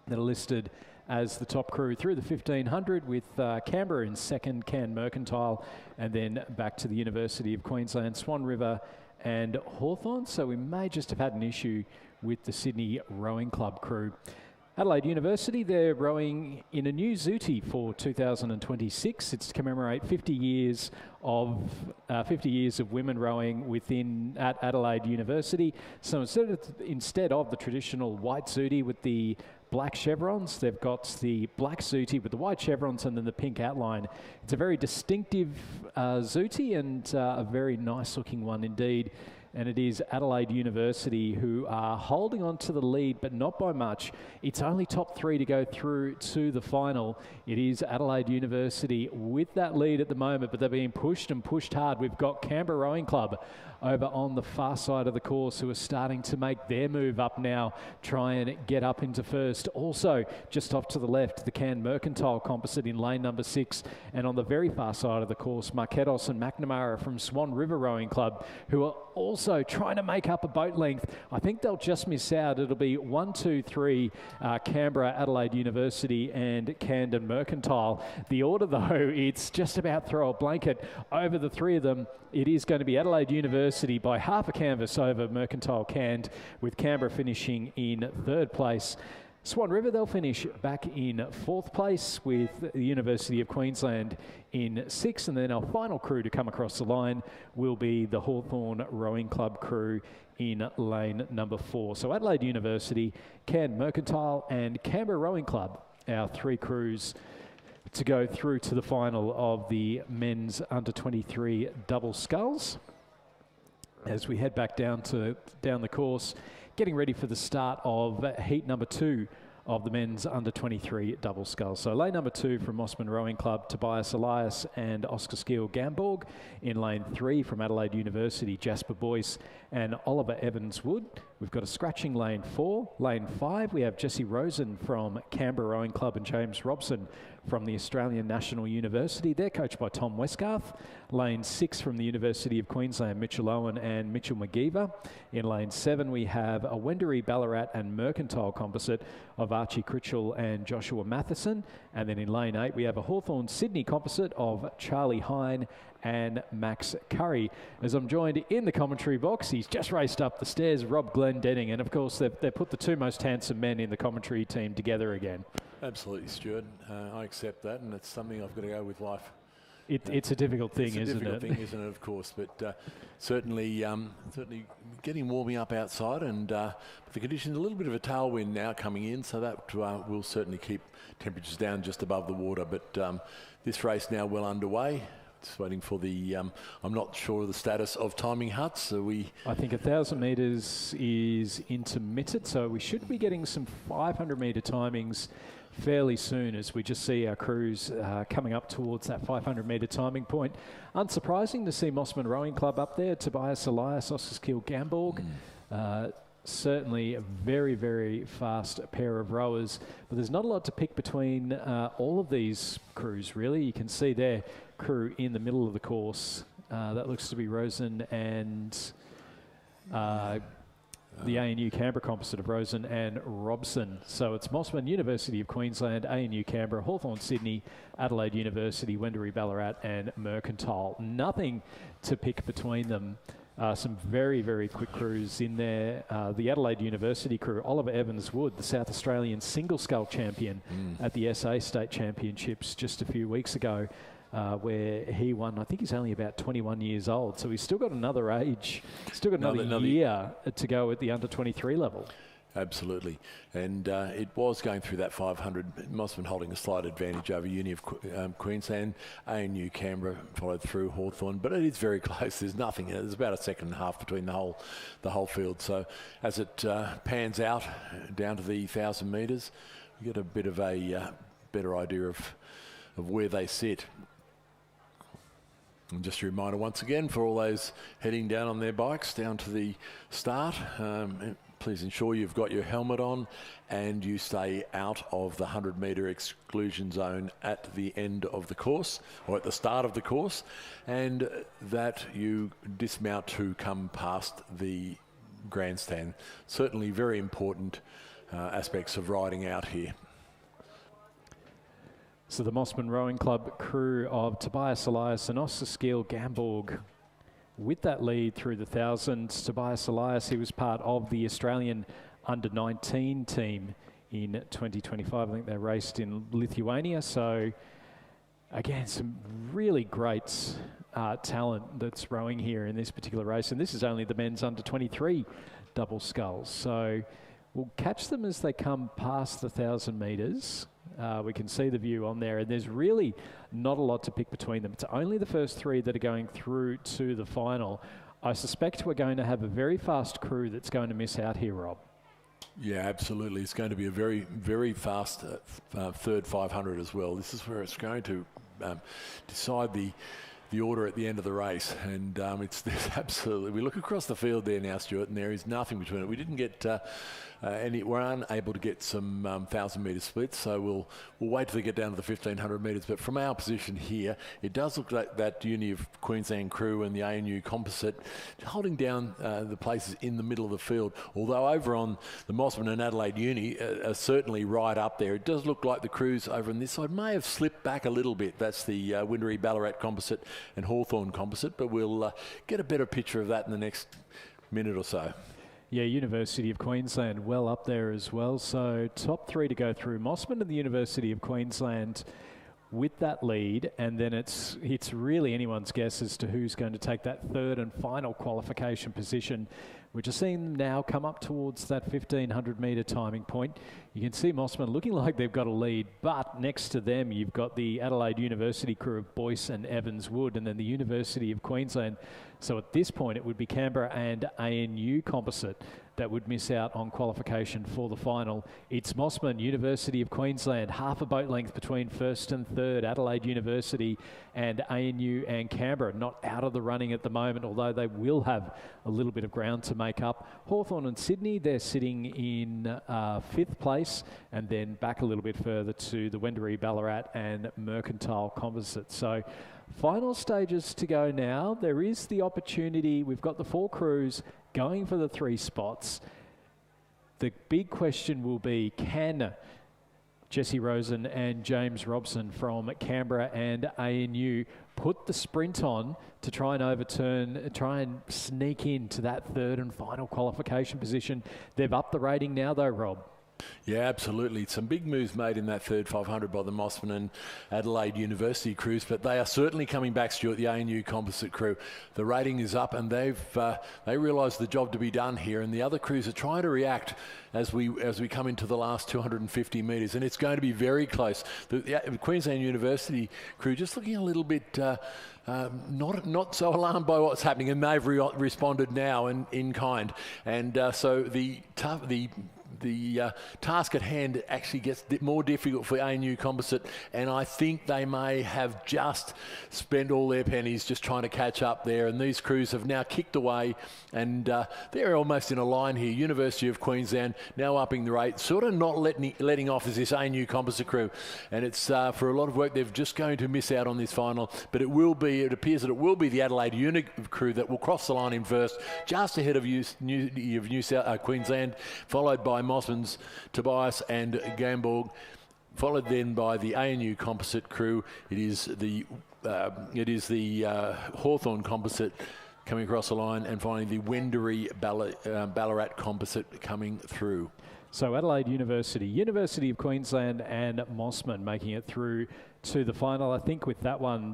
Speaker 6: that are listed as the top crew through the 1,500 with Canberra in second, Cairn Mercantile, and then back to the University of Queensland, Swan River and Hawthorn. So we may just have had an issue with the Sydney Rowing Club crew. Adelaide University, they're rowing in a new Zooty for 2026. It's to commemorate 50 years of women rowing at Adelaide University. So instead of the traditional white Zooty with the black chevrons, they've got the black Zooty with the white chevrons and then the pink outline. It's a very distinctive Zooty and a very nice looking one indeed. And it is Adelaide University who are holding on to the lead, but not by much. It's only top 3 to go through to the final. It is Adelaide University with that lead at the moment, but they're being pushed and pushed hard. We've got Canberra Rowing Club over on the far side of the course who are starting to make their move up now, try and get up into first. Also, just off to the left, the Cairn Mercantile Composite in lane number 6. And on the very far side of the course, Marquetos and McNamara from Swan River Rowing Club, who are also trying to make up a boat length. I think they'll just miss out. It'll be 1, 2, 3, Canberra, Adelaide University and Camden Mercantile. The order, though, it's just about throw a blanket over the 3 of them. It is going to be Adelaide University by half a canvas over Mercantile Canned, with Canberra finishing in 3rd place. Swan River, they'll finish back in 4th place with the University of Queensland in 6th. And then our final crew to come across the line will be the Hawthorn Rowing Club crew in lane number 4. So Adelaide University, Cairn Mercantile and Canberra Rowing Club, our 3 crews to go through to the final of the men's under-23 double sculls. As we head back down the course, getting ready for the start of heat number 2 of the men's under-23 double scull. So lane number 2 from Mossman Rowing Club, Tobias Elias and Oscar Skeel Gamborg. In lane 3 from Adelaide University, Jasper Boyce and Oliver Evans-Wood. We've got a scratching lane 4. Lane 5, we have Jesse Rosen from Canberra Rowing Club and James Robson from the Australian National University. They're coached by Tom Westgarth. Lane 6 from the University of Queensland, Mitchell Owen and Mitchell McGeever. In lane 7, we have a Wendouree Ballarat and Mercantile composite of Archie Critchell and Joshua Matheson. And then in lane 8, we have a Hawthorn Sydney composite of Charlie Hine and Max Curry. As I'm joined in the commentary box, he's just raced up the stairs, Rob Glendenning, and of course they've put the 2 most handsome men in the commentary team together again.
Speaker 4: Absolutely, Stuart. I accept that, and it's something I've got to go with life.
Speaker 6: It's a difficult thing, isn't it?
Speaker 4: It's a difficult thing, isn't it, of course, but certainly getting warming up outside, and the conditions, a little bit of a tailwind now coming in, so that will certainly keep temperatures down just above the water, but this race now well underway. Just waiting for the, I'm not sure of the status of timing huts. So
Speaker 6: I think 1,000 metres is intermittent, so we should be getting some 500 metre timings fairly soon as we just see our crews coming up towards that 500 metre timing point. Unsurprising to see Mossman Rowing Club up there, Tobias Elias, Oscar Skeel Gamborg. Certainly a very, very fast pair of rowers, but there's not a lot to pick between all of these crews, really. You can see their crew in the middle of the course. That looks to be Rosen and the ANU Canberra composite of Rosen and Robson. So it's Mossman, University of Queensland, ANU Canberra, Hawthorn Sydney, Adelaide University, Wendouree Ballarat and Mercantile. Nothing to pick between them. Some very, very quick crews in there. The Adelaide University crew, Oliver Evans-Wood, the South Australian single scull champion at the SA State Championships just a few weeks ago, where he won. I think he's only about 21 years old, so he's still got another age, still got another year to go at the under-23 level.
Speaker 4: Absolutely, and it was going through that 500. Mossman holding a slight advantage over Uni of Queensland. ANU Canberra followed through Hawthorn, but it is very close. There's nothing. There's about a second and a half between the whole field. So as it pans out down to the 1,000 metres, we get a bit of a better idea of where they sit. And just a reminder once again for all those heading down on their bikes down to the start. Please ensure you've got your helmet on and you stay out of the 100-metre exclusion zone at the end of the course or at the start of the course, and that you dismount to come past the grandstand. Certainly very important aspects of riding out here.
Speaker 6: So the Mossman Rowing Club crew of Tobias Elias and Oscar Skeel Gamborg with that lead through the 1000s. Tobias Elias, he was part of the Australian under-19 team in 2025. I think they raced in Lithuania. So again, some really great talent that's rowing here in this particular race. And this is only the men's under-23 double sculls. So we'll catch them as they come past the 1,000 metres. We can see the view on there, and there's really not a lot to pick between them. It's only the first 3 that are going through to the final. I suspect we're going to have a very fast crew that's going to miss out here, Rob.
Speaker 4: Yeah, absolutely. It's going to be a very, very fast third 500 as well. This is where it's going to decide the order at the end of the race, and there's absolutely. We look across the field there now, Stuart, and there is nothing between it. We didn't get we're unable to get some 1,000-metre splits, so we'll wait till they get down to the 1,500 metres. But from our position here, it does look like that Uni of Queensland crew and the ANU composite holding down the places in the middle of the field. Although over on the Mossman and Adelaide Uni are certainly right up there. It does look like the crews over on this side may have slipped back a little bit. That's the Wendouree Ballarat composite and Hawthorn composite, but we'll get a better picture of that in the next minute or so.
Speaker 6: Yeah, University of Queensland well up there as well. So top 3 to go through. Mossman and the University of Queensland with that lead, and then it's really anyone's guess as to who's going to take that third and final qualification position We're just seeing them now come up towards that 1500 metre timing point. You can see Mossman looking like they've got a lead, but next to them you've got the Adelaide University crew of Boyce and Evans Wood, and then the University of Queensland. So at this point it would be Canberra and ANU Composite that would miss out on qualification for the final. It's Mossman, University of Queensland, half a boat length between first and third. Adelaide University and ANU and Canberra not out of the running at the moment, although they will have a little bit of ground to make up. Hawthorn and Sydney, they're sitting in fifth place, and then back a little bit further to the Wendouree, Ballarat and Mercantile Composite. So final stages to go now. There is the opportunity. We've got the 4 crews going for the 3 spots. The big question will be, can Jesse Rosen and James Robson from Canberra and ANU put the sprint on to try and sneak into that 3rd and final qualification position? They've upped the rating now though, Rob.
Speaker 4: Yeah, absolutely. Some big moves made in that third 500 by the Mossman and Adelaide University crews, but they are certainly coming back, Stuart, the ANU Composite crew. The rating is up, and they realise the job to be done here, and the other crews are trying to react as we come into the last 250 metres, and it's going to be very close. The Queensland University crew just looking a little bit not so alarmed by what's happening, and they've responded now in kind, and so the task at hand actually gets more difficult for ANU Composite, and I think they may have just spent all their pennies just trying to catch up there, and these crews have now kicked away, and they're almost in a line here. University of Queensland now upping the rate, sort of not letting off as this ANU Composite crew, and it's for a lot of work they're just going to miss out on this final, but it appears that it will be the Adelaide Uni crew that will cross the line in first, just ahead of Queensland, followed by Mossman's Tobias and Gamborg, followed then by the ANU Composite crew. It is the Hawthorn Composite coming across the line, and finally the Wendouree Ballarat Composite coming through.
Speaker 6: So Adelaide University, University of Queensland and Mossman making it through to the final. I think with that one,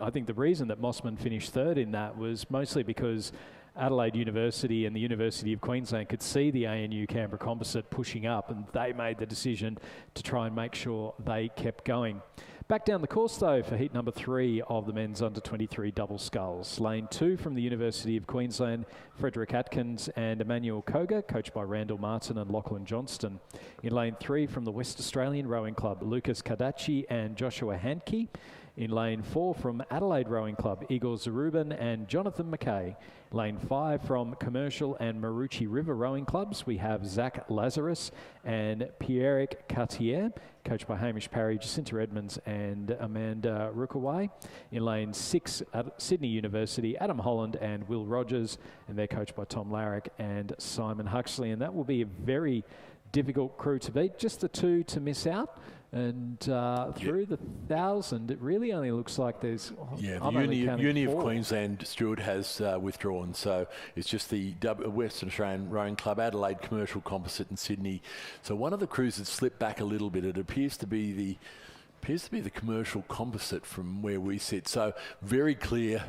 Speaker 6: I think the reason that Mossman finished 3rd in that was mostly because Adelaide University and the University of Queensland could see the ANU Canberra Composite pushing up, and they made the decision to try and make sure they kept going. Back down the course though for heat number 3 of the men's under-23 double sculls. Lane 2 from the University of Queensland, Frederick Atkins and Emmanuel Koga, coached by Randall Martin and Lachlan Johnston. In lane 3 from the West Australian Rowing Club, Lucas Kadachi and Joshua Hankey. In lane 4 from Adelaide Rowing Club, Igor Zarubin and Jonathan McKay. Lane 5 from Commercial and Marucci River Rowing Clubs, we have Zach Lazarus and Pierre-Eric Cartier, coached by Hamish Parry, Jacinta Edmonds and Amanda Rukaway. In lane 6, at Sydney University, Adam Holland and Will Rogers, and they're coached by Tom Larrick and Simon Huxley. And that will be a very difficult crew to beat, just the 2 to miss out. And through the 1,000, it really only looks like there's...
Speaker 4: the Uni of Queensland, Stuart, has withdrawn. So it's just the Western Australian Rowing Club, Adelaide Commercial Composite and Sydney. So one of the crews that slipped back a little bit, it appears to be the Commercial Composite from where we sit. So very clear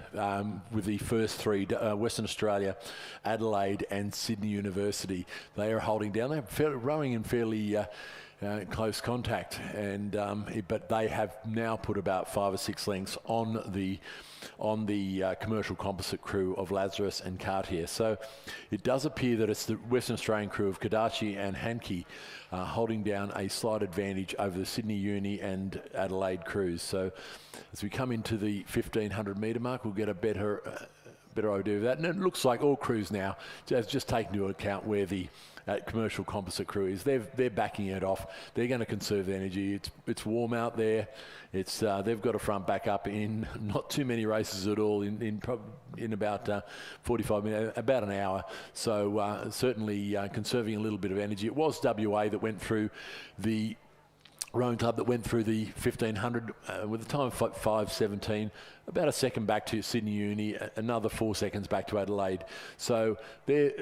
Speaker 4: with the first 3, Western Australia, Adelaide and Sydney University. They are holding down. They're rowing in fairly... close contact, and but they have now put about 5 or 6 lengths on the Commercial Composite crew of Lazarus and Cartier. So it does appear that it's the Western Australian crew of Kadachi and Hankey holding down a slight advantage over the Sydney Uni and Adelaide crews. So as we come into the 1,500 metre mark, we'll get a better idea of that. And it looks like all crews now have just taken into account where the Commercial Composite crew is. They're backing it off. They're going to conserve energy. It's warm out there. It's they've got a front back up in not too many races at all in about 45 minutes, about an hour. So certainly conserving a little bit of energy. It was WA that went through the rowing club that went through the 1500 with a time of 5:17, about a second back to Sydney Uni, another 4 seconds back to Adelaide. So they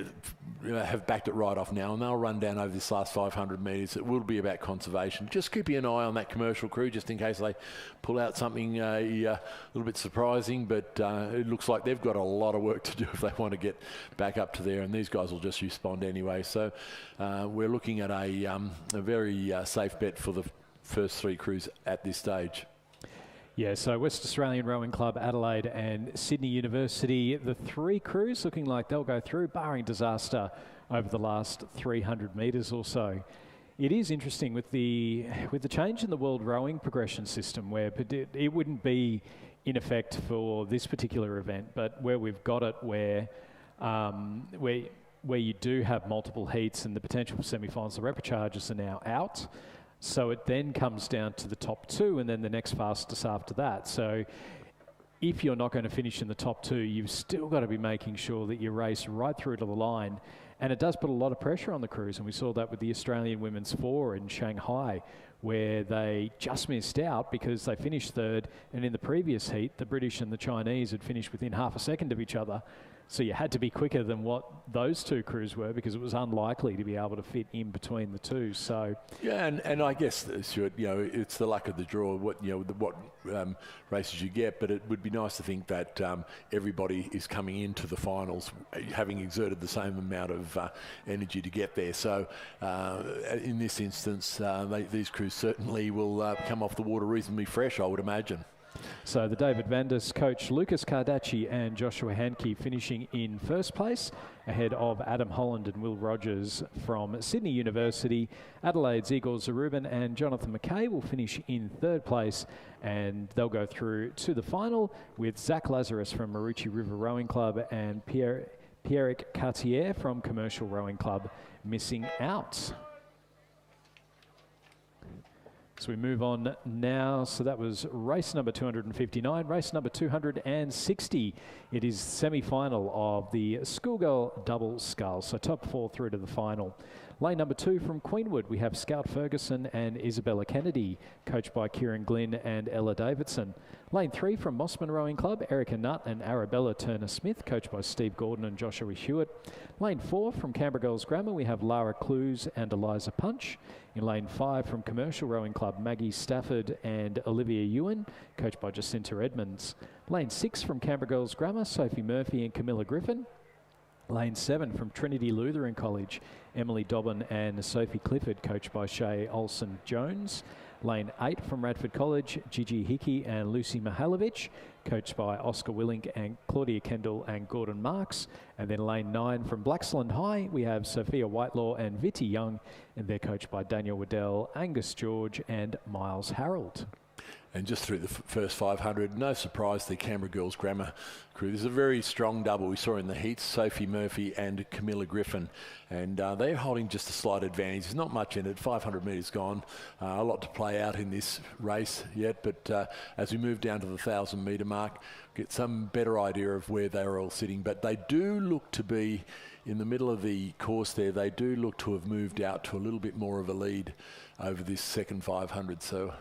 Speaker 4: have backed it right off now, and they'll run down over this last 500 metres. It will be about conservation. Just keeping an eye on that commercial crew just in case they pull out something a little bit surprising, but it looks like they've got a lot of work to do if they want to get back up to there, and these guys will just respond anyway. So we're looking at a very safe bet for the first three crews at this stage.
Speaker 6: Yeah, so West Australian Rowing Club, Adelaide and Sydney University, the three crews looking like they'll go through, barring disaster over the last 300 metres or so. It is interesting with the change in the World Rowing Progression System, where it wouldn't be in effect for this particular event, but where we've got it where you do have multiple heats and the potential for semi-finals, the repecharges are now out. So it then comes down to the top two and then the next fastest after that. So if you're not going to finish in the top two, you've still got to be making sure that you race right through to the line. And it does put a lot of pressure on the crews. And we saw that with the Australian Women's Four in Shanghai, where they just missed out because they finished third. And in the previous heat, the British and the Chinese had finished within half a second of each other. So you had to be quicker than what those two crews were because it was unlikely to be able to fit in between the two. So
Speaker 4: yeah, and I guess, Stuart, it's the luck of the draw, what races you get. But it would be nice to think that everybody is coming into the finals having exerted the same amount of energy to get there. So in this instance, these crews certainly will come off the water reasonably fresh, I would imagine.
Speaker 6: So the David Vanders coach Lucas Cardaci and Joshua Hankey finishing in first place ahead of Adam Holland and Will Rogers from Sydney University. Adelaide's Igor Zarubin and Jonathan McKay will finish in third place, and they'll go through to the final with Zach Lazarus from Marucci River Rowing Club and Pierrick Cartier from Commercial Rowing Club missing out. So we move on now. So that was race number 259. Race number 260. It is semi-final of the Schoolgirl Double Scull. So top four through to the final. Lane number 2 from Queenwood, we have Scout Ferguson and Isabella Kennedy, coached by Kieran Glynn and Ella Davidson. Lane 3 from Mossman Rowing Club, Erica Nutt and Arabella Turner-Smith, coached by Steve Gordon and Joshua Hewitt. Lane 4 from Canberra Girls Grammar, we have Lara Clues and Eliza Punch. In lane 5 from Commercial Rowing Club, Maggie Stafford and Olivia Ewan, coached by Jacinta Edmonds. Lane 6 from Canberra Girls Grammar, Sophie Murphy and Camilla Griffin. Lane 7 from Trinity Lutheran College, Emily Dobbin and Sophie Clifford, coached by Shay Olsen-Jones. Lane 8 from Radford College, Gigi Hickey and Lucy Mihailovic, coached by Oscar Willink and Claudia Kendall and Gordon Marks. And then lane 9 from Blaxland High, we have Sophia Whitelaw and Vitti Young, and they're coached by Daniel Waddell, Angus George and Miles Harold.
Speaker 4: And just through the first 500, no surprise, the Canberra Girls Grammar crew. There's a very strong double we saw in the heats, Sophie Murphy and Camilla Griffin. And they're holding just a slight advantage. There's not much in it, 500 metres gone. A lot to play out in this race yet. But as we move down to the 1,000 metre mark, get some better idea of where they're all sitting. But they do look to be in the middle of the course there. They do look to have moved out to a little bit more of a lead over this second 500. So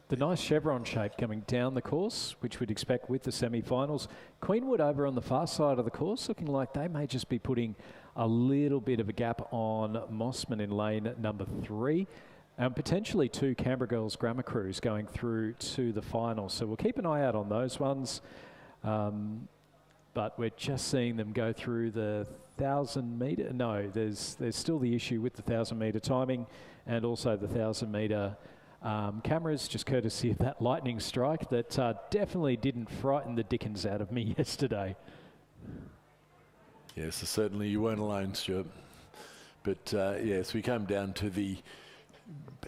Speaker 6: the nice chevron shape coming down the course, which we'd expect with the semi-finals. Queenwood over on the far side of the course, looking like they may just be putting a little bit of a gap on Mossman in lane number 3. And potentially 2 Canberra Girls Grammar crews going through to the final. So we'll keep an eye out on those ones. But we're just seeing them go through the 1,000 metre. No, there's still the issue with the 1,000 metre timing and also the 1,000 metre cameras, just courtesy of that lightning strike that definitely didn't frighten the dickens out of me yesterday.
Speaker 4: Yes, so certainly you weren't alone, Stuart. But yes, we came down to the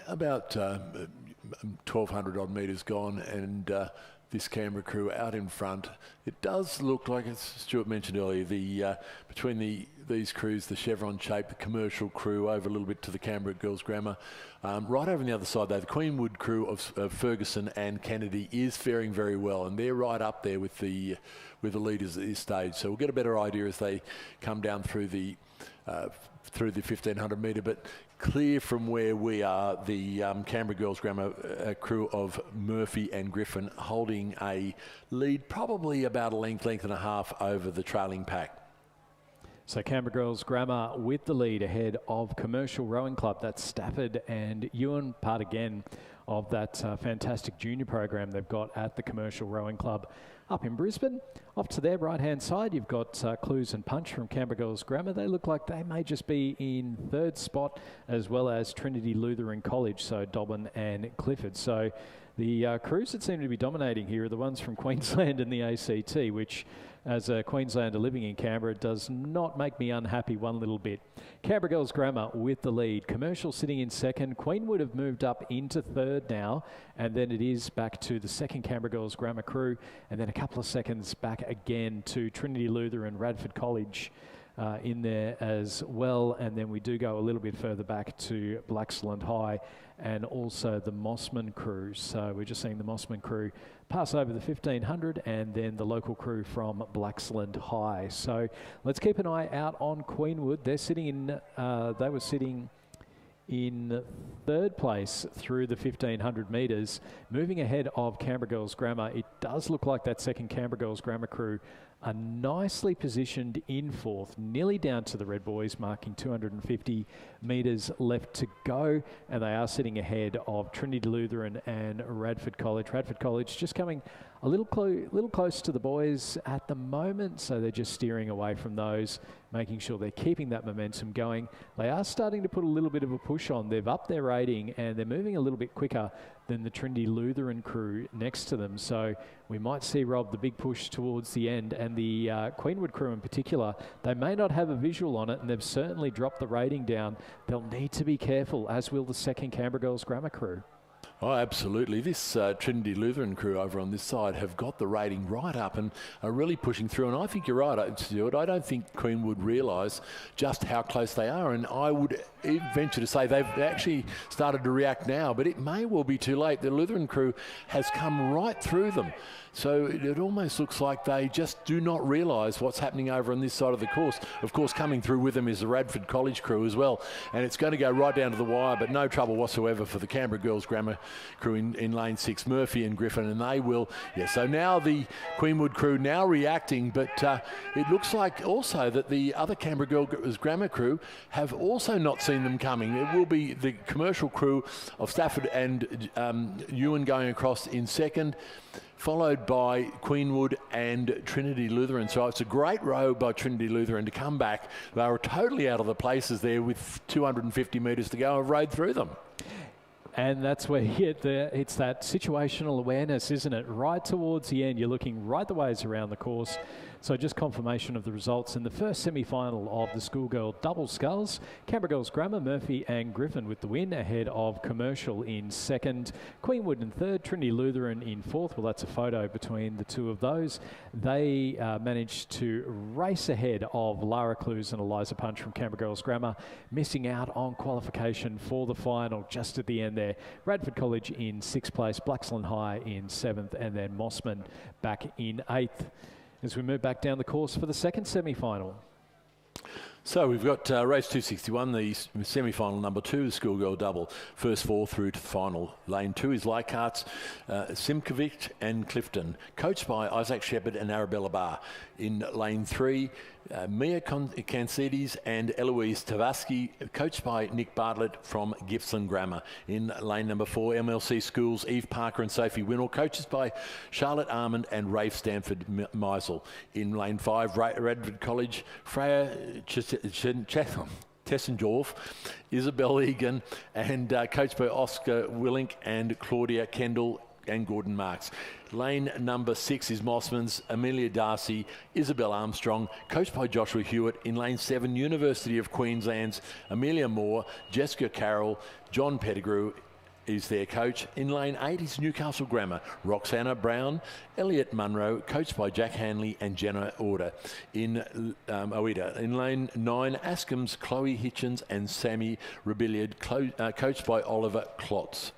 Speaker 4: about 1,200 odd metres gone, and this Canberra crew out in front. It does look like, as Stuart mentioned earlier, between these crews, the chevron shape, the commercial crew over a little bit to the Canberra Girls Grammar. Right over on the other side, though, the Queenwood crew of Ferguson and Kennedy is faring very well, and they're right up there with the leaders at this stage. So we'll get a better idea as they come down through the 1,500 metre. But clear from where we are, the Canberra Girls Grammar crew of Murphy and Griffin holding a lead, probably about a length and a half over the trailing pack.
Speaker 6: So Canberra Girls Grammar with the lead ahead of Commercial Rowing Club. That's Stafford and Ewan, part again of that fantastic junior program they've got at the Commercial Rowing Club up in Brisbane. Off to their right-hand side, you've got Clues and Punch from Canberra Girls Grammar. They look like they may just be in third spot, as well as Trinity Lutheran College, so Dobbin and Clifford. So the crews that seem to be dominating here are the ones from Queensland and the ACT, which, as a Queenslander living in Canberra, does not make me unhappy one little bit. Canberra Girls Grammar with the lead. Commercial sitting in second. Queenwood have moved up into third now, and then it is back to the second Canberra Girls Grammar crew, and then a couple of seconds back again to Trinity Lutheran, Radford College in there as well. And then we do go a little bit further back to Blaxland High and also the Mossman crew. So we're just seeing the Mossman crew pass over the 1500 and then the local crew from Blaxland High. So let's keep an eye out on Queenwood. They're sitting in, they were sitting in third place through the 1500 metres, moving ahead of Canberra Girls Grammar. It does look like that second Canberra Girls Grammar crew are nicely positioned in fourth, nearly down to the Red Boys, marking 250 metres left to go, and they are sitting ahead of Trinity Lutheran and Radford College. Radford College just coming a little close to the boys at the moment, so they're just steering away from those, making sure they're keeping that momentum going. They are starting to put a little bit of a push on. They've upped their rating and they're moving a little bit quicker than the Trinity Lutheran crew next to them. So we might see, Rob, the big push towards the end, and the Queenwood crew in particular, they may not have a visual on it, and they've certainly dropped the rating down. They'll need to be careful, as will the second Canberra Girls Grammar crew.
Speaker 4: Oh, absolutely. This Trinity Lutheran crew over on this side have got the rating right up and are really pushing through. And I think you're right, Stuart. I don't think Queen would realise just how close they are. And I would venture to say they've actually started to react now, but it may well be too late. The Lutheran crew has come right through them. So it almost looks like they just do not realise what's happening over on this side of the course. Of course, coming through with them is the Radford College crew as well. And it's going to go right down to the wire, but no trouble whatsoever for the Canberra Girls Grammar crew in lane 6, Murphy and Griffin, and they will. Yeah, so now the Queenwood crew now reacting, but it looks like also that the other Canberra Girls Grammar crew have also not seen them coming. It will be the commercial crew of Stafford and Ewan going across in second, followed by Queenwood and Trinity Lutheran. So it's a great row by Trinity Lutheran to come back. They were totally out of the places there with 250 metres to go. I've rode through them.
Speaker 6: And that's where it's that situational awareness, isn't it? Right towards the end, you're looking right the ways around the course. So just confirmation of the results in the first semi-final of the Schoolgirl Double Sculls. Canberra Girls Grammar, Murphy and Griffin with the win, ahead of Commercial in second. Queenwood in third, Trinity Lutheran in fourth. Well, that's a photo between the two of those. They managed to race ahead of Lara Clues and Eliza Punch from Canberra Girls Grammar, missing out on qualification for the final just at the end there. Radford College in sixth place, Blaxland High in seventh, and then Mossman back in eighth. As we move back down the course for the second semi-final.
Speaker 4: So we've got race 261, the semi-final number 2, the Schoolgirl Double. First 4 through to the final. Lane 2 is Leichhardt's, Simkovic and Clifton, coached by Isaac Shepherd and Arabella Barr. In lane 3, Mia Kansidis and Eloise Tavaski, coached by Nick Bartlett from Gippsland Grammar. In lane number 4, MLC Schools, Eve Parker and Sophie Winnell, coaches by Charlotte Armand and Rafe Stanford Meisel. In lane 5, Radford College, Freya Tessendorf, Isabel Egan, and coached by Oscar Willink and Claudia Kendall and Gordon Marks. Lane number 6 is Mossman's, Amelia Darcy, Isabel Armstrong, coached by Joshua Hewitt. In lane 7, University of Queensland's Amelia Moore, Jessica Carroll, John Pettigrew is their coach. In lane 8 is Newcastle Grammar, Roxana Brown, Elliot Munro, coached by Jack Hanley and Jenna Order. In lane 9, Askham's Chloe Hitchens and Sammy Rebillard, coached by Oliver Klotz.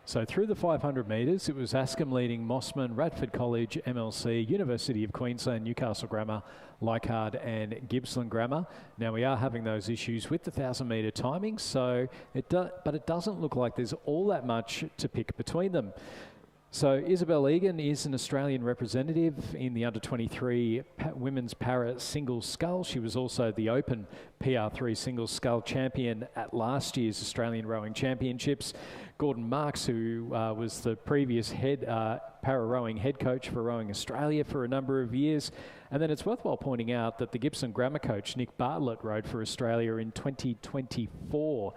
Speaker 6: So through the 500 metres, it was Askham leading Mossman, Radford College, MLC, University of Queensland, Newcastle Grammar, Leichhardt and Gippsland Grammar. Now we are having those issues with the 1,000 metre timing, so but it doesn't look like there's all that much to pick between them. So Isabel Egan is an Australian representative in the under-23 women's para single scull. She was also the Open PR3 single scull champion at last year's Australian Rowing Championships. Gordon Marks, who was the previous para rowing head coach for Rowing Australia for a number of years. And then it's worthwhile pointing out that the Gippsland Grammar coach, Nick Bartlett, rowed for Australia in 2024.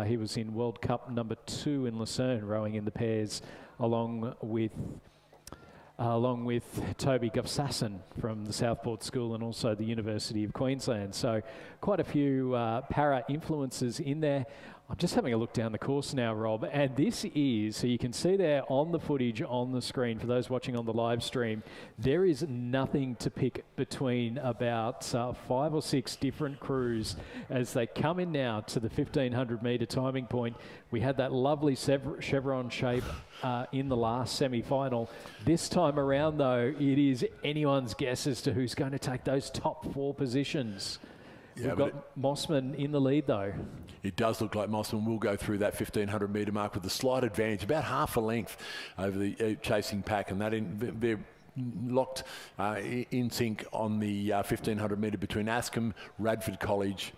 Speaker 6: He was in World Cup number 2 in Lucerne, rowing in the pairs along with Toby Gufsasson from the Southport School and also the University of Queensland. So quite a few para influences in there. I'm just having a look down the course now, Rob, and this is, so you can see there on the footage on the screen, for those watching on the live stream, there is nothing to pick between about 5 or 6 different crews as they come in now to the 1,500 metre timing point. We had that lovely chevron shape in the last semi-final. This time around, though, it is anyone's guess as to who's going to take those top 4 positions. Yeah, we've got Mossman in the lead, though.
Speaker 4: It does look like Mossman will go through that 1,500 metre mark with a slight advantage, about half a length over the chasing pack, and they're locked in sync on the 1,500 metre between Askham, Radford College,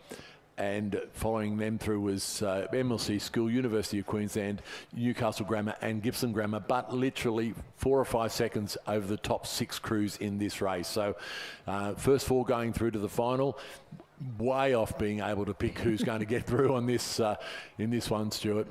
Speaker 4: and following them through was MLC School, University of Queensland, Newcastle Grammar and Gippsland Grammar, but literally 4 or 5 seconds over the top 6 crews in this race. So first 4 going through to the final. Way off being able to pick who's going to get through on this in this one, Stuart.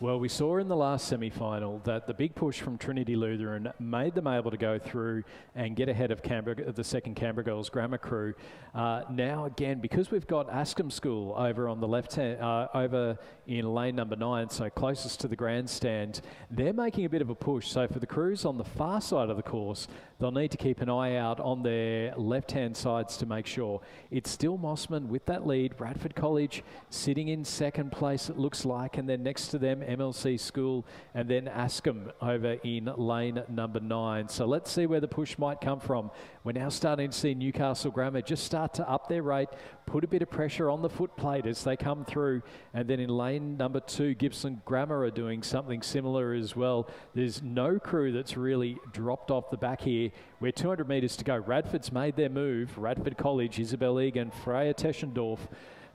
Speaker 6: Well, we saw in the last semi-final that the big push from Trinity Lutheran made them able to go through and get ahead of the second Canberra Girls Grammar crew. Now, again, because we've got Askham School over on the left-hand, over in lane number 9, so closest to the grandstand, they're making a bit of a push. So for the crews on the far side of the course, they'll need to keep an eye out on their left-hand sides to make sure. It's still Mossman with that lead. Radford College sitting in second place, it looks like, and then next to them, MLC School, and then Askham over in lane number 9. So let's see where the push might come from. We're now starting to see Newcastle Grammar just start to up their rate, put a bit of pressure on the footplate as they come through. And then in lane number 2, Gippsland Grammar are doing something similar as well. There's no crew that's really dropped off the back here. We're 200 metres to go. Radford's made their move. Radford College, Isabel Egan, Freya Teschendorf,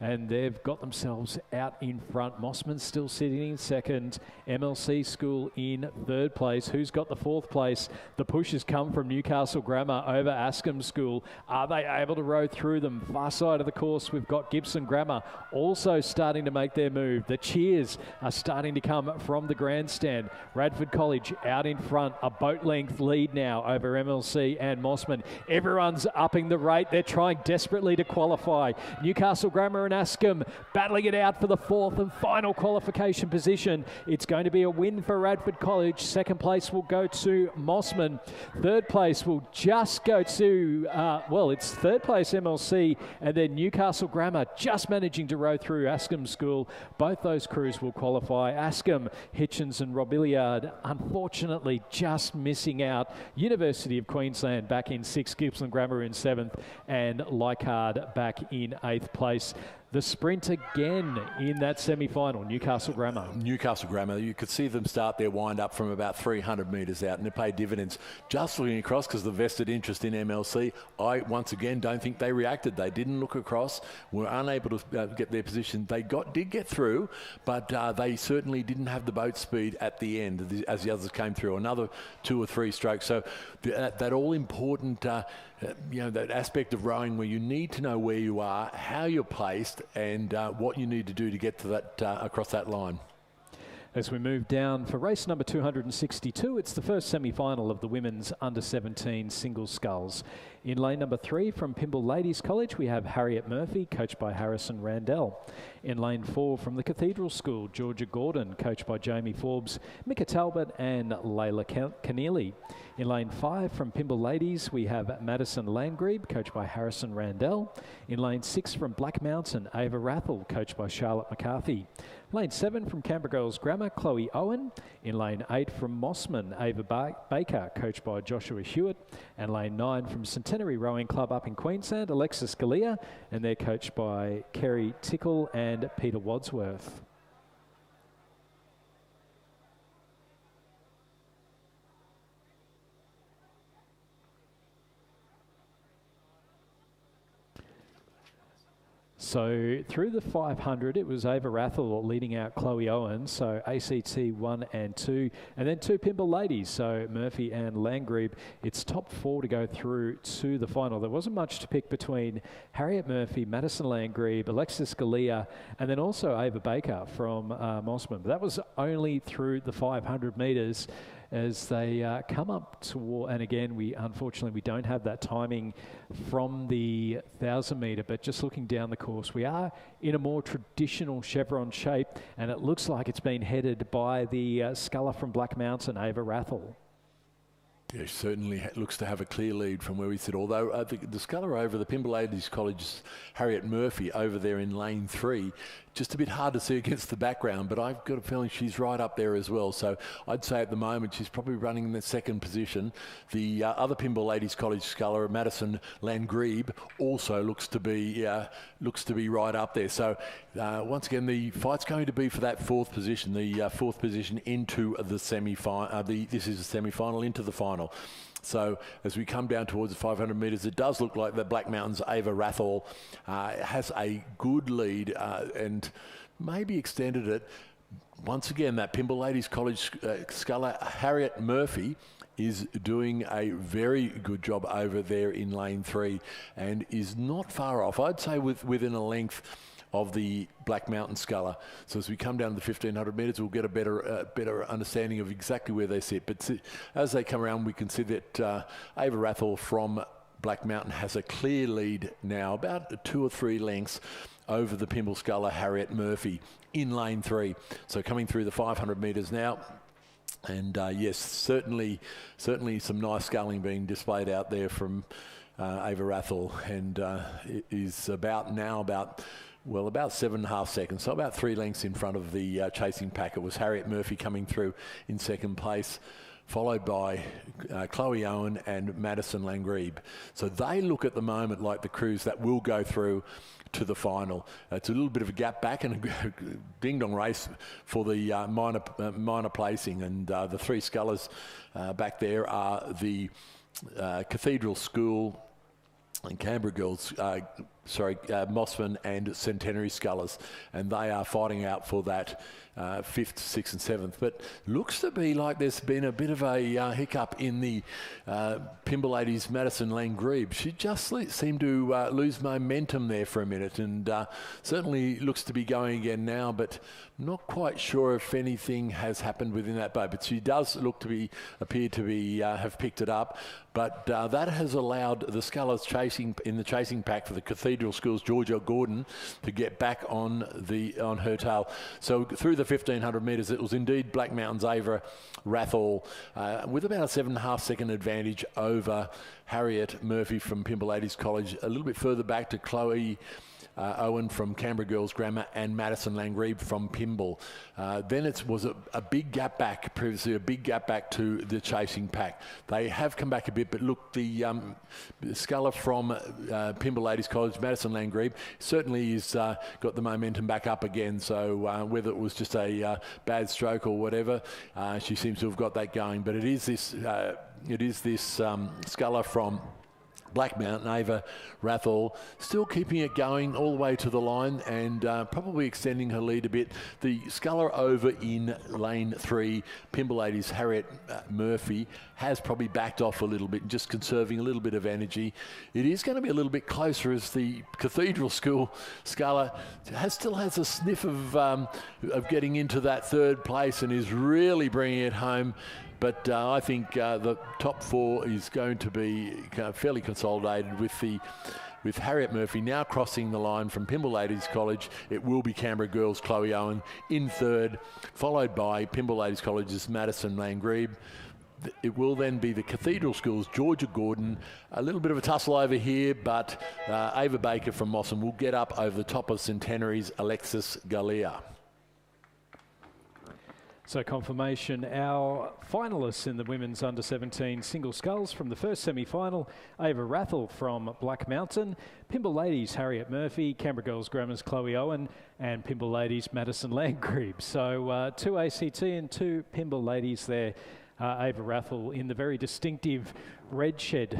Speaker 6: and they've got themselves out in front. Mossman's still sitting in second. MLC School in third place. Who's got the 4th place? The push has come from Newcastle Grammar over Askham School. Are they able to row through them? Far side of the course, we've got Gippsland Grammar also starting to make their move. The cheers are starting to come from the grandstand. Radford College out in front. A boat length lead now over MLC and Mossman. Everyone's upping the rate. They're trying desperately to qualify. Newcastle Grammar and Askham battling it out for the 4th and final qualification position. It's going to be a win for Radford College. Second place will go to Mossman. Third place will just go to, it's third place MLC, and then Newcastle Grammar just managing to row through Askham School. Both those crews will qualify. Askham, Hitchens and Robilliard unfortunately just missing out. University of Queensland back in 6th, Gippsland Grammar in 7th, and Leichhardt back in 8th place. The sprint again in that semi-final, Newcastle Grammar.
Speaker 4: Newcastle Grammar, you could see them start their wind-up from about 300 metres out, and it paid dividends. Just looking across, because the vested interest in MLC, I, once again, don't think they reacted. They didn't look across, were unable to get their position. They did get through, but they certainly didn't have the boat speed at the end as the others came through. Another 2 or 3 strokes. So that all-important that aspect of rowing where you need to know where you are, how you're placed, and what you need to do to get to that across that line.
Speaker 6: As we move down for race number 262, it's the first semi-final of the women's under-17 single sculls. In lane number 3 from Pymble Ladies College, we have Harriet Murphy, coached by Harrison Randell. In lane 4 from the Cathedral School, Georgia Gordon, coached by Jamie Forbes, Mika Talbot and Layla Keneally. In lane 5 from Pymble Ladies, we have Madison Landgrebe, coached by Harrison Randell. In lane 6 from Black Mountain, Ava Rathel, coached by Charlotte McCarthy. Lane 7 from Canberra Girls Grammar, Chloe Owen. In lane 8 from Mossman, Ava Baker, coached by Joshua Hewitt. And lane 9 from Centenary Rowing Club up in Queensland, Alexis Galea, and they're coached by Kerry Tickle and Peter Wadsworth. So through the 500, it was Ava Rathel leading out Chloe Owen. So ACT 1 and 2, and then 2 Pimble ladies. So Murphy and Langrebe. It's top 4 to go through to the final. There wasn't much to pick between Harriet Murphy, Madison Langrebe, Alexis Galea, and then also Ava Baker from Mossman. But that was only through the 500 metres. As they come up to, and again, unfortunately we don't have that timing from the 1,000 metre, but just looking down the course, we are in a more traditional chevron shape, and it looks like it's been headed by the sculler from Black Mountain, Ava Rathel.
Speaker 4: Yeah, certainly looks to have a clear lead from where we sit. Although the sculler over the Pimble Ladies College's Harriet Murphy over there in lane 3, just a bit hard to see against the background, but I've got a feeling she's right up there as well. So I'd say at the moment she's probably running in the second position. The other Pimble Ladies College sculler, Madison Langrebe, also looks to be right up there. So once again, the fight's going to be for that fourth position, the fourth position into the semi-final. This is the semi-final into the final. So as we come down towards the 500 metres, it does look like the Black Mountains' Ava Rathel has a good lead and maybe extended it. Once again, that Pimble Ladies College sculler, Harriet Murphy, is doing a very good job over there in lane 3 and is not far off. I'd say within a length of the Black Mountain sculler. So as we come down to the 1,500 metres, we'll get a better understanding of exactly where they sit. But as they come around, we can see that Ava Rathel from Black Mountain has a clear lead now, about 2 or 3 lengths over the Pimble sculler Harriet Murphy in lane 3. So coming through the 500 metres now. And yes, certainly some nice sculling being displayed out there from Ava Rathel, and it is about 7.5 seconds, so about 3 lengths in front of the chasing pack. It was Harriet Murphy coming through in second place, followed by Chloe Owen and Madison Langrebe. So they look at the moment like the crews that will go through to the final. It's a little bit of a gap back and a ding-dong race for the minor placing, and the 3 scullers back there are the Cathedral School and Canberra Girls, Mossman and Centenary scullers, and they are fighting out for that 5th, 6th and 7th. But looks to be like there's been a bit of a hiccup in the Pimble Ladies' Madison Langrebe. She just seemed to lose momentum there for a minute, and certainly looks to be going again now, but not quite sure if anything has happened within that boat. But she does appear to have picked it up. But that has allowed the scullers in the chasing pack for the Cathedral School's Georgia Gordon to get back on her tail. So through the 1,500 metres, it was indeed Black Mountain's Ava Rathel with about a 7.5 second advantage over Harriet Murphy from Pimble Ladies College. A little bit further back to Chloe Owen from Canberra Girls Grammar and Madison Langrebe from Pimble. Then it was a big gap back, previously a big gap back to the chasing pack. They have come back a bit, but look, the sculler from Pimble Ladies College, Madison Langrebe, certainly has got the momentum back up again. So whether it was just a bad stroke or whatever, she seems to have got that going. But it is this sculler from Black Mountain, Ava Rathel, still keeping it going all the way to the line and probably extending her lead a bit. The sculler over in lane 3, Pimble Ladies' Harriet Murphy, has probably backed off a little bit, just conserving a little bit of energy. It is going to be a little bit closer as the Cathedral School sculler still has a sniff of getting into that 3rd place and is really bringing it home. But I think the top 4 is going to be fairly consolidated with Harriet Murphy now crossing the line from Pimble Ladies College. It will be Canberra Girls' Chloe Owen in 3rd, followed by Pimble Ladies College's Madison Langrebe. It will then be the Cathedral School's Georgia Gordon. A little bit of a tussle over here, but Ava Baker from Mossam will get up over the top of Centenary's Alexis Galea.
Speaker 6: So confirmation, our finalists in the women's under-17 single sculls from the first semi-final, Ava Rathel from Black Mountain, Pymble Ladies Harriet Murphy, Canberra Girls Grammar's Chloe Owen, and Pymble Ladies Madison Landgrebe. So 2 ACT and 2 Pymble Ladies there. Ava Rathel in the very distinctive red shed,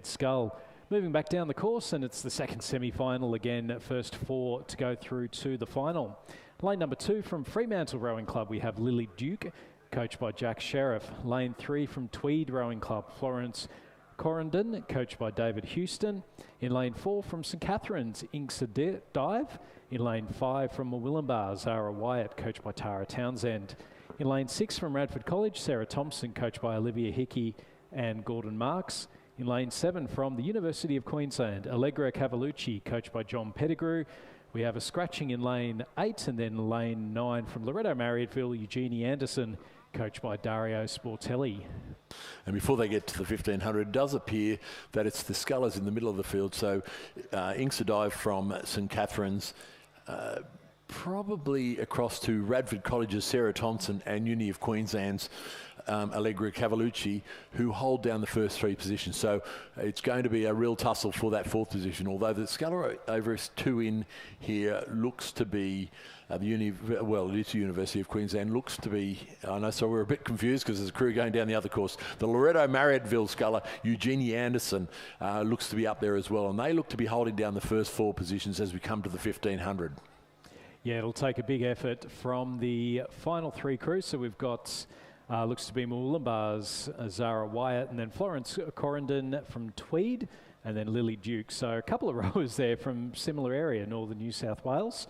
Speaker 6: scull. Moving back down the course, and it's the second semi-final again, first 4 to go through to the final. Lane number 2 from Fremantle Rowing Club, we have Lily Duke, coached by Jack Sheriff. Lane 3 from Tweed Rowing Club, Florence Correndon, coached by David Houston. In lane 4 from St Catherine's, Inksa Dive. In lane 5 from Murwillumbah, Zara Wyatt, coached by Tara Townsend. In lane 6 from Radford College, Sarah Thompson, coached by Olivia Hickey and Gordon Marks. In lane 7 from the University of Queensland, Allegra Cavalucci, coached by John Pettigrew. We have a scratching in lane 8, and then lane 9 from Loretto Marriotteville, Eugenie Anderson, coached by Dario Sportelli.
Speaker 4: And before they get to the 1500, it does appear that it's the scullers in the middle of the field. So Inksa Dive from St Catherine's, probably across to Radford College's Sarah Thompson and Uni of Queensland's Allegra Cavalucci, who hold down the first 3 positions. So it's going to be a real tussle for that 4th position, although the sculler over 2 in here looks to be it is the University of Queensland, looks to be, I know, so we're a bit confused because there's a crew going down the other course. The Loretto Marriotteville sculler, Eugenie Anderson, looks to be up there as well, and they look to be holding down the first 4 positions as we come to the 1500.
Speaker 6: Yeah, it'll take a big effort from the final 3 crews. So we've got, looks to be Murwillumbah's Zara Wyatt, and then Florence Correndon from Tweed, and then Lily Duke. So a couple of rowers there from similar area, northern New South Wales.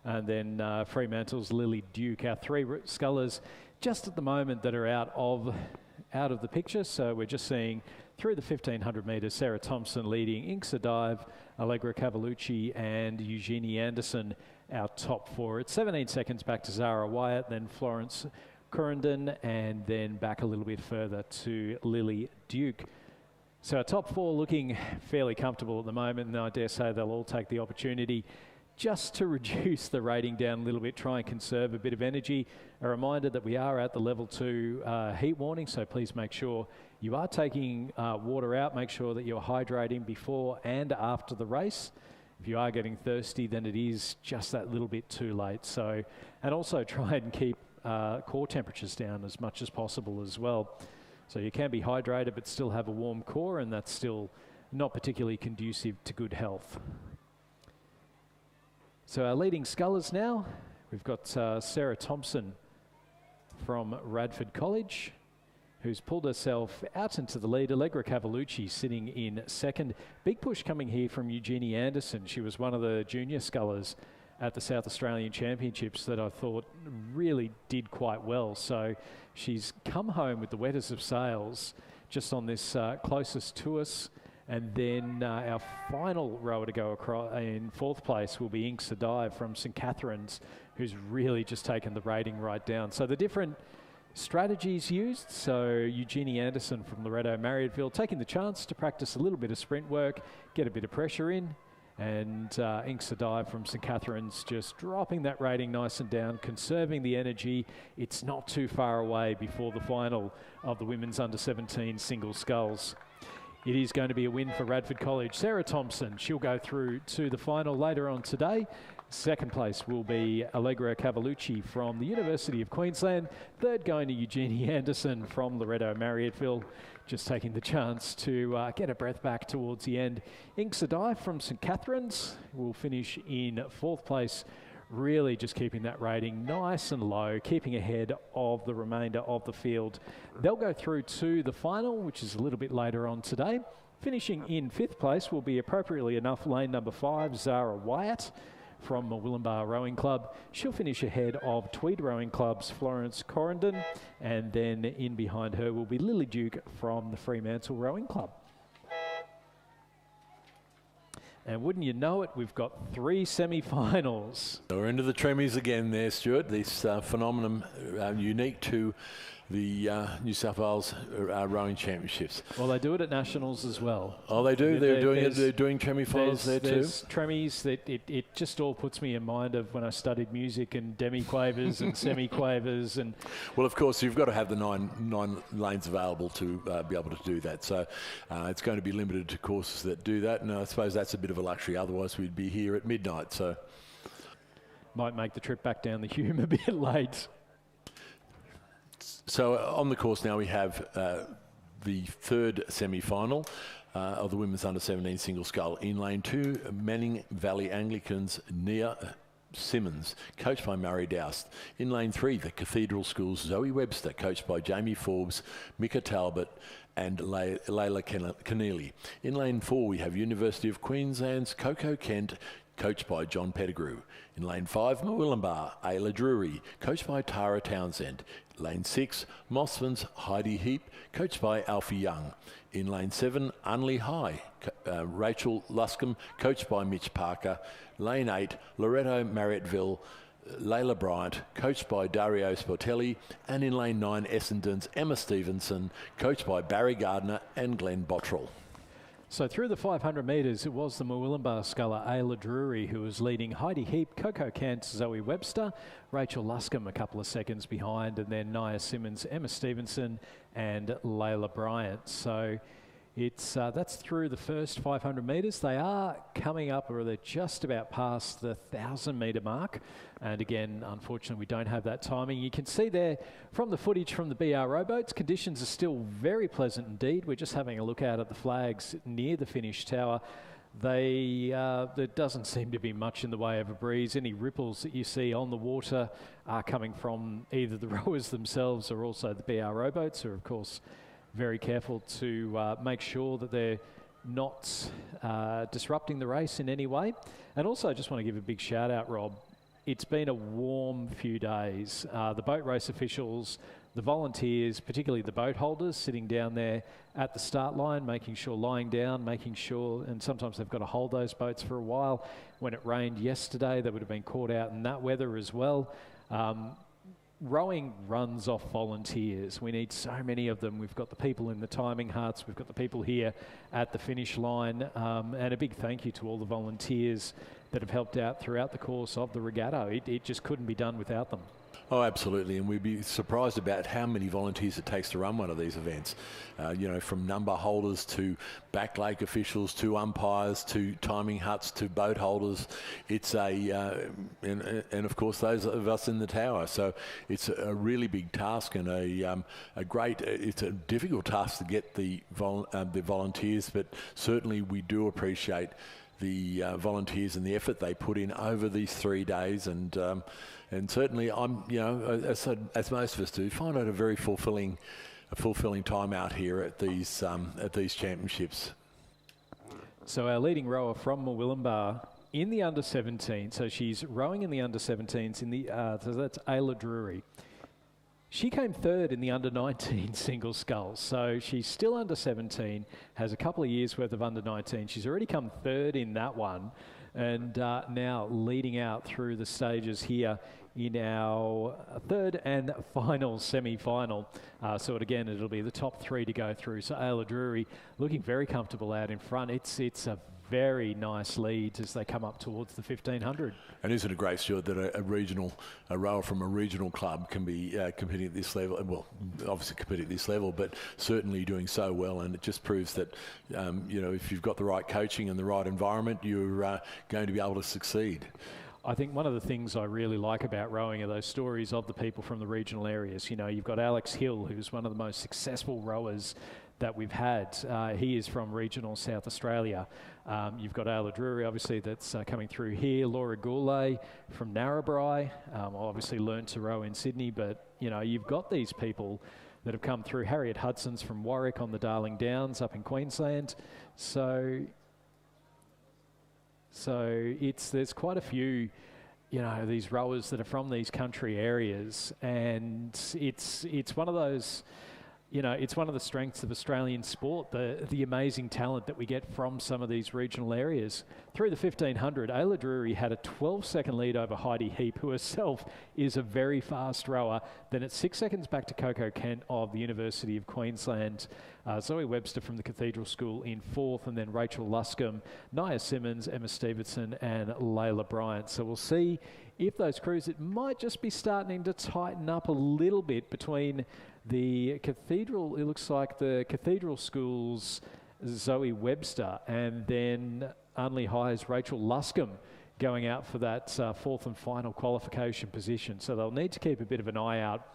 Speaker 6: And then Fremantle's Lily Duke, our 3 scullers just at the moment that are out of the picture. So we're just seeing through the 1500 metres, Sarah Thompson leading, Inksa Dive, Allegra Cavalucci and Eugenie Anderson, our top 4. It's 17 seconds back to Zara Wyatt, then Florence Correndon, and then back a little bit further to Lily Duke. So our top 4 looking fairly comfortable at the moment, and I dare say they'll all take the opportunity just to reduce the rating down a little bit, try and conserve a bit of energy. A reminder that we are at the level 2 heat warning, so please make sure you are taking water out. Make sure that you're hydrating before and after the race. If you are getting thirsty, then it is just that little bit too late. So, and also try and keep core temperatures down as much as possible as well. So you can be hydrated but still have a warm core, and that's still not particularly conducive to good health. So our leading scullers now, we've got Sarah Thompson from Radford College, who's pulled herself out into the lead. Allegra Cavalucci sitting in 2nd. Big push coming here from Eugenie Anderson. She was one of the junior scullers at the South Australian Championships that I thought really did quite well. So she's come home with the wettest of sails just on this closest to us. And then our final rower to go across in 4th place will be Inksa Dive from St Catherine's, who's really just taken the rating right down. So the different strategies used. So Eugenie Anderson from Loretto Marriotteville taking the chance to practice a little bit of sprint work, get a bit of pressure in. And Inksa Dive from St Catherine's just dropping that rating nice and down, conserving the energy. It's not too far away before the final of the women's under-17 single sculls. It is going to be a win for Radford College. Sarah Thompson, she'll go through to the final later on today. 2nd place will be Allegra Cavalucci from the University of Queensland. 3rd going to Eugenie Anderson from Loretto Marriotteville, just taking the chance to get a breath back towards the end. Inksa Dive from St Catherine's will finish in 4th place, really just keeping that rating nice and low, keeping ahead of the remainder of the field. They'll go through to the final, which is a little bit later on today. Finishing in 5th place will be, appropriately enough, lane number 5, Zara Wyatt from Murwillumbah Rowing Club. She'll finish ahead of Tweed Rowing Club's Florence Correndon, and then in behind her will be Lily Duke from the Fremantle Rowing Club. And wouldn't you know it, we've got 3 semi-finals.
Speaker 4: So we're into the Tremmies again there, Stuart. This phenomenon unique to the New South Wales Rowing Championships.
Speaker 6: Well, they do it at nationals as well.
Speaker 4: Oh, they do. They're doing it. They're doing tremi-finals there too.
Speaker 6: There's tremis. That it just all puts me in mind of when I studied music and demi-quavers and semi-quavers and.
Speaker 4: Well, of course, you've got to have the nine lanes available to be able to do that. So it's going to be limited to courses that do that, and I suppose that's a bit of a luxury. Otherwise, we'd be here at midnight. So
Speaker 6: might make the trip back down the Hume a bit late.
Speaker 4: So on the course now we have the third semi-final of the women's under-17 single scull. In lane 2, Manning Valley Anglicans Nia Simmons, coached by Murray Doust. In lane 3, the Cathedral School's Zoe Webster, coached by Jamie Forbes, Mika Talbot and Layla Keneally. In lane 4, we have University of Queensland's Coco Kent, coached by John Pettigrew. In lane 5, Murwillumbah, Ayla Drury, coached by Tara Townsend. Lane 6, Mossman's Heidi Heap, coached by Alfie Young. In lane 7, Unley High, Rachel Luscombe, coached by Mitch Parker. Lane 8, Loretto Marriotteville, Layla Bryant, coached by Dario Sportelli. And in lane 9, Essendon's Emma Stevenson, coached by Barry Gardner and Glenn Bottrell.
Speaker 6: So through the 500 metres, it was the Murwillumbah sculler Ayla Drury who was leading. Heidi Heap, Coco Kent, Zoe Webster, Rachel Luscombe a couple of seconds behind, and then Nia Simmons, Emma Stevenson and Layla Bryant. So it's that's through the first 500 metres. They are coming up, or they're just about past the 1,000 metre mark. And again, unfortunately, we don't have that timing. You can see there from the footage from the BR rowboats, conditions are still very pleasant indeed. We're just having a look out at the flags near the finish tower. There doesn't seem to be much in the way of a breeze. Any ripples that you see on the water are coming from either the rowers themselves or also the BR rowboats, who are, of course, very careful to make sure that they're not disrupting the race in any way. And also, I just want to give a big shout out, Rob. It's been a warm few days. The boat race officials, the volunteers, particularly the boat holders, sitting down there at the start line, making sure, lying down, making sure, and sometimes they've got to hold those boats for a while. When it rained yesterday, they would have been caught out in that weather as well. Rowing runs off volunteers. We need so many of them. We've got the people in the timing huts. We've got the people here at the finish line. And a big thank you to all the volunteers that have helped out throughout the course of the regatta. It just couldn't be done without them.
Speaker 4: Oh, absolutely, and we'd be surprised about how many volunteers it takes to run one of these events. You know, from number holders to back lake officials to umpires to timing huts to boat holders. It's and of course those of us in the tower. So it's a really big task and it's a difficult task to get the volunteers, but certainly we do appreciate the volunteers and the effort they put in over these 3 days, and certainly I'm, you know, as most of us do, find it a very fulfilling time out here at these championships. So
Speaker 6: our leading rower from Murwillumbah in the under-17, so she's rowing in the under-17s in the so that's Ayla Drury. She came third in the under-19 single sculls, so she's still under-17, has a couple of years worth of under-19. She's already come third in that one, and now leading out through the stages here in our third and final semi-final. So again, it'll be the top 3 to go through. So Ayla Drury looking very comfortable out in front. It's a very nice lead as they come up towards the 1500.
Speaker 4: And isn't it great, Stuart, that a rower from a regional club can be competing at this level? Well, obviously competing at this level, but certainly doing so well. And it just proves that, you know, if you've got the right coaching and the right environment, you're going to be able to succeed.
Speaker 6: I think one of the things I really like about rowing are those stories of the people from the regional areas. You know, you've got Alex Hill, who's one of the most successful rowers that we've had. He is from regional South Australia. You've got Ayla Drury, obviously, that's coming through here. Laura Goulet from Narrabri. Obviously learned to row in Sydney, but, you know, you've got these people that have come through. Harriet Hudson's from Warwick on the Darling Downs up in Queensland. So there's quite a few, you know, these rowers that are from these country areas, and it's one of those, you know, it's one of the strengths of Australian sport, the amazing talent that we get from some of these regional areas. Through the 1500, Ayla Drury had a 12-second lead over Heidi Heap, who herself is a very fast rower. Then it's 6 seconds back to Coco Kent of the University of Queensland, Zoe Webster from the Cathedral School in 4th, and then Rachel Luscombe, Nia Simmons, Emma Stevenson and Layla Bryant. So we'll see if those crews, it might just be starting to tighten up a little bit between the Cathedral, it looks like the Cathedral School's Zoe Webster, and then Unley High's Rachel Luscombe going out for that 4th and final qualification position. So they'll need to keep a bit of an eye out.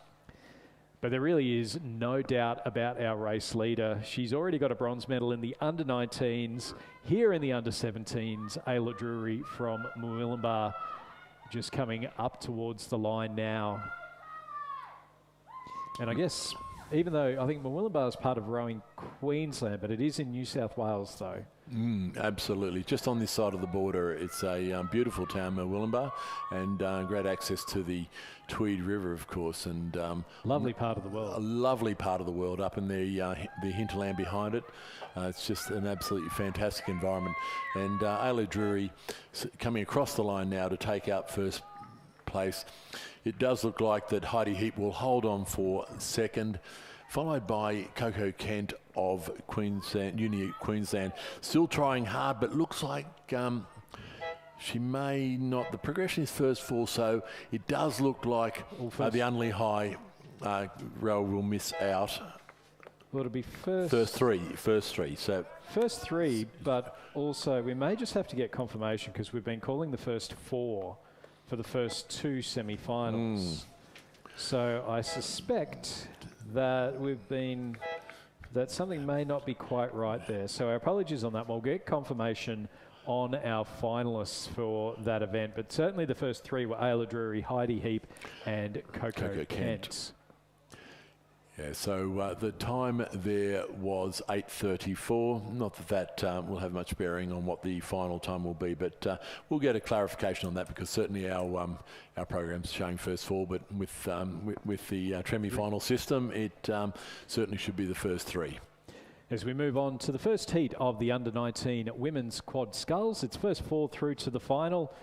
Speaker 6: But there really is no doubt about our race leader. She's already got a bronze medal in the under-19s. Here in the under-17s, Ayla Drury from Murwillumbah just coming up towards the line now. And I guess, even though I think Murwillumbah is part of Rowing Queensland, but it is in New South Wales though.
Speaker 4: Absolutely. Just on this side of the border, it's a beautiful town, Murwillumbah, and great access to the Tweed River, of course. And
Speaker 6: lovely part of the world.
Speaker 4: A lovely part of the world up in the hinterland behind it. It's just an absolutely fantastic environment. And Ayla Drury coming across the line now to take out first place. It does look like that Heidi Heap will hold on for second, followed by Coco Kent of Queensland, Uni Queensland, still trying hard, but looks like she may not. The progression is first 4, so it does look like the Unley High row will miss out.
Speaker 6: Well, it'll be
Speaker 4: first three. So
Speaker 6: first 3, but also we may just have to get confirmation because we've been calling the first 4 for the first 2 semi-finals. So I suspect that that something may not be quite right there. So our apologies on that. We'll get confirmation on our finalists for that event, but certainly the first 3 were Ayla Drury, Heidi Heap and Coco Kent.
Speaker 4: Yeah, so the time there was 8:34. Not that will have much bearing on what the final time will be, but we'll get a clarification on that because certainly our program's showing first 4, but with the Tremi-final system, it certainly should be the first 3.
Speaker 6: As we move on to the first heat of the under-19 women's quad sculls, it's first 4 through to the final.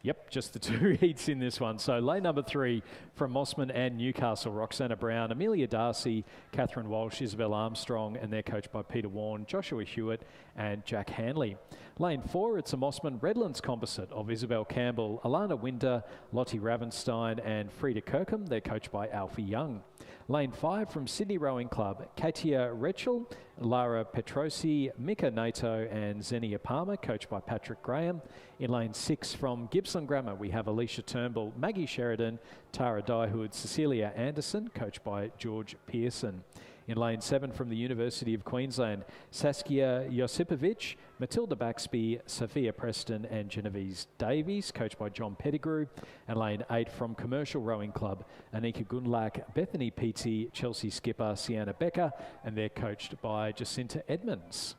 Speaker 6: Yep, just the 2 heats in this one. So lane number 3 from Mossman and Newcastle, Roxana Brown, Amelia Darcy, Catherine Walsh, Isabel Armstrong, and they're coached by Peter Warren, Joshua Hewitt and Jack Hanley. Lane 4, it's a Mossman Redlands composite of Isabel Campbell, Alana Winder, Lottie Ravenstein and Frida Kirkham. They're coached by Alfie Young. Lane 5 from Sydney Rowing Club, Katia Retchell, Lara Petrosi, Mika Nato and Xenia Palmer, coached by Patrick Graham. In lane 6 from Gippsland Grammar, we have Alicia Turnbull, Maggie Sheridan, Tara Dyehood, Cecilia Anderson, coached by George Pearson. In lane 7 from the University of Queensland, Saskia Josipovic, Matilda Baxby, Sophia Preston and Genevieve Davies, coached by John Pettigrew. And lane 8 from Commercial Rowing Club, Anika Gunlak, Bethany Peaty, Chelsea skipper Sienna Becker, and they're coached by Jacinta Edmonds.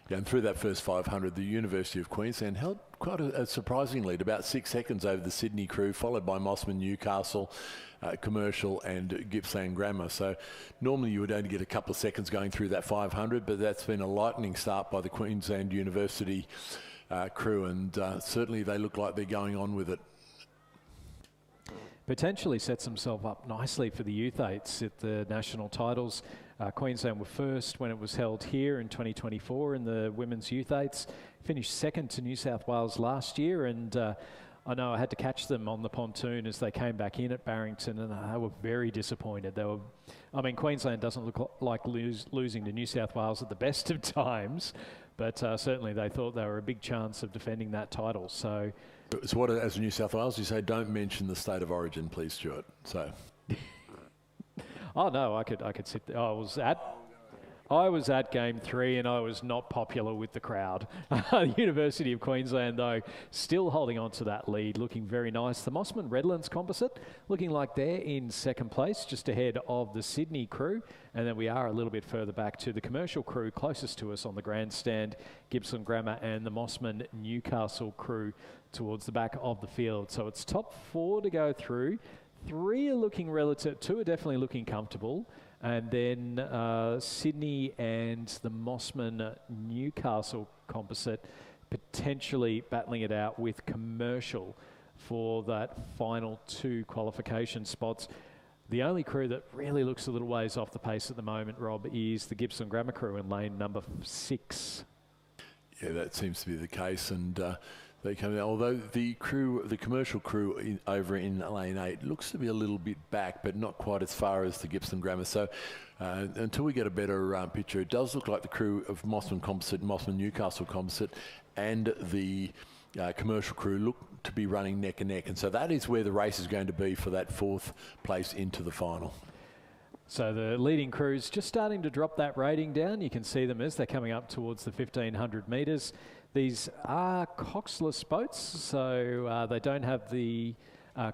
Speaker 4: Yeah, and through that first 500, the University of Queensland held quite a surprising lead, about 6 seconds over the Sydney crew, followed by Mossman, Newcastle, Commercial and Gippsland Grammar. So normally you would only get a couple of seconds going through that 500, but that's been a lightning start by the Queensland University crew, and certainly they look like they're going on with it.
Speaker 6: Potentially sets himself up nicely for the Youth 8s at the national titles. Queensland were first when it was held here in 2024 in the Women's Youth 8s. Finished second to New South Wales last year, and I know I had to catch them on the pontoon as they came back in at Barrington, and they were very disappointed. Queensland doesn't look like losing to New South Wales at the best of times, but certainly they thought they were a big chance of defending that title. So
Speaker 4: what, as New South Wales, you say don't mention the state of origin, please, Stuart. So.
Speaker 6: Oh no, I could sit there. I was at game 3 and I was not popular with the crowd. The University of Queensland, though, still holding on to that lead, looking very nice. The Mossman Redlands composite looking like they're in second place, just ahead of the Sydney crew. And then we are a little bit further back to the commercial crew closest to us on the grandstand, Gippsland Grammar and the Mossman Newcastle crew towards the back of the field. So it's top 4 to go through. 3 are looking relative, 2 are definitely looking comfortable. And then Sydney and the Mossman Newcastle composite potentially battling it out with Commercial for that final 2 qualification spots. The only crew that really looks a little ways off the pace at the moment, Rob, is the Gippsland Grammar crew in lane number 6.
Speaker 4: Yeah, that seems to be the case, and they come out. Although the commercial crew over in lane 8 looks to be a little bit back, but not quite as far as the Gippsland Grammar. So until we get a better picture, it does look like the crew of Mossman Composite, Mossman Newcastle Composite, and the commercial crew look to be running neck and neck, and so that is where the race is going to be for that 4th place into the final.
Speaker 6: So the leading crews just starting to drop that rating down. You can see them as they're coming up towards the 1,500 metres. These are coxless boats, so they don't have the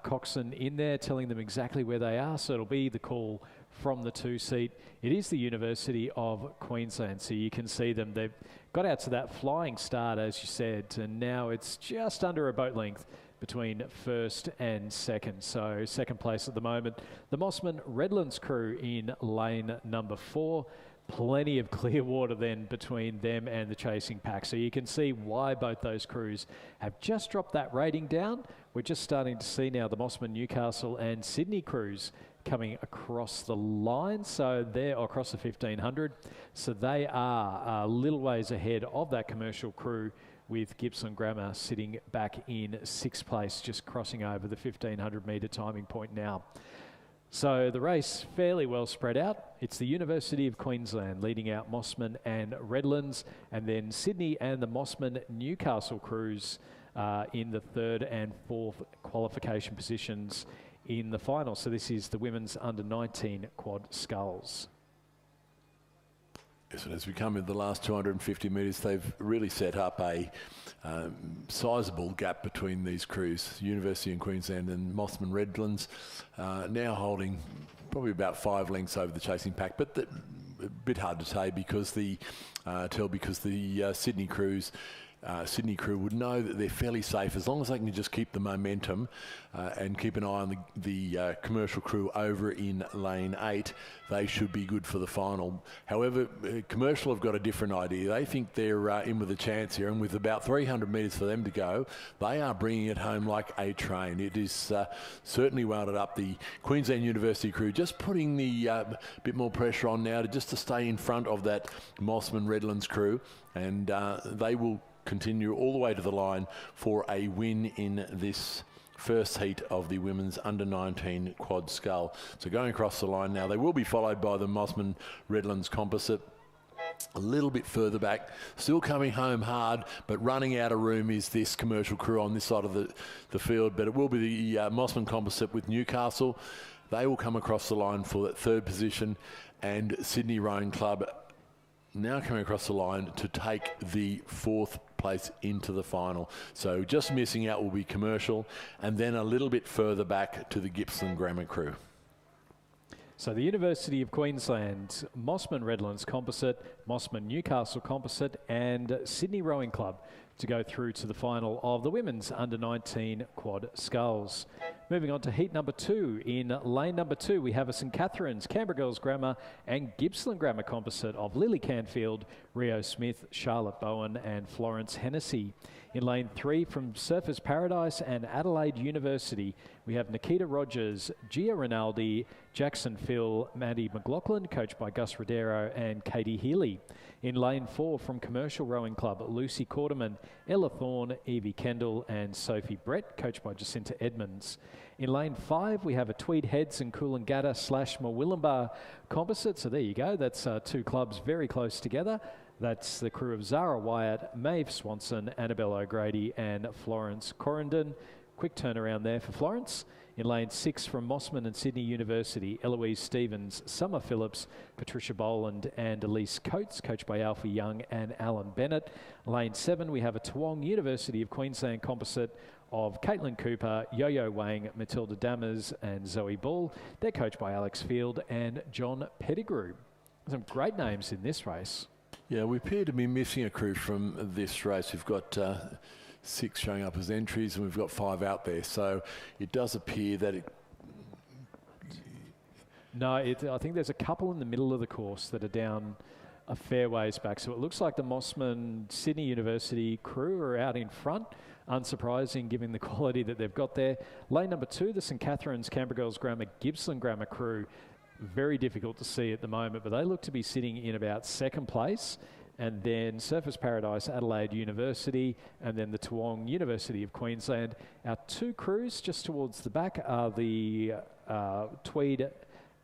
Speaker 6: coxswain in there telling them exactly where they are, so it'll be the call from the 2-seat. It is the University of Queensland, so you can see them. They've got out to that flying start, as you said, and now it's just under a boat length between 1st and 2nd. So 2nd place at the moment, the Mossman Redlands crew in lane number 4. Plenty of clear water then between them and the chasing pack. So you can see why both those crews have just dropped that rating down. We're just starting to see now the Mossman Newcastle and Sydney crews coming across the line, so they're across the 1,500. So they are a little ways ahead of that commercial crew, with Gippsland Grammar sitting back in 6th place, just crossing over the 1,500 metre timing point now. So the race fairly well spread out. It's the University of Queensland leading out Mossman and Redlands, and then Sydney and the Mossman Newcastle crews in the 3rd and 4th qualification positions in the final. So this is the women's under-19 quad sculls.
Speaker 4: Yes, and as we come in the last 250 metres, they've really set up a sizable gap between these crews, University in Queensland and Mossman Redlands, now holding probably about 5 lengths over the chasing pack, but a bit hard to say because the Sydney crew would know that they're fairly safe as long as they can just keep the momentum and keep an eye on the commercial crew over in lane 8. They should be good for the final. However, commercial have got a different idea. They think they're in with a chance here, and with about 300 metres for them to go, they are bringing it home like a train. It is certainly wound it up. The Queensland University crew just putting the bit more pressure on now to stay in front of that Mossman Redlands crew, and they will continue all the way to the line for a win in this 1st heat of the women's under-19 quad scull. So going across the line now, they will be followed by the Mossman Redlands composite. A little bit further back, still coming home hard, but running out of room is this commercial crew on this side of the field. But it will be the Mossman composite with Newcastle. They will come across the line for that 3rd position, and Sydney Rowing Club now coming across the line to take the 4th place into the final. So just missing out will be commercial, and then a little bit further back to the Gippsland Grammar crew.
Speaker 6: So the University of Queensland, Mossman Redlands composite, Mossman Newcastle composite, and Sydney Rowing Club to go through to the final of the women's under-19 quad sculls. Moving on to heat number 2. In lane number 2, we have a St Catherine's, Canberra Girls Grammar and Gippsland Grammar composite of Lily Canfield, Rio Smith, Charlotte Bowen and Florence Hennessy. In lane 3, from Surfers Paradise and Adelaide University, we have Nikita Rogers, Gia Rinaldi, Jackson Phil, Maddie McLaughlin, coached by Gus Rodero and Katie Healy. In lane 4, from Commercial Rowing Club, Lucy Quarterman, Ella Thorne, Evie Kendall and Sophie Brett, coached by Jacinta Edmonds. In lane 5, we have a Tweed Heads and Coolangatta / Murwillumbah composite. So there you go. That's 2 clubs very close together. That's the crew of Zara Wyatt, Maeve Swanson, Annabelle O'Grady and Florence Correndon. Quick turnaround there for Florence. In lane 6, from Mossman and Sydney University, Eloise Stevens, Summer Phillips, Patricia Boland and Elise Coates, coached by Alfie Young and Alan Bennett. Lane 7, we have a Toowong University of Queensland composite of Caitlin Cooper, Yo-Yo Wang, Matilda Dammers and Zoe Bull. They're coached by Alex Field and John Pettigrew. Some great names in this race.
Speaker 4: Yeah, we appear to be missing a crew from this race. We've got 6 showing up as entries and we've got 5 out there. So it does appear that
Speaker 6: No, I think there's a couple in the middle of the course that are down a fair ways back. So it looks like the Mossman Sydney University crew are out in front. Unsurprising given the quality that they've got there. Lane number 2, the St Catherine's Canberra Girls Grammar Gippsland Grammar crew. Very difficult to see at the moment, but they look to be sitting in about second place. And then Surfers Paradise Adelaide University, and then the Toowong University of Queensland. Our 2 crews just towards the back are the Tweed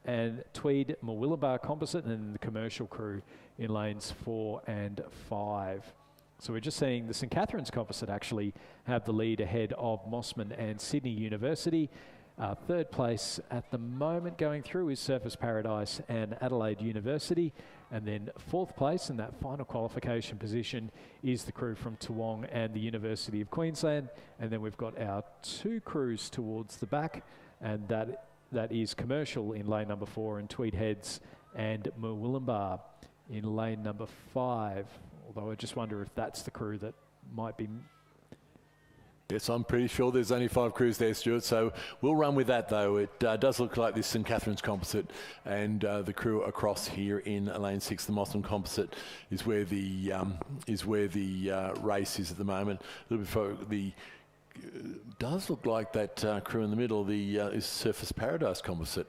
Speaker 6: Murwillumbah Composite, and then the commercial crew in lanes 4 and 5. So we're just seeing the St Catherine's Composite actually have the lead ahead of Mossman and Sydney University. Third place at the moment going through is Surfers Paradise and Adelaide University. And then fourth place in that final qualification position is the crew from Toowong and the University of Queensland. And then we've got our 2 crews towards the back, and that is Commercial in lane number 4 and Tweed Heads and Murwillumbah in lane number 5. Although I just wonder if that's the crew that might be...
Speaker 4: Yes, I'm pretty sure there's only 5 crews there, Stuart, so we'll run with that, though. It does look like this St Catherine's Composite, and the crew across here in lane 6, the Mossman Composite, is where the race is at the moment. A little bit for the... does look like that crew in the middle is Surfers Paradise Composite.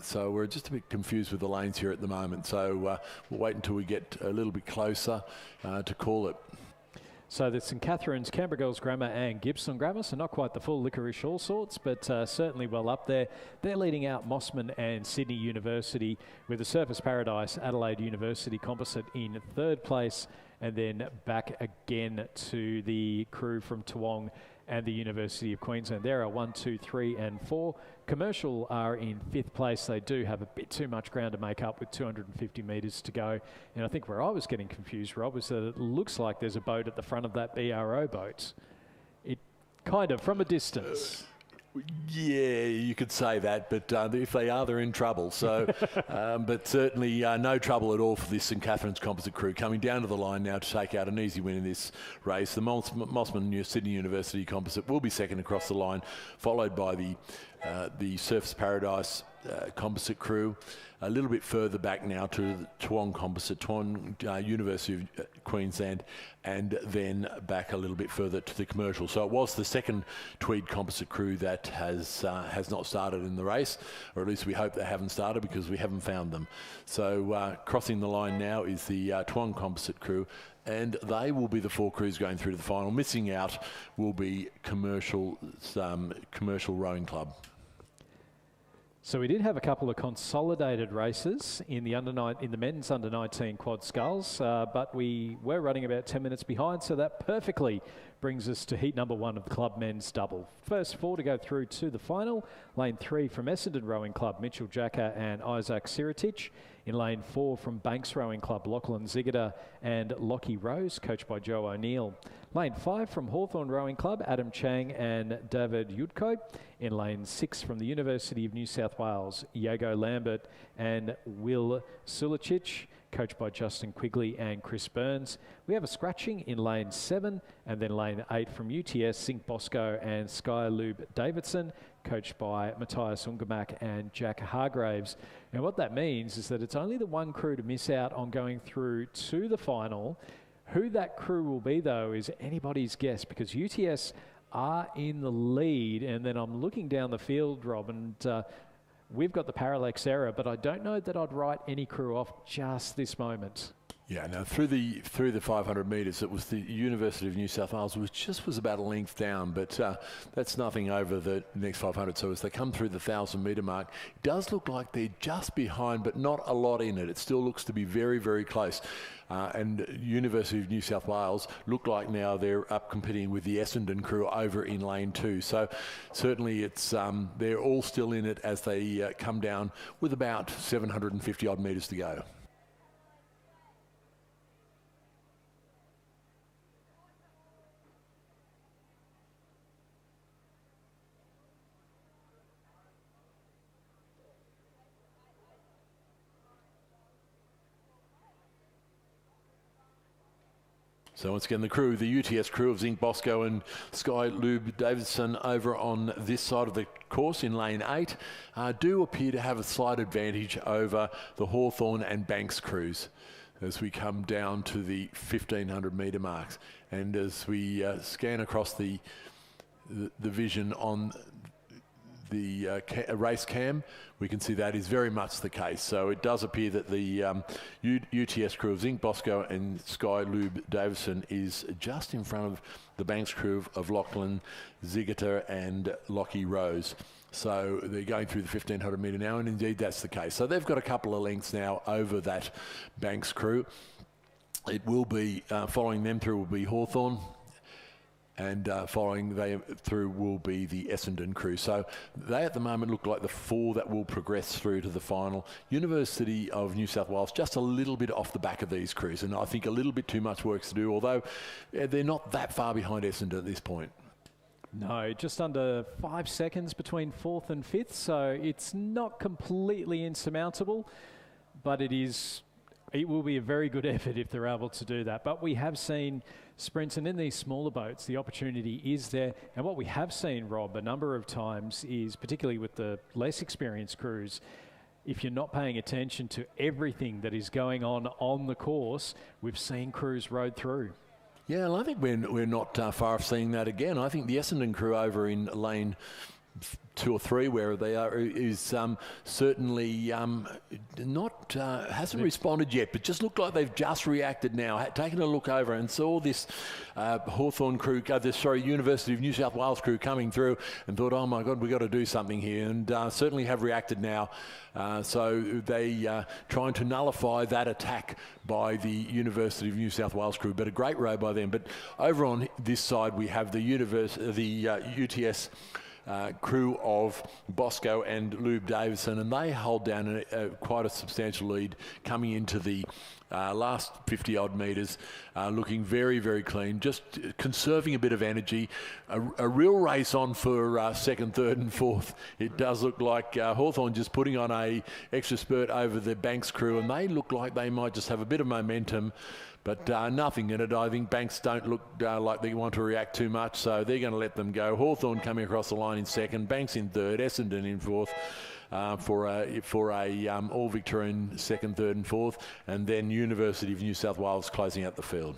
Speaker 4: So we're just a bit confused with the lanes here at the moment. So we'll wait until we get a little bit closer to call it.
Speaker 6: So the St Catherine's, Canberra Girls Grammar and Gippsland Grammar, so not quite the full licorice all sorts, but certainly well up there. They're leading out Mossman and Sydney University, with the Surfers Paradise Adelaide University Composite in third place, and then back again to the crew from Toowong and the University of Queensland. There are 1, 2, 3 and 4. Commercial are in 5th place. They do have a bit too much ground to make up with 250 metres to go. And I think where I was getting confused, Rob, was that it looks like there's a boat at the front of that BRO boat. It kind of, from a distance.
Speaker 4: Yeah, you could say that, but if they are, they're in trouble. So, but certainly no trouble at all for this St Catherine's Composite crew coming down to the line now to take out an easy win in this race. The Mossman Sydney University Composite will be second across the line, followed by the Surfers Paradise Composite crew. A little bit further back now to the Toowong Composite, Toowong University of Queensland, and then back a little bit further to the Commercial. So it was the second Tweed Composite crew that has not started in the race, or at least we hope they haven't started because we haven't found them. So crossing the line now is the Toowong Composite crew, and they will be the 4 crews going through to the final. Missing out will be Commercial Rowing Club.
Speaker 6: So we did have a couple of consolidated races in the men's under-19 quad sculls, but we were running about 10 minutes behind, so that perfectly brings us to heat number 1 of the club men's double. First 4 to go through to the final. Lane 3 from Essendon Rowing Club, Mitchell Jacker and Isaac Siritich. In lane 4 from Banks Rowing Club, Lachlan Zigada and Lockie Rose, coached by Joe O'Neill. Lane 5 from Hawthorn Rowing Club, Adam Chang and David Yudko. In lane 6 from the University of New South Wales, Iago Lambert and Will Sulicic, coached by Justin Quigley and Chris Burns. We have a scratching in lane 7, and then lane 8 from UTS, Sink Bosco and Skylube Davidson, coached by Matthias Ungermack and Jack Hargraves. Now what that means is that it's only the 1 crew to miss out on going through to the final. Who that crew will be, though, is anybody's guess, because UTS are in the lead, and then I'm looking down the field, Rob, and we've got the parallax error, but I don't know that I'd write any crew off just this moment.
Speaker 4: Yeah, now through the 500 metres, it was the University of New South Wales, which just was about a length down, but that's nothing over the next 500. So as they come through the 1,000 metre mark, it does look like they're just behind, but not a lot in it. It still looks to be very, very close. And University of New South Wales look like now they're up competing with the Essendon crew over in lane 2. So certainly it's they're all still in it as they come down with about 750 odd metres to go. So once again, the crew, the UTS crew of Zinc Bosco and Sky Lube Davidson over on this side of the course in lane 8 do appear to have a slight advantage over the Hawthorn and Banks crews as we come down to the 1500 metre marks. And as we scan across the vision on the race cam, we can see that is very much the case. So it does appear that the UTS crew of Zinc Bosco and Sky Lube Davison is just in front of the Banks crew of Lachlan Ziggiter and Lockie Rose. So they're going through the 1500 metre now, and indeed that's the case. So they've got a couple of lengths now over that Banks crew. It will be, following them through will be Hawthorn, and following them through will be the Essendon crew. So they at the moment look like the 4 that will progress through to the final. University of New South Wales just a little bit off the back of these crews, and I think a little bit too much work to do, although they're not that far behind Essendon at this point.
Speaker 6: No, just under 5 seconds between 4th and 5th, so it's not completely insurmountable, but it will be a very good effort if they're able to do that. But we have seen sprints, and in these smaller boats, the opportunity is there. And what we have seen, Rob, a number of times is, particularly with the less experienced crews, if you're not paying attention to everything that is going on the course, we've seen crews rode through.
Speaker 4: Yeah, and I think we're not far off seeing that again. I think the Essendon crew over in lane 2 or 3, where they are, is certainly not hasn't responded yet, but just looked like they've just reacted now, taken a look over and saw this Hawthorn crew, University of New South Wales crew coming through, and thought, oh my God, we've got to do something here, and certainly have reacted now. So they trying to nullify that attack by the University of New South Wales crew, but a great row by them. But over on this side, we have the UTS crew of Bosco and Lube Davison, and they hold down quite a substantial lead coming into the last 50 odd metres, looking very, very clean, just conserving a bit of energy. A real race on for second, third and fourth. It does look like Hawthorn just putting on a extra spurt over the Banks crew, and they look like they might just have a bit of momentum, but nothing in it. I think Banks don't look like they want to react too much, so they're going to let them go. Hawthorn coming across the line in second, Banks in third, Essendon in fourth, for a all Victorian second, third and fourth, and then University of New South Wales closing out the field.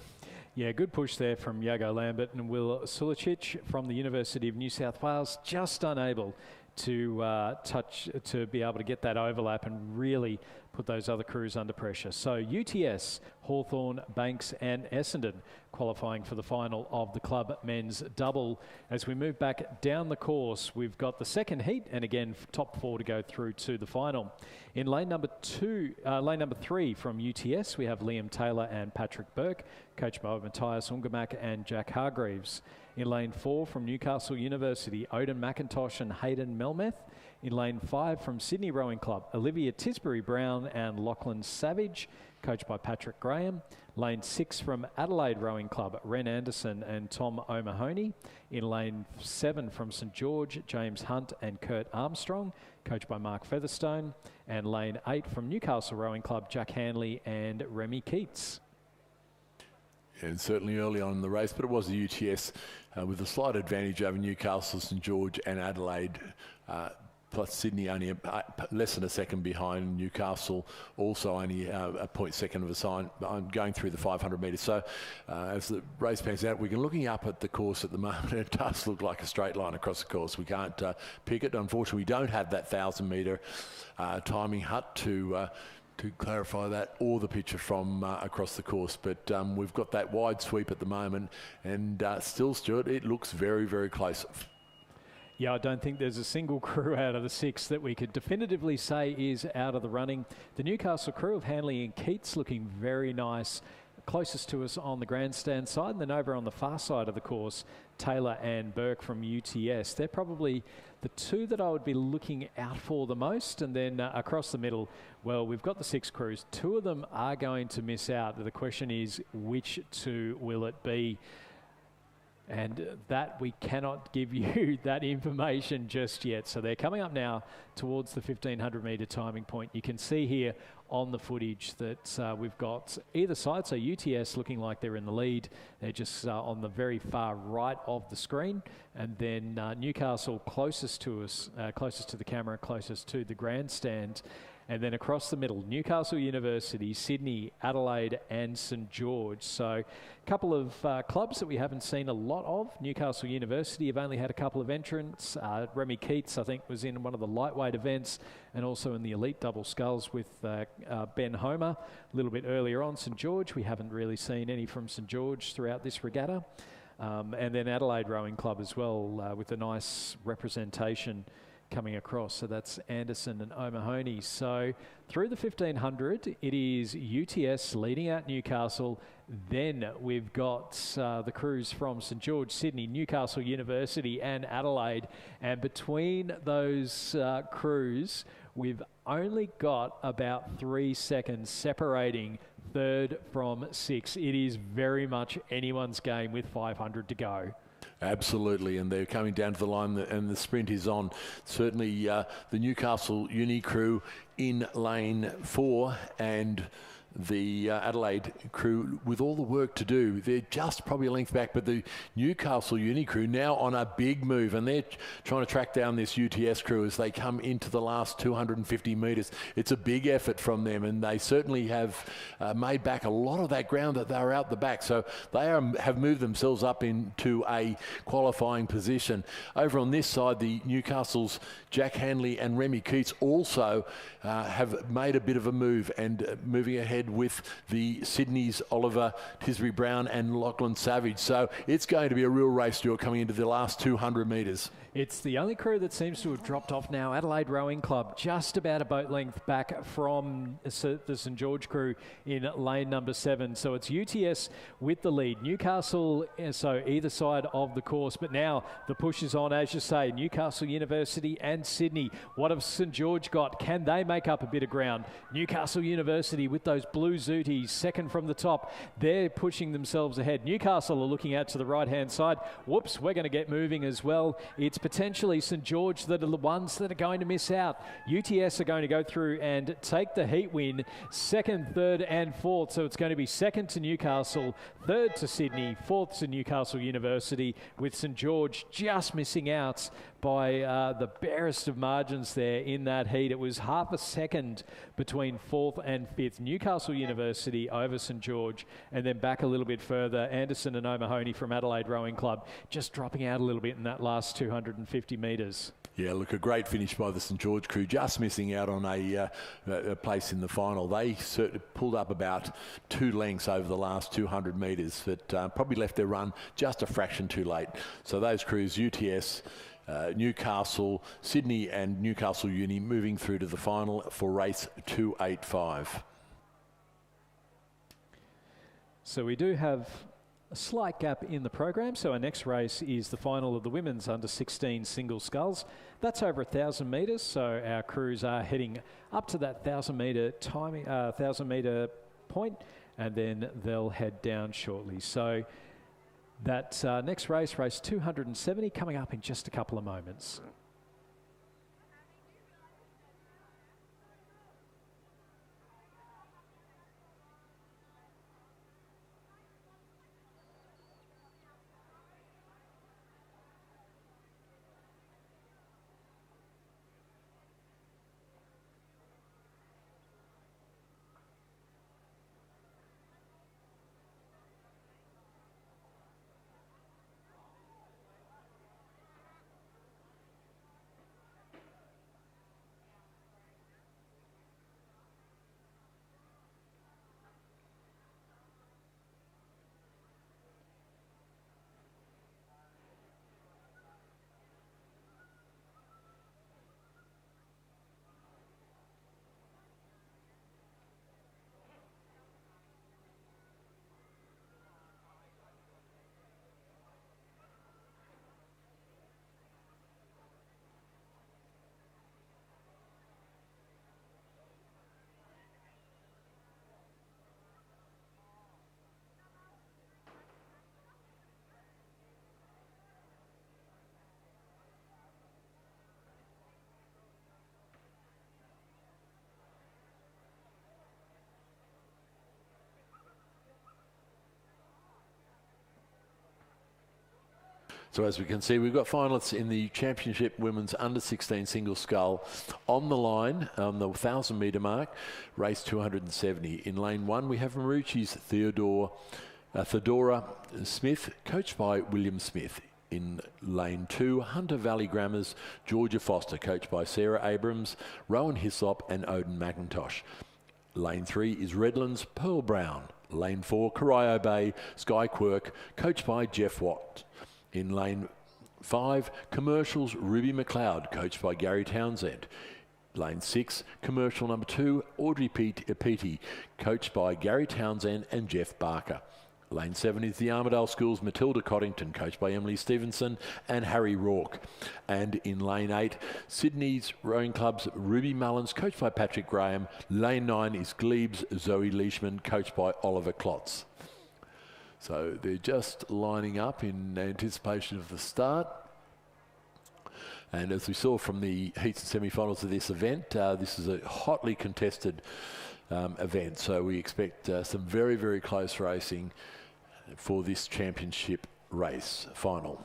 Speaker 6: Yeah, good push there from Yago Lambert and Will Sulicic from the University of New South Wales, just unable to to be able to get that overlap and really put those other crews under pressure. So UTS, Hawthorn, Banks and Essendon qualifying for the final of the club men's double. As we move back down the course, we've got the second heat and again top 4 to go through to the final. In lane number 3 from UTS, we have Liam Taylor and Patrick Burke, coached by Matthias Ungermack and Jack Hargreaves. In lane 4 from Newcastle University, Odin McIntosh and Hayden Melmeth. In lane 5 from Sydney Rowing Club, Olivia Tisbury-Brown and Lachlan Savage, coached by Patrick Graham. Lane 6 from Adelaide Rowing Club, Ren Anderson and Tom O'Mahony. In lane 7 from St George, James Hunt and Kurt Armstrong, coached by Mark Featherstone. And lane 8 from Newcastle Rowing Club, Jack Hanley and Remy Keats.
Speaker 4: And certainly early on in the race, but it was the UTS with a slight advantage over Newcastle, St George and Adelaide, plus Sydney only less than a second behind. Newcastle also only a 0.2 of a sign going through the 500 metres. So as the race pans out, we're looking up at the course at the moment. It does look like a straight line across the course. We can't pick it. Unfortunately, we don't have that 1,000 metre timing hut to clarify that, or the picture from across the course. But we've got that wide sweep at the moment, and still, Stuart, it looks very, very close.
Speaker 6: Yeah, I don't think there's a single crew out of the 6 that we could definitively say is out of the running. The Newcastle crew of Hanley and Keats looking very nice, closest to us on the grandstand side, and then over on the far side of the course, Taylor and Burke from UTS. They're probably the 2 that I would be looking out for the most. And then across the middle, well, we've got the 6 crews. 2 of them are going to miss out. The question is, which 2 will it be? And that we cannot give you that information just yet. So they're coming up now towards the 1500 metre timing point. You can see here on the footage that we've got either side. So UTS looking like they're in the lead. They're just on the very far right of the screen. And then Newcastle closest to us, closest to the camera, closest to the grandstand. And then across the middle, Newcastle University, Sydney, Adelaide and St George. So a couple of clubs that we haven't seen a lot of. Newcastle University have only had a couple of entrants. Remy Keats, I think, was in one of the lightweight events and also in the elite double sculls with Ben Homer a little bit earlier on. St George, we haven't really seen any from St George throughout this regatta. And then Adelaide Rowing Club as well with a nice representation coming across. So that's Anderson and O'Mahony. So through the 1500, it is UTS leading out Newcastle. Then we've got the crews from St George, Sydney, Newcastle University and Adelaide. And between those crews, we've only got about 3 seconds separating third from sixth. It is very much anyone's game with 500 to go.
Speaker 4: Absolutely, and they're coming down to the line and the sprint is on. Certainly the Newcastle Uni crew in lane 4 and the Adelaide crew with all the work to do. They're just probably a length back, but the Newcastle Uni crew now on a big move, and they're trying to track down this UTS crew as they come into the last 250 metres. It's a big effort from them, and they certainly have made back a lot of that ground that they were out the back. So they have moved themselves up into a qualifying position. Over on this side, the Newcastle's Jack Hanley and Remy Keats also have made a bit of a move and moving ahead with the Sydney's Oliver Tisbury Brown and Lachlan Savage. So it's going to be a real race, Stuart, coming into the last 200 metres.
Speaker 6: It's the only crew that seems to have dropped off now. Adelaide Rowing Club just about a boat length back from the St George crew in lane number 7. So it's UTS with the lead. Newcastle, so either side of the course. But now the push is on, as you say, Newcastle University and Sydney. What have St George got? Can they make up a bit of ground? Newcastle University with those blue zooties, second from the top. They're pushing themselves ahead. Newcastle are looking out to the right-hand side. Whoops, we're going to get moving as well. It's potentially St George that are the ones that are going to miss out. UTS are going to go through and take the heat win, second, third and fourth. So it's going to be second to Newcastle, third to Sydney, fourth to Newcastle University, with St George just missing out by the barest of margins there in that heat. It was half a second between fourth and fifth. Newcastle University over St George, and then back a little bit further, Anderson and O'Mahony from Adelaide Rowing Club just dropping out a little bit in that last 250 metres.
Speaker 4: Yeah, look, a great finish by the St George crew, just missing out on a place in the final. They certainly pulled up about 2 lengths over the last 200 metres, but probably left their run just a fraction too late. So those crews, UTS, Newcastle, Sydney and Newcastle Uni moving through to the final for race 285.
Speaker 6: So we do have a slight gap in the program. So our next race is the final of the women's under 16 single sculls. That's over 1,000 metres. So our crews are heading up to that 1,000 metre timing, 1,000 metre point, and then they'll head down shortly. So that next race, race 270, coming up in just a couple of moments.
Speaker 4: So as we can see, we've got finalists in the championship women's under-16 single scull on the line on the 1,000 metre mark, race 270. In lane 1, we have Marucci's Theodora Smith, coached by William Smith. In lane 2, Hunter Valley Grammar's Georgia Foster, coached by Sarah Abrams, Rowan Hislop and Odin McIntosh. Lane 3 is Redlands Pearl Brown. Lane 4, Corio Bay Sky Quirk, coached by Jeff Watt. In lane 5, Commercials Ruby McLeod, coached by Gary Townsend. Lane 6, Commercial number 2, Audrey Peaty, coached by Gary Townsend and Jeff Barker. Lane 7 is the Armidale School's Matilda Coddington, coached by Emily Stevenson and Harry Rourke. And in lane 8, Sydney's Rowing Club's Ruby Mullins, coached by Patrick Graham. Lane 9 is Glebe's Zoe Leishman, coached by Oliver Klotz. So they're just lining up in anticipation of the start. And as we saw from the heats and semi-finals of this event, this is a hotly contested event. So we expect some very, very close racing for this championship race final.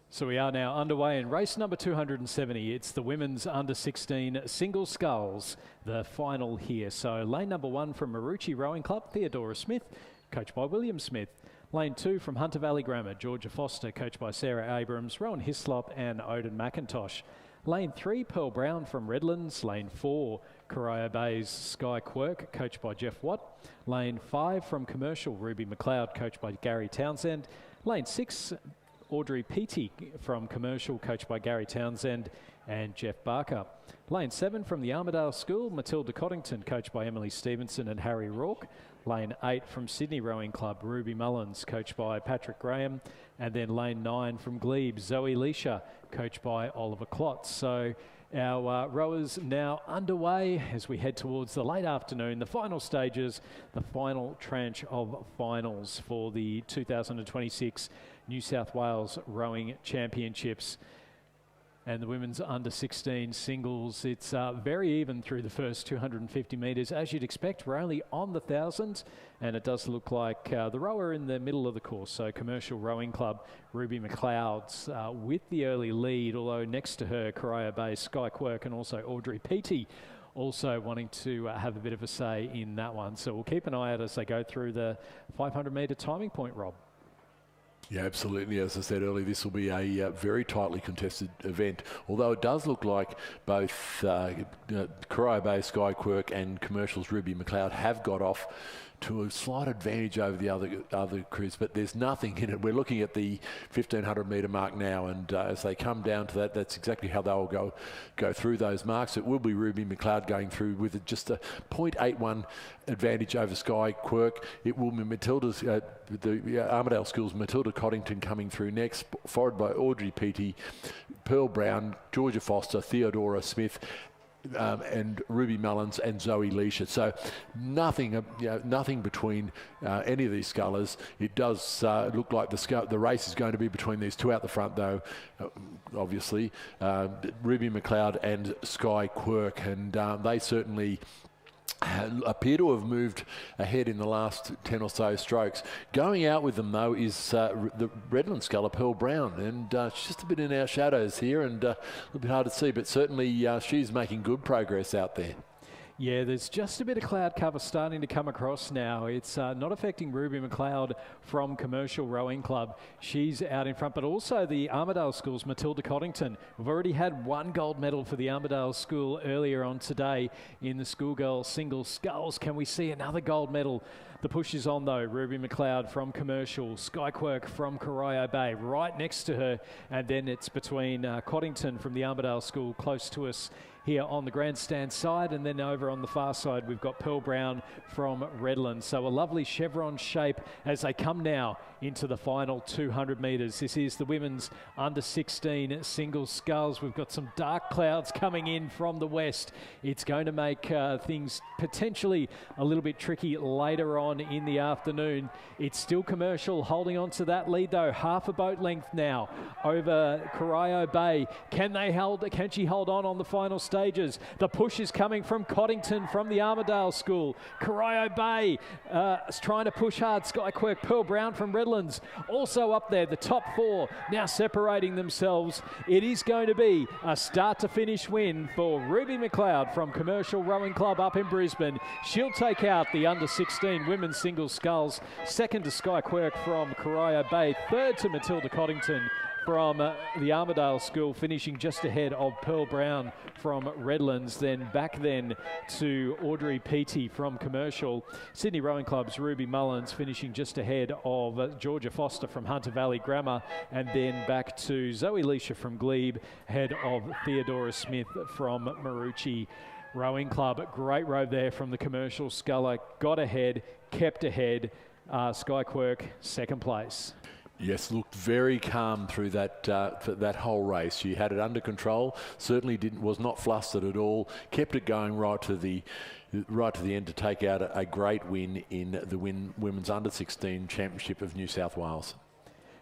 Speaker 6: So we are now underway in race number 270. It's the women's under-16 single sculls, the final here. So lane number 1 from Marucci Rowing Club, Theodora Smith, coached by William Smith. Lane 2 from Hunter Valley Grammar, Georgia Foster, coached by Sarah Abrams, Rowan Hislop and Odin McIntosh. Lane 3, Pearl Brown from Redlands. Lane 4, Corio Bay's Sky Quirk, coached by Jeff Watt. Lane 5 from Commercial, Ruby McLeod, coached by Gary Townsend. Lane 6, Audrey Peaty from Commercial, coached by Gary Townsend and Jeff Barker. Lane 7 from the Armidale School, Matilda Coddington, coached by Emily Stevenson and Harry Rourke. Lane 8 from Sydney Rowing Club, Ruby Mullins, coached by Patrick Graham. And then lane 9 from Glebe, Zoe Leisha, coached by Oliver Klotz. So our rowers now underway as we head towards the late afternoon, the final stages, the final tranche of finals for the 2026 New South Wales Rowing Championships. And the women's under-16 singles, it's very even through the first 250 metres. As you'd expect, we're only on the 1,000, and it does look like the rower in the middle of the course, so Commercial Rowing Club, Ruby McLeod's with the early lead, although next to her, Corio Bay, Sky Quirk, and also Audrey Peaty also wanting to have a bit of a say in that one. So we'll keep an eye out as they go through the 500-metre timing point, Rob.
Speaker 4: Yeah, absolutely. As I said earlier, this will be a very tightly contested event, although it does look like both Corio Bay, Sky Quirk and Commercial's Ruby McLeod have got off to a slight advantage over the other crews, but there's nothing in it. We're looking at the 1,500 metre mark now, and as they come down to that, that's exactly how they will go through those marks. It will be Ruby McLeod going through with just a 0.81 advantage over Sky Quirk. It will be Matilda's, the Armidale School's Matilda Coddington coming through next, followed by Audrey Peaty, Pearl Brown, Georgia Foster, Theodora Smith, and Ruby Mullins and Zoe Leisha. So nothing, nothing between any of these scullers. It does look like the race is going to be between these two out the front, though. Obviously, Ruby McLeod and Sky Quirk, and they certainly appear to have moved ahead in the last 10 or so strokes. Going out with them, though, is the Redland sculler, Pearl Brown, and she's just a bit in our shadows here and a little bit hard to see, but certainly she's making good progress out there.
Speaker 6: Yeah, there's just a bit of cloud cover starting to come across now. It's not affecting Ruby McLeod from Commercial Rowing Club. She's out in front, but also the Armidale School's Matilda Coddington. We've already had one gold medal for the Armidale School earlier on today in the Schoolgirl Single Sculls. Can we see another gold medal? The push is on, though. Ruby McLeod from Commercial, Sky Quirk from Corio Bay right next to her, and then it's between Coddington from the Armidale School close to us here on the grandstand side, and then over on the far side we've got Pearl Brown from Redland. So a lovely chevron shape as they come now into the final 200 metres. This is the women's under 16 single sculls. We've got some dark clouds coming in from the west. It's going to make things potentially a little bit tricky later on in the afternoon. It's still Commercial holding on to that lead, though, half a boat length now over Corio Bay. Can she hold on the final stages? The push is coming from Coddington from the Armidale School. Corio Bay is trying to push hard. Sky Quirk, Pearl Brown from Redlands also up there. The top four now separating themselves. It is going to be a start to finish win for Ruby McLeod from Commercial Rowing Club up in Brisbane. She'll take out the under 16 women's single sculls. Second to Sky Quirk from Corio Bay. Third to Matilda Coddington from the Armidale School, finishing just ahead of Pearl Brown from Redlands. Then back to Audrey Peaty from Commercial. Sydney Rowing Club's Ruby Mullins finishing just ahead of Georgia Foster from Hunter Valley Grammar, and then back to Zoe Leisha from Glebe, ahead of Theodora Smith from Marucci Rowing Club. Great row there from the Commercial sculler. Got ahead, kept ahead. Sky Quirk, second place.
Speaker 4: Yes, looked very calm through that whole race. She had it under control. Certainly was not flustered at all. Kept it going right to the end to take out a great win in the Women's Under 16 Championship of New South Wales.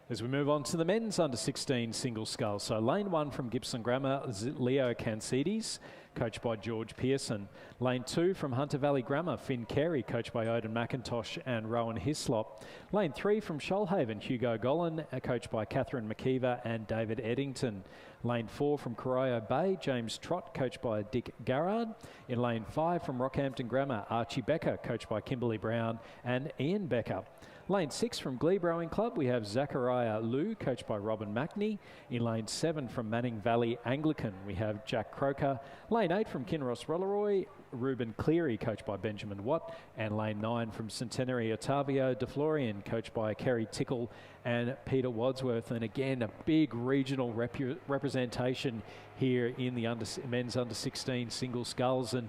Speaker 6: As we move on to the men's under 16 single scull. So lane 1 from Gibson Grammar, Leo Cancides, coached by George Pearson. Lane 2 from Hunter Valley Grammar, Finn Carey, coached by Odin McIntosh and Rowan Hislop. Lane 3 from Shoalhaven, Hugo Golan, coached by Catherine McKeever and David Eddington. Lane 4 from Corio Bay, James Trott, coached by Dick Garrard. In lane 5 from Rockhampton Grammar, Archie Becker, coached by Kimberly Brown and Ian Becker. Lane 6 from Glebe Rowing Club, we have Zachariah Liu, coached by Robin Mackney. In lane 7 from Manning Valley Anglican, we have Jack Croker. Lane 8 from Kinross Rolleroy, Ruben Cleary, coached by Benjamin Watt. And lane 9 from Centenary, Ottavio De Florian, coached by Kerry Tickle and Peter Wadsworth. And again, a big regional representation here in the men's under 16 single sculls, and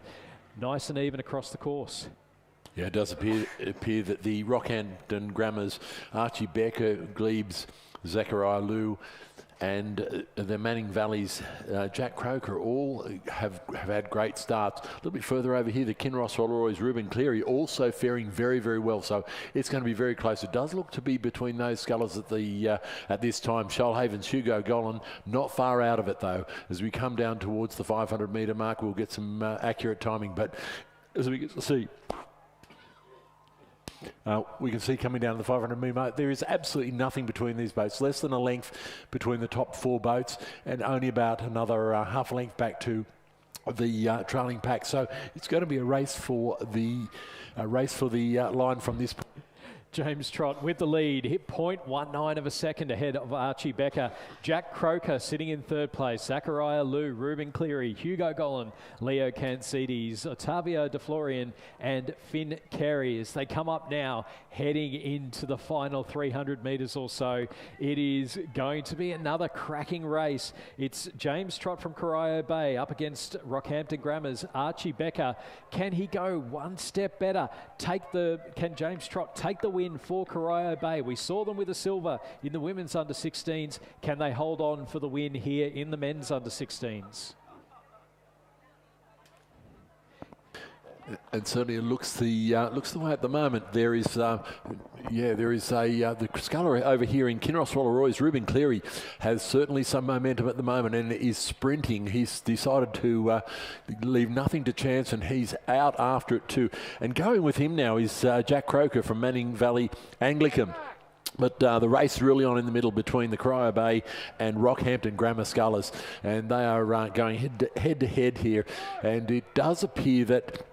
Speaker 6: nice and even across the course.
Speaker 4: Yeah, it does appear that the Rockhampton Grammars, Archie Becker, Glebe's Zachariah Liu, and the Manning Valley's Jack Croker all have had great starts. A little bit further over here, the Kinross Rolleroy's Ruben Cleary also faring very, very well. So it's going to be very close. It does look to be between those scullers at this time. Shoalhaven's Hugo Golan not far out of it, though. As we come down towards the 500 metre mark, we'll get some accurate timing. But as we get to see, we can see coming down the 500 metre mark, there is absolutely nothing between these boats. Less than a length between the top 4 boats, and only about another half a length back to the trailing pack. So it's going to be a race for the line from this point.
Speaker 6: James Trott with the lead, hit 0.19 of a second ahead of Archie Becker. Jack Croker sitting in third place. Zachariah Liu, Ruben Cleary, Hugo Golan, Leo Cancides, Ottavio De Florian and Finn Carey as they come up now, heading into the final 300 metres or so. It is going to be another cracking race. It's James Trott from Corio Bay up against Rockhampton Grammar's Archie Becker. Can he go one step better? Can James Trott take the win for Corio Bay? We saw them with a silver in the women's under 16s. Can they hold on for the win here in the men's under 16s?
Speaker 4: And certainly it looks the way at the moment. There is, the sculler over here in Kinross Wallaroy's Ruben Cleary has certainly some momentum at the moment and is sprinting. He's decided to leave nothing to chance, and he's out after it too. And going with him now is Jack Croker from Manning Valley Anglican. But the race is really on in the middle between the Corio Bay and Rockhampton Grammar Scullers, and they are going head to head here. And it does appear that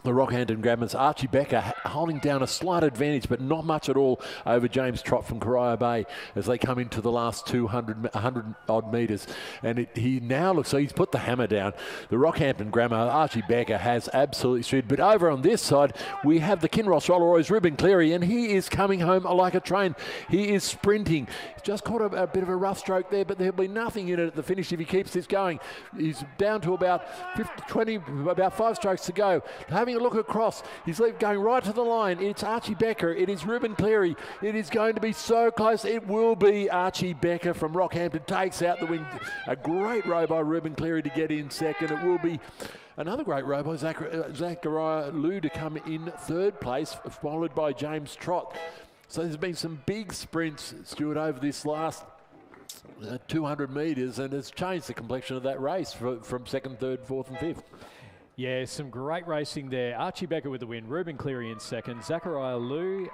Speaker 4: the Rockhampton Grammars, Archie Becker holding down a slight advantage, but not much at all over James Trott from Corio Bay as they come into the last 100 odd metres. And he now looks, so he's put the hammer down. The Rockhampton Grammar, Archie Becker has absolutely shredded. But over on this side, we have the Kinross Wallaroy's Ruben Cleary, and he is coming home like a train. He is sprinting. He's just caught a bit of a rough stroke there, but there'll be nothing in it at the finish if he keeps this going. He's down to about 5 strokes to go. Having a look across, he's going right to the line. It's Archie Becker, it is Ruben Cleary, it is going to be so close. It will be Archie Becker from Rockhampton takes out the win. A great row by Ruben Cleary to get in second. It will be another great row by Zachariah Liu to come in third place, followed by James Trott. So there's been some big sprints, Stuart, over this last 200 metres, and it's changed the complexion of that race from second, third, fourth and fifth.
Speaker 6: Yeah, some great racing there. Archie Becker with the win, Ruben Cleary in second, Zachariah Liu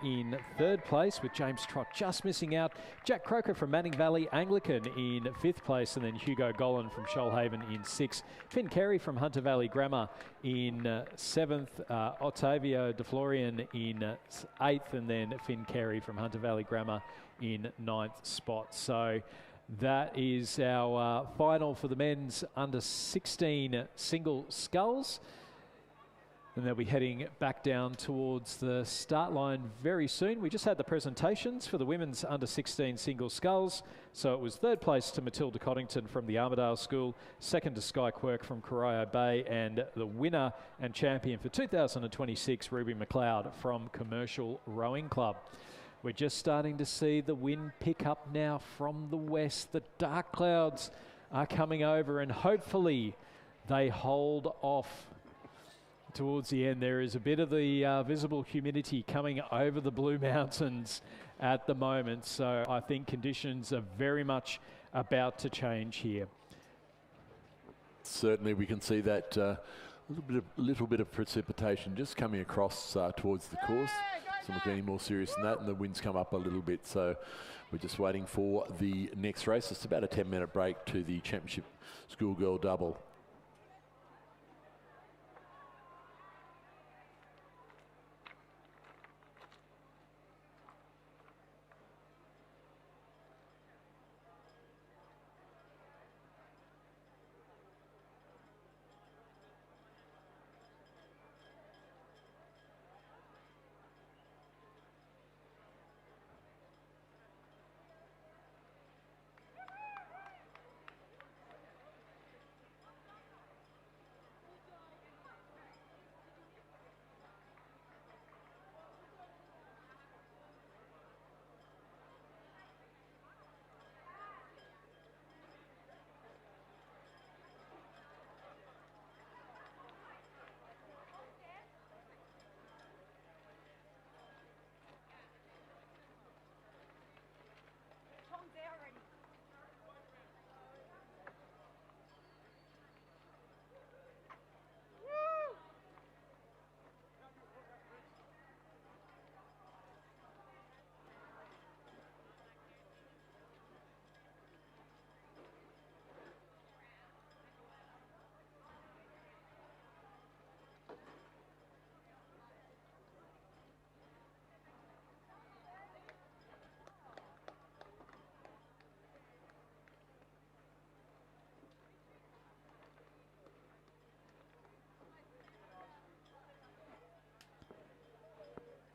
Speaker 6: in third place with James Trott just missing out. Jack Croker from Manning Valley Anglican in fifth place, and then Hugo Golan from Shoalhaven in sixth. Finn Carey from Hunter Valley Grammar in seventh, Ottavio DeFlorian in eighth, and then Finn Carey from Hunter Valley Grammar in ninth spot. So that is our final for the men's under 16 single sculls. And they'll be heading back down towards the start line very soon. We just had the presentations for the women's under 16 single sculls. So it was third place to Matilda Coddington from the Armidale School, second to Sky Quirk from Corio Bay, and the winner and champion for 2026, Ruby McLeod from Commercial Rowing Club. We're just starting to see the wind pick up now from the west. The dark clouds are coming over, and hopefully they hold off towards the end. There is a bit of the visible humidity coming over the Blue Mountains at the moment, so I think conditions are very much about to change here.
Speaker 4: Certainly we can see that little bit of precipitation just coming across towards the course. It's not any more serious than that, and the winds come up a little bit, so we're just waiting for the next race. It's about a 10-minute break to the Championship Schoolgirl Double.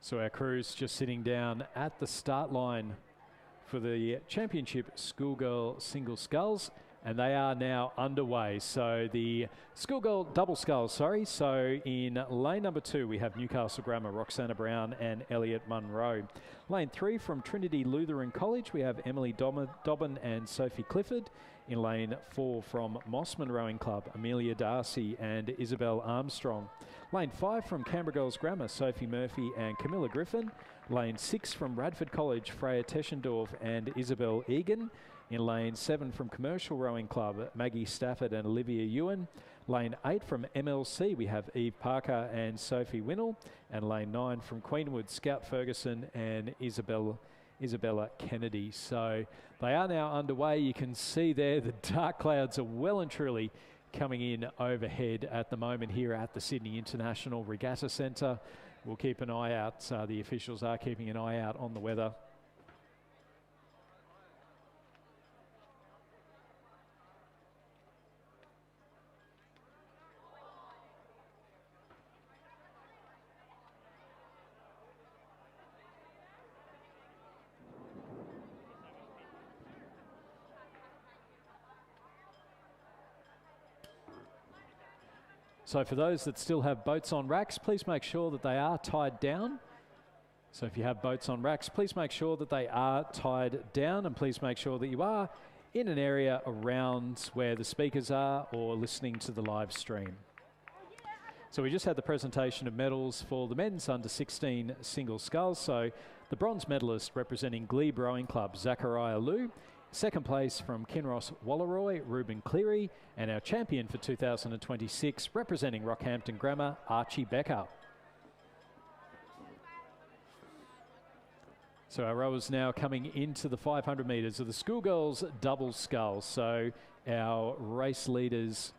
Speaker 6: So our crew's just sitting down at the start line for the Championship Schoolgirl Single Sculls. and they are now underway. So the Schoolgirl double sculls, So in lane number 2, we have Newcastle Grammar, Roxana Brown and Elliot Munro. Lane 3 from Trinity Lutheran College, we have Emily Dobbin and Sophie Clifford. In lane 4 from Mossman Rowing Club, Amelia Darcy and Isabel Armstrong. Lane 5 from Canberra Girls Grammar, Sophie Murphy and Camilla Griffin. Lane 6 from Radford College, Freya Teschendorf and Isabel Egan. In lane 7 from Commercial Rowing Club, Maggie Stafford and Olivia Ewan. Lane 8 from MLC, we have Eve Parker and Sophie Winnell. And lane 9 from Queenwood, Scout Ferguson and Isabella Kennedy. So they are now underway. You can see there the dark clouds are well and truly coming in overhead at the moment here at the Sydney International Regatta Centre. We'll keep an eye out. The officials are keeping an eye out on the weather. So for those that still have boats on racks, please make sure that they are tied down. So if you have boats on racks, please make sure that they are tied down, and please make sure that you are in an area around where the speakers are or listening to the live stream. So we just had the presentation of medals for the men's under 16 single sculls. So the bronze medalist representing Glebe Rowing Club, Zachariah Liu. Second place from Kinross Wallaroy, Ruben Cleary, and our champion for 2026, representing Rockhampton Grammar, Archie Becker. So our rowers now coming into the 500 metres of the Schoolgirls double scull. So our race leaders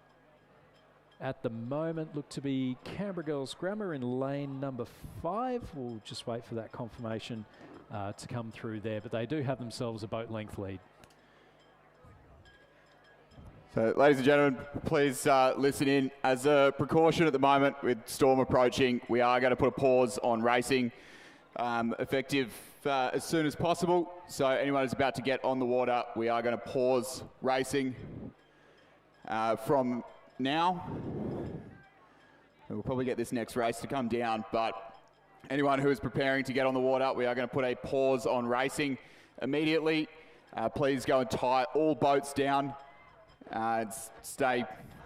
Speaker 6: at the moment look to be Canberra Girls Grammar in lane number 5. We'll just wait for that confirmation to come through there, but they do have themselves a boat length lead.
Speaker 2: So, ladies and gentlemen, please listen in. As a precaution at the moment with storm approaching, we are going to put a pause on racing, effective as soon as possible. So anyone who's about to get on the water, we are going to pause racing from now. And we'll probably get this next race to come down, but anyone who is preparing to get on the water, we are going to put a pause on racing immediately. Please go and tie all boats down. Stay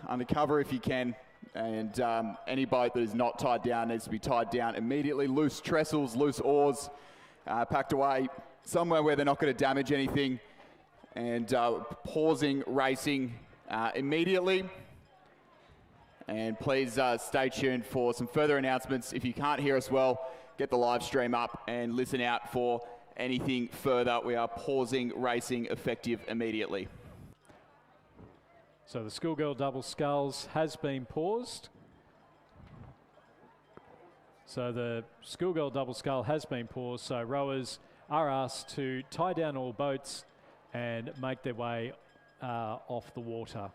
Speaker 2: undercover if you can, and any boat that is not tied down needs to be tied down immediately. Loose trestles, loose oars, packed away somewhere where they're not going to damage anything, and pausing racing immediately. And please stay tuned for some further announcements. If you can't hear us well, get the live stream up and listen out for anything further. We are pausing racing effective immediately.
Speaker 6: So the Schoolgirl double sculls has been paused. So the Schoolgirl double scull has been paused. So rowers are asked to tie down all boats and make their way off the water.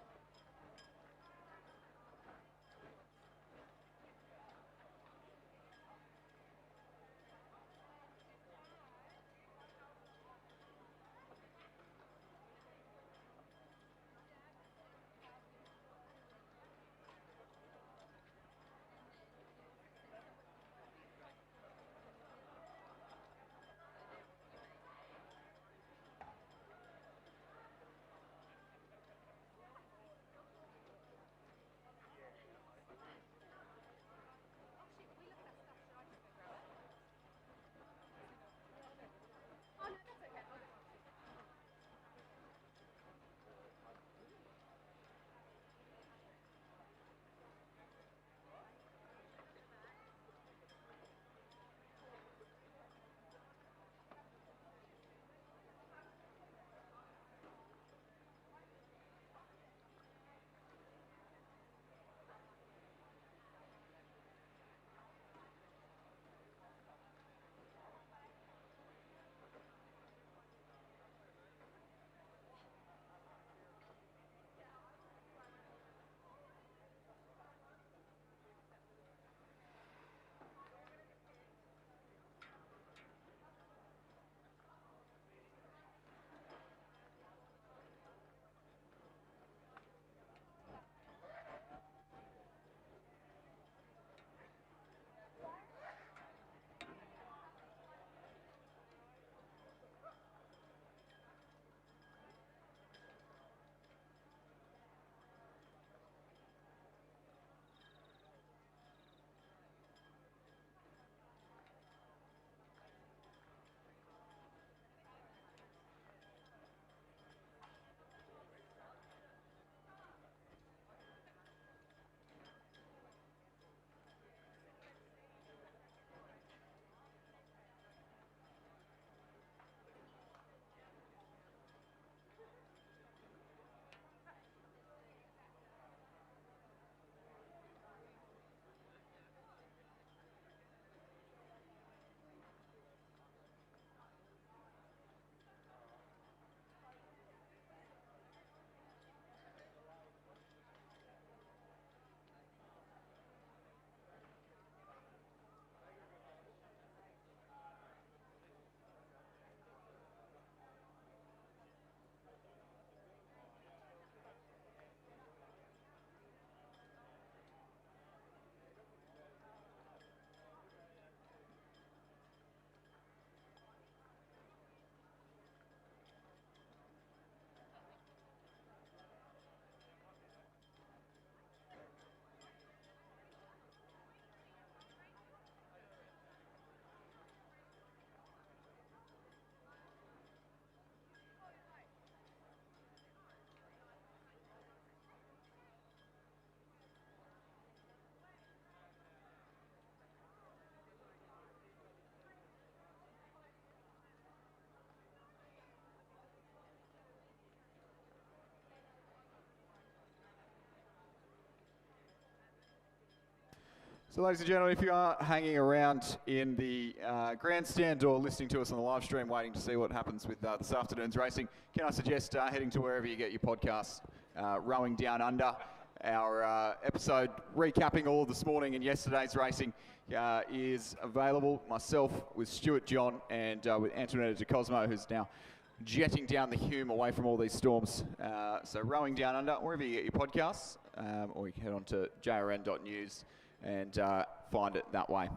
Speaker 2: So ladies and gentlemen, if you are hanging around in the grandstand or listening to us on the live stream waiting to see what happens with this afternoon's racing, can I suggest heading to wherever you get your podcasts, Rowing Down Under. Our episode recapping all of this morning and yesterday's racing is available. Myself with Stuart John and with Antonetta De Cosmo, who's now jetting down the Hume away from all these storms. So Rowing Down Under, wherever you get your podcasts, or you can head on to jrn.news and find it that way.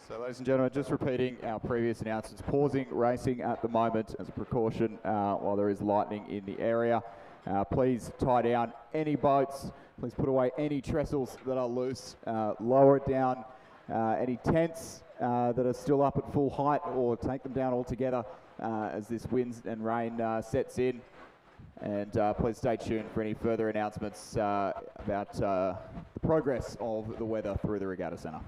Speaker 8: So, ladies and gentlemen, just repeating our previous announcements, pausing racing at the moment as a precaution while there is lightning in the area. Please tie down any boats. Please put away any trestles that are loose. Lower it down. Any tents that are still up at full height, or take them down altogether as this wind and rain sets in. And please stay tuned for any further announcements about the progress of the weather through the Regatta Centre.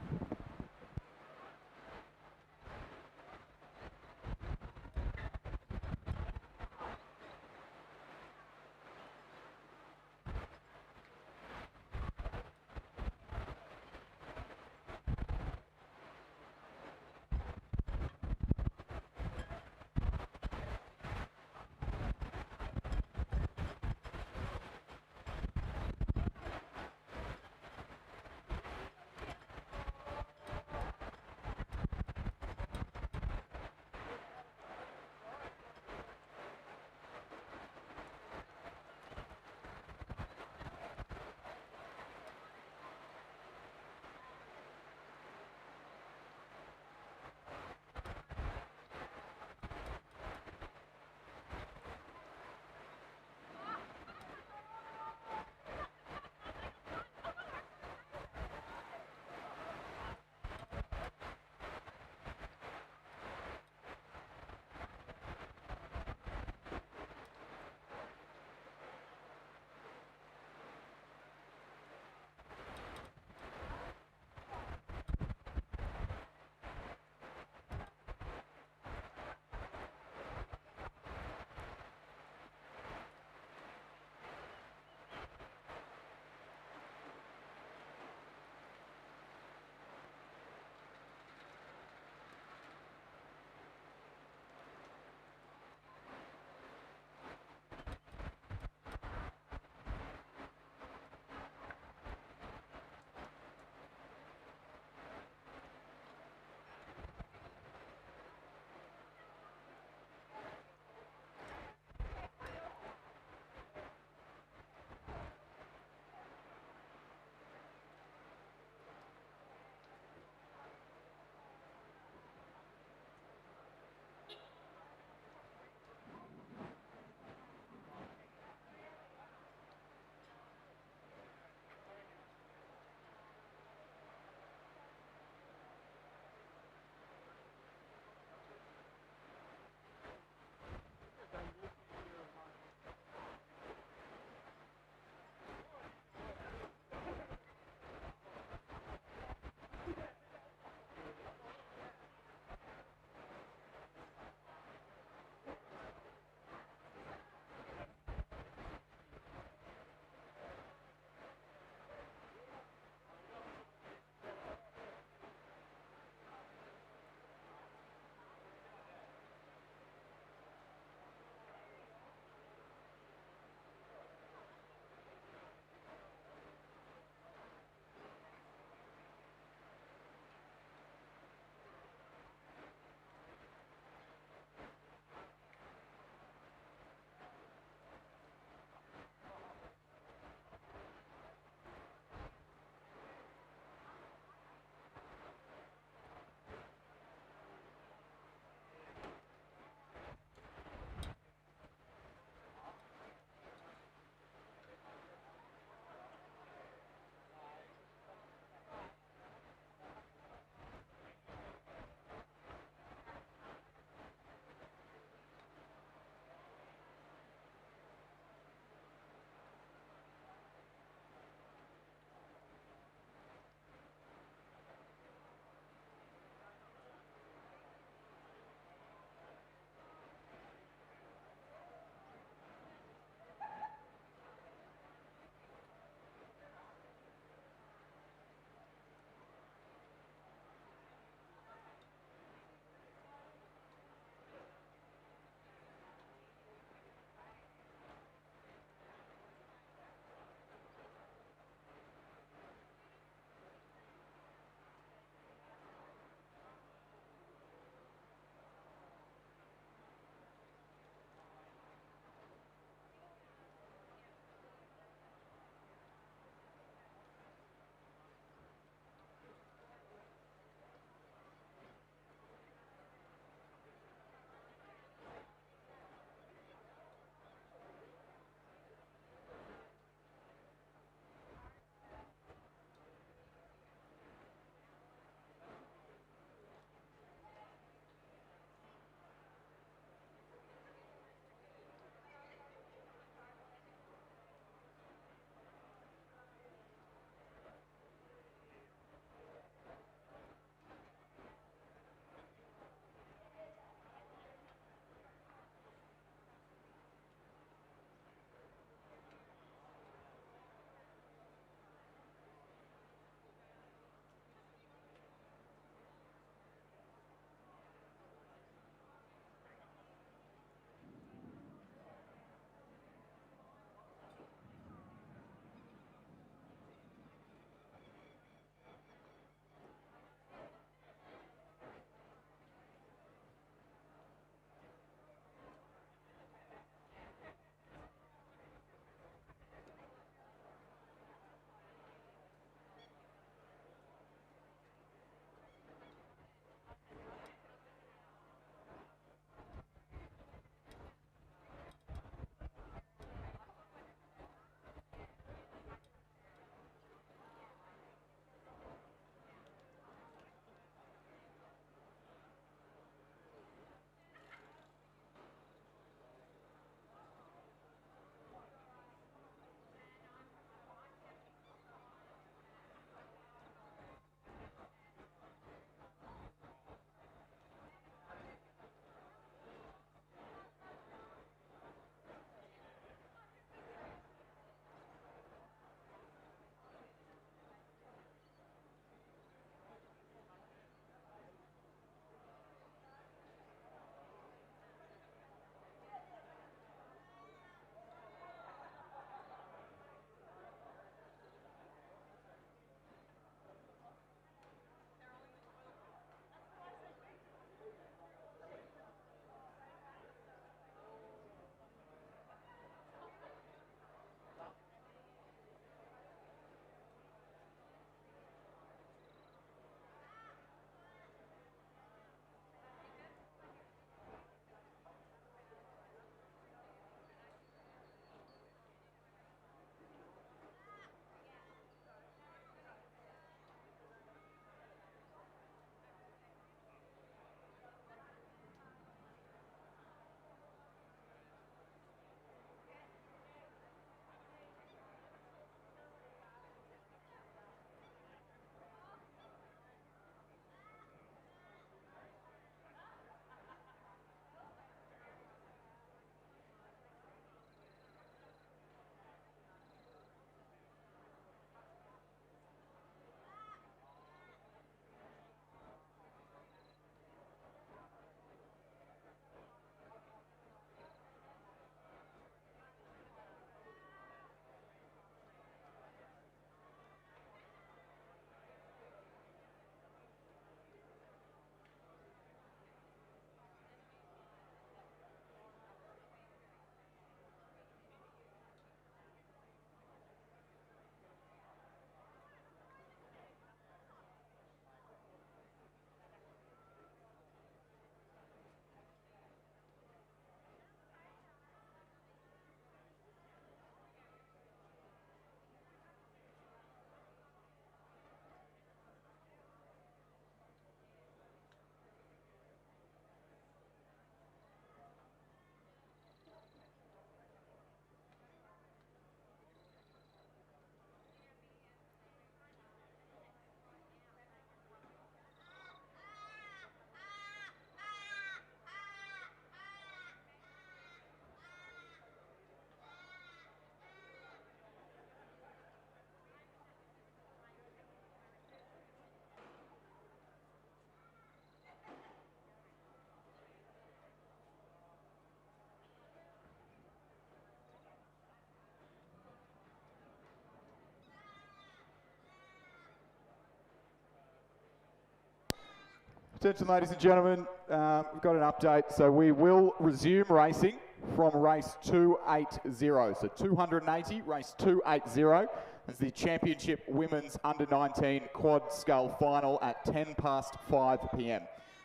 Speaker 8: Attention, ladies and gentlemen, we've got an update. So we will resume racing from race 280. So 280, race 280. It's the Championship Women's Under-19 Quad Scull Final at 5 p.m.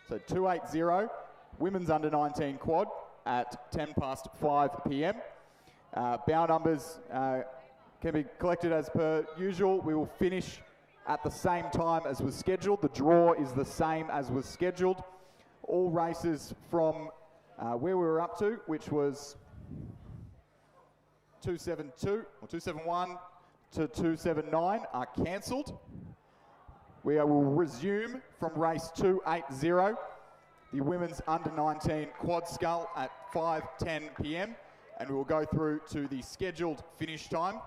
Speaker 8: So 280, Women's Under-19 Quad at 5 p.m. Bow numbers can be collected as per usual. We will finish at the same time as was scheduled. The draw is the same as was scheduled. All races from where we were up to, which was 272 or 271 to 279, are cancelled. We will resume from race 280, the Women's Under-19 Quad Scull at 5:10 p.m. and we will go through to the scheduled finish time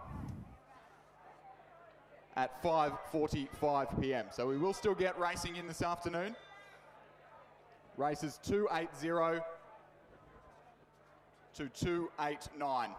Speaker 8: at 5:45 p.m. So we will still get racing in this afternoon. Races 280 to 289.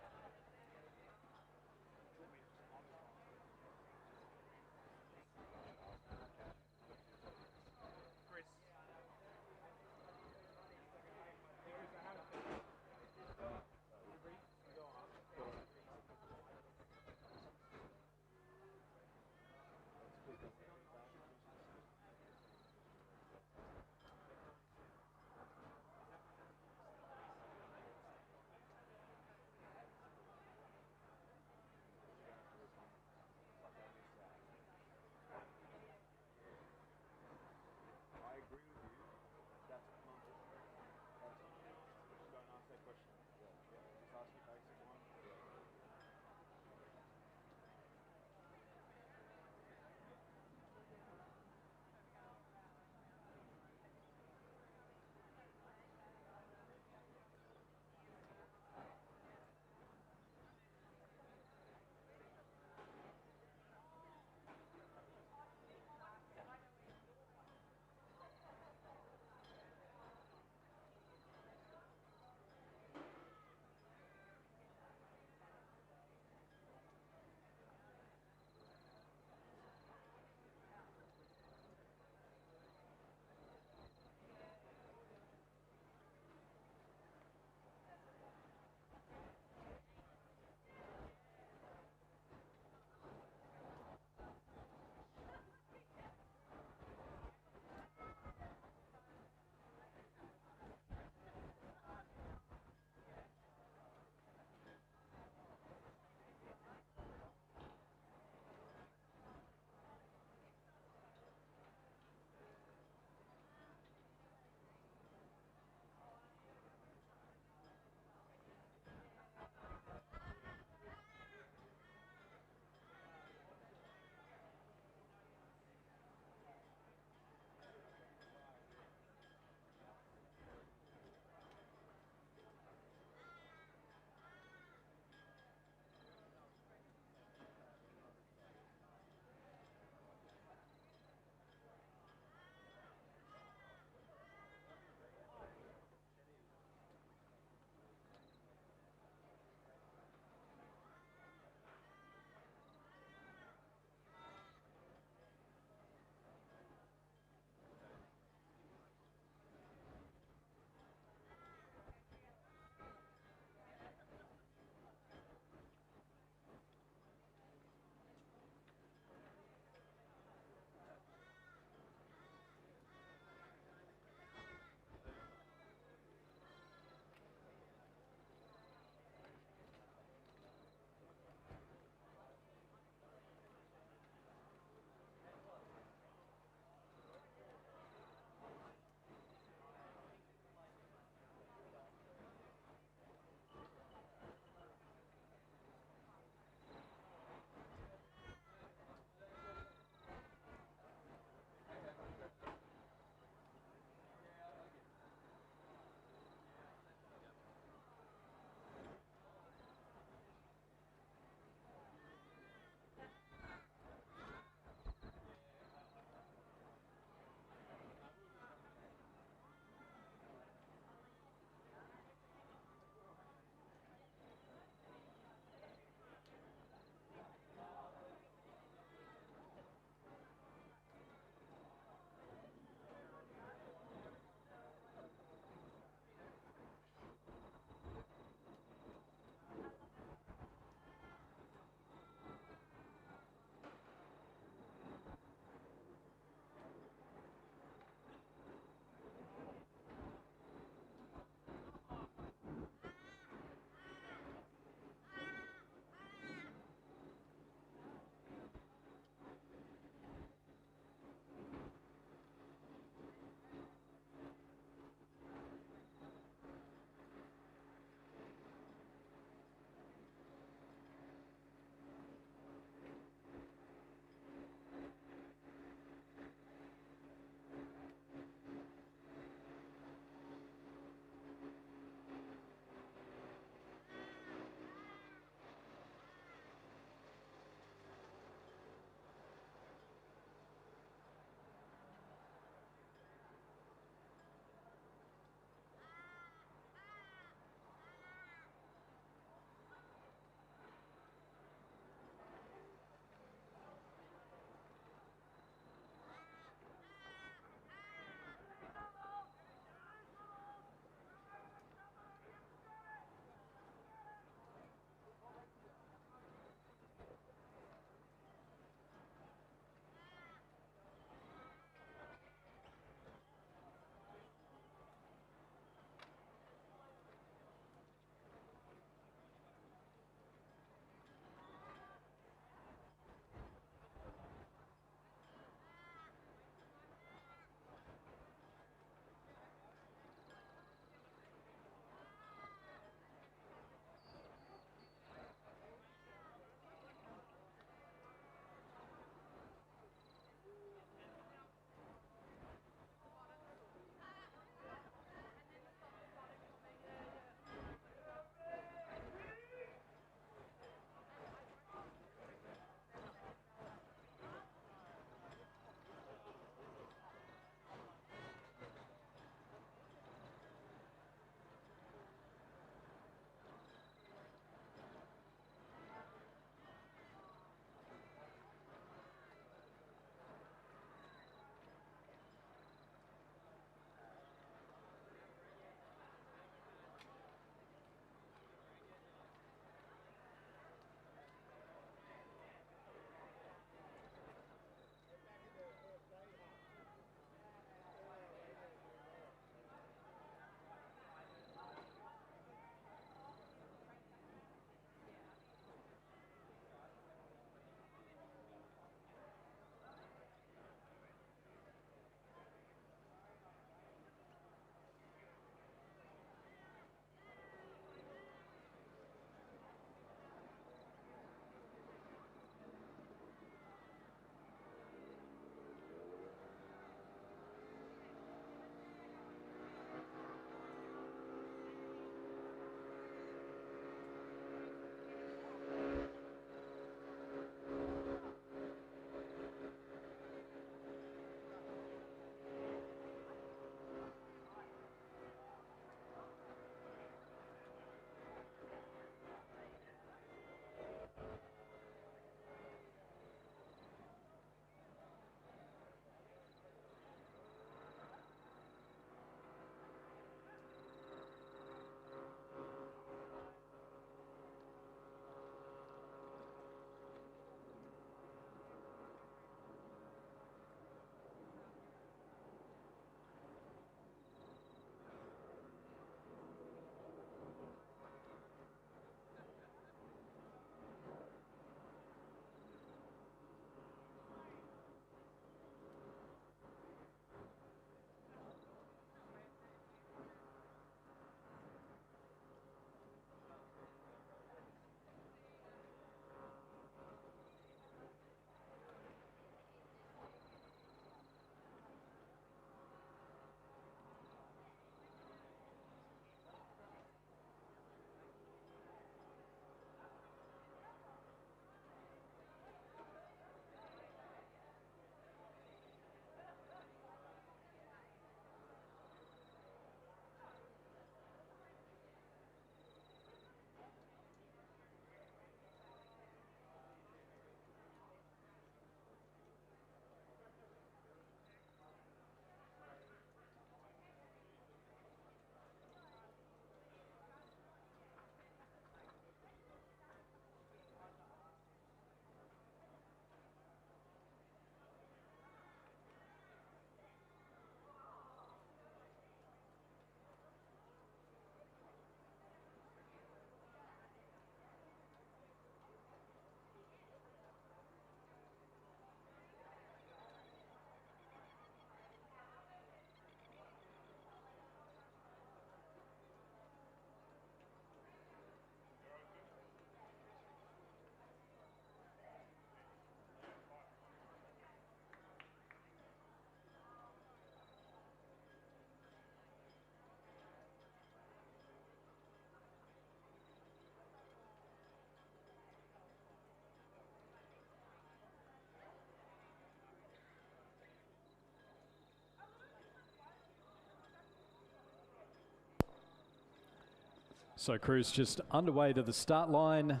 Speaker 6: So crews just underway to the start line.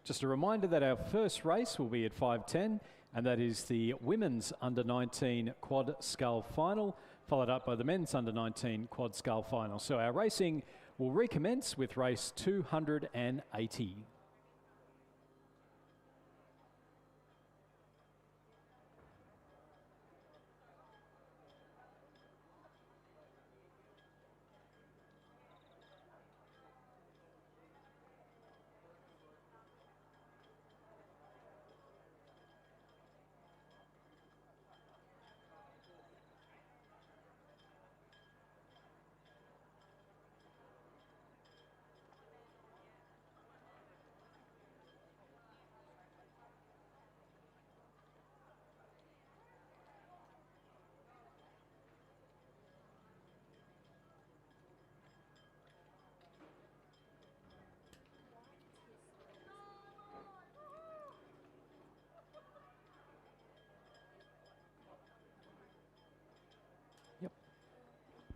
Speaker 6: Just a reminder that our first race will be at 5:10, and that is the women's under-19 Quad Scull Final, followed up by the men's under-19 Quad Scull Final. So our racing will recommence with race 280.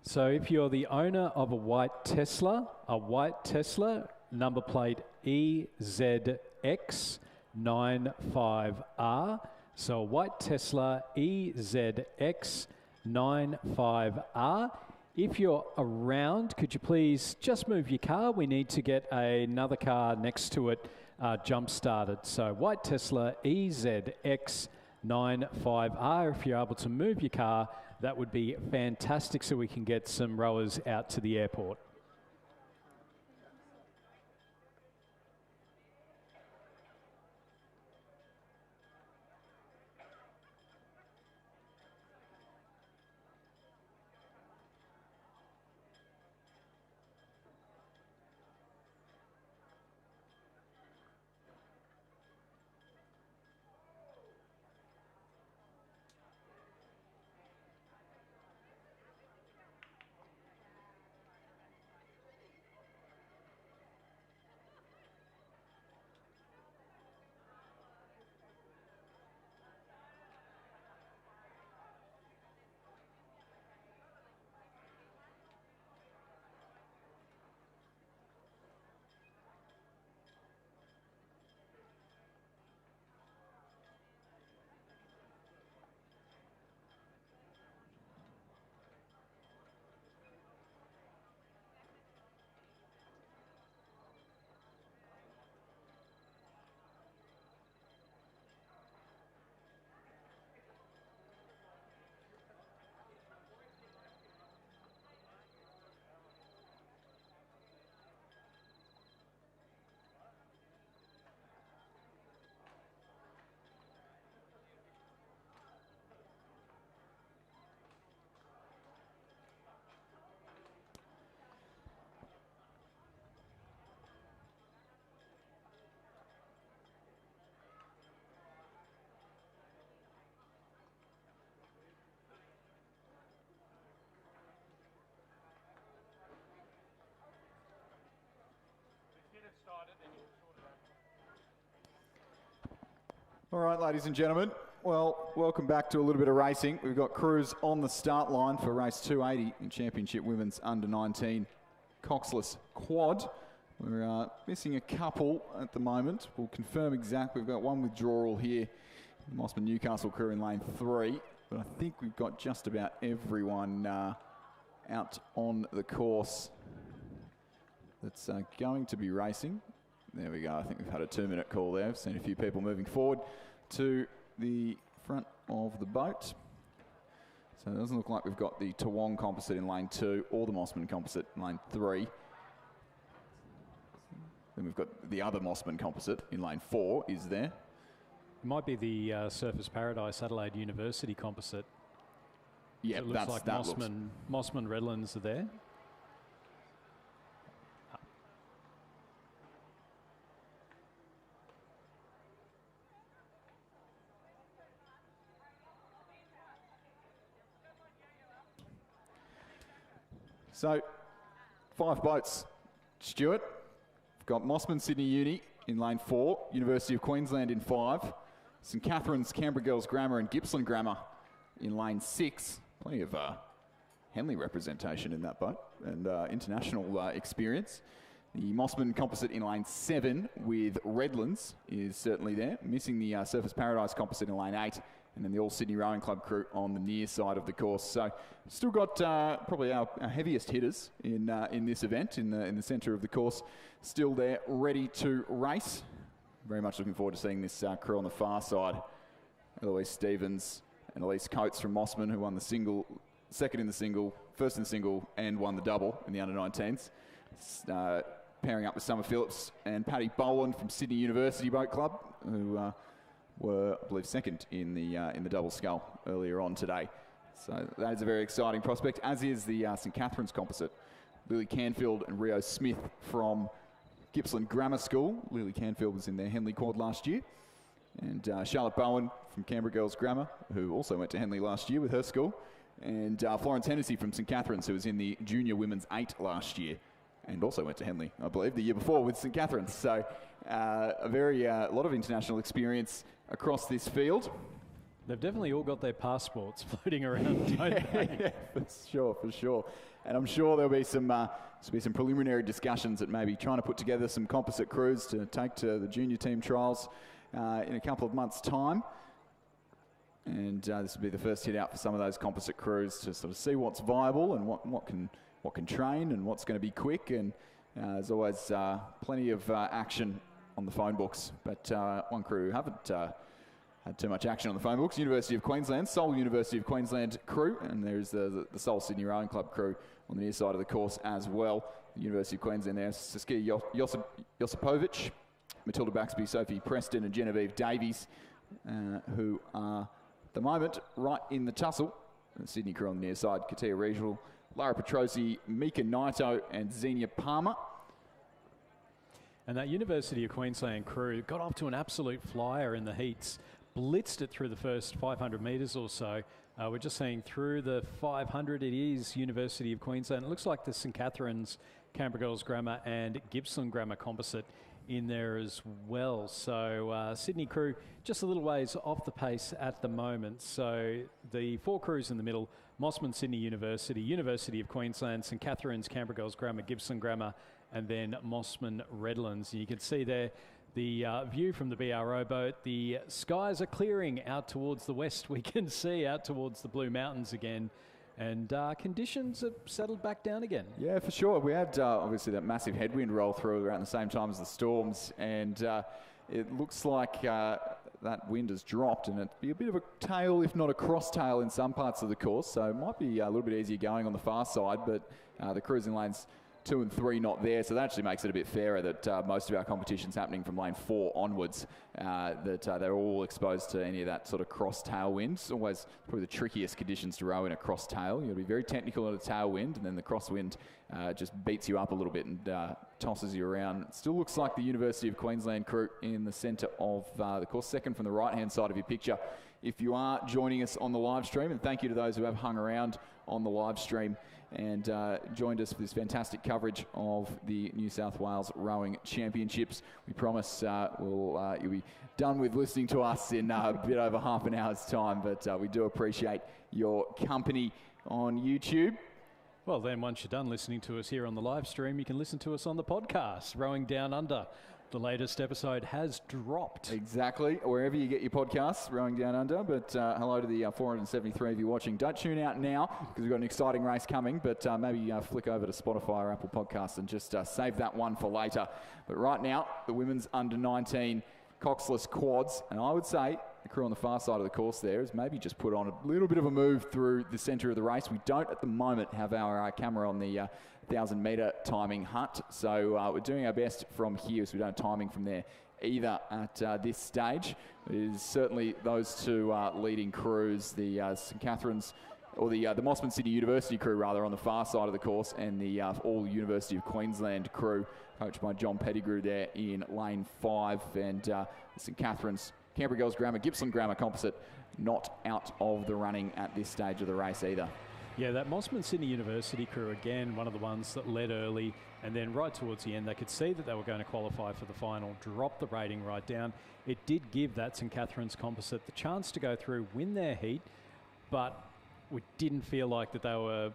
Speaker 6: So if you're the owner of a white Tesla, number plate EZX95R. So a white Tesla EZX95R. If you're around, could you please just move your car? We need to get another car next to it jump started. So white Tesla EZX95R. If you're able to move your car, that would be fantastic so we can get some rowers out to the airport.
Speaker 2: All right, ladies and gentlemen, well, welcome back to a little bit of racing. We've got crews on the start line for race 280 in Championship Women's Under-19 Coxless Quad. We're missing a couple at the moment. We'll confirm exactly. We've got one withdrawal here, the Mossman Newcastle crew in lane 3, but I think we've got just about everyone out on the course that's going to be racing. There we go. I think we've had a 2-minute call there. I've seen a few people moving forward to the front of the boat. So it doesn't look like we've got the Toowong composite in lane 2 or the Mossman composite in lane 3. Then we've got the other Mossman composite in lane 4 is there.
Speaker 6: It might be the Surfers Paradise Adelaide University composite.
Speaker 2: Yeah,
Speaker 6: it looks like Mossman Redlands are there.
Speaker 2: So, 5 boats, Stuart. We've got Mossman Sydney Uni in lane 4, University of Queensland in 5, St Catherine's Canberra Girls Grammar and Gippsland Grammar in lane 6. Plenty of Henley representation in that boat and international experience. The Mossman composite in lane 7 with Redlands is certainly there. Missing the Surface Paradise composite in lane 8. And then the All Sydney Rowing Club crew on the near side of the course. So still got probably our heaviest hitters in this event in the centre of the course. Still there, ready to race. Very much looking forward to seeing this crew on the far side. Eloise Stevens and Elise Coates from Mossman, who won the single, second in the single, first in the single, and won the double in the under-19s. Pairing up with Summer Phillips and Paddy Boland from Sydney University Boat Club, who were, I believe, second in the double scull earlier on today. So that is a very exciting prospect, as is the St Catherine's composite. Lily Canfield and Rio Smith from Gippsland Grammar School. Lily Canfield was in their Henley Quad last year. And Charlotte Bowen from Canberra Girls Grammar, who also went to Henley last year with her school. And Florence Hennessy from St Catherine's, who was in the Junior Women's 8 last year. And also went to Henley, I believe, the year before with St Catherine's. So a lot of international experience across this field.
Speaker 6: They've definitely all got their passports floating around, don't they?
Speaker 2: Yeah, for sure. And I'm sure there'll be some preliminary discussions that maybe trying to put together some composite crews to take to the junior team trials in a couple of months' time. And this will be the first hit out for some of those composite crews to sort of see what's viable and what can train and what's going to be quick. And there's always plenty of action on the phone books. But one crew who haven't had too much action on the phone books, University of Queensland, Seoul University of Queensland crew, and there's the Seoul Sydney Rowing Club crew on the near side of the course as well. The University of Queensland there, Saskia Josipovic, Matilda Baxby, Sophie Preston and Genevieve Davies, who are at the moment right in the tussle. The Sydney crew on the near side, Katia Regional, Lara Petrosi, Mika Naito and Xenia Palmer.
Speaker 6: And that University of Queensland crew got off to an absolute flyer in the heats, blitzed it through the first 500 metres or so. We're just saying through the 500 it is University of Queensland. It looks like the St Catherine's, Canberra Girls Grammar and Gippsland Grammar composite in there as well. So Sydney crew just a little ways off the pace at the moment. So the 4 crews in the middle, Mossman Sydney University, University of Queensland, St Catherine's, Canberra Girls Grammar, Gippsland Grammar, and then Mossman Redlands. And you can see there the view from the BRO boat. The skies are clearing out towards the west. We can see out towards the Blue Mountains again. And conditions have settled back down again. Yeah,
Speaker 2: for sure. We had obviously that massive headwind roll through around the same time as the storms. And it looks like that wind has dropped, and it'd be a bit of a tail, if not a cross tail, in some parts of the course. So it might be a little bit easier going on the far side, but the cruising lanes 2 and 3 not there, so that actually makes it a bit fairer that most of our competition's happening from lane 4 onwards, that they're all exposed to any of that sort of cross tailwind. It's always probably the trickiest conditions to row in a cross tail. You'll be very technical at a tailwind, and then the crosswind just beats you up a little bit and tosses you around. It still looks like the University of Queensland crew in the centre of the course, second from the right-hand side of your picture. If you are joining us on the live stream, and thank you to those who have hung around on the live stream and joined us for this fantastic coverage of the New South Wales Rowing Championships. We promise you'll be done with listening to us in a bit over half an hour's time, but we do appreciate your company on YouTube.
Speaker 6: Well, then once you're done listening to us here on the live stream, you can listen to us on the podcast, Rowing Down Under. The latest episode has dropped.
Speaker 2: Exactly. Wherever you get your podcasts, Rowing Down Under. But hello to the 473 of you watching. Don't tune out now because we've got an exciting race coming. But maybe flick over to Spotify or Apple Podcasts and just save that one for later. But right now, the women's under-19 coxless quads. And I would say the crew on the far side of the course there has maybe just put on a little bit of a move through the centre of the race. We don't at the moment have our camera on the 1,000-metre timing hut. So we're doing our best from here, so we don't have timing from there either at this stage. It is certainly those two leading crews, the St Catherine's, or the Mossman Sydney University crew rather, on the far side of the course, and the all University of Queensland crew, coached by John Pettigrew there in lane 5, and St Catherine's, Canberra Girls Grammar, Gippsland Grammar composite not out of the running at this stage of the race either.
Speaker 6: Yeah, that Mossman Sydney University crew, again, one of the ones that led early, and then right towards the end, they could see that they were going to qualify for the final, drop the rating right down. It did give that St Catherine's composite the chance to go through, win their heat, but we didn't feel like that they were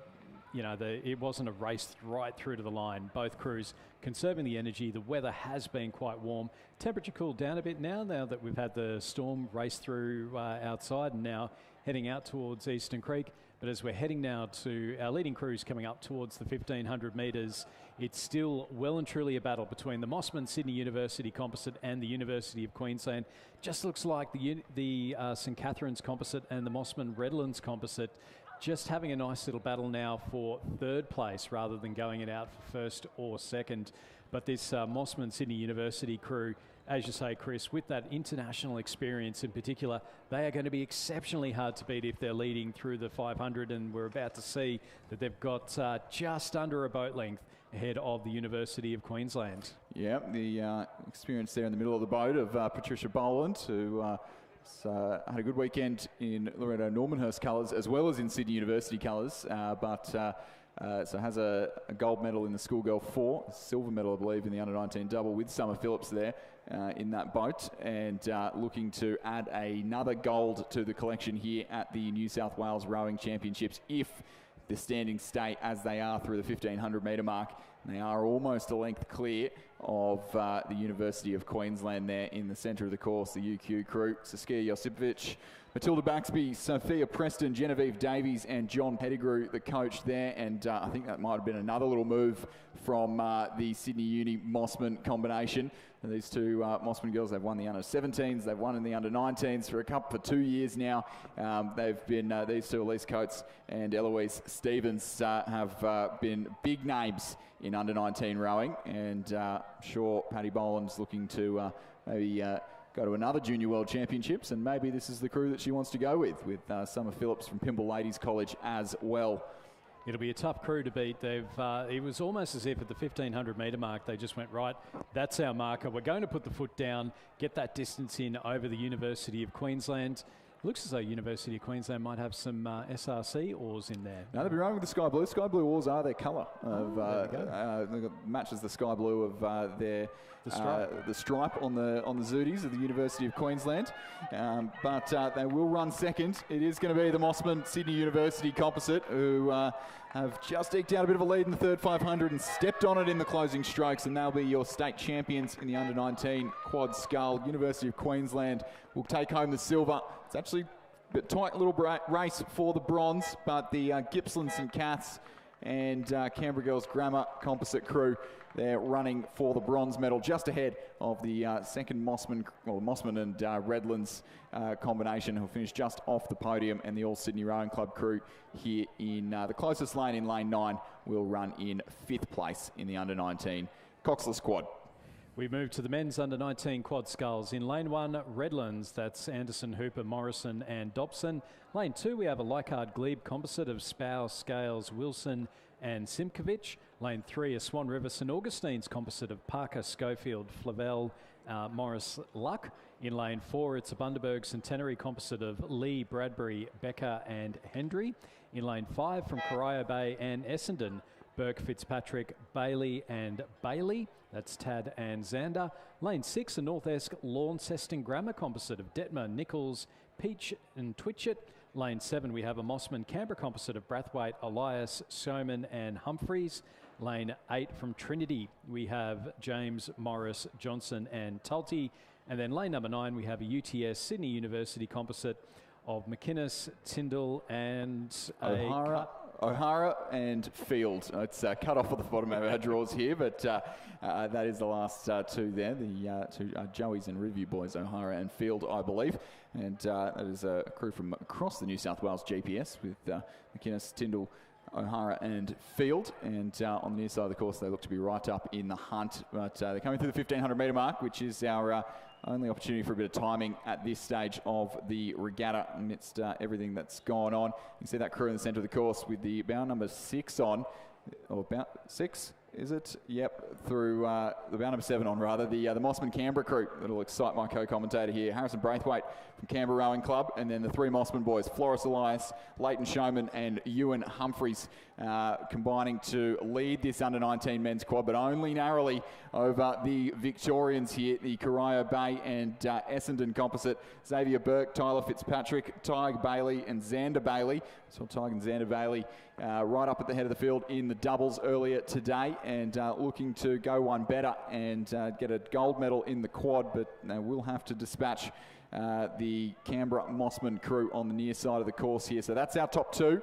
Speaker 6: you know, it wasn't a race right through to the line. Both crews conserving the energy. The weather has been quite warm. Temperature cooled down a bit now that we've had the storm race through outside and now heading out towards Eastern Creek. But as we're heading now to our leading crews coming up towards the 1,500 metres, it's still well and truly a battle between the Mossman Sydney University Composite and the University of Queensland. Just looks like the St Catherine's Composite and the Mossman Redlands Composite just having a nice little battle now for third place rather than going it out for first or second. But this Mossman Sydney University crew, as you say, Chris, with that international experience in particular, they are going to be exceptionally hard to beat if they're leading through the 500, and we're about to see that they've got just under a boat length ahead of the University of Queensland.
Speaker 2: Yeah, the experience there in the middle of the boat of Patricia Boland, who had a good weekend in Loreto Normanhurst colours as well as in Sydney University colours, so has a gold medal in the Schoolgirl 4, a silver medal, I believe, in the under-19 double with Summer Phillips there in that boat, and looking to add another gold to the collection here at the New South Wales Rowing Championships if the standings stay as they are through the 1,500 metre mark. They are almost a length clear of the University of Queensland there in the centre of the course, the UQ crew. Saskia Josipovic, Matilda Baxby, Sophia Preston, Genevieve Davies and John Pettigrew, the coach there. And I think that might have been another little move from the Sydney Uni Mossman combination. And these two Mossman girls, they've won the under-17s, they've won in the under-19s for 2 years now. They've been, these two, Elise Coates and Eloise Stevens, have been big names in under-19 rowing, and I'm sure Paddy Boland's looking to maybe go to another Junior World Championships, and maybe this is the crew that she wants to go with Summer Phillips from Pymble Ladies College as well.
Speaker 6: It'll be a tough crew to beat. It was almost as if at the 1,500 metre mark they just went, right, that's our marker. We're going to put the foot down, get that distance in over the University of Queensland. Looks as though University of Queensland might have some SRC oars in there.
Speaker 2: No, they'll be rowing with the sky blue. Sky blue oars are their colour. Matches the sky blue of the stripe on the Zooties of the University of Queensland. But they will run second. It is going to be the Mossman Sydney University Composite, who have just eked out a bit of a lead in the third 500 and stepped on it in the closing strokes, and they'll be your state champions in the under-19 Quad Scull. University of Queensland will take home the silver. It's actually a tight little race for the bronze, but the Gippsland St Caths and Canberra Girls Grammar Composite crew, they're running for the bronze medal, just ahead of the second Mossman and Redlands combination, who'll finish just off the podium, and the All Sydney Rowing Club crew here in the closest lane in lane 9 will run in 5th place in the under-19 Coxless Squad.
Speaker 6: We move to the men's under-19 Quad Sculls. In lane 1, Redlands, that's Anderson, Hooper, Morrison and Dobson. Lane 2, we have a Leichhardt Glebe composite of Spouse, Scales, Wilson and Simkovic. Lane 3, a Swan River St Augustine's composite of Parker, Schofield, Flavel, Morris, Luck. In lane 4, it's a Bundaberg Centenary composite of Lee, Bradbury, Becker and Hendry. In lane 5, from Corio Bay and Essendon, Burke, Fitzpatrick, Bailey and Bailey. That's Tad and Xander. Lane 6, a North Esk Launceston Grammar composite of Detmer, Nichols, Peach and Twitchett. Lane 7, we have a Mossman Canberra composite of Brathwaite, Elias, Soman and Humphreys. Lane 8, from Trinity, we have James, Morris, Johnson and Tulty. And then lane number 9, we have a UTS Sydney University composite of McInnes, Tyndall and
Speaker 2: O'Hara and Field. It's cut off at the bottom of our draws here, but that is the last two there, the two Joeys and Review boys, O'Hara and Field, I believe. And that is a crew from across the New South Wales GPS with McInnes, Tyndall, O'Hara and Field. And on the near side of the course, they look to be right up in the hunt. But they're coming through the 1,500 metre mark, which is our only opportunity for a bit of timing at this stage of the regatta amidst everything that's gone on. You can see that crew in the centre of the course with the bow number 6 on, or about 6, Is it? Yep, through the bout number 7 on, rather. The Mossman Canberra crew that'll excite my co-commentator here. Harrison Braithwaite from Canberra Rowing Club, and then the 3 Mossman boys, Floris Elias, Leighton Showman, and Ewan Humphreys, combining to lead this under-19 men's quad, but only narrowly over the Victorians here, the Corio Bay and Essendon composite. Xavier Burke, Tyler Fitzpatrick, Tyg Bailey, and Xander Bailey. So Tyg and Xander Bailey right up at the head of the field in the doubles earlier today, and looking to go one better and get a gold medal in the quad, but they will have to dispatch the Canberra Mossman crew on the near side of the course here. So that's our top 2.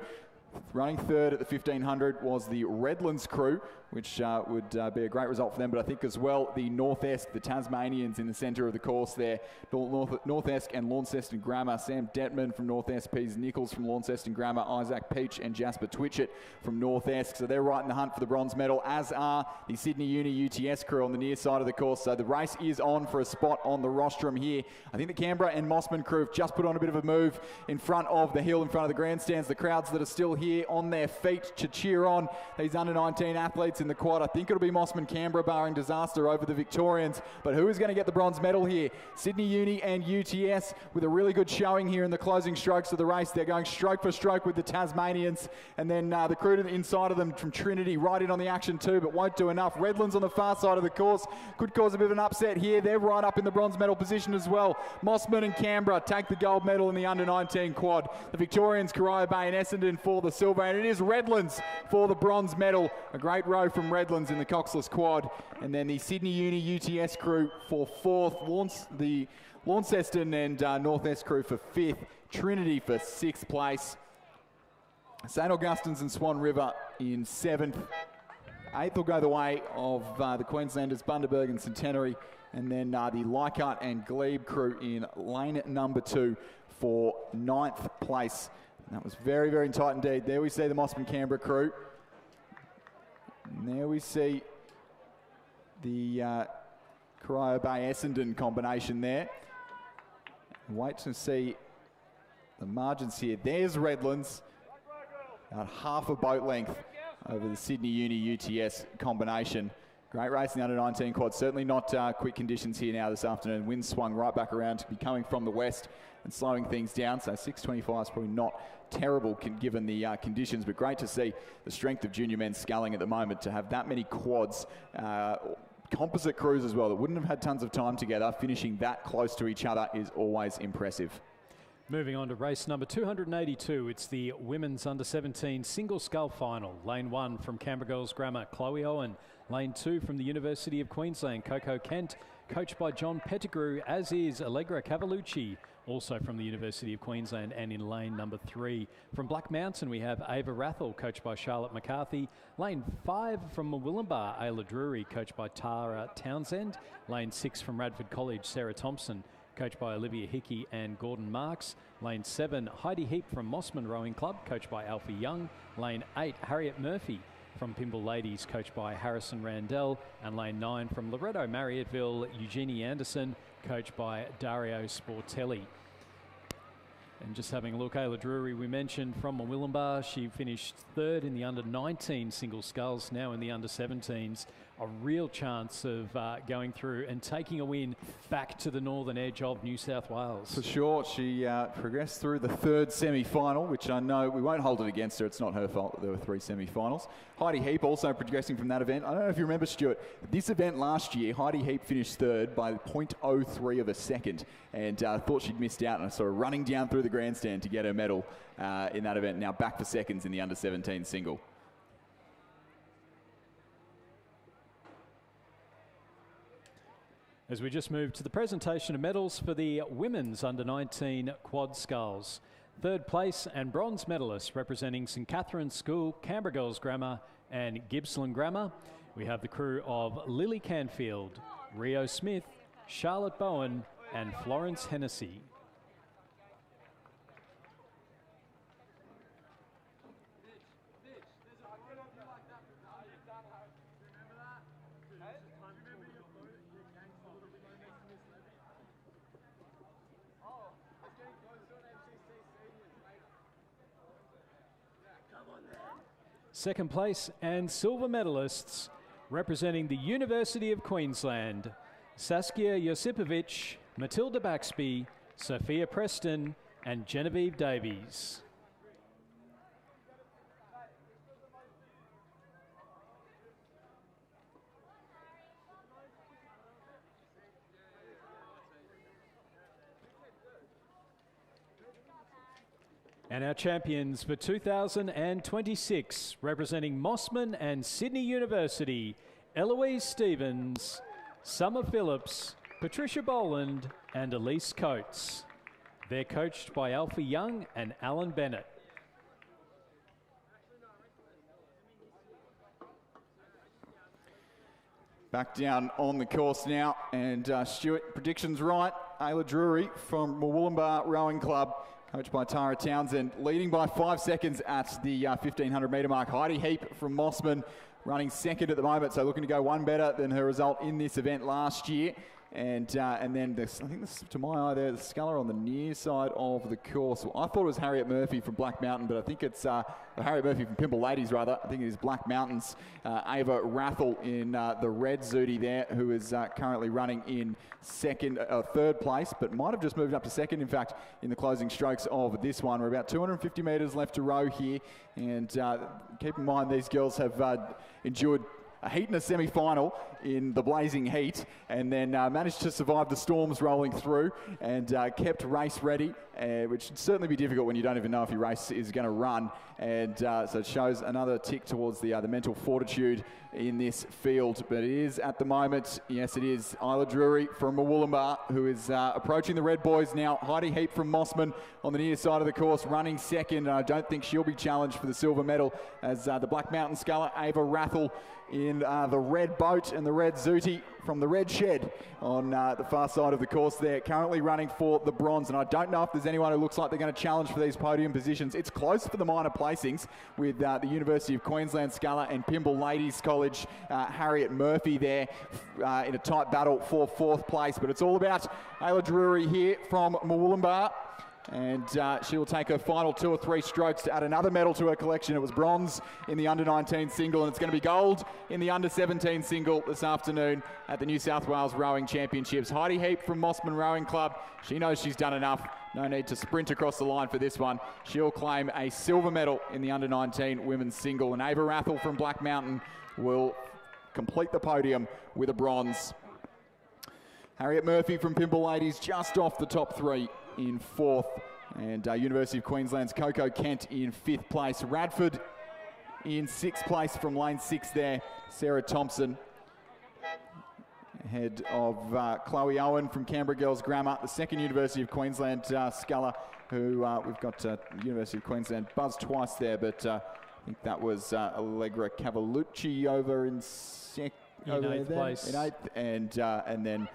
Speaker 2: Running third at the 1500 was the Redlands crew, which would be a great result for them, but I think as well the North Esk, the Tasmanians in the centre of the course there, North Esk and Launceston Grammar, Sam Detman from North Esk, Pease Nichols from Launceston Grammar, Isaac Peach and Jasper Twitchett from North Esk, so they're right in the hunt for the bronze medal, as are the Sydney Uni UTS crew on the near side of the course. So the race is on for a spot on the rostrum here. I think the Canberra and Mossman crew have just put on a bit of a move in front of the hill, in front of the grandstands. The crowds that are still here on their feet to cheer on these under-19 athletes in the quad. I think it'll be Mossman Canberra barring disaster over the Victorians, but who is going to get the bronze medal here? Sydney Uni and UTS with a really good showing here in the closing strokes of the race. They're going stroke for stroke with the Tasmanians, and then the crew to the inside of them from Trinity right in on the action too, but won't do enough. Redlands on the far side of the course could cause a bit of an upset here. They're right up in the bronze medal position as well. Mossman and Canberra take the gold medal in the under-19 quad. The Victorians, Corio Bay and Essendon for the silver, and it is Redlands for the bronze medal. A great row from Redlands in the Coxless quad, and then the Sydney Uni UTS crew for 4th, the Launceston and North Esk crew for 5th, Trinity for 6th place, St Augustine's and Swan River in 7th. 8th will go the way of the Queenslanders, Bundaberg and Centenary, and then the Leichhardt and Glebe crew in lane number 2 for 9th place. And that was very, very tight indeed. There we see the Mossman Canberra crew. And there we see the Corio Bay Essendon combination there. Wait to see the margins here. There's Redlands, about half a boat length over the Sydney Uni UTS combination. Great race in the under-19 quad. Certainly not quick conditions here now this afternoon. Wind swung right back around to be coming from the west and slowing things down. So 6:25 is probably not terrible given the conditions, but great to see the strength of junior men's sculling at the moment, to have that many quads, composite crews as well that wouldn't have had tons of time together. Finishing that close to each other is always impressive.
Speaker 6: Moving on to race number 282, it's the women's under-17 single scull final. Lane 1 from Canberra Girls Grammar, Chloe Owen. Lane 2 from the University of Queensland, Coco Kent, coached by John Pettigrew, as is Allegra Cavalucci, also from the University of Queensland. And in lane number 3 from Black Mountain, we have Ava Rathel, coached by Charlotte McCarthy. Lane 5 from Murwillumbah, Ayla Drury, coached by Tara Townsend. Lane 6 from Radford College, Sarah Thompson, coached by Olivia Hickey and Gordon Marks. Lane 7, Heidi Heap from Mossman Rowing Club, coached by Alfie Young. Lane 8, Harriet Murphy from Pymble Ladies, coached by Harrison Randell. And lane 9 from Loretto Marriotteville, Eugenie Anderson, coached by Dario Sportelli. And just having a look, Ayla Drury, we mentioned, from Murwillumbah. She finished 3rd in the under-19 single sculls, now in the under-17s. A real chance of going through and taking a win back to the northern edge of New South Wales.
Speaker 2: For sure, she progressed through the 3rd semi-final, which I know we won't hold it against her. It's not her fault that there were 3 semi-finals. Heidi Heap also progressing from that event. I don't know if you remember, Stuart, this event last year, Heidi Heap finished 3rd by 0.03 of a second, and thought she'd missed out, and I saw her running down through the grandstand to get her medal in that event. Now back for seconds in the under-17 single.
Speaker 6: As we just move to the presentation of medals for the women's under-19 quad sculls. 3rd place and bronze medalists representing St Catherine's School, Canberra Girls Grammar and Gippsland Grammar. We have the crew of Lily Canfield, Rio Smith, Charlotte Bowen and Florence Hennessy. Second place and silver medalists representing the University of Queensland, Saskia Josipovic, Matilda Baxby, Sophia Preston and Genevieve Davies. And our champions for 2026, representing Mossman and Sydney University, Eloise Stevens, Summer Phillips, Patricia Boland and Elise Coates. They're coached by Alfie Young and Alan Bennett.
Speaker 2: Back down on the course now, and Stuart, predictions right. Ayla Drury from Murwillumbah Rowing Club, coached by Tara Townsend, leading by 5 seconds at the 1500 metre mark. Heidi Heap from Mossman running second at the moment, so looking to go one better than her result in this event last year. And then this, I think this, to my eye there, the sculler on the near side of the course. Well, I thought it was Harriet Murphy from Black Mountain, but I think it's Harriet Murphy from Pimble Ladies, rather. I think it is Black Mountain's Ava Rathel in the red Zooty there, who is currently running in third place, but might have just moved up to second, in fact, in the closing strokes of this one. We're about 250 metres left to row here, and keep in mind these girls have endured a heat and a semi-final in the blazing heat, and then managed to survive the storms rolling through and kept race ready, which should certainly be difficult when you don't even know if your race is going to run. And so it shows another tick towards the mental fortitude in this field. But it is at the moment, yes it is, Ayla Drury from Murwillumbah, who is approaching the red boys now. Heidi Heap from Mossman on the near side of the course, running second. I don't think she'll be challenged for the silver medal, as the Black Mountain sculler Ava Rathel in the red boat and the red Zooty from the red shed on the far side of the course there, currently running for the bronze. And I don't know if there's anyone who looks like they're going to challenge for these podium positions. It's close for the minor placings with the University of Queensland sculler and Pimble Ladies College Harriet Murphy there in a tight battle for fourth place. But it's all about Ayla Drury here from Murwillumbah. And she will take her final 2 or 3 strokes to add another medal to her collection. It was bronze in the under-19 single, and it's going to be gold in the under-17 single this afternoon at the New South Wales Rowing Championships. Heidi Heap from Mossman Rowing Club, she knows she's done enough. No need to sprint across the line for this one. She'll claim a silver medal in the under-19 women's single, and Ava Rathel from Black Mountain will complete the podium with a bronze. Harriet Murphy from Pimble Ladies just off the top 3 in 4th, and University of Queensland's Coco Kent in 5th place. Radford in 6th place from lane 6 there, Sarah Thompson. Ahead of Chloe Owen from Canberra Girls Grammar, the second University of Queensland sculler, who we've got University of Queensland buzzed twice there, but I think that was Allegra Cavalucci over in
Speaker 6: 8th place.
Speaker 2: In 8th, and then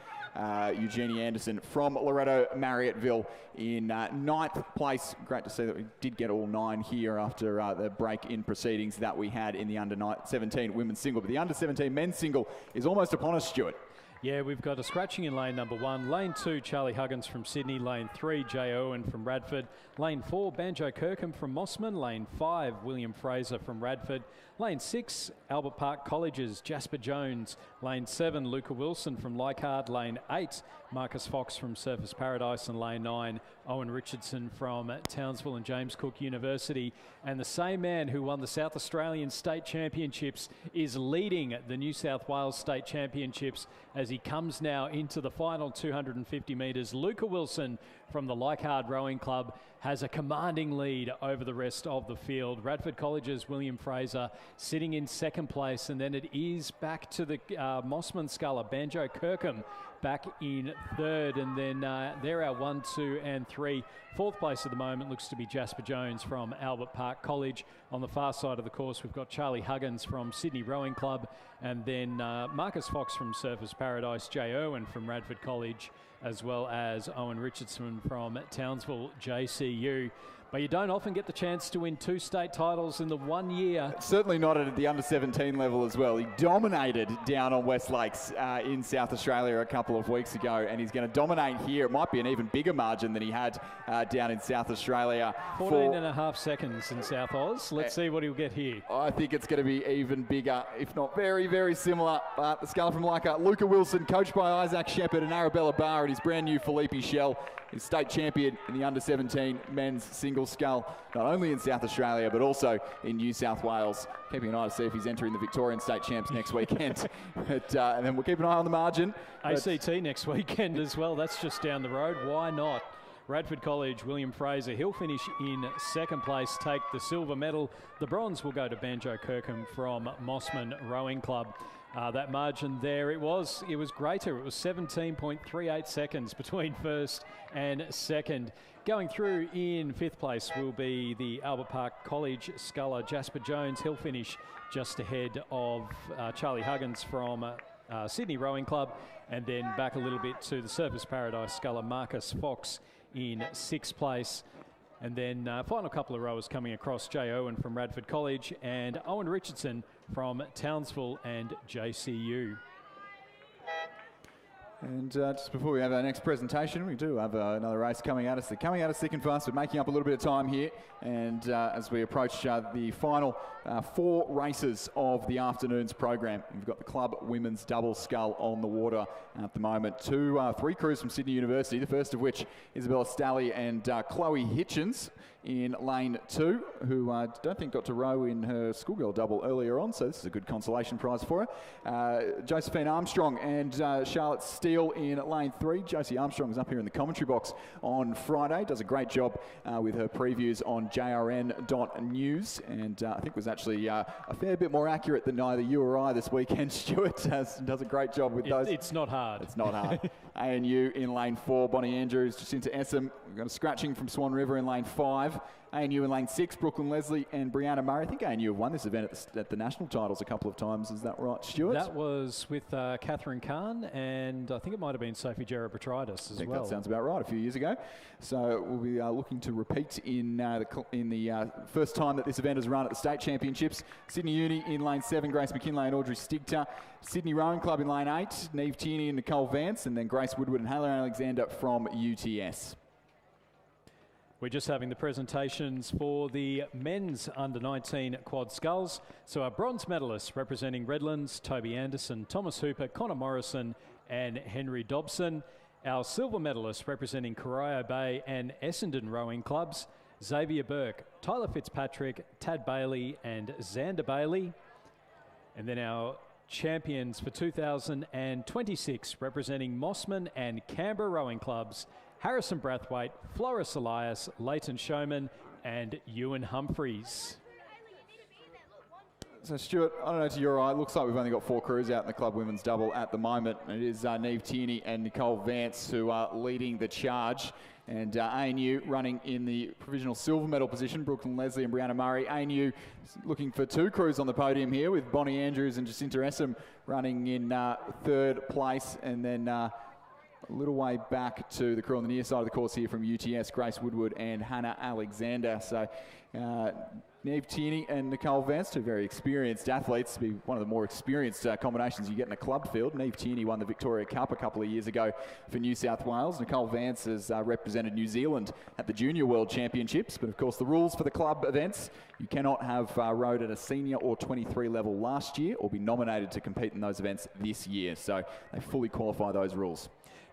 Speaker 2: Eugenie Anderson from Loretto Marriotteville in 9th place. Great to see that we did get all 9 here after the break in proceedings that we had in the under-17 women's single. But the under-17 men's single is almost upon us, Stuart.
Speaker 6: Yeah, we've got a scratching in lane number 1. Lane 2, Charlie Huggins from Sydney. Lane 3, Jay Owen from Radford. Lane 4, Banjo Kirkham from Mossman. Lane 5, William Fraser from Radford. Lane 6, Albert Park College's Jasper Jones. Lane 7, Luca Wilson from Leichhardt. Lane 8, Marcus Fox from Surfers Paradise. And lane 9, Owen Richardson from Townsville and James Cook University. And the same man who won the South Australian State Championships is leading the New South Wales State Championships as he comes now into the final 250 metres. Luca Wilson from the Leichhardt Rowing Club has a commanding lead over the rest of the field. Radford College's William Fraser sitting in 2nd place, and then it is back to the Mossman sculler, Banjo Kirkham, back in 3rd, and then they're our 1, 2 and 3. 4th place at the moment looks to be Jasper Jones from Albert Park College. On the far side of the course, we've got Charlie Huggins from Sydney Rowing Club, and then Marcus Fox from Surfers Paradise, Jay Owen from Radford College, as well as Owen Richardson from Townsville JCU. But you don't often get the chance to win 2 state titles in the 1 year.
Speaker 2: Certainly not at the under-17 level as well. He dominated down on West Lakes in South Australia a couple of weeks ago, and he's going to dominate here. It might be an even bigger margin than he had down in South Australia.
Speaker 6: 14.5 seconds in South Oz. Let's see what he'll get here.
Speaker 2: I think it's going to be even bigger, if not very, very similar. But the sculler from Leica, Luca Wilson, coached by Isaac Shepherd and Arabella Barr, and his brand new Felipe Shell, is state champion in the under-17 men's single scull, not only in South Australia but also in New South Wales. Keeping an eye to see if he's entering the Victorian State Champs next weekend. And then we'll keep an eye on the margin.
Speaker 6: ACT next weekend as well. That's just down the road. Why not? Radford College, William Fraser, he'll finish in 2nd place, take the silver medal. The bronze will go to Banjo Kirkham from Mossman Rowing Club. That margin there, it was greater. It was 17.38 seconds between 1st and 2nd. Going through in 5th place will be the Albert Park College sculler Jasper Jones. He'll finish just ahead of Charlie Huggins from Sydney Rowing Club, and then back a little bit to the Surfers Paradise sculler Marcus Fox in 6th place. And then final couple of rowers coming across, Jay Owen from Radford College and Owen Richardson from Townsville and JCU.
Speaker 2: And just before we have our next presentation, we do have another race coming at us. They're coming at us thick and fast, but making up a little bit of time here. And as we approach the final 4 races of the afternoon's program, we've got the club women's double scull on the water at the moment. 3 crews from Sydney University, the first of which Isabella Stalley and Chloe Hitchens in lane 2, who I don't think got to row in her schoolgirl double earlier on, so this is a good consolation prize for her. Josephine Armstrong and Charlotte Steele in lane 3. Josie Armstrong is up here in the commentary box on Friday, does a great job with her previews on jrn.news, and I think was actually a fair bit more accurate than either you or I this weekend. Stuart does a great job with those.
Speaker 6: It's not hard.
Speaker 2: It's not hard. ANU in lane 4, Bonnie Andrews, Jacinta Essam. We've got a scratching from Swan River in lane 5. ANU in lane 6, Brooklyn Leslie and Brianna Murray. I think ANU have won this event at the national titles a couple of times. Is that right, Stuart?
Speaker 6: That was with Catherine Kahn, and I think it might have been Sophie Gerard-Petrides as well.
Speaker 2: I think that sounds about right, a few years ago. So we'll be looking to repeat in the first time that this event has run at the State Championships. Sydney Uni in lane 7, Grace McKinlay and Audrey Stigter. Sydney Rowing Club in lane 8, Neve Tierney and Nicole Vance, and then Grace Woodward and Helen Alexander from UTS.
Speaker 6: We're just having the presentations for the men's under-19 quad sculls. So our bronze medalists representing Redlands, Toby Anderson, Thomas Hooper, Connor Morrison and Henry Dobson. Our silver medalists representing Corio Bay and Essendon rowing clubs, Xavier Burke, Tyler Fitzpatrick, Tad Bailey and Xander Bailey. And then our champions for 2026 representing Mossman and Canberra rowing clubs, Harrison Brathwaite, Floris Elias, Leighton Showman and Ewan Humphreys.
Speaker 2: So Stuart, I don't know to your eye, it looks like we've only got 4 crews out in the club women's double at the moment. It is Neve Tierney and Nicole Vance who are leading the charge. And ANU running in the provisional silver medal position, Brooklyn Leslie and Brianna Murray. ANU looking for 2 crews on the podium here with Bonnie Andrews and Jacinta Essam running in 3rd place. And then a little way back to the crew on the near side of the course here from UTS, Grace Woodward and Hannah Alexander. So Neve Tierney and Nicole Vance, 2 very experienced athletes, to be one of the more experienced combinations you get in a club field. Neve Tierney won the Victoria Cup a couple of years ago for New South Wales. Nicole Vance has represented New Zealand at the Junior World Championships. But of course the rules for the club events, you cannot have rowed at a senior or 23 level last year or be nominated to compete in those events this year. So they fully qualify those rules.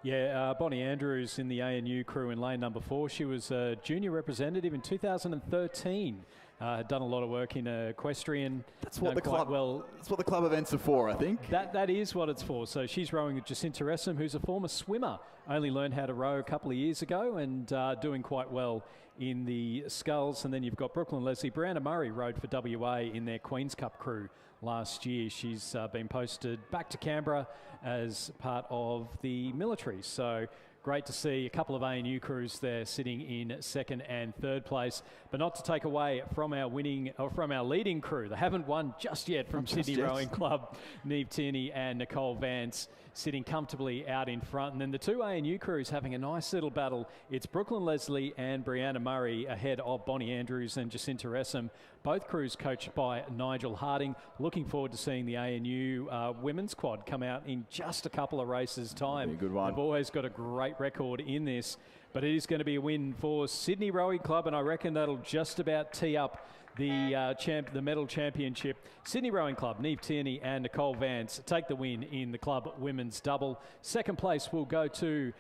Speaker 6: Yeah, Bonnie Andrews in the ANU crew in lane number 4. She was a junior representative in 2013. Had done a lot of work in equestrian.
Speaker 2: That's what the club. Well, that's what the club events are for, I think.
Speaker 6: That is what it's for. So she's rowing with Jacinta Essam, who's a former swimmer. Only learned how to row a couple of years ago and doing quite well in the sculls. And then you've got Brooklyn Leslie. Brianna Murray rowed for WA in their Queen's Cup crew last year. She's been posted back to Canberra as part of the military. So great to see a couple of ANU crews there sitting in second and third place, but not to take away from our leading crew. They haven't won just yet from Sydney Rowing Club. Neve Tierney and Nicole Vance sitting comfortably out in front. And then the two ANU crews having a nice little battle. It's Brooklyn Leslie and Brianna Murray ahead of Bonnie Andrews and Jacinta Essam. Both crews coached by Nigel Harding. Looking forward to seeing the ANU women's quad come out in just a couple of races' time.
Speaker 2: Good one.
Speaker 6: They've always got a great record in this, but it is going to be a win for Sydney Rowing Club, and I reckon that'll just about tee up the medal championship. Sydney Rowing Club, Neve Tierney and Nicole Vance take the win in the club women's double. Second place will go to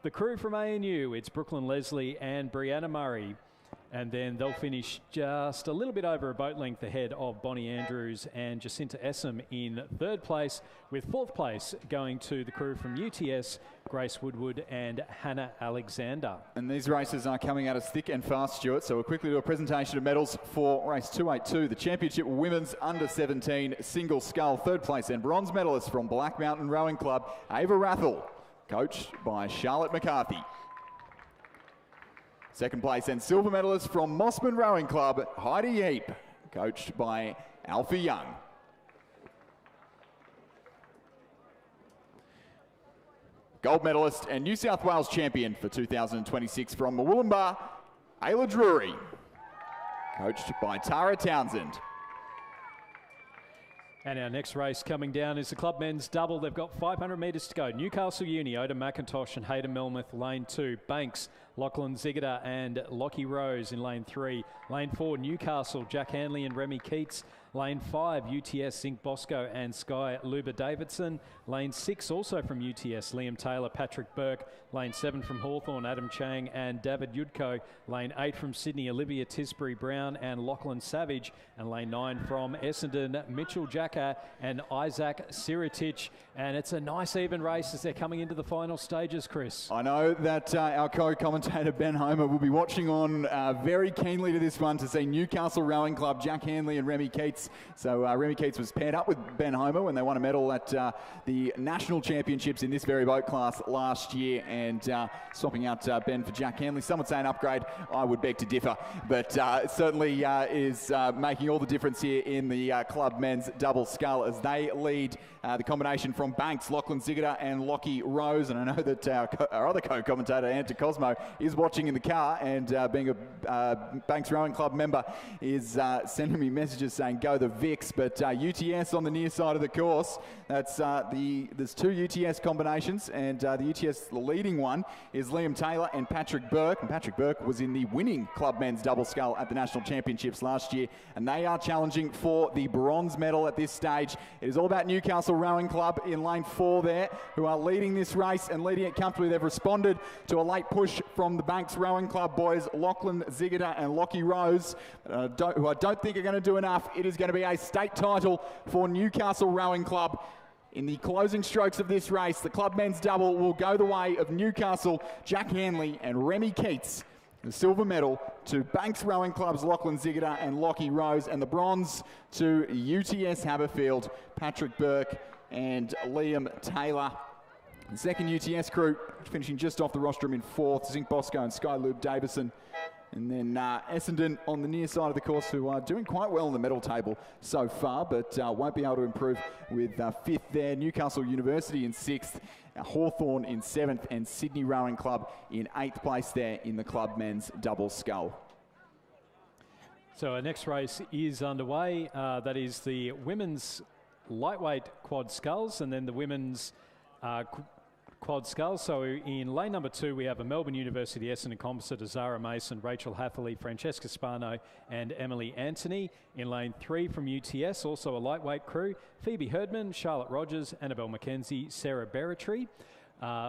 Speaker 6: the crew from ANU. It's Brooklyn Leslie and Brianna Murray. And then they'll finish just a little bit over a boat length ahead of Bonnie Andrews and Jacinta Essam in third place, with fourth place going to the crew from UTS, Grace Woodward and Hannah Alexander.
Speaker 2: And these races are coming at us thick and fast, Stuart, so we'll quickly do a presentation of medals for race 282, the Championship Women's Under-17 Single Scull. Third place and bronze medalist from Black Mountain Rowing Club, Ava Rathel, coached by Charlotte McCarthy. Second place and silver medalist from Mossman Rowing Club, Heidi Heap, coached by Alfie Young. Gold medalist and New South Wales champion for 2026 from Murwillumbah, Ayla Drury, coached by Tara Townsend.
Speaker 6: And our next race coming down is the club men's double. They've got 500 metres to go. Newcastle Uni, Oda McIntosh and Hayden Melmoth, lane 2. Banks, Lachlan Ziggler and Lockie Rose in lane 3. Lane 4, Newcastle, Jack Hanley and Remy Keats. Lane 5, UTS, Zinc Bosco and Sky Luba Davidson. Lane 6, also from UTS, Liam Taylor, Patrick Burke. Lane 7 from Hawthorn, Adam Chang and David Yudko. Lane 8 from Sydney, Olivia Tisbury Brown and Lachlan Savage. And lane 9 from Essendon, Mitchell Jacka and Isaac Siritich. And it's a nice even race as they're coming into the final stages, Chris.
Speaker 2: I know that our co-commentator Ben Homer will be watching on very keenly to this one to see Newcastle Rowing Club, Jack Hanley and Remy Keats. So Remy Keats was paired up with Ben Homer when they won a medal at the National Championships in this very boat class last year, and swapping out Ben for Jack Hanley. Some would say an upgrade. I would beg to differ, but it certainly is making all the difference here in the club men's double scull as they lead the combination from Banks, Lachlan Ziggler and Lockie Rose. And I know that our other co-commentator, Anta Cosmo, is watching in the car, and being a Banks Rowing Club member, is sending me messages saying go the Vicks. But UTS on the near side of the course, that's there's two UTS combinations, and the UTS leading one is Liam Taylor and Patrick Burke. And Patrick Burke was in the winning club men's double scull at the National Championships last year, and they are challenging for the bronze medal at this stage. It is all about Newcastle Rowing Club in lane 4 there, who are leading this race and leading it comfortably. They've responded to a late push from the Banks Rowing Club boys, Lachlan Ziggler and Lockie Rose, who I don't think are going to do enough. It is going to be a state title for Newcastle Rowing Club. In the closing strokes of this race, the club men's double will go the way of Newcastle, Jack Hanley and Remy Keats. The silver medal to Banks Rowing Club's Lachlan Ziggler and Lockie Rose, and the bronze to UTS Haberfield, Patrick Burke and Liam Taylor. The second UTS crew finishing just off the rostrum in 4th, Zinc Bosco and Sky Lube Davison. And then Essendon on the near side of the course, who are doing quite well in the medal table so far, but won't be able to improve with 5th there. Newcastle University in 6th, Hawthorn in 7th, and Sydney Rowing Club in 8th place there in the club men's double scull.
Speaker 6: So our next race is underway. That is the women's lightweight quad sculls, and then the women's quad sculls. So in lane number 2, we have a Melbourne University Essendon composite, Azara Mason, Rachel Hatherley, Francesca Spano and Emily Anthony. In lane 3 from UTS, also a lightweight crew, Phoebe Herdman, Charlotte Rogers, Annabelle McKenzie, Sarah Berritry.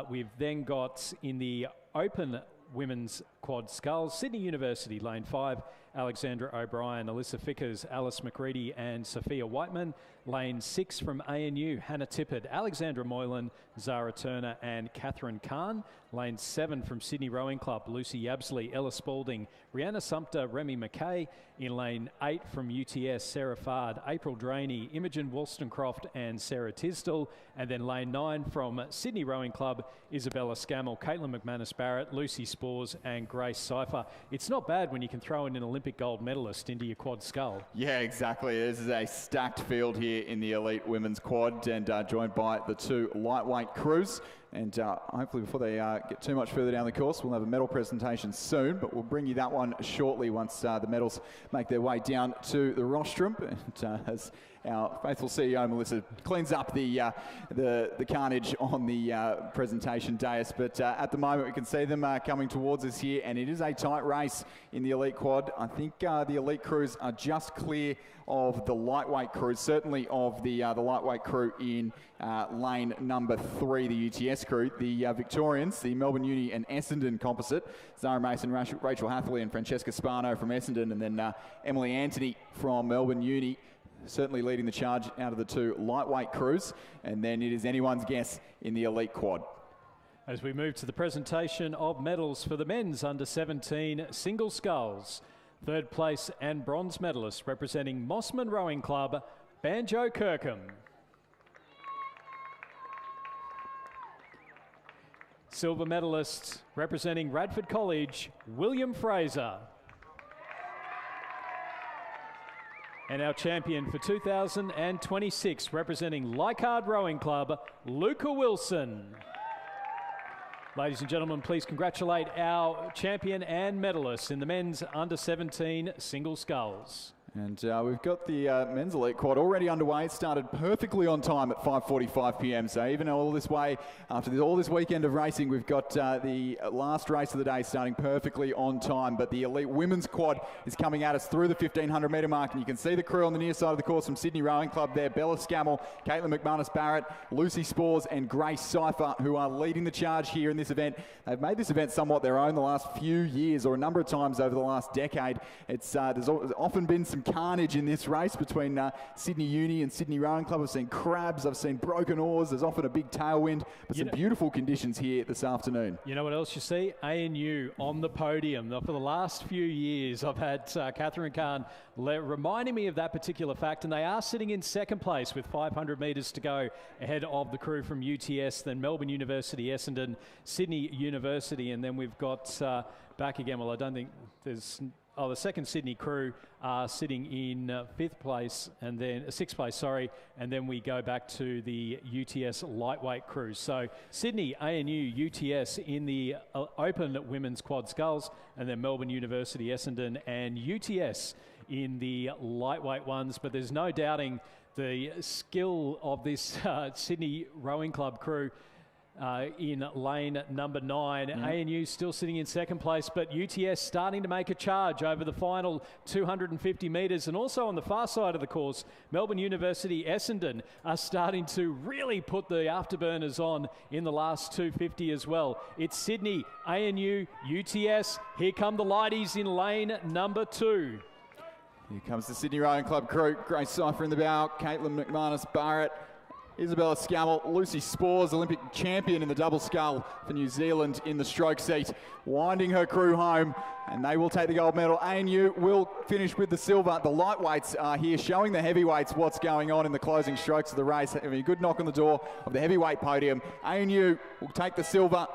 Speaker 6: We've then got in the open women's quad sculls, Sydney University, lane 5, Alexandra O'Brien, Alyssa Fickers, Alice McReady and Sophia Whiteman. Lane 6 from ANU, Hannah Tippett, Alexandra Moylan, Zara Turner and Catherine Kahn. Lane 7 from Sydney Rowing Club, Lucy Yabsley, Ella Spalding, Rihanna Sumpter, Remy McKay. In lane 8 from UTS, Sarah Fard, April Draney, Imogen Wollstonecroft and Sarah Tisdall. And then lane 9 from Sydney Rowing Club, Isabella Scammell, Caitlin McManus-Barrett, Lucy Spores and Grace Cypher. It's not bad when you can throw in an Olympic gold medalist into your quad scull.
Speaker 2: Yeah, exactly. This is a stacked field here in the elite women's quad, and joined by the 2 lightweight crews. And hopefully before they get too much further down the course, we'll have a medal presentation soon, but we'll bring you that one shortly once the medals make their way down to the rostrum. And as our faithful CEO, Melissa, cleans up the carnage on the presentation dais. But at the moment, we can see them coming towards us here, and it is a tight race in the elite quad. I think the elite crews are just clear of the lightweight crews, certainly of the lightweight crew in lane number 3, the UTS crew. The Victorians, the Melbourne Uni and Essendon composite, Zara Mason, Rachel Hathaway and Francesca Spano from Essendon, and then Emily Anthony from Melbourne Uni, certainly leading the charge out of the 2 lightweight crews. And then it is anyone's guess in the elite quad.
Speaker 6: As we move to the presentation of medals for the men's under-17 single sculls, 3rd place and bronze medalist representing Mossman Rowing Club, Banjo Kirkham. Silver medalist representing Radford College, William Fraser. And our champion for 2026 representing Leichhardt Rowing Club, Luca Wilson. Ladies and gentlemen, please congratulate our champion and medalist in the men's under-17 single sculls.
Speaker 2: And we've got the men's elite quad already underway. It started perfectly on time at 5:45 p.m. So even all this way, after all this weekend of racing, we've got the last race of the day starting perfectly on time. But the elite women's quad is coming at us through the 1,500 metre mark. And you can see the crew on the near side of the course from Sydney Rowing Club there. Bella Scammell, Caitlin McManus-Barrett, Lucy Spores and Grace Cypher, who are leading the charge here in this event. They've made this event somewhat their own the last few years, or a number of times over the last decade. There's often been some carnage in this race between Sydney Uni and Sydney Rowing Club. I've seen crabs, I've seen broken oars, there's often a big tailwind, but some beautiful conditions here this afternoon.
Speaker 6: You know what else you see? ANU on the podium. For the last few years, I've had Catherine Kahn reminding me of that particular fact, and they are sitting in 2nd place with 500 metres to go ahead of the crew from UTS, then Melbourne University, Essendon, Sydney University, and then we've got back again, well, I don't think there's... Oh, the 2nd Sydney crew are sitting in 5th place, and then 6th place, sorry, and then we go back to the UTS lightweight crew. So Sydney, ANU, UTS in the open women's quad sculls, and then Melbourne University, Essendon, and UTS in the lightweight ones. But there's no doubting the skill of this Sydney Rowing Club crew. In lane number 9. ANU still sitting in 2nd place, but UTS starting to make a charge over the final 250 metres. And also on the far side of the course, Melbourne University, Essendon are starting to really put the afterburners on in the last 250 as well. It's Sydney, ANU, UTS. Here come the lighties in lane number 2.
Speaker 2: Here comes the Sydney Rowing Club crew. Grace Cypher in the bow, Caitlin McManus-Barrett, Isabella Scammell, Lucy Spores, Olympic champion in the double scull for New Zealand in the stroke seat, winding her crew home, and they will take the gold medal. ANU will finish with the silver. The lightweights are here showing the heavyweights what's going on in the closing strokes of the race. Having a good knock on the door of the heavyweight podium. ANU will take the silver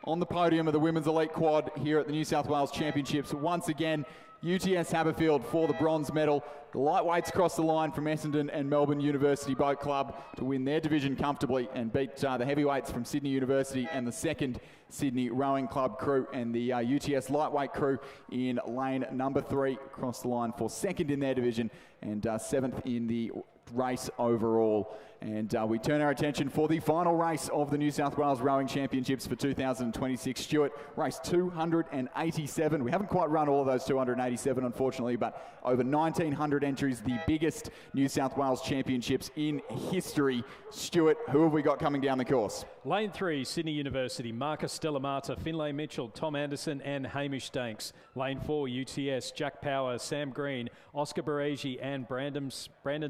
Speaker 2: on the podium of the women's elite quad here at the New South Wales Championships. Once again, UTS Haberfield for the bronze medal. The lightweights cross the line from Essendon and Melbourne University Boat Club to win their division comfortably and beat the heavyweights from Sydney University and the 2nd Sydney Rowing Club crew, and the UTS lightweight crew in lane number 3 cross the line for 2nd in their division and 7th in the race overall. And we turn our attention for the final race of the New South Wales Rowing Championships for 2026. Stuart, race 287. We haven't quite run all of those 287, unfortunately, but over 1,900 entries, the biggest New South Wales Championships in history. Stuart, who have we got coming down the course?
Speaker 6: Lane 3, Sydney University, Marcus Delamata, Finlay Mitchell, Tom Anderson and Hamish Danks. Lane 4, UTS, Jack Power, Sam Green, Oscar Baregi and Brandon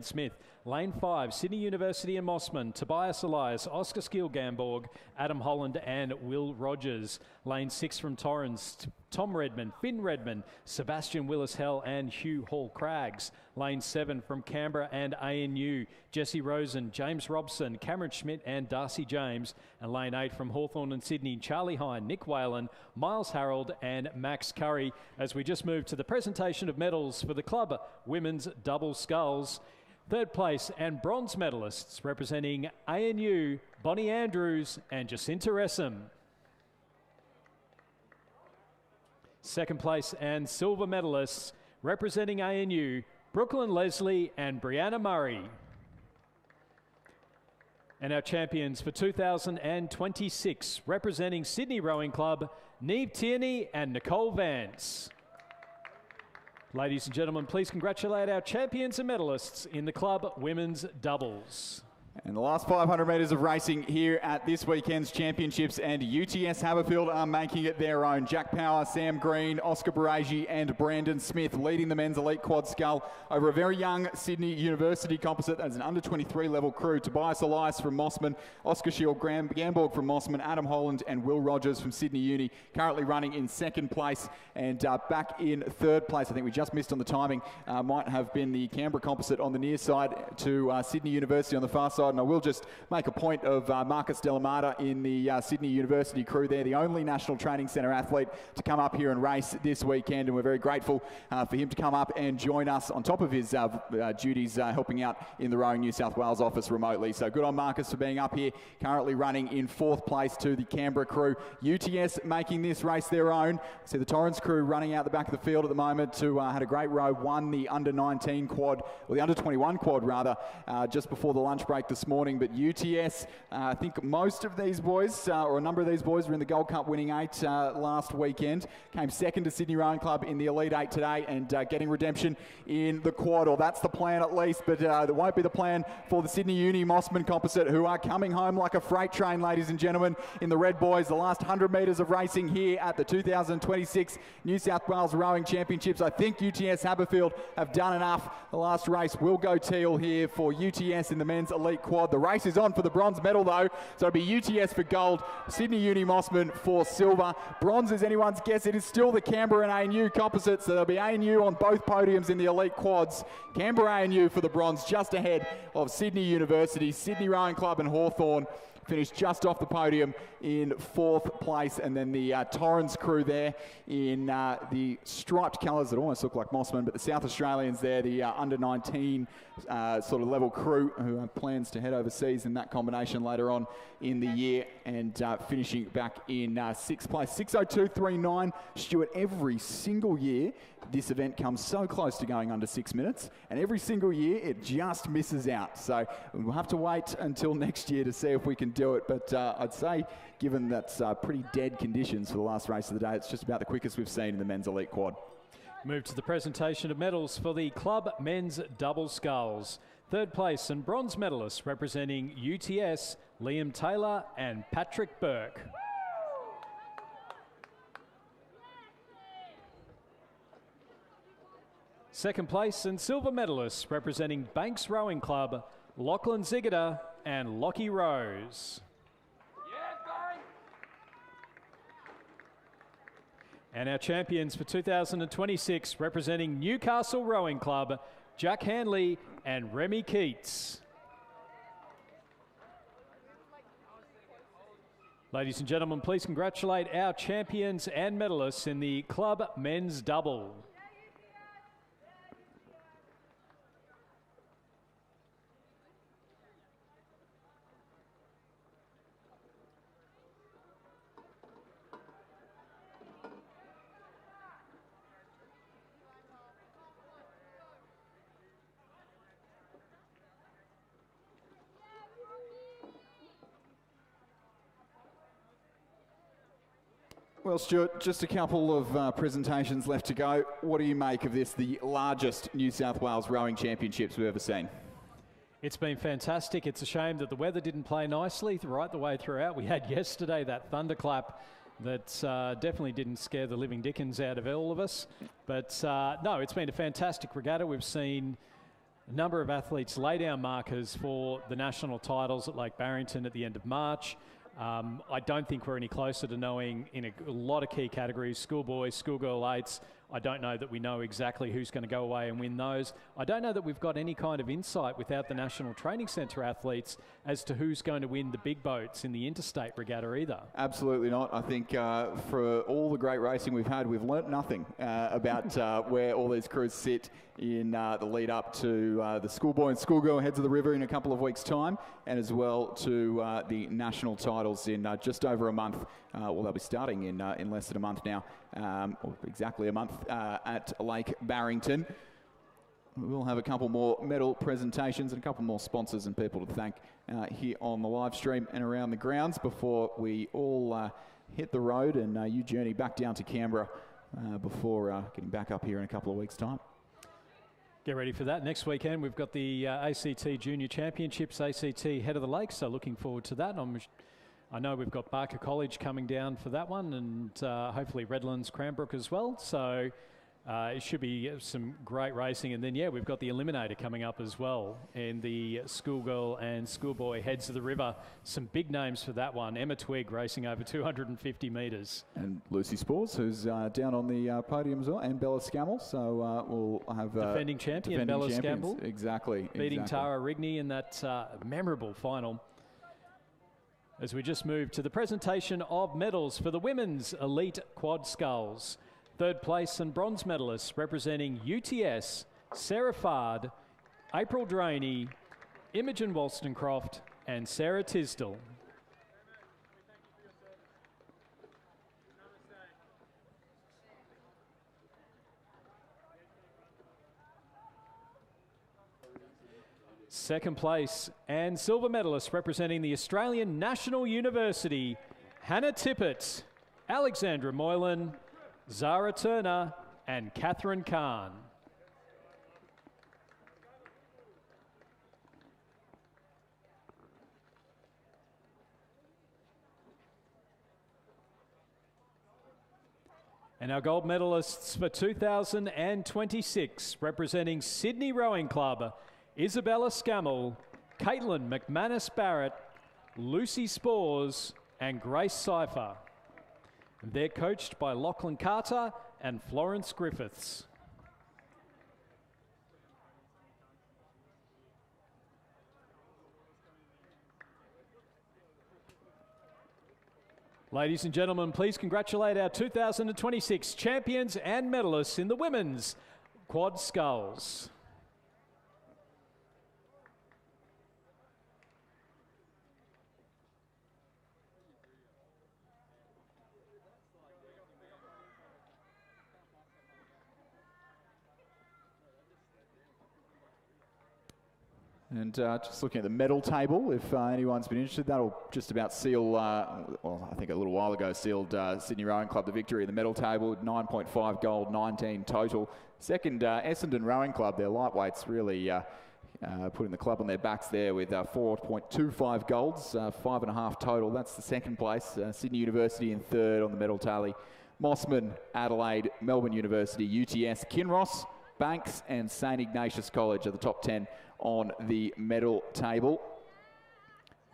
Speaker 6: Smith. Lane 5, Sydney University and Mossman, Tobias Elias, Oscar Skiel-Gamborg, Adam Holland and Will Rogers. Lane 6 from Torrens, Tom Redmond, Finn Redmond, Sebastian Willis-Hell and Hugh Hall-Craggs. Lane 7 from Canberra and ANU, Jesse Rosen, James Robson, Cameron Schmidt and Darcy James. And Lane 8 from Hawthorn and Sydney, Charlie Hine, Nick Whalen, Miles Harold and Max Curry. As we just move to the presentation of medals for the club women's double sculls. Third place and bronze medalists representing ANU, Bonnie Andrews and Jacinta Ressam. Second place and silver medalists representing ANU, Brooklyn Leslie and Brianna Murray. And our champions for 2026 representing Sydney Rowing Club, Neve Tierney and Nicole Vance. Ladies and gentlemen, please congratulate our champions and medalists in the club women's doubles.
Speaker 2: And the last 500 metres of racing here at this weekend's championships, and UTS Haberfield are making it their own. Jack Power, Sam Green, Oscar Baragi and Brandon Smith leading the men's elite quad scull over a very young Sydney University composite as an under-23 level crew. Tobias Elias from Mossman, Oscar Skiel-Gamborg from Mossman, Adam Holland and Will Rogers from Sydney Uni currently running in second place, and back in third place. I think we just missed on the timing. Might have been the Canberra composite on the near side to Sydney University on the far side. And I will just make a point of Marcus Delamata in the Sydney University crew there, the only National Training Centre athlete to come up here and race this weekend, and we're very grateful for him to come up and join us on top of his duties helping out in the Rowing New South Wales office remotely. So good on Marcus for being up here, currently running in fourth place to the Canberra crew. UTS making this race their own. See the Torrens crew running out the back of the field at the moment, who had a great row, won the under-19 quad, or the under-21 quad rather, just before the lunch break this morning. But UTS, I think most of these boys, or a number of these boys, were in the Gold Cup winning 8 last weekend. Came second to Sydney Rowing Club in the Elite 8 today, and getting redemption in the quad, or that's the plan at least, but that won't be the plan for the Sydney Uni Mossman composite, who are coming home like a freight train, ladies and gentlemen, in the red boys. The last 100 metres of racing here at the 2026 New South Wales Rowing Championships. I think UTS Haberfield have done enough. The last race will go teal here for UTS in the men's elite quad. The race is on for the bronze medal though, so it'll be UTS for gold, Sydney Uni Mossman for silver. Bronze is anyone's guess. It is still the Canberra and ANU composite, so there'll be ANU on both podiums in the elite quads. Canberra ANU for the bronze, just ahead of Sydney University. Sydney Rowing Club and Hawthorn finished just off the podium in fourth place, and then the Torrens crew there in the striped colours that almost look like Mossman, but the South Australians there, the under-19 sort of level crew, who have plans to head overseas in that combination later on in the year, and finishing back in sixth place. 6:02.39. Stuart, every single year this event comes so close to going under 6 minutes, and every single year it just misses out. So we'll have to wait until next year to see if we can do it, but I'd say, given that's pretty dead conditions for the last race of the day, it's just about the quickest we've seen in the men's elite quad.
Speaker 6: Move to the presentation of medals for the club men's double sculls. Third place and bronze medalists representing UTS, Liam Taylor and Patrick Burke. Second place and silver medalists representing Banks Rowing Club, Lachlan Ziggiter and Lockie Rose. And our champions for 2026 representing Newcastle Rowing Club, Jack Hanley and Remy Keats. Ladies and gentlemen, please congratulate our champions and medalists in the club men's double.
Speaker 2: Well, Stuart, just a couple of presentations left to go. What do you make of this, the largest New South Wales Rowing Championships we've ever seen?
Speaker 6: It's been fantastic. It's a shame that the weather didn't play nicely right the way throughout. We had yesterday that thunderclap that definitely didn't scare the living dickens out of all of us. But no, it's been a fantastic regatta. We've seen a number of athletes lay down markers for the national titles at Lake Barrington at the end of March. I don't think we're any closer to knowing in a lot of key categories, schoolboy, schoolgirl 8s. I don't know that we know exactly who's going to go away and win those. I don't know that we've got any kind of insight without the National Training Centre athletes as to who's going to win the big boats in the interstate regatta either.
Speaker 2: Absolutely not. I think for all the great racing we've had, we've learnt nothing about where all these crews sit in the lead up to the schoolboy and schoolgirl heads of the river in a couple of weeks' time, and as well to the national titles in just over a month. Well, they'll be starting in less than a month now, or exactly a month at Lake Barrington. We'll have a couple more medal presentations and a couple more sponsors and people to thank here on the live stream and around the grounds before we all hit the road and you journey back down to Canberra before getting back up here in a couple of weeks' time.
Speaker 6: Get ready for that. Next weekend, we've got the ACT Junior Championships, ACT Head of the Lake, so looking forward to that. I know we've got Barker College coming down for that one, and hopefully Redlands, Cranbrook as well. So it should be some great racing. And then, yeah, we've got the Eliminator coming up as well, and the schoolgirl and schoolboy heads of the river. Some big names for that one. Emma Twigg racing over 250 metres.
Speaker 2: And Lucy Spores, who's down on the podium as well, and Bella Scammell. So we'll have
Speaker 6: defending champion Bella Scammell.
Speaker 2: Exactly.
Speaker 6: Beating Tara Rigney in that memorable final. As we just move to the presentation of medals for the women's elite quad sculls. Third place and bronze medalists representing UTS, Sarah Fard, April Draney, Imogen Wollstonecroft and Sarah Tisdall. Second place and silver medalist representing the Australian National University, Hannah Tippett, Alexandra Moylan, Zara Turner and Catherine Kahn. And our gold medalists for 2026 representing Sydney Rowing Club, Isabella Scammell, Caitlin McManus Barrett, Lucy Spores and Grace Cipher. They're coached by Lachlan Carter and Florence Griffiths. Ladies and gentlemen, please congratulate our 2026 champions and medalists in the women's quad sculls.
Speaker 2: And just looking at the medal table, if anyone's been interested, that'll just about seal, well, I think a little while ago sealed Sydney Rowing Club the victory in the medal table, 9.5 gold, 19 total. Second, Essendon Rowing Club, their lightweights really putting the club on their backs there with 4.25 golds, 5.5 total. That's the second place. Sydney University in third on the medal tally. Mossman, Adelaide, Melbourne University, UTS, Kinross, Banks and St Ignatius College are the top 10 on the medal table.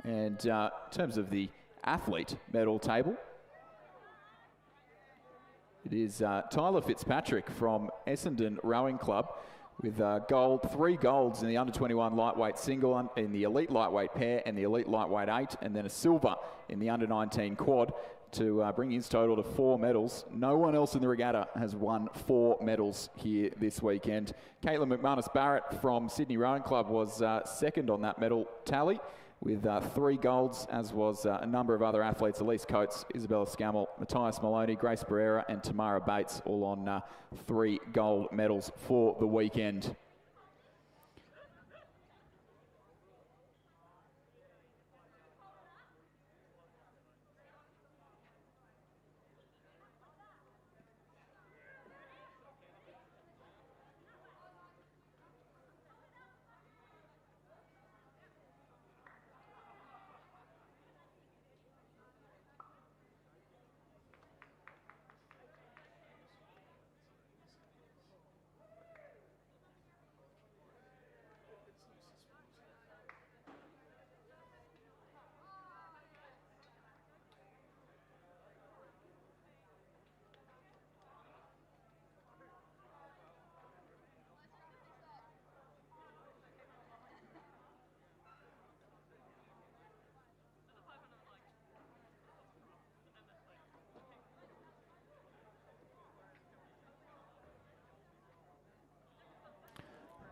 Speaker 2: And in terms of the athlete medal table, it is Tyler Fitzpatrick from Essendon Rowing Club with gold, 3 golds in the under-21 lightweight single, in the elite lightweight pair and the elite lightweight 8, and then a silver in the under-19 quad to bring his total to 4 medals. No one else in the regatta has won 4 medals here this weekend. Caitlin McManus Barrett from Sydney Rowing Club was second on that medal tally with 3 golds, as was a number of other athletes: Elise Coates, Isabella Scammell, Matthias Maloney, Grace Barrera and Tamara Bates, all on 3 gold medals for the weekend.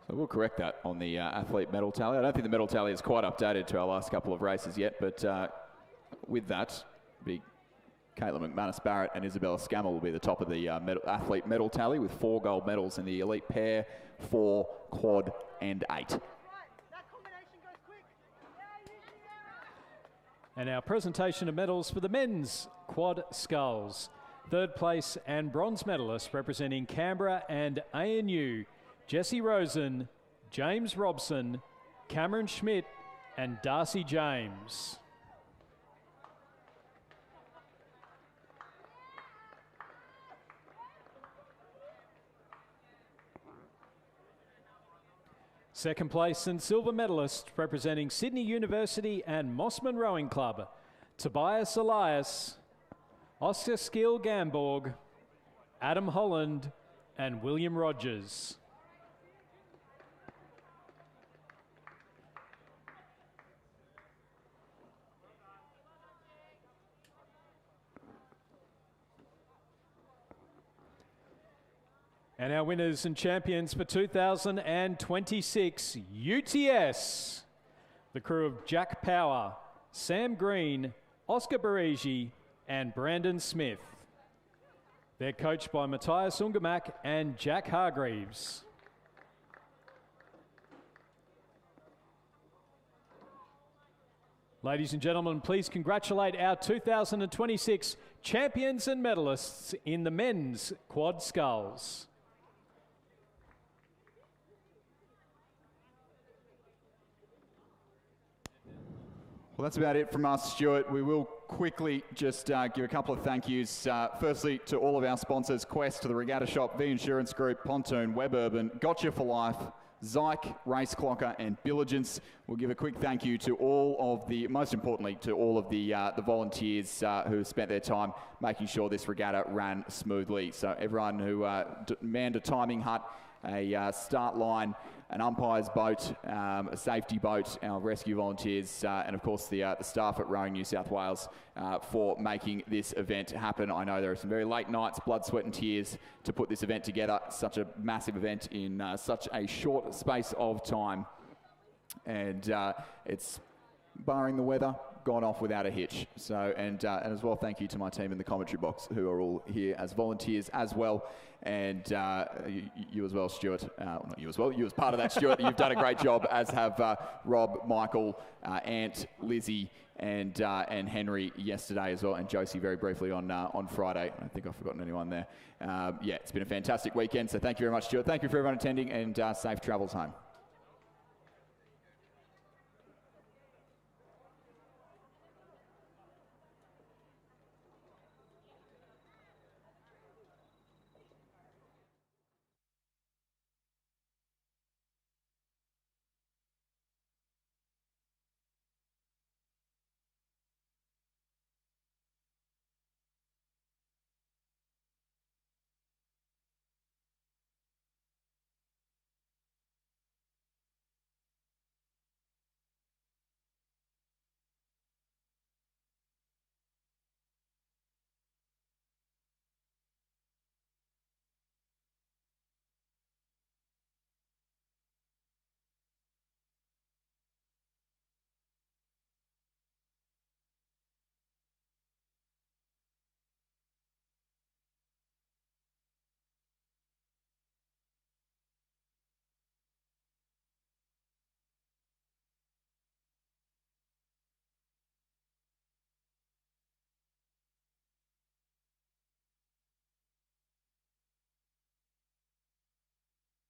Speaker 8: So we'll correct that on the athlete medal tally. I don't think the medal tally is quite updated to our last couple of races yet, but with that, big Caitlin McManus-Barrett and Isabella Scammell will be the top of the athlete medal tally with 4 gold medals in the elite pair, 4 quad and 8.
Speaker 6: And our presentation of medals for the men's quad sculls. 3rd place and bronze medalists representing Canberra and ANU, Jesse Rosen, James Robson, Cameron Schmidt and Darcy James. Second place and silver medalist representing Sydney University and Mossman Rowing Club, Tobias Elias, Oscar Skill Gamborg, Adam Holland and William Rogers. And our winners and champions for 2026, UTS, the crew of Jack Power, Sam Green, Oscar Barigi, and Brandon Smith. They're coached by Matthias Ungemak and Jack Hargreaves. Ladies and gentlemen, please congratulate our 2026 champions and medalists in the men's quad sculls.
Speaker 8: Well, that's about it from us, Stuart. We will quickly just give a couple of thank yous. Firstly, to all of our sponsors, Quest, to the Regatta Shop, V Insurance Group, Pontoon, Web Urban, Gotcha for Life, Zyke, Race Clocker and Billigence. We'll give a quick thank you to all of the, most importantly, to all of the volunteers who spent their time making sure this regatta ran smoothly. So everyone who manned a timing hut, a start line, an umpire's boat, a safety boat, our rescue volunteers, and of course the staff at Rowing New South Wales for making this event happen. I know there are some very late nights, blood, sweat and tears to put this event together, such a massive event in such a short space of time. And it's, barring the weather, gone off without a hitch. So, and as well, thank you to my team in the commentary box who are all here as volunteers as well. And you as well, Stuart. Not you as well, you as part of that, Stuart. You've done a great job, as have Rob, Michael, Ant, Lizzie, and Henry yesterday as well, and Josie very briefly on Friday. I don't think I've forgotten anyone there. Yeah, it's been a fantastic weekend, so thank you very much, Stuart. Thank you for everyone attending, and safe travels home.